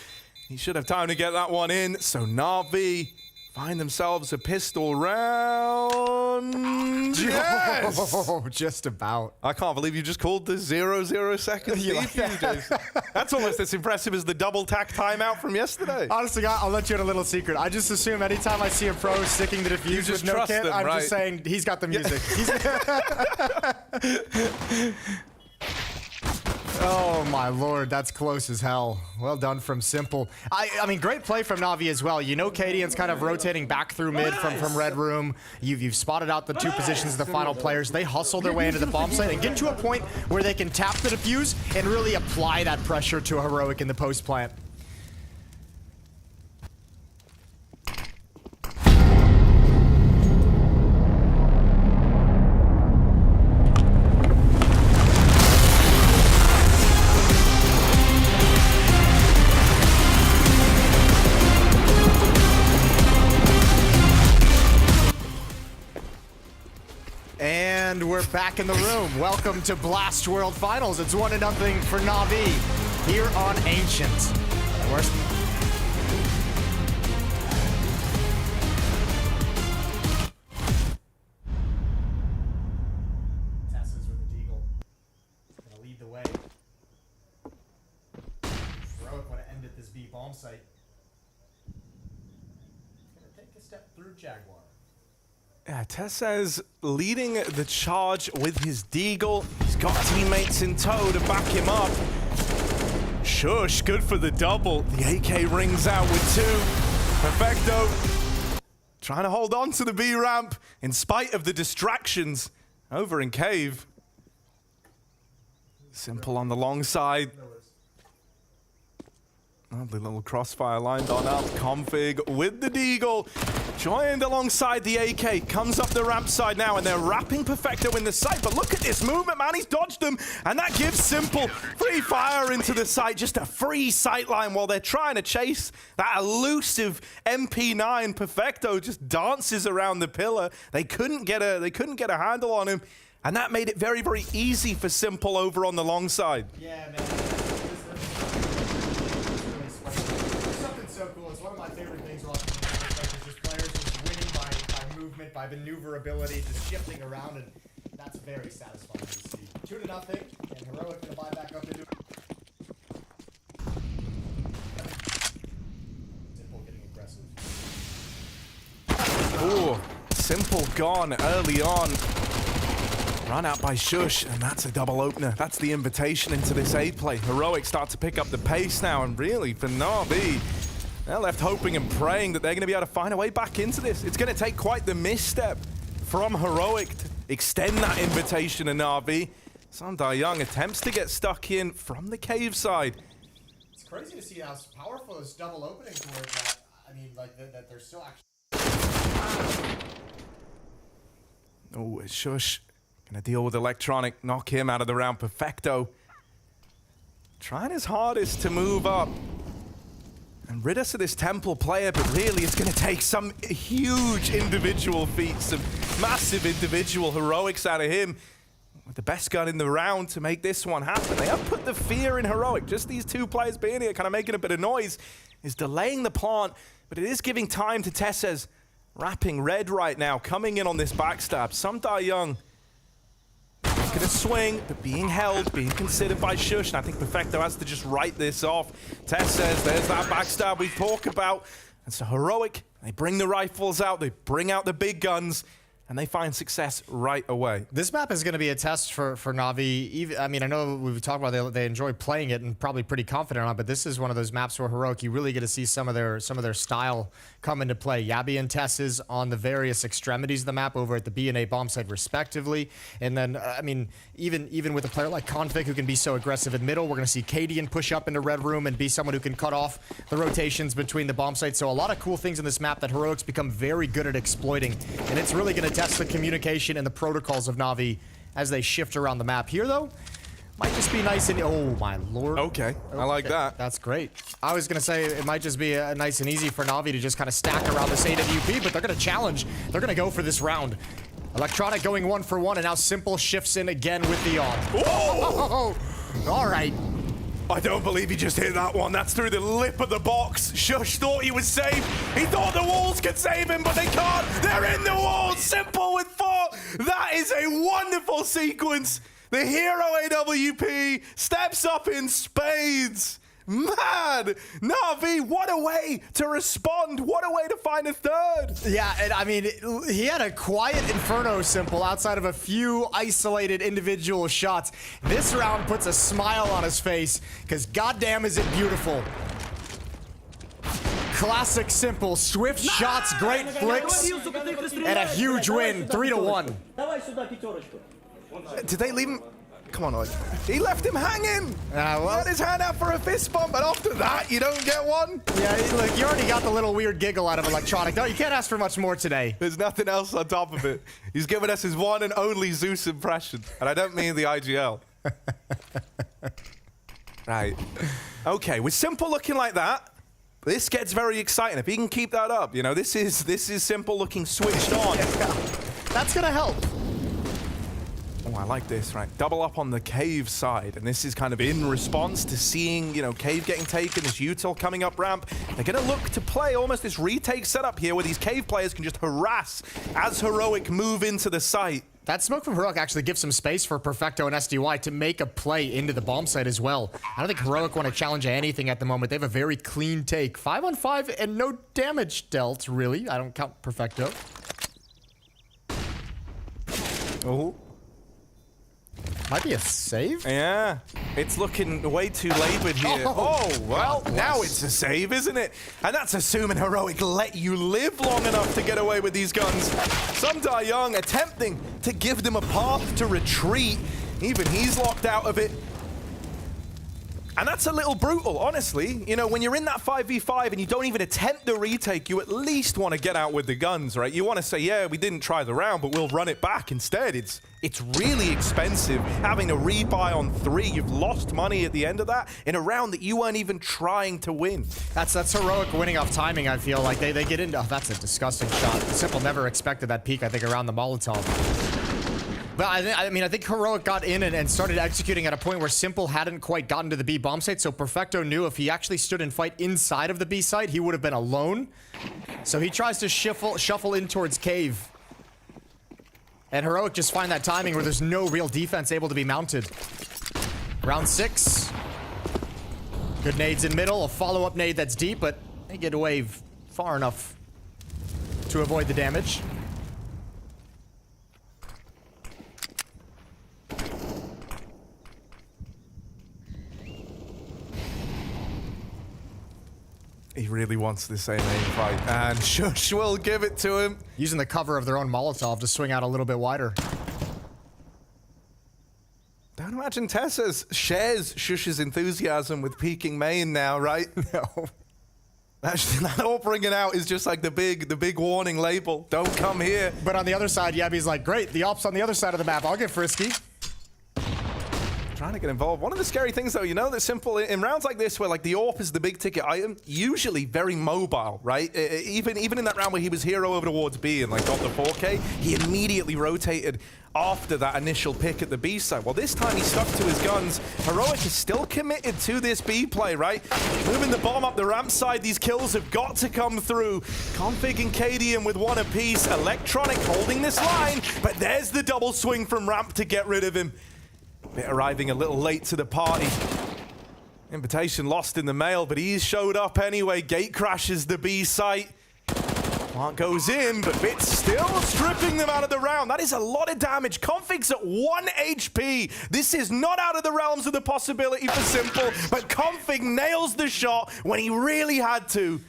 He should have time to get that one in. So Navi find themselves a pistol round. Yes! Oh, just about. I can't believe you just called the 0-0 seconds defuse. That's almost as impressive as the double tack timeout from yesterday. Honestly, I'll let you in a little secret. I just assume anytime I see a pro sticking the defuse with no kit, I'm just saying he's got the music. Oh my lord, that's close as hell. Well done from Simple. I mean, great play from Navi as well. You know, Cadian's kind of rotating back through mid from Red Room. You've spotted out the 2 positions of the final players. They hustle their way into the bomb site and get to a point where they can tap the defuse and really apply that pressure to a Heroic in the post plant. And we're back in the room. Welcome to Blast World Finals. It's 1-0 for Navi here on Ancient. Tessa's with the Deagle. Gonna lead the way. Heroic want to end at this B bomb site. Gonna take a step through Jaguar. Yeah, Tessa's leading the charge with his Deagle. He's got teammates in tow to back him up. Shush, good for the double. The AK rings out with 2. Perfecto trying to hold on to the B ramp in spite of the distractions over in Cave. Simple on the long side. Lovely little crossfire lined on up. Config with the Deagle. Joined alongside the AK. Comes up the ramp side now, and they're wrapping Perfecto in the site. But look at this movement, man. He's dodged them. And that gives Simple free fire into the site. Just a free sight line while they're trying to chase that elusive MP9. Perfecto just dances around the pillar. They couldn't get a handle on him. And that made it very, very easy for Simple over on the long side. Yeah, man. So cool. It's one of my favorite things watching just players just winning movement, by maneuverability, just shifting around, and that's very satisfying to see. 2-0, and Heroic gonna buy back up into. Simple getting aggressive. Ooh, Simple gone early on. Run out by Shush, and that's a double opener. That's the invitation into this A play. Heroic start to pick up the pace now, and really, for NAVI, they're left hoping and praying that they're going to be able to find a way back into this. It's going to take quite the misstep from Heroic to extend that invitation to NAVI. Sandar Young attempts to get stuck in from the cave side. It's crazy to see how powerful this double opening for that. I mean, like, that they're still actually... Oh, it's Shush. Gonna deal with Electronic, knock him out of the round. Perfecto trying his hardest to move up and rid us of this Temple player, but really it's gonna take some huge individual feats, some massive individual heroics out of him with the best gun in the round to make this one happen. They have put the fear in Heroic. Just these two players being here, kind of making a bit of noise, is delaying the plant, but it is giving time to Tessez. Wrapping red right now, coming in on this backstab. Sandar Young gonna swing, but being held, being considered by Shush, and I think Perfecto has to just write this off. Tess says there's that backstab we talk about. And so Heroic, they bring the rifles out, they bring out the big guns, and they find success right away. This map is going to be a test for NAVI. I mean, I know we've talked about they enjoy playing it and probably pretty confident on it, but this is one of those maps where Heroic, you really get to see some of their style come into play. Yabi and Tess's on the various extremities of the map over at the B and A bomb site respectively. And then, I mean, even with a player like Config who can be so aggressive in middle, we're going to see Cadian push up into Red Room and be someone who can cut off the rotations between the bomb sites. So a lot of cool things in this map that Heroic's become very good at exploiting. And it's really going to test the communication and the protocols of NAVI as they shift around the map. Here, though, might just be nice and... Oh, my lord. Okay, I like that. That's great. I was going to say it might just be nice and easy for NAVI to just kind of stack around this AWP, but they're going to challenge. They're going to go for this round. Electronic going 1-for-1, and now Simple shifts in again with the on. Oh! All right. I don't believe he just hit that one. That's through the lip of the box. Shush thought he was safe. He thought the walls could save him, but they can't. They're in the walls. Simple with 4. That is a wonderful sequence. The hero AWP steps up in spades. Man, NAVI, what a way to respond. What a way to find a third. Yeah, and I mean, he had a quiet Inferno, Simple, outside of a few isolated individual shots. This round puts a smile on his face, because goddamn is it beautiful. Classic Simple, swift shots, great flicks, and a huge win, 3-1. Did they leave him? Come on, Oleg. He left him hanging. Let his hand out for a fist bump, and after that, you don't get one. Yeah, look, you already got the little weird giggle out of Electronic. No, you can't ask for much more today. There's nothing else on top of it. He's given us his one and only Zeus impression, and I don't mean the IGL. Right. Okay, with Simple looking like that, this gets very exciting. If he can keep that up, you know, this is Simple looking switched on. That's gonna help. Oh, I like this, right? Double up on the cave side, and this is kind of in response to seeing, you know, cave getting taken, this util coming up ramp. They're gonna look to play almost this retake setup here where these cave players can just harass as Heroic move into the site. That smoke from Heroic actually gives some space for Perfecto and SDY to make a play into the bomb site as well. I don't think Heroic want to challenge anything at the moment. They have a very clean take. 5-on-5 and no damage dealt, really. I don't count Perfecto. Oh. Might be a save? Yeah, it's looking way too labored here. Oh, well, now it's a save, isn't it? And that's assuming Heroic let you live long enough to get away with these guns. Sandar Young attempting to give them a path to retreat. Even he's locked out of it. And that's a little brutal, honestly. You know, when you're in that 5v5 and you don't even attempt the retake, you at least want to get out with the guns, right? You want to say, yeah, we didn't try the round, but we'll run it back instead. It's really expensive having to rebuy on 3. You've lost money at the end of that in a round that you weren't even trying to win. That's Heroic winning off timing, I feel like. They get into... Oh, that's a disgusting shot. Simple never expected that peak, I think, around the Molotov. But I think Heroic got in and started executing at a point where Simple hadn't quite gotten to the B bomb site, so Perfecto knew if he actually stood and fight inside of the B site, he would have been alone. So he tries to shuffle in towards Cave. And Heroic just find that timing where there's no real defense able to be mounted. Round 6. Good nades in middle, a follow-up nade that's deep, but they get away far enough to avoid the damage. He really wants this same aim fight, and Shush will give it to him. Using the cover of their own Molotov to swing out a little bit wider. Don't imagine Tessa shares Shush's enthusiasm with peaking main now, right? No. Actually, that all bringing out is just like the big warning label. Don't come here. But on the other side, Yabby's like, great, the op's on the other side of the map. I'll get frisky. Trying to get involved. One of the scary things, though, you know, that simple in rounds like this, where like the AWP is the big ticket item, usually very mobile, right? Even in that round where he was hero over towards B and like got the 4K, he immediately rotated after that initial pick at the B side. Well, this time he stuck to his guns. Heroic is still committed to this B play, right? Moving the bomb up the ramp side, these kills have got to come through. Config and Cadian with one apiece. Electronic holding this line, but there's the double swing from ramp to get rid of him. Bit arriving a little late to the party. Invitation lost in the mail, but he's showed up anyway. Gate crashes the B site. Plant goes in, but Bit's still stripping them out of the round. That is a lot of damage. Config's at 1 HP. This is not out of the realms of the possibility for Simple, but Config nails the shot when he really had to.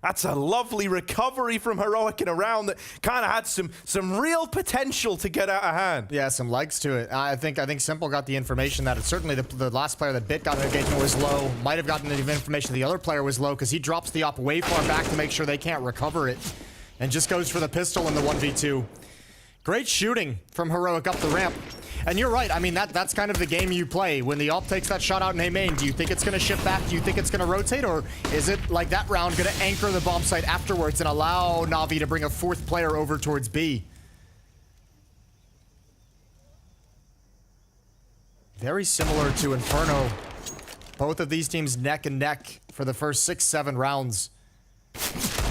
That's a lovely recovery from Heroic in a round that kind of had some real potential to get out of hand. Yeah, some legs to it. I think Simple got the information that it's certainly the last player that Bit got an engagement was low. Might have gotten the information the other player was low because he drops the op way far back to make sure they can't recover it. And just goes for the pistol in the 1v2. Great shooting from Heroic up the ramp. And you're right, I mean, that's kind of the game you play. When the op takes that shot out in A main, do you think it's going to shift back? Do you think it's going to rotate? Or is it, like that round, going to anchor the bomb site afterwards and allow Navi to bring a 4th player over towards B? Very similar to Inferno. Both of these teams neck and neck for the first 6-7 rounds.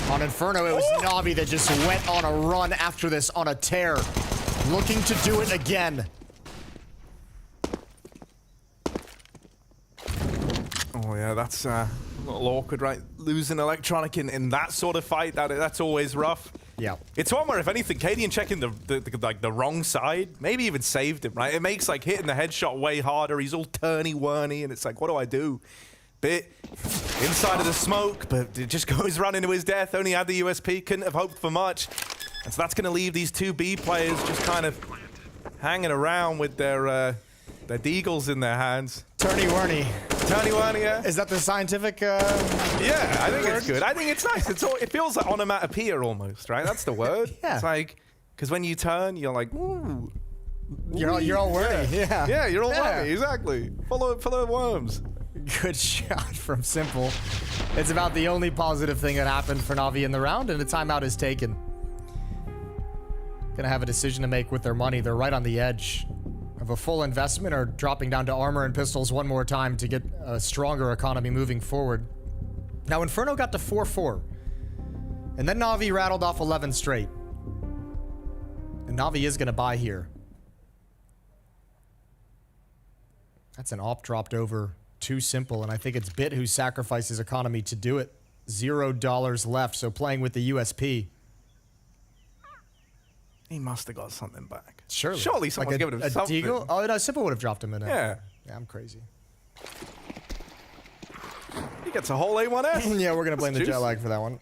On Inferno, it was Navi that just went on a run after this on a tear. Looking to do it again. Oh yeah, that's a little awkward, right? Losing Electronic in that sort of fight, that's always rough. Yeah. It's one where, if anything, Cadian checking the wrong side, maybe even saved him, right? It makes like hitting the headshot way harder. He's all turny-whirny, and it's like, what do I do? Bit inside of the smoke, but it just goes running to his death. Only had the USP, couldn't have hoped for much. And so that's going to leave these two B players just kind of hanging around with their deagles in their hands. Turny-whirny. Turny-whirny, yeah. Is that the scientific Yeah, I think it's good. I think it's nice. It feels like onomatopoeia almost, right? That's the word. Yeah. It's like, because when you turn, you're like, ooh. You're all wordy, yeah. Yeah, you're all wordy, exactly. Full of worms. Good shot from Simple. It's about the only positive thing that happened for Navi in the round, and a timeout is taken. Gonna have a decision to make with their money. They're right on the edge of a full investment or dropping down to armor and pistols one more time to get a stronger economy moving forward. Now, Inferno got to 4-4. And then Navi rattled off 11 straight. And Navi is gonna buy here. That's an op dropped over too Simple, and I think it's Bit who sacrifices economy to do it. $0 left, so playing with the USP. He must have got something back. Surely someone's given him a something. deagle? Oh, no, Simple would have dropped him in it. Yeah. Yeah, I'm crazy. He gets a whole A1S. Yeah, we're going to blame the jet lag for that one.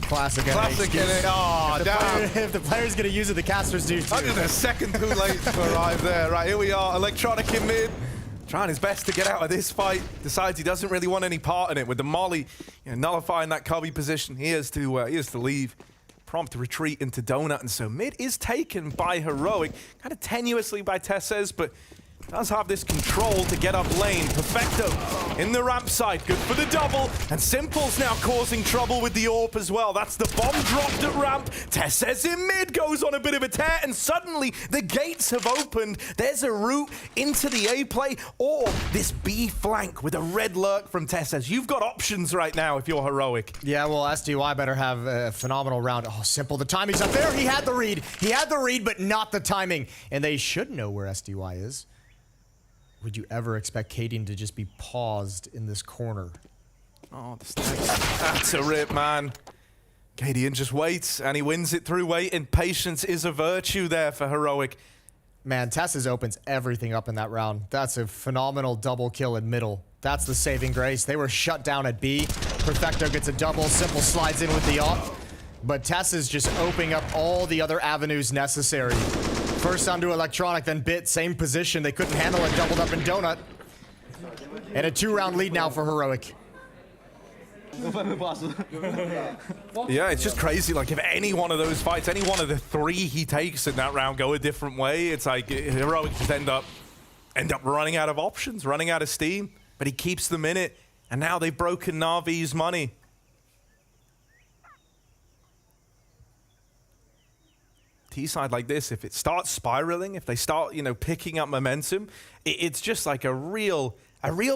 Classic. Classic. Oh, damn. If the player's going to use it, the casters do too. I'm just a second too late to arrive there. Right, here we are. Electronic in mid. Trying his best to get out of this fight. Decides he doesn't really want any part in it. With the molly, nullifying that cubby position, he has to leave. Prompt retreat into Donut, and so mid is taken by Heroic, kind of tenuously by Tessez, but does have this control to get up lane. Perfecto in the ramp side, good for the double, and Simple's now causing trouble with the AWP as well. That's the bomb dropped at ramp. Tessez in mid goes on a bit of a tear, and suddenly the gates have opened. There's a route into the A play or this B flank with a red lurk from Tessez. You've got options right now if you're Heroic. Yeah, well, SDY better have a phenomenal round. Oh, Simple, the timing's up there. He had the read. He had the read, but not the timing. And they should know where SDY is. Would you ever expect Cadian to just be paused in this corner? Oh, that's a rip, man. Cadian just waits, and he wins it through waiting. Patience is a virtue there for Heroic. Man, Tessez opens everything up in that round. That's a phenomenal double kill in middle. That's the saving grace. They were shut down at B. Perfecto gets a double. Simple slides in with the AWP. But Tessez just opening up all the other avenues necessary. First onto Electronic, then Bit, same position. They couldn't handle it, doubled up in Donut. And a 2-round lead now for Heroic. Yeah, it's just crazy. Like, if any one of those fights, any one of the 3 he takes in that round go a different way, it's like Heroic just end up running out of options, running out of steam. But he keeps them in it, and now they've broken Navi's money. T-side like this, if it starts spiraling, if they start, you know, picking up momentum, it's just like a real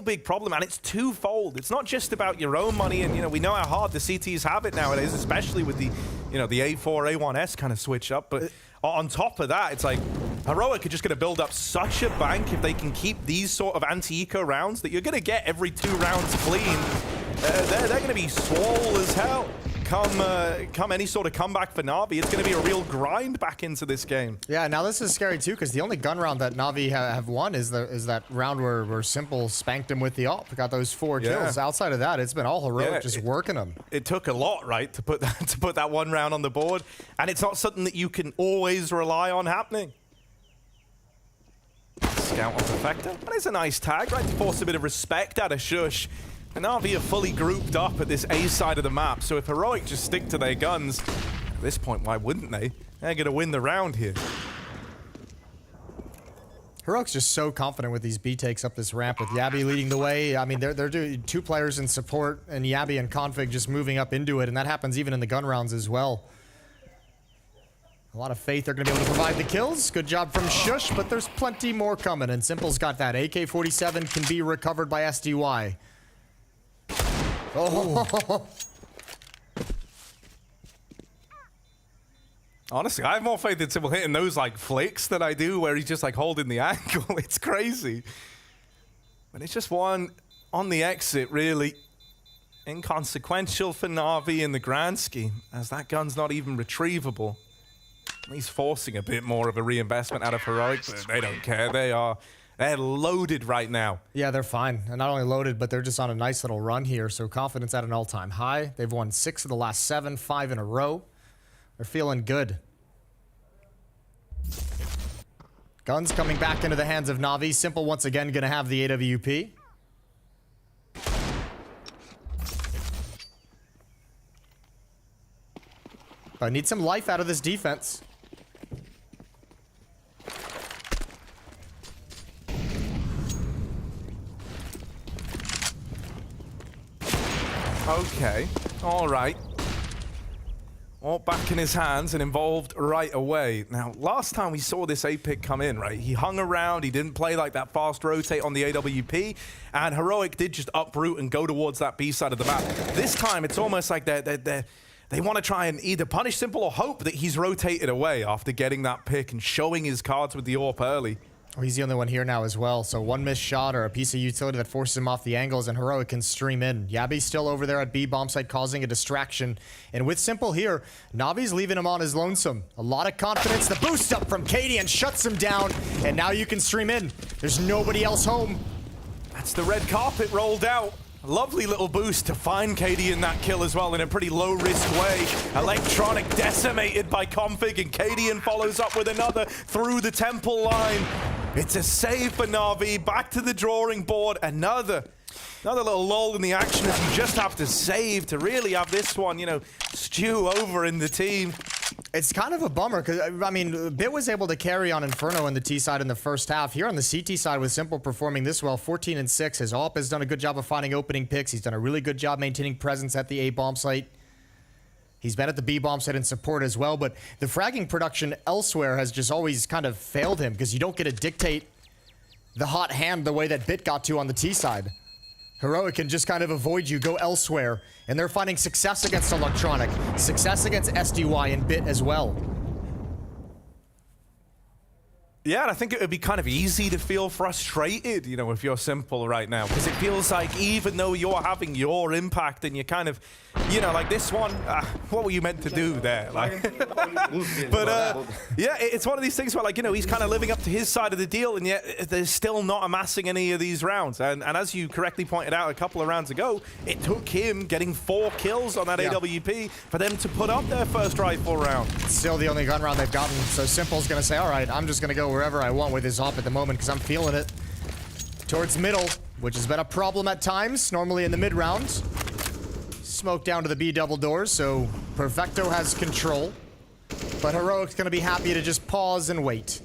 big problem, and it's twofold. It's not just about your own money, and, you know, we know how hard the CTs have it nowadays, especially with the, you know, the A4, A1S kind of switch up, but on top of that, it's like Heroic are just going to build up such a bank if they can keep these sort of anti-eco rounds that you're going to get every 2 rounds clean. They're going to be swole as hell. Come any sort of comeback for Navi, it's going to be a real grind back into this game. Yeah, now this is scary too, because the only gun round that Navi have won is that round where Simple spanked him with the AWP. Got those 4 kills. Outside of that, it's been all Heroic just working them. It took a lot, right, to put that 1 round on the board, and it's not something that you can always rely on happening. Scout on Perfecto. That is a nice tag, right, to force a bit of respect out of Shush. And Navi are fully grouped up at this A side of the map, so if Heroic just stick to their guns, at this point, why wouldn't they? They're going to win the round here. Heroic's just so confident with these B takes up this ramp with Yabi leading the way. I mean, they're doing 2 players in support, and Yabi and Config just moving up into it, and that happens even in the gun rounds as well. A lot of faith they're going to be able to provide the kills. Good job from Shush, but there's plenty more coming, and Simple's got that. AK-47 can be recovered by SDY. Oh. Honestly, I have more faith in Simple hitting those like flicks than I do where he's just like holding the angle. It's crazy. But it's just one on the exit, really. Inconsequential for Navi in the grand scheme, as that gun's not even retrievable. He's forcing a bit more of a reinvestment out of Heroic, but they don't care. They're loaded right now. Yeah, they're fine. And not only loaded, but they're just on a nice little run here. So confidence at an all-time high. They've won 6 of the last 7, 5 in a row. They're feeling good. Guns coming back into the hands of Navi. Simple once again going to have the AWP. But I need some life out of this defense. Okay, all right. All back in his hands and involved right away. Now, last time we saw this A pick come in, right, he hung around, he didn't play like that fast rotate on the AWP, and Heroic did just uproot and go towards that B side of the map. This time, it's almost like they want to try and either punish Simple or hope that he's rotated away after getting that pick and showing his cards with the AWP early. Oh, he's the only one here now as well. So 1 missed shot or a piece of utility that forces him off the angles, and Heroic can stream in. Yabi's still over there at B bomb site causing a distraction. And with Simple here, Navi's leaving him on his lonesome. A lot of confidence. The boost up from Cadian shuts him down. And now you can stream in. There's nobody else home. That's the red carpet rolled out. A lovely little boost to find Cadian that kill as well in a pretty low-risk way. Electronic decimated by Config, and Cadian follows up with another through the temple line. It's a save for Navi. Back to the drawing board. Another little lull in the action as you just have to save to really have this one, you know, stew over in the team. It's kind of a bummer because, I mean, Bit was able to carry on Inferno on the T side in the first half. Here on the CT side with Simple performing this well, 14-6. His AWP has done a good job of finding opening picks. He's done a really good job maintaining presence at the A bomb site. He's been at the B bomb site in support as well, but the fragging production elsewhere has just always kind of failed him because you don't get to dictate the hot hand the way that Bit got to on the T side. Heroic can just kind of avoid you, go elsewhere, and they're finding success against Electronic, success against SDY and Bit as well. Yeah, and I think it would be kind of easy to feel frustrated, you know, if you're Simple right now, because it feels like even though you're having your impact and you're kind of, you know, like this one, what were you meant to do there? Like, but yeah, it's one of these things where, like, you know, he's kind of living up to his side of the deal, and yet they're still not amassing any of these rounds. And as you correctly pointed out a couple of rounds ago, it took him getting 4 kills on that AWP for them to put up their first rifle round. Still the only gun round they've gotten, so Simple's gonna say, all right, I'm just gonna go wherever I want with his AWP at the moment because I'm feeling it. Towards middle, which has been a problem at times, normally in the mid round. Smoke down to the B double doors, so Perfecto has control. But Heroic's gonna be happy to just pause and wait.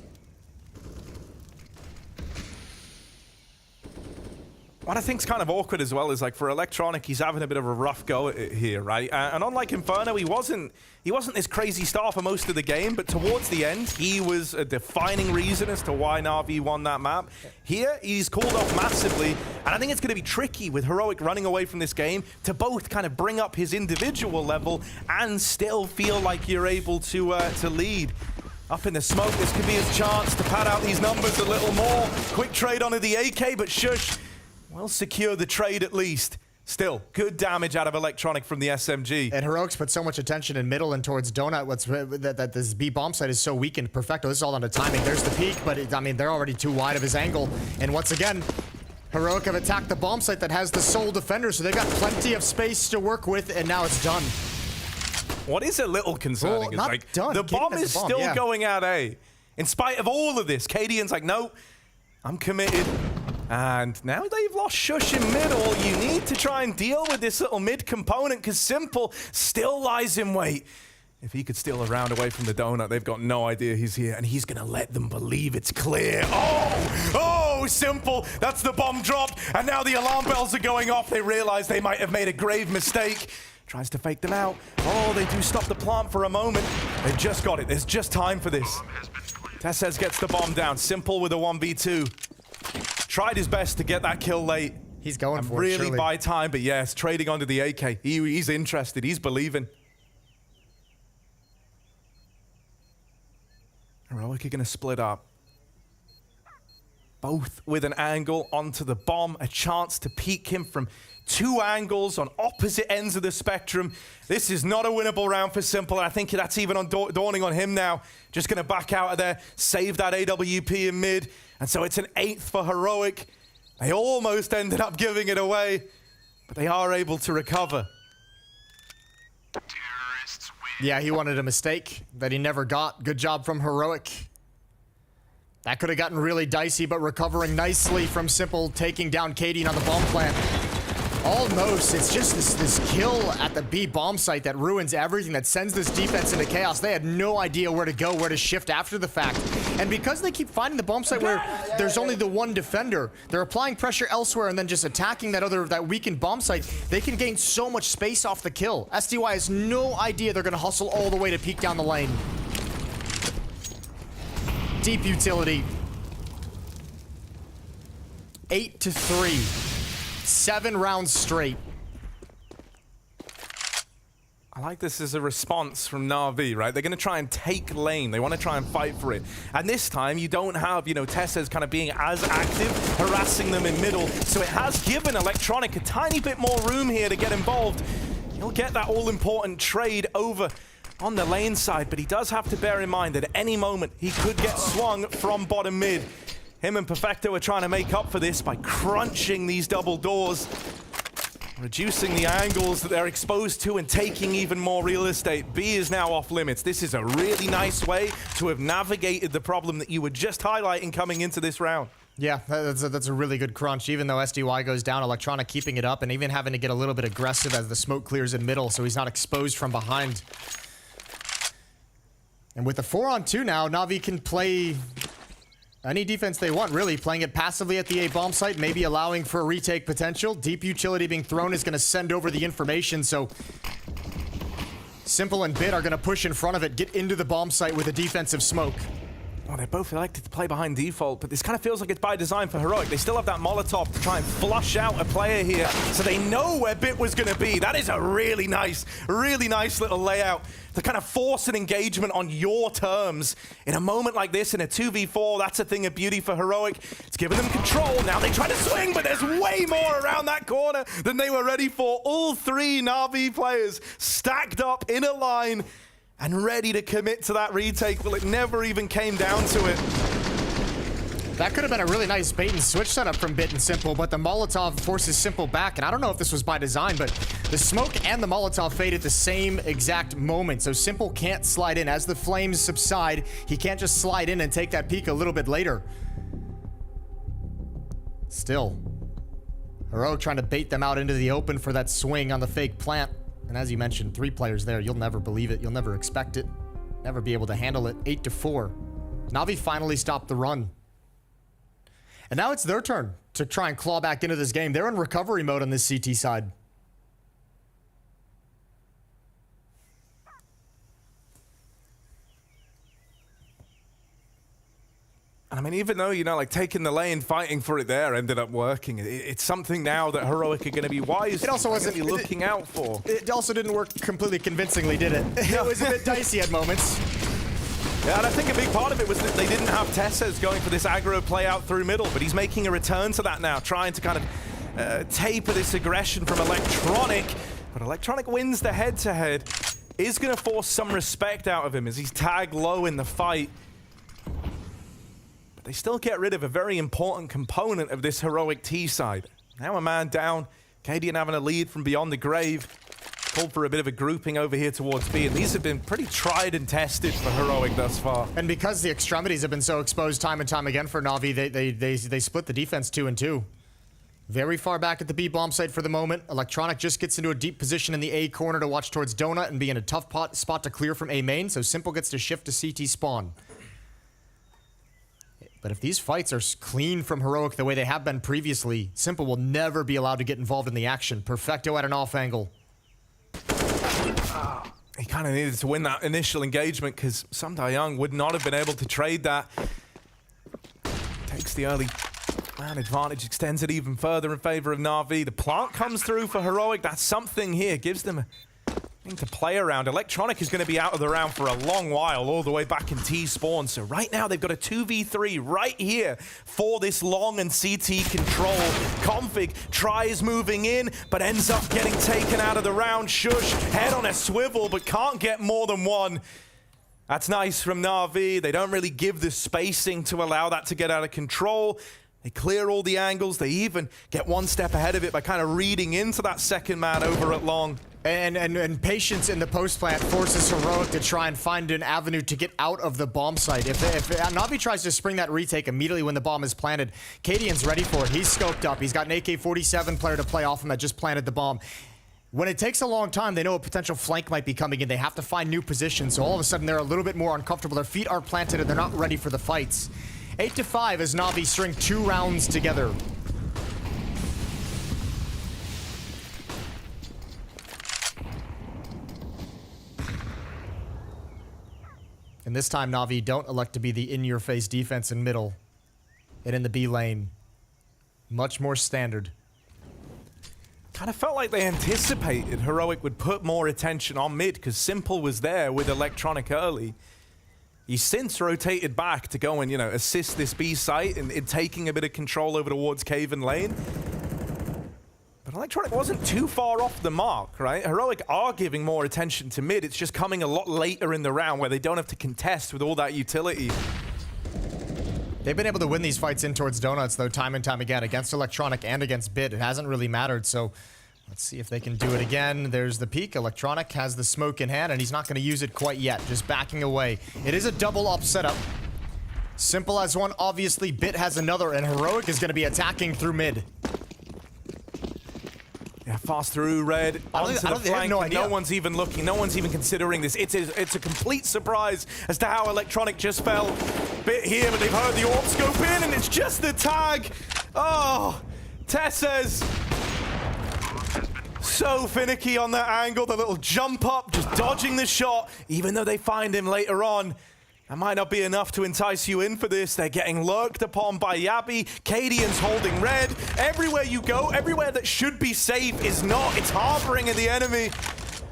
What I think's kind of awkward as well is, like, for Electronic, he's having a bit of a rough go at it here, right? And unlike Inferno, he wasn't this crazy star for most of the game, but towards the end, he was a defining reason as to why Na'Vi won that map. Here, he's called off massively, and I think it's going to be tricky with Heroic running away from this game to both kind of bring up his individual level and still feel like you're able to lead. Up in the smoke, this could be his chance to pad out these numbers a little more. Quick trade onto the AK, but Shush will secure the trade at least. Still, good damage out of Electronic from the SMG. And Heroic's put so much attention in middle and towards Donut. That this B bomb site is so weakened. Perfecto, this is all on the timing. There's the peak, but I mean, they're already too wide of his angle. And once again, Heroic have attacked the bomb site that has the sole defender, so they've got plenty of space to work with, and now it's done. What is a little concerning is, like, the bomb is still going out A. In spite of all of this, Cadian's like, no, I'm committed. And now they've lost Shush in middle. You need to try and deal with this little mid component because Simple still lies in wait. If he could steal a round away from the donut, they've got no idea he's here, and he's gonna let them believe it's clear. Oh, Simple, that's the bomb dropped, and now the alarm bells are going off. They realize they might have made a grave mistake. Tries to fake them out. Oh, they do stop the plant for a moment. They've just got it. There's just time for this. Tessez gets the bomb down. Simple with a 1v2. Tried his best to get that kill late. He's going for it, really surely. by time, but yes, trading onto the AK. He's interested. He's believing. Heroic are going to split up. Both with an angle onto the bomb. A chance to peek him from 2 angles on opposite ends of the spectrum. This is not a winnable round for Simple, and I think that's even dawning on him now. Just going to back out of there, save that AWP in mid, and so it's an 8th for Heroic. They almost ended up giving it away, but they are able to recover. Yeah, he wanted a mistake that he never got. Good job from Heroic. That could have gotten really dicey, but recovering nicely from Simple, taking down Cadian on the bomb plant. Almost. It's just this kill at the B bomb site that ruins everything, that sends this defense into chaos. They had no idea where to go, where to shift after the fact. And because they keep finding the bomb site where there's only the one defender, they're applying pressure elsewhere and then just attacking that weakened bomb site. They can gain so much space off the kill. SDY has no idea they're going to hustle all the way to peek down the lane. Deep utility. 8-3. 7 rounds straight. I like this as a response from Na'Vi, right? They're going to try and take lane. They want to try and fight for it. And this time, you don't have, you know, Tessez kind of being as active, harassing them in middle. So it has given Electronic a tiny bit more room here to get involved. He'll get that all-important trade over on the lane side, but he does have to bear in mind that at any moment, he could get swung from bottom mid. Him and Perfecto are trying to make up for this by crunching these double doors, reducing the angles that they're exposed to and taking even more real estate. B is now off limits. This is a really nice way to have navigated the problem that you were just highlighting coming into this round. Yeah, that's a really good crunch. Even though SDY goes down, Electronic keeping it up and even having to get a little bit aggressive as the smoke clears in middle so he's not exposed from behind. And with the 4-on-2 now, Navi can play any defense they want, really. Playing it passively at the A bomb site, maybe allowing for a retake potential. Deep utility being thrown is going to send over the information, so Simple and Bit are going to push in front of it, get into the bomb site with a defensive smoke. Well, they both elected to play behind default, but this kind of feels like it's by design for Heroic. They still have that Molotov to try and flush out a player here, so they know where Bit was going to be. That is a really nice little layout to kind of force an engagement on your terms. In a moment like this, in a 2v4, that's a thing of beauty for Heroic. It's given them control. Now they try to swing, but there's way more around that corner than they were ready for. All three Na'Vi players stacked up in a line and ready to commit to that retake. Well, it never even came down to it. That could have been a really nice bait and switch setup from Bit and Simple, but the Molotov forces Simple back, and I don't know if this was by design, but the smoke and the Molotov fade at the same exact moment, so Simple can't slide in. As the flames subside, he can't just slide in and take that peek a little bit later. Still, Heroic trying to bait them out into the open for that swing on the fake plant. And as you mentioned, 3 players there. You'll never believe it. You'll never expect it. Never be able to handle it. 8-4. Navi finally stopped the run. And now it's their turn to try and claw back into this game. They're in recovery mode on this CT side. I mean, even though, you know, like taking the lane, fighting for it there ended up working. It's something now that Heroic are going to be wise. It also wasn't looking out for. It also didn't work completely convincingly, did it? It was a bit dicey at moments. Yeah, and I think a big part of it was that they didn't have Tessez going for this aggro play out through middle, but he's making a return to that now, trying to kind of taper this aggression from Electronic. But Electronic wins the head-to-head. Is going to force some respect out of him as he's tagged low in the fight. They still get rid of a very important component of this Heroic T side. Now a man down, Cadian having a lead from beyond the grave. Called for a bit of a grouping over here towards B, and these have been pretty tried and tested for Heroic thus far. And because the extremities have been so exposed time and time again for Navi, they split the defense 2-2. Very far back at the B bomb site for the moment. Electronic just gets into a deep position in the A corner to watch towards Donut and be in a tough spot to clear from A main, so Simple gets to shift to CT spawn. But if these fights are clean from Heroic the way they have been previously, Simple will never be allowed to get involved in the action. Perfecto at an off angle. He kind of needed to win that initial engagement because Sam Young would not have been able to trade that. Takes the early man advantage, extends it even further in favor of Na'Vi. The plant comes through for Heroic. That's something here. Gives them a thing to play around. Electronic is going to be out of the round for a long while, all the way back in T-spawn. So right now they've got a 2v3 right here for this long and CT control. Config tries moving in, but ends up getting taken out of the round. Shush, head on a swivel, but can't get more than one. That's nice from Na'Vi. They don't really give the spacing to allow that to get out of control. They clear all the angles. They even get one step ahead of it by kind of reading into that second man over at long. And patience in the post plant forces Heroic to try and find an avenue to get out of the bomb site. If Navi tries to spring that retake immediately when the bomb is planted, Cadian's ready for it. He's scoped up. He's got an AK-47 player to play off him that just planted the bomb. When it takes a long time, they know a potential flank might be coming in. They have to find new positions, so all of a sudden they're a little bit more uncomfortable. Their feet aren't planted and they're not ready for the fights. 8-5 as Navi string 2 rounds together. And this time, Navi don't elect to be the in-your-face defense in middle. And in the B lane. Much more standard. Kind of felt like they anticipated Heroic would put more attention on mid because Simple was there with Electronic early. He's since rotated back to go and, you know, assist this B site in taking a bit of control over towards Cave and Lane. But Electronic wasn't too far off the mark, right? Heroic are giving more attention to mid. It's just coming a lot later in the round where they don't have to contest with all that utility. They've been able to win these fights in towards Donuts, though, time and time again. Against Electronic and against Bit. It hasn't really mattered, so let's see if they can do it again. There's the peek. Electronic has the smoke in hand, and he's not going to use it quite yet. Just backing away. It is a double up setup. Simple has one. Obviously, Bit has another, and Heroic is going to be attacking through mid. Yeah, fast through red onto the flank. No one's even looking. No one's even considering this. It's a complete surprise as to how Electronic just fell. Bit here, but they've heard the AWP scope in, and it's just the tag. Oh, Tessez. So finicky on that angle, the little jump up, just dodging the shot, even though they find him later on. That might not be enough to entice you in for this. They're getting lurked upon by Yabi. Cadian's holding red. Everywhere you go, everywhere that should be safe is not. It's harboring in the enemy.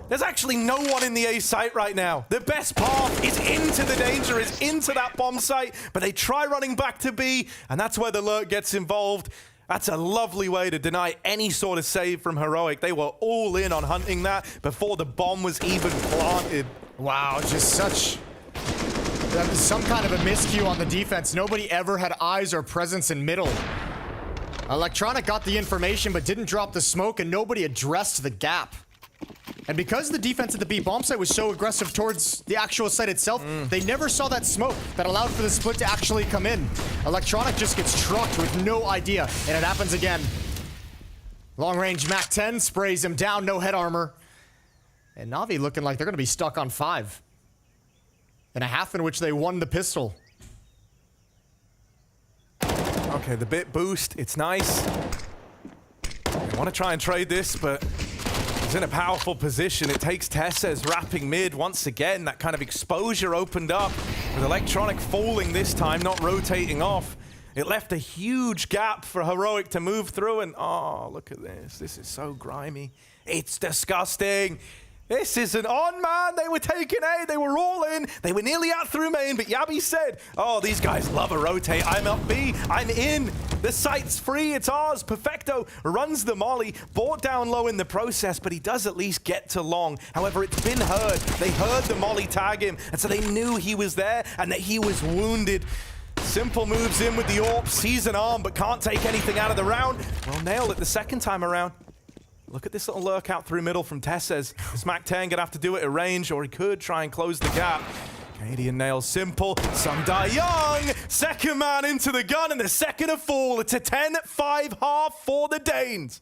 There's actually no one in the A site right now. The best path is into the danger, is into that bomb site, but they try running back to B, and that's where the lurk gets involved. That's a lovely way to deny any sort of save from Heroic. They were all in on hunting that before the bomb was even planted. Wow, just such... some kind of a miscue on the defense. Nobody ever had eyes or presence in middle. Electronic got the information but didn't drop the smoke, and nobody addressed the gap. And because the defense at the B bomb site was so aggressive towards the actual site itself, they never saw that smoke that allowed for the split to actually come in. Electronic just gets trucked with no idea, and it happens again. Long range Mac 10 sprays him down, no head armor. And Navi looking like they're going to be stuck on 5. And a half in which they won the pistol. Okay, the bit boost, it's nice. I want to try and trade this, but he's in a powerful position. It takes Tessez wrapping mid once again. That kind of exposure opened up with Electronic falling this time, not rotating off. It left a huge gap for Heroic to move through, and oh, look at this. This is so grimy. It's disgusting. This isn't on, man. They were taking A. They were all in. They were nearly out through main, but Yabi said, oh, these guys love a rotate. I'm up B. I'm in. The site's free. It's ours. Perfecto runs the molly. Bought down low in the process, but he does at least get to long. However, it's been heard. They heard the molly tag him, and so they knew he was there and that he was wounded. Simple moves in with the AWP, sees an arm, but can't take anything out of the round. Well, nail it the second time around. Look at this little lurk out through middle from Tessez. This Mac 10 gonna have to do it at range, or he could try and close the gap. Canadian nails Simple. Some die young. Second man into the gun, and the second to fall. It's a 10-5 half for the Danes.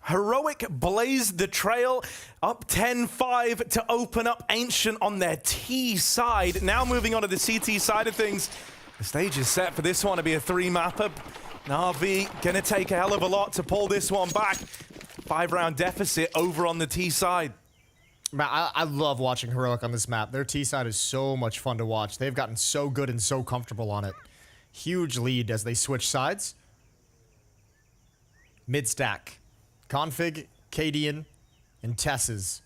Heroic blazed the trail, up 10-5 to open up Ancient on their T side. Now moving on to the CT side of things. The stage is set for this one to be a 3-mapper. NAVI gonna take a hell of a lot to pull this one back. 5-round deficit over on the T side. Man, I love watching Heroic on this map. Their T side is so much fun to watch. They've gotten so good and so comfortable on it. Huge lead as they switch sides. Mid-stack. Config, Cadian, and Tess's.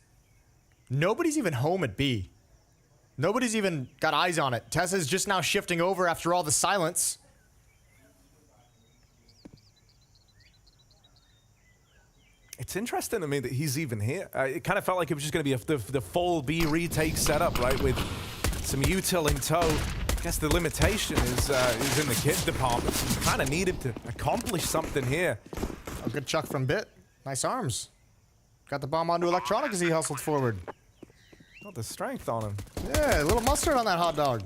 Nobody's even home at B. Nobody's even got eyes on it. Tessa's just now shifting over after all the silence. It's interesting to me that he's even here. It kind of felt like it was just going to be the full B retake setup, right, with some util in tow. I guess the limitation is in the kit department. So you kind of need him to accomplish something here. A good chuck from Bit. Nice arms. Got the bomb onto Electronic as he hustled forward. Got the strength on him. Yeah, a little mustard on that hot dog.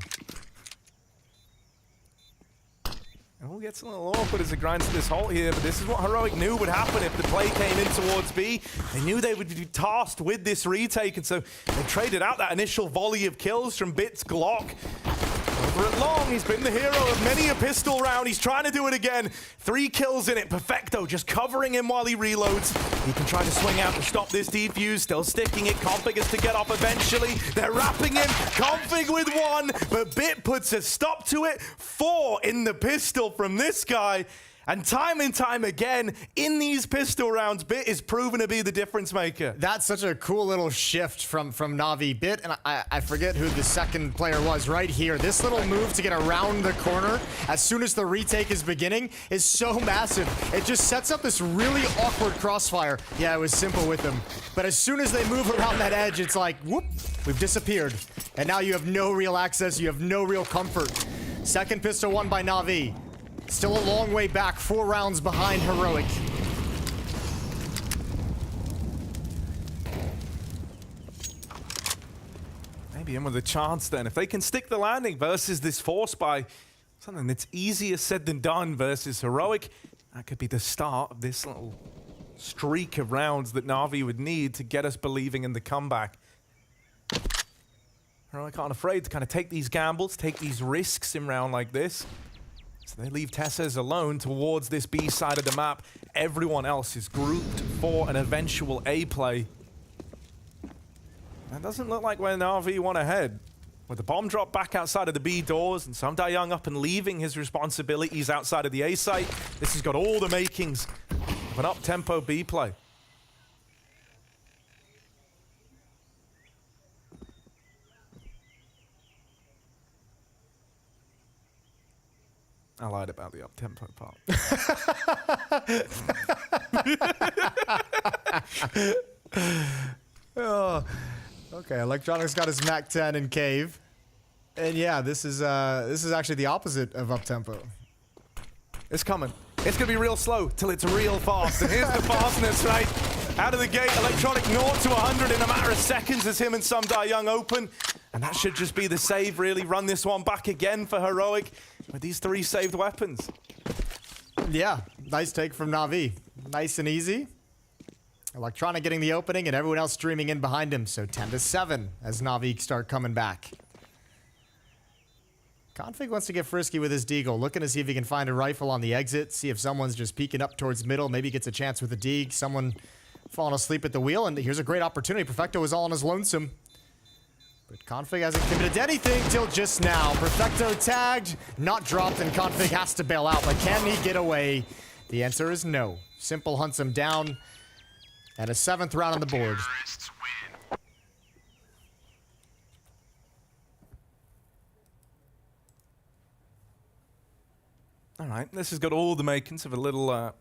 And we'll get a little awkward as it grinds to this halt here, but this is what Heroic knew would happen if the play came in towards B. They knew they would be tasked with this retake, and so they traded out that initial volley of kills from Bit's Glock. Over at long, he's been the hero of many a pistol round. He's trying to do it again. 3 kills in it. Perfecto just covering him while he reloads. He can try to swing out to stop this defuse. Still sticking it. Config is to get off eventually. They're wrapping him. Config with 1, but Bit puts a stop to it. 4 in the pistol from this guy. And time again, in these pistol rounds, Bit is proven to be the difference maker. That's such a cool little shift from NAVI. Bit, and I forget who the second player was right here. This little move to get around the corner as soon as the retake is beginning is so massive. It just sets up this really awkward crossfire. Yeah, it was simple with them. But as soon as they move around that edge, it's like, whoop, we've disappeared. And now you have no real access, you have no real comfort. Second pistol won by NAVI. Still a long way back, 4 rounds behind Heroic. Maybe in with a chance then. If they can stick the landing versus this force by something that's easier said than done versus Heroic, that could be the start of this little streak of rounds that NAVI would need to get us believing in the comeback. Heroic aren't afraid to kind of take these gambles, take these risks in round like this. So they leave Tessez alone towards this B side of the map. Everyone else is grouped for an eventual A play. That doesn't look like where NAVI want ahead. With the bomb drop back outside of the B doors and Samdai Young up and leaving his responsibilities outside of the A site, this has got all the makings of an up-tempo B play. I lied about the up-tempo part. Oh, okay, Electronic's got his Mac 10 in Cave. And yeah, this is actually the opposite of up-tempo. It's coming. It's going to be real slow till it's real fast. And here's the fastness, right? Out of the gate, Electronic 0 to 100 in a matter of seconds as him and Samdai Young open. And that should just be the save, really. Run this one back again for Heroic with these 3 saved weapons. Yeah, nice take from NAVI. Nice and easy. Electronic getting the opening and everyone else streaming in behind him. So 10 to 7 as NAVI start coming back. Config wants to get frisky with his deagle, looking to see if he can find a rifle on the exit, see if someone's just peeking up towards middle, maybe gets a chance with a deag, someone falling asleep at the wheel, and here's a great opportunity. Perfecto is all on his lonesome. But Config hasn't committed to anything till just now. Perfecto tagged, not dropped, and Config has to bail out. But can he get away? The answer is no. Simple hunts him down, and a 7th round on the board. All right, this has got all the makings of a little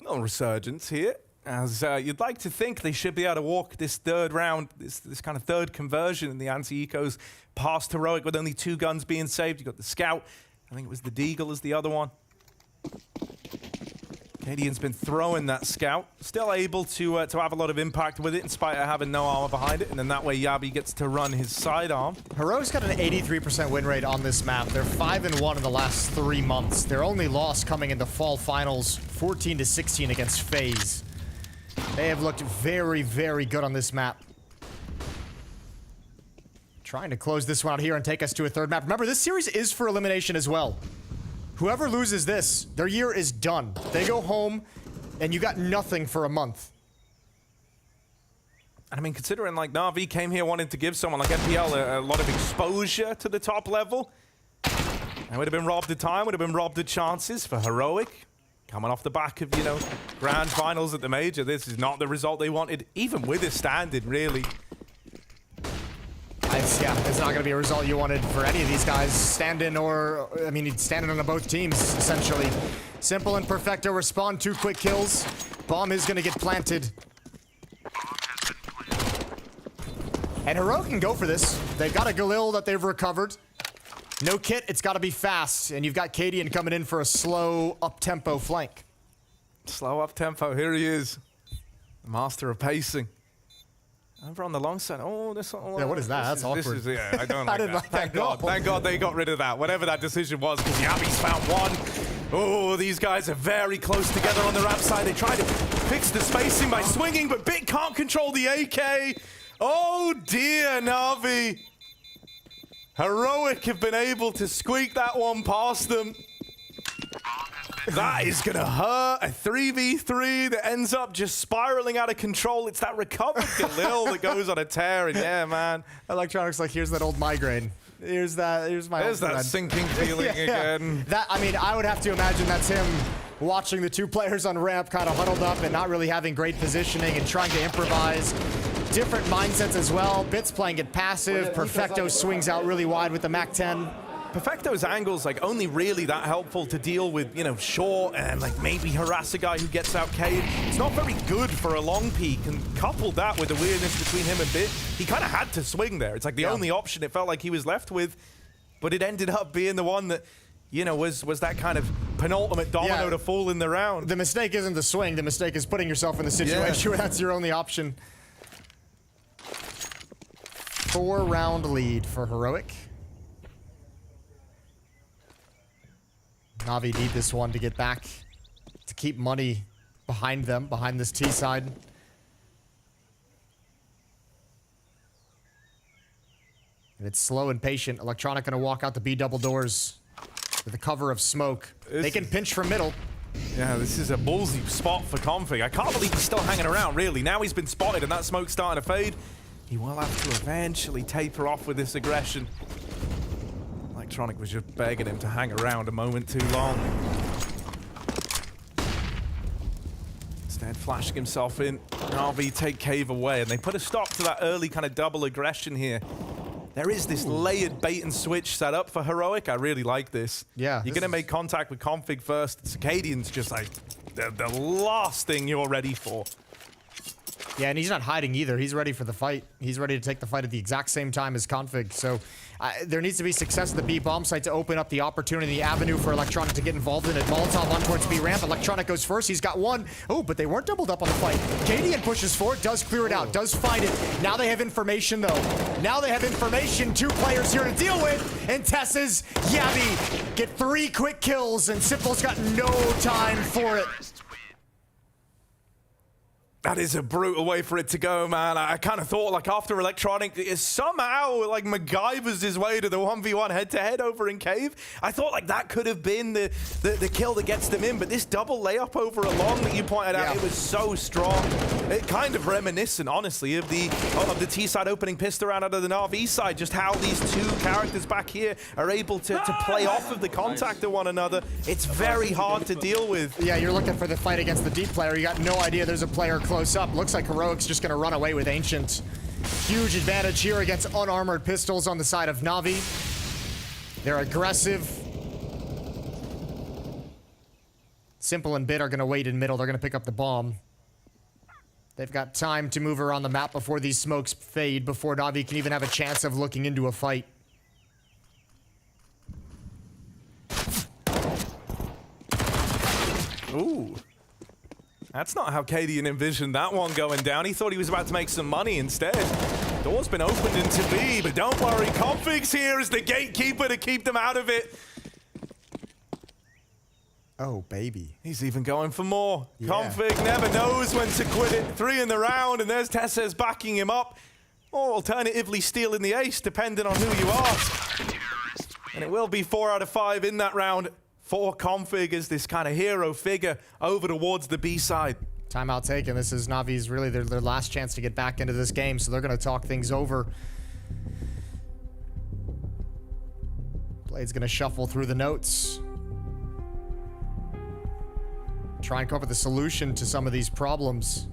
resurgence here. As you'd like to think they should be able to walk this 3rd round, this kind of 3rd conversion in the anti-ecos past Heroic with only 2 guns being saved. You've got the Scout. I think it was the Deagle as the other one. Cadian's been throwing that Scout. Still able to have a lot of impact with it in spite of having no armor behind it. And then that way Yabi gets to run his sidearm. Heroic's got an 83% win rate on this map. They're 5-1 in the last 3 months. Their only loss coming in the fall finals, 14 to 16 against FaZe. They have looked very, very good on this map. Trying to close this one out here and take us to a third map. Remember, this series is for elimination as well. Whoever loses this, their year is done. They go home, and you got nothing for a month. I mean, considering like NAVI came here wanting to give someone like NPL a lot of exposure to the top level, they would have been robbed of time, would have been robbed of chances for Heroic. Coming off the back of, you know, grand finals at the major, this is not the result they wanted, even with a standing, really. It's not going to be a result you wanted for any of these guys. Stand-in or, I mean, standing on both teams, essentially. Simple and Perfecto respond, 2 quick kills. Bomb is going to get planted. And Heroic can go for this. They've got a Galil that they've recovered. No kit, it's got to be fast. And you've got Cadian coming in for a slow, up-tempo flank. Slow up-tempo, here he is. The master of pacing. Over on the long side. Oh, this one. Yeah, what is that? That's awkward. Yeah, I don't like I didn't that. like that at all. Thank God they got rid of that, whatever that decision was, because Yabi's found one. Oh, these guys are very close together on the ramp side. They try to fix the spacing by swinging, but Bit can't control the AK. Oh dear, Navi. Heroic have been able to squeak that one past them. That is going to hurt. A 3v3 that ends up just spiraling out of control. It's that recovered Galil that goes on a tear. And yeah, man. Electronics like, here's that old migraine. Here's my There's old that friend. sinking feeling again. That, I mean, I would have to imagine that's him watching the 2 players on ramp kind of huddled up and not really having great positioning and trying to improvise. Different mindsets as well. Bit's playing it passive. Perfecto swings out really wide with the MAC-10. Perfecto's angle's like only really that helpful to deal with, you know, short and like maybe harass a guy who gets out K'd. It's not very good for a long peek, and coupled that with the weirdness between him and Bit, he kind of had to swing there. It's like the only option it felt like he was left with, but it ended up being the one that, you know, was that kind of penultimate domino to fall in the round. The mistake isn't the swing. The mistake is putting yourself in the situation where that's your only option. 4-round lead for Heroic. Navi need this one to get back, to keep money behind them, behind this T side. And it's slow and patient. Electronic gonna walk out the B double doors with the cover of smoke. They can pinch from middle. Yeah, this is a ballsy spot for Config. I can't believe he's still hanging around, really. Now he's been spotted and that smoke's starting to fade. He will have to eventually taper off with this aggression. Electronic was just begging him to hang around a moment too long. Instead, flashing himself in. RV take Cave away, and they put a stop to that early kind of double aggression here. There is this layered bait and switch set up for Heroic. I really like this. Yeah. You're going to make contact with Config first. Cicadian's just like the last thing you're ready for. Yeah, and he's not hiding either. He's ready for the fight. He's ready to take the fight at the exact same time as Config. So there needs to be success at the B bomb site to open up the opportunity, the avenue for Electronic to get involved in it. Molotov on towards B ramp. Electronic goes first. He's got one. Oh, but they weren't doubled up on the fight. Cadian pushes forward, does clear it out, does find it. Now they have information, though. Now they have information. 2 players here to deal with. And Tess's Yabi get 3 quick kills, and Simple's got no time for it. That is a brutal way for it to go, man. I kind of thought, like, after Electronic, somehow, like, MacGyver's his way to the 1v1 head-to-head over in Cave. I thought, like, that could have been the kill that gets them in, but this double layup over a long that you pointed out, it was so strong. It kind of reminiscent, honestly, of the T-side opening pistol round out of the NAVI side, just how these 2 characters back here are able to play off of the contact of one another. It's very hard to deal with. Yeah, you're looking for the fight against the deep player. You got no idea there's a player close up. Looks like Heroic's just going to run away with Ancient. Huge advantage here against unarmored pistols on the side of Navi. They're aggressive. Simple and Bit are going to wait in middle. They're going to pick up the bomb. They've got time to move around the map before these smokes fade, before Navi can even have a chance of looking into a fight. Ooh. That's not how Cadian envisioned that one going down. He thought he was about to make some money instead. Door's been opened into B, but don't worry, Config's here as the gatekeeper to keep them out of it. Oh, baby. He's even going for more. Yeah. Config never knows when to quit it. 3 in the round, and there's Tessez backing him up. Or alternatively stealing the ace, depending on who you ask. And it will be 4 out of 5 in that round for Config as this kind of hero figure over towards the B side. Timeout taken. This is Navi's really their last chance to get back into this game, so they're going to talk things over. Blade's going to shuffle through the notes. Try and come up with a solution to some of these problems.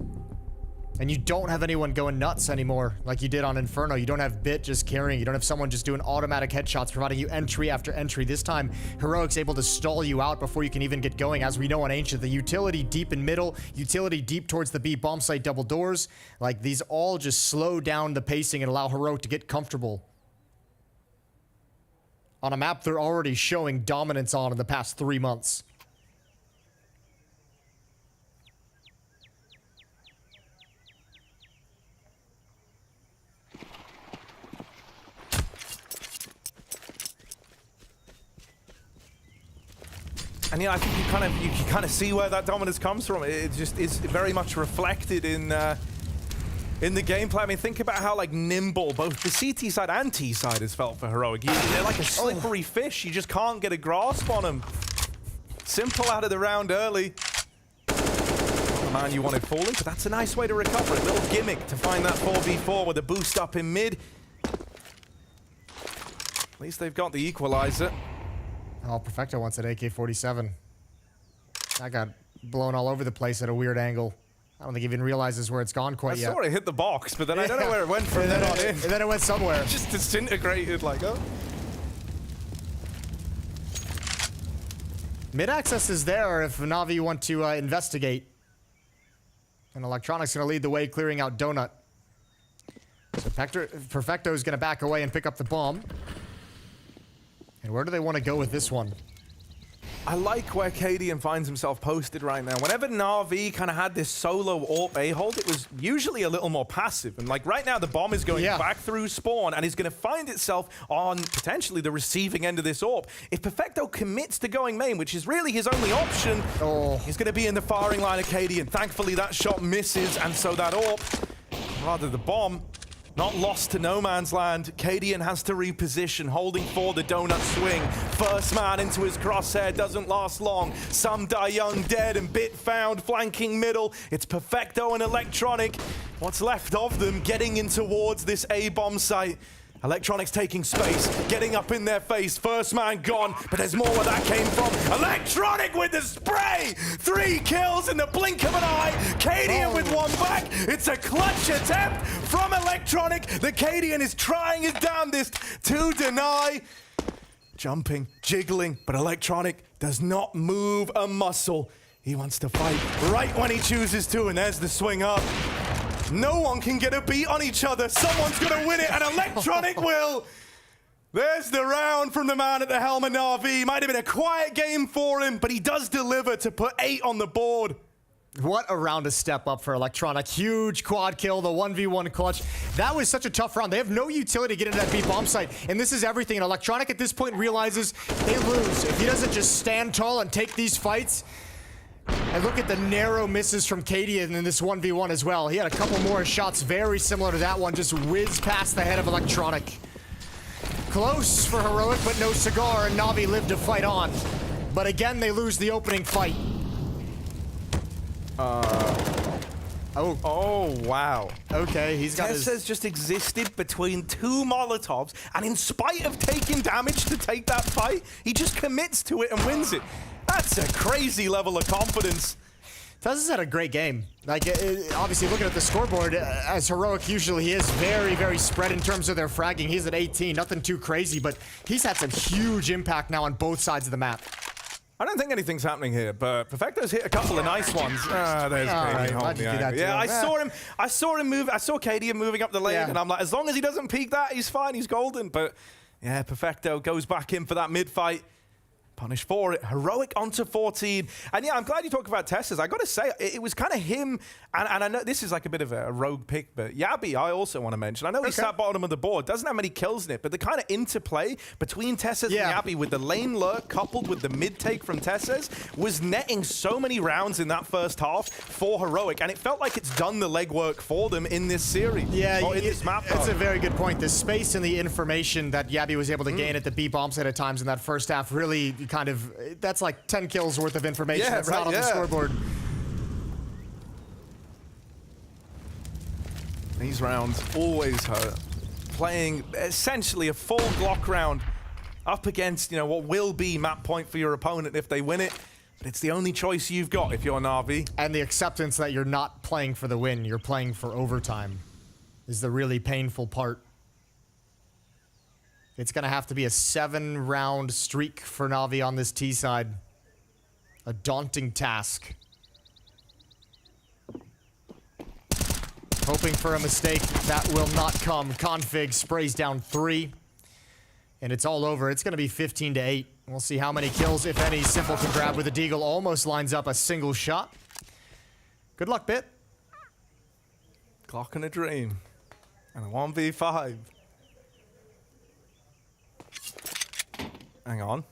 And you don't have anyone going nuts anymore like you did on Inferno. You don't have Bit just carrying. You don't have someone just doing automatic headshots, providing you entry after entry. This time, Heroic's able to stall you out before you can even get going. As we know on Ancient, the utility deep in middle, utility deep towards the B bomb site double doors. Like, these all just slow down the pacing and allow Heroic to get comfortable. On a map they're already showing dominance on in the past 3 months. And yeah, I think you can kind of see where that dominance comes from. It just is very much reflected in the gameplay. I mean, think about how like nimble both the CT side and T side has felt for Heroic. They're like a slippery fish. You just can't get a grasp on them. Simple out of the round early. The man you wanted falling, but that's a nice way to recover. A little gimmick to find that 4v4 with a boost up in mid. At least they've got the equalizer. Oh, Perfecto wants an AK-47. That got blown all over the place at a weird angle. I don't think he even realizes where it's gone quite yet. I saw it hit the box, but then I don't know where it went from then on in. And then it went somewhere. Just disintegrated like, oh. Mid access is there if Navi want to investigate. And Electronic's going to lead the way, clearing out Donut. So Perfecto is going to back away and pick up the bomb. And where do they want to go with this one? I like where Cadian finds himself posted right now. Whenever Na'Vi kind of had this solo AWP A-hold, it was usually a little more passive. And like right now, the bomb is going back through spawn and is going to find itself on potentially the receiving end of this AWP. If Perfecto commits to going main, which is really his only option, he's going to be in the firing line of Cadian. Thankfully, that shot misses, and so that AWP, rather the bomb, not lost to no man's land. Cadian has to reposition, holding for the donut swing. First man into his crosshair doesn't last long. Some die young, dead, and Bit found flanking middle. It's Perfecto and Electronic. What's left of them getting in towards this A-bomb site. Electronic's taking space, getting up in their face. First man gone, but there's more where that came from. Electronic with the spray! 3 kills in the blink of an eye. Cadian with one back. It's a clutch attempt from Electronic. The Cadian is trying his damnedest to deny. Jumping, jiggling, but Electronic does not move a muscle. He wants to fight right when he chooses to, and there's the swing up. No one can get a beat on each other. Someone's going to win it, and Electronic will. There's the round from the man at the helm of Na'Vi. Might have been a quiet game for him, but he does deliver to put 8 on the board. What a round to step up for Electronic. Huge quad kill, the 1v1 clutch. That was such a tough round. They have no utility to get into that B bomb site, and this is everything. And Electronic at this point realizes they lose. If he doesn't just stand tall and take these fights. And look at the narrow misses from Cadian in this 1v1 as well. He had a couple more shots very similar to that one, just whiz past the head of Electronic. Close for Heroic, but no cigar, and Navi live to fight on. But again, they lose the opening fight. Oh, wow. Okay, he's got Tessez just existed between 2 Molotovs, and in spite of taking damage to take that fight, he just commits to it and wins it. That's a crazy level of confidence. Tessez had a great game. Like, obviously, looking at the scoreboard, as Heroic usually is, very, very spread in terms of their fragging. He's at 18, nothing too crazy, but he's had some huge impact now on both sides of the map. I don't think anything's happening here, but Perfecto's hit a couple of nice ones. There's Cadian. Yeah, I saw him move. I saw Cadian moving up the lane, and I'm like, as long as he doesn't peek that, he's fine. He's golden. But yeah, Perfecto goes back in for that mid fight. Punish for it. Heroic onto 14. And yeah, I'm glad you talk about Testas. I got to say, it was kind of him, and I know this is like a bit of a rogue pick, but Yabi, I also want to mention. I know he sat bottom of the board, doesn't have many kills in it, but the kind of interplay between Testas and Yabi with the lane lurk coupled with the mid take from Testas was netting so many rounds in that first half for Heroic, and it felt like it's done the legwork for them in this series. Yeah, in this map. That's a very good point. The space and the information that Yabi was able to gain at the B bomb site at times in that first half really kind of, that's like 10 kills worth of information that's not on the scoreboard. These rounds always hurt. Playing essentially a full Glock round up against, you know, what will be map point for your opponent if they win it. But it's the only choice you've got if you're NAVI. And the acceptance that you're not playing for the win, you're playing for overtime is the really painful part. It's going to have to be a 7-round streak for NAVI on this T side. A daunting task. Hoping for a mistake. That will not come. Config sprays down 3. And it's all over. It's going to be 15-8. We'll see how many kills, if any, Simple can grab with a Deagle. Almost lines up a single shot. Good luck, Bit. Glock and a dream. And a 1v5. Hang on.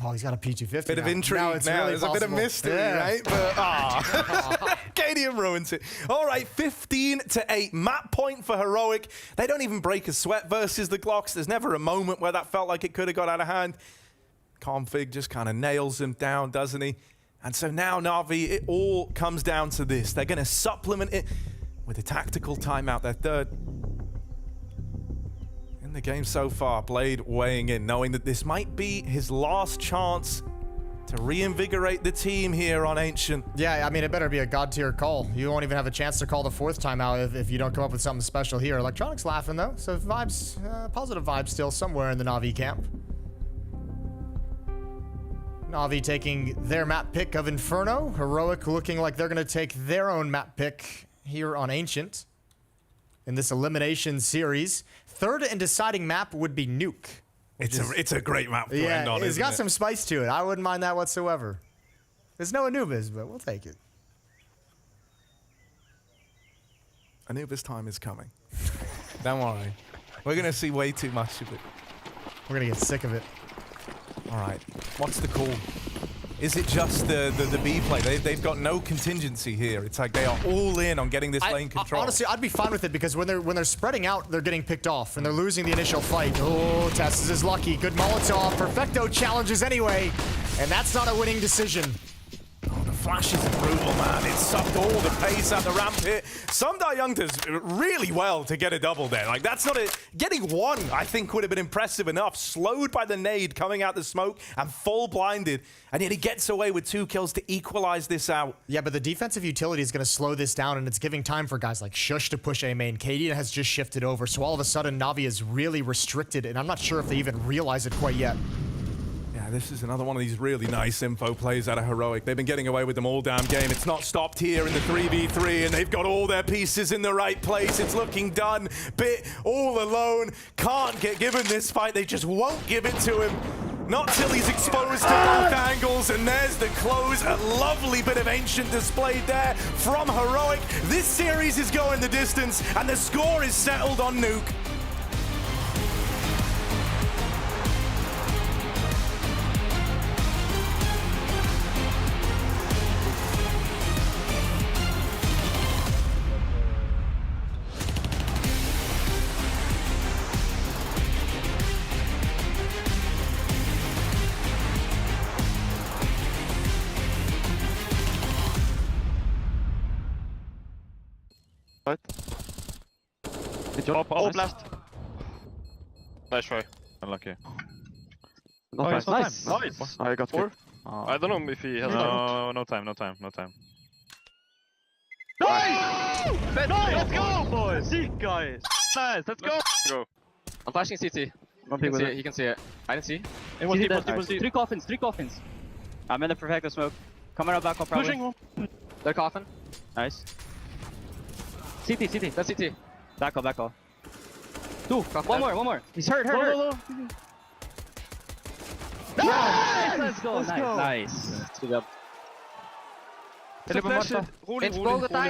Oh, he's got a P250. Bit of intrigue now. Really there's a bit of mystery, right? But Cadium ruins it. All right, 15-8. Map point for Heroic. They don't even break a sweat versus the Glocks. There's never a moment where that felt like it could have got out of hand. Config just kind of nails him down, doesn't he? And so now NAVI, it all comes down to this. They're going to supplement it with a tactical timeout. Their third in the game so far. Blade weighing in, knowing that this might be his last chance to reinvigorate the team here on Ancient. Yeah, I mean, it better be a god-tier call. You won't even have a chance to call the 4th timeout if you don't come up with something special here. Electronics laughing, though, so vibes, positive vibes still somewhere in the NAVI camp. NAVI taking their map pick of Inferno. Heroic looking like they're going to take their own map pick here on Ancient in this elimination series. Third and deciding map would be Nuke. It's a great map to end on, it's got some spice to it. I wouldn't mind that whatsoever. There's no Anubis, but we'll take it. Anubis time is coming. Don't worry. We're going to see way too much of it. We're going to get sick of it. All right. What's the call? Is it just the B play? They've got no contingency here. It's like they are all in on getting this lane control. Honestly, I'd be fine with it because when they're spreading out, they're getting picked off and they're losing the initial fight. Oh, Testas is lucky. Good Molotov. Perfecto challenges anyway. And that's not a winning decision. Oh, the flash is brutal, man. It sucked all the pace at the ramp here. Sumdar Young does really well to get a double there. Like, that's not it. Getting one, I think, would have been impressive enough. Slowed by the nade coming out the smoke and full blinded. And yet he gets away with 2 kills to equalize this out. Yeah, but the defensive utility is going to slow this down, and it's giving time for guys like Shush to push A main. Katie has just shifted over, so all of a sudden, Navi is really restricted, and I'm not sure if they even realize it quite yet. Yeah, this is another one of these really nice info plays out of Heroic. They've been getting away with them all damn game. It's not stopped here in the 3v3, and they've got all their pieces in the right place. It's looking done. Bit all alone. Can't get given this fight. They just won't give it to him. Not till he's exposed to both angles, and there's the close. A lovely bit of Ancient displayed there from Heroic. This series is going the distance, and the score is settled on Nuke. Right. Good job. Oh, blast. Nice try. Unlucky. Nice. Nice. I got 4. I don't know if he has time. No time. Nice! Let's go, boys! Sick, guys! Nice, let's go! Go. I'm flashing CT. He can see it. I didn't see. It was deep. 3 coffins. I'm in the perfecto smoke. Coming out back up, probably. Pushing. They're coffin. Nice. CT. That's CT. Back off. 2. One more. He's hurt. Low. Nice! Let's go! Nice. Så godt. Jeg løber monster. En smoke, der er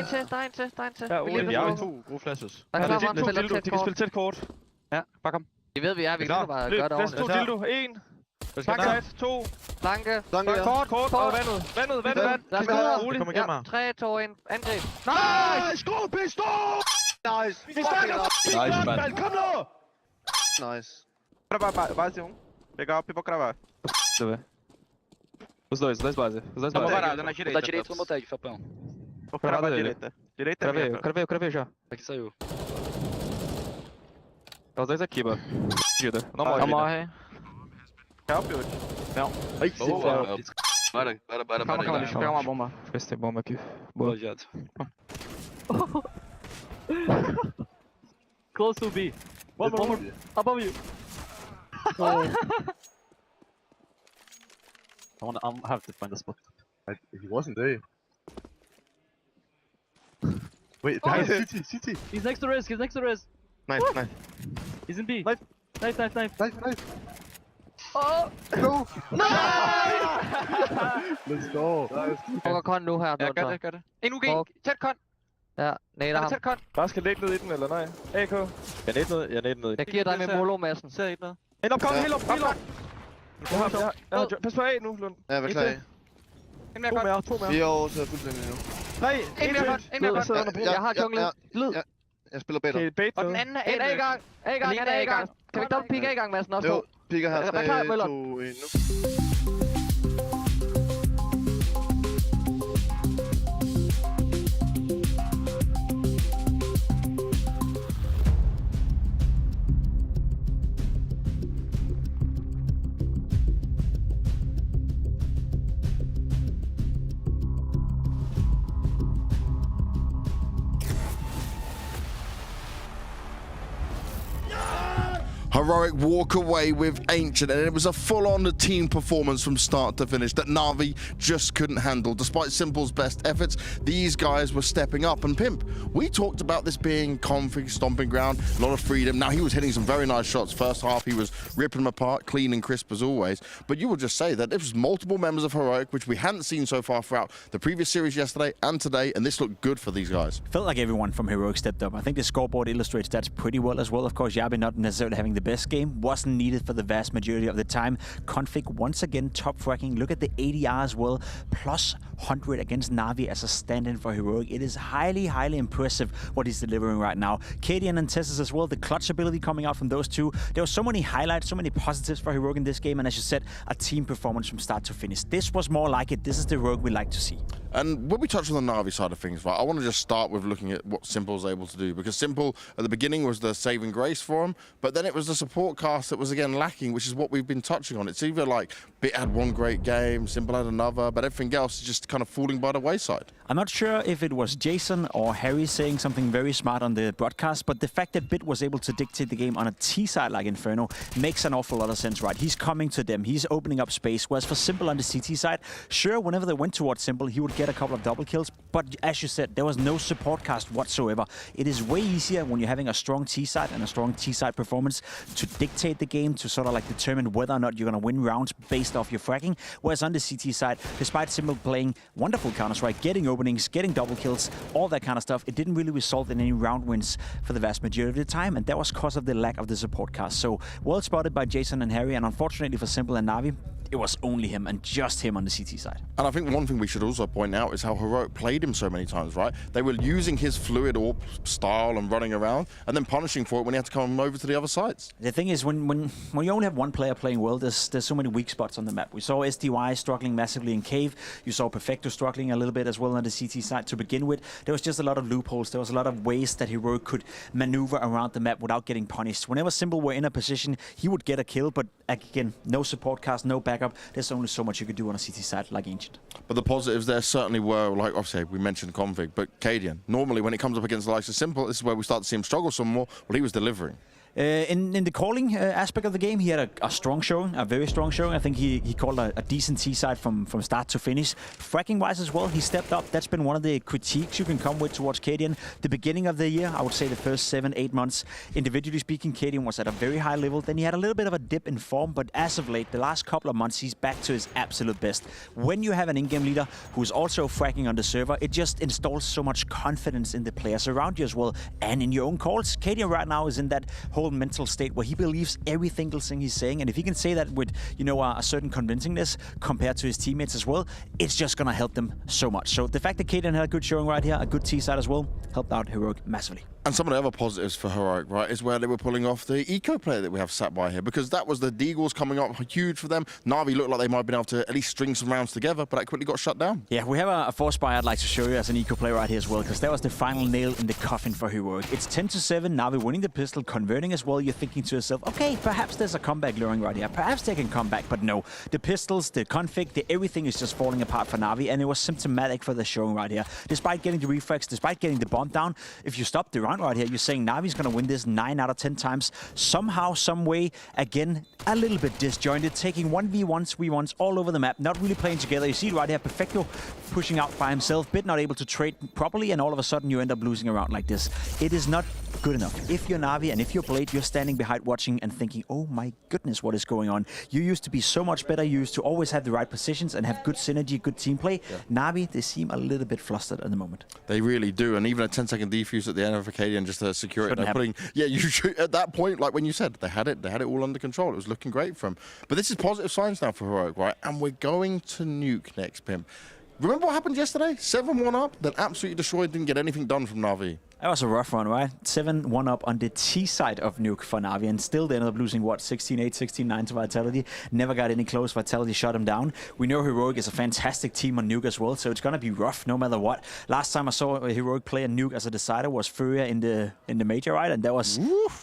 en til. Ja, Vi lige vi har ved to gode flashes. Der er klar, man spiller De tæt kan spille kort. tæt kort. Ja, bare kom. Det ved vi er, vi kan bare Løb, gøre det flash, ordentligt. 2 dildo. 1. Backside, 2. Flanke. Kort og vandet. Vand. Der er Rolig. Kom igennem her. 3, 2, 1. Angreb. Nice! Skål, pistol! Nice. Vi snakker Nice, mand. Kom nu! Nice. Base 1. Pegar e vou cravar. Deixa eu ver. Os dois bases. Os dois Toma bases. varado na direita. Da direita no Moteg, Fapão. Vou cravar a direita. Direita é minha. Cravei já. Aqui saiu. É os dois aqui, mano. Não morre. Não morre. Help, Yuri. Não. Ai, que Boa. Para. Calma, deixa eu pegar uma bomba. Deixa eu ver se tem bomba aqui. Boa, Jado. Close to B. One more. Above you. I have to find a spot. He wasn't there. Wait, CT. He's next to Riz. Nice. He's in B. Nice. Oh! No! Let's go. Pokker kon nu her. Ja, gør det. En UG. Tæt kon. Ja, nader ham. Tæt kon. Bare skal lægge ned i den, eller nej? AK. Jeg er ned. Jeg giver dig med molo-massen. Ser ikke noget. Helt op, kom. Pas på A nu, Lund. Ja, beklager. En mere kon. 2 mere. 4 år, så er jeg fuldstændig nu. Nej, En mere kon. Jeg har jungle. Glid. Jeg spiller bedre. Okay, bait Og den anden er A gang. A gang. Kan vi ikke dobbelt pick A gang, Madsen også? Jo, picker her. 3, 2, 1 nu. Heroic walk away with Ancient, and it was a full-on team performance from start to finish that Navi just couldn't handle. Despite Simple's best efforts, these guys were stepping up. And Pimp, we talked about this being config, stomping ground, a lot of freedom. Now, he was hitting some very nice shots. First half, he was ripping them apart, clean and crisp as always. But you will just say that it was multiple members of Heroic, which we hadn't seen so far throughout the previous series yesterday and today, and this looked good for these guys. Felt like everyone from Heroic stepped up. I think the scoreboard illustrates that pretty well as well. Of course, Yabi not necessarily having the best game, wasn't needed for the vast majority of the time. Config once again top fracking. Look at the ADR as well, plus 100 against Navi as a stand-in for Heroic. It is highly impressive what he's delivering right now. Cadian and Tessus as well, the clutch ability coming out from those two. There were so many highlights, so many positives for Heroic in this game, and as you said, a team performance from start to finish. This was more like it. This is the Heroic we like to see. And when we touch on the Navi side of things, right, I want to just start with looking at what Simple's able to do, because Simple at the beginning was the saving grace for him, but then it was the support cast that was again lacking, which is what we've been touching on. It's either like Bit had one great game, Simple had another, but everything else is just kind of falling by the wayside. I'm not sure if it was Jason or Harry saying something very smart on the broadcast, but the fact that Bit was able to dictate the game on a T side like Inferno makes an awful lot of sense, right? He's coming to them, he's opening up space, whereas for Simple on the CT side, sure, whenever they went towards Simple, he would get a couple of double kills, but as you said, there was no support cast whatsoever. It is way easier when you're having a strong T side and a strong T side performance to dictate the game, to sort of like determine whether or not you're going to win rounds based off your fracking. Whereas on the CT side, despite Simple playing wonderful Counter-Strike, getting openings, getting double kills, all that kind of stuff, it didn't really result in any round wins for the vast majority of the time, and that was because of the lack of the support cast. So well spotted by Jason and Harry, and unfortunately for Simple and Navi, it was only him and just him on the CT side. And I think one thing we should also point out is how Heroic played him so many times, right? They were using his fluid AWP style and running around, and then punishing for it when he had to come over to the other sides. The thing is, when you only have one player playing well, there's so many weak spots on the map. We saw SDY struggling massively in Cave. You saw Perfecto struggling a little bit as well on the CT side to begin with. There was just a lot of loopholes. There was a lot of ways that Heroic could maneuver around the map without getting punished. Whenever Simple were in a position, he would get a kill, but again, no support cast, no backup. There's only so much you could do on a CT side like Ancient. But the positives there certainly were, like obviously we mentioned Config, but Cadian. Normally when it comes up against the likes of Simple, this is where we start to see him struggle some more. Well, he was delivering. In the calling aspect of the game, he had a strong showing, a very strong showing. I think he called a decent T-side from start to finish. Fracking-wise as well, he stepped up. That's been one of the critiques you can come with towards Cadian. The beginning of the year, I would say the first 7-8 months, individually speaking, Cadian was at a very high level. Then he had a little bit of a dip in form, but as of late, the last couple of months, he's back to his absolute best. When you have an in-game leader who's also fracking on the server, it just installs so much confidence in the players around you as well, and in your own calls. Cadian right now is in that whole mental state where he believes every single thing he's saying, and if he can say that with, you know, a certain convincingness compared to his teammates as well, it's just gonna help them so much. So the fact that Cadian had a good showing right here, a good T-side as well, helped out Heroic massively. And some of the other positives for Heroic, right, is where they were pulling off the eco player that we have sat by here, because that was the Deagles coming up huge for them. Na'Vi looked like they might have been able to at least string some rounds together, but that quickly got shut down. Yeah, we have a force buy I'd like to show you as an eco player right here as well, because that was the final nail in the coffin for Heroic. It's 10-7, Na'Vi winning the pistol, converting as well. You're thinking to yourself, okay, perhaps there's a comeback luring right here. Perhaps they can come back, but no. The pistols, the config, everything is just falling apart for Na'Vi, and it was symptomatic for the showing right here. Despite getting the reflex, despite getting the bomb down, if you stop the round right here, you're saying Navi's going to win this 9 out of 10 times. Somehow, some way, again, a little bit disjointed, taking 1v1s, v1s all over the map, not really playing together. You see right here, Perfecto pushing out by himself, Bit not able to trade properly, and all of a sudden you end up losing a round like this. It is not good enough. If you're Na'Vi and if you're Blade, you're standing behind watching and thinking, oh my goodness, what is going on? You used to be so much better. You used to always have the right positions and have good synergy, good team play. Yeah. Na'Vi, they seem a little bit flustered at the moment. They really do, and even a 10-second defuse at the end of Acadian just to secure it. Yeah, you should, at that point, like when you said, they had it all under control. It was looking great for them. But this is positive signs now for Heroic, right? And we're going to nuke next, Pimp. Remember what happened yesterday? 7-1 up, then absolutely destroyed, didn't get anything done from Na'Vi. That was a rough one, right? 7-1 up on the T side of Nuke for Na'Vi, and still they ended up losing, what, 16-8, 16-9 to Vitality. Never got any close. Vitality shut him down. We know Heroic is a fantastic team on Nuke as well, so it's going to be rough no matter what. Last time I saw a Heroic play a Nuke as a decider was Freya in the major, right? And that was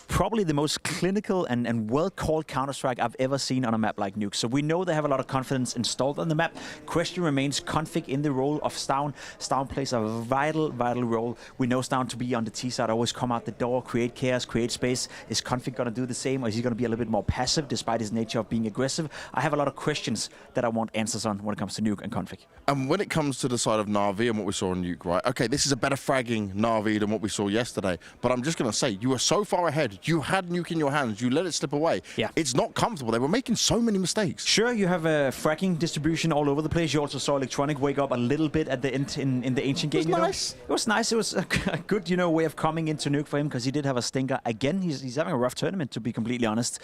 probably the most clinical and well-called Counter-Strike I've ever seen on a map like Nuke. So we know they have a lot of confidence installed on the map. Question remains config in the role of Stown. Stown plays a vital role. We know Stown to be on the T side, always come out the door, create chaos, create space. Is config going to do the same, or is he going to be a little bit more passive despite his nature of being aggressive? I have a lot of questions that I want answers on when it comes to Nuke and config. And when it comes to the side of Na'Vi and what we saw in Nuke, right? Okay, this is a better fragging Na'Vi than what we saw yesterday, but I'm just going to say, you were so far ahead. You had Nuke in your hands. You let it slip away. Yeah. It's not comfortable. They were making so many mistakes. Sure, you have a fracking distribution all over the place. You also saw Electronic wake up a little bit at the end in the Ancient game. It was nice. It was nice. It was a good, way of coming into Nuke for him, because he did have a stinker. Again, he's having a rough tournament, to be completely honest.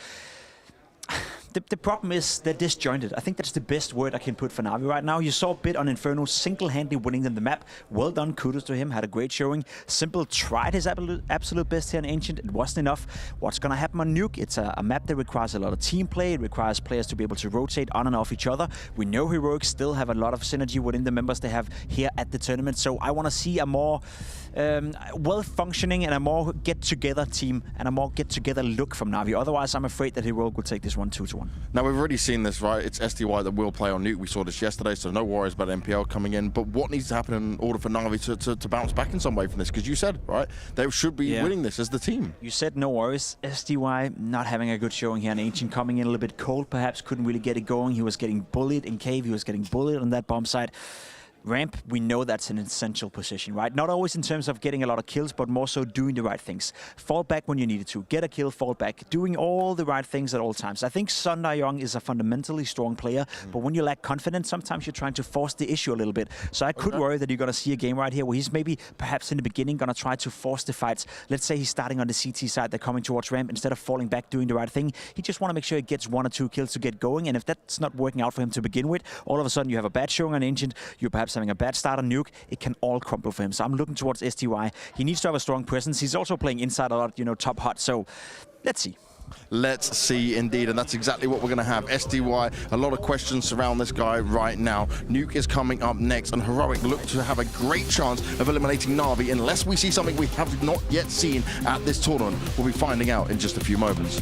The problem is they're disjointed. I think that's the best word I can put for Na'Vi right now. You saw Bit on Inferno single-handedly winning them the map. Well done, kudos to him, had a great showing. Simple tried his absolute best here in Ancient. It wasn't enough. What's going to happen on Nuke? It's a map that requires a lot of team play. It requires players to be able to rotate on and off each other. We know Heroic still have a lot of synergy within the members they have here at the tournament. So I want to see a more well-functioning and a more get-together team and a more get-together look from Na'Vi. Otherwise, I'm afraid that Heroic will take this one 2-1. Now, we've already seen this, right? It's SDY that will play on Nuke. We saw this yesterday, so no worries about MPL coming in. But what needs to happen in order for Na'Vi to bounce back in some way from this? Because you said, right, they should be winning this as the team. You said no worries. SDY not having a good showing here in Ancient, coming in a little bit cold, perhaps couldn't really get it going. He was getting bullied in Cave. He was getting bullied on that bomb site. Ramp, we know that's an essential position, right? Not always in terms of getting a lot of kills, but more so doing the right things. Fall back when you needed to. Get a kill, fall back. Doing all the right things at all times. I think Sundar Young is a fundamentally strong player, but when you lack confidence, sometimes you're trying to force the issue a little bit. So I could worry that you're going to see a game right here where he's maybe, perhaps in the beginning, going to try to force the fights. Let's say he's starting on the CT side, they're coming towards Ramp. Instead of falling back, doing the right thing, he just want to make sure he gets 1 or 2 kills to get going. And if that's not working out for him to begin with, all of a sudden you have a bad showing on Ancient, you're perhaps having a bad start on Nuke, it can all crumble for him. So I'm looking towards STY. He needs to have a strong presence. He's also playing inside a lot, top hot. So let's see. Let's see indeed, and that's exactly what we're going to have. SDY, a lot of questions surround this guy right now. Nuke is coming up next, and Heroic look to have a great chance of eliminating Na'Vi unless we see something we have not yet seen at this tournament. We'll be finding out in just a few moments.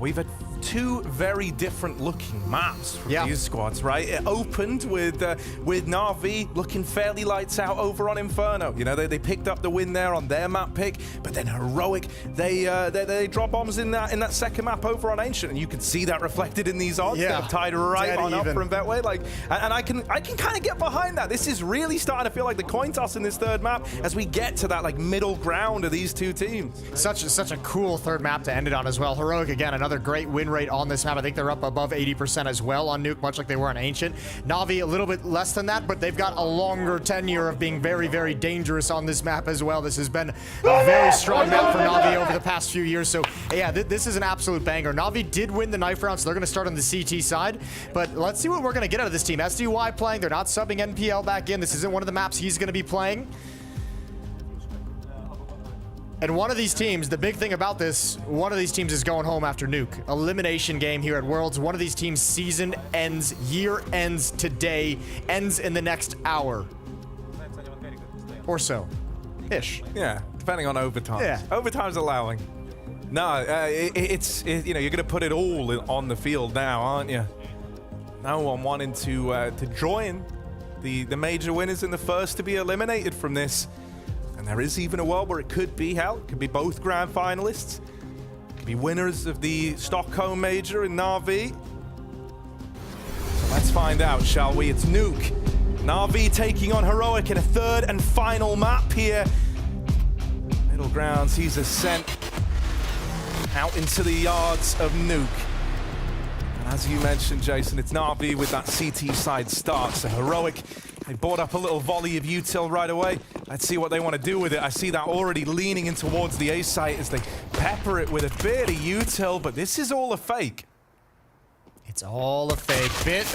we've had two very different looking maps for these squads, right? It opened with NAVI looking fairly lights out over on Inferno. You know, they picked up the win there on their map pick, but then Heroic, they drop bombs in that second map over on Ancient, and you can see that reflected in these odds. They're tied right on up from Betway. Like, and I can kind of get behind that. This is really starting to feel like the coin toss in this third map as we get to that like middle ground of these two teams. Such a cool third map to end it on as well. Heroic, again, another great win rate on this map. I think they're up above 80% as well on Nuke, much like they were on Ancient. Navi a little bit less than that, but they've got a longer tenure of being very, very dangerous on this map as well. This has been a very strong map for Navi over the past few years. So yeah, this is an absolute banger. Navi did win the knife round, so they're going to start on the CT side, but let's see what we're going to get out of this team. SDY playing, they're not subbing NPL back in. This isn't one of the maps he's going to be playing. And one of these teams, the big thing about this, one of these teams is going home after Nuke. Elimination game here at Worlds. One of these teams' season ends, year ends today, ends in the next hour. Or so. Ish. Yeah, depending on overtime. Yeah. Overtime's allowing. No, you know, you're going to put it all on the field now, aren't you? No one wanting to join the major winners and the first to be eliminated from this. And there is even a world where it could be, hell, it could be both grand finalists. It could be winners of the Stockholm Major in NAVI. So let's find out, shall we? It's Nuke. NAVI taking on Heroic in a third and final map here. Middle ground sees us sent out into the yards of Nuke. And as you mentioned, Jason, it's NAVI with that CT side start. So Heroic, they brought up a little volley of util right away. Let's see what they want to do with it. I see that already leaning in towards the A site as they pepper it with a bit of util, but this is all a fake. It's all a fake. Bit,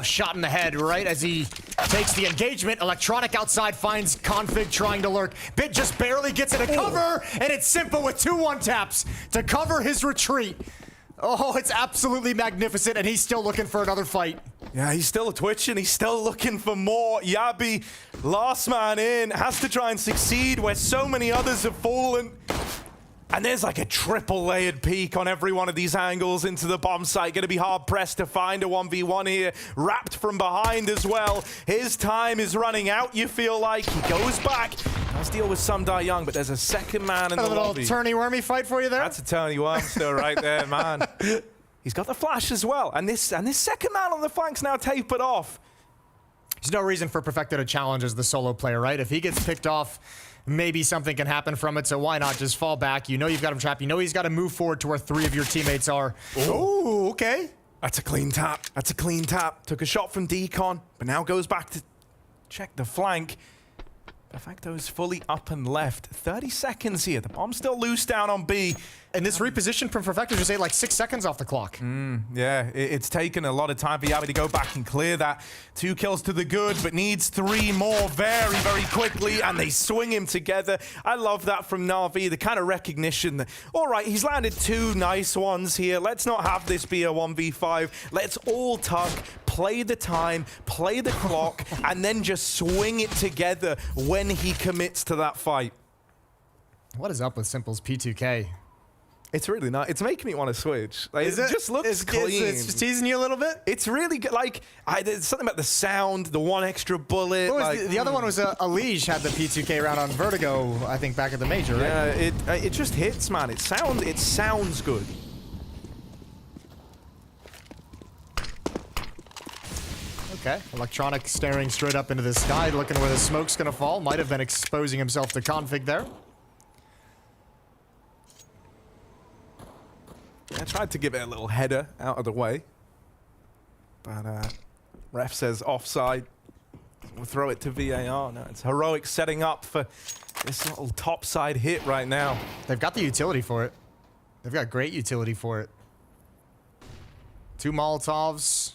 shot in the head right as he takes the engagement. Electronic outside finds Config trying to lurk. Bit just barely gets it a cover, and it's Simple with 2 1-taps to cover his retreat. Oh, it's absolutely magnificent, and he's still looking for another fight. Yeah, he's still twitching. He's still looking for more. Yabi, last man in, has to try and succeed where so many others have fallen. And there's like a triple layered peek on every one of these angles into the bomb site. Going to be hard pressed to find a 1v1 here. Wrapped from behind as well. His time is running out, you feel like. He goes back. Does deal with some Die Young, but there's a second man in the lobby. A little turny-wormy fight for you there? That's a turny-worm still right there, man. He's got the flash as well. And this second man on the flank's now tapered off. There's no reason for Perfecto to challenge as the solo player, right? If he gets picked off, maybe something can happen from it, so why not just fall back? You know you've got him trapped. You know he's got to move forward to where 3 of your teammates are. Oh, okay. That's a clean tap. That's a clean tap. Took a shot from Decon, but now goes back to check the flank. Perfecto is fully up and left. 30 seconds here. The bomb's still loose down on B. And this reposition from Perfecto just ate like 6 seconds off the clock. Yeah, it's taken a lot of time for Yabi to go back and clear that. 2 kills to the good, but needs 3 more very, very quickly, and they swing him together. I love that from Navi, the kind of recognition that, all right, he's landed 2 nice ones here. Let's not have this be a 1v5. Let's all tug, play the time, play the clock, and then just swing it together when he commits to that fight. What is up with Simple's P2K? It's really not. It's making me want to switch. Like, it just looks clean. It's just teasing you a little bit? It's really good. Like, there's something about the sound, the 1 extra bullet. The other one was Alige had the P2K round on Vertigo, I think, back at the major, right? Yeah, it just hits, man. It sounds good. Okay, Electronic staring straight up into the sky, looking where the smoke's gonna fall. Might have been exposing himself to Config there. I tried to give it a little header out of the way, but ref says offside. We'll throw it to VAR. No, it's Heroic setting up for this little topside hit right now. They've got the utility for it. They've got great utility for it. 2 Molotovs,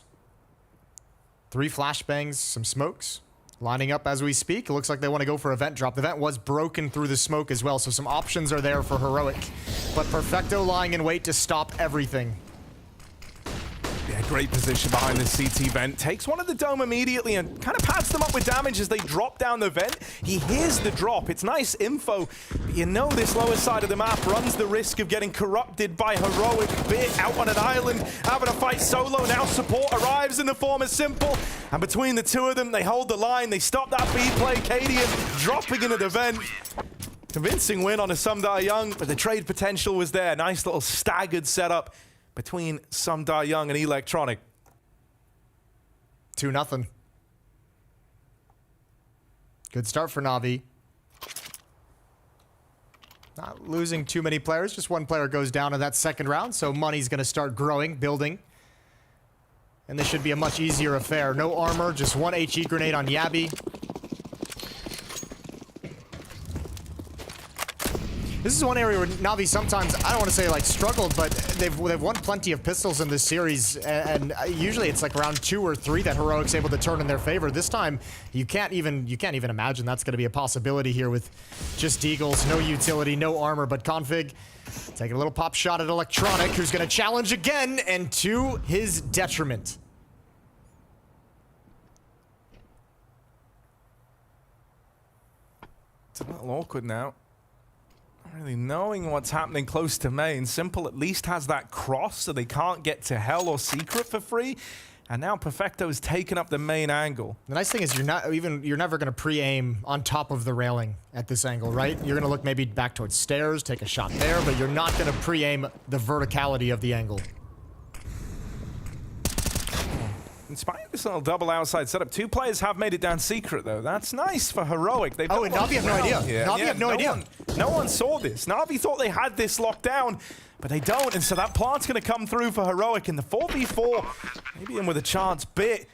3 flashbangs, some smokes. Lining up as we speak. It looks like they want to go for a vent drop. The vent was broken through the smoke as well, so some options are there for Heroic. But Perfecto lying in wait to stop everything. Yeah, great position. position behind the CT vent. Takes one of the dome immediately and kind of pads them up with damage as they drop down the vent. He hears the drop. It's nice info. But you know this lower side of the map runs the risk of getting corrupted by Heroic. Bit out on an island, having a fight solo. Now support arrives in the form of Simple. And between the two of them, they hold the line. They stop that B play. Cadian dropping into the vent. Convincing win on a Sumdar Young, but the trade potential was there. Nice little staggered setup between Sumdar Young and Electronic. 2-0. Good start for Navi. Not losing too many players, just one player goes down in that second round, so money's going to start growing, building. And this should be a much easier affair. No armor, just one HE grenade on Yabi. This is one area where Navi sometimes, I don't want to say like struggled, but they've won plenty of pistols in this series, and usually it's like round 2 or 3 that Heroic's able to turn in their favor. This time, you can't even imagine that's going to be a possibility here with just Deagles, no utility, no armor, but Config taking a little pop shot at Electronic, who's going to challenge again, and to his detriment. It's a little awkward now. Really knowing what's happening close to main. Simple at least has that cross, so they can't get to Hell or Secret for free. And now Perfecto's taken up the main angle. The nice thing is you're never going to pre-aim on top of the railing at this angle, right? You're going to look maybe back towards stairs, take a shot there, but you're not going to pre-aim the verticality of the angle. In spite of this little double outside setup, 2 players have made it down Secret, though. That's nice for Heroic. They've and Navi have no idea. Navi have no idea. No one saw this. Navi thought they had this locked down, but they don't, and so that plant's going to come through for Heroic in the 4v4. Maybe in with a chance. Bit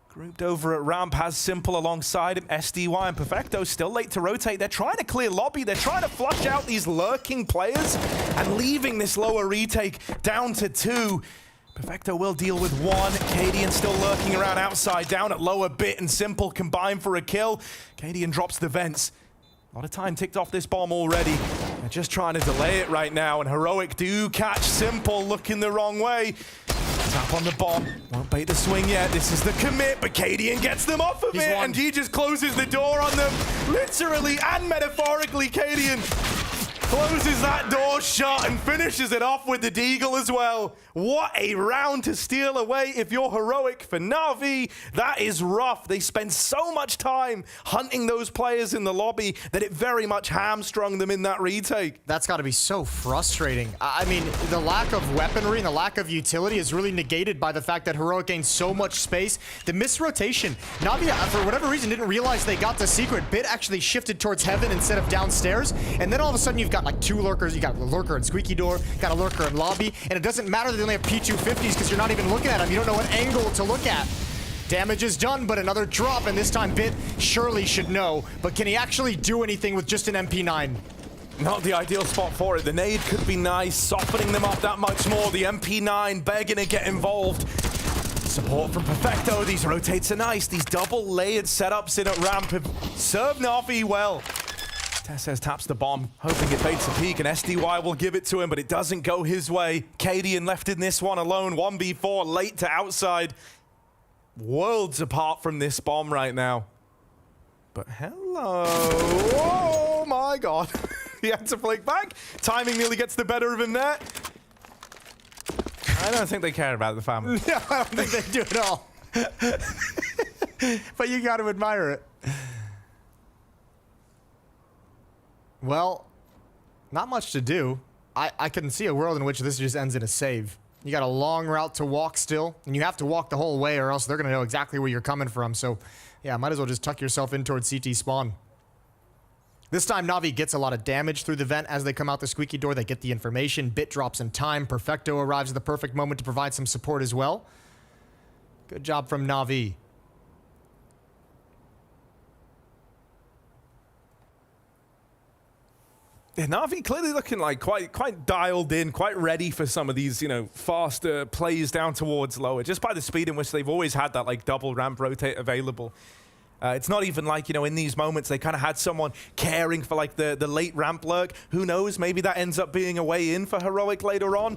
grouped over at ramp, has Simple alongside him. SDY and Perfecto still late to rotate. They're trying to clear lobby. They're trying to flush out these lurking players and leaving this lower retake down to 2. Perfecto will deal with 1. Cadian still lurking around outside, down at lower. Bit and Simple combine for a kill. Cadian drops the vents. A lot of time ticked off this bomb already. They're just trying to delay it right now, and Heroic do catch Simple looking the wrong way. Tap on the bomb. Won't bait the swing yet. This is the commit, but Cadian gets them off of it, and he just closes the door on them. Literally and metaphorically, Cadian closes that door shut and finishes it off with the Deagle as well. What a round to steal away if you're Heroic. For Navi, that is rough. They spend so much time hunting those players in the lobby that it very much hamstrung them in that retake. That's got to be so frustrating. I mean, the lack of weaponry and the lack of utility is really negated by the fact that Heroic gained so much space. The misrotation. Navi, for whatever reason, didn't realize they got the secret. Bit actually shifted towards heaven instead of downstairs. And then all of a sudden, you've got like 2 lurkers. You got a lurker in Squeaky Door, got a lurker in lobby, and it doesn't matter that they only have P250s because you're not even looking at them. You don't know what angle to look at. Damage is done, but another drop, and this time Bit surely should know. But can he actually do anything with just an MP9? Not the ideal spot for it. The nade could be nice, softening them up that much more. The MP9 begging to get involved. Support from Perfecto. These rotates are nice. These double layered setups in at ramp have served Navi well. Tessez taps the bomb, hoping it baits a peek, and SDY will give it to him, but it doesn't go his way. Cadian left in this one alone, 1v4, late to outside. Worlds apart from this bomb right now. But hello. Oh my god. He had to flick back. Timing nearly gets the better of him there. I don't think they care about the family. No, I don't think they do at all. But you got to admire it. Well, not much to do. I can see a world in which this just ends in a save. You got a long route to walk still, and you have to walk the whole way or else they're going to know exactly where you're coming from. So, yeah, might as well just tuck yourself in towards CT spawn. This time, Navi gets a lot of damage through the vent as they come out the Squeaky Door. They get the information. Bit drops in time. Perfecto arrives at the perfect moment to provide some support as well. Good job from Navi. Yeah, Navi clearly looking like quite dialed in, quite ready for some of these, you know, faster plays down towards lower, just by the speed in which they've always had that like double ramp rotate available. It's not even like, you know, in these moments they kind of had someone caring for like the late ramp lurk. Who knows? Maybe that ends up being a way in for Heroic later on.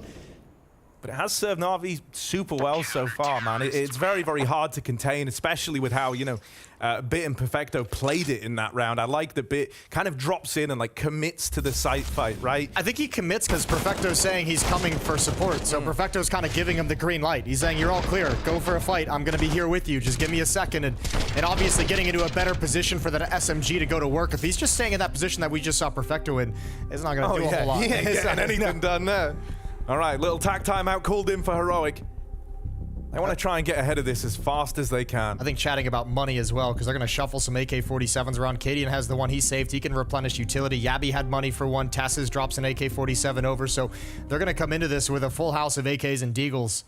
but it has served Na'Vi super well so far, man. It's very, very hard to contain, especially with how, you know, Bit and Perfecto played it in that round. I like that Bit kind of drops in and like commits to the site fight, right? I think he commits because Perfecto's saying he's coming for support. So Perfecto's kind of giving him the green light. He's saying, you're all clear, go for a fight. I'm going to be here with you. Just give me a second. And obviously getting into a better position for that SMG to go to work. If he's just staying in that position that we just saw Perfecto in, it's not going to do a whole lot. He ain't getting anything done there. All right, little tack timeout called in for Heroic. They want to try and get ahead of this as fast as they can. I think chatting about money as well, because they're going to shuffle some AK-47s around. Cadian has the one he saved. He can replenish utility. Yabi had money for one. Tess's drops an AK-47 over. So they're going to come into this with a full house of AKs and Deagles.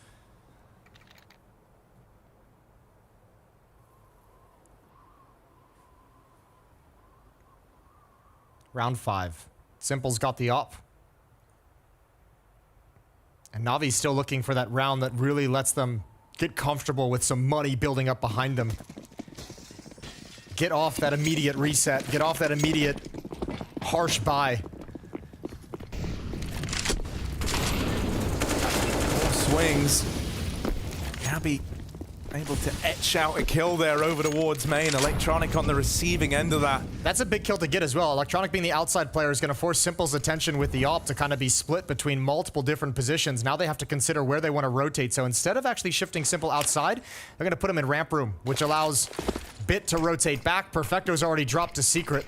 Round 5. Simple's got the op. And Navi's still looking for that round that really lets them get comfortable with some money building up behind them. Get off that immediate reset. Get off that immediate harsh buy. More swings. Yabi able to etch out a kill there over towards main. Electronic on the receiving end of that. That's a big kill to get as well. Electronic being the outside player is going to force Simple's attention with the op to kind of be split between multiple different positions. Now they have to consider where they want to rotate. So instead of actually shifting Simple outside, they're going to put him in ramp room, which allows Bit to rotate back. Perfecto's already dropped to secret.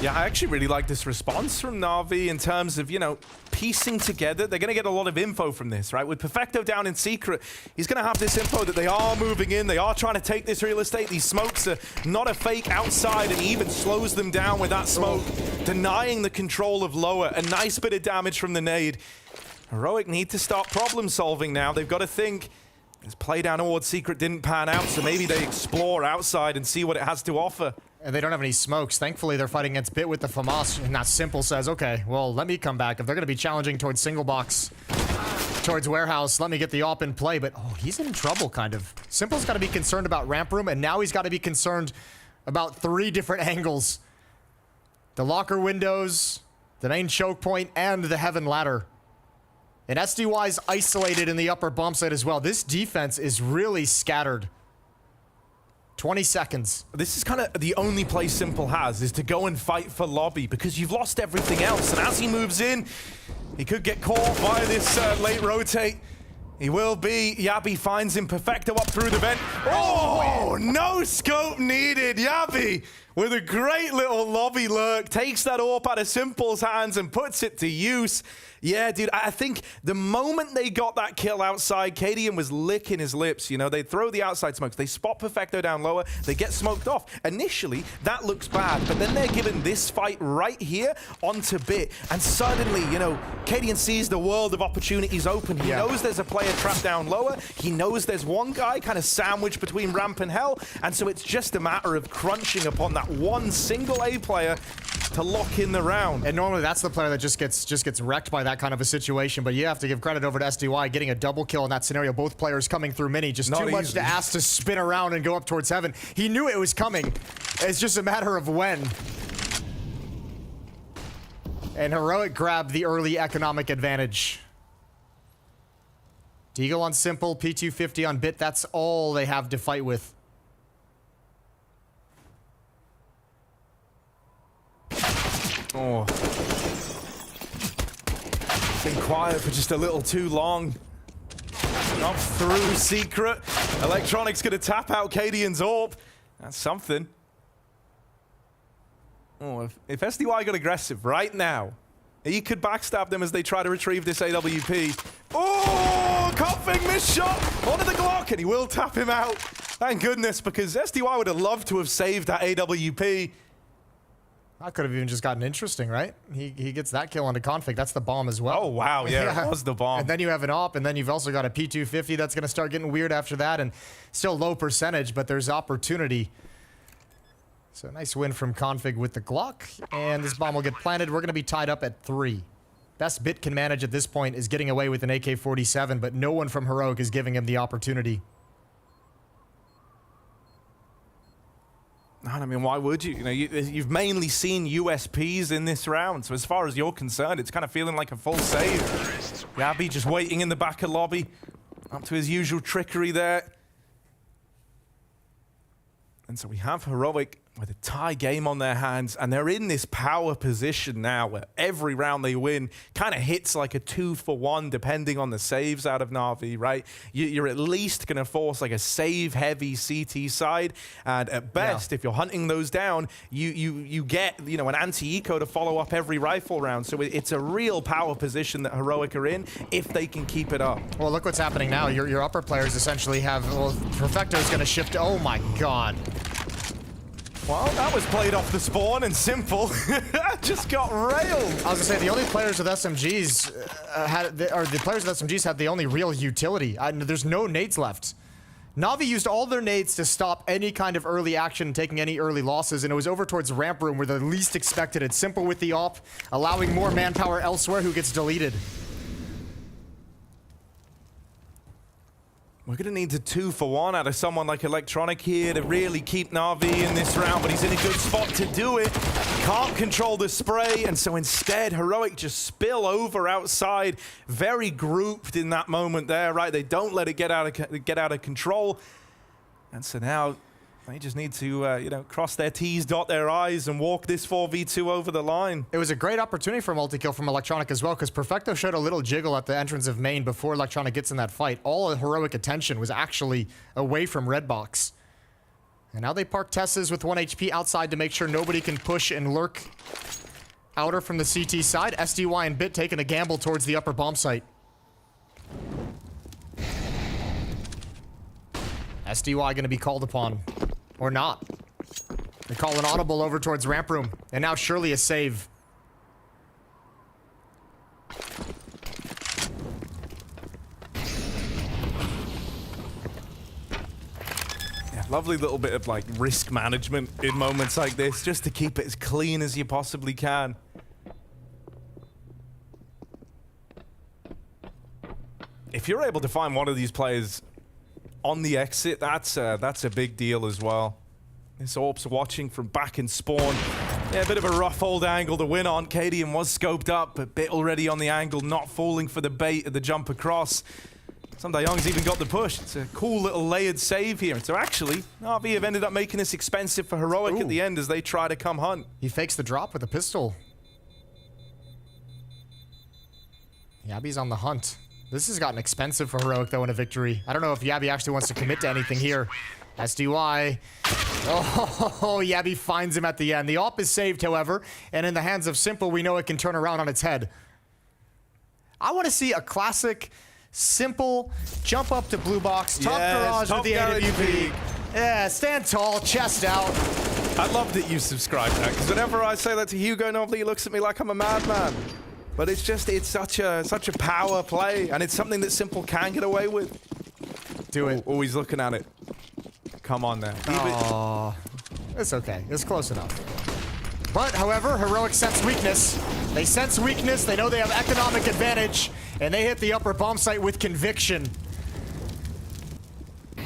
Yeah, I actually really like this response from Na'Vi in terms of, you know, piecing together. They're going to get a lot of info from this, right? With Perfecto down in secret, he's going to have this info that they are moving in. They are trying to take this real estate. These smokes are not a fake outside, and he even slows them down with that smoke, denying the control of lower. A nice bit of damage from the nade. Heroic need to start problem solving now. They've got to think. This play down towards secret didn't pan out, so maybe they explore outside and see what it has to offer. And they don't have any smokes. Thankfully, they're fighting against Bit with the FAMAS, and that Simple says, okay, well, let me come back. If they're going to be challenging towards single box, towards warehouse, let me get the op in play. But, oh, he's in trouble, kind of. Simple's got to be concerned about ramp room, and now he's got to be concerned about 3 different angles. The locker windows, the main choke point, and the heaven ladder. And SDY's isolated in the upper bomb site as well. This defense is really scattered. 20 seconds. This is kind of the only play Simple has, is to go and fight for lobby, because you've lost everything else. And as he moves in, he could get caught by this late rotate. He will be. Yabi finds him. Perfecto up through the vent. Oh, no scope needed. Yabi with a great little lobby lurk takes that AWP out of Simple's hands and puts it to use. Yeah, dude, I think the moment they got that kill outside, Cadian was licking his lips. You know, they throw the outside smokes. They spot Perfecto down lower. They get smoked off. Initially, that looks bad, but then they're given this fight right here onto Bit. And suddenly, you know, Cadian sees the world of opportunities open. He knows there's a player trapped down lower. He knows there's one guy kind of sandwiched between ramp and hell. And so it's just a matter of crunching upon that one single A player to lock in the round. And normally that's the player that just gets wrecked by that kind of a situation, but you have to give credit over to SDY getting a double kill in that scenario. Both players coming through mini, just not too much to ask to spin around and go up towards heaven. He knew it was coming. It's just a matter of when. And Heroic grabbed the early economic advantage. Deagle on Simple, P250 on Bit, that's all they have to fight with. Oh. Been quiet for just a little too long. Not through secret. Electronic's gonna tap out Cadian's AWP. That's something. Oh, if SDY got aggressive right now, he could backstab them as they try to retrieve this AWP. Oh, Config missed shot onto the Glock, and he will tap him out. Thank goodness, because SDY would have loved to have saved that AWP. That could have even just gotten interesting, right? He gets that kill onto Config. That's the bomb as well. Oh, wow. Yeah, that was the bomb. And then you have an op, and then you've also got a P250 that's going to start getting weird after that, and still low percentage, but there's opportunity. So nice win from Config with the Glock, and this bomb will get planted. We're going to be tied up at 3. Best Bit can manage at this point is getting away with an AK-47, but no one from Heroic is giving him the opportunity. And I mean, why would you? You know, you've mainly seen USPs in this round, so as far as you're concerned, it's kind of feeling like a full save. Yabi just waiting in the back of lobby, up to his usual trickery there. And so we have Heroic with a tie game on their hands, and they're in this power position now where every round they win kind of hits like a 2-for-1 depending on the saves out of Na'Vi, right? You're at least going to force like a save-heavy CT side, and at best, if you're hunting those down, you get, you know, an anti-eco to follow up every rifle round. So it's a real power position that Heroic are in if they can keep it up. Well, look what's happening now. Your upper players essentially have, well, Perfecto's going to shift. Oh my God. Well, that was played off the spawn and Simple just got railed. I was gonna say the only players with SMGs the players with SMGs had the only real utility. There's no nades left. Na'Vi used all their nades to stop any kind of early action, taking any early losses, and it was over towards ramp room where the least expected it. Simple with the op, allowing more manpower elsewhere who gets deleted. We're going to need a 2-for-1 out of someone like Electronic here to really keep Na'Vi in this round, but he's in a good spot to do it. Can't control the spray, and so instead, Heroic just spill over outside. Very grouped in that moment there, right? They don't let it get out of control. And so now they just need to, you know, cross their T's, dot their I's, and walk this 4v2 over the line. It was a great opportunity for multi-kill from Electronic as well, because Perfecto showed a little jiggle at the entrance of main before Electronic gets in that fight. All the Heroic attention was actually away from Redbox. And now they park Tess's with 1 HP outside to make sure nobody can push and lurk outer from the CT side. SDY and Bit taking a gamble towards the upper bomb site. SDY gonna be called upon. Or not. They call an audible over towards ramp room. And now surely a save. Yeah, lovely little bit of like risk management in moments like this, just to keep it as clean as you possibly can. If you're able to find one of these players on the exit, that's a big deal as well. This Orp's watching from back in spawn. Yeah, a bit of a rough old angle to win on. Cadian was scoped up, but Bit already on the angle, not falling for the bait of the jump across. Young's even got the push. It's a cool little layered save here. And so actually, NAVI have ended up making this expensive for Heroic at the end as they try to come hunt. He fakes the drop with a pistol. Yabi's on the hunt. This has gotten expensive for Heroic, though, in a victory. I don't know if Yabi actually wants to commit to anything here. SDY. Oh, Yabi finds him at the end. The op is saved, however, and in the hands of Simple, we know it can turn around on its head. I want to see a classic Simple jump up to blue box, top garage with the AWP. Yeah, stand tall, chest out. I love that you subscribed to that, because whenever I say that to Hugo, normally he looks at me like I'm a madman. But it's such a power play, and it's something that Simple can get away with. Do it. Always looking at it. Come on there. Oh, it's okay. It's close enough. But, however, Heroic sense weakness. They sense weakness. They know they have economic advantage, and they hit the upper bomb site with conviction.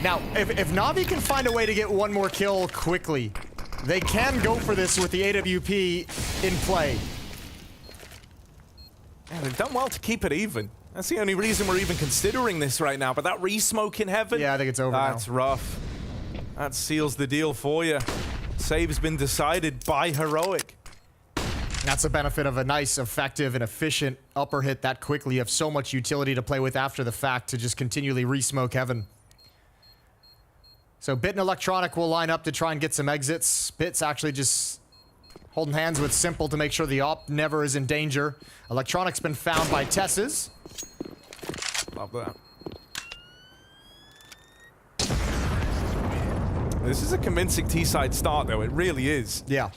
Now, if Navi can find a way to get one more kill quickly, they can go for this with the AWP in play. Yeah, they've done well to keep it even. That's the only reason we're even considering this right now. But that re-smoke in heaven? Yeah, I think it's over now. That's rough. That seals the deal for you. Save's been decided by Heroic. That's the benefit of a nice, effective, and efficient upper hit that quickly. You have so much utility to play with after the fact to just continually re-smoke heaven. So Bit and Electronic will line up to try and get some exits. Bit's actually just holding hands with Simple to make sure the op never is in danger. Electronic's been found by Tess's. Love that. This is a convincing T-side start, though. It really is. Yeah.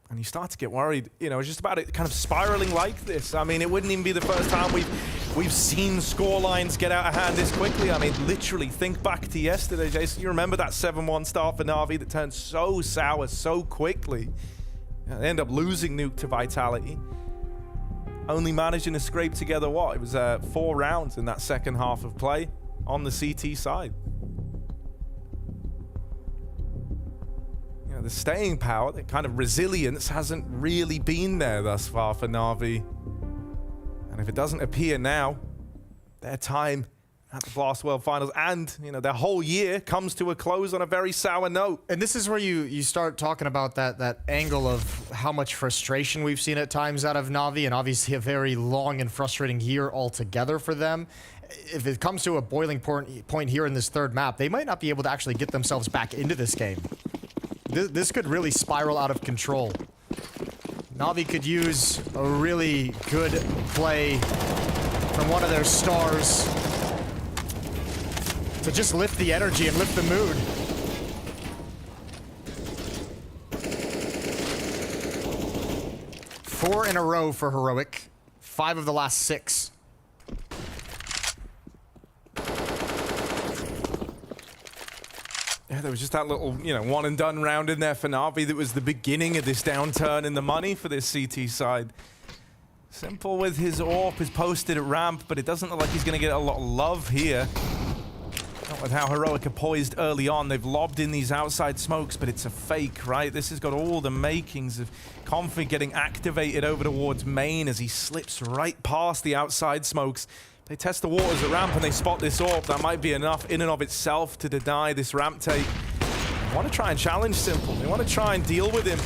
And you start to get worried, you know, just about it kind of spiraling like this. I mean, it wouldn't even be the first time we've seen score lines get out of hand this quickly. I mean, literally, think back to yesterday, Jason. You remember that 7-1 start for Na'Vi that turned so sour so quickly. They end up losing Nuke to Vitality. Only managing to scrape together, what? It was 4 rounds in that second half of play on the CT side. the staying power, the kind of resilience hasn't really been there thus far for Na'Vi. And if it doesn't appear now, their time at the Blast World Finals and, you know, their whole year comes to a close on a very sour note. And this is where you start talking about that angle of how much frustration we've seen at times out of Na'Vi, and obviously a very long and frustrating year altogether for them. If it comes to a boiling point here in this third map, they might not be able to actually get themselves back into this game. This could really spiral out of control. Na'Vi could use a really good play from one of their stars to just lift the energy and lift the mood. Four in a row for Heroic. 5 of the last 6. Yeah, there was just that little, you know, one and done round in there for Na'Vi that was the beginning of this downturn in the money for this CT side. Simple with his AWP is posted at ramp, but it doesn't look like he's going to get a lot of love here. Not with how Heroic are poised early on. They've lobbed in these outside smokes, but it's a fake, right? This has got all the makings of Config getting activated over towards main as he slips right past the outside smokes. They test the waters at ramp and they spot this AWP. That might be enough in and of itself to deny this ramp take. They want to try and challenge Simple. They want to try and deal with him.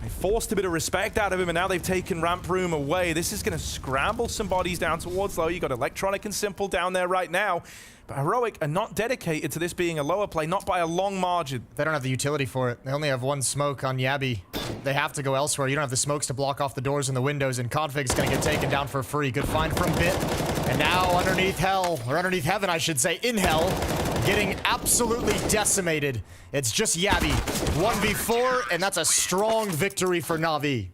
They forced a bit of respect out of him, and now they've taken ramp room away. This is going to scramble some bodies down towards low. You got Electronic and Simple down there right now. But Heroic are not dedicated to this being a lower play, not by a long margin. They don't have the utility for it. They only have one smoke on Yabi. They have to go elsewhere. You don't have the smokes to block off the doors and the windows, and Config's going to get taken down for free. Good find from Bit. And now underneath hell, or underneath heaven, I should say, in hell, getting absolutely decimated. It's just Yabi. 1v4, and that's a strong victory for Na'Vi.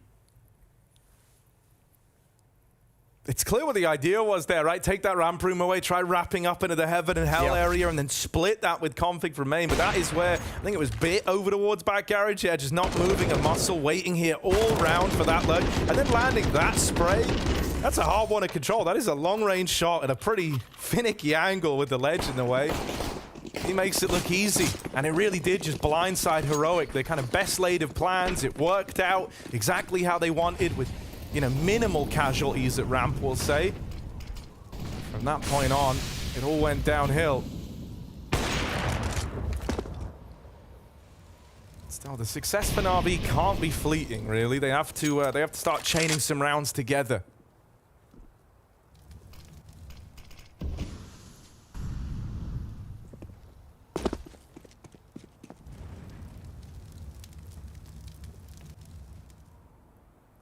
It's clear what the idea was there, right? Take that ramp room away, try wrapping up into the heaven and hell area, and then split that with Config from main. But that is where, I think it was Bit over towards back garage. Yeah, just not moving a muscle, waiting here all round for that lurk, and then landing that spray. That's a hard one to control. That is a long-range shot at a pretty finicky angle with the ledge in the way. He makes it look easy, and it really did just blindside Heroic. Their kind of best laid of plans. It worked out exactly how they wanted with, you know, minimal casualties at ramp, we'll say. From that point on, it all went downhill. Still, the success for Na'Vi can't be fleeting, really. They have to start chaining some rounds together.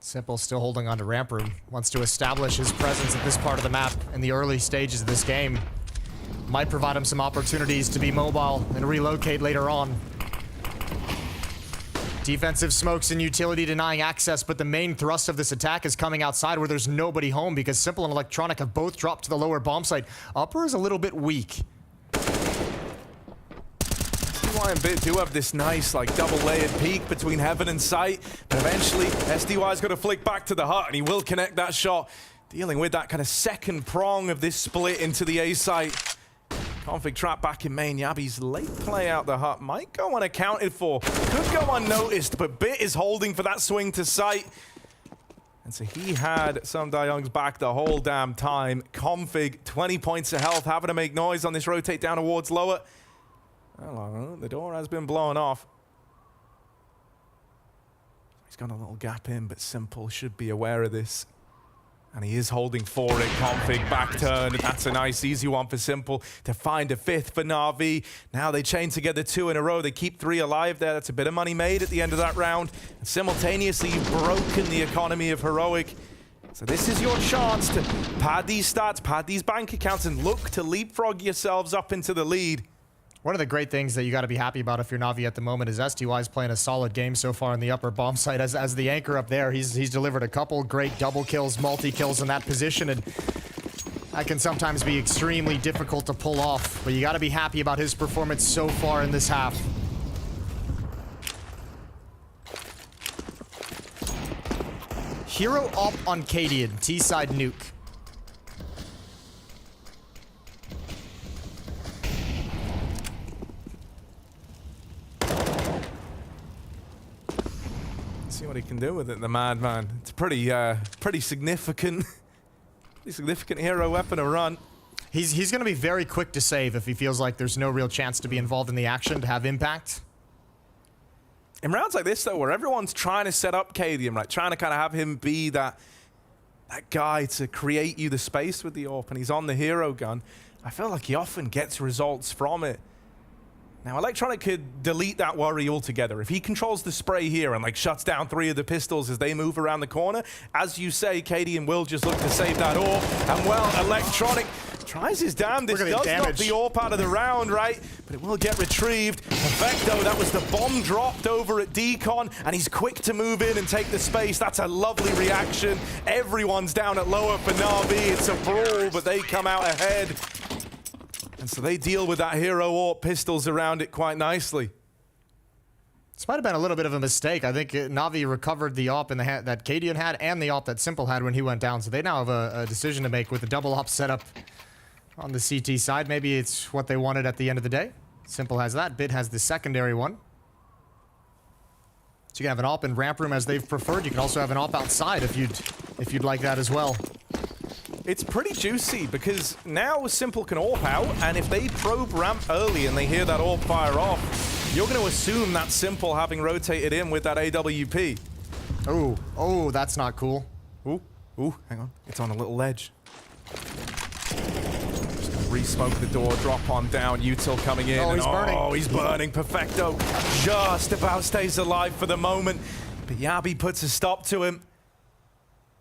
Simple still holding on to ramp room. Wants to establish his presence at this part of the map in the early stages of this game. Might provide him some opportunities to be mobile and relocate later on. Defensive smokes and utility denying access, but the main thrust of this attack is coming outside where there's nobody home because Simple and Electronic have both dropped to the lower bomb site. Upper is a little bit weak. SDY and Bit do have this nice, like, double-layered peak between heaven and sight, but eventually SDY's got to flick back to the hut, and he will connect that shot, dealing with that kind of second prong of this split into the A site. Config trap back in main. Yabi's late play out the hut might go unaccounted for, could go unnoticed, but Bit is holding for that swing to sight. And so he had some Young's back the whole damn time. Config, 20 points of health, having to make noise on this rotate down towards lower. Hello, the door has been blown off. He's got a little gap in, but Simple should be aware of this. And he is holding for it. Config back turn. That's a nice, easy one for Simple to find a fifth for Na'Vi. Now they chain together 2 in a row. They keep 3 alive there. That's a bit of money made at the end of that round. And simultaneously, you've broken the economy of Heroic. So this is your chance to pad these stats, pad these bank accounts, and look to leapfrog yourselves up into the lead. One of the great things that you got to be happy about if you're Na'Vi at the moment is STY is playing a solid game so far in the upper bomb site. As the anchor up there, he's delivered a couple great double kills, multi-kills in that position, and that can sometimes be extremely difficult to pull off. But you got to be happy about his performance so far in this half. Hero op on Cadian, T-side nuke. See what he can do with it, the madman. It's pretty significant. Pretty significant hero weapon to run. He's going to be very quick to save if he feels like there's no real chance to be involved in the action, to have impact. In rounds like this, though, where everyone's trying to set up Cadian, right? Trying to kind of have him be that guy to create you the space with the AWP, and he's on the hero gun. I feel like he often gets results from it. Now, Electronic could delete that worry altogether. If he controls the spray here and, like, shuts down 3 of the pistols as they move around the corner, as you say, Cadian will just look to save that AWP. And, well, Electronic tries his damnedest. Does knock the AWP out of the round, right? But it will get retrieved. Perfecto, that was the bomb dropped over at Decon, and he's quick to move in and take the space. That's a lovely reaction. Everyone's down at lower for NAVI. It's a brawl, but they come out ahead. And so they deal with that hero AWP pistols around it quite nicely. This might have been a little bit of a mistake. I think NAVI recovered the AWP in the that Cadian had and the AWP that Simple had when he went down. So they now have a decision to make with the double AWP setup on the CT side. Maybe it's what they wanted at the end of the day. Simple has that. Bit has the secondary one. So you can have an AWP in ramp room as they've preferred. You can also have an AWP outside if you'd like that as well. It's pretty juicy because now Simple can AWP out, and if they probe ramp early and they hear that AWP fire off, you're going to assume that Simple having rotated in with that AWP. Oh, that's not cool. Ooh, hang on. It's on a little ledge. Just going to re-smoke the door, drop on down, Util coming in. Oh, he's burning. Oh, he's burning. Perfecto just about stays alive for the moment, but Yabi puts a stop to him.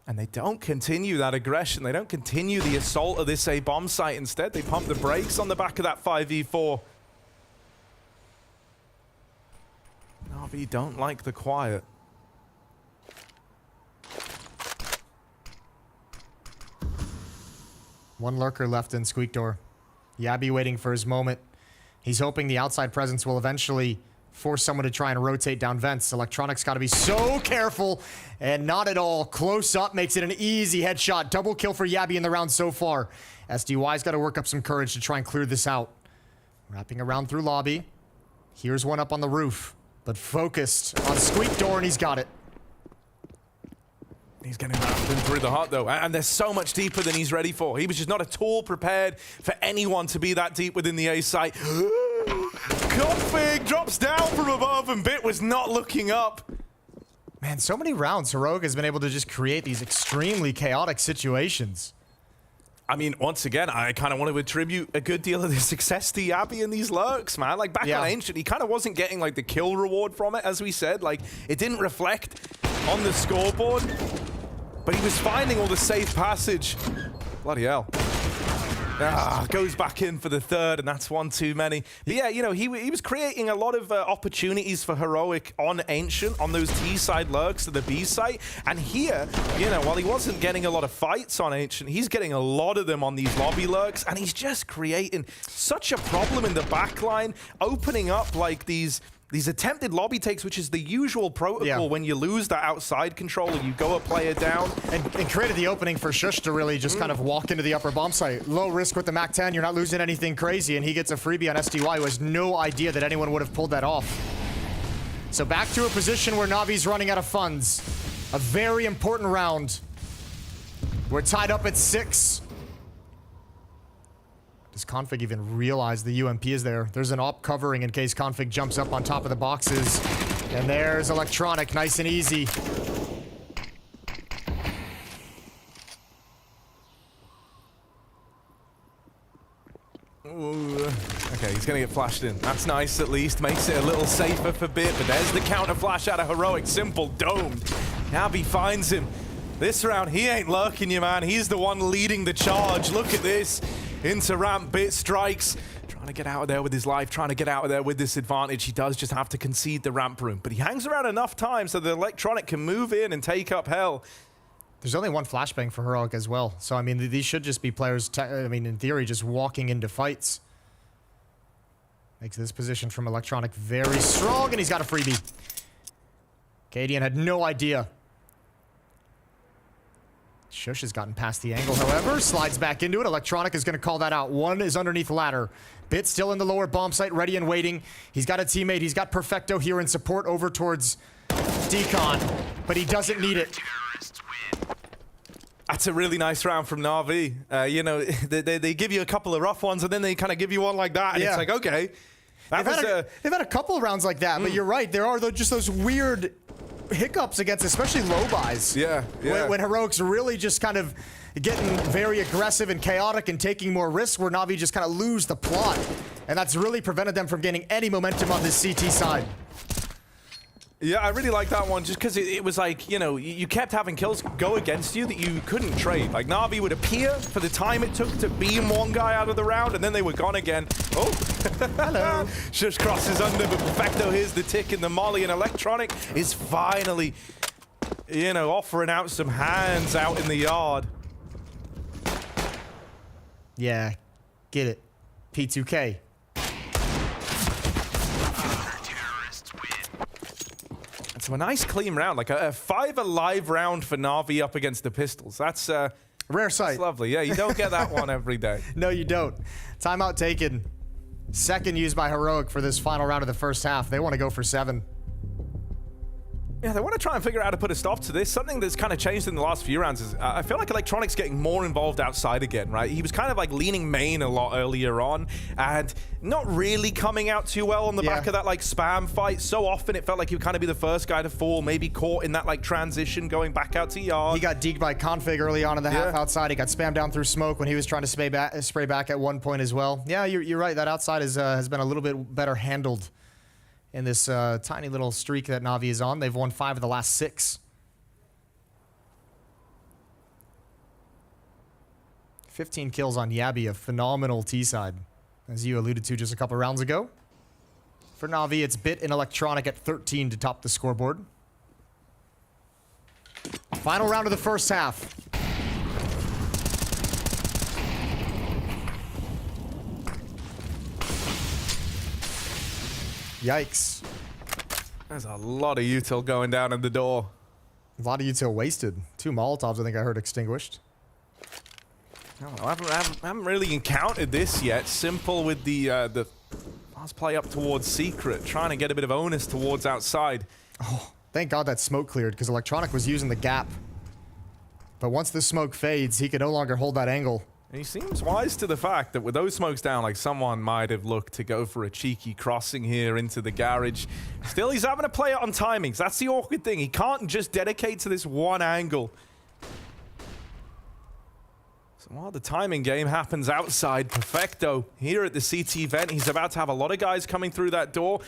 And they don't continue that aggression. They don't continue the assault of this A bomb site. Instead, they pump the brakes on the back of that 5v4. NAVI don't like the quiet. One lurker left in Squeak Door. Yabi waiting for his moment. He's hoping the outside presence will eventually force someone to try and rotate down vents. Electronic's got to be so careful, and not at all. Close up makes it an easy headshot. Double kill for Yabi in the round so far. SDY's got to work up some courage to try and clear this out. Wrapping around through lobby. Here's one up on the roof, but focused on Squeak Door, and he's got it. He's getting wrapped in through the heart, though, and they're so much deeper than he's ready for. He was just not at all prepared for anyone to be that deep within the A site. Config drops down from above, and Bit was not looking up. Man, so many rounds Heroic has been able to just create these extremely chaotic situations. I mean, once again, I kind of want to attribute a good deal of the success to Yabi in these lurks, man. Like, back on Ancient, he kind of wasn't getting, like, the kill reward from it, as we said. Like, it didn't reflect on the scoreboard, but he was finding all the safe passage. Bloody hell. Goes back in for the third, and that's one too many. But yeah, you know, he was creating a lot of opportunities for Heroic on Ancient, on those T-side lurks to the B site. And here, you know, while he wasn't getting a lot of fights on Ancient, he's getting a lot of them on these lobby lurks, and he's just creating such a problem in the backline, opening up like these attempted lobby takes, which is the usual protocol when you lose that outside control and you go a player down. And created the opening for Shush to really just kind of walk into the upper bomb site. Low risk with the MAC-10, you're not losing anything crazy, and he gets a freebie on SDY who has no idea that anyone would have pulled that off. So back to a position where Navi's running out of funds. A very important round. We're tied up at 6. Does Config even realize the UMP is there? There's an AWP covering in case Config jumps up on top of the boxes. And there's Electronic, nice and easy. Ooh. Okay, he's gonna get flashed in. That's nice, at least. Makes it a little safer for Bit, but there's the counter flash out of Heroic. Simple domed. Navi finds him. This round, he ain't lurking you, man. He's the one leading the charge. Look at this. Into ramp, Bit strikes. Trying to get out of there with his life, trying to get out of there with this advantage. He does just have to concede the ramp room, but he hangs around enough time so the Electronic can move in and take up hell. There's only one flashbang for Heroic as well. So, I mean, these should just be players, I mean, in theory, just walking into fights. Makes this position from Electronic very strong, and he's got a freebie. Cadian had no idea. Shush has gotten past the angle, however. Slides back into it. Electronic is going to call that out. One is underneath ladder. Bit still in the lower bomb site, ready and waiting. He's got a teammate. He's got Perfecto here in support over towards Decon, but he doesn't need it. That's a really nice round from NAVI. You know, they give you a couple of rough ones, and then they kind of give you one like that, and it's like, okay. They've had a couple of rounds like that, but you're right. There are just those weird hiccups against especially low buys. Yeah. When Heroics really just kind of getting very aggressive and chaotic and taking more risks, where NAVI just kind of lose the plot. And that's really prevented them from gaining any momentum on this CT side. Yeah, I really like that one just because it was like, you know, you kept having kills go against you that you couldn't trade. Like, NAVI would appear for the time it took to beam one guy out of the round, and then they were gone again. Oh, hello. Shush crosses under, but Perfecto here's the tick in the molly, and Electronic is finally, you know, offering out some hands out in the yard. Yeah, get it. P2K. So a nice clean round, like a 5 alive round for NAVI up against the Pistols. That's rare sight. That's lovely. Yeah, you don't get that one every day. No, you don't. Timeout taken. Second used by Heroic for this final round of the first half. They want to go for 7. Yeah, they want to try and figure out how to put a stop to this. Something that's kind of changed in the last few rounds is I feel like Electronic's getting more involved outside again, right? He was kind of like leaning main a lot earlier on and not really coming out too well on the back of that like spam fight. So often it felt like he would kind of be the first guy to fall, maybe caught in that like transition going back out to yard. He got deked by Config early on in the half outside. He got spammed down through smoke when he was trying to spray back at one point as well. Yeah, you're right. That outside has been a little bit better handled in this tiny little streak that NAVI is on. They've won 5 of the last 6. 15 kills on Yabi, a phenomenal T-side, as you alluded to just a couple rounds ago. For NAVI, it's Bit and Electronic at 13 to top the scoreboard. Final round of the first half. Yikes. There's a lot of util going down in the door. A lot of util wasted. 2 Molotovs I think I heard extinguished. I haven't really encountered this yet. Simple with the fast play up towards Secret, trying to get a bit of onus towards outside. Oh, thank God that smoke cleared, because Electronic was using the gap. But once the smoke fades, he can no longer hold that angle. He seems wise to the fact that with those smokes down, like someone might have looked to go for a cheeky crossing here into the garage. Still, he's having to play it on timings. That's the awkward thing. He can't just dedicate to this one angle. So while the timing game happens outside, Perfecto here at the CT vent. He's about to have a lot of guys coming through that door.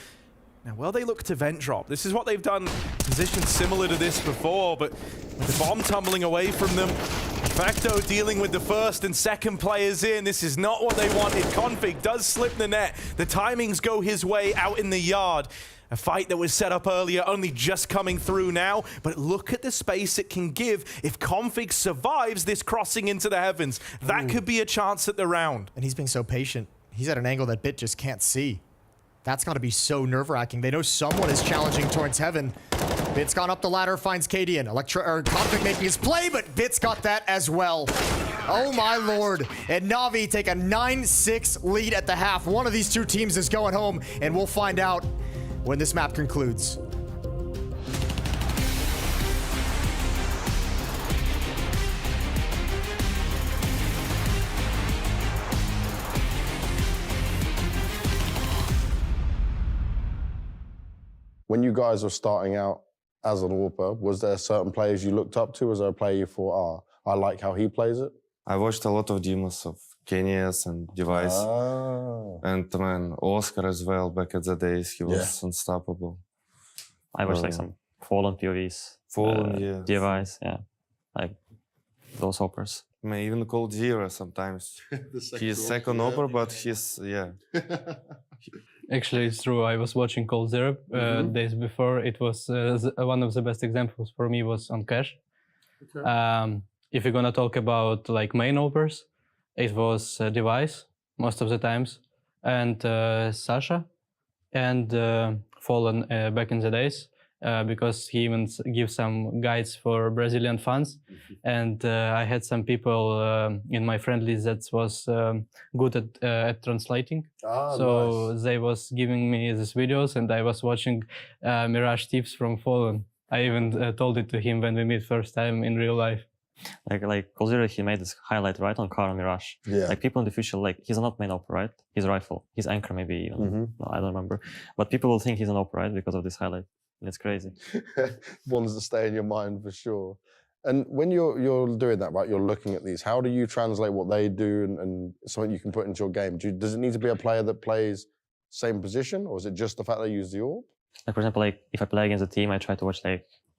Now, well, they look to vent drop. This is what they've done, positions similar to this before, but with the bomb tumbling away from them, Perfecto dealing with the first and second players in. This is not what they wanted. Config does slip the net. The timings go his way out in the yard. A fight that was set up earlier, only just coming through now, but look at the space it can give if Config survives this crossing into the heavens. That could be a chance at the round. And he's being so patient. He's at an angle that Bit just can't see. That's got to be so nerve-wracking. They know someone is challenging towards heaven. Bit's gone up the ladder, finds Cadian. Config making his play, but Bit's got that as well. Oh my lord. And NAVI take a 9-6 lead at the half. One of these two teams is going home, and we'll find out when this map concludes. When you guys were starting out as an AWPer, was there certain players you looked up to? Was there a player you thought, I like how he plays it? I watched a lot of demos of Genius and Device. And man, Oscar as well, back at the days, he was unstoppable. I watched like some Fallen POVs. Fallen, Device, like those hoppers. Man, even called Zero sometimes. He's second hopper, but he's, Actually, it's true. I was watching Cold Zero days before. It was one of the best examples for me was on Cash. Okay. If you're gonna talk about like main opers, it was Device most of the times, and Sasha, and Fallen back in the days. because he even gives some guides for Brazilian fans. And I had some people in my friend list that was good at translating. So nice. they was giving me these videos, and I was watching Mirage tips from Fallen. I even told it to him when we meet first time in real life. Like Coldzera, he made this highlight right on car Mirage. Yeah. Like people in the future, like he's not main op, right? He's rifle, he's anchor maybe even. No, I don't remember. But people will think he's an op, right? Because of this highlight. It's crazy. Ones that stay in your mind for sure. And when you're doing that, right? You're looking at these. How do you translate what they do and something you can put into your game? Does it need to be a player that plays same position, or is it just the fact they use the AWP? Like for example, like if I play against a team, I try to watch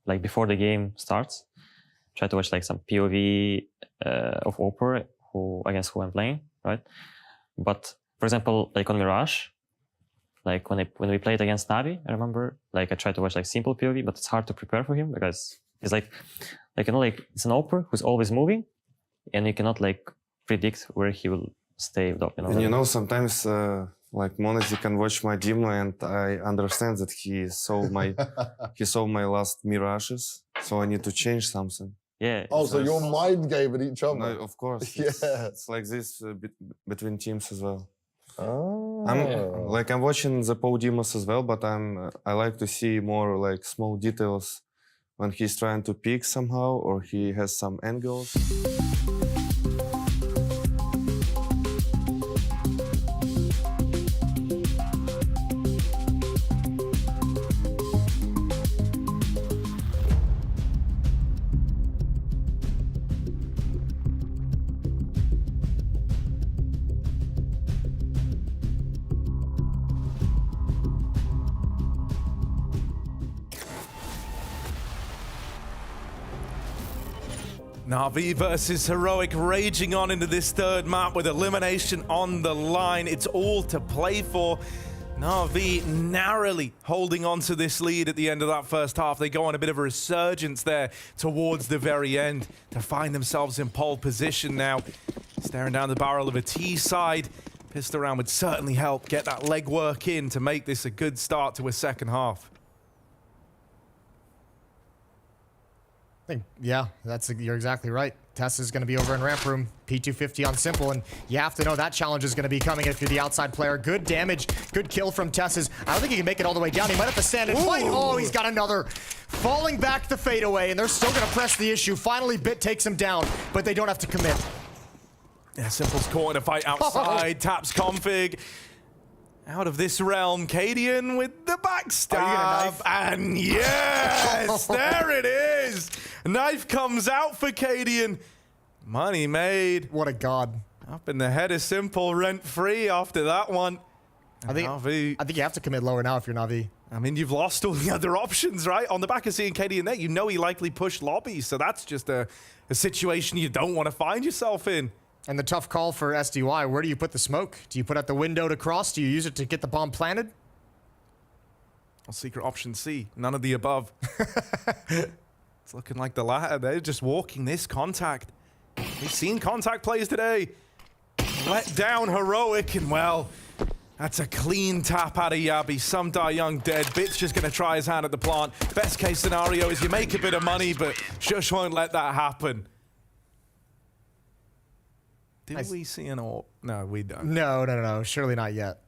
like before the game starts, try to watch like some POV of Opera against who I'm playing, right? But for example, like on Mirage, like when we played against NAVI, I remember like I tried to watch like simple POV, but it's hard to prepare for him because he's like you know, like it's an Opera who's always moving, and you cannot like predict where he will stay. You know, and you know, sometimes like Monazi can watch my demo, and I understand that he saw my last Mirages, so I need to change something. Yeah. Oh, so you're mind gaming each other? No, of course. Yeah. It's like this between teams as well. Oh. I'm watching the Poe demos as well, but I like to see more like small details when he's trying to peek somehow or he has some angles. NAVI versus Heroic raging on into this third map with elimination on the line. It's all to play for. NAVI narrowly holding on to this lead at the end of that first half. They go on a bit of a resurgence there towards the very end to find themselves in pole position now. Staring down the barrel of a T side. Pissed around would certainly help get that legwork in to make this a good start to a second half. Yeah, you're exactly right. Tessa's going to be over in ramp room. P250 on simple, and you have to know that challenge is going to be coming if you're the outside player. Good damage, good kill from Tessa's. I don't think he can make it all the way down. He might have to stand and fight. Oh, he's got another. Falling back the fadeaway, and they're still going to press the issue. Finally, Bit takes him down, but they don't have to commit. Yeah, Simple's caught in a fight outside. Taps config. Out of this realm, Cadian with the backstab. And yes, there it is. Knife comes out for Cadian. Money made. What a god. Up in the head of Simple, rent free after that one. I think you have to commit lower now if you're Navi. I mean, you've lost all the other options, right? On the back of seeing Cadian there, you know he likely pushed lobby, so that's just a situation you don't want to find yourself in. And the tough call for SDY, where do you put the smoke? Do you put out the window to cross? Do you use it to get the bomb planted? Well, secret option C, none of the above. It's looking like the latter. They're just walking this contact. We've seen contact plays today. Let down Heroic, and well, that's a clean tap out of Yabi. Some die young dead. Bit's just going to try his hand at the plant. Best case scenario is you make a bit of money, but Shush won't let that happen. Did we see an AWP? No, we don't. No. Surely not yet.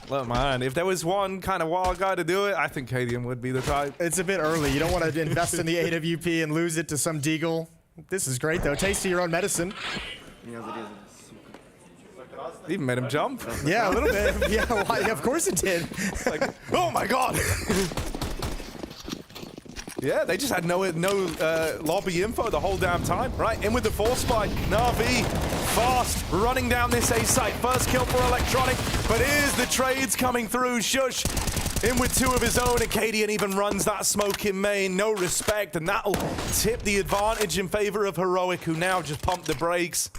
Look, man, if there was one kind of wild guy to do it, I think Cadian would be the type. It's a bit early. You don't want to invest in the AWP and lose it to some Deagle. This is great, though. Taste of your own medicine. Even made him jump. Yeah, a little bit. Yeah, why? Of course it did. Like, oh my god. Yeah, they just had no lobby info the whole damn time. Right, in with the force spike. NAVI, fast, running down this A site. First kill for Electronic, but here's the trades coming through. Shush in with two of his own, and Cadian even runs that smoke in main. No respect, and that'll tip the advantage in favor of Heroic, who now just pumped the brakes.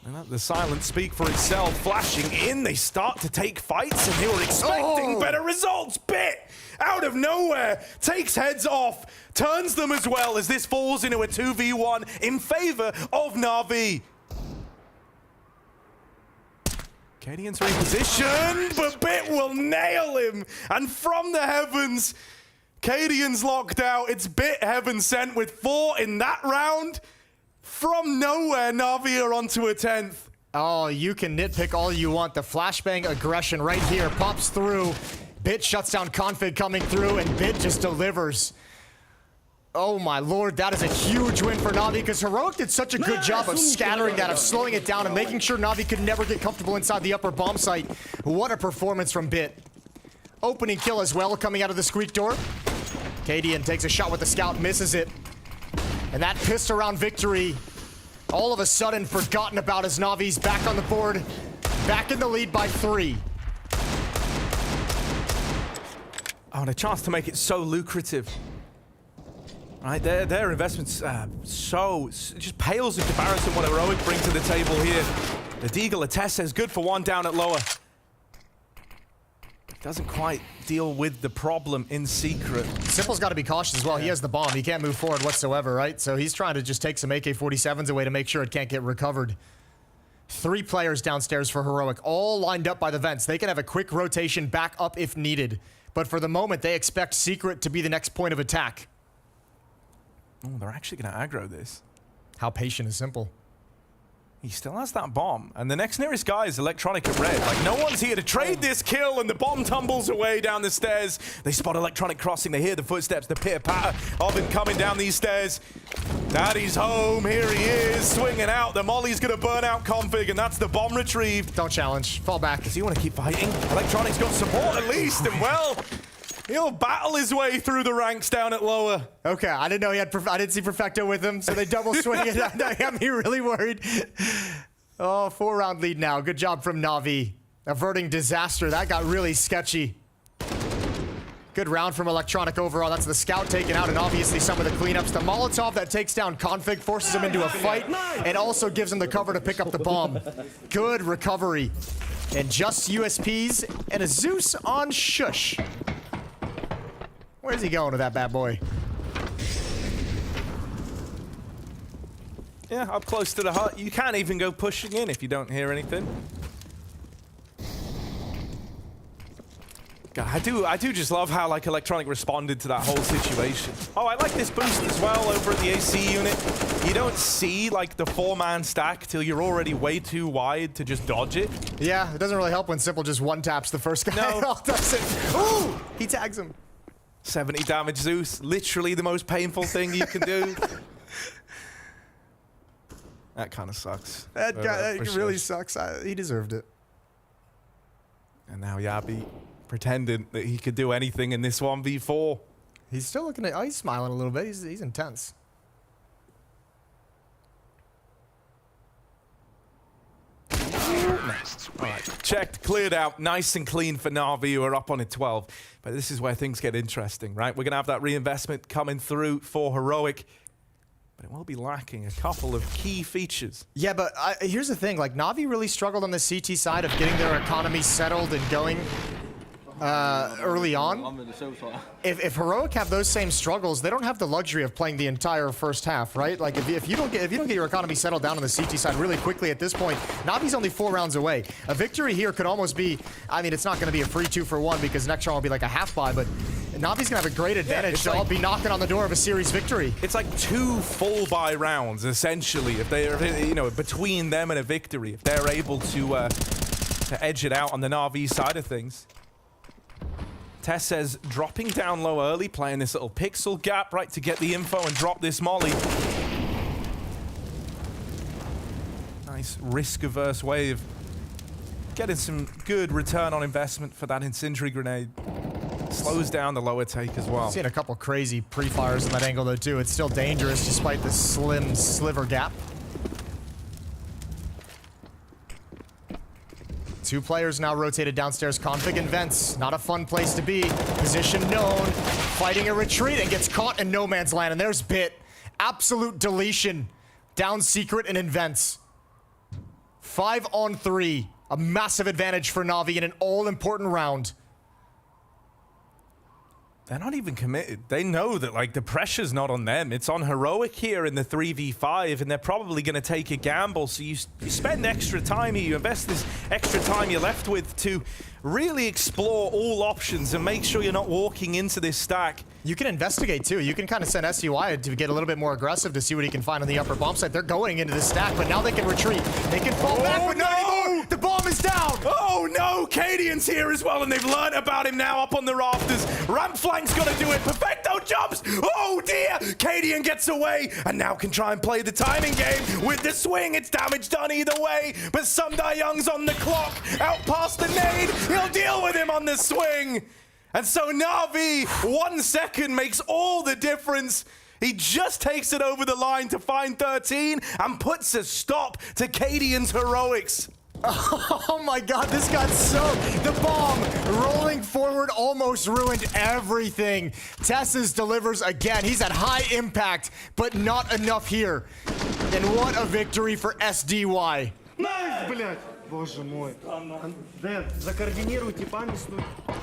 And let the silence speak for itself. Flashing in, they start to take fights, and they were expecting better results. Bit out of nowhere takes heads off, turns them as well as this falls into a 2v1 in favor of NAVI. Cadian's repositioned, but Bit will nail him. And from the heavens, Cadian's locked out. It's Bit heaven sent with 4 in that round. From nowhere, Navi are onto a 10th. Oh, you can nitpick all you want. The flashbang aggression right here pops through. Bit shuts down Config coming through, and Bit just delivers. Oh my lord, that is a huge win for Navi, because Heroic did such a good job of scattering that, of slowing it down, and making sure Navi could never get comfortable inside the upper bomb site. What a performance from Bit. Opening kill as well, coming out of the squeak door. Cadian takes a shot with the scout, misses it. And that pissed around victory, all of a sudden forgotten about, as Navi's back on the board, back in the lead by 3. Oh, and a chance to make it so lucrative. Right, their investments just pales in comparison what Heroic bring to the table here. The Deagle Attest says good for 1 down at lower. Doesn't quite deal with the problem in secret. Simple's got to be cautious as well. He has the bomb. He can't move forward whatsoever, right? So he's trying to just take some AK-47s away to make sure it can't get recovered. 3 players downstairs for Heroic, all lined up by the vents. They can have a quick rotation back up if needed. But for the moment, they expect Secret to be the next point of attack. Oh, they're actually going to aggro this. How patient is Simple? He still has that bomb. And the next nearest guy is Electronic at red. Like, no one's here to trade this kill, and the bomb tumbles away down the stairs. They spot Electronic crossing. They hear the footsteps, the pitter-patter of him coming down these stairs. Daddy's home. Here he is, swinging out. The molly's going to burn out Config, and that's the bomb retrieved. Don't challenge. Fall back. Does he want to keep fighting? Electronic's got support at least, and well, he'll battle his way through the ranks down at lower. Okay, I didn't know he had. I didn't see Perfecto with him, so they double swing it. That got me really worried. Oh, 4-round lead now. Good job from Navi, averting disaster. That got really sketchy. Good round from Electronic overall. That's the scout taken out, and obviously some of the cleanups. The Molotov that takes down Config forces him into a fight, and also gives him the cover to pick up the bomb. Good recovery, and just USPs and a Zeus on Shush. Where's he going with that bad boy? Yeah, up close to the hut. You can't even go pushing in if you don't hear anything. God, I do just love how like Electronic responded to that whole situation. Oh, I like this boost as well over at the AC unit. You don't see like the 4-man stack till you're already way too wide to just dodge it. Yeah, it doesn't really help when Simple just one-taps the first guy. No. Does it? Ooh, he tags him. 70 damage Zeus, literally the most painful thing you can do. That kind of sucks. That really sucks. He deserved it. And now Yabi pretending that he could do anything in this 1v4. He's still looking at, he's smiling a little bit. He's intense. All right, checked, cleared out, nice and clean for Navi, who are up on a 12. But this is where things get interesting, right? We're going to have that reinvestment coming through for Heroic, but it will be lacking a couple of key features. Yeah, but here's the thing. Like, Navi really struggled on the CT side of getting their economy settled and going early on. If Heroic have those same struggles, they don't have the luxury of playing the entire first half, right? Like if you don't get your economy settled down on the CT side really quickly at this point, Navi's only 4 rounds away. A victory here could almost be, I mean, it's not going to be a free 2-for-1 because next round will be like a half buy, but Navi's going to have a great advantage to be knocking on the door of a series victory. It's like 2 full buy rounds, essentially, if they're, you know, between them and a victory, if they're able to edge it out on the Navi side of things. Tess says, dropping down low early, playing this little pixel gap, right, to get the info and drop this molly. Nice risk-averse way of getting some good return on investment for that incendiary grenade. Slows down the lower take as well. Seen a couple crazy pre-fires in that angle, though, too. It's still dangerous despite the slim sliver gap. 2 players now rotated downstairs. Config and Vents. Not a fun place to be. Position known. Fighting a retreat and gets caught in no man's land. And there's Bit. Absolute deletion. Down Secret and in Vents. 5 on 3. A massive advantage for Navi in an all-important round. they're not even committed. They know that, like, the pressure's not on them. It's on Heroic here in the 3v5, and they're probably going to take a gamble. So you spend extra time here. You invest this extra time you're left with to really explore all options and make sure you're not walking into this stack. You can investigate, too. You can kind of send SUI to get a little bit more aggressive to see what he can find on the upper bomb site. They're going into the stack, but now they can retreat. They can fall back, but not anymore. The bomb is down. Oh, no. Cadian's here as well, and they've learned about him now up on the rafters. Ramp flank's got to do it. Perfecto jumps. Oh, dear. Cadian gets away and now can try and play the timing game with the swing. It's damage done either way, but Sundar Young's on the clock. Out past the nade. He'll deal with him on the swing. And so Na'Vi, 1 second makes all the difference. He just takes it over the line to find 13 and puts a stop to Cadian's heroics. Oh my god, this got soaked. The bomb rolling forward almost ruined everything. Tessus delivers again. He's at high impact, but not enough here. And what a victory for SDY.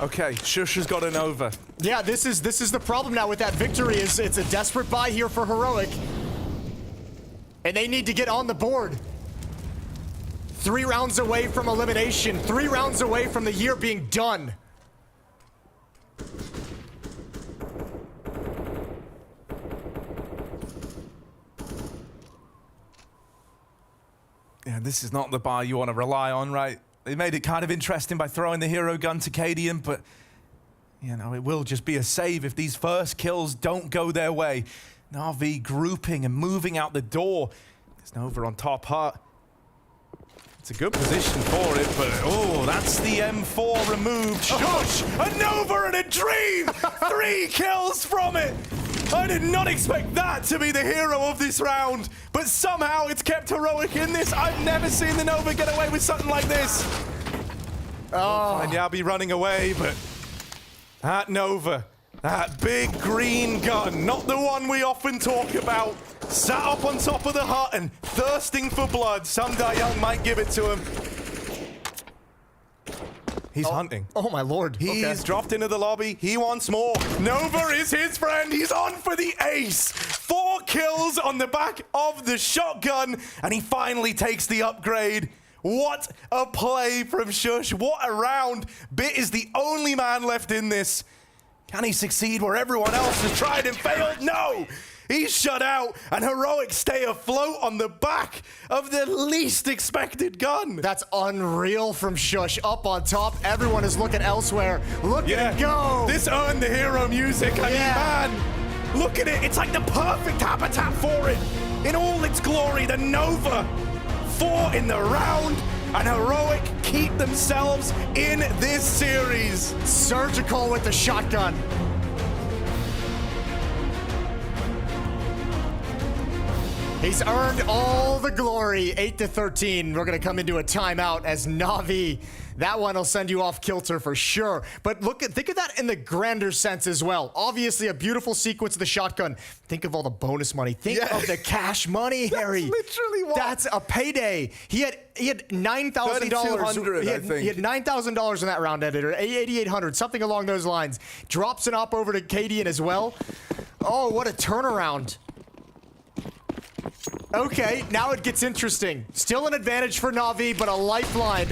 Okay, Shush has got an over. Yeah, this is the problem now with that victory. It's a desperate buy here for Heroic. And they need to get on the board. 3 rounds away from elimination. 3 rounds away from the year being done. Yeah, this is not the bar you want to rely on, right? They made it kind of interesting by throwing the hero gun to Cadian, but, you know, it will just be a save if these first kills don't go their way. Na'Vi grouping and moving out the door. There's Nova on top hut. It's a good position for it, but, oh, that's the M4 removed. Shush! A Nova and a dream! 3 kills from it! I did not expect that to be the hero of this round, but somehow it's kept Heroic in this. I've never seen the Nova get away with something like this. Oh, and Yabi running away, but that Nova, that big green gun, not the one we often talk about, sat up on top of the hut and thirsting for blood. Sundar Young might give it to him. He's hunting. Oh my lord. He's dropped into the lobby. He wants more. Nova is his friend. He's on for the ace. 4 kills on the back of the shotgun, and he finally takes the upgrade. What a play from Shush. What a round. Bit is the only man left in this. Can he succeed where everyone else has tried and failed? No. He's shut out, and Heroic stay afloat on the back of the least expected gun. That's unreal from Shush. Up on top, everyone is looking elsewhere. Look at it go. This earned the hero music. I mean, man, look at it. It's like the perfect habitat for it. In all its glory, the Nova. 4 in the round, and Heroic keep themselves in this series. Surgical with the shotgun. He's earned all the glory. 8-13. We're going to come into a timeout as Na'Vi. That one will send you off kilter for sure. But think of that in the grander sense as well. Obviously, a beautiful sequence of the shotgun. Think of all the bonus money. Think of the cash money, Harry. That's literally what. That's a payday. He had $9,000. $3,200, He had $9,000 in that round editor. 8,800, something along those lines. Drops an op over to Cadian as well. Oh, what a turnaround. Okay, now it gets interesting. Still an advantage for Na'Vi, but a lifeline.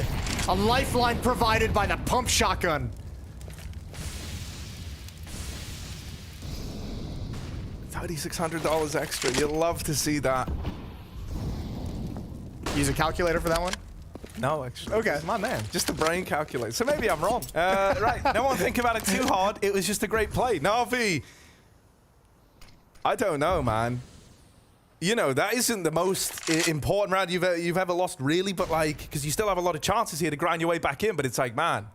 A lifeline provided by the pump shotgun. $3,600 extra. You'd love to see that. Use a calculator for that one? No, actually. Okay, my man. Just a brain calculator. So maybe I'm wrong. Right, no one think about it too hard. It was just a great play. Na'Vi. I don't know, man. You know, that isn't the most important round you've ever lost, really, but like, because you still have a lot of chances here to grind your way back in, but it's like, man,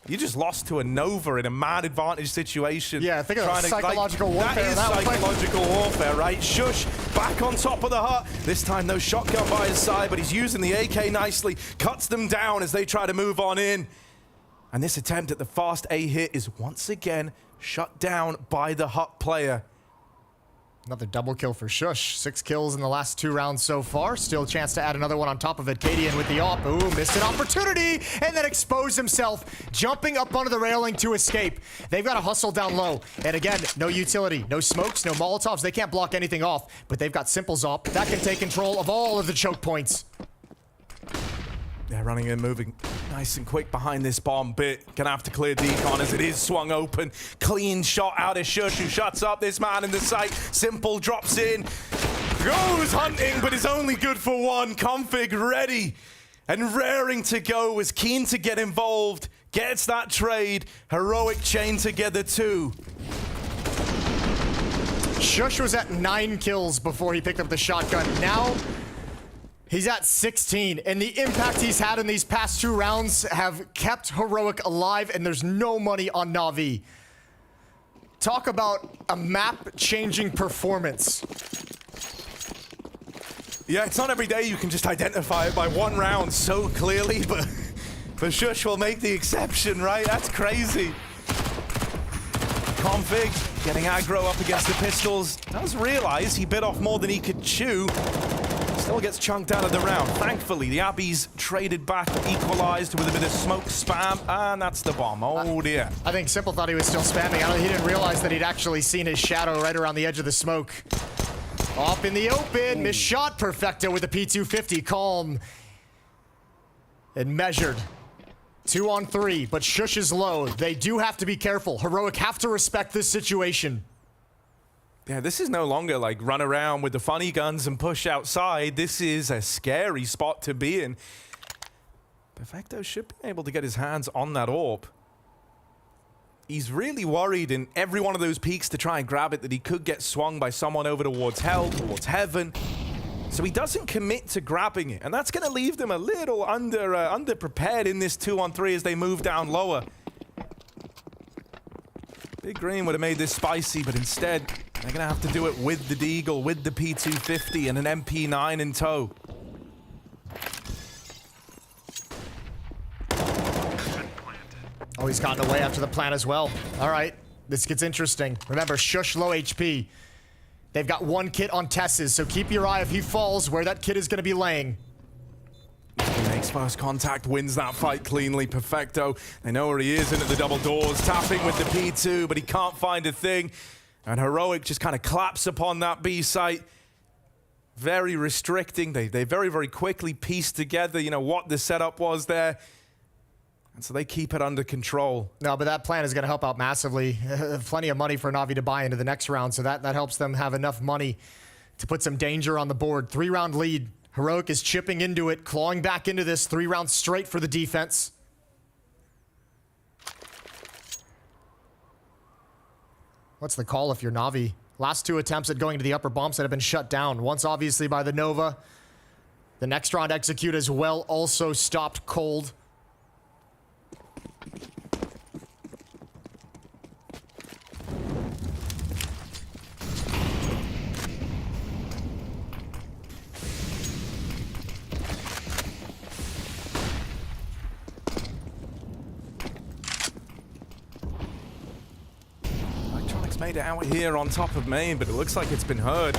you just lost to a Nova in a mad advantage situation. Yeah, think of psychological warfare. That is psychological warfare, right? Shush, back on top of the hut. This time, no shotgun by his side, but he's using the AK nicely, cuts them down as they try to move on in. And this attempt at the fast A hit is once again shut down by the hut player. Another double kill for Shush. 6 kills in the last 2 rounds so far. Still a chance to add another one on top of it. Cadian with the op. Ooh, missed an opportunity and then exposed himself, jumping up onto the railing to escape. They've got to hustle down low. And again, no utility, no smokes, no Molotovs. They can't block anything off, but they've got Simple's op. That can take control of all of the choke points. They're running in, moving nice and quick behind this bomb. Bit gonna have to clear decon as it is swung open. Clean shot out of Shush, who shuts up this man in the sight. Simple drops in, goes hunting, but is only good for one. Config ready and raring to go, was keen to get involved. Gets that trade. Heroic chain together too. Shush was at 9 kills before he picked up the shotgun. Now, he's at 16, and the impact he's had in these past 2 rounds have kept Heroic alive, and there's no money on NAVI. Talk about a map-changing performance. Yeah, it's not every day you can just identify it by 1 round so clearly, but Shush will make the exception, right? That's crazy. Config getting aggro up against the pistols. Does realize he bit off more than he could chew. Still gets chunked out of the round. Thankfully, the Abbeys traded back, equalized with a bit of smoke spam, and that's the bomb. Oh dear. I think Simple thought he was still spamming. He didn't realize that he'd actually seen his shadow right around the edge of the smoke. Off in the open, missed shot. Perfecto with the P250. Calm and measured. 2 on 3, but Shush is low. They do have to be careful. Heroic have to respect this situation. Yeah, this is no longer like run around with the funny guns and push outside. This is a scary spot to be in. Perfecto should be able to get his hands on that orb. He's really worried in every one of those peaks to try and grab it that he could get swung by someone over towards hell, towards heaven. So he doesn't commit to grabbing it, and that's going to leave them a little underprepared in this 2 on 3 as they move down lower. Big Green would have made this spicy, but instead, they're going to have to do it with the Deagle, with the P250 and an MP9 in tow. Oh, he's gotten away after the plant as well. All right, this gets interesting. Remember, Shush low HP. They've got 1 kit on Tess's, so keep your eye if he falls where that kit is going to be laying. He makes first contact, wins that fight cleanly. Perfecto. They know where he is in at the double doors, tapping with the P2, but he can't find a thing. And Heroic just kind of claps upon that B site. Very restricting. They very, very quickly pieced together, you know, what the setup was there. And so they keep it under control. No, but that plan is going to help out massively. Plenty of money for Navi to buy into the next round, so that helps them have enough money to put some danger on the board. 3-round lead. Heroic is chipping into it, clawing back into this. 3 rounds straight for the defense. What's the call if you're Navi? Last 2 attempts at going to the upper bomb site have been shut down. Once obviously by the Nova. The next round execute as well, also stopped cold. Made it out here on top of main, but it looks like it's been heard.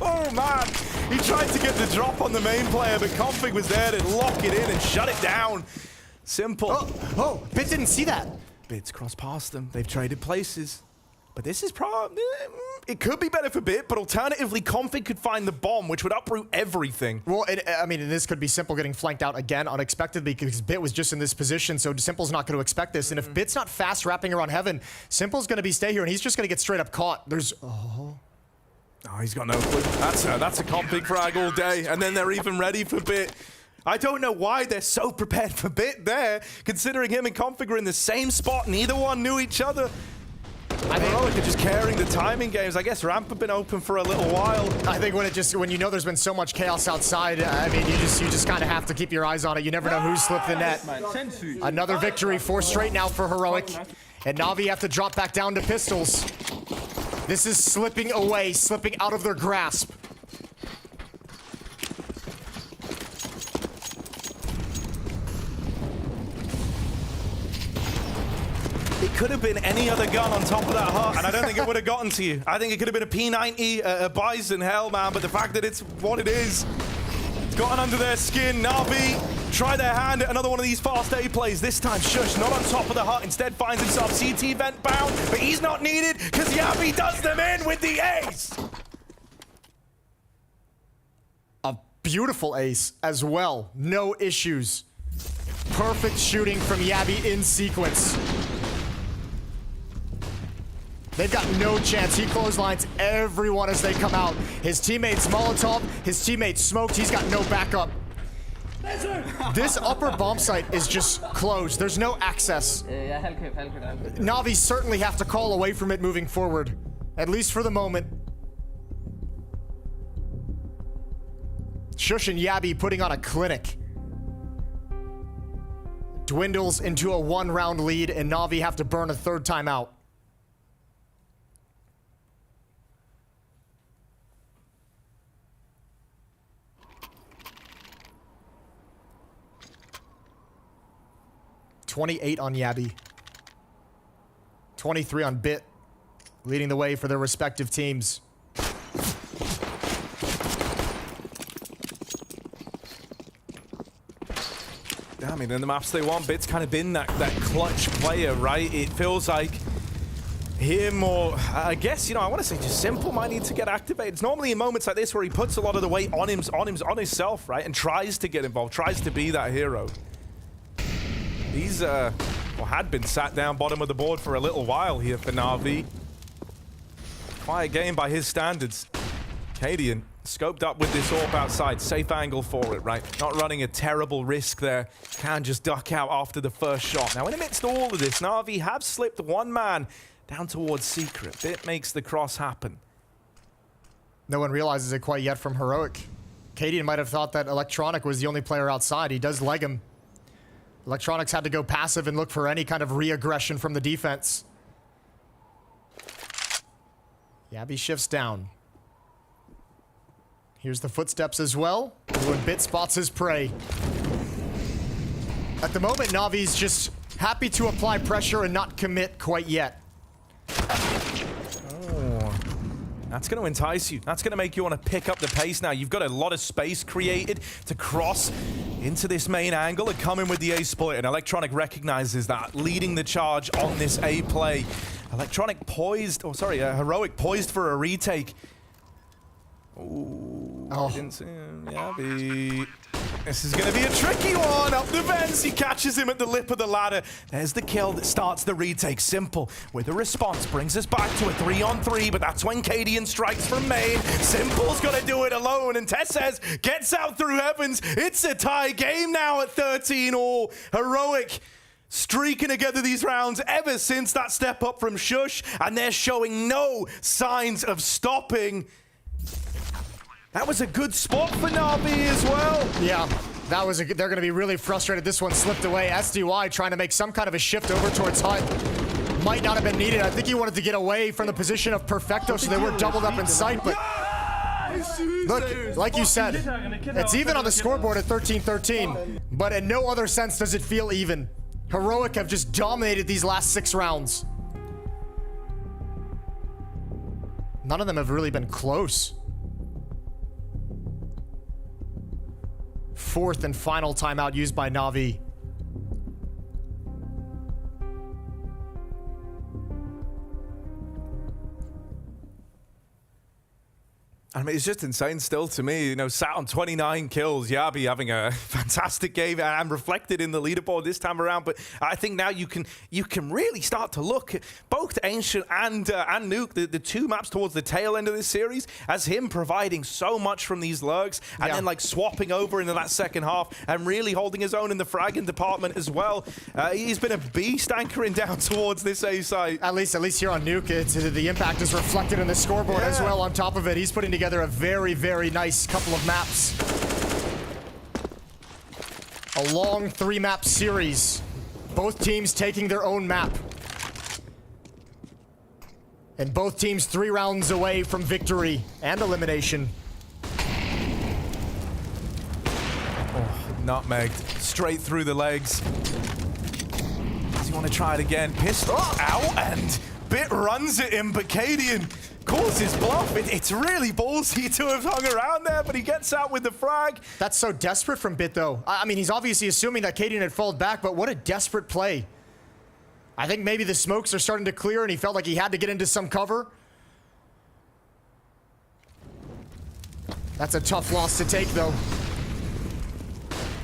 Oh man, he tried to get the drop on the main player, but Config was there to lock it in and shut it down. Simple. Oh, Bit didn't see that. Bit's crossed past them. They've traded places. But this is probably... It could be better for Bit, but alternatively, Config could find the bomb, which would uproot everything. Well, I mean, this could be Simple getting flanked out again unexpectedly because Bit was just in this position, so Simple's not going to expect this. And if Bit's not fast wrapping around heaven, Simple's going to be stay here, and he's just going to get straight up caught. There's... Oh, he's got no clue. That's a Config frag all day, and then they're even ready for Bit. I don't know why they're so prepared for Bit there, considering him and Config are in the same spot, neither one knew each other. I think Heroic are just carrying the timing games. I guess ramp have been open for a little while. I think when you know there's been so much chaos outside, I mean, you just kind of have to keep your eyes on it. You never know who's slipped the net. Another victory, 4 straight now for Heroic. And Navi have to drop back down to pistols. This is slipping away, slipping out of their grasp. It could have been any other gun on top of that hut, and I don't think it would have gotten to you. I think it could have been a P90, a Bison, hell, man, but the fact that it's what it is, it's gotten under their skin. Na'Vi try their hand at another one of these fast A plays. This time, Shush not on top of the hut, instead finds himself CT vent bound, but he's not needed because Yabi does them in with the ace. A beautiful ace as well, no issues. Perfect shooting from Yabi in sequence. They've got no chance. He clotheslines everyone as they come out. His teammates Molotov, his teammates smoked. He's got no backup. This upper bomb site is just closed. There's no access. Navi certainly have to call away from it moving forward, at least for the moment. Shush and Yabi putting on a clinic. Dwindles into a one-round lead, and Navi have to burn a third time out. $28 on Yabi. 23 on Bit, leading the way for their respective teams. I mean, in the maps they want, Bit's kind of been that clutch player, right? It feels like him, or I guess, you know, I want to say just Simple might need to get activated. It's normally in moments like this where he puts a lot of the weight on himself, right? And tries to get involved, tries to be that hero. He's, well, had been sat down bottom of the board for a little while here for Na'Vi. Quiet game by his standards. Cadian scoped up with this AWP outside. Safe angle for it, right? Not running a terrible risk there. Can just duck out after the first shot. Now, in amidst all of this, Na'Vi have slipped one man down towards Secret. Bit makes the cross happen. No one realizes it quite yet from Heroic. Cadian might have thought that Electronic was the only player outside. He does leg him. Electronics had to go passive and look for any kind of re-aggression from the defense. Yabi shifts down. Here's the footsteps as well. When Bit spots his prey. At the moment, Navi's just happy to apply pressure and not commit quite yet. Oh, that's going to entice you. That's going to make you want to pick up the pace now. You've got a lot of space created to cross into this main angle and come in with the A split. And Electronic recognizes that, leading the charge on this A play. Electronic poised, oh sorry, Heroic poised for a retake. Ooh, I didn't see him. Yabi. This is going to be a tricky one. Up the vents, he catches him at the lip of the ladder. There's the kill that starts the retake. Simple with a response brings us back to a 3-on-3, but that's when Cadian strikes from main. Simple's got to do it alone, and Tessez gets out through heavens. It's a tie game now at 13-all. Heroic streaking together these rounds ever since that step up from Shush, and they're showing no signs of stopping. That was a good spot for Na'Vi as well. Yeah, that was they're going to be really frustrated. This one slipped away. SDY trying to make some kind of a shift over towards Hut. Might not have been needed. I think he wanted to get away from the position of Perfecto so they weren't doubled up in sight. But look, like you said, it's even on the scoreboard at 13-13. But in no other sense does it feel even. Heroic have just dominated these last 6 rounds. None of them have really been close. 4th and final timeout used by Na'Vi. I mean, it's just insane still to me. You know, sat on 29 kills. Yabi having a fantastic game and reflected in the leaderboard this time around. But I think now you can really start to look at both Ancient and Nuke, the 2 maps towards the tail end of this series, as him providing so much from these lurks and then like swapping over into that second half and really holding his own in the fragging department as well. He's been a beast anchoring down towards this A site. At least here on Nuke, the impact is reflected in the scoreboard as well. On top of it, he's putting together a very, very nice couple of maps. A long 3-map series. Both teams taking their own map. And both teams 3 rounds away from victory and elimination. Oh, nutmegged straight through the legs. Does he want to try it again? Pistol out, and Bit runs at him, but Cadian calls his bluff. It's really ballsy to have hung around there, but he gets out with the frag. That's so desperate from Bit, though. I mean, he's obviously assuming that Cadian had fallen back, but what a desperate play. I think maybe the smokes are starting to clear, and he felt like he had to get into some cover. That's a tough loss to take, though.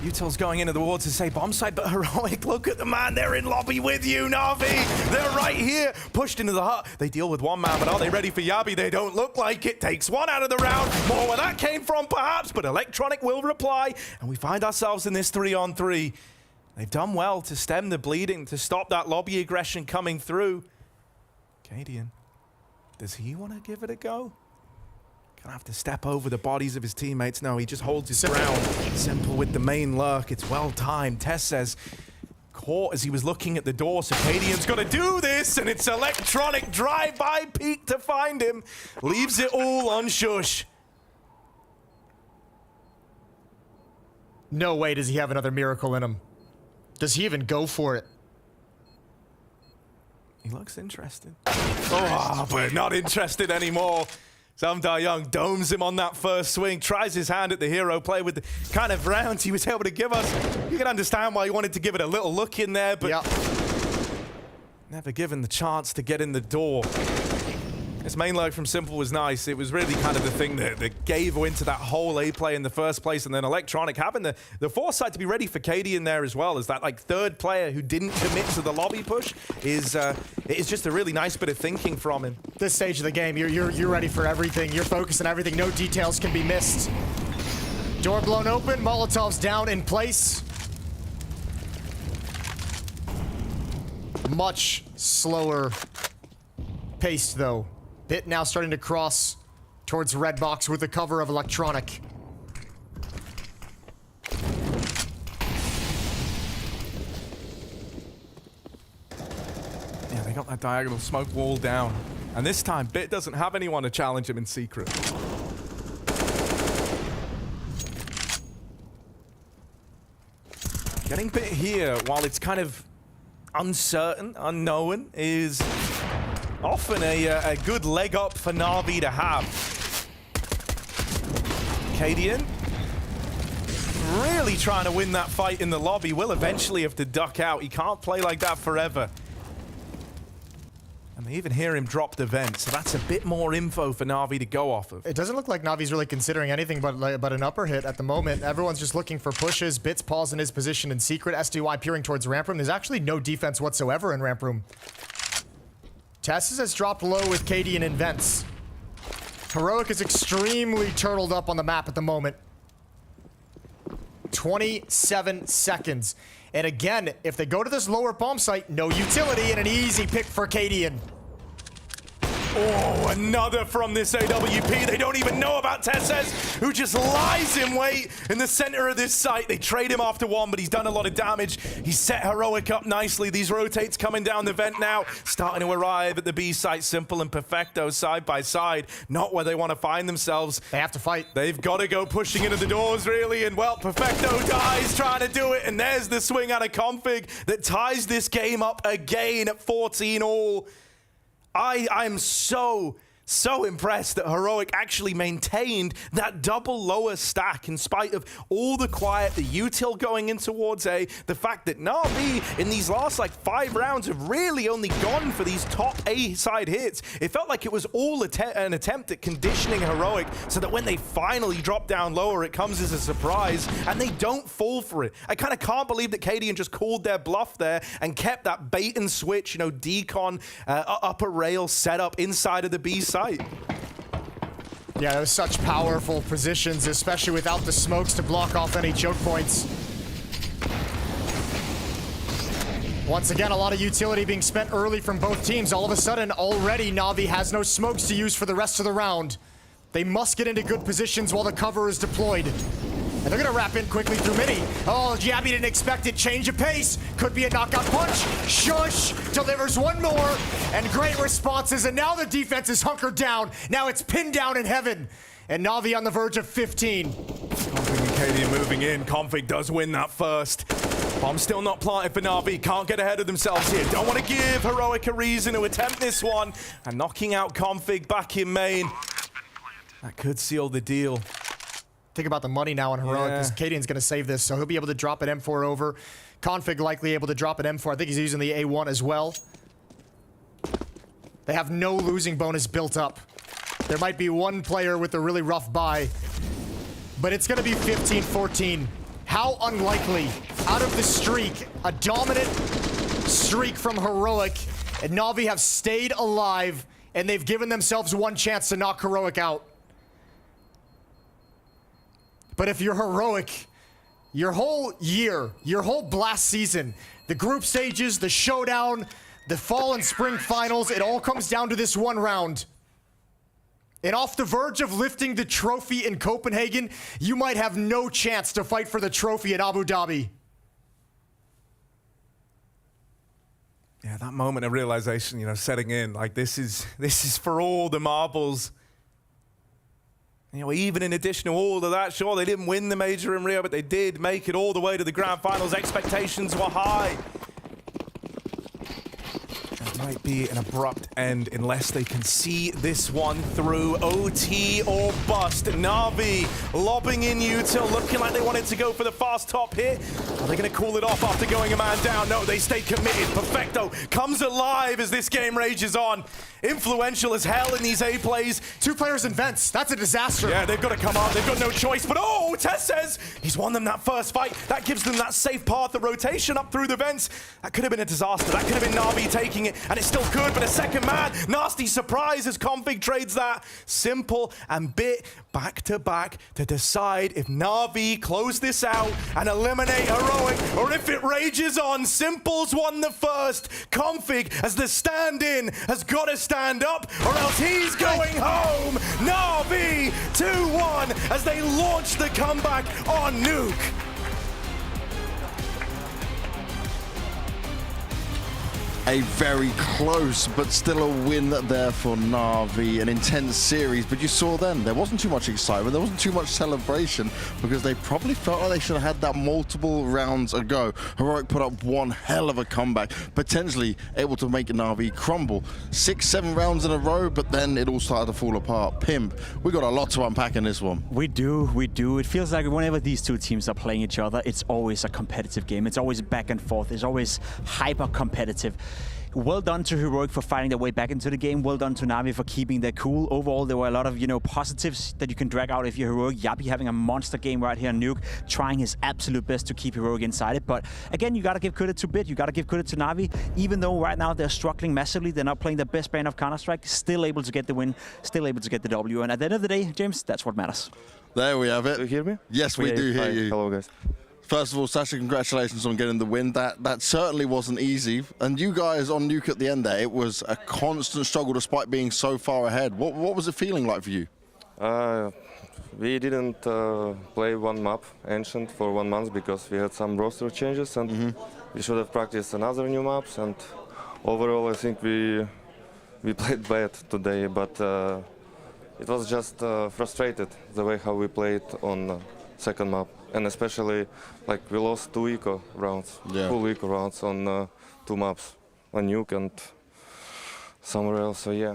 Util's going into the wall to say bomb site, but Heroic, look at the man. They're in lobby with you, Navi. They're right here, pushed into the hut. They deal with one man, but are they ready for Yabi? They don't look like it. Takes one out of the round. More where that came from, perhaps, but Electronic will reply, and we find ourselves in this 3-on-3. They've done well to stem the bleeding, to stop that lobby aggression coming through. Cadian, does he want to give it a go? Gonna have to step over the bodies of his teammates. No, he just holds his ground. Simple with the main lurk. It's well timed. Tess says, caught as he was looking at the door, so Cadian's got to do this, and it's Electronic drive-by peek to find him. Leaves it all on Shush. No way does he have another miracle in him. Does he even go for it? He looks interested. Oh, but not interested anymore. Samdar Young domes him on that first swing, tries his hand at the hero play with the kind of rounds he was able to give us. You can understand why he wanted to give it a little look in there, but never given the chance to get in the door. His main lurk from Simple was nice. It was really kind of the thing that gave into that whole A play in the first place, and then Electronic having the foresight to be ready for Katie in there as well, as that like third player who didn't commit to the lobby push is just a really nice bit of thinking from him. This stage of the game, you're ready for everything. You're focused on everything. No details can be missed. Door blown open. Molotov's down in place. Much slower paced though. Bit now starting to cross towards red box with the cover of Electronic. Yeah, they got that diagonal smoke wall down. And this time, Bit doesn't have anyone to challenge him in secret. Getting Bit here, while it's kind of uncertain, unknown, is often a good leg up for Na'Vi to have. Cadian really trying to win that fight in the lobby. Will eventually have to duck out. He can't play like that forever. And they even hear him drop the vent, so that's a bit more info for Na'Vi to go off of. It doesn't look like Navi's really considering anything but an upper hit at the moment. Everyone's just looking for pushes. Bit's paws in his position in secret. SDY peering towards ramp room. There's actually no defense whatsoever in ramp room. Tessus has dropped low with Cadian in vents. Heroic is extremely turtled up on the map at the moment. 27 seconds. And again, if they go to this lower bomb site, no utility and an easy pick for Cadian. Oh, another from this AWP. They don't even know about Tesses, who just lies in wait in the center of this site. They trade him after one, but he's done a lot of damage. He's set Heroic up nicely. These rotates coming down the vent now, starting to arrive at the B site. Simple and Perfecto side by side. Not where they want to find themselves. They have to fight. They've got to go pushing into the doors, really. And, well, Perfecto dies trying to do it. And there's the swing out of config that ties this game up again at 14 all. I'm so impressed that Heroic actually maintained that double lower stack in spite of all the quiet, the util going in towards A, the fact that Na'Vi in these last like 5 rounds have really only gone for these top A side hits. It felt like it was all an attempt at conditioning Heroic so that when they finally drop down lower, it comes as a surprise and they don't fall for it. I kind of can't believe that Cadian just called their bluff there and kept that bait and switch, you know, decon upper rail setup inside of the B site. Yeah, those such powerful positions, especially without the smokes to block off any choke points. Once again, a lot of utility being spent early from both teams. All of a sudden, already Na'Vi has no smokes to use for the rest of the round. They must get into good positions while the cover is deployed. And they're gonna wrap in quickly through mini. Oh, Yabi didn't expect it. Change of pace. Could be a knockout punch. Shush delivers one more. And great responses. And now the defense is hunkered down. Now it's pinned down in heaven. And Na'Vi on the verge of 15. Config and Cadian moving in. Config does win that first. Bomb still not planted for Na'Vi. Can't get ahead of themselves here. Don't want to give Heroic a reason to attempt this one. And knocking out Config back in main. That could seal the deal. Think about the money now on Heroic, because Cadian's going to save this, so he'll be able to drop an M4 over. Config likely able to drop an M4. I think he's using the A1 as well. They have no losing bonus built up. There might be one player with a really rough buy, but it's going to be 15-14. How unlikely, out of the streak, a dominant streak from Heroic, and Na'Vi have stayed alive, and they've given themselves one chance to knock Heroic out. But if you're Heroic, your whole year, your whole Blast season, the group stages, the showdown, the fall and spring finals, it all comes down to this one round. And off the verge of lifting the trophy in Copenhagen, you might have no chance to fight for the trophy at Abu Dhabi. Yeah, that moment of realization, you know, setting in, like this is for all the marbles. You know, even in addition to all of that, sure, they didn't win the major in Rio, but they did make it all the way to the grand finals. Expectations were high. It might be an abrupt end unless they can see this one through. OT or bust. Na'Vi lobbing in util, looking like they wanted to go for the fast top hit. Are they going to call it off after going a man down? No, they stay committed. Perfecto comes alive as this game rages on. Influential as hell in these A plays. 2 players in vents. That's a disaster. Yeah, they've got to come out. They've got no choice. But oh, Tess says he's won them that first fight. That gives them that safe path of rotation up through the vents. That could have been a disaster. That could have been Na'Vi taking it, and it's still good. But a second man, nasty surprise as Config trades that. Simple and bit back to back to decide if Na'Vi close this out and eliminate Heroic, or if it rages on. Simple's won the first. Config, as the stand-in, has got to stand up, or else he's going home. Na'Vi 2-1 as they launch the comeback on Nuke. A very close, but still a win there for Na'Vi. An intense series, but you saw then, there wasn't too much excitement, there wasn't too much celebration, because they probably felt like they should have had that multiple rounds ago. Heroic put up one hell of a comeback, potentially able to make Na'Vi crumble. 6-7 rounds in a row, but then it all started to fall apart. Pimp, we got a lot to unpack in this one. We do. It feels like whenever these two teams are playing each other, it's always a competitive game. It's always back and forth. It's always hyper competitive. Well done to Heroic for finding their way back into the game. Well done to Na'Vi for keeping their cool. Overall, there were a lot of, positives that you can drag out if you're Heroic. Yappy having a monster game right here on Nuke, trying his absolute best to keep Heroic inside it. But again, you got to give credit to Bit. You got to give credit to Na'Vi. Even though right now they're struggling massively, they're not playing the best brand of Counter-Strike, still able to get the win, still able to get the W. And at the end of the day, James, that's what matters. There we have it. Do you hear me? Yes, we do hear you. Hello, guys. First of all, Sasha, congratulations on getting the win. That certainly wasn't easy. And you guys on Nuke at the end there, it was a constant struggle despite being so far ahead. What was it feeling like for you? We didn't play one map, Ancient, for 1 month because we had some roster changes, and we should have practiced another new maps. And overall, I think we played bad today, but it was just frustrated the way how we played on second map. And especially, like, we lost 2 eco rounds, full eco rounds on 2 maps, on Nuke and somewhere else. So yeah,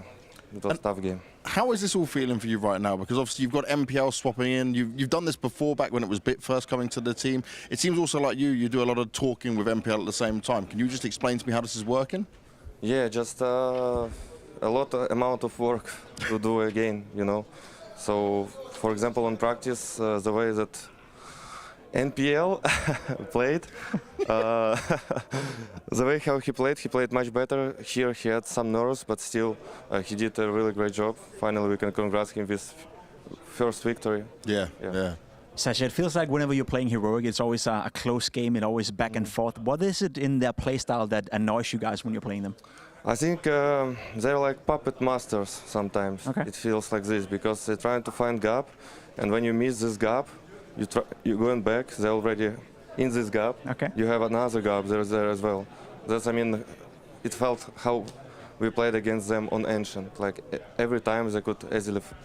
it was a tough game. How is this all feeling for you right now? Because obviously you've got MPL swapping in. You've done this before, back when it was Bit first coming to the team. It seems also like you do a lot of talking with MPL at the same time. Can you just explain to me how this is working? Yeah, just a amount of work to do again, So, for example, on practice, the way that NPL played, the way how he played much better. Here he had some nerves, but still he did a really great job. Finally, we can congratulate him with first victory. Yeah. Sasha, it feels like whenever you're playing Heroic, it's always a close game, it's always back and forth. What is it in their playstyle that annoys you guys when you're playing them? I think they're like puppet masters sometimes. Okay. It feels like this, because they're trying to find gap, and when you miss this gap, you're going back, they're already in this gap. Okay. You have another gap there as well. It felt how we played against them on Ancient. Like every time they could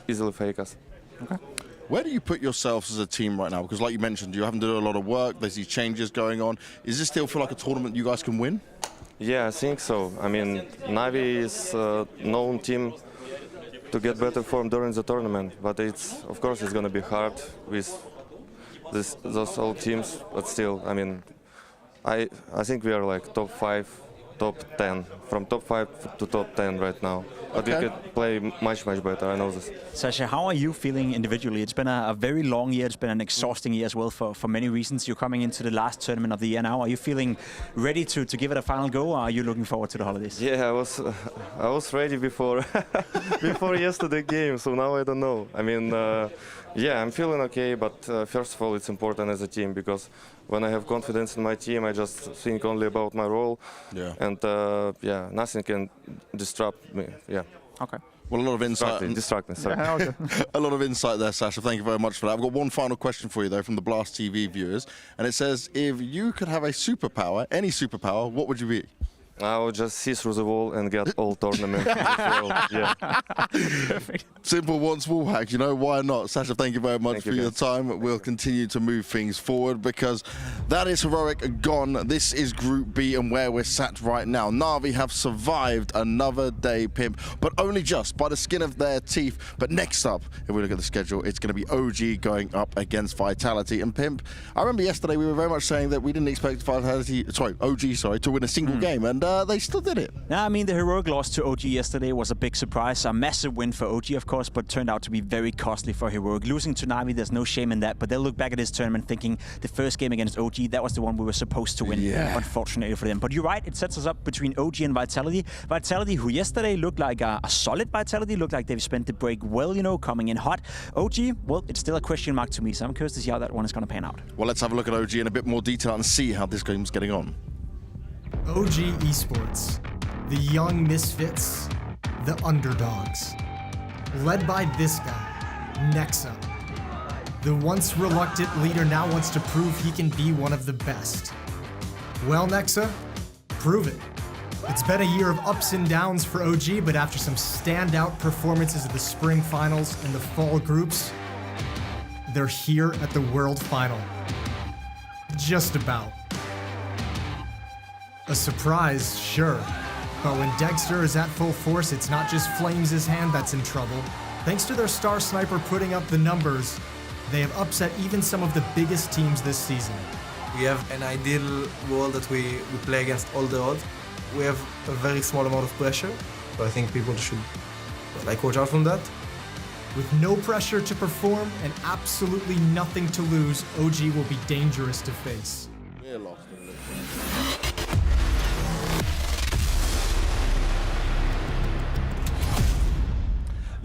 easily fake us. Okay. Where do you put yourselves as a team right now? Because like you mentioned, you're having to do a lot of work, there's these changes going on. Is this still feel like a tournament you guys can win? Yeah, I think so. I mean, NAVI is a known team to get better form during the tournament, but of course it's going to be hard with those old teams, but still, I mean, I think we are like top 5, top 10, from top 5 to top 10 right now. But we could play much better, I know this. Sasha, how are you feeling individually? It's been a very long year, it's been an exhausting year as well for many reasons. You're coming into the last tournament of the year now. Are you feeling ready to give it a final go, or are you looking forward to the holidays? Yeah, I was ready before before yesterday game, so now I don't know. I mean, yeah, I'm feeling okay, but first of all, it's important as a team, because when I have confidence in my team, I just think only about my role. Yeah. And yeah, nothing can disrupt me. Yeah. Okay. Well, a lot of insight. Distract me, sorry. Yeah, okay. A lot of insight there, Sasha. Thank you very much for that. I've got one final question for you, though, from the Blast TV viewers. And it says, if you could have a superpower, any superpower, what would you be? I will just see through the wall and get all tournaments in this world. Yeah. Perfect. Simple once wall hack, you know, why not? Sasha, thank you very much for your time. We'll continue to move things forward, because that is Heroic gone. This is Group B and where we're sat right now. NAVI have survived another day, Pimp, but only just by the skin of their teeth. But next up, if we look at the schedule, it's going to be OG going up against Vitality. And Pimp, I remember yesterday we were very much saying that we didn't expect OG to win a single game, and they still did it. Yeah, I mean, the Heroic loss to OG yesterday was a big surprise. A massive win for OG, of course, but turned out to be very costly for Heroic. Losing to NAVI, there's no shame in that, but they'll look back at this tournament thinking the first game against OG, that was the one we were supposed to win, unfortunately for them. But you're right, it sets us up between OG and Vitality. Vitality, who yesterday looked like a solid Vitality, looked like they've spent the break well, you know, coming in hot. OG, well, it's still a question mark to me, so I'm curious to see how that one is going to pan out. Well, let's have a look at OG in a bit more detail and see how this game's getting on. OG Esports, the young misfits, the underdogs. Led by this guy, Nexa. The once reluctant leader now wants to prove he can be one of the best. Well, Nexa, prove it. It's been a year of ups and downs for OG, but after some standout performances at the spring finals and the fall groups, they're here at the world final. Just about. A surprise, sure. But when Dexter is at full force, it's not just Flames' hand that's in trouble. Thanks to their star sniper putting up the numbers, they have upset even some of the biggest teams this season. We have an ideal world that we play against all the odds. We have a very small amount of pressure, so I think people should watch out from that. With no pressure to perform and absolutely nothing to lose, OG will be dangerous to face. We're lost.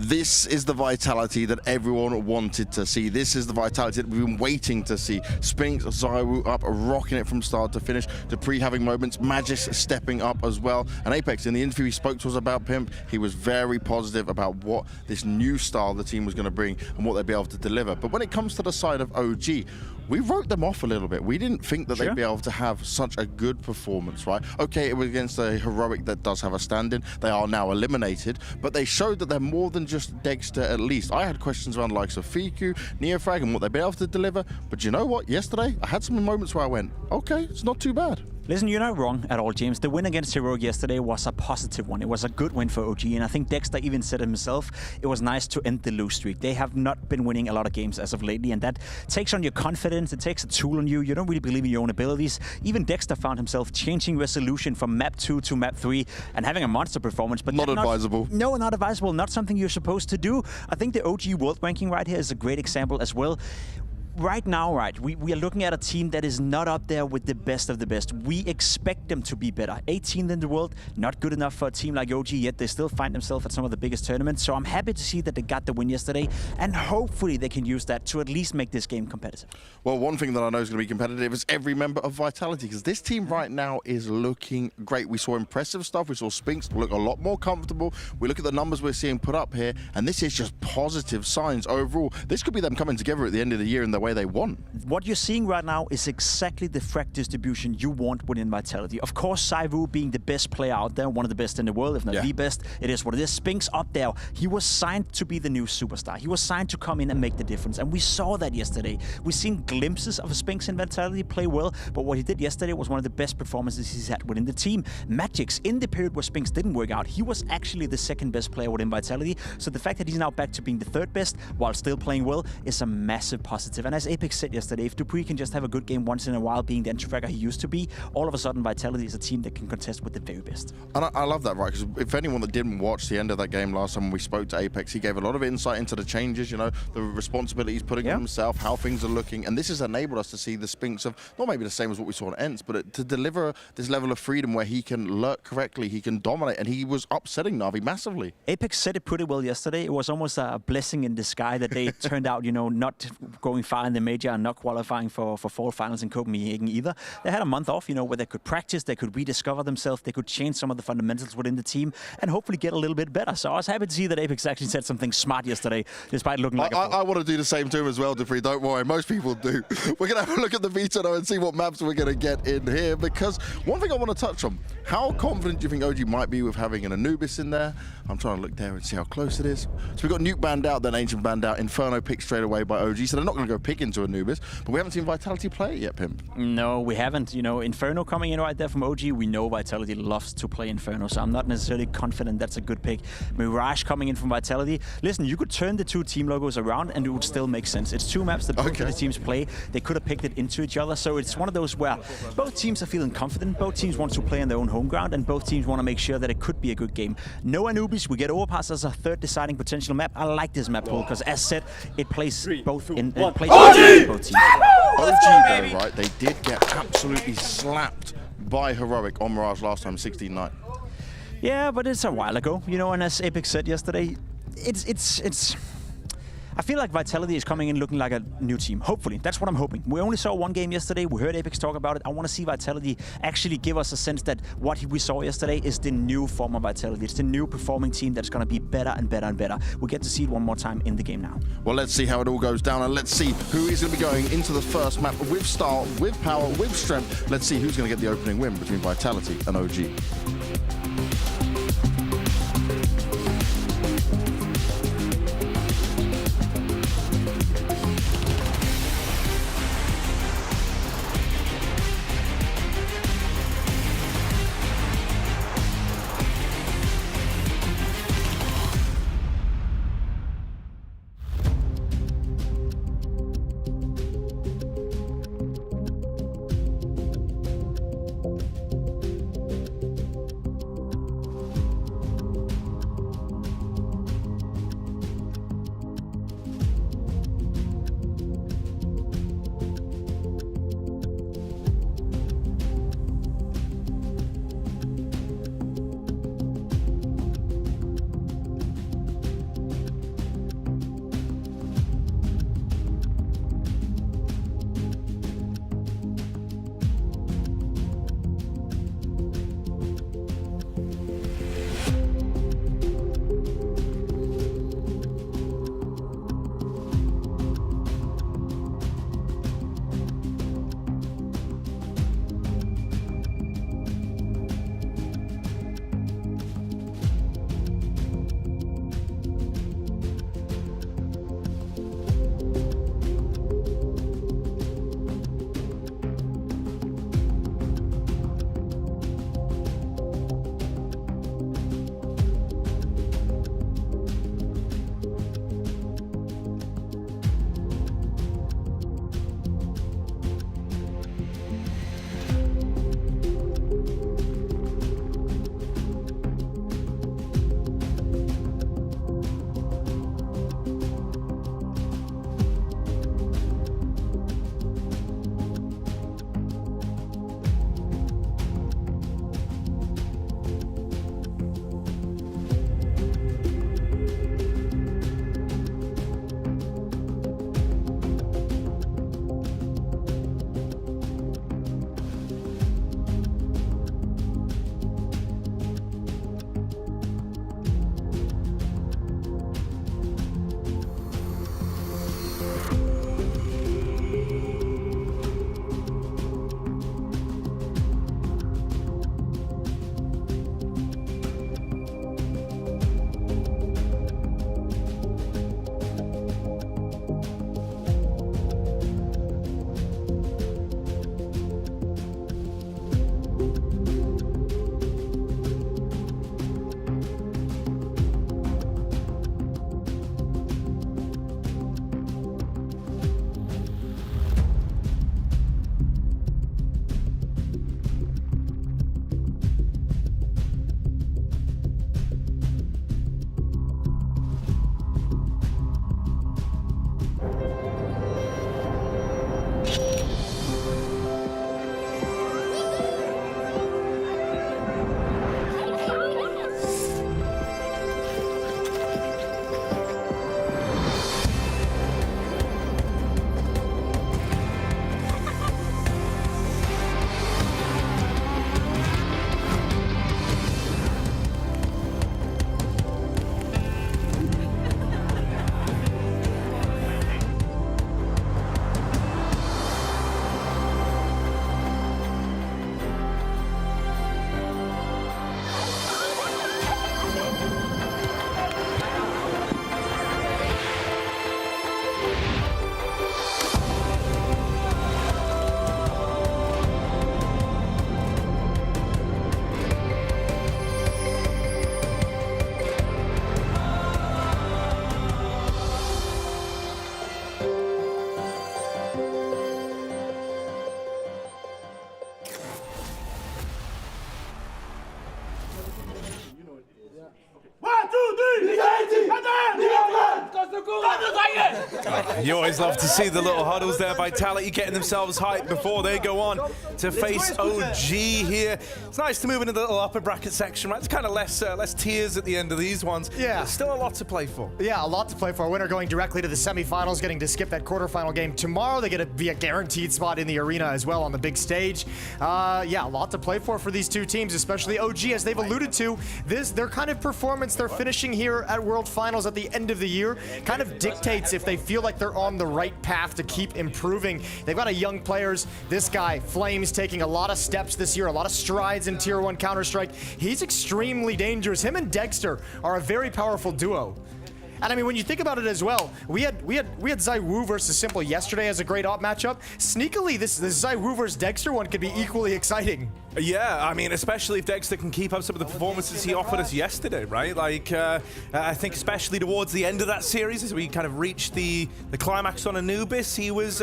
This is the Vitality that everyone wanted to see. This is the Vitality that we've been waiting to see. Spinks, Zywu up, rocking it from start to finish. Dupree having moments, Magis stepping up as well. And Apex, in the interview he spoke to us about Pimp, he was very positive about what this new style the team was going to bring and what they'd be able to deliver. But when it comes to the side of OG, we wrote them off a little bit. We didn't think that they'd be able to have such a good performance, right? Okay, it was against a Heroic that does have a stand-in. They are now eliminated, but they showed that they're more than just Dexter at least. I had questions around the likes of Fiku, Neofrag, and what they'd be able to deliver. But you know what? Yesterday, I had some moments where I went, okay, it's not too bad. Listen, you're not wrong at all, James. The win against Heroic yesterday was a positive one. It was a good win for OG, and I think Dexter even said himself, it was nice to end the lose streak. They have not been winning a lot of games as of lately, and that takes on your confidence. It takes a toll on you. You don't really believe in your own abilities. Even Dexter found himself changing resolution from map 2 to map 3 and having a monster performance. But not advisable. No, not advisable. Not something you're supposed to do. I think the OG world ranking right here is a great example as well. Right now, we are looking at a team that is not up there with the best of the best. We expect them to be better. 18th in the world, not good enough for a team like OG, yet they still find themselves at some of the biggest tournaments. So I'm happy to see that they got the win yesterday, and hopefully they can use that to at least make this game competitive. Well, one thing that I know is going to be competitive is every member of Vitality, because this team right now is looking great. We saw impressive stuff. We saw Spinks look a lot more comfortable. We look at the numbers we're seeing put up here, and this is just positive signs overall. This could be them coming together at the end of the year in their way way they want. What you're seeing right now is exactly the frag distribution you want within Vitality. Of course, Saivu being the best player out there, one of the best in the world, if not the best, it is what it is. Spinks up there. He was signed to be the new superstar. He was signed to come in and make the difference. And we saw that yesterday. We've seen glimpses of Spinks in Vitality play well, but what he did yesterday was one of the best performances he's had within the team. Magix, in the period where Spinks didn't work out, he was actually the second best player within Vitality. So the fact that he's now back to being the third best while still playing well is a massive positive. And as Apex said yesterday, if Dupree can just have a good game once in a while, being the entry fragger he used to be, all of a sudden Vitality is a team that can contest with the very best. And I love that, right? Because if anyone that didn't watch the end of that game last time when we spoke to Apex, he gave a lot of insight into the changes, you know, the responsibility he's putting on himself, how things are looking, and this has enabled us to see the Spinks of, not maybe the same as what we saw at Ents, but to deliver this level of freedom where he can lurk correctly, he can dominate, and he was upsetting Navi massively. Apex said it pretty well yesterday. It was almost a blessing in disguise that they turned out, you know, not going far in the major and not qualifying for fall finals in Copenhagen either. They had a month off, you know, where they could practice, they could rediscover themselves, they could change some of the fundamentals within the team and hopefully get a little bit better. So I was happy to see that Apex actually said something smart yesterday, despite looking like I want to do the same to him as well, Dupree, don't worry, most people do. We're going to have a look at the beta now and see what maps we're going to get in here, because one thing I want to touch on, how confident do you think OG might be with having an Anubis in there? I'm trying to look there and see how close it is. So we've got Nuke banned out, then Ancient banned out, Inferno picked straight away by OG, so they're not going to go pick into Anubis, but we haven't seen Vitality play it yet, Pimp. No, we haven't. You know, Inferno coming in right there from OG, we know Vitality loves to play Inferno, so I'm not necessarily confident that's a good pick. Mirage coming in from Vitality. Listen, you could turn the two team logos around and it would still make sense. It's two maps that both of the teams play. They could have picked it into each other, so it's one of those where both teams are feeling confident, both teams want to play on their own home ground, and both teams want to make sure that it could be a good game. No Anubis, we get Overpass as a third deciding potential map. I like this map pool because, as said, it plays both in both teams. OG though, right, they did get absolutely slapped by Heroic on Mirage last time, 16-9. Yeah, but it's a while ago, you know, and as Apex said yesterday, it's I feel like Vitality is coming in looking like a new team. Hopefully, that's what I'm hoping. We only saw one game yesterday. We heard Apex talk about it. I want to see Vitality actually give us a sense that what we saw yesterday is the new form of Vitality. It's the new performing team that's going to be better and better and better. We get to see it one more time in the game now. Well, let's see how it all goes down, and let's see who is going to be going into the first map with style, with power, with strength. Let's see who's going to get the opening win between Vitality and OG. You always love to see the little huddles there. Vitality getting themselves hyped before they go on to face OG here. It's nice to move into the little upper bracket section, right? It's kind of less tiers at the end of these ones. Yeah. But still a lot to play for. Yeah, a lot to play for. A winner going directly to the semifinals, getting to skip that quarterfinal game tomorrow. They get to be a guaranteed spot in the arena as well on the big stage. Yeah, a lot to play for these two teams, especially OG, as they've alluded to. Their kind of performance they're finishing here at World Finals at the end of the year kind of dictates if they feel like they're on the right path to keep improving. They've got a young players. This guy, Flames, taking a lot of steps this year, a lot of strides in Tier 1 Counter-Strike. He's extremely dangerous. Him and Dexter are a very powerful duo. And I mean, when you think about it as well, we had ZywOo versus Simple yesterday as a great op matchup. Sneakily, this ZywOo versus Dexter one could be equally exciting. Yeah, I mean, especially if Dexter can keep up some of the performances he offered us yesterday, right? Like, I think especially towards the end of that series, as we kind of reached the climax on Anubis, he was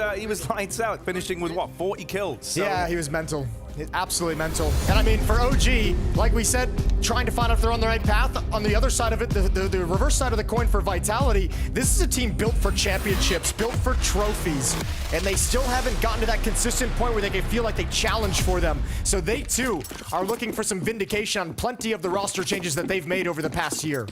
lights out, finishing with what, 40 kills. So. Yeah, he was mental. Absolutely mental. And I mean, for OG, like we said, trying to find out if they're on the right path. On the other side of it, the reverse side of the coin for Vitality, this is a team built for championships, built for trophies, and they still haven't gotten to that consistent point where they can feel like they challenge for them. So they too are looking for some vindication on plenty of the roster changes that they've made over the past year.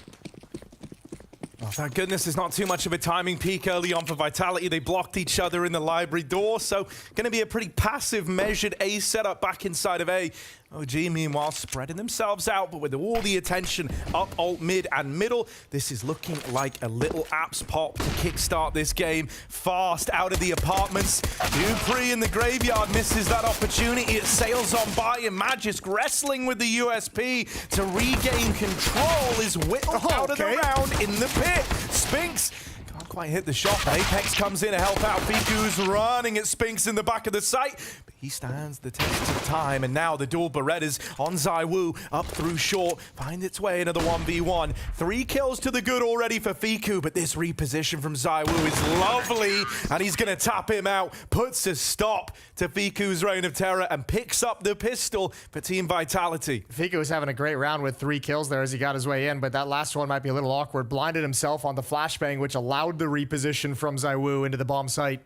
Oh, thank goodness there's not too much of a timing peak early on for Vitality. They blocked each other in the library door, so going to be a pretty passive, measured A setup back inside of A. OG, meanwhile, spreading themselves out, but with all the attention up, alt, mid, and middle, this is looking like a little apps pop to kickstart this game. Fast out of the apartments. Dupree in the graveyard misses that opportunity. It sails on by, and Magisk wrestling with the USP to regain control is whittled out of the round in the pit. Spinks can't quite hit the shot. Apex comes in to help out. Fiku's running at Spinks in the back of the site. He stands the test of time, and now the dual Berettas on ZywOo up through short, find its way into the 1v1. 3 kills to the good already for Fiku, but this reposition from ZywOo is lovely, and he's going to tap him out, puts a stop to Fiku's reign of terror, and picks up the pistol for Team Vitality. Fiku was having a great round with 3 kills there as he got his way in, but that last one might be a little awkward. Blinded himself on the flashbang, which allowed the reposition from ZywOo into the bomb site.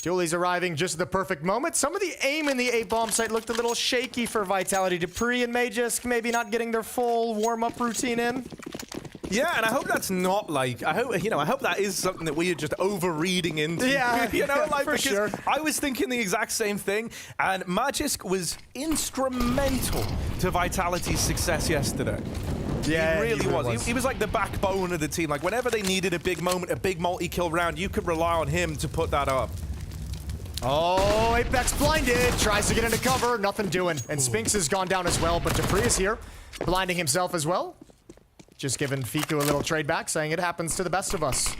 Julie's arriving just at the perfect moment. Some of the aim in the A bomb site looked a little shaky for Vitality. Dupree and Magisk maybe not getting their full warm-up routine in. Yeah, and I hope that's not like, I hope that is something that we are just overreading into. Yeah, you know, like, for because sure. I was thinking the exact same thing, and Magisk was instrumental to Vitality's success yesterday. Yeah, he really was. He was like the backbone of the team. Like, whenever they needed a big moment, a big multi-kill round, you could rely on him to put that up. Oh, Apex blinded. Tries to get into cover. Nothing doing. And Spinks has gone down as well, but Dupree is here, blinding himself as well. Just giving Fiku a little trade back, saying it happens to the best of us.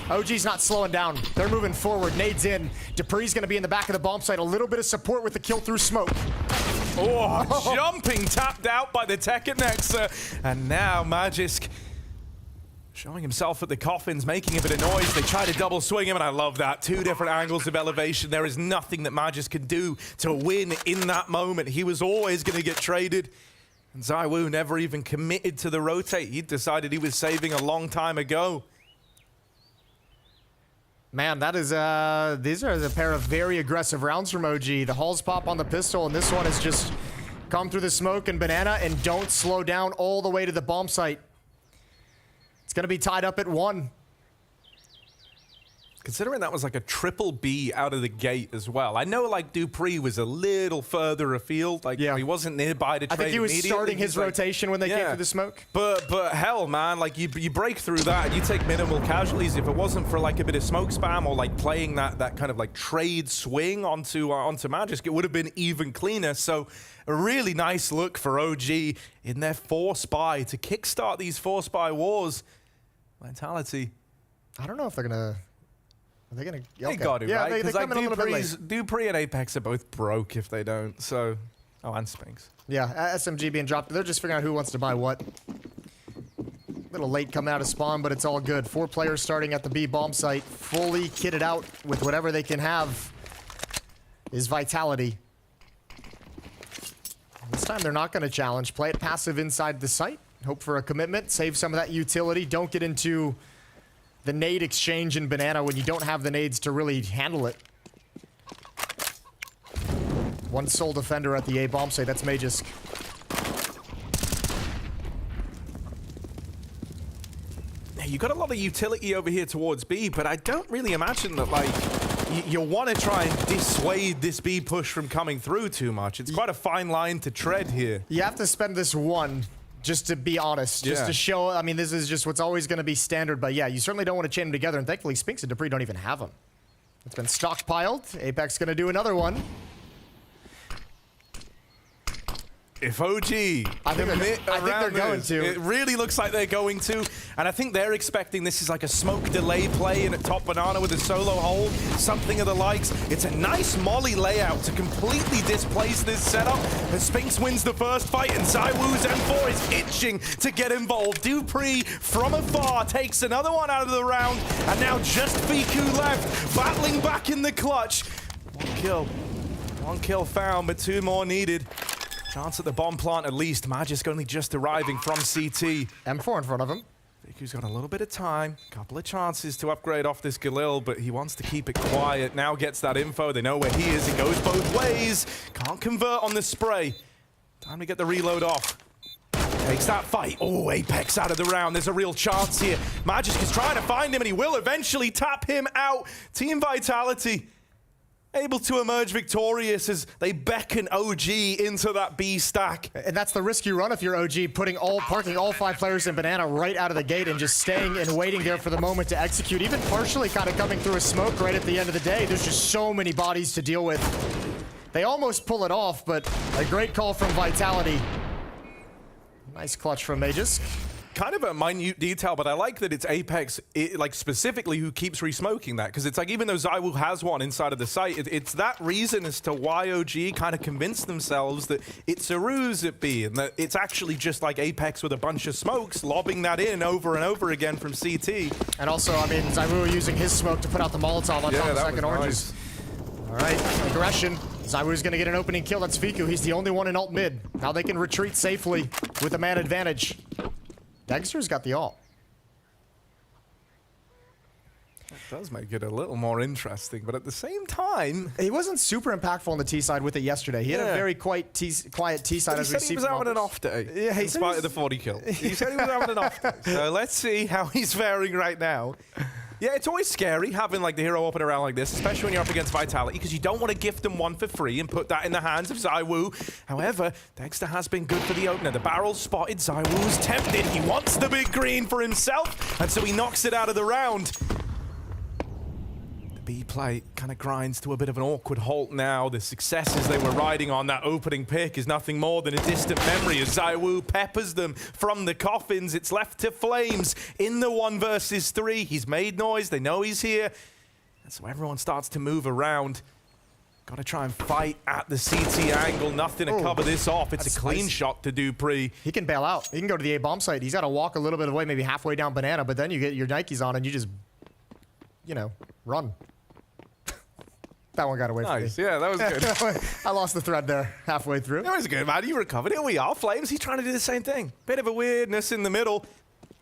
OG's not slowing down. They're moving forward. Nades in. Dupree's going to be in the back of the bomb site. A little bit of support with the kill through smoke. Oh, jumping, tapped out by the Tekken Nexer. And now Magisk showing himself at the coffins, making a bit of noise. They try to double swing him, and I love that. 2 different angles of elevation. There is nothing that Magisk can do to win in that moment. He was always going to get traded. And ZywOo never even committed to the rotate. He decided he was saving a long time ago. Man, that is, these are a pair of very aggressive rounds from OG. The hulls pop on the pistol, and this one is just come through the smoke and banana and don't slow down all the way to the bomb site. It's going to be tied up at 1. Considering that was like a triple B out of the gate as well. I know like Dupree was a little further afield. Like he wasn't nearby to trade. I think he was starting his rotation when they came through the smoke. But hell, man, like you break through that and you take minimal casualties. If it wasn't for like a bit of smoke spam or like playing that kind of like trade swing onto Magisk, it would have been even cleaner. So a really nice look for OG in their 4-spy to kickstart these 4-spy wars. Vitality. I don't know if they're gonna. Are they gonna? They got to, right? They Because come in a little bit late. Dupree and Apex are both broke if they don't. So, and Spinks. Yeah, SMG being dropped. They're just figuring out who wants to buy what. A little late coming out of spawn, but it's all good. 4 players starting at the B bomb site, fully kitted out with whatever they can have. Is Vitality. This time they're not going to challenge. Play it passive inside the site. Hope for a commitment. Save some of that utility. Don't get into the nade exchange in Banana when you don't have the nades to really handle it. One sole defender at the A bomb site. That's Magisk. You got a lot of utility over here towards B, but I don't really imagine that, like, you'll want to try and dissuade this B push from coming through too much. It's quite a fine line to tread here. You have to spend this one, just to be honest, just to show, I mean, this is just what's always going to be standard, but yeah, you certainly don't want to chain them together, and thankfully Spinks and Dupree don't even have them. It's been stockpiled. Apex going to do another one. If OG I think they're going to. It really looks like they're going to. And I think they're expecting this is like a smoke delay play in a top Banana with a solo hold, something of the likes. It's a nice molly layout to completely displace this setup. As Spinks wins the first fight and ZywOo's M4 is itching to get involved. Dupree from afar takes another one out of the round. And now just Fiku left, battling back in the clutch. One kill found, but 2 more needed. Chance at the bomb plant at least. Magisk only just arriving from CT. M4 in front of him. Fiku's got a little bit of time. Couple of chances to upgrade off this Galil, but he wants to keep it quiet. Now gets that info. They know where he is. It goes both ways. Can't convert on the spray. Time to get the reload off. Takes that fight. Oh, Apex out of the round. There's a real chance here. Magisk is trying to find him, and he will eventually tap him out. Team Vitality able to emerge victorious as they beckon OG into that B stack. And that's the risk you run if you're OG, parking all 5 players in Banana right out of the gate and just staying and waiting there for the moment to execute. Even partially kind of coming through a smoke right at the end of the day. There's just so many bodies to deal with. They almost pull it off, but a great call from Vitality. Nice clutch from Magisk. Kind of a minute detail, but I like that it's Apex, like specifically, who keeps re-smoking that, because it's like even though ZywOo has one inside of the site, it's that reason as to why OG kind of convinced themselves that it's a ruse at B, and that it's actually just like Apex with a bunch of smokes, lobbing that in over and over again from CT. And also, I mean, ZywOo using his smoke to put out the Molotov on top of second oranges. Nice. All right, aggression. ZywOo's gonna get an opening kill. That's Fiku. He's the only one in alt mid. Now they can retreat safely with a man advantage. Dexter's got the ult. That does make it a little more interesting, but at the same time... He wasn't super impactful on the T side with it yesterday. He had a very quiet T side as we see. He was having an off day, in spite of the 40 kill. He said he was having an off day. So let's see how he's faring right now. Yeah, it's always scary having like the hero open around like this, especially when you're up against Vitality, because you don't want to gift them one for free and put that in the hands of ZywOo. However, Dexter has been good for the opener. The barrel's spotted. ZywOo's tempted. He wants the big green for himself, and so he knocks it out of the round. B play kind of grinds to a bit of an awkward halt now. The successes they were riding on that opening pick is nothing more than a distant memory as ZywOo peppers them from the coffins. It's left to Flames in the 1 versus 3. He's made noise. They know he's here. And so everyone starts to move around. Got to try and fight at the CT angle. Nothing to cover this off. It's a clean shot to Dupree. He can bail out. He can go to the A bomb site. He's got to walk a little bit away, maybe halfway down Banana, but then you get your Nikes on and you just, you know, run. That one got away from me. Yeah, that was good. I lost the thread there halfway through. That was good, man. You recovered. Here we are. Flames, he's trying to do the same thing. Bit of a weirdness in the middle.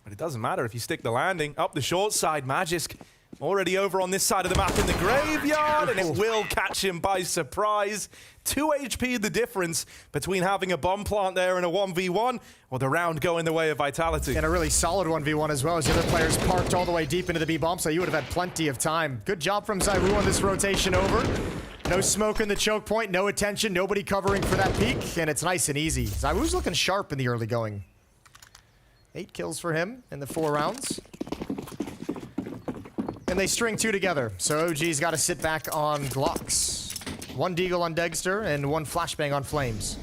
But it doesn't matter if you stick the landing. Up the short side, Magisk already over on this side of the map in the graveyard, and it will catch him by surprise. 2 HP the difference between having a bomb plant there and a 1v1, or the round going the way of Vitality. And a really solid 1v1 as well, as the other players parked all the way deep into the B bomb, so you would have had plenty of time. Good job from ZywOo on this rotation over. No smoke in the choke point, no attention, nobody covering for that peak, and it's nice and easy. ZywOo's looking sharp in the early going. 8 kills for him in the 4 rounds. And they string 2 together, so OG's got to sit back on Glocks. 1 Deagle on Dexter and 1 Flashbang on Flames.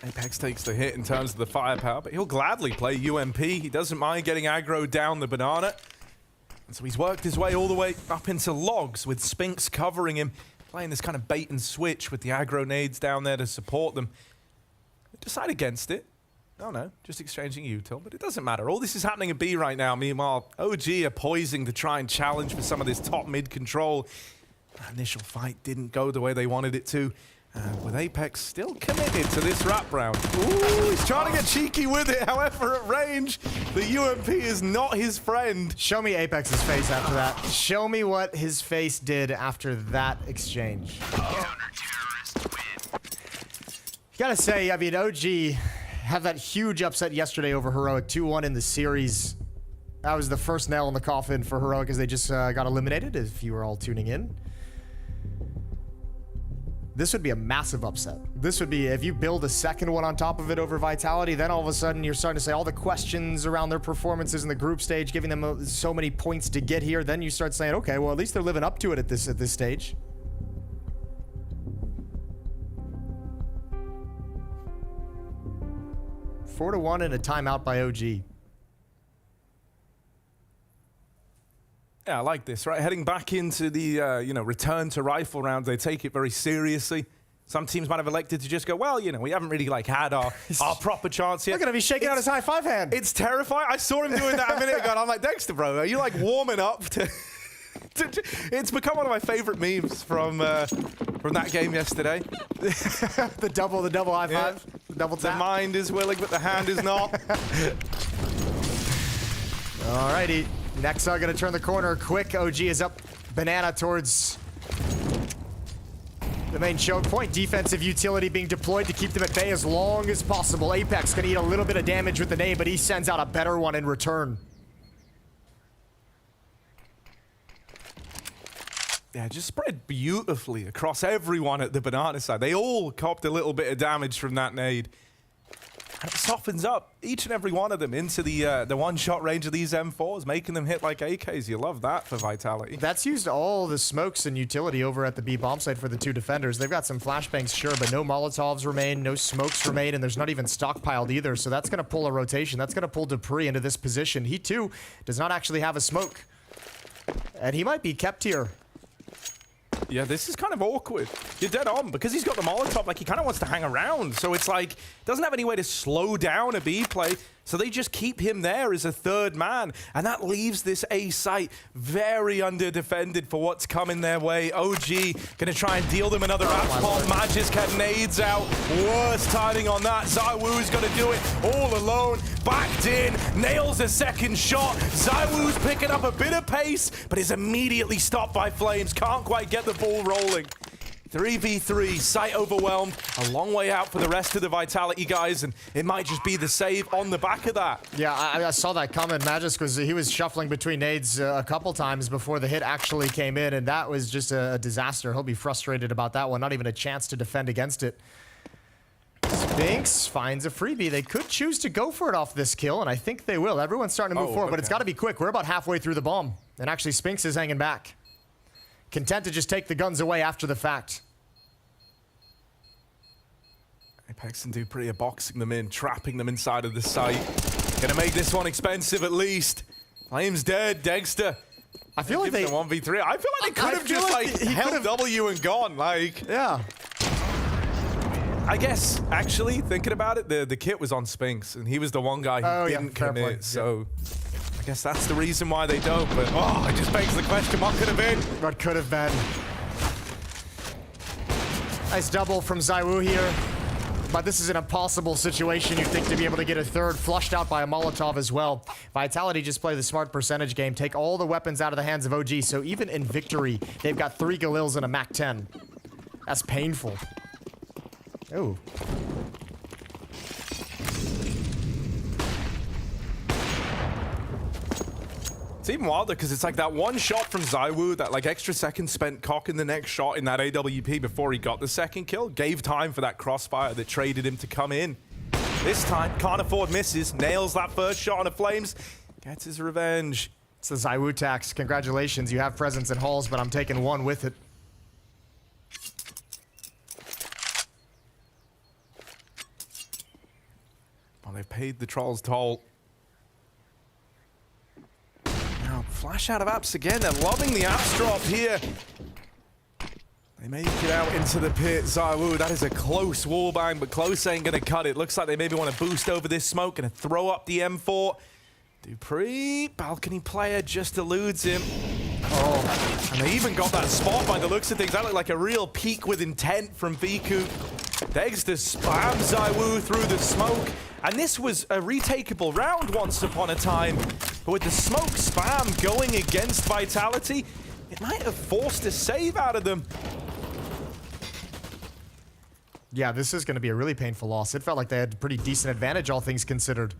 Apex takes the hit in terms of the firepower, but he'll gladly play UMP. He doesn't mind getting aggro down the Banana. And so he's worked his way all the way up into Logs with Spinks covering him, playing this kind of bait and switch with the aggro nades down there to support them. They decide against it. No, just exchanging util, but it doesn't matter. All this is happening at B right now. Meanwhile, OG are poising to try and challenge for some of this top mid control. That initial fight didn't go the way they wanted it to, With Apex still committed to this wrap round. Ooh, he's trying to get cheeky with it. However, at range, the UMP is not his friend. Show me Apex's face after that. Show me what his face did after that exchange. Gotta say, I mean, OG had that huge upset yesterday over Heroic, 2-1 in the series. That was the first nail in the coffin for Heroic as they just got eliminated, if you were all tuning in. This would be a massive upset. This would be, if you build a second one on top of it over Vitality, then all of a sudden you're starting to say all the questions around their performances in the group stage, giving them so many points to get here. Then you start saying, okay, well, at least they're living up to it at this stage. Four to 1 and a timeout by OG. Yeah, I like this, right? Heading back into the, return to rifle rounds, they take it very seriously. Some teams might have elected to just go, well, we haven't really, had our proper chance yet. Look at him, he's shaking out his high five hand. It's terrifying. I saw him doing that a minute ago, and I'm like, Dexter, bro, are you, warming up to... It's become one of my favorite memes from that game yesterday. the double high five, the double tap. The mind is willing, but the hand is not. Alrighty. Nexa gonna turn the corner quick. OG is up banana towards the main choke point. Defensive utility being deployed to keep them at bay as long as possible. Apex gonna eat a little bit of damage with the nade, but he sends out a better one in return. Yeah, just spread beautifully across everyone at the banana side. They all copped a little bit of damage from that nade. And it softens up each and every one of them into the one-shot range of these M4s, making them hit like AKs. You love that for Vitality. That's used all the smokes and utility over at the B bomb site for the two defenders. They've got some flashbangs, sure, but no Molotovs remain, no smokes remain, and there's not even stockpiled either. So that's going to pull a rotation. That's going to pull Dupree into this position. He, too, does not actually have a smoke. And he might be kept here. Yeah, this is kind of awkward. You're dead on, because he's got the Molotov, he kind of wants to hang around. So it's doesn't have any way to slow down a B play. So they just keep him there as a third man. And that leaves this A site very under-defended for what's coming their way. OG going to try and deal them another Rapspot. Magisk had nades out. Worst timing on that. ZywOo's going to do it all alone. Backed in. Nails a second shot. ZywOo's picking up a bit of pace, but is immediately stopped by Flames. Can't quite get the ball rolling. 3v3, site overwhelmed, a long way out for the rest of the Vitality guys, and it might just be the save on the back of that. Yeah, I saw that coming. Magisk he was shuffling between nades a couple times before the hit actually came in, and that was just a disaster. He'll be frustrated about that one, not even a chance to defend against it. Spinks finds a freebie. They could choose to go for it off this kill, and I think they will. Everyone's starting to move forward, but it's got to be quick. We're about halfway through the bomb, and actually Spinks is hanging back. Content to just take the guns away after the fact. Apex and Dupree are boxing them in, trapping them inside of the site. Gonna make this one expensive at least. Flames dead, Dexter. I feel like they 1v3. I feel like they could have just held W and gone. Yeah. I guess actually thinking about it, the kit was on Spinks, and he was the one guy who didn't commit. So. I guess that's the reason why they don't, but it just begs the question, what could have been? What could have been? Nice double from ZywOo here, but this is an impossible situation, you'd think, to be able to get a third, flushed out by a Molotov as well. Vitality just play the smart percentage game, take all the weapons out of the hands of OG, so even in victory, they've got 3 Galils and a MAC-10. That's painful. Ooh. It's even wilder because it's that one shot from ZywOo, that extra second spent cocking the next shot in that AWP before he got the second kill, gave time for that crossfire that traded him to come in. This time, can't afford misses, nails that first shot on the Flames, gets his revenge. It's the ZywOo tax. Congratulations, you have presence in halls, but I'm taking one with it. Well, they've paid the Trolls toll. Flash out of apps again. They're loving the apps drop here. They make it out into the pit. ZywOo, that is a close wallbang, but close ain't going to cut it. Looks like they maybe want to boost over this smoke. Going to throw up the M4. Dupree, balcony player, just eludes him. Oh, and they even got that spot by the looks of things. That looked like a real peek with intent from Viku. Dexter spams ZywOo through the smoke. And this was a retakeable round once upon a time. But with the smoke spam going against Vitality, it might have forced a save out of them. Yeah, this is going to be a really painful loss. It felt like they had a pretty decent advantage, all things considered.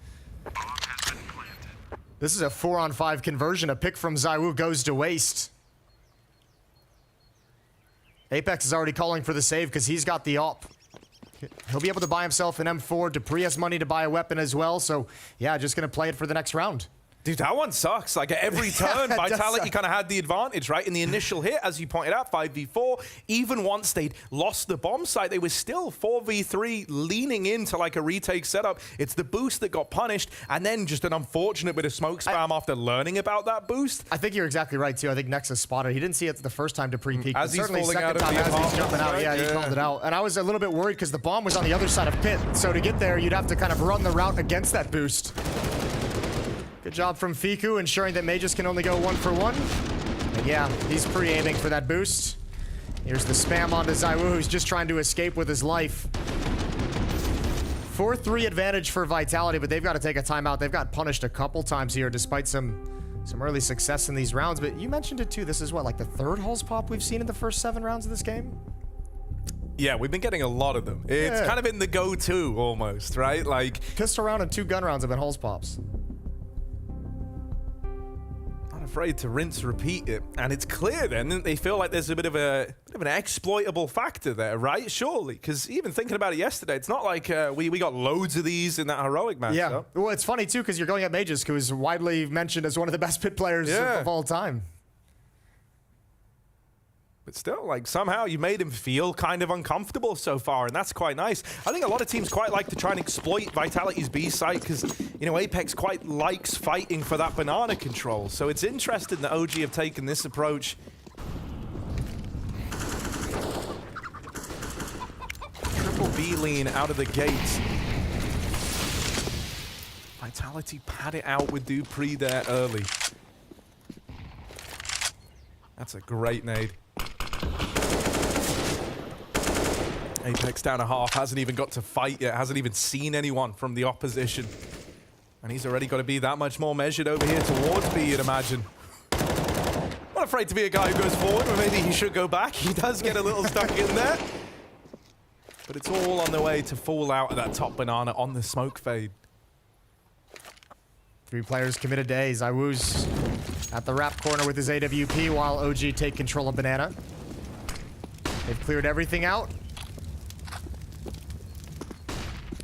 This is a 4-on-5 conversion. A pick from ZywOo goes to waste. Apex is already calling for the save because he's got the op. He'll be able to buy himself an M4. Dupree has money to buy a weapon as well. So, yeah, just going to play it for the next round. Dude, that one sucks. Like, at every turn, Vitality kind of had the advantage, right? In the initial hit, as you pointed out, 5v4. Even once they'd lost the bomb site, they were still 4v3, leaning into, like, a retake setup. It's the boost that got punished, and then just an unfortunate bit of smoke spam after learning about that boost. I think you're exactly right, too. I think Nexus spotted. He didn't see it the first time Dupree peeked. As he's falling out of the as he's jumping out, right? yeah, he called it out. And I was a little bit worried because the bomb was on the other side of pit. So to get there, you'd have to kind of run the route against that boost. Good job from Fiku, ensuring that Mages can only go 1 for 1. And yeah, he's pre-aiming for that boost. Here's the spam onto ZywOo, who's just trying to escape with his life. 4-3 advantage for Vitality, but they've got to take a timeout. They've got punished a couple times here, despite some early success in these rounds. But you mentioned it too. This is what, like the 3rd Hulls pop we've seen in the first 7 rounds of this game? Yeah, we've been getting a lot of them. It's kind of in the go-to almost, right? Like pistol round and 2 gun rounds have been Hulls pops. Afraid to rinse repeat it, and it's clear then that they feel like there's a bit of an exploitable factor there, right? Surely, because even thinking about it yesterday, it's not like we got loads of these in that heroic match. Yeah, well, it's funny too because you're going at Mages, who's widely mentioned as one of the best pit players of all time. But still, like, somehow you made him feel kind of uncomfortable so far, and that's quite nice. I think a lot of teams quite like to try and exploit Vitality's B site because, you know, Apex quite likes fighting for that banana control. So it's interesting that OG have taken this approach. Triple B lean out of the gate. Vitality pad it out with Dupree there early. That's a great nade. Apex down a half, hasn't even got to fight yet, hasn't even seen anyone from the opposition. And he's already got to be that much more measured over here towards B, you'd imagine. Not afraid to be a guy who goes forward, but maybe he should go back. He does get a little stuck in there. But it's all on the way to fall out of that top banana on the smoke fade. 3 players committed to A. ZywOo's at the wrap corner with his AWP while OG take control of banana. They've cleared everything out.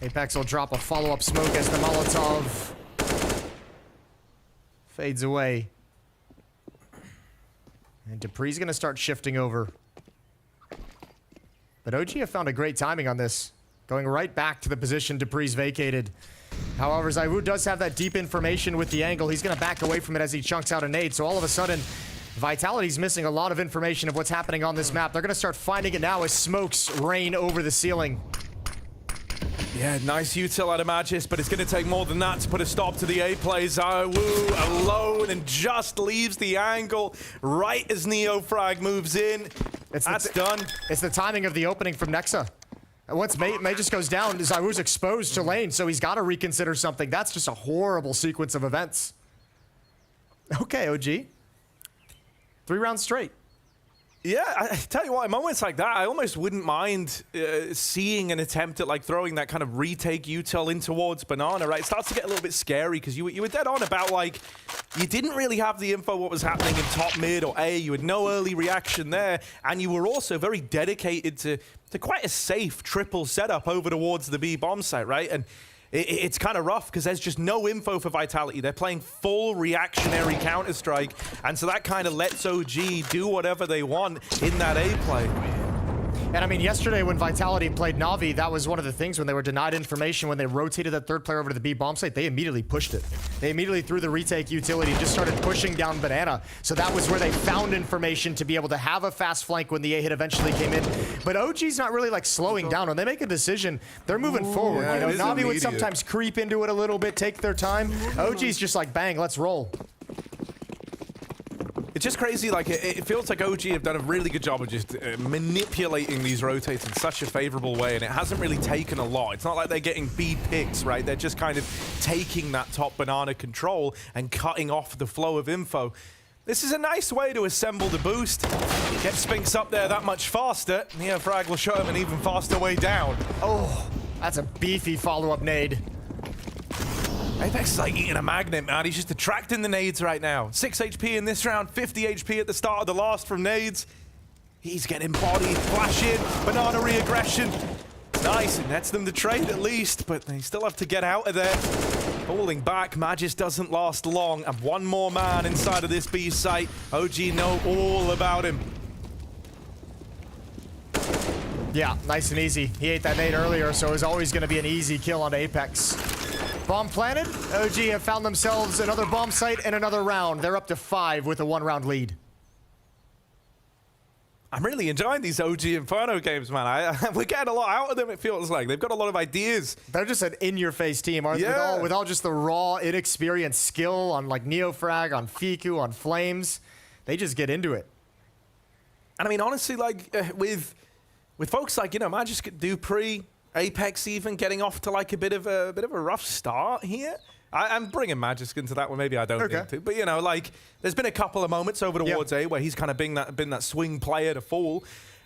Apex will drop a follow-up smoke as the Molotov fades away. And Dupree's going to start shifting over. But OG have found a great timing on this, going right back to the position Dupree's vacated. However, ZywOo does have that deep information with the angle. He's going to back away from it as he chunks out a nade. So all of a sudden, Vitality's missing a lot of information of what's happening on this map. They're going to start finding it now as smokes rain over the ceiling. Yeah, nice util out of Magis, but it's going to take more than that to put a stop to the A play. ZywOo alone and just leaves the angle right as Neofrag moves in. That's done. It's the timing of the opening from Nexa. And once Magus goes down, ZywOo's exposed to lane, so he's got to reconsider something. That's just a horrible sequence of events. Okay, OG. 3 rounds straight. Yeah, I tell you what, in moments like that, I almost wouldn't mind seeing an attempt at like throwing that kind of retake util in towards banana, right? It starts to get a little bit scary because you were dead on about like, you didn't really have the info what was happening in top mid or A, you had no early reaction there, and you were also very dedicated to quite a safe triple setup over towards the B bomb site, right? And it's kind of rough because there's just no info for Vitality. They're playing full reactionary Counter-Strike, and so that kind of lets OG do whatever they want in that A play. And I mean, yesterday when Vitality played NAVI, that was one of the things when they were denied information, when they rotated that 3rd player over to the B bomb site, they immediately pushed it. They immediately threw the retake utility and just started pushing down banana. So that was where they found information to be able to have a fast flank when the A hit eventually came in. But OG's not really like slowing down. When they make a decision, they're moving forward. Yeah, you know, NAVI would sometimes creep into it a little bit, take their time. OG's just like, bang, let's roll. It's just crazy, like, it feels like OG have done a really good job of just manipulating these rotates in such a favorable way, and it hasn't really taken a lot. It's not like they're getting B picks, right? They're just kind of taking that top banana control and cutting off the flow of info. This is a nice way to assemble the boost. Get Spinks up there that much faster. NeoFrag will show him an even faster way down. Oh, that's a beefy follow-up nade. Apex is like eating a magnet, man. He's just attracting the nades right now. 6 HP in this round, 50 HP at the start of the last from nades. He's getting bodied, flash in, banana re-aggression. Nice, it nets them to trade at least, but they still have to get out of there. Falling back, Magis doesn't last long, and one more man inside of this B site. OG know all about him. Yeah, nice and easy. He ate that nade earlier, so it was always going to be an easy kill on Apex. Bomb planted. OG have found themselves another bomb site and another round. They're up to 5 with a 1-round lead. I'm really enjoying these OG Inferno games, man. We're getting a lot out of them, it feels like. They've got a lot of ideas. They're just an in-your-face team, aren't they? With all just the raw, inexperienced skill on, like, NeoFrag, on Fiku, on Flames. They just get into it. And I mean, honestly, like, with folks like, you know, Magic, Dupree, Apex even getting off to like a bit of a rough start here. I'm bringing Magisk into that one. Maybe I don't need to, but you know, like there's been a couple of moments over towards A where he's kind of been that swing player to fall.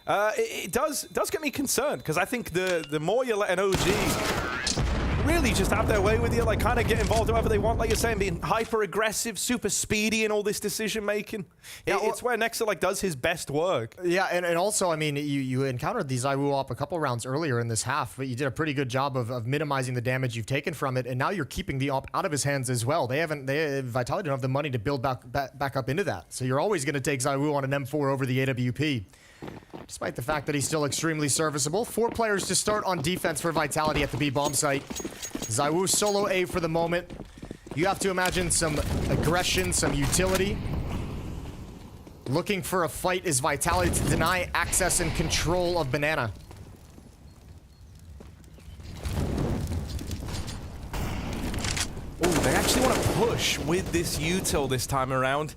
It does get me concerned because I think the more you let an OG really just have their way with you, like kind of get involved however they want, like you're saying, being hyper aggressive, super speedy in all this decision making. It's where Nexa like does his best work. Yeah, and also, I mean, you encountered the ZywOo op a couple rounds earlier in this half, but you did a pretty good job of minimizing the damage you've taken from it, and now you're keeping the op out of his hands as well. Vitality don't have the money to build back up into that, so you're always going to take ZywOo on an M4 over the AWP. Despite the fact that he's still extremely serviceable. 4 players to start on defense for Vitality at the B bomb site. ZywOo solo A for the moment. You have to imagine some aggression, some utility. Looking for a fight is Vitality to deny access and control of Banana. Oh, they actually want to push with this util this time around.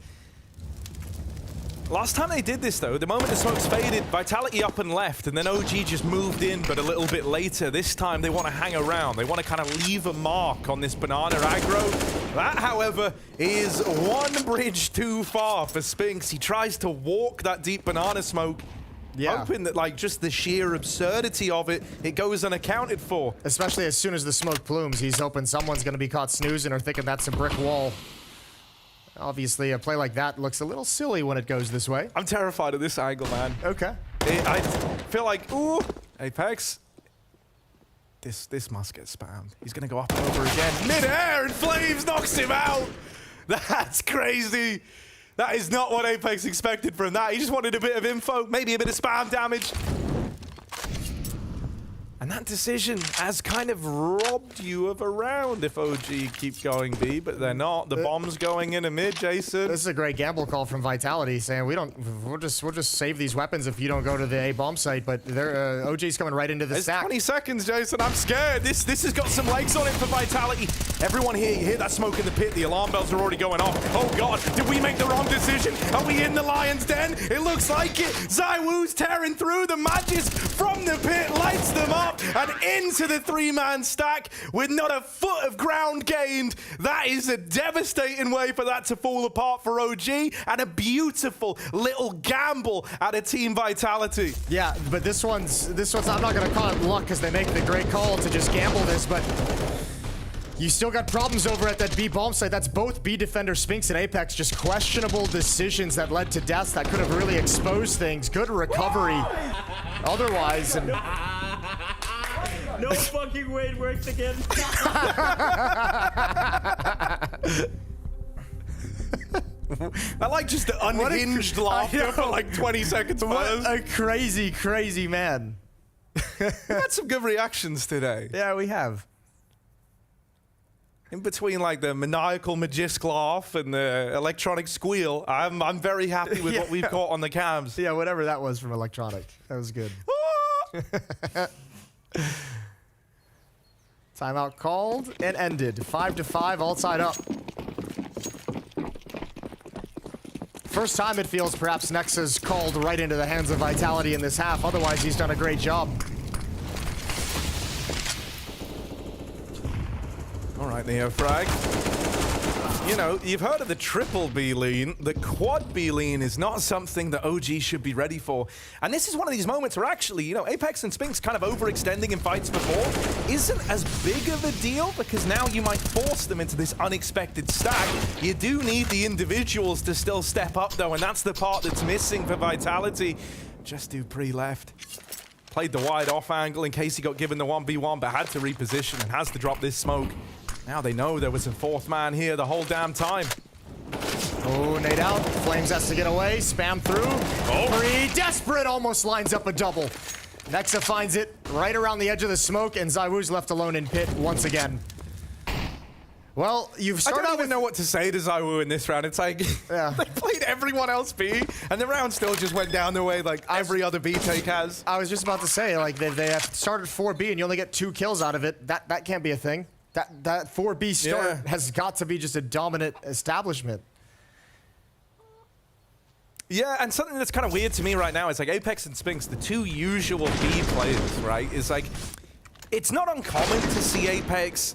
Last time they did this, though, the moment the smokes faded, Vitality up and left, and then OG just moved in, but a little bit later. This time, they want to hang around. They want to kind of leave a mark on this banana aggro. That, however, is one bridge too far for Spinks. He tries to walk that deep banana smoke, hoping that, like, just the sheer absurdity of it, it goes unaccounted for. Especially as soon as the smoke plumes, he's hoping someone's going to be caught snoozing or thinking that's a brick wall. Obviously, a play like that looks a little silly when it goes this way. I'm terrified of this angle, man. Okay. I feel like, ooh, Apex. This must get spammed. He's going to go up and over again. Mid-air, and Flames knocks him out. That's crazy. That is not what Apex expected from that. He just wanted a bit of info, maybe a bit of spam damage. And that decision has kind of robbed you of a round if OG keep going B, but they're not. The bomb's going in a mid, Jason. This is a great gamble call from Vitality, saying we'll just save these weapons if you don't go to the A bomb site. But OG's coming right into the stack. 20 seconds, Jason. I'm scared. This has got some legs on it for Vitality. Everyone here, you hear that smoke in the pit. The alarm bells are already going off. Oh God, did we make the wrong decision? Are we in the lion's den? It looks like it. ZywOo's tearing through. The Magis from the pit lights them up. And into the 3-man stack with not a foot of ground gained. That is a devastating way for that to fall apart for OG, and a beautiful little gamble out of Team Vitality. Yeah, but this one's I'm not gonna call it luck because they make the great call to just gamble this, but you still got problems over at that B bomb site. That's both B defender Spinks and Apex. Just questionable decisions that led to deaths that could have really exposed things. Good recovery. Otherwise, and no fucking way it works again. I like just the unhinged laughter for like 20 seconds. What a crazy, crazy man. We had some good reactions today. Yeah, we have. In between like the maniacal Magisk laugh and the electronic squeal, I'm very happy with what we've got on the cams. Yeah, whatever that was from electronic. That was good. Timeout called and ended. 5-5, all tied up. First time it feels perhaps Nexa's called right into the hands of Vitality in this half. Otherwise, he's done a great job. All right, Neo Frag. You know, you've heard of the triple B lean. The quad B lean is not something that OG should be ready for. And this is one of these moments where actually, you know, Apex and Spinks kind of overextending in fights before isn't as big of a deal because now you might force them into this unexpected stack. You do need the individuals to still step up though, and that's the part that's missing for Vitality. Just do pre-left. Played the wide off angle in case he got given the 1v1, but had to reposition and has to drop this smoke. Now they know there was a fourth man here the whole damn time. Oh, nade out. Flames has to get away. Spam through. Oh. Free. Desperate. Almost lines up a double. Nexa finds it right around the edge of the smoke, and ZywOo's left alone in pit once again. Well, you've started I don't even know what to say to ZywOo in this round. It's like, they played everyone else B, and the round still just went down the way like every other B take has. I was just about to say, like, they have started 4B, and you only get 2 kills out of it. That can't be a thing. That 4B start has got to be just a dominant establishment. Yeah, and something that's kind of weird to me right now is like Apex and Spinks, the two usual B players, right? Is like, it's not uncommon to see Apex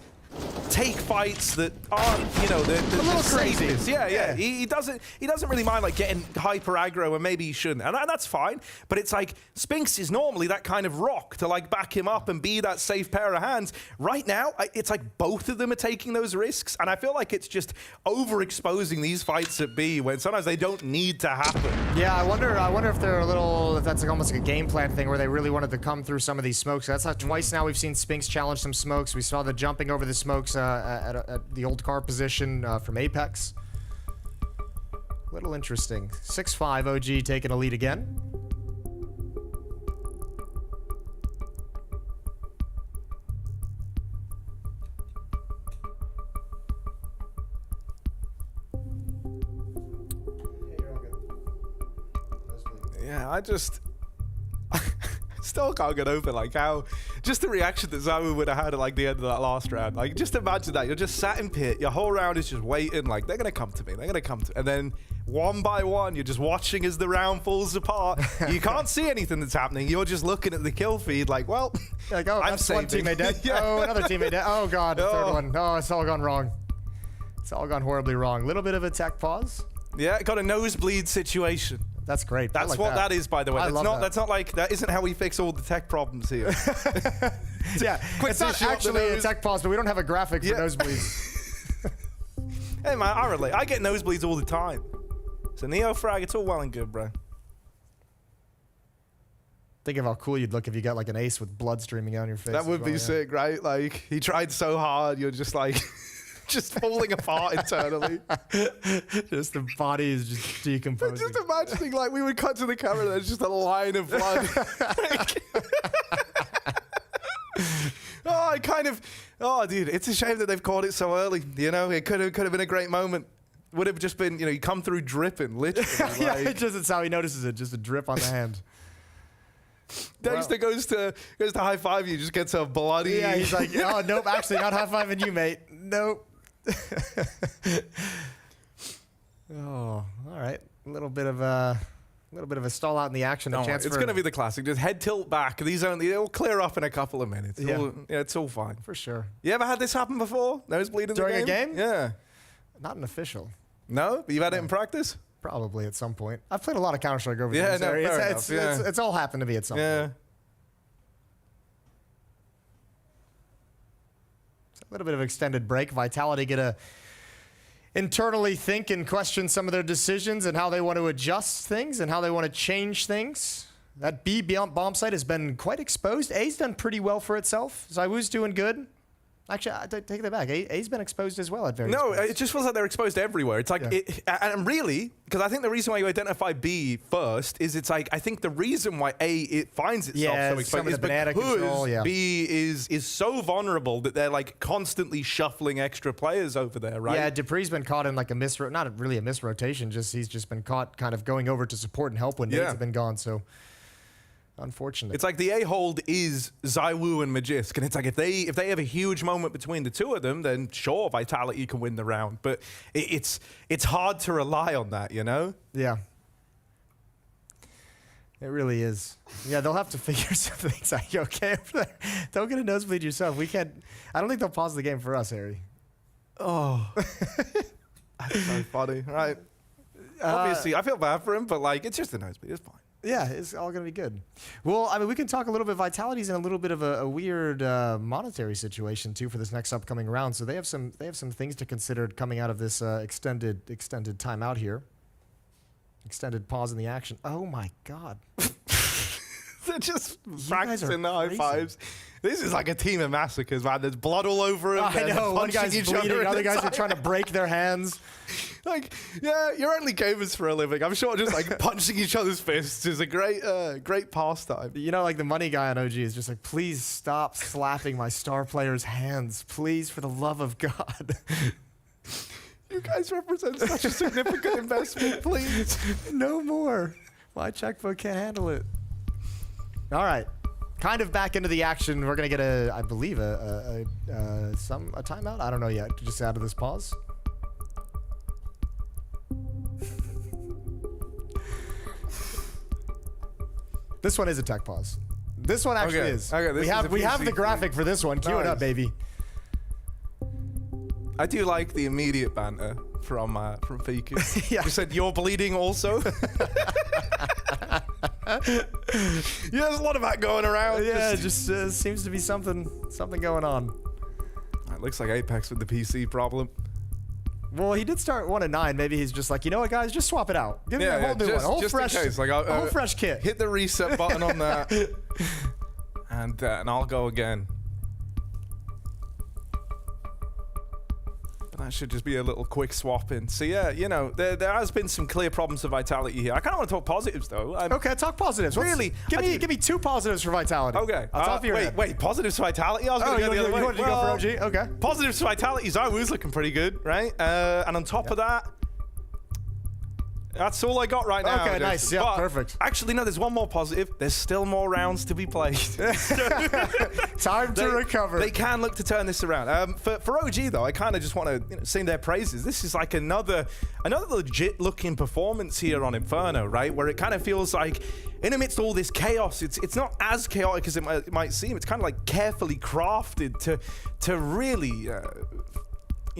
take fights that aren't, you know, the a little crazy. safest. Yeah. He doesn't really mind like getting hyper aggro, and maybe he shouldn't, and that's fine. But it's like Spinks is normally that kind of rock to like back him up and be that safe pair of hands. Right now, it's like both of them are taking those risks, and I feel like it's just overexposing these fights at B when sometimes they don't need to happen. Yeah, I wonder if they're if that's like almost like a game plan thing where they really wanted to come through some of these smokes. That's how twice now we've seen Spinks challenge some smokes. We saw the jumping over the smokes at the old car position from Apex. Little interesting. 6-5 OG taking a lead again. Yeah, I just still can't get over like how just the reaction that ZywOo would have had at like the end of that last round. Like, just imagine that you're just sat in pit, your whole round is just waiting, like they're gonna come to me, and then one by one you're just watching as the round falls apart. You can't see anything that's happening, you're just looking at the kill feed like, well, like, oh, I'm that's one saving. teammate dead. Oh, another teammate dead. Oh god, third one. Oh, it's all gone wrong. It's all gone horribly wrong. Little bit of a tech pause. Yeah, got a nosebleed situation. That's great. That's like what that is, by the way. That's not like, that isn't how we fix all the tech problems here. Yeah, it's not actually a tech pause, but we don't have a graphic for nosebleeds. Hey man, I relate. I get nosebleeds all the time. So Neo Frag, it's all well and good, bro. Think of how cool you'd look if you got like an ace with blood streaming down your face. That would be sick, right? Like, he tried so hard, you're just like, just falling apart internally. Just the body is just decomposing. Just imagining, like, we would cut to the camera, there's just a line of blood. Oh, dude, it's a shame that they've caught it so early. You know, it could have been a great moment. Would have just been, you know, you come through dripping, literally. Yeah, it's how he notices it, just a drip on the hand. Dexter goes to high five you, just gets a bloody. Yeah, he's like, oh nope, actually not high fiving you, mate. Nope. Oh, all right. A little bit of a stall out in the action. It's going to be the classic. Just head tilt back. It'll clear up in a couple of minutes. It's all fine. For sure. You ever had this happen before? Nosebleed in During the game? a game? Yeah. Not an official. No? But you've had it in practice? Probably at some point. I've played a lot of Counter-Strike over the years. Yeah, it's all happened to me at some point. It's a little bit of extended break. Vitality get to internally think and question some of their decisions and how they want to adjust things and how they want to change things. That B bomb site has been quite exposed. A's done pretty well for itself. ZywOo's doing good. Actually, I take that back. A's been exposed as well at various points. It just feels like they're exposed everywhere. It's like, and really, because I think the reason why you identify B first is it's like, I think the reason why it finds itself so exposed is because B is so vulnerable that they're like constantly shuffling extra players over there, right? Yeah, Dupree's been caught in like a not really a misrotation, he's just been caught kind of going over to support and help when nades have been gone, so Unfortunate. It's like the A-hold is ZywOo and Magisk, and it's like if they have a huge moment between the two of them, then sure, Vitality can win the round. But it's hard to rely on that, you know? Yeah. It really is. Yeah, they'll have to figure some things out. You okay over there? Don't get a nosebleed yourself. We can't. I don't think they'll pause the game for us, Harry. Oh. That's so funny. Right. Obviously, I feel bad for him, but like, it's just a nosebleed. It's fine. Yeah, it's all going to be good. Well, I mean, we can talk a little bit. Vitality's in a little bit of a weird monetary situation too for this next upcoming round. So they have some things to consider coming out of this extended timeout here. Extended pause in the action. Oh my God. They're just practicing the high fives. This is like a team of massacres, man. There's blood all over them. I know. One guy's bleeding. Other guys are trying to break their hands. Like, yeah, you're only gamers for a living. I'm sure just like punching each other's fists is a great pastime. You know, like the money guy on OG is just like, please stop slapping my star players' hands. Please, for the love of God. You guys represent such a significant investment, please. No more. My checkbook can't handle it. All right. Kind of back into the action. We're going to get I believe, a timeout. I don't know yet. Just out of this pause. This one is a tech pause. This one actually is. Okay, we have the graphic for this one. Cue it up, baby. I do like the immediate banter from Fiku. Yeah. You said you're bleeding also. Yeah, there's a lot of that going around. Yeah, just seems to be something going on. It looks like Apex with the PC problem. Well, he did start 1-9. Maybe he's just like, you know what, guys, just swap it out. Give me a whole new one, a whole fresh, in case, like, a whole fresh kit. Hit the reset button on that, and I'll go again. But that should just be a little quick swap in. So yeah, you know, there has been some clear problems for Vitality here. I kind of want to talk positives though. Okay, talk positives. Really? Give me 2 positives for Vitality. Okay. Wait, positives for Vitality? I was going to go the other way. You wanted to go for OG? Okay. Positives for Vitality. ZywOo's looking pretty good, right? And on top of that, that's all I got right now. Okay, nice. Yeah, perfect. Actually, no, there's one more positive. There's still more rounds to be played. Time to recover. They can look to turn this around. For OG, though, I kind of just want to sing their praises. This is like another legit-looking performance here on Inferno, right? Where it kind of feels like, in amidst all this chaos, it's not as chaotic as it might seem. It's kind of like carefully crafted to really...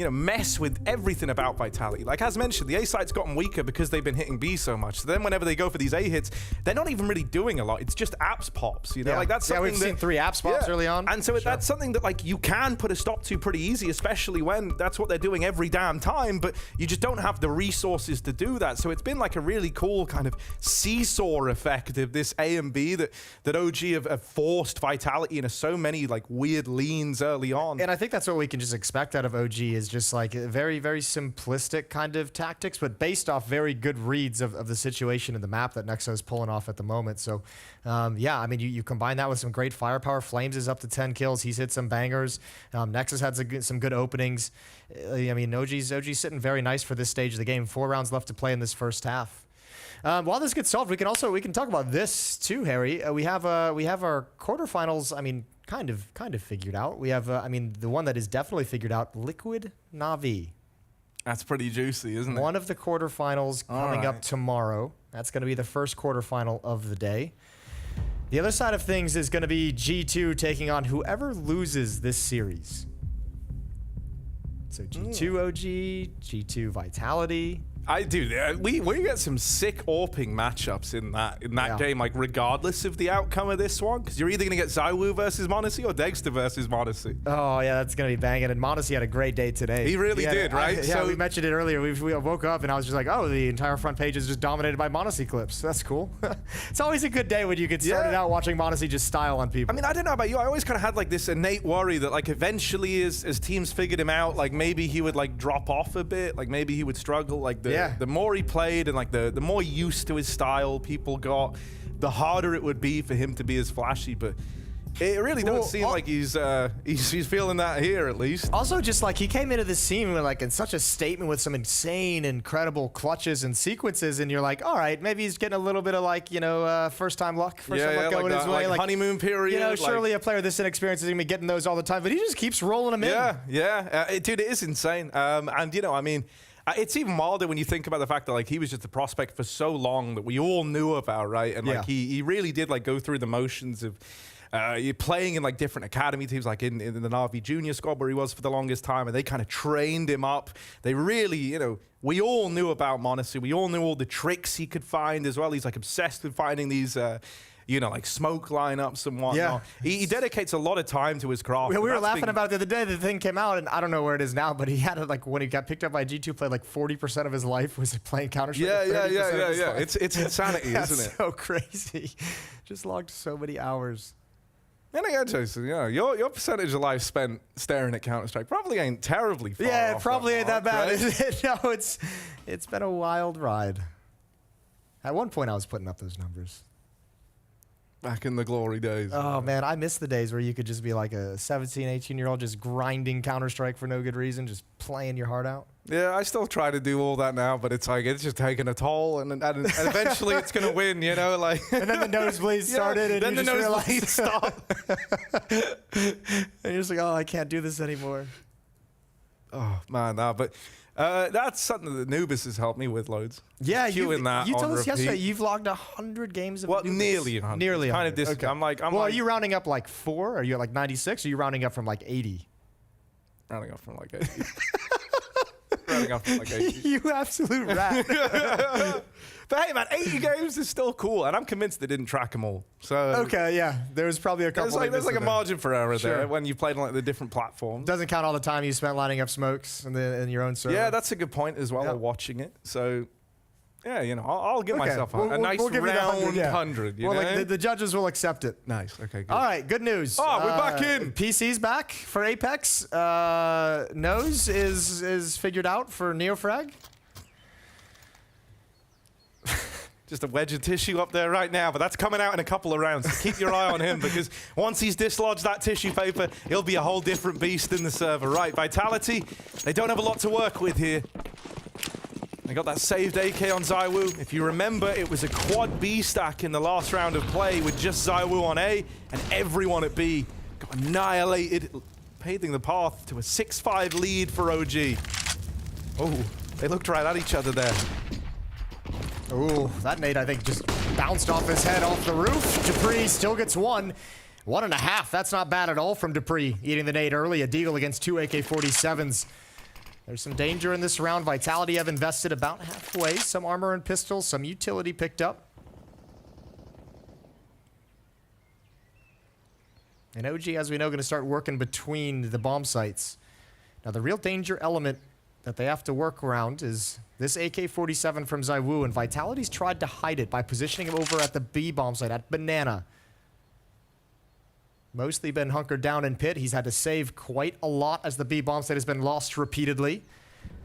mess with everything about Vitality. Like, as mentioned, the A site's gotten weaker because they've been hitting B so much. So then whenever they go for these A hits, they're not even really doing a lot. It's just apps pops, you know? Yeah. Like, that's something we've seen 3 apps pops early on. And so that's something that, like, you can put a stop to pretty easy, especially when that's what they're doing every damn time, but you just don't have the resources to do that. So it's been, like, a really cool kind of seesaw effect of this A and B that OG have forced Vitality into so many, like, weird leans early on. And I think that's what we can just expect out of OG is just like very, very simplistic kind of tactics, but based off very good reads of the situation in the map that Nexo is pulling off at the moment. So, yeah, I mean, you combine that with some great firepower. Flames is up to 10 kills. He's hit some bangers. Nexus had some good openings. I mean, OG's sitting very nice for this stage of the game. 4 rounds left to play in this first half. While this gets solved, we can talk about this too, Harry. We have our quarterfinals. I mean, kind of figured out. We have, I mean, the one that is definitely figured out, Liquid NAVI. That's pretty juicy, isn't it? One of the quarterfinals coming up tomorrow. That's going to be the first quarterfinal of the day. The other side of things is going to be G2 taking on whoever loses this series. So G2 OG, G2 Vitality. We get some sick AWPing matchups in that game, like regardless of the outcome of this one, because you're either going to get ZywOo versus m0NESY or Dexter versus m0NESY. Oh yeah, that's going to be banging. And m0NESY had a great day today. He really did, right? Yeah, so we mentioned it earlier. We woke up and I was just like, oh, the entire front page is just dominated by m0NESY clips. That's cool. It's always a good day when you get started out watching m0NESY just style on people. I mean, I don't know about you. I always kind of had like this innate worry that like eventually as teams figured him out, like maybe he would like drop off a bit, like maybe he would struggle. Like the more he played and like the more used to his style people got, the harder it would be for him to be as flashy. But It really doesn't seem like he's feeling that here, at least. Also, just like he came into this team with like in such a statement with some insane, incredible clutches and sequences, and you're like, all right, maybe he's getting a little bit of like, you know, first time luck going like his way, like honeymoon period. You know, surely a player this inexperienced is gonna be getting those all the time, but he just keeps rolling them in. Dude, it is insane. And you know, I mean, it's even wilder when you think about the fact that like he was just a prospect for so long that we all knew about, right? And like he really did like go through the motions of. You're playing in like different academy teams, like in the NAVI junior squad where he was for the longest time, and they kind of trained him up. They really, you know, we all knew about m0NESY. We all knew all the tricks he could find as well. He's like obsessed with finding these, you know, like smoke lineups and whatnot. He dedicates a lot of time to his craft. We were laughing about it the other day. The thing came out, and I don't know where it is now, but he had it like when he got picked up by G2, played like 40% of his life was playing Counter-Strike. Yeah. It's insanity, isn't it? So crazy. Just logged so many hours. And again, Jason, you know, your percentage of life spent staring at Counter-Strike probably ain't terribly far Yeah, it off probably ain't that bad, right? is it? No, it's been a wild ride. At one point, I was putting up those numbers. Back in the glory days. Oh, man, I miss the days where you could just be like a 17, 18-year-old just grinding Counter-Strike for no good reason, just playing your heart out. Yeah, I still try to do all that now, but it's like, it's just taking a toll, and eventually it's going to win, you know? Like. And then the nosebleeds started, and then you the just nosebleeds stop. And you're just like, oh, I can't do this anymore. Oh, man, no, but that's something that Anubis has helped me with loads. Yeah, you told us yesterday you've logged 100 games of Anubis. Nearly 100. Nearly 100. Kind of okay. I'm like, are you rounding up like 4? Are you at like 96? Or are you rounding up from like 80? Rounding up from like 80. Rounding up from like 80. You absolute rat. But hey, man, 80 games is still cool, and I'm convinced they didn't track them all. So okay, yeah, there's probably a couple. There's like a margin for error there when you played on like the different platforms. Doesn't count all the time you spent lining up smokes in your own server. Yeah, that's a good point as well. Watching it, so yeah, you know, I'll give myself a nice we'll give round 100. You know? Like the judges will accept it. Nice. Okay. Good. All right. Good news. Oh, we're back in. PC's back for Apex. Nose is figured out for Neofrag. Just a wedge of tissue up there right now, but that's coming out in a couple of rounds. So keep your eye on him, because once he's dislodged that tissue paper, he'll be a whole different beast in the server. Right, Vitality, they don't have a lot to work with here. They got that saved AK on ZywOo. If you remember, it was a quad B stack in the last round of play with just ZywOo on A, and everyone at B got annihilated, paving the path to a 6-5 lead for OG. Oh, they looked right at each other there. Ooh, that nade, I think, just bounced off his head off the roof. Dupree still gets 1. 1.5. That's not bad at all from Dupree. Eating the nade early. A deagle against 2 AK-47s. There's some danger in this round. Vitality have invested about halfway. Some armor and pistols, some utility picked up. And OG, as we know, going to start working between the bomb sites. Now, the real danger element that they have to work around is this AK-47 from ZywOo, and Vitality's tried to hide it by positioning him over at the B bomb site, at Banana. Mostly been hunkered down in pit. He's had to save quite a lot as the B bomb site has been lost repeatedly.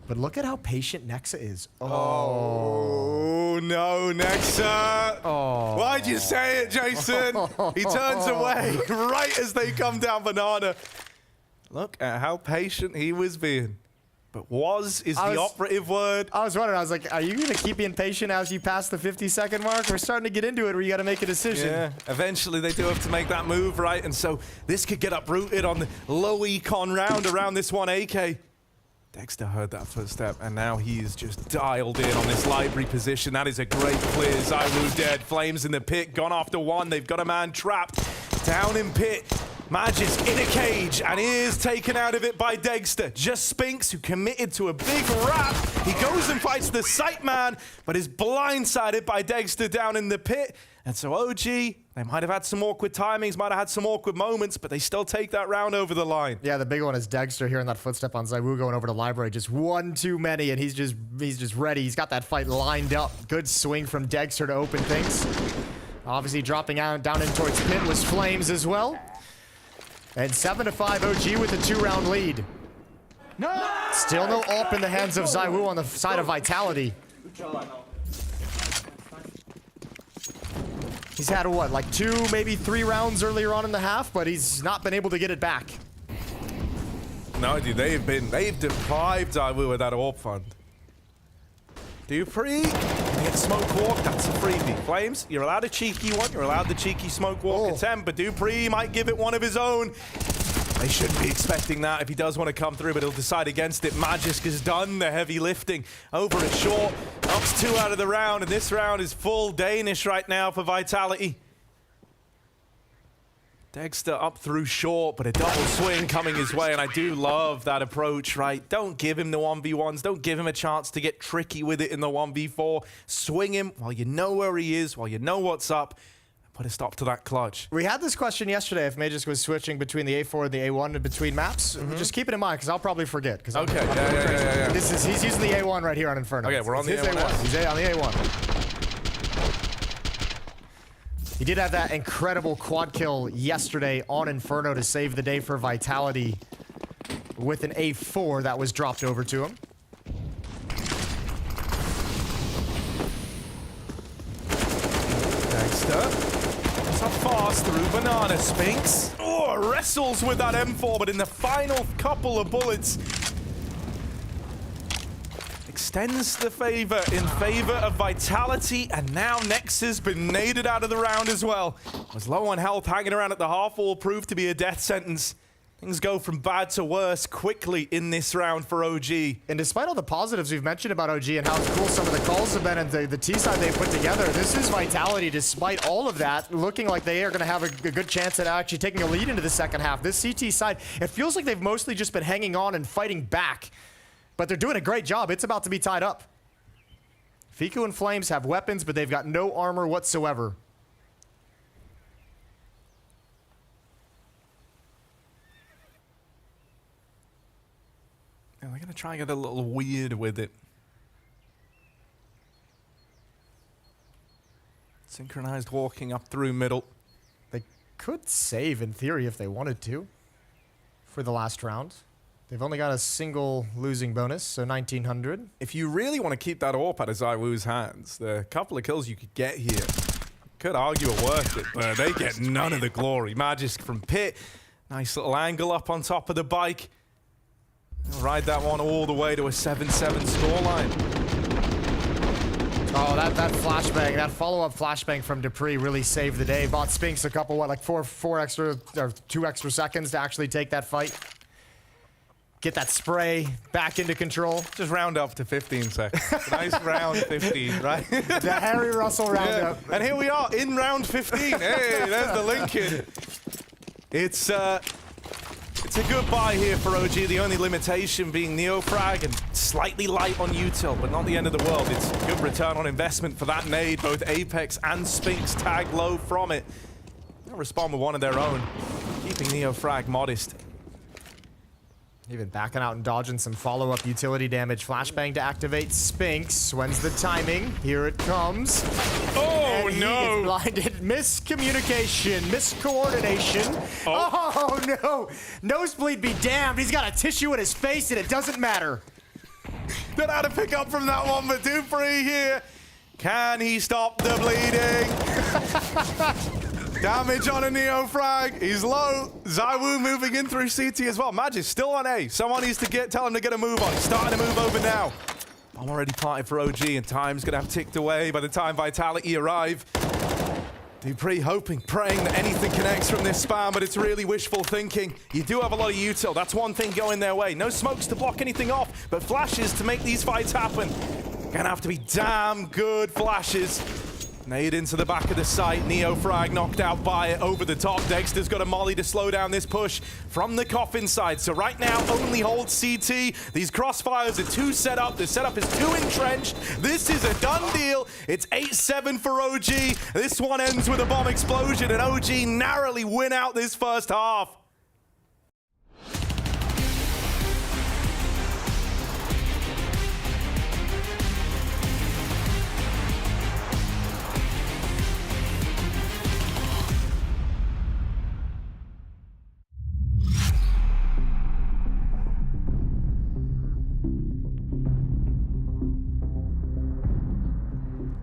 But look at how patient Nexa is. Oh no, Nexa! Oh. Why'd you say it, Jason? He turns away right as they come down Banana. Look at how patient he was being. But was is the operative word. I was wondering, I was like, are you going to keep being patient as you pass the 50-second mark? We're starting to get into it where you got to make a decision. Yeah, eventually they do have to make that move, right? And so this could get uprooted on the low econ round around this 1 AK. Dexter heard that footstep, and now he's just dialed in on this library position. That is a great clear. ZywOo dead. Flames in the pit, gone after 1. They've got a man trapped down in pit. Madge is in a cage and is taken out of it by Dexter. Just Spinks, who committed to a big wrap. He goes and fights the sight man, but is blindsided by Dexter down in the pit. And so OG, they might have had some awkward timings, might have had some awkward moments, but they still take that round over the line. Yeah, the big one is Dexter hearing that footstep on ZywOo going over to library. Just one too many, and he's just ready. He's got that fight lined up. Good swing from Dexter to open things. Obviously dropping out down in towards pit was Flames as well. And 7-5 OG with a 2-round lead. No! Still no AWP in the hands of ZywOo on the side of Vitality. He's had, what, like 2, maybe 3 rounds earlier on in the half, but he's not been able to get it back. No, dude, they've deprived Zywoo of that AWP fund. Dupree, hit smoke walk, that's a freebie. Flames, you're allowed a cheeky one, you're allowed the cheeky smoke walk attempt, but Dupree might give it one of his own. They shouldn't be expecting that if he does want to come through, but he'll decide against it. Magisk has done the heavy lifting over at short. Knocks 2 out of the round, and this round is full Danish right now for Vitality. Dexter up through short, but a double swing coming his way, and I do love that approach, right? Don't give him the 1v1s. Don't give him a chance to get tricky with it in the 1v4. Swing him while you know where he is, while you know what's up. Put a stop to that clutch. We had this question yesterday if Magisk was switching between the A4 and the A1 and between maps. Just keep it in mind, because I'll probably forget. Okay, yeah. He's using the A1 right here on Inferno. Okay, we're on the A1. He's on the A1. He did have that incredible quad kill yesterday on Inferno to save the day for Vitality with an A4 that was dropped over to him. Dexter. So fast through Banana Spinks. Oh, wrestles with that M4, but in the final couple of bullets, extends the favor in favor of Vitality, and now Nex has been naded out of the round as well. Was low on health, hanging around at the half wall, proved to be a death sentence. Things go from bad to worse quickly in this round for OG. And despite all the positives we've mentioned about OG and how cool some of the calls have been and the T-side they've put together, this is Vitality, despite all of that, looking like they are going to have a good chance at actually taking a lead into the second half. This CT side, it feels like they've mostly just been hanging on and fighting back. But they're doing a great job. It's about to be tied up. Fiku and Flames have weapons, but they've got no armor whatsoever. And they're going to try and get a little weird with it. Synchronized walking up through middle. They could save, in theory, if they wanted to, for the last round. They've only got a single losing bonus, so 1900. If you really want to keep that AWP out of Zywoo's hands, the couple of kills you could get here could argue are worth it, but they get none of the glory. Magisk from pit. Nice little angle up on top of the bike. They'll ride that one all the way to a 7-7 scoreline. Oh, that flashbang, that follow-up flashbang from Dupree really saved the day. Bought Spinks a couple, what, like 2 extra seconds to actually take that fight. Get that spray back into control. Just round up to 15 seconds. Nice round 15, right? The Harry Russell roundup. And here we are in round 15. Hey, there's the Lincoln. It's a good buy here for OG. The only limitation being Neofrag and slightly light on util, but not the end of the world. It's a good return on investment for that nade. Both Apex and Spinks tag low from it. They'll respond with one of their own, keeping Neofrag modest. Even backing out and dodging some follow-up utility damage. Flashbang to activate Spinks. When's the timing? Here it comes. Oh, and no. He is blinded. Miscommunication. Miscoordination. Oh, no. Nosebleed be damned. He's got a tissue in his face and it doesn't matter. Don't know how to pick up from that one, but Dupree here. Can he stop the bleeding? Damage on a Neofrag. He's low. Zywoo moving in through CT as well. Magic still on A. Someone needs to tell him to get a move on. He's starting to move over now. I'm already planted for OG, and time's going to have ticked away by the time Vitality arrive. Dupree hoping, praying that anything connects from this spam, but it's really wishful thinking. You do have a lot of util. That's one thing going their way. No smokes to block anything off, but flashes to make these fights happen. Gonna have to be damn good flashes. Nade into the back of the site. Neofrag knocked out by it over the top. Dexter's got a molly to slow down this push from the coffin side. So right now, only hold CT. These crossfires are 2 set up. The setup is 2 entrenched. This is a done deal. It's 8-7 for OG. This one ends with a bomb explosion, and OG narrowly win out this first half.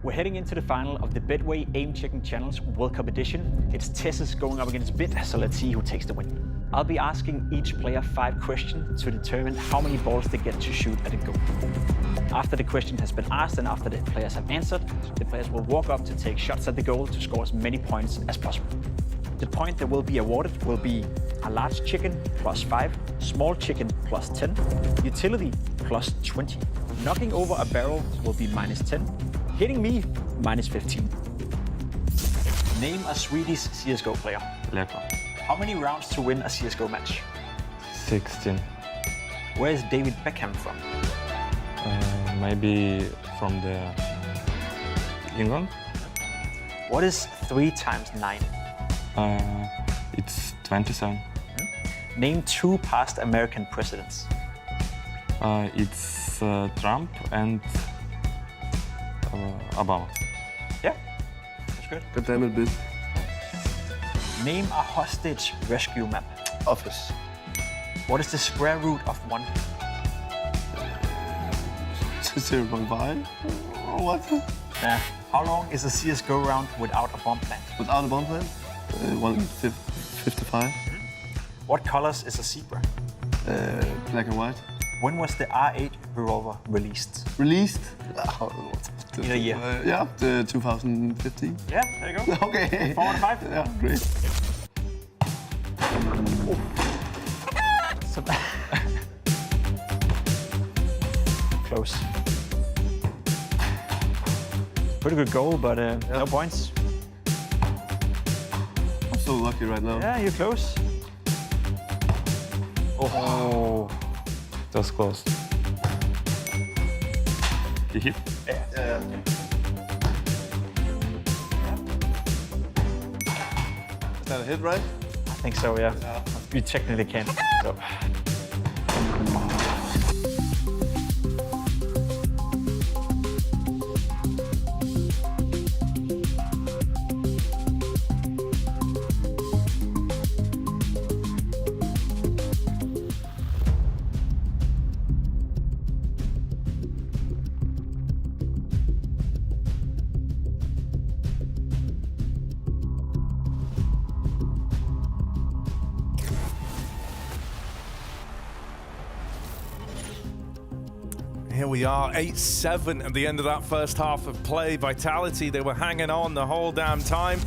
We We're heading into the final of the Betway Aim Checking Challenge World Cup Edition. It's Tessus going up against Bit, so let's see who takes the win. I'll be asking each player 5 questions to determine how many balls they get to shoot at a goal. After the question has been asked and after the players have answered, the players will walk up to take shots at the goal to score as many points as possible. The point that will be awarded will be a large chicken +5, small chicken +10, utility +20. Knocking over a barrel will be -10, hitting me -15. Name a Swedish CSGO player. Lepa. How many rounds to win a CSGO match? 16. Where is David Beckham from? Maybe from the England. What is 3 times 9? It's 27. Name 2 past American presidents. It's Trump and Obama. Yeah, that's good. Good damn it, bitch. Name a hostage rescue map. Office. What is the square root of 1? 0.5? What? Yeah. How long is a CSGO round without a bomb plant? Without a bomb plant? 155. What colors is a zebra? Black and white. When was the R8 revolver released? Released? In a year. Yeah, 2015. Yeah, there you go. Okay. 4 out of 5. Yeah, great. Close. Pretty good goal, but no points. I'm so lucky right now. Yeah, you're close. Oh. That was close. You hit? Yeah. Is that a hit, right? I think so, yeah. You technically can. So. Here we are, 8-7 at the end of that first half of play. Vitality, they were hanging on the whole damn time.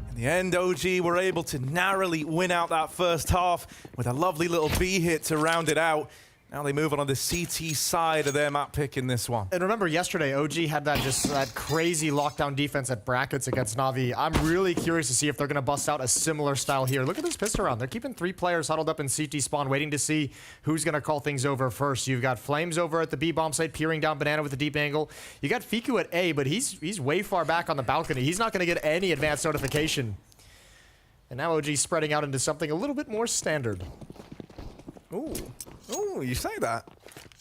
In the end, OG were able to narrowly win out that first half with a lovely little B hit to round it out. Now they move on the CT side of their map pick in this one. And remember yesterday, OG had that crazy lockdown defense at brackets against NAVI. I'm really curious to see if they're going to bust out a similar style here. Look at this pistol round. They're keeping 3 players huddled up in CT spawn, waiting to see who's going to call things over first. You've got Flames over at the B bomb site, peering down Banana with a deep angle. You got Fiku at A, but he's way far back on the balcony. He's not going to get any advanced notification. And now OG spreading out into something a little bit more standard. Ooh, you say that.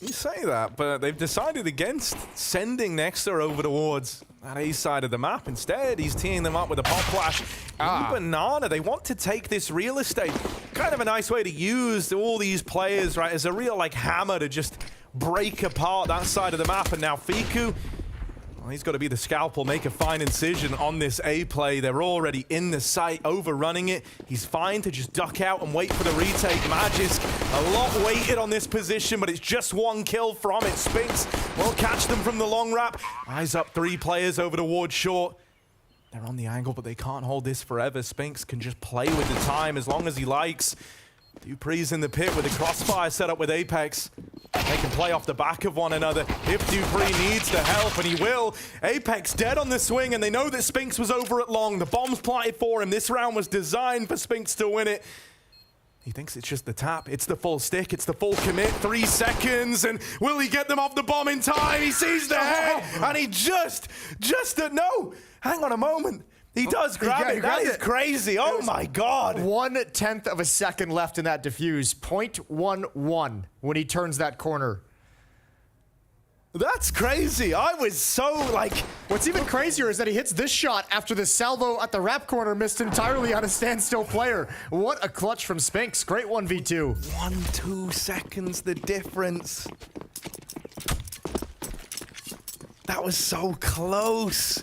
You say that, but they've decided against sending Nexter over towards that A side of the map. Instead, he's teeing them up with a pop flash. Banana, they want to take this real estate. Kind of a nice way to use all these players, right, as a real, like, hammer to just break apart that side of the map. And now Fiku, well, he's got to be the scalpel, make a fine incision on this A play. They're already in the site, overrunning it. He's fine to just duck out and wait for the retake. Magisk, a lot weighted on this position, but it's just 1 kill from it. Spinks will catch them from the long wrap. Eyes up 3 players over towards short. They're on the angle, but they can't hold this forever. Spinks can just play with the time as long as he likes. Dupree's in the pit with the crossfire set up with Apex. They can play off the back of one another if Dupree needs the help, and he will. Apex dead on the swing, and they know that Spinks was over at long. The bomb's planted for him. This round was designed for Spinks to win it. He thinks it's just the tap. It's the full stick. It's the full commit. 3 seconds, and will he get them off the bomb in time? He sees the head, and he no, hang on a moment. He does grab it. That is crazy. Oh my God. 1/10 of a second left in that defuse. 0.11 when he turns that corner. That's crazy. I was so like... What's even crazier is that he hits this shot after the salvo at the wrap corner missed entirely on a standstill player. What a clutch from Spinks. Great 1v2. 1-2 seconds, the difference. That was so close.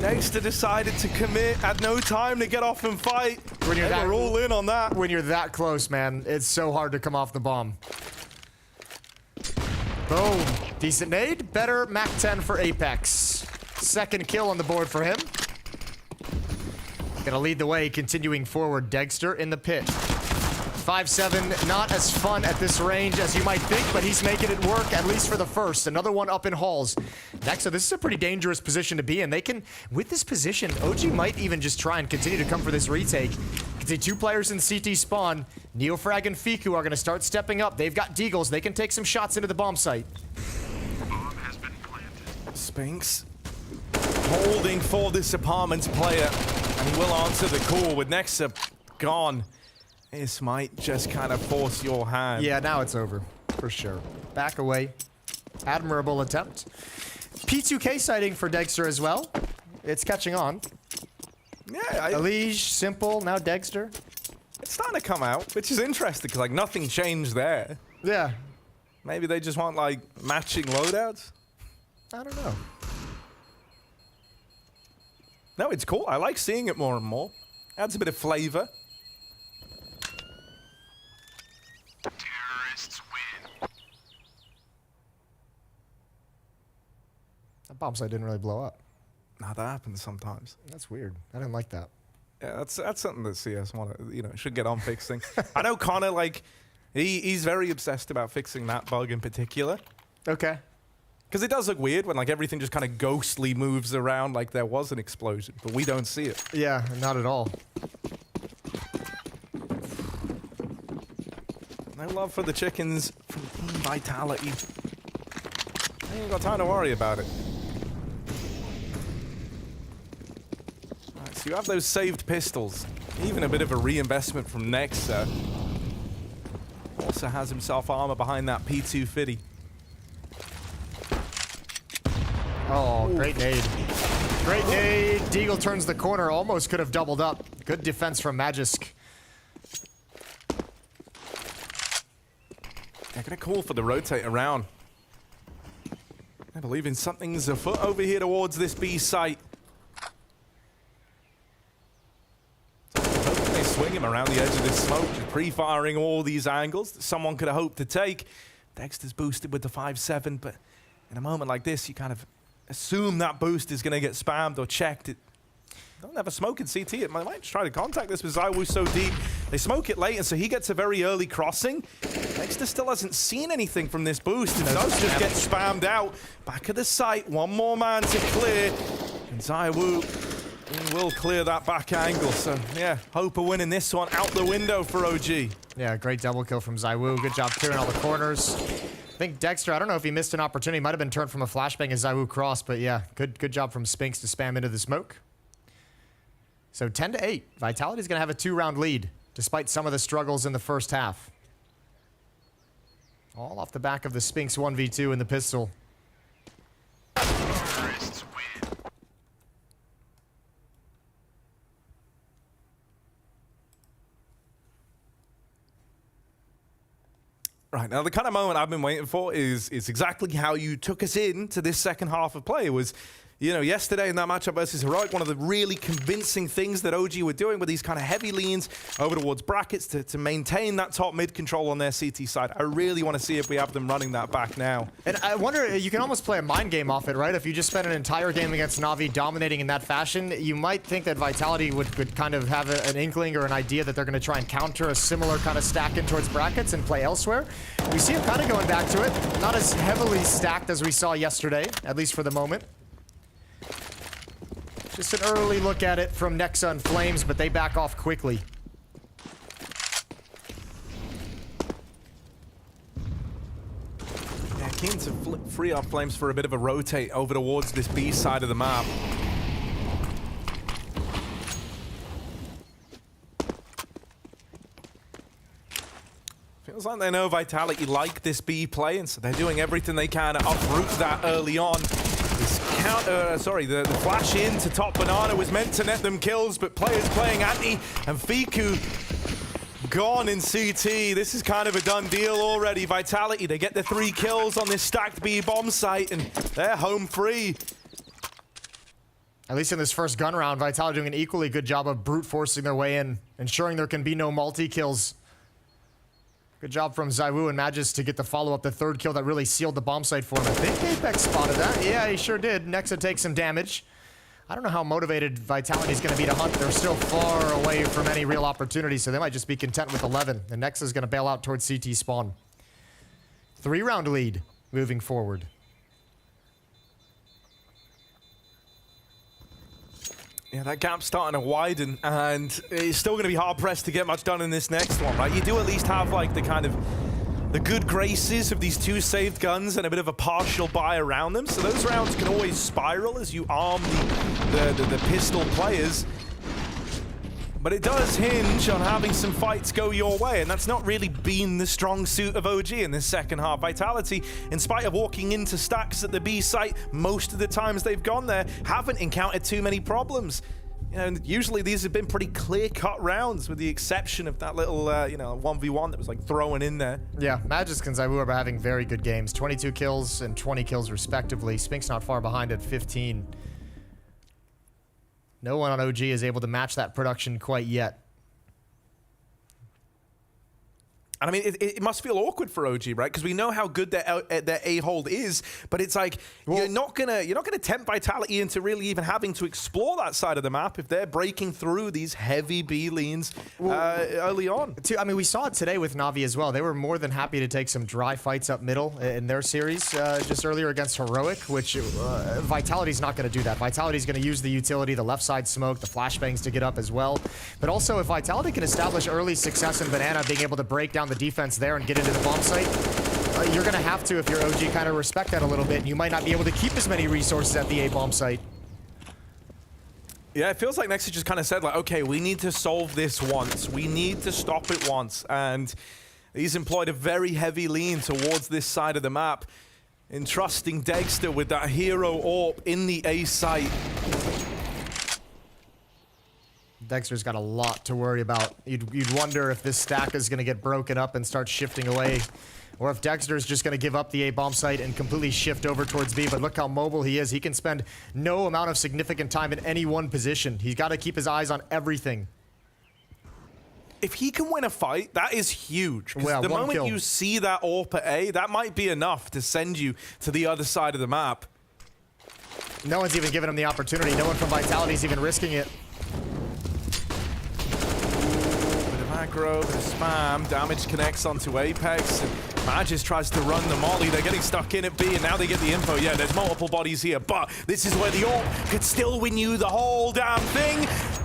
Dexter decided to commit, had no time to get off and fight. When you're They were all in on that. When you're that close, man, it's so hard to come off the bomb. Boom. Decent nade. Better Mac 10 for Apex. Second kill on the board for him. Gonna lead the way, continuing forward. Dexter in the pit. 5-7, not as fun at this range as you might think, but he's making it work, at least for the first. Another one up in halls. Next, so this is a pretty dangerous position to be in. They can, with this position, OG might even just try and continue to come for this retake. You can see 2 players in CT spawn. Neofrag and Fiku are gonna start stepping up. They've got Deagles. They can take some shots into the bomb site. Spinks holding for this apartment's player, and he will answer the call with Nexa gone. This might just kind of force your hand. Yeah, now it's over, for sure. Back away. Admirable attempt. P2K sighting for Dexter as well. It's catching on. Yeah, Elige, Simple, now Dexter. It's starting to come out, which is interesting, because like nothing changed there. Yeah. Maybe they just want like matching loadouts? I don't know. No, it's cool. I like seeing it more and more. Adds a bit of flavor. That bomb site didn't really blow up. Nah, that happens sometimes. That's weird. I didn't like that. Yeah, that's something that CS should get on fixing. I know Connor, like, he's very obsessed about fixing that bug in particular. Okay. Because it does look weird when like everything just kind of ghostly moves around like there was an explosion, but we don't see it. Yeah, not at all. No love for the chickens from Team Vitality. I ain't got time to worry about it. Alright, so you have those saved pistols. Even a bit of a reinvestment from Nexa. Also has himself armor behind that P2 Fitty. Oh, great nade. Great nade. Deagle turns the corner. Almost could have doubled up. Good defense from Magisk. They're gonna call for the rotate around. I believe in something's afoot over here towards this B site. They swing him around the edge of this smoke, just pre-firing all these angles that someone could have hoped to take. Dexter's boosted with the 5-7, but in a moment like this, you kind of assume that boost is going to get spammed or checked. Don't have a smoke in CT. It might try to contact this with ZywOo so deep. They smoke it late, and so he gets a very early crossing. Dexter still hasn't seen anything from this boost. It does just get spammed out. Back of the site, one more man to clear. And ZywOo will clear that back angle. So, yeah, hope of winning this one out the window for OG. Yeah, great double kill from ZywOo. Good job clearing all the corners. I think Dexter, I don't know if he missed an opportunity. Might have been turned from a flashbang as ZywOo crossed, but yeah, good job from Spinks to spam into the smoke. So 10-8. Vitality's going to have a 2-round lead, despite some of the struggles in the first half. All off the back of the Spinks 1v2 in the pistol. Right, now the kind of moment I've been waiting for is exactly how you took us into this second half of play. It was, you know, yesterday in that matchup versus Heroic, one of the really convincing things that OG were doing with these kind of heavy leans over towards brackets to maintain that top mid control on their CT side. I really want to see if we have them running that back now. And I wonder, you can almost play a mind game off it, right? If you just spend an entire game against Navi dominating in that fashion, you might think that Vitality would kind of have an inkling or an idea that they're going to try and counter a similar kind of stack in towards brackets and play elsewhere. We see them kind of going back to it. Not as heavily stacked as we saw yesterday, at least for the moment. Just an early look at it from Nexa and Flames, but they back off quickly. Yeah, keen to free up Flames for a bit of a rotate over towards this B side of the map. Feels like they know Vitality like this B play, and so they're doing everything they can to uproot that early on. This the flash in to top Banana was meant to net them kills, but players playing anti, and Fiku gone in CT. This is kind of a done deal already. Vitality, they get the 3 kills on this stacked B bomb site, and they're home free. At least in this first gun round, Vitality doing an equally good job of brute forcing their way in, ensuring there can be no multi-kills. Good job from ZywOo and Magis to get the follow-up, the 3rd kill that really sealed the bomb site for him. I think Apex spotted that. Yeah, he sure did. Nexa takes some damage. I don't know how motivated Vitality is going to be to hunt. They're still far away from any real opportunity, so they might just be content with 11. And Nexa is going to bail out towards CT spawn. 3-round lead moving forward. Yeah, that gap's starting to widen, and it's still going to be hard-pressed to get much done in this next one, right? You do at least have, like, the good graces of these 2 saved guns and a bit of a partial buy around them, so those rounds can always spiral as you arm the pistol players. But it does hinge on having some fights go your way, and that's not really been the strong suit of OG in this second half. Vitality, in spite of walking into stacks at the B site most of the times they've gone there, haven't encountered too many problems. You know, usually these have been pretty clear-cut rounds, with the exception of that little, 1v1 that was, like, thrown in there. Yeah, Magisk and ZywOo are having very good games. 22 kills and 20 kills, respectively. Spink's not far behind at 15. No one on OG is able to match that production quite yet. And I mean, it must feel awkward for OG, right? Because we know how good their A-hold is, but it's like, well, you're not gonna tempt Vitality into really even having to explore that side of the map if they're breaking through these heavy B leans early on. I mean, we saw it today with NAVI as well. They were more than happy to take some dry fights up middle in their series just earlier against Heroic, which Vitality's not going to do that. Vitality's going to use the utility, the left side smoke, the flashbangs to get up as well. But also, if Vitality can establish early success in Banana, being able to break down the defense there and get into the bomb site, you're going to have to, if you're OG, kind of respect that a little bit. And you might not be able to keep as many resources at the A bomb site. Yeah, it feels like Nexa just kind of said, like, okay, we need to solve this once. We need to stop it once. And he's employed a very heavy lean towards this side of the map, entrusting Dexter with that hero AWP in the A site. Dexter's got a lot to worry about. You'd wonder if this stack is going to get broken up and start shifting away, or if Dexter's just going to give up the A bomb site and completely shift over towards B. But look how mobile he is. He can spend no amount of significant time in any one position. He's got to keep his eyes on everything. If he can win a fight, that is huge. Well, the moment kill. you see that AWP at A, that might be enough to send you to the other side of the map. No one's even given him the opportunity. No one from Vitality is even risking it. Aggro, bit of spam, damage connects onto Apex, and Magis tries to run the molly. They're getting stuck in at B, and now they get the info. Yeah, there's multiple bodies here, but this is where the AWP could still win you the whole damn thing.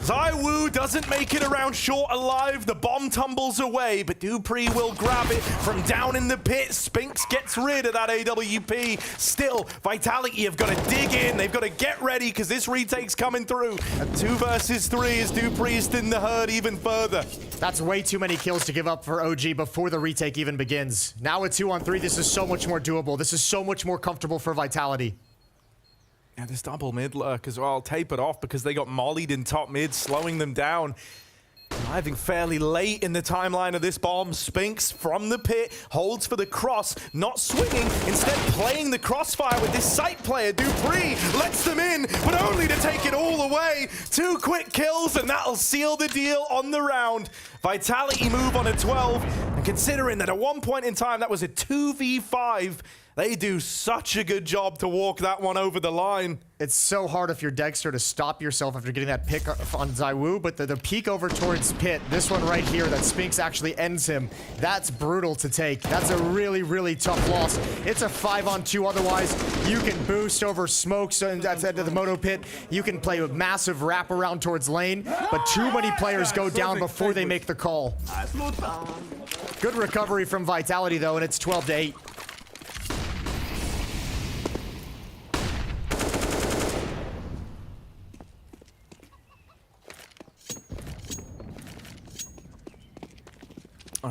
ZywOo doesn't make it around short alive. The bomb tumbles away, but Dupree will grab it from down in the pit. Spinks gets rid of that AWP. Still, Vitality have got to dig in. They've got to get ready, because this retake's coming through. And 2 versus 3 as Dupree's in the herd even further. That's way too many kills to give up for OG before the retake even begins. Now at 2-on-3, this is so much more doable. This is so much more comfortable for Vitality. Yeah, this double mid lurk as well, tapered off because they got mollied in top mid, slowing them down. Arriving fairly late in the timeline of this bomb, Spinks from the pit, holds for the cross, not swinging, instead playing the crossfire with this site player. Dupree lets them in, but only to take it all away. 2 quick kills, and that'll seal the deal on the round. Vitality move on a 12, and considering that at one point in time that was a 2v5, they do such a good job to walk that one over the line. It's so hard if you're Dexter to stop yourself after getting that pick on ZywOo, but the peek over towards pit, this one right here that Spinks actually ends him, that's brutal to take. That's a really, really tough loss. It's a 5-on-2 otherwise. You can boost over smokes and that's at the moto pit. You can play a massive wraparound towards lane, but too many players go down before they make the call. Good recovery from Vitality though, and it's 12-8.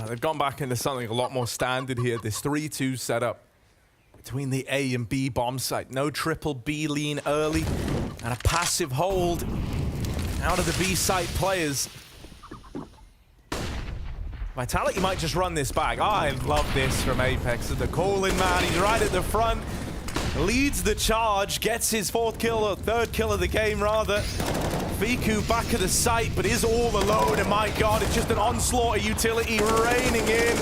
They've gone back into something a lot more standard here. This 3-2 setup between the A and B bomb site. No triple B lean early and a passive hold out of the B site players. Vitality might just run this back. I love this from Apex. The call-in man, he's right at the front. Leads the charge, gets his fourth kill, or third kill of the game rather. Fiku back at the site, but is all alone, and my god, it's just an onslaught of utility raining in.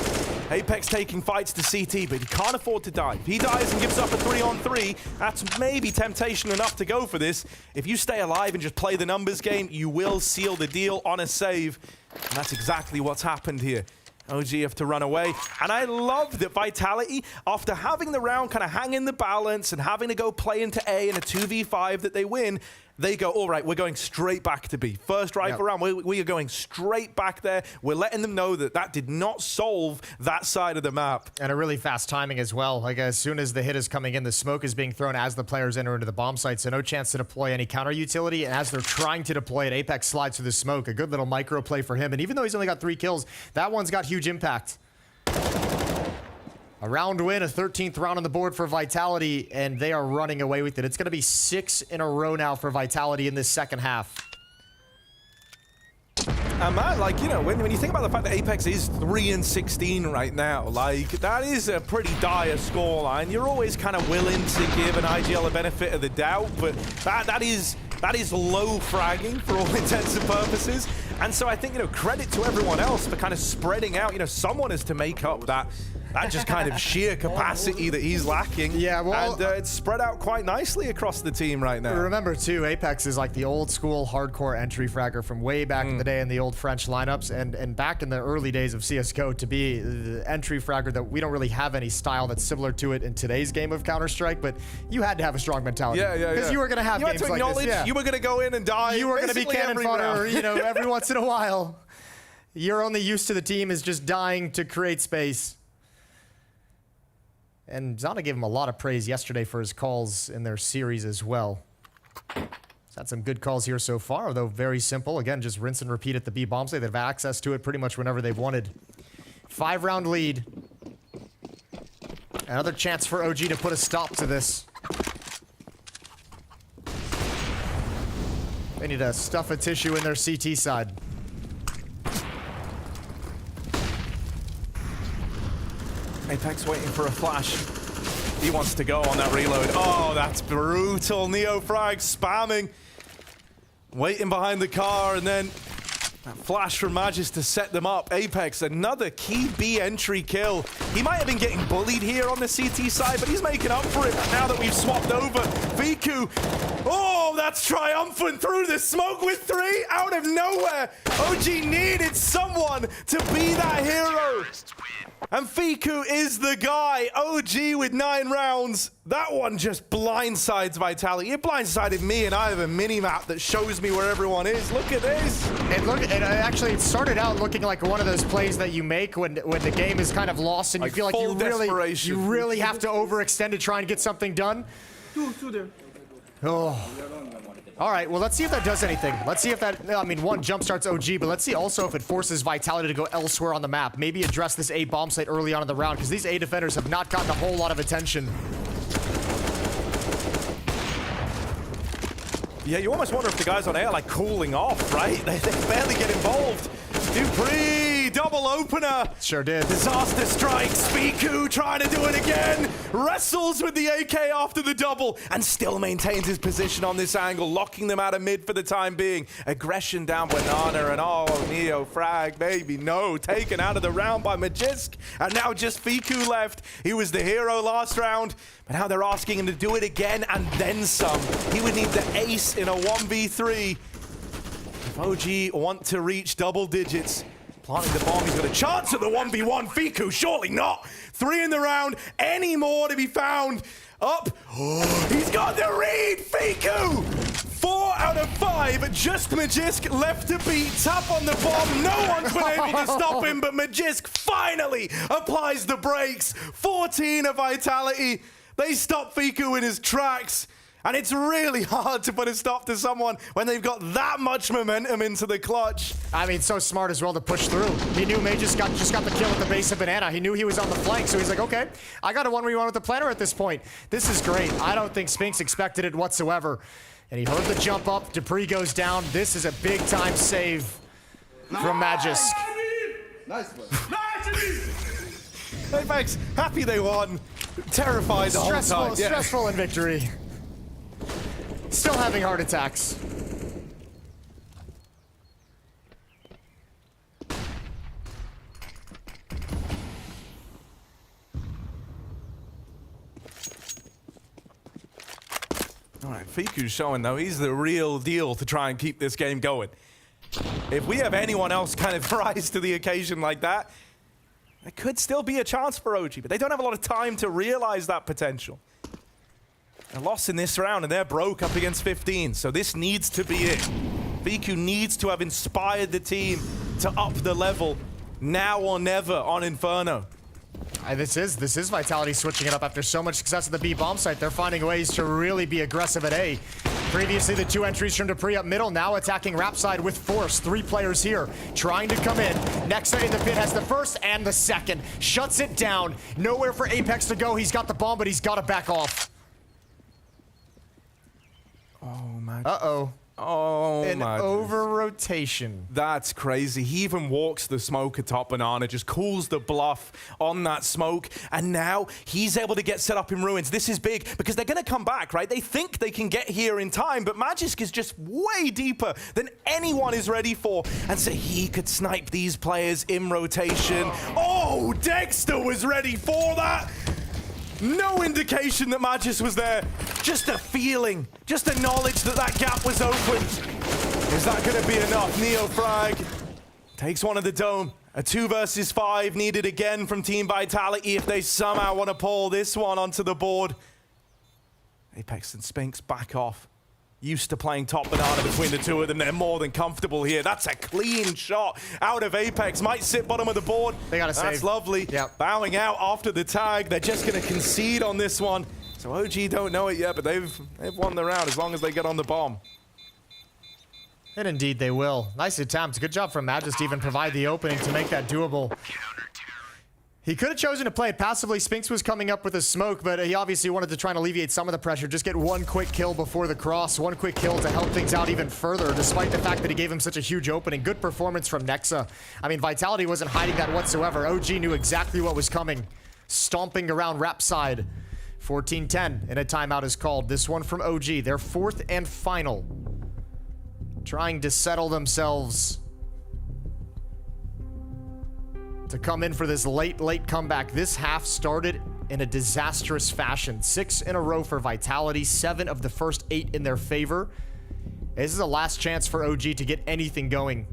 Apex taking fights to CT, but he can't afford to die. If he dies and gives up a 3-on-3, that's maybe temptation enough to go for this. If you stay alive and just play the numbers game, you will seal the deal on a save. And that's exactly what's happened here. OG have to run away. And I love that Vitality, after having the round kind of hang in the balance and having to go play into A in a 2v5 that they win, they go, all right, we're going straight back to B. First rifle round, we are going straight back there. We're letting them know that that did not solve that side of the map. And a really fast timing as well. Like, as soon as the hit is coming in, the smoke is being thrown as the players enter into the bomb site, so no chance to deploy any counter utility. And as they're trying to deploy it, Apex slides through the smoke. A good little micro play for him. And even though he's only got 3 kills, that one's got huge impact. A round win, a 13th round on the board for Vitality, and they are running away with it. It's going to be 6 in a row now for Vitality in this second half. And man, like, you know, when you think about the fact that Apex is 3-16 right now, like, that is a pretty dire scoreline. You're always kind of willing to give an IGL a benefit of the doubt, but that is low fragging for all intents and purposes. And so I think, you know, credit to everyone else for kind of spreading out. You know, someone has to make up that just kind of sheer capacity that he's lacking. Yeah, well, and it's spread out quite nicely across the team right now. Remember, too, Apex is like the old school hardcore entry fragger from way back in the day in the old French lineups. And back in the early days of CSGO, to be the entry fragger, that we don't really have any style that's similar to it in today's game of Counter-Strike, but you had to have a strong mentality. Because you were going to have games like this. You were going to go in and die. You were going to be cannon fodder, you know, every once in a while. You're only used to the team is just dying to create space. And Zana gave him a lot of praise yesterday for his calls in their series as well. He's had some good calls here so far, although very simple. Again, just rinse and repeat at the B bomb site. They've access to it pretty much whenever they've wanted. 5-round lead. Another chance for OG to put a stop to this. They need to stuff a tissue in their CT side. Apex waiting for a flash. He wants to go on that reload. Oh, that's brutal. Neo frag spamming. Waiting behind the car, and then that flash from Magis to set them up. Apex, another key B entry kill. He might have been getting bullied here on the CT side, but he's making up for it now that we've swapped over. Fiku, oh, that's triumphant through the smoke with 3 out of nowhere. OG needed someone to be that hero. And Fiku is the guy. OG with 9 rounds. That one just blindsides Vitality. It blindsided me, and I have a mini-map that shows me where everyone is. Look at this. Actually, it started out looking like one of those plays that you make when the game is kind of lost and like you feel like you really have to overextend to try and get something done. Two there. Oh. All right, well, let's see if that does anything. Let's see if that, I mean, one, jumpstarts OG, but let's see also if it forces Vitality to go elsewhere on the map. Maybe address this A bomb site early on in the round, because these A defenders have not gotten a whole lot of attention. Yeah, you almost wonder if the guys on A are like cooling off, right? They barely get involved. Dupree, double opener. Sure did. Disaster strikes. Fiku trying to do it again. Wrestles with the AK after the double and still maintains his position on this angle, locking them out of mid for the time being. Aggression down Banana, and oh, Neo frag, baby, no. Taken out of the round by Magisk, and now just Fiku left. He was the hero last round, but now they're asking him to do it again and then some. He would need the ace in a 1v3. If OG want to reach double digits, planting the bomb, he's got a chance at the 1v1. Fiku, surely not. 3 in the round, any more to be found. Up, oh, he's got the read, Fiku! 4 out of 5, just Magisk left to beat. Tap on the bomb, no one's been able to stop him, but Magisk finally applies the brakes. 14 of Vitality, they stop Fiku in his tracks. And it's really hard to put a stop to someone when they've got that much momentum into the clutch. I mean, so smart as well to push through. He knew May just got the kill at the base of Banana. He knew he was on the flank, so he's like, okay, I got a 1v1 with the planner at this point. This is great. I don't think Spinks expected it whatsoever. And he heard the jump up. Dupree goes down. This is a big-time save from Magisk. Nice one. Apex, happy they won. Terrified the whole time. Yeah. Stressful in victory. Still having heart attacks. All right, Fiku's showing, though, he's the real deal to try and keep this game going. If we have anyone else kind of rise to the occasion like that, there could still be a chance for OG, but they don't have a lot of time to realize that potential. They're lost in this round, and they're broke up against 15, so this needs to be it. Fiku needs to have inspired the team to up the level now or never on Inferno. This is Vitality switching it up after so much success at the B bomb site. They're finding ways to really be aggressive at A. Previously, the 2 entries from Dupree up middle, now attacking Rap side with force. 3 players here trying to come in. Nexa in the pit has the first and the second. Shuts it down. Nowhere for Apex to go. He's got the bomb, but he's got to back off. Oh, man. Uh-oh. Oh, An my over-rotation. That's crazy. He even walks the smoke atop Banana, just calls the bluff on that smoke, and now he's able to get set up in ruins. This is big, because they're going to come back, right? They think they can get here in time, but Magisk is just way deeper than anyone is ready for, and so he could snipe these players in rotation. Oh, Dexter was ready for that! No indication that Magisk was there. Just a feeling. Just a knowledge that that gap was open. Is that going to be enough? Neo Frag takes one of the dome. A 2 versus 5 needed again from Team Vitality if they somehow want to pull this one onto the board. Apex and Spinks back off. Used to playing top Banana between the two of them. They're more than comfortable here. That's a clean shot out of Apex. Might sit bottom of the board. They got to save. That's lovely. Yep. Bowing out after the tag. They're just going to concede on this one. So OG don't know it yet, but they've won the round as long as they get on the bomb. And indeed they will. Nice attempt. Good job from Magisk to even provide the opening to make that doable. He could have chosen to play it passively. Spinks was coming up with a smoke, but he obviously wanted to try and alleviate some of the pressure. Just get 1 quick kill before the cross. 1 quick kill to help things out even further, despite the fact that he gave him such a huge opening. Good performance from Nexa. I mean, Vitality wasn't hiding that whatsoever. OG knew exactly what was coming. Stomping around Rap side. 14-10, and a timeout is called. This one from OG, their 4th and final. Trying to settle themselves to come in for this late comeback. This half started in a disastrous fashion. 6 in a row for Vitality, 7 of the first 8 in their favor. This is a last chance for OG to get anything going.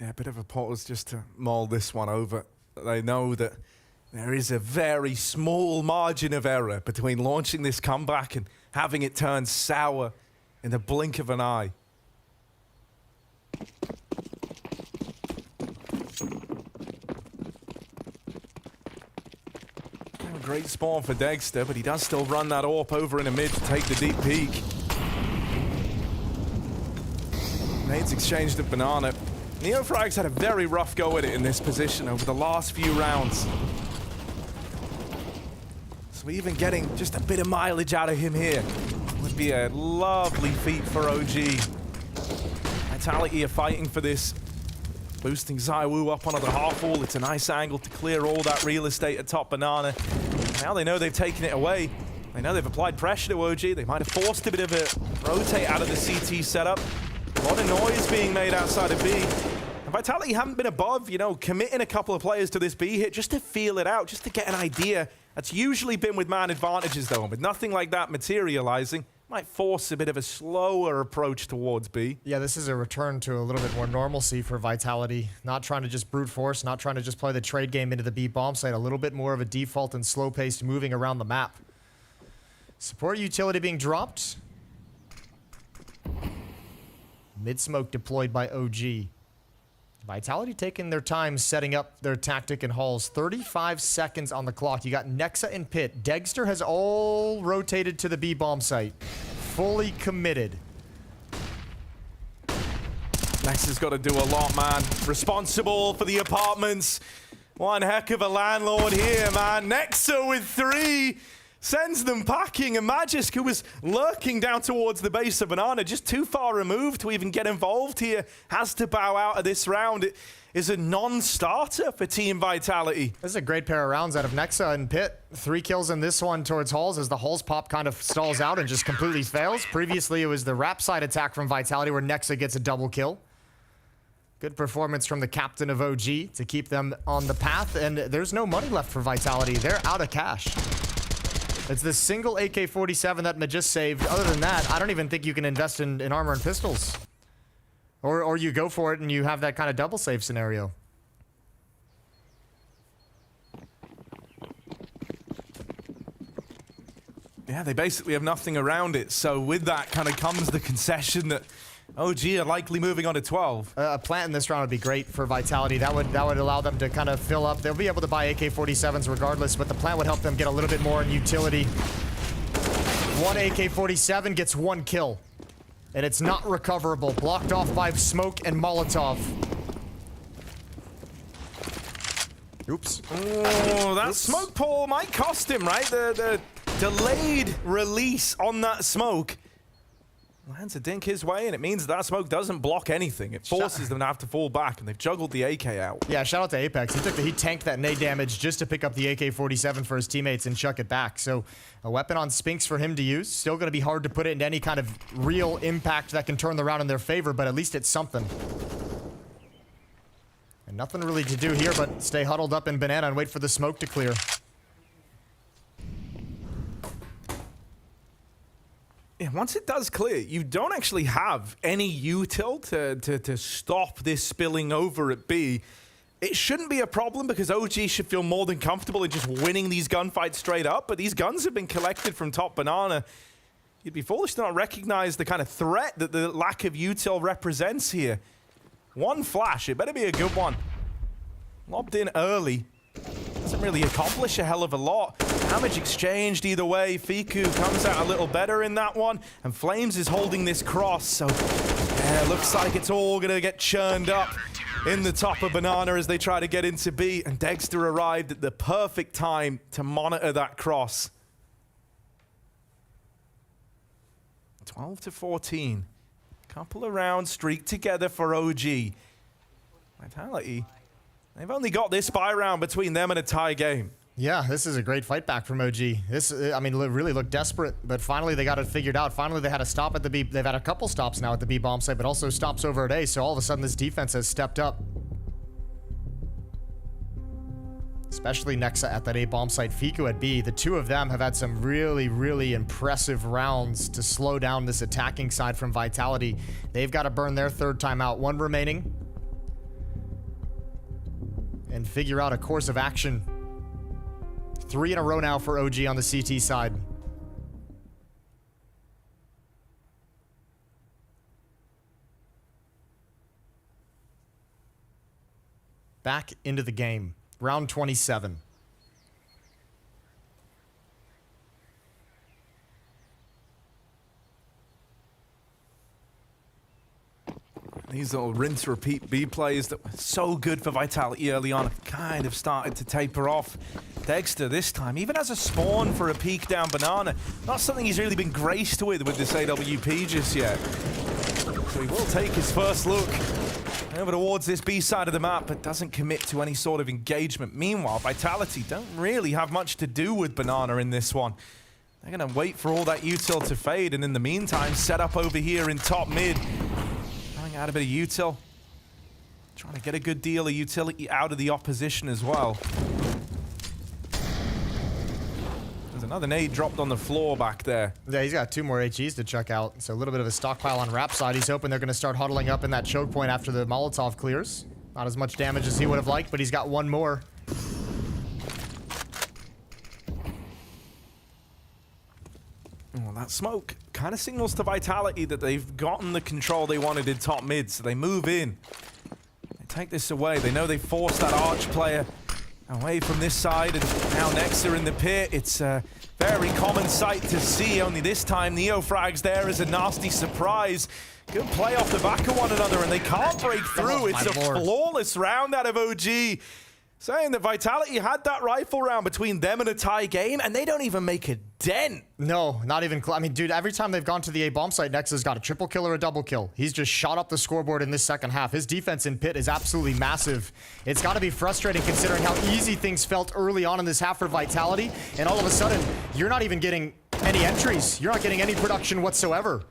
Yeah, a bit of a pause just to mull this one over. They know that there is a very small margin of error between launching this comeback and having it turn sour in the blink of an eye. Oh, great spawn for Dexter, but he does still run that AWP over in a mid to take the deep peek. Nades exchanged at Banana. Neofrag's had a very rough go at it in this position over the last few rounds. So even getting just a bit of mileage out of him here would be a lovely feat for OG. Vitality are fighting for this. Boosting ZywOo up onto the half wall. It's a nice angle to clear all that real estate atop Banana. Now they know they've taken it away. They know they've applied pressure to OG. They might have forced a bit of a rotate out of the CT setup. A lot of noise being made outside of B. And Vitality haven't been above, you know, committing a couple of players to this B hit just to feel it out, just to get an idea. That's usually been with man advantages, though, but nothing like that materializing. Might force a bit of a slower approach towards B. Yeah, this is a return to a little bit more normalcy for Vitality. Not trying to just brute force, not trying to just play the trade game into the B bomb site. A little bit more of a default and slow-paced moving around the map. Support utility being dropped. Mid-smoke deployed by OG. Vitality taking their time setting up their tactic and halls. 35 seconds on the clock. You got Nexa and Pit. Dexter has all rotated to the B bomb site. Fully committed. Nexa's got to do a lot, man. Responsible for the apartments. One heck of a landlord here, man. Nexa with 3. Sends them packing, and Magisk, who was lurking down towards the base of Banana, just too far removed to even get involved here, has to bow out of this round. It is a non-starter for Team Vitality. This is a great pair of rounds out of Nexa and Pit. 3 kills in this one towards Halls as the Halls pop kind of stalls out and just completely fails. Previously, it was the Rap side attack from Vitality where Nexa gets a double kill. Good performance from the captain of OG to keep them on the path, and there's no money left for Vitality. They're out of cash. It's the single AK-47 that Majis saved. Other than that, I don't even think you can invest in armor and pistols. Or you go for it and you have that kind of double save scenario. Yeah, they basically have nothing around it. So with that kind of comes the concession that OG are likely moving on to 12. A plant in this round would be great for Vitality. That would allow them to kind of fill up. They'll be able to buy AK-47s regardless, but the plant would help them get a little bit more in utility. 1 AK-47 gets 1 kill, and it's not recoverable. Blocked off by smoke and Molotov. Oops. Oh, that smoke pull might cost him, right? The delayed release on that smoke lands a dink his way, and it means that smoke doesn't block anything. It forces them to have to fall back, and they've juggled the AK out. Yeah, shout out to Apex. He tanked that nade damage just to pick up the AK-47 for his teammates and chuck it back. So a weapon on Spinks for him to use. Still going to be hard to put it into any kind of real impact that can turn the round in their favor, but at least it's something. And nothing really to do here but stay huddled up in Banana and wait for the smoke to clear. Yeah, once it does clear, you don't actually have any util to stop this spilling over at B. It shouldn't be a problem because OG should feel more than comfortable in just winning these gunfights straight up, but these guns have been collected from top Banana. You'd be foolish to not recognize the kind of threat that the lack of util represents here. 1 flash, it better be a good one. Lobbed in early. Doesn't really accomplish a hell of a lot. Damage exchanged either way. Fiku comes out a little better in that one, and Flames is holding this cross, so yeah, looks like it's all gonna get churned up in the top of Banana as they try to get into B, and Dexter arrived at the perfect time to monitor that cross. 12-14. Couple of rounds streaked together for OG. Vitality, they've only got this buy round between them and a tie game. Yeah, this is a great fight back from OG. This, I mean, really looked desperate, but finally they got it figured out. Finally they had a stop at the B. They've had a couple stops now at the B bomb site, but also stops over at A, so all of a sudden this defense has stepped up. Especially Nexa at that A bomb site, Fiku at B. The two of them have had some really impressive rounds to slow down this attacking side from Vitality. They've got to burn their 3rd timeout. 1 remaining. And figure out a course of action. 3 in a row now for OG on the CT side. Back into the game. Round 27. These little rinse-repeat B plays that were so good for Vitality early on have kind of started to taper off. Dexter this time, even as a spawn for a peek down Banana, not something he's really been graced with this AWP just yet. So he will take his first look over towards this B side of the map, but doesn't commit to any sort of engagement. Meanwhile, Vitality don't really have much to do with Banana in this one. They're going to wait for all that util to fade, and in the meantime, set up over here in top mid. Running out a bit of util. Trying to get a good deal of utility out of the opposition as well. There's another nade dropped on the floor back there. Yeah, he's got 2 more HEs to check out. So a little bit of a stockpile on Rap side. He's hoping they're going to start huddling up in that choke point after the Molotov clears. Not as much damage as he would have liked, but he's got 1 more. Well, that smoke kind of signals to Vitality that they've gotten the control they wanted in top mid, so they move in. They take this away. They know they forced that Arch player away from this side, and now Nexa in the pit. It's a very common sight to see, only this time Neo frags there as a nasty surprise. Good play off the back of one another, and they can't break through. It's a flawless round out of OG. saying that Vitality had that rifle round between them and a tie game, and they don't even make a dent. No, not even close. I mean, dude, every time they've gone to the A bomb site, Nexa's got a triple kill or a double kill. He's just shot up the scoreboard in this second half. His defense in pit is absolutely massive. It's got to be frustrating considering how easy things felt early on in this half for Vitality, and all of a sudden, you're not even getting any entries. You're not getting any production whatsoever.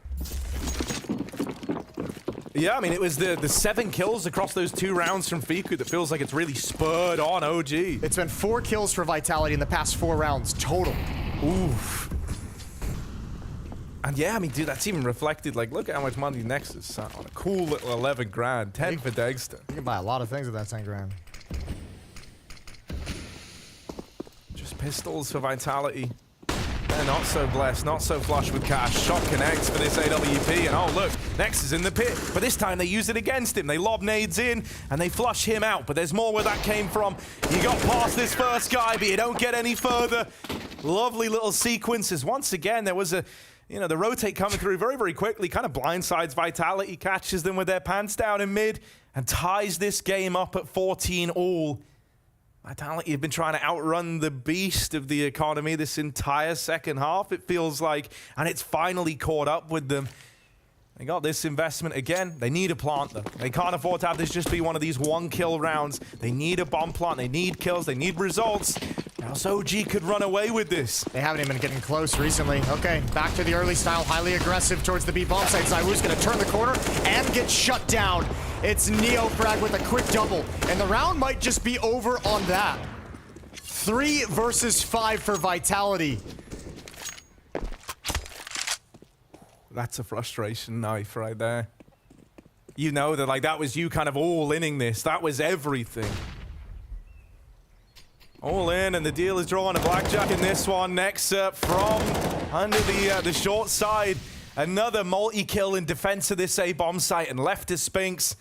Yeah, I mean, it was the 7 kills across those 2 rounds from Fiku that feels like it's really spurred on OG. It's been 4 kills for Vitality in the past 4 rounds total. Oof. And yeah, I mean, dude, that's even reflected. Like, look at how much money Nexus sat on. A cool little 11 grand, 10 for Dexter. You can buy a lot of things with that 10 grand. Just pistols for Vitality. They're not so blessed, not so flush with cash. Shot connects for this AWP, and oh look, Nex is in the pit. But this time they use it against him. They lob nades in, and they flush him out. But there's more where that came from. You got past this first guy, but you don't get any further. Lovely little sequences. Once again, there was a, you know, the rotate coming through very, very quickly. Kind of blindsides Vitality, catches them with their pants down in mid, and ties this game up at 14 all. Vitality have been trying to outrun the beast of the economy this entire second half, it feels like, and it's finally caught up with them. They got this investment again. They need a plant, though. They can't afford to have this just be one of these 1-kill rounds. They need a bomb plant. They need kills. They need results. Now, OG could run away with this. They haven't even been getting close recently. Okay, back to the early style, highly aggressive towards the B bomb site. ZywOo's going to turn the corner and get shut down. It's NeoFrag with a quick double, and the round might just be over on that. 3 versus 5 for Vitality. That's a frustration knife right there. You know that, like, that was you kind of all-inning this. That was everything. All in, and the deal is drawing a blackjack in this one. Nexa from under the short side. Another multi-kill in defense of this A-bomb site, and left to Spinks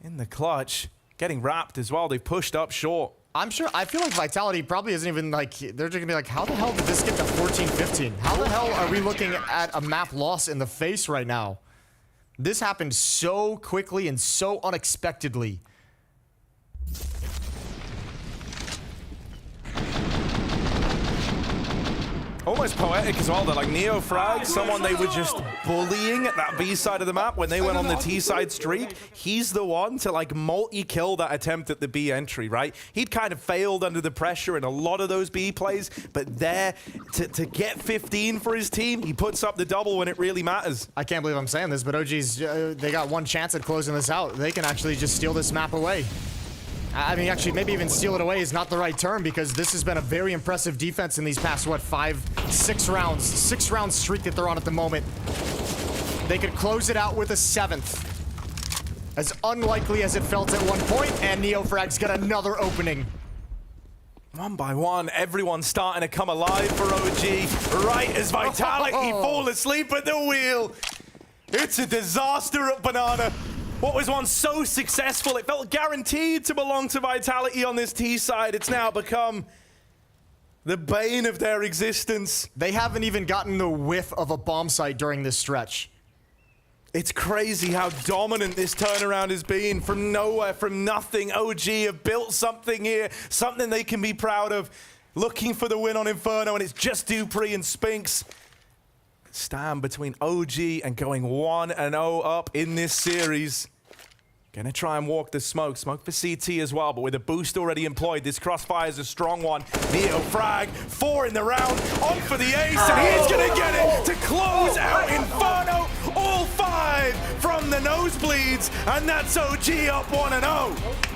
in the clutch. Getting wrapped as well. They've pushed up short. I'm sure, I feel like Vitality probably isn't even like, they're just gonna be like, how the hell did this get to 14-15? How the hell are we looking at a map loss in the face right now? This happened so quickly and so unexpectedly. Almost poetic as well, though. Like NeoFrag, someone they were just bullying at that B side of the map when they went on the T side streak. He's the one to like multi-kill that attempt at the B entry, right? He'd kind of failed under the pressure in a lot of those B plays, but there to get 15 for his team, he puts up the double when it really matters. I can't believe I'm saying this, but OG's, they got one chance at closing this out. They can actually just steal this map away. I mean, actually, maybe even steal it away is not the right term, because this has been a very impressive defense in these past, what, 6 rounds. 6-round streak that they're on at the moment. They could close it out with a 7th. As unlikely as it felt at one point, and NeoFrag's got another opening. One by one, everyone's starting to come alive for OG. Right as Vitality fall asleep at the wheel. It's a disaster at Banana. What was once so successful, it felt guaranteed to belong to Vitality on this T side. It's now become the bane of their existence. They haven't even gotten the whiff of a bomb site during this stretch. It's crazy how dominant this turnaround has been. From nowhere, from nothing, OG have built something here, something they can be proud of. Looking for the win on Inferno, and it's just Dupree and Spinks. Stand between OG and going 1-0 up in this series. Gonna try and walk the smoke. Smoke for CT as well, but with a boost already employed, this crossfire is a strong one. NeoFrag, 4 in the round, on for the ace, and he's gonna get it to close out Inferno. All 5 from the nosebleeds, and that's OG up 1-0.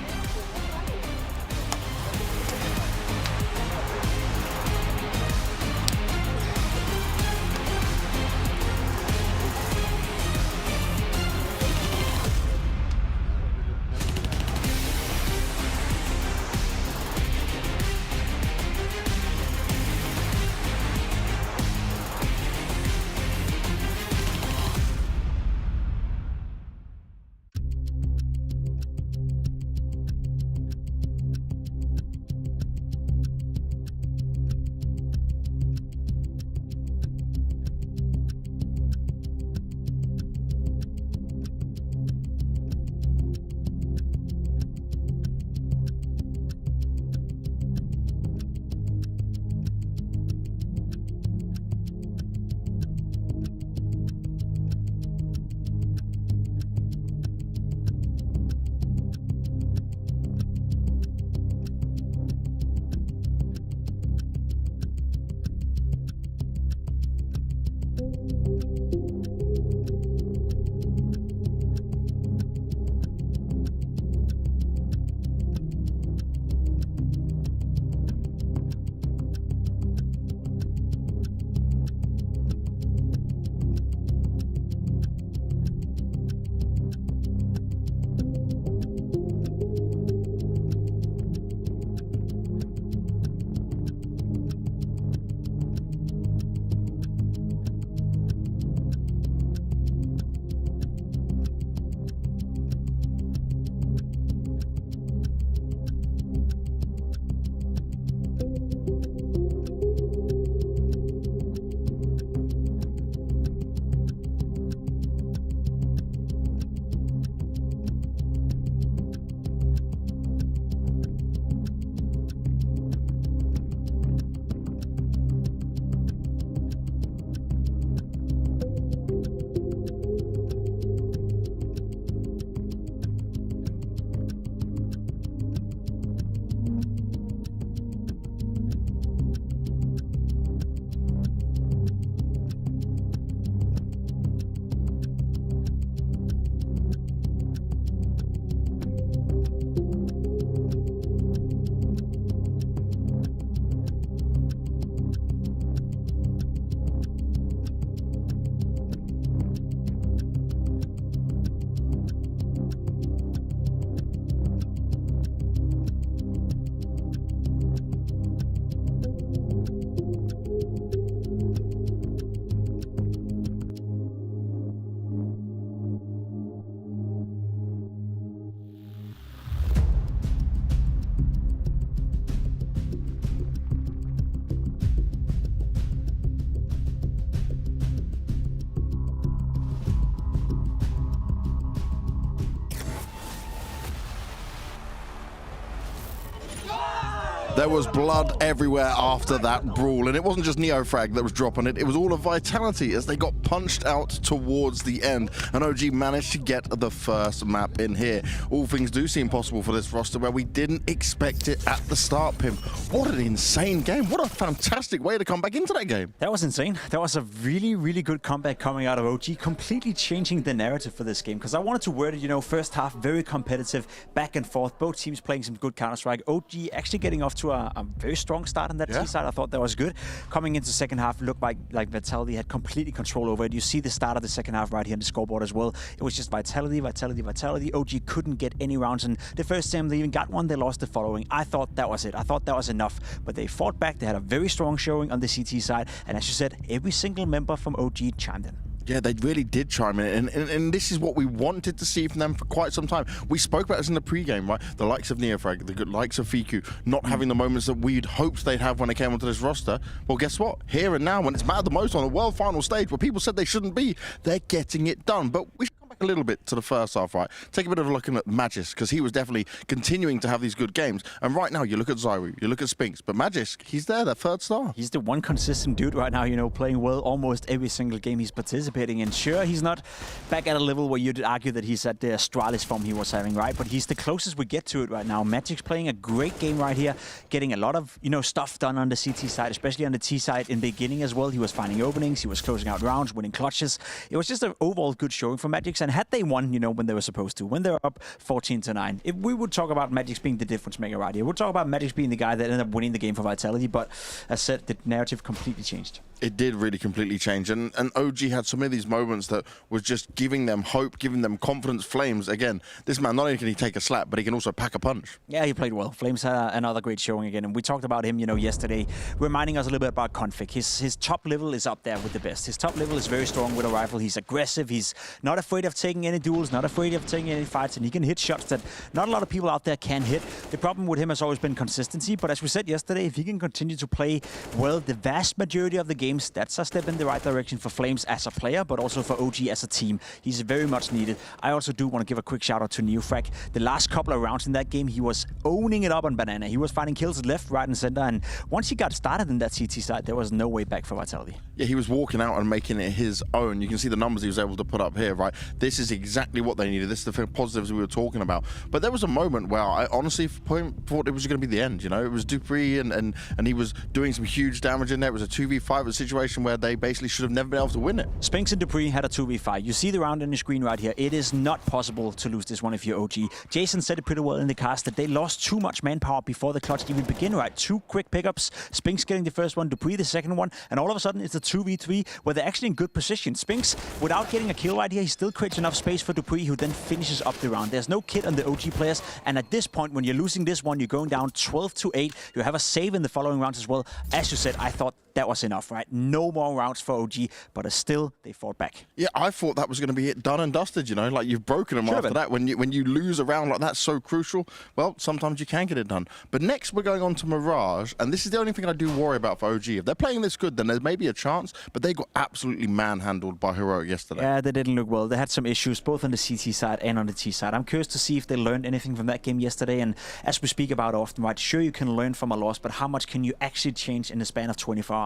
There was blood everywhere after that brawl, and it wasn't just Neofrag that was dropping it, it was all of Vitality as they got punched out towards the end, and OG managed to get the first map in here. All things do seem possible for this roster where we didn't expect it at the start, Pim. What an insane game. What a fantastic way to come back into that game. That was insane. That was a really, really good comeback coming out of OG, completely changing the narrative for this game, because I wanted to word it, you know, first half, very competitive, back and forth, both teams playing some good Counter-Strike. OG actually getting off to a very strong start on that T side. I thought that was good. Coming into second half, looked like Vitality had completely control over it. You see the start of the second half right here on the scoreboard as well. It was just Vitality, Vitality, Vitality. OG couldn't get any rounds, and the first time they even got one, they lost the following. I thought that was it. I thought that was enough, but they fought back. They had a very strong showing on the CT side, and as you said, every single member from OG chimed in. Yeah, they really did chime in, and this is what we wanted to see from them for quite some time. We spoke about this in the pre-game, right? The likes of Neofrag, the good likes of Fiku, not having the moments that we'd hoped they'd have when they came onto this roster. Well, guess what? Here and now, when it's mattered the most on a world final stage where people said they shouldn't be, they're getting it done. But we should come back a little bit to the first half, right? Take a bit of a look at Magisk, because he was definitely continuing to have these good games. And right now, you look at Zyru, you look at Spinks, but Magisk, he's there, that third star. He's the one consistent dude right now, you know, playing well almost every single game he's participating in. Sure, he's not back at a level where you'd argue that he's at the Astralis form he was having, right? But he's the closest we get to it right now. Magic's playing a great game right here, getting a lot of, you know, stuff done on the CT side, especially on the T side in the beginning as well. He was finding openings, he was closing out rounds, winning clutches. It was just an overall good showing for Magic, and had they won, you know, when they were supposed to, when they were up 14-9, if we would talk about Magic being the difference maker right here, we'd talk about Magic being the guy that ended up winning the game for Vitality, but as said, the narrative completely changed. It did really completely change, and OG had so many of these moments that was just giving them hope, giving them confidence. Flames, again, this man, not only can he take a slap, but he can also pack a punch. Yeah, he played well. Flames had another great showing again, and we talked about him, you know, yesterday, reminding us a little bit about Config. His top level is up there with the best. His top level is very strong with a rifle. He's aggressive. He's not afraid of taking any duels, not afraid of taking any fights, and he can hit shots that not a lot of people out there can hit. The problem with him has always been consistency, but as we said yesterday, if he can continue to play well the vast majority of the games, that's a step in the right direction for Flames as a player, but also for OG as a team. He's very much needed. I also do want to give a quick shout out to Neofrag. The last couple of rounds in that game, he was owning it up on Banana. He was finding kills left, right, and center, and once he got started in that CT side, there was no way back for Vitality. Yeah, he was walking out and making it his own. You can see the numbers he was able to put up here, right? This is exactly what they needed. This is the positives we were talking about. But there was a moment where I honestly thought it was going to be the end, you know? It was Dupree and he was doing some huge damage in there. It was a 2v5, a situation where they basically should have never been able to win it. Spinks and Dupree had a 2v5. You see the round on the screen right here. It is not possible to lose this one if you're OG. Jason said it pretty well in the cast that they lost too much manpower before the clutch even began, right? 2 quick pickups. Spinks getting the first one, Dupree the second one, and all of a sudden it's a 2v3 where they're actually in good position. Spinks, without getting a kill right here, he still creates enough space for Dupree, who then finishes up the round. There's no kit on the OG players, and at this point, when you're losing this one, you're going down 12-8. You have a save in the following rounds as well. As you said, I thought that was enough, right? No more rounds for OG, but still, they fought back. Yeah, I thought that was going to be it, done and dusted, you know? Like, you've broken them after that. When you lose a round like that, so crucial, well, sometimes you can get it done. But next, we're going on to Mirage, and this is the only thing I do worry about for OG. If they're playing this good, then there's maybe a chance, but they got absolutely manhandled by Heroic yesterday. Yeah, they didn't look well. They had some issues, both on the CT side and on the T side. I'm curious to see if they learned anything from that game yesterday, and as we speak about often, right, sure, you can learn from a loss, but how much can you actually change in the span of 24 hours?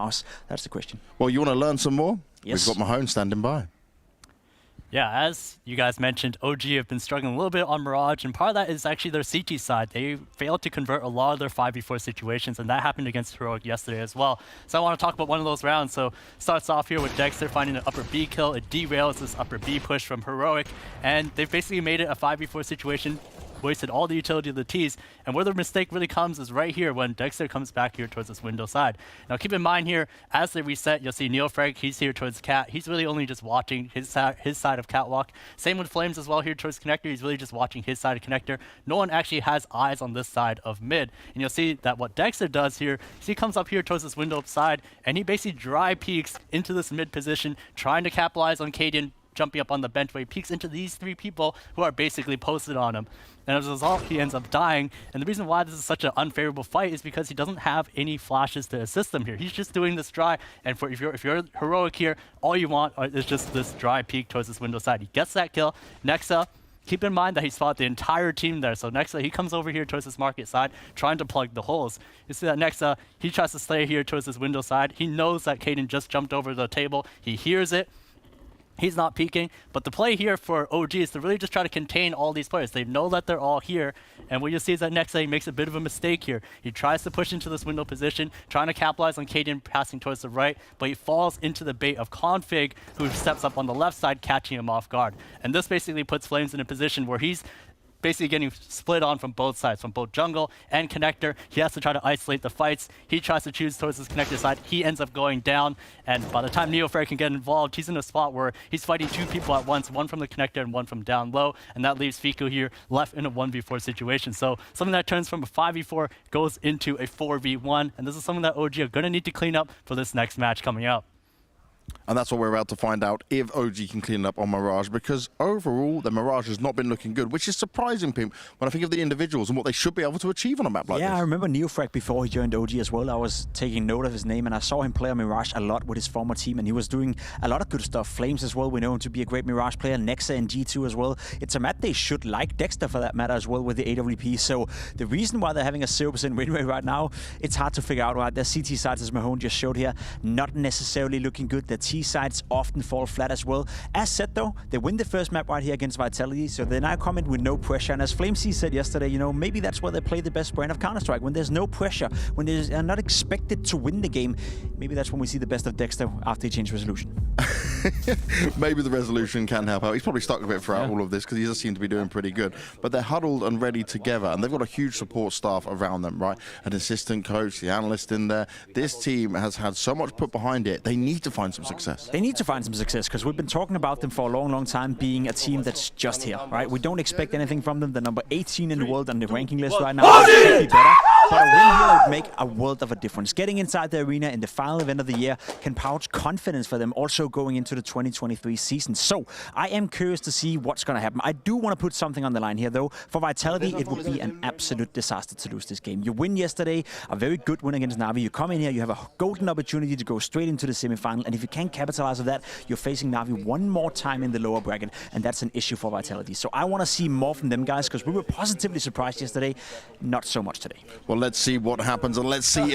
That's the question. Well, you want to learn some more? Yes. We've got Mahone standing by. Yeah, as you guys mentioned, OG have been struggling a little bit on Mirage, and part of that is actually their CT side. They failed to convert a lot of their 5v4 situations, and that happened against Heroic yesterday as well. So I want to talk about one of those rounds. So starts off here with Dexter finding an upper B kill. It derails this upper B push from Heroic, and they've basically made it a 5v4 situation, wasted all the utility of the T's, and where the mistake really comes is right here when Dexter comes back here towards this window side. Now keep in mind here, as they reset, you'll see Neofrag, he's here towards Cat. He's really only just watching his side of Catwalk. Same with Flames as well here towards Connector. He's really just watching his side of Connector. No one actually has eyes on this side of mid. And you'll see that what Dexter does here is he comes up here towards this window side, and he basically dry peeks into this mid position, trying to capitalize on Cadian, jumping up on the bench where he peeks into these 3 people who are basically posted on him. And as a result, he ends up dying. And the reason why this is such an unfavorable fight is because he doesn't have any flashes to assist him here. He's just doing this dry. And if you're Heroic here, all you want is just this dry peek towards this window side. He gets that kill. Nexa, keep in mind that he spotted the entire team there. So Nexa, he comes over here towards this market side, trying to plug the holes. You see that Nexa, he tries to stay here towards this window side. He knows that Kaden just jumped over the table. He hears it. He's not peeking, but the play here for OG is to really just try to contain all these players. They know that they're all here, and what you see is that Nexa, he makes a bit of a mistake here. He tries to push into this window position, trying to capitalize on Kaden passing towards the right, but he falls into the bait of Config, who steps up on the left side, catching him off guard. And this basically puts Flames in a position where he's basically getting split on from both sides, from both jungle and connector. He has to try to isolate the fights. He tries to choose towards this connector side. He ends up going down, and by the time NeoFreya can get involved, he's in a spot where he's fighting two people at once, one from the connector and one from down low, and that leaves Fiku here left in a 1v4 situation. So something that turns from a 5v4 goes into a 4v1, and this is something that OG are going to need to clean up for this next match coming up. And that's what we're about to find out, if OG can clean it up on Mirage, because overall, the Mirage has not been looking good, which is surprising, Pimp, when I think of the individuals and what they should be able to achieve on a map like this. Yeah, I remember NeoFreya before he joined OG as well. I was taking note of his name, and I saw him play on Mirage a lot with his former team, and he was doing a lot of good stuff. Flames as well, we know him to be a great Mirage player. Nexa and G2 as well. It's a map they should like, Dexter for that matter as well, with the AWP. So the reason why they're having a 0% win rate right now, it's hard to figure out. Right? Their CT sides, as Mahone just showed here, not necessarily looking good. Their T sides often fall flat as well. As said though, they win the first map right here against Vitality, so they now come in with no pressure. And as FlameC said yesterday, you know, maybe that's where they play the best brand of Counter-Strike. When there's no pressure, when they're not expected to win the game, maybe that's when we see the best of Dexter after he changed resolution. Maybe the resolution can help out. He's probably stuck with it throughout all of this because he does seem to be doing pretty good. But they're huddled and ready together, and they've got a huge support staff around them, right? An assistant coach, the analyst in there. This team has had so much put behind it. They need to find some success. They need to find some success because we've been talking about them for a long, long time being a team that's just here, right? We don't expect anything from them. They're number 18 in the world on the ranking list right now. Should be better. But a win here would make a world of a difference. Getting inside the arena in the final event of the year can pouch confidence for them also going into the 2023 season. So I am curious to see what's going to happen. I do want to put something on the line here though. For Vitality, it would be an absolute disaster to lose this game. You win yesterday, a very good win against NAVI. You come in here, you have a golden opportunity to go straight into the semifinal, and if you can't capitalize on that, you're facing NAVI one more time in the lower bracket, and that's an issue for Vitality. So I want to see more from them guys, because we were positively surprised yesterday, not so much today. Well, let's see what happens, and let's see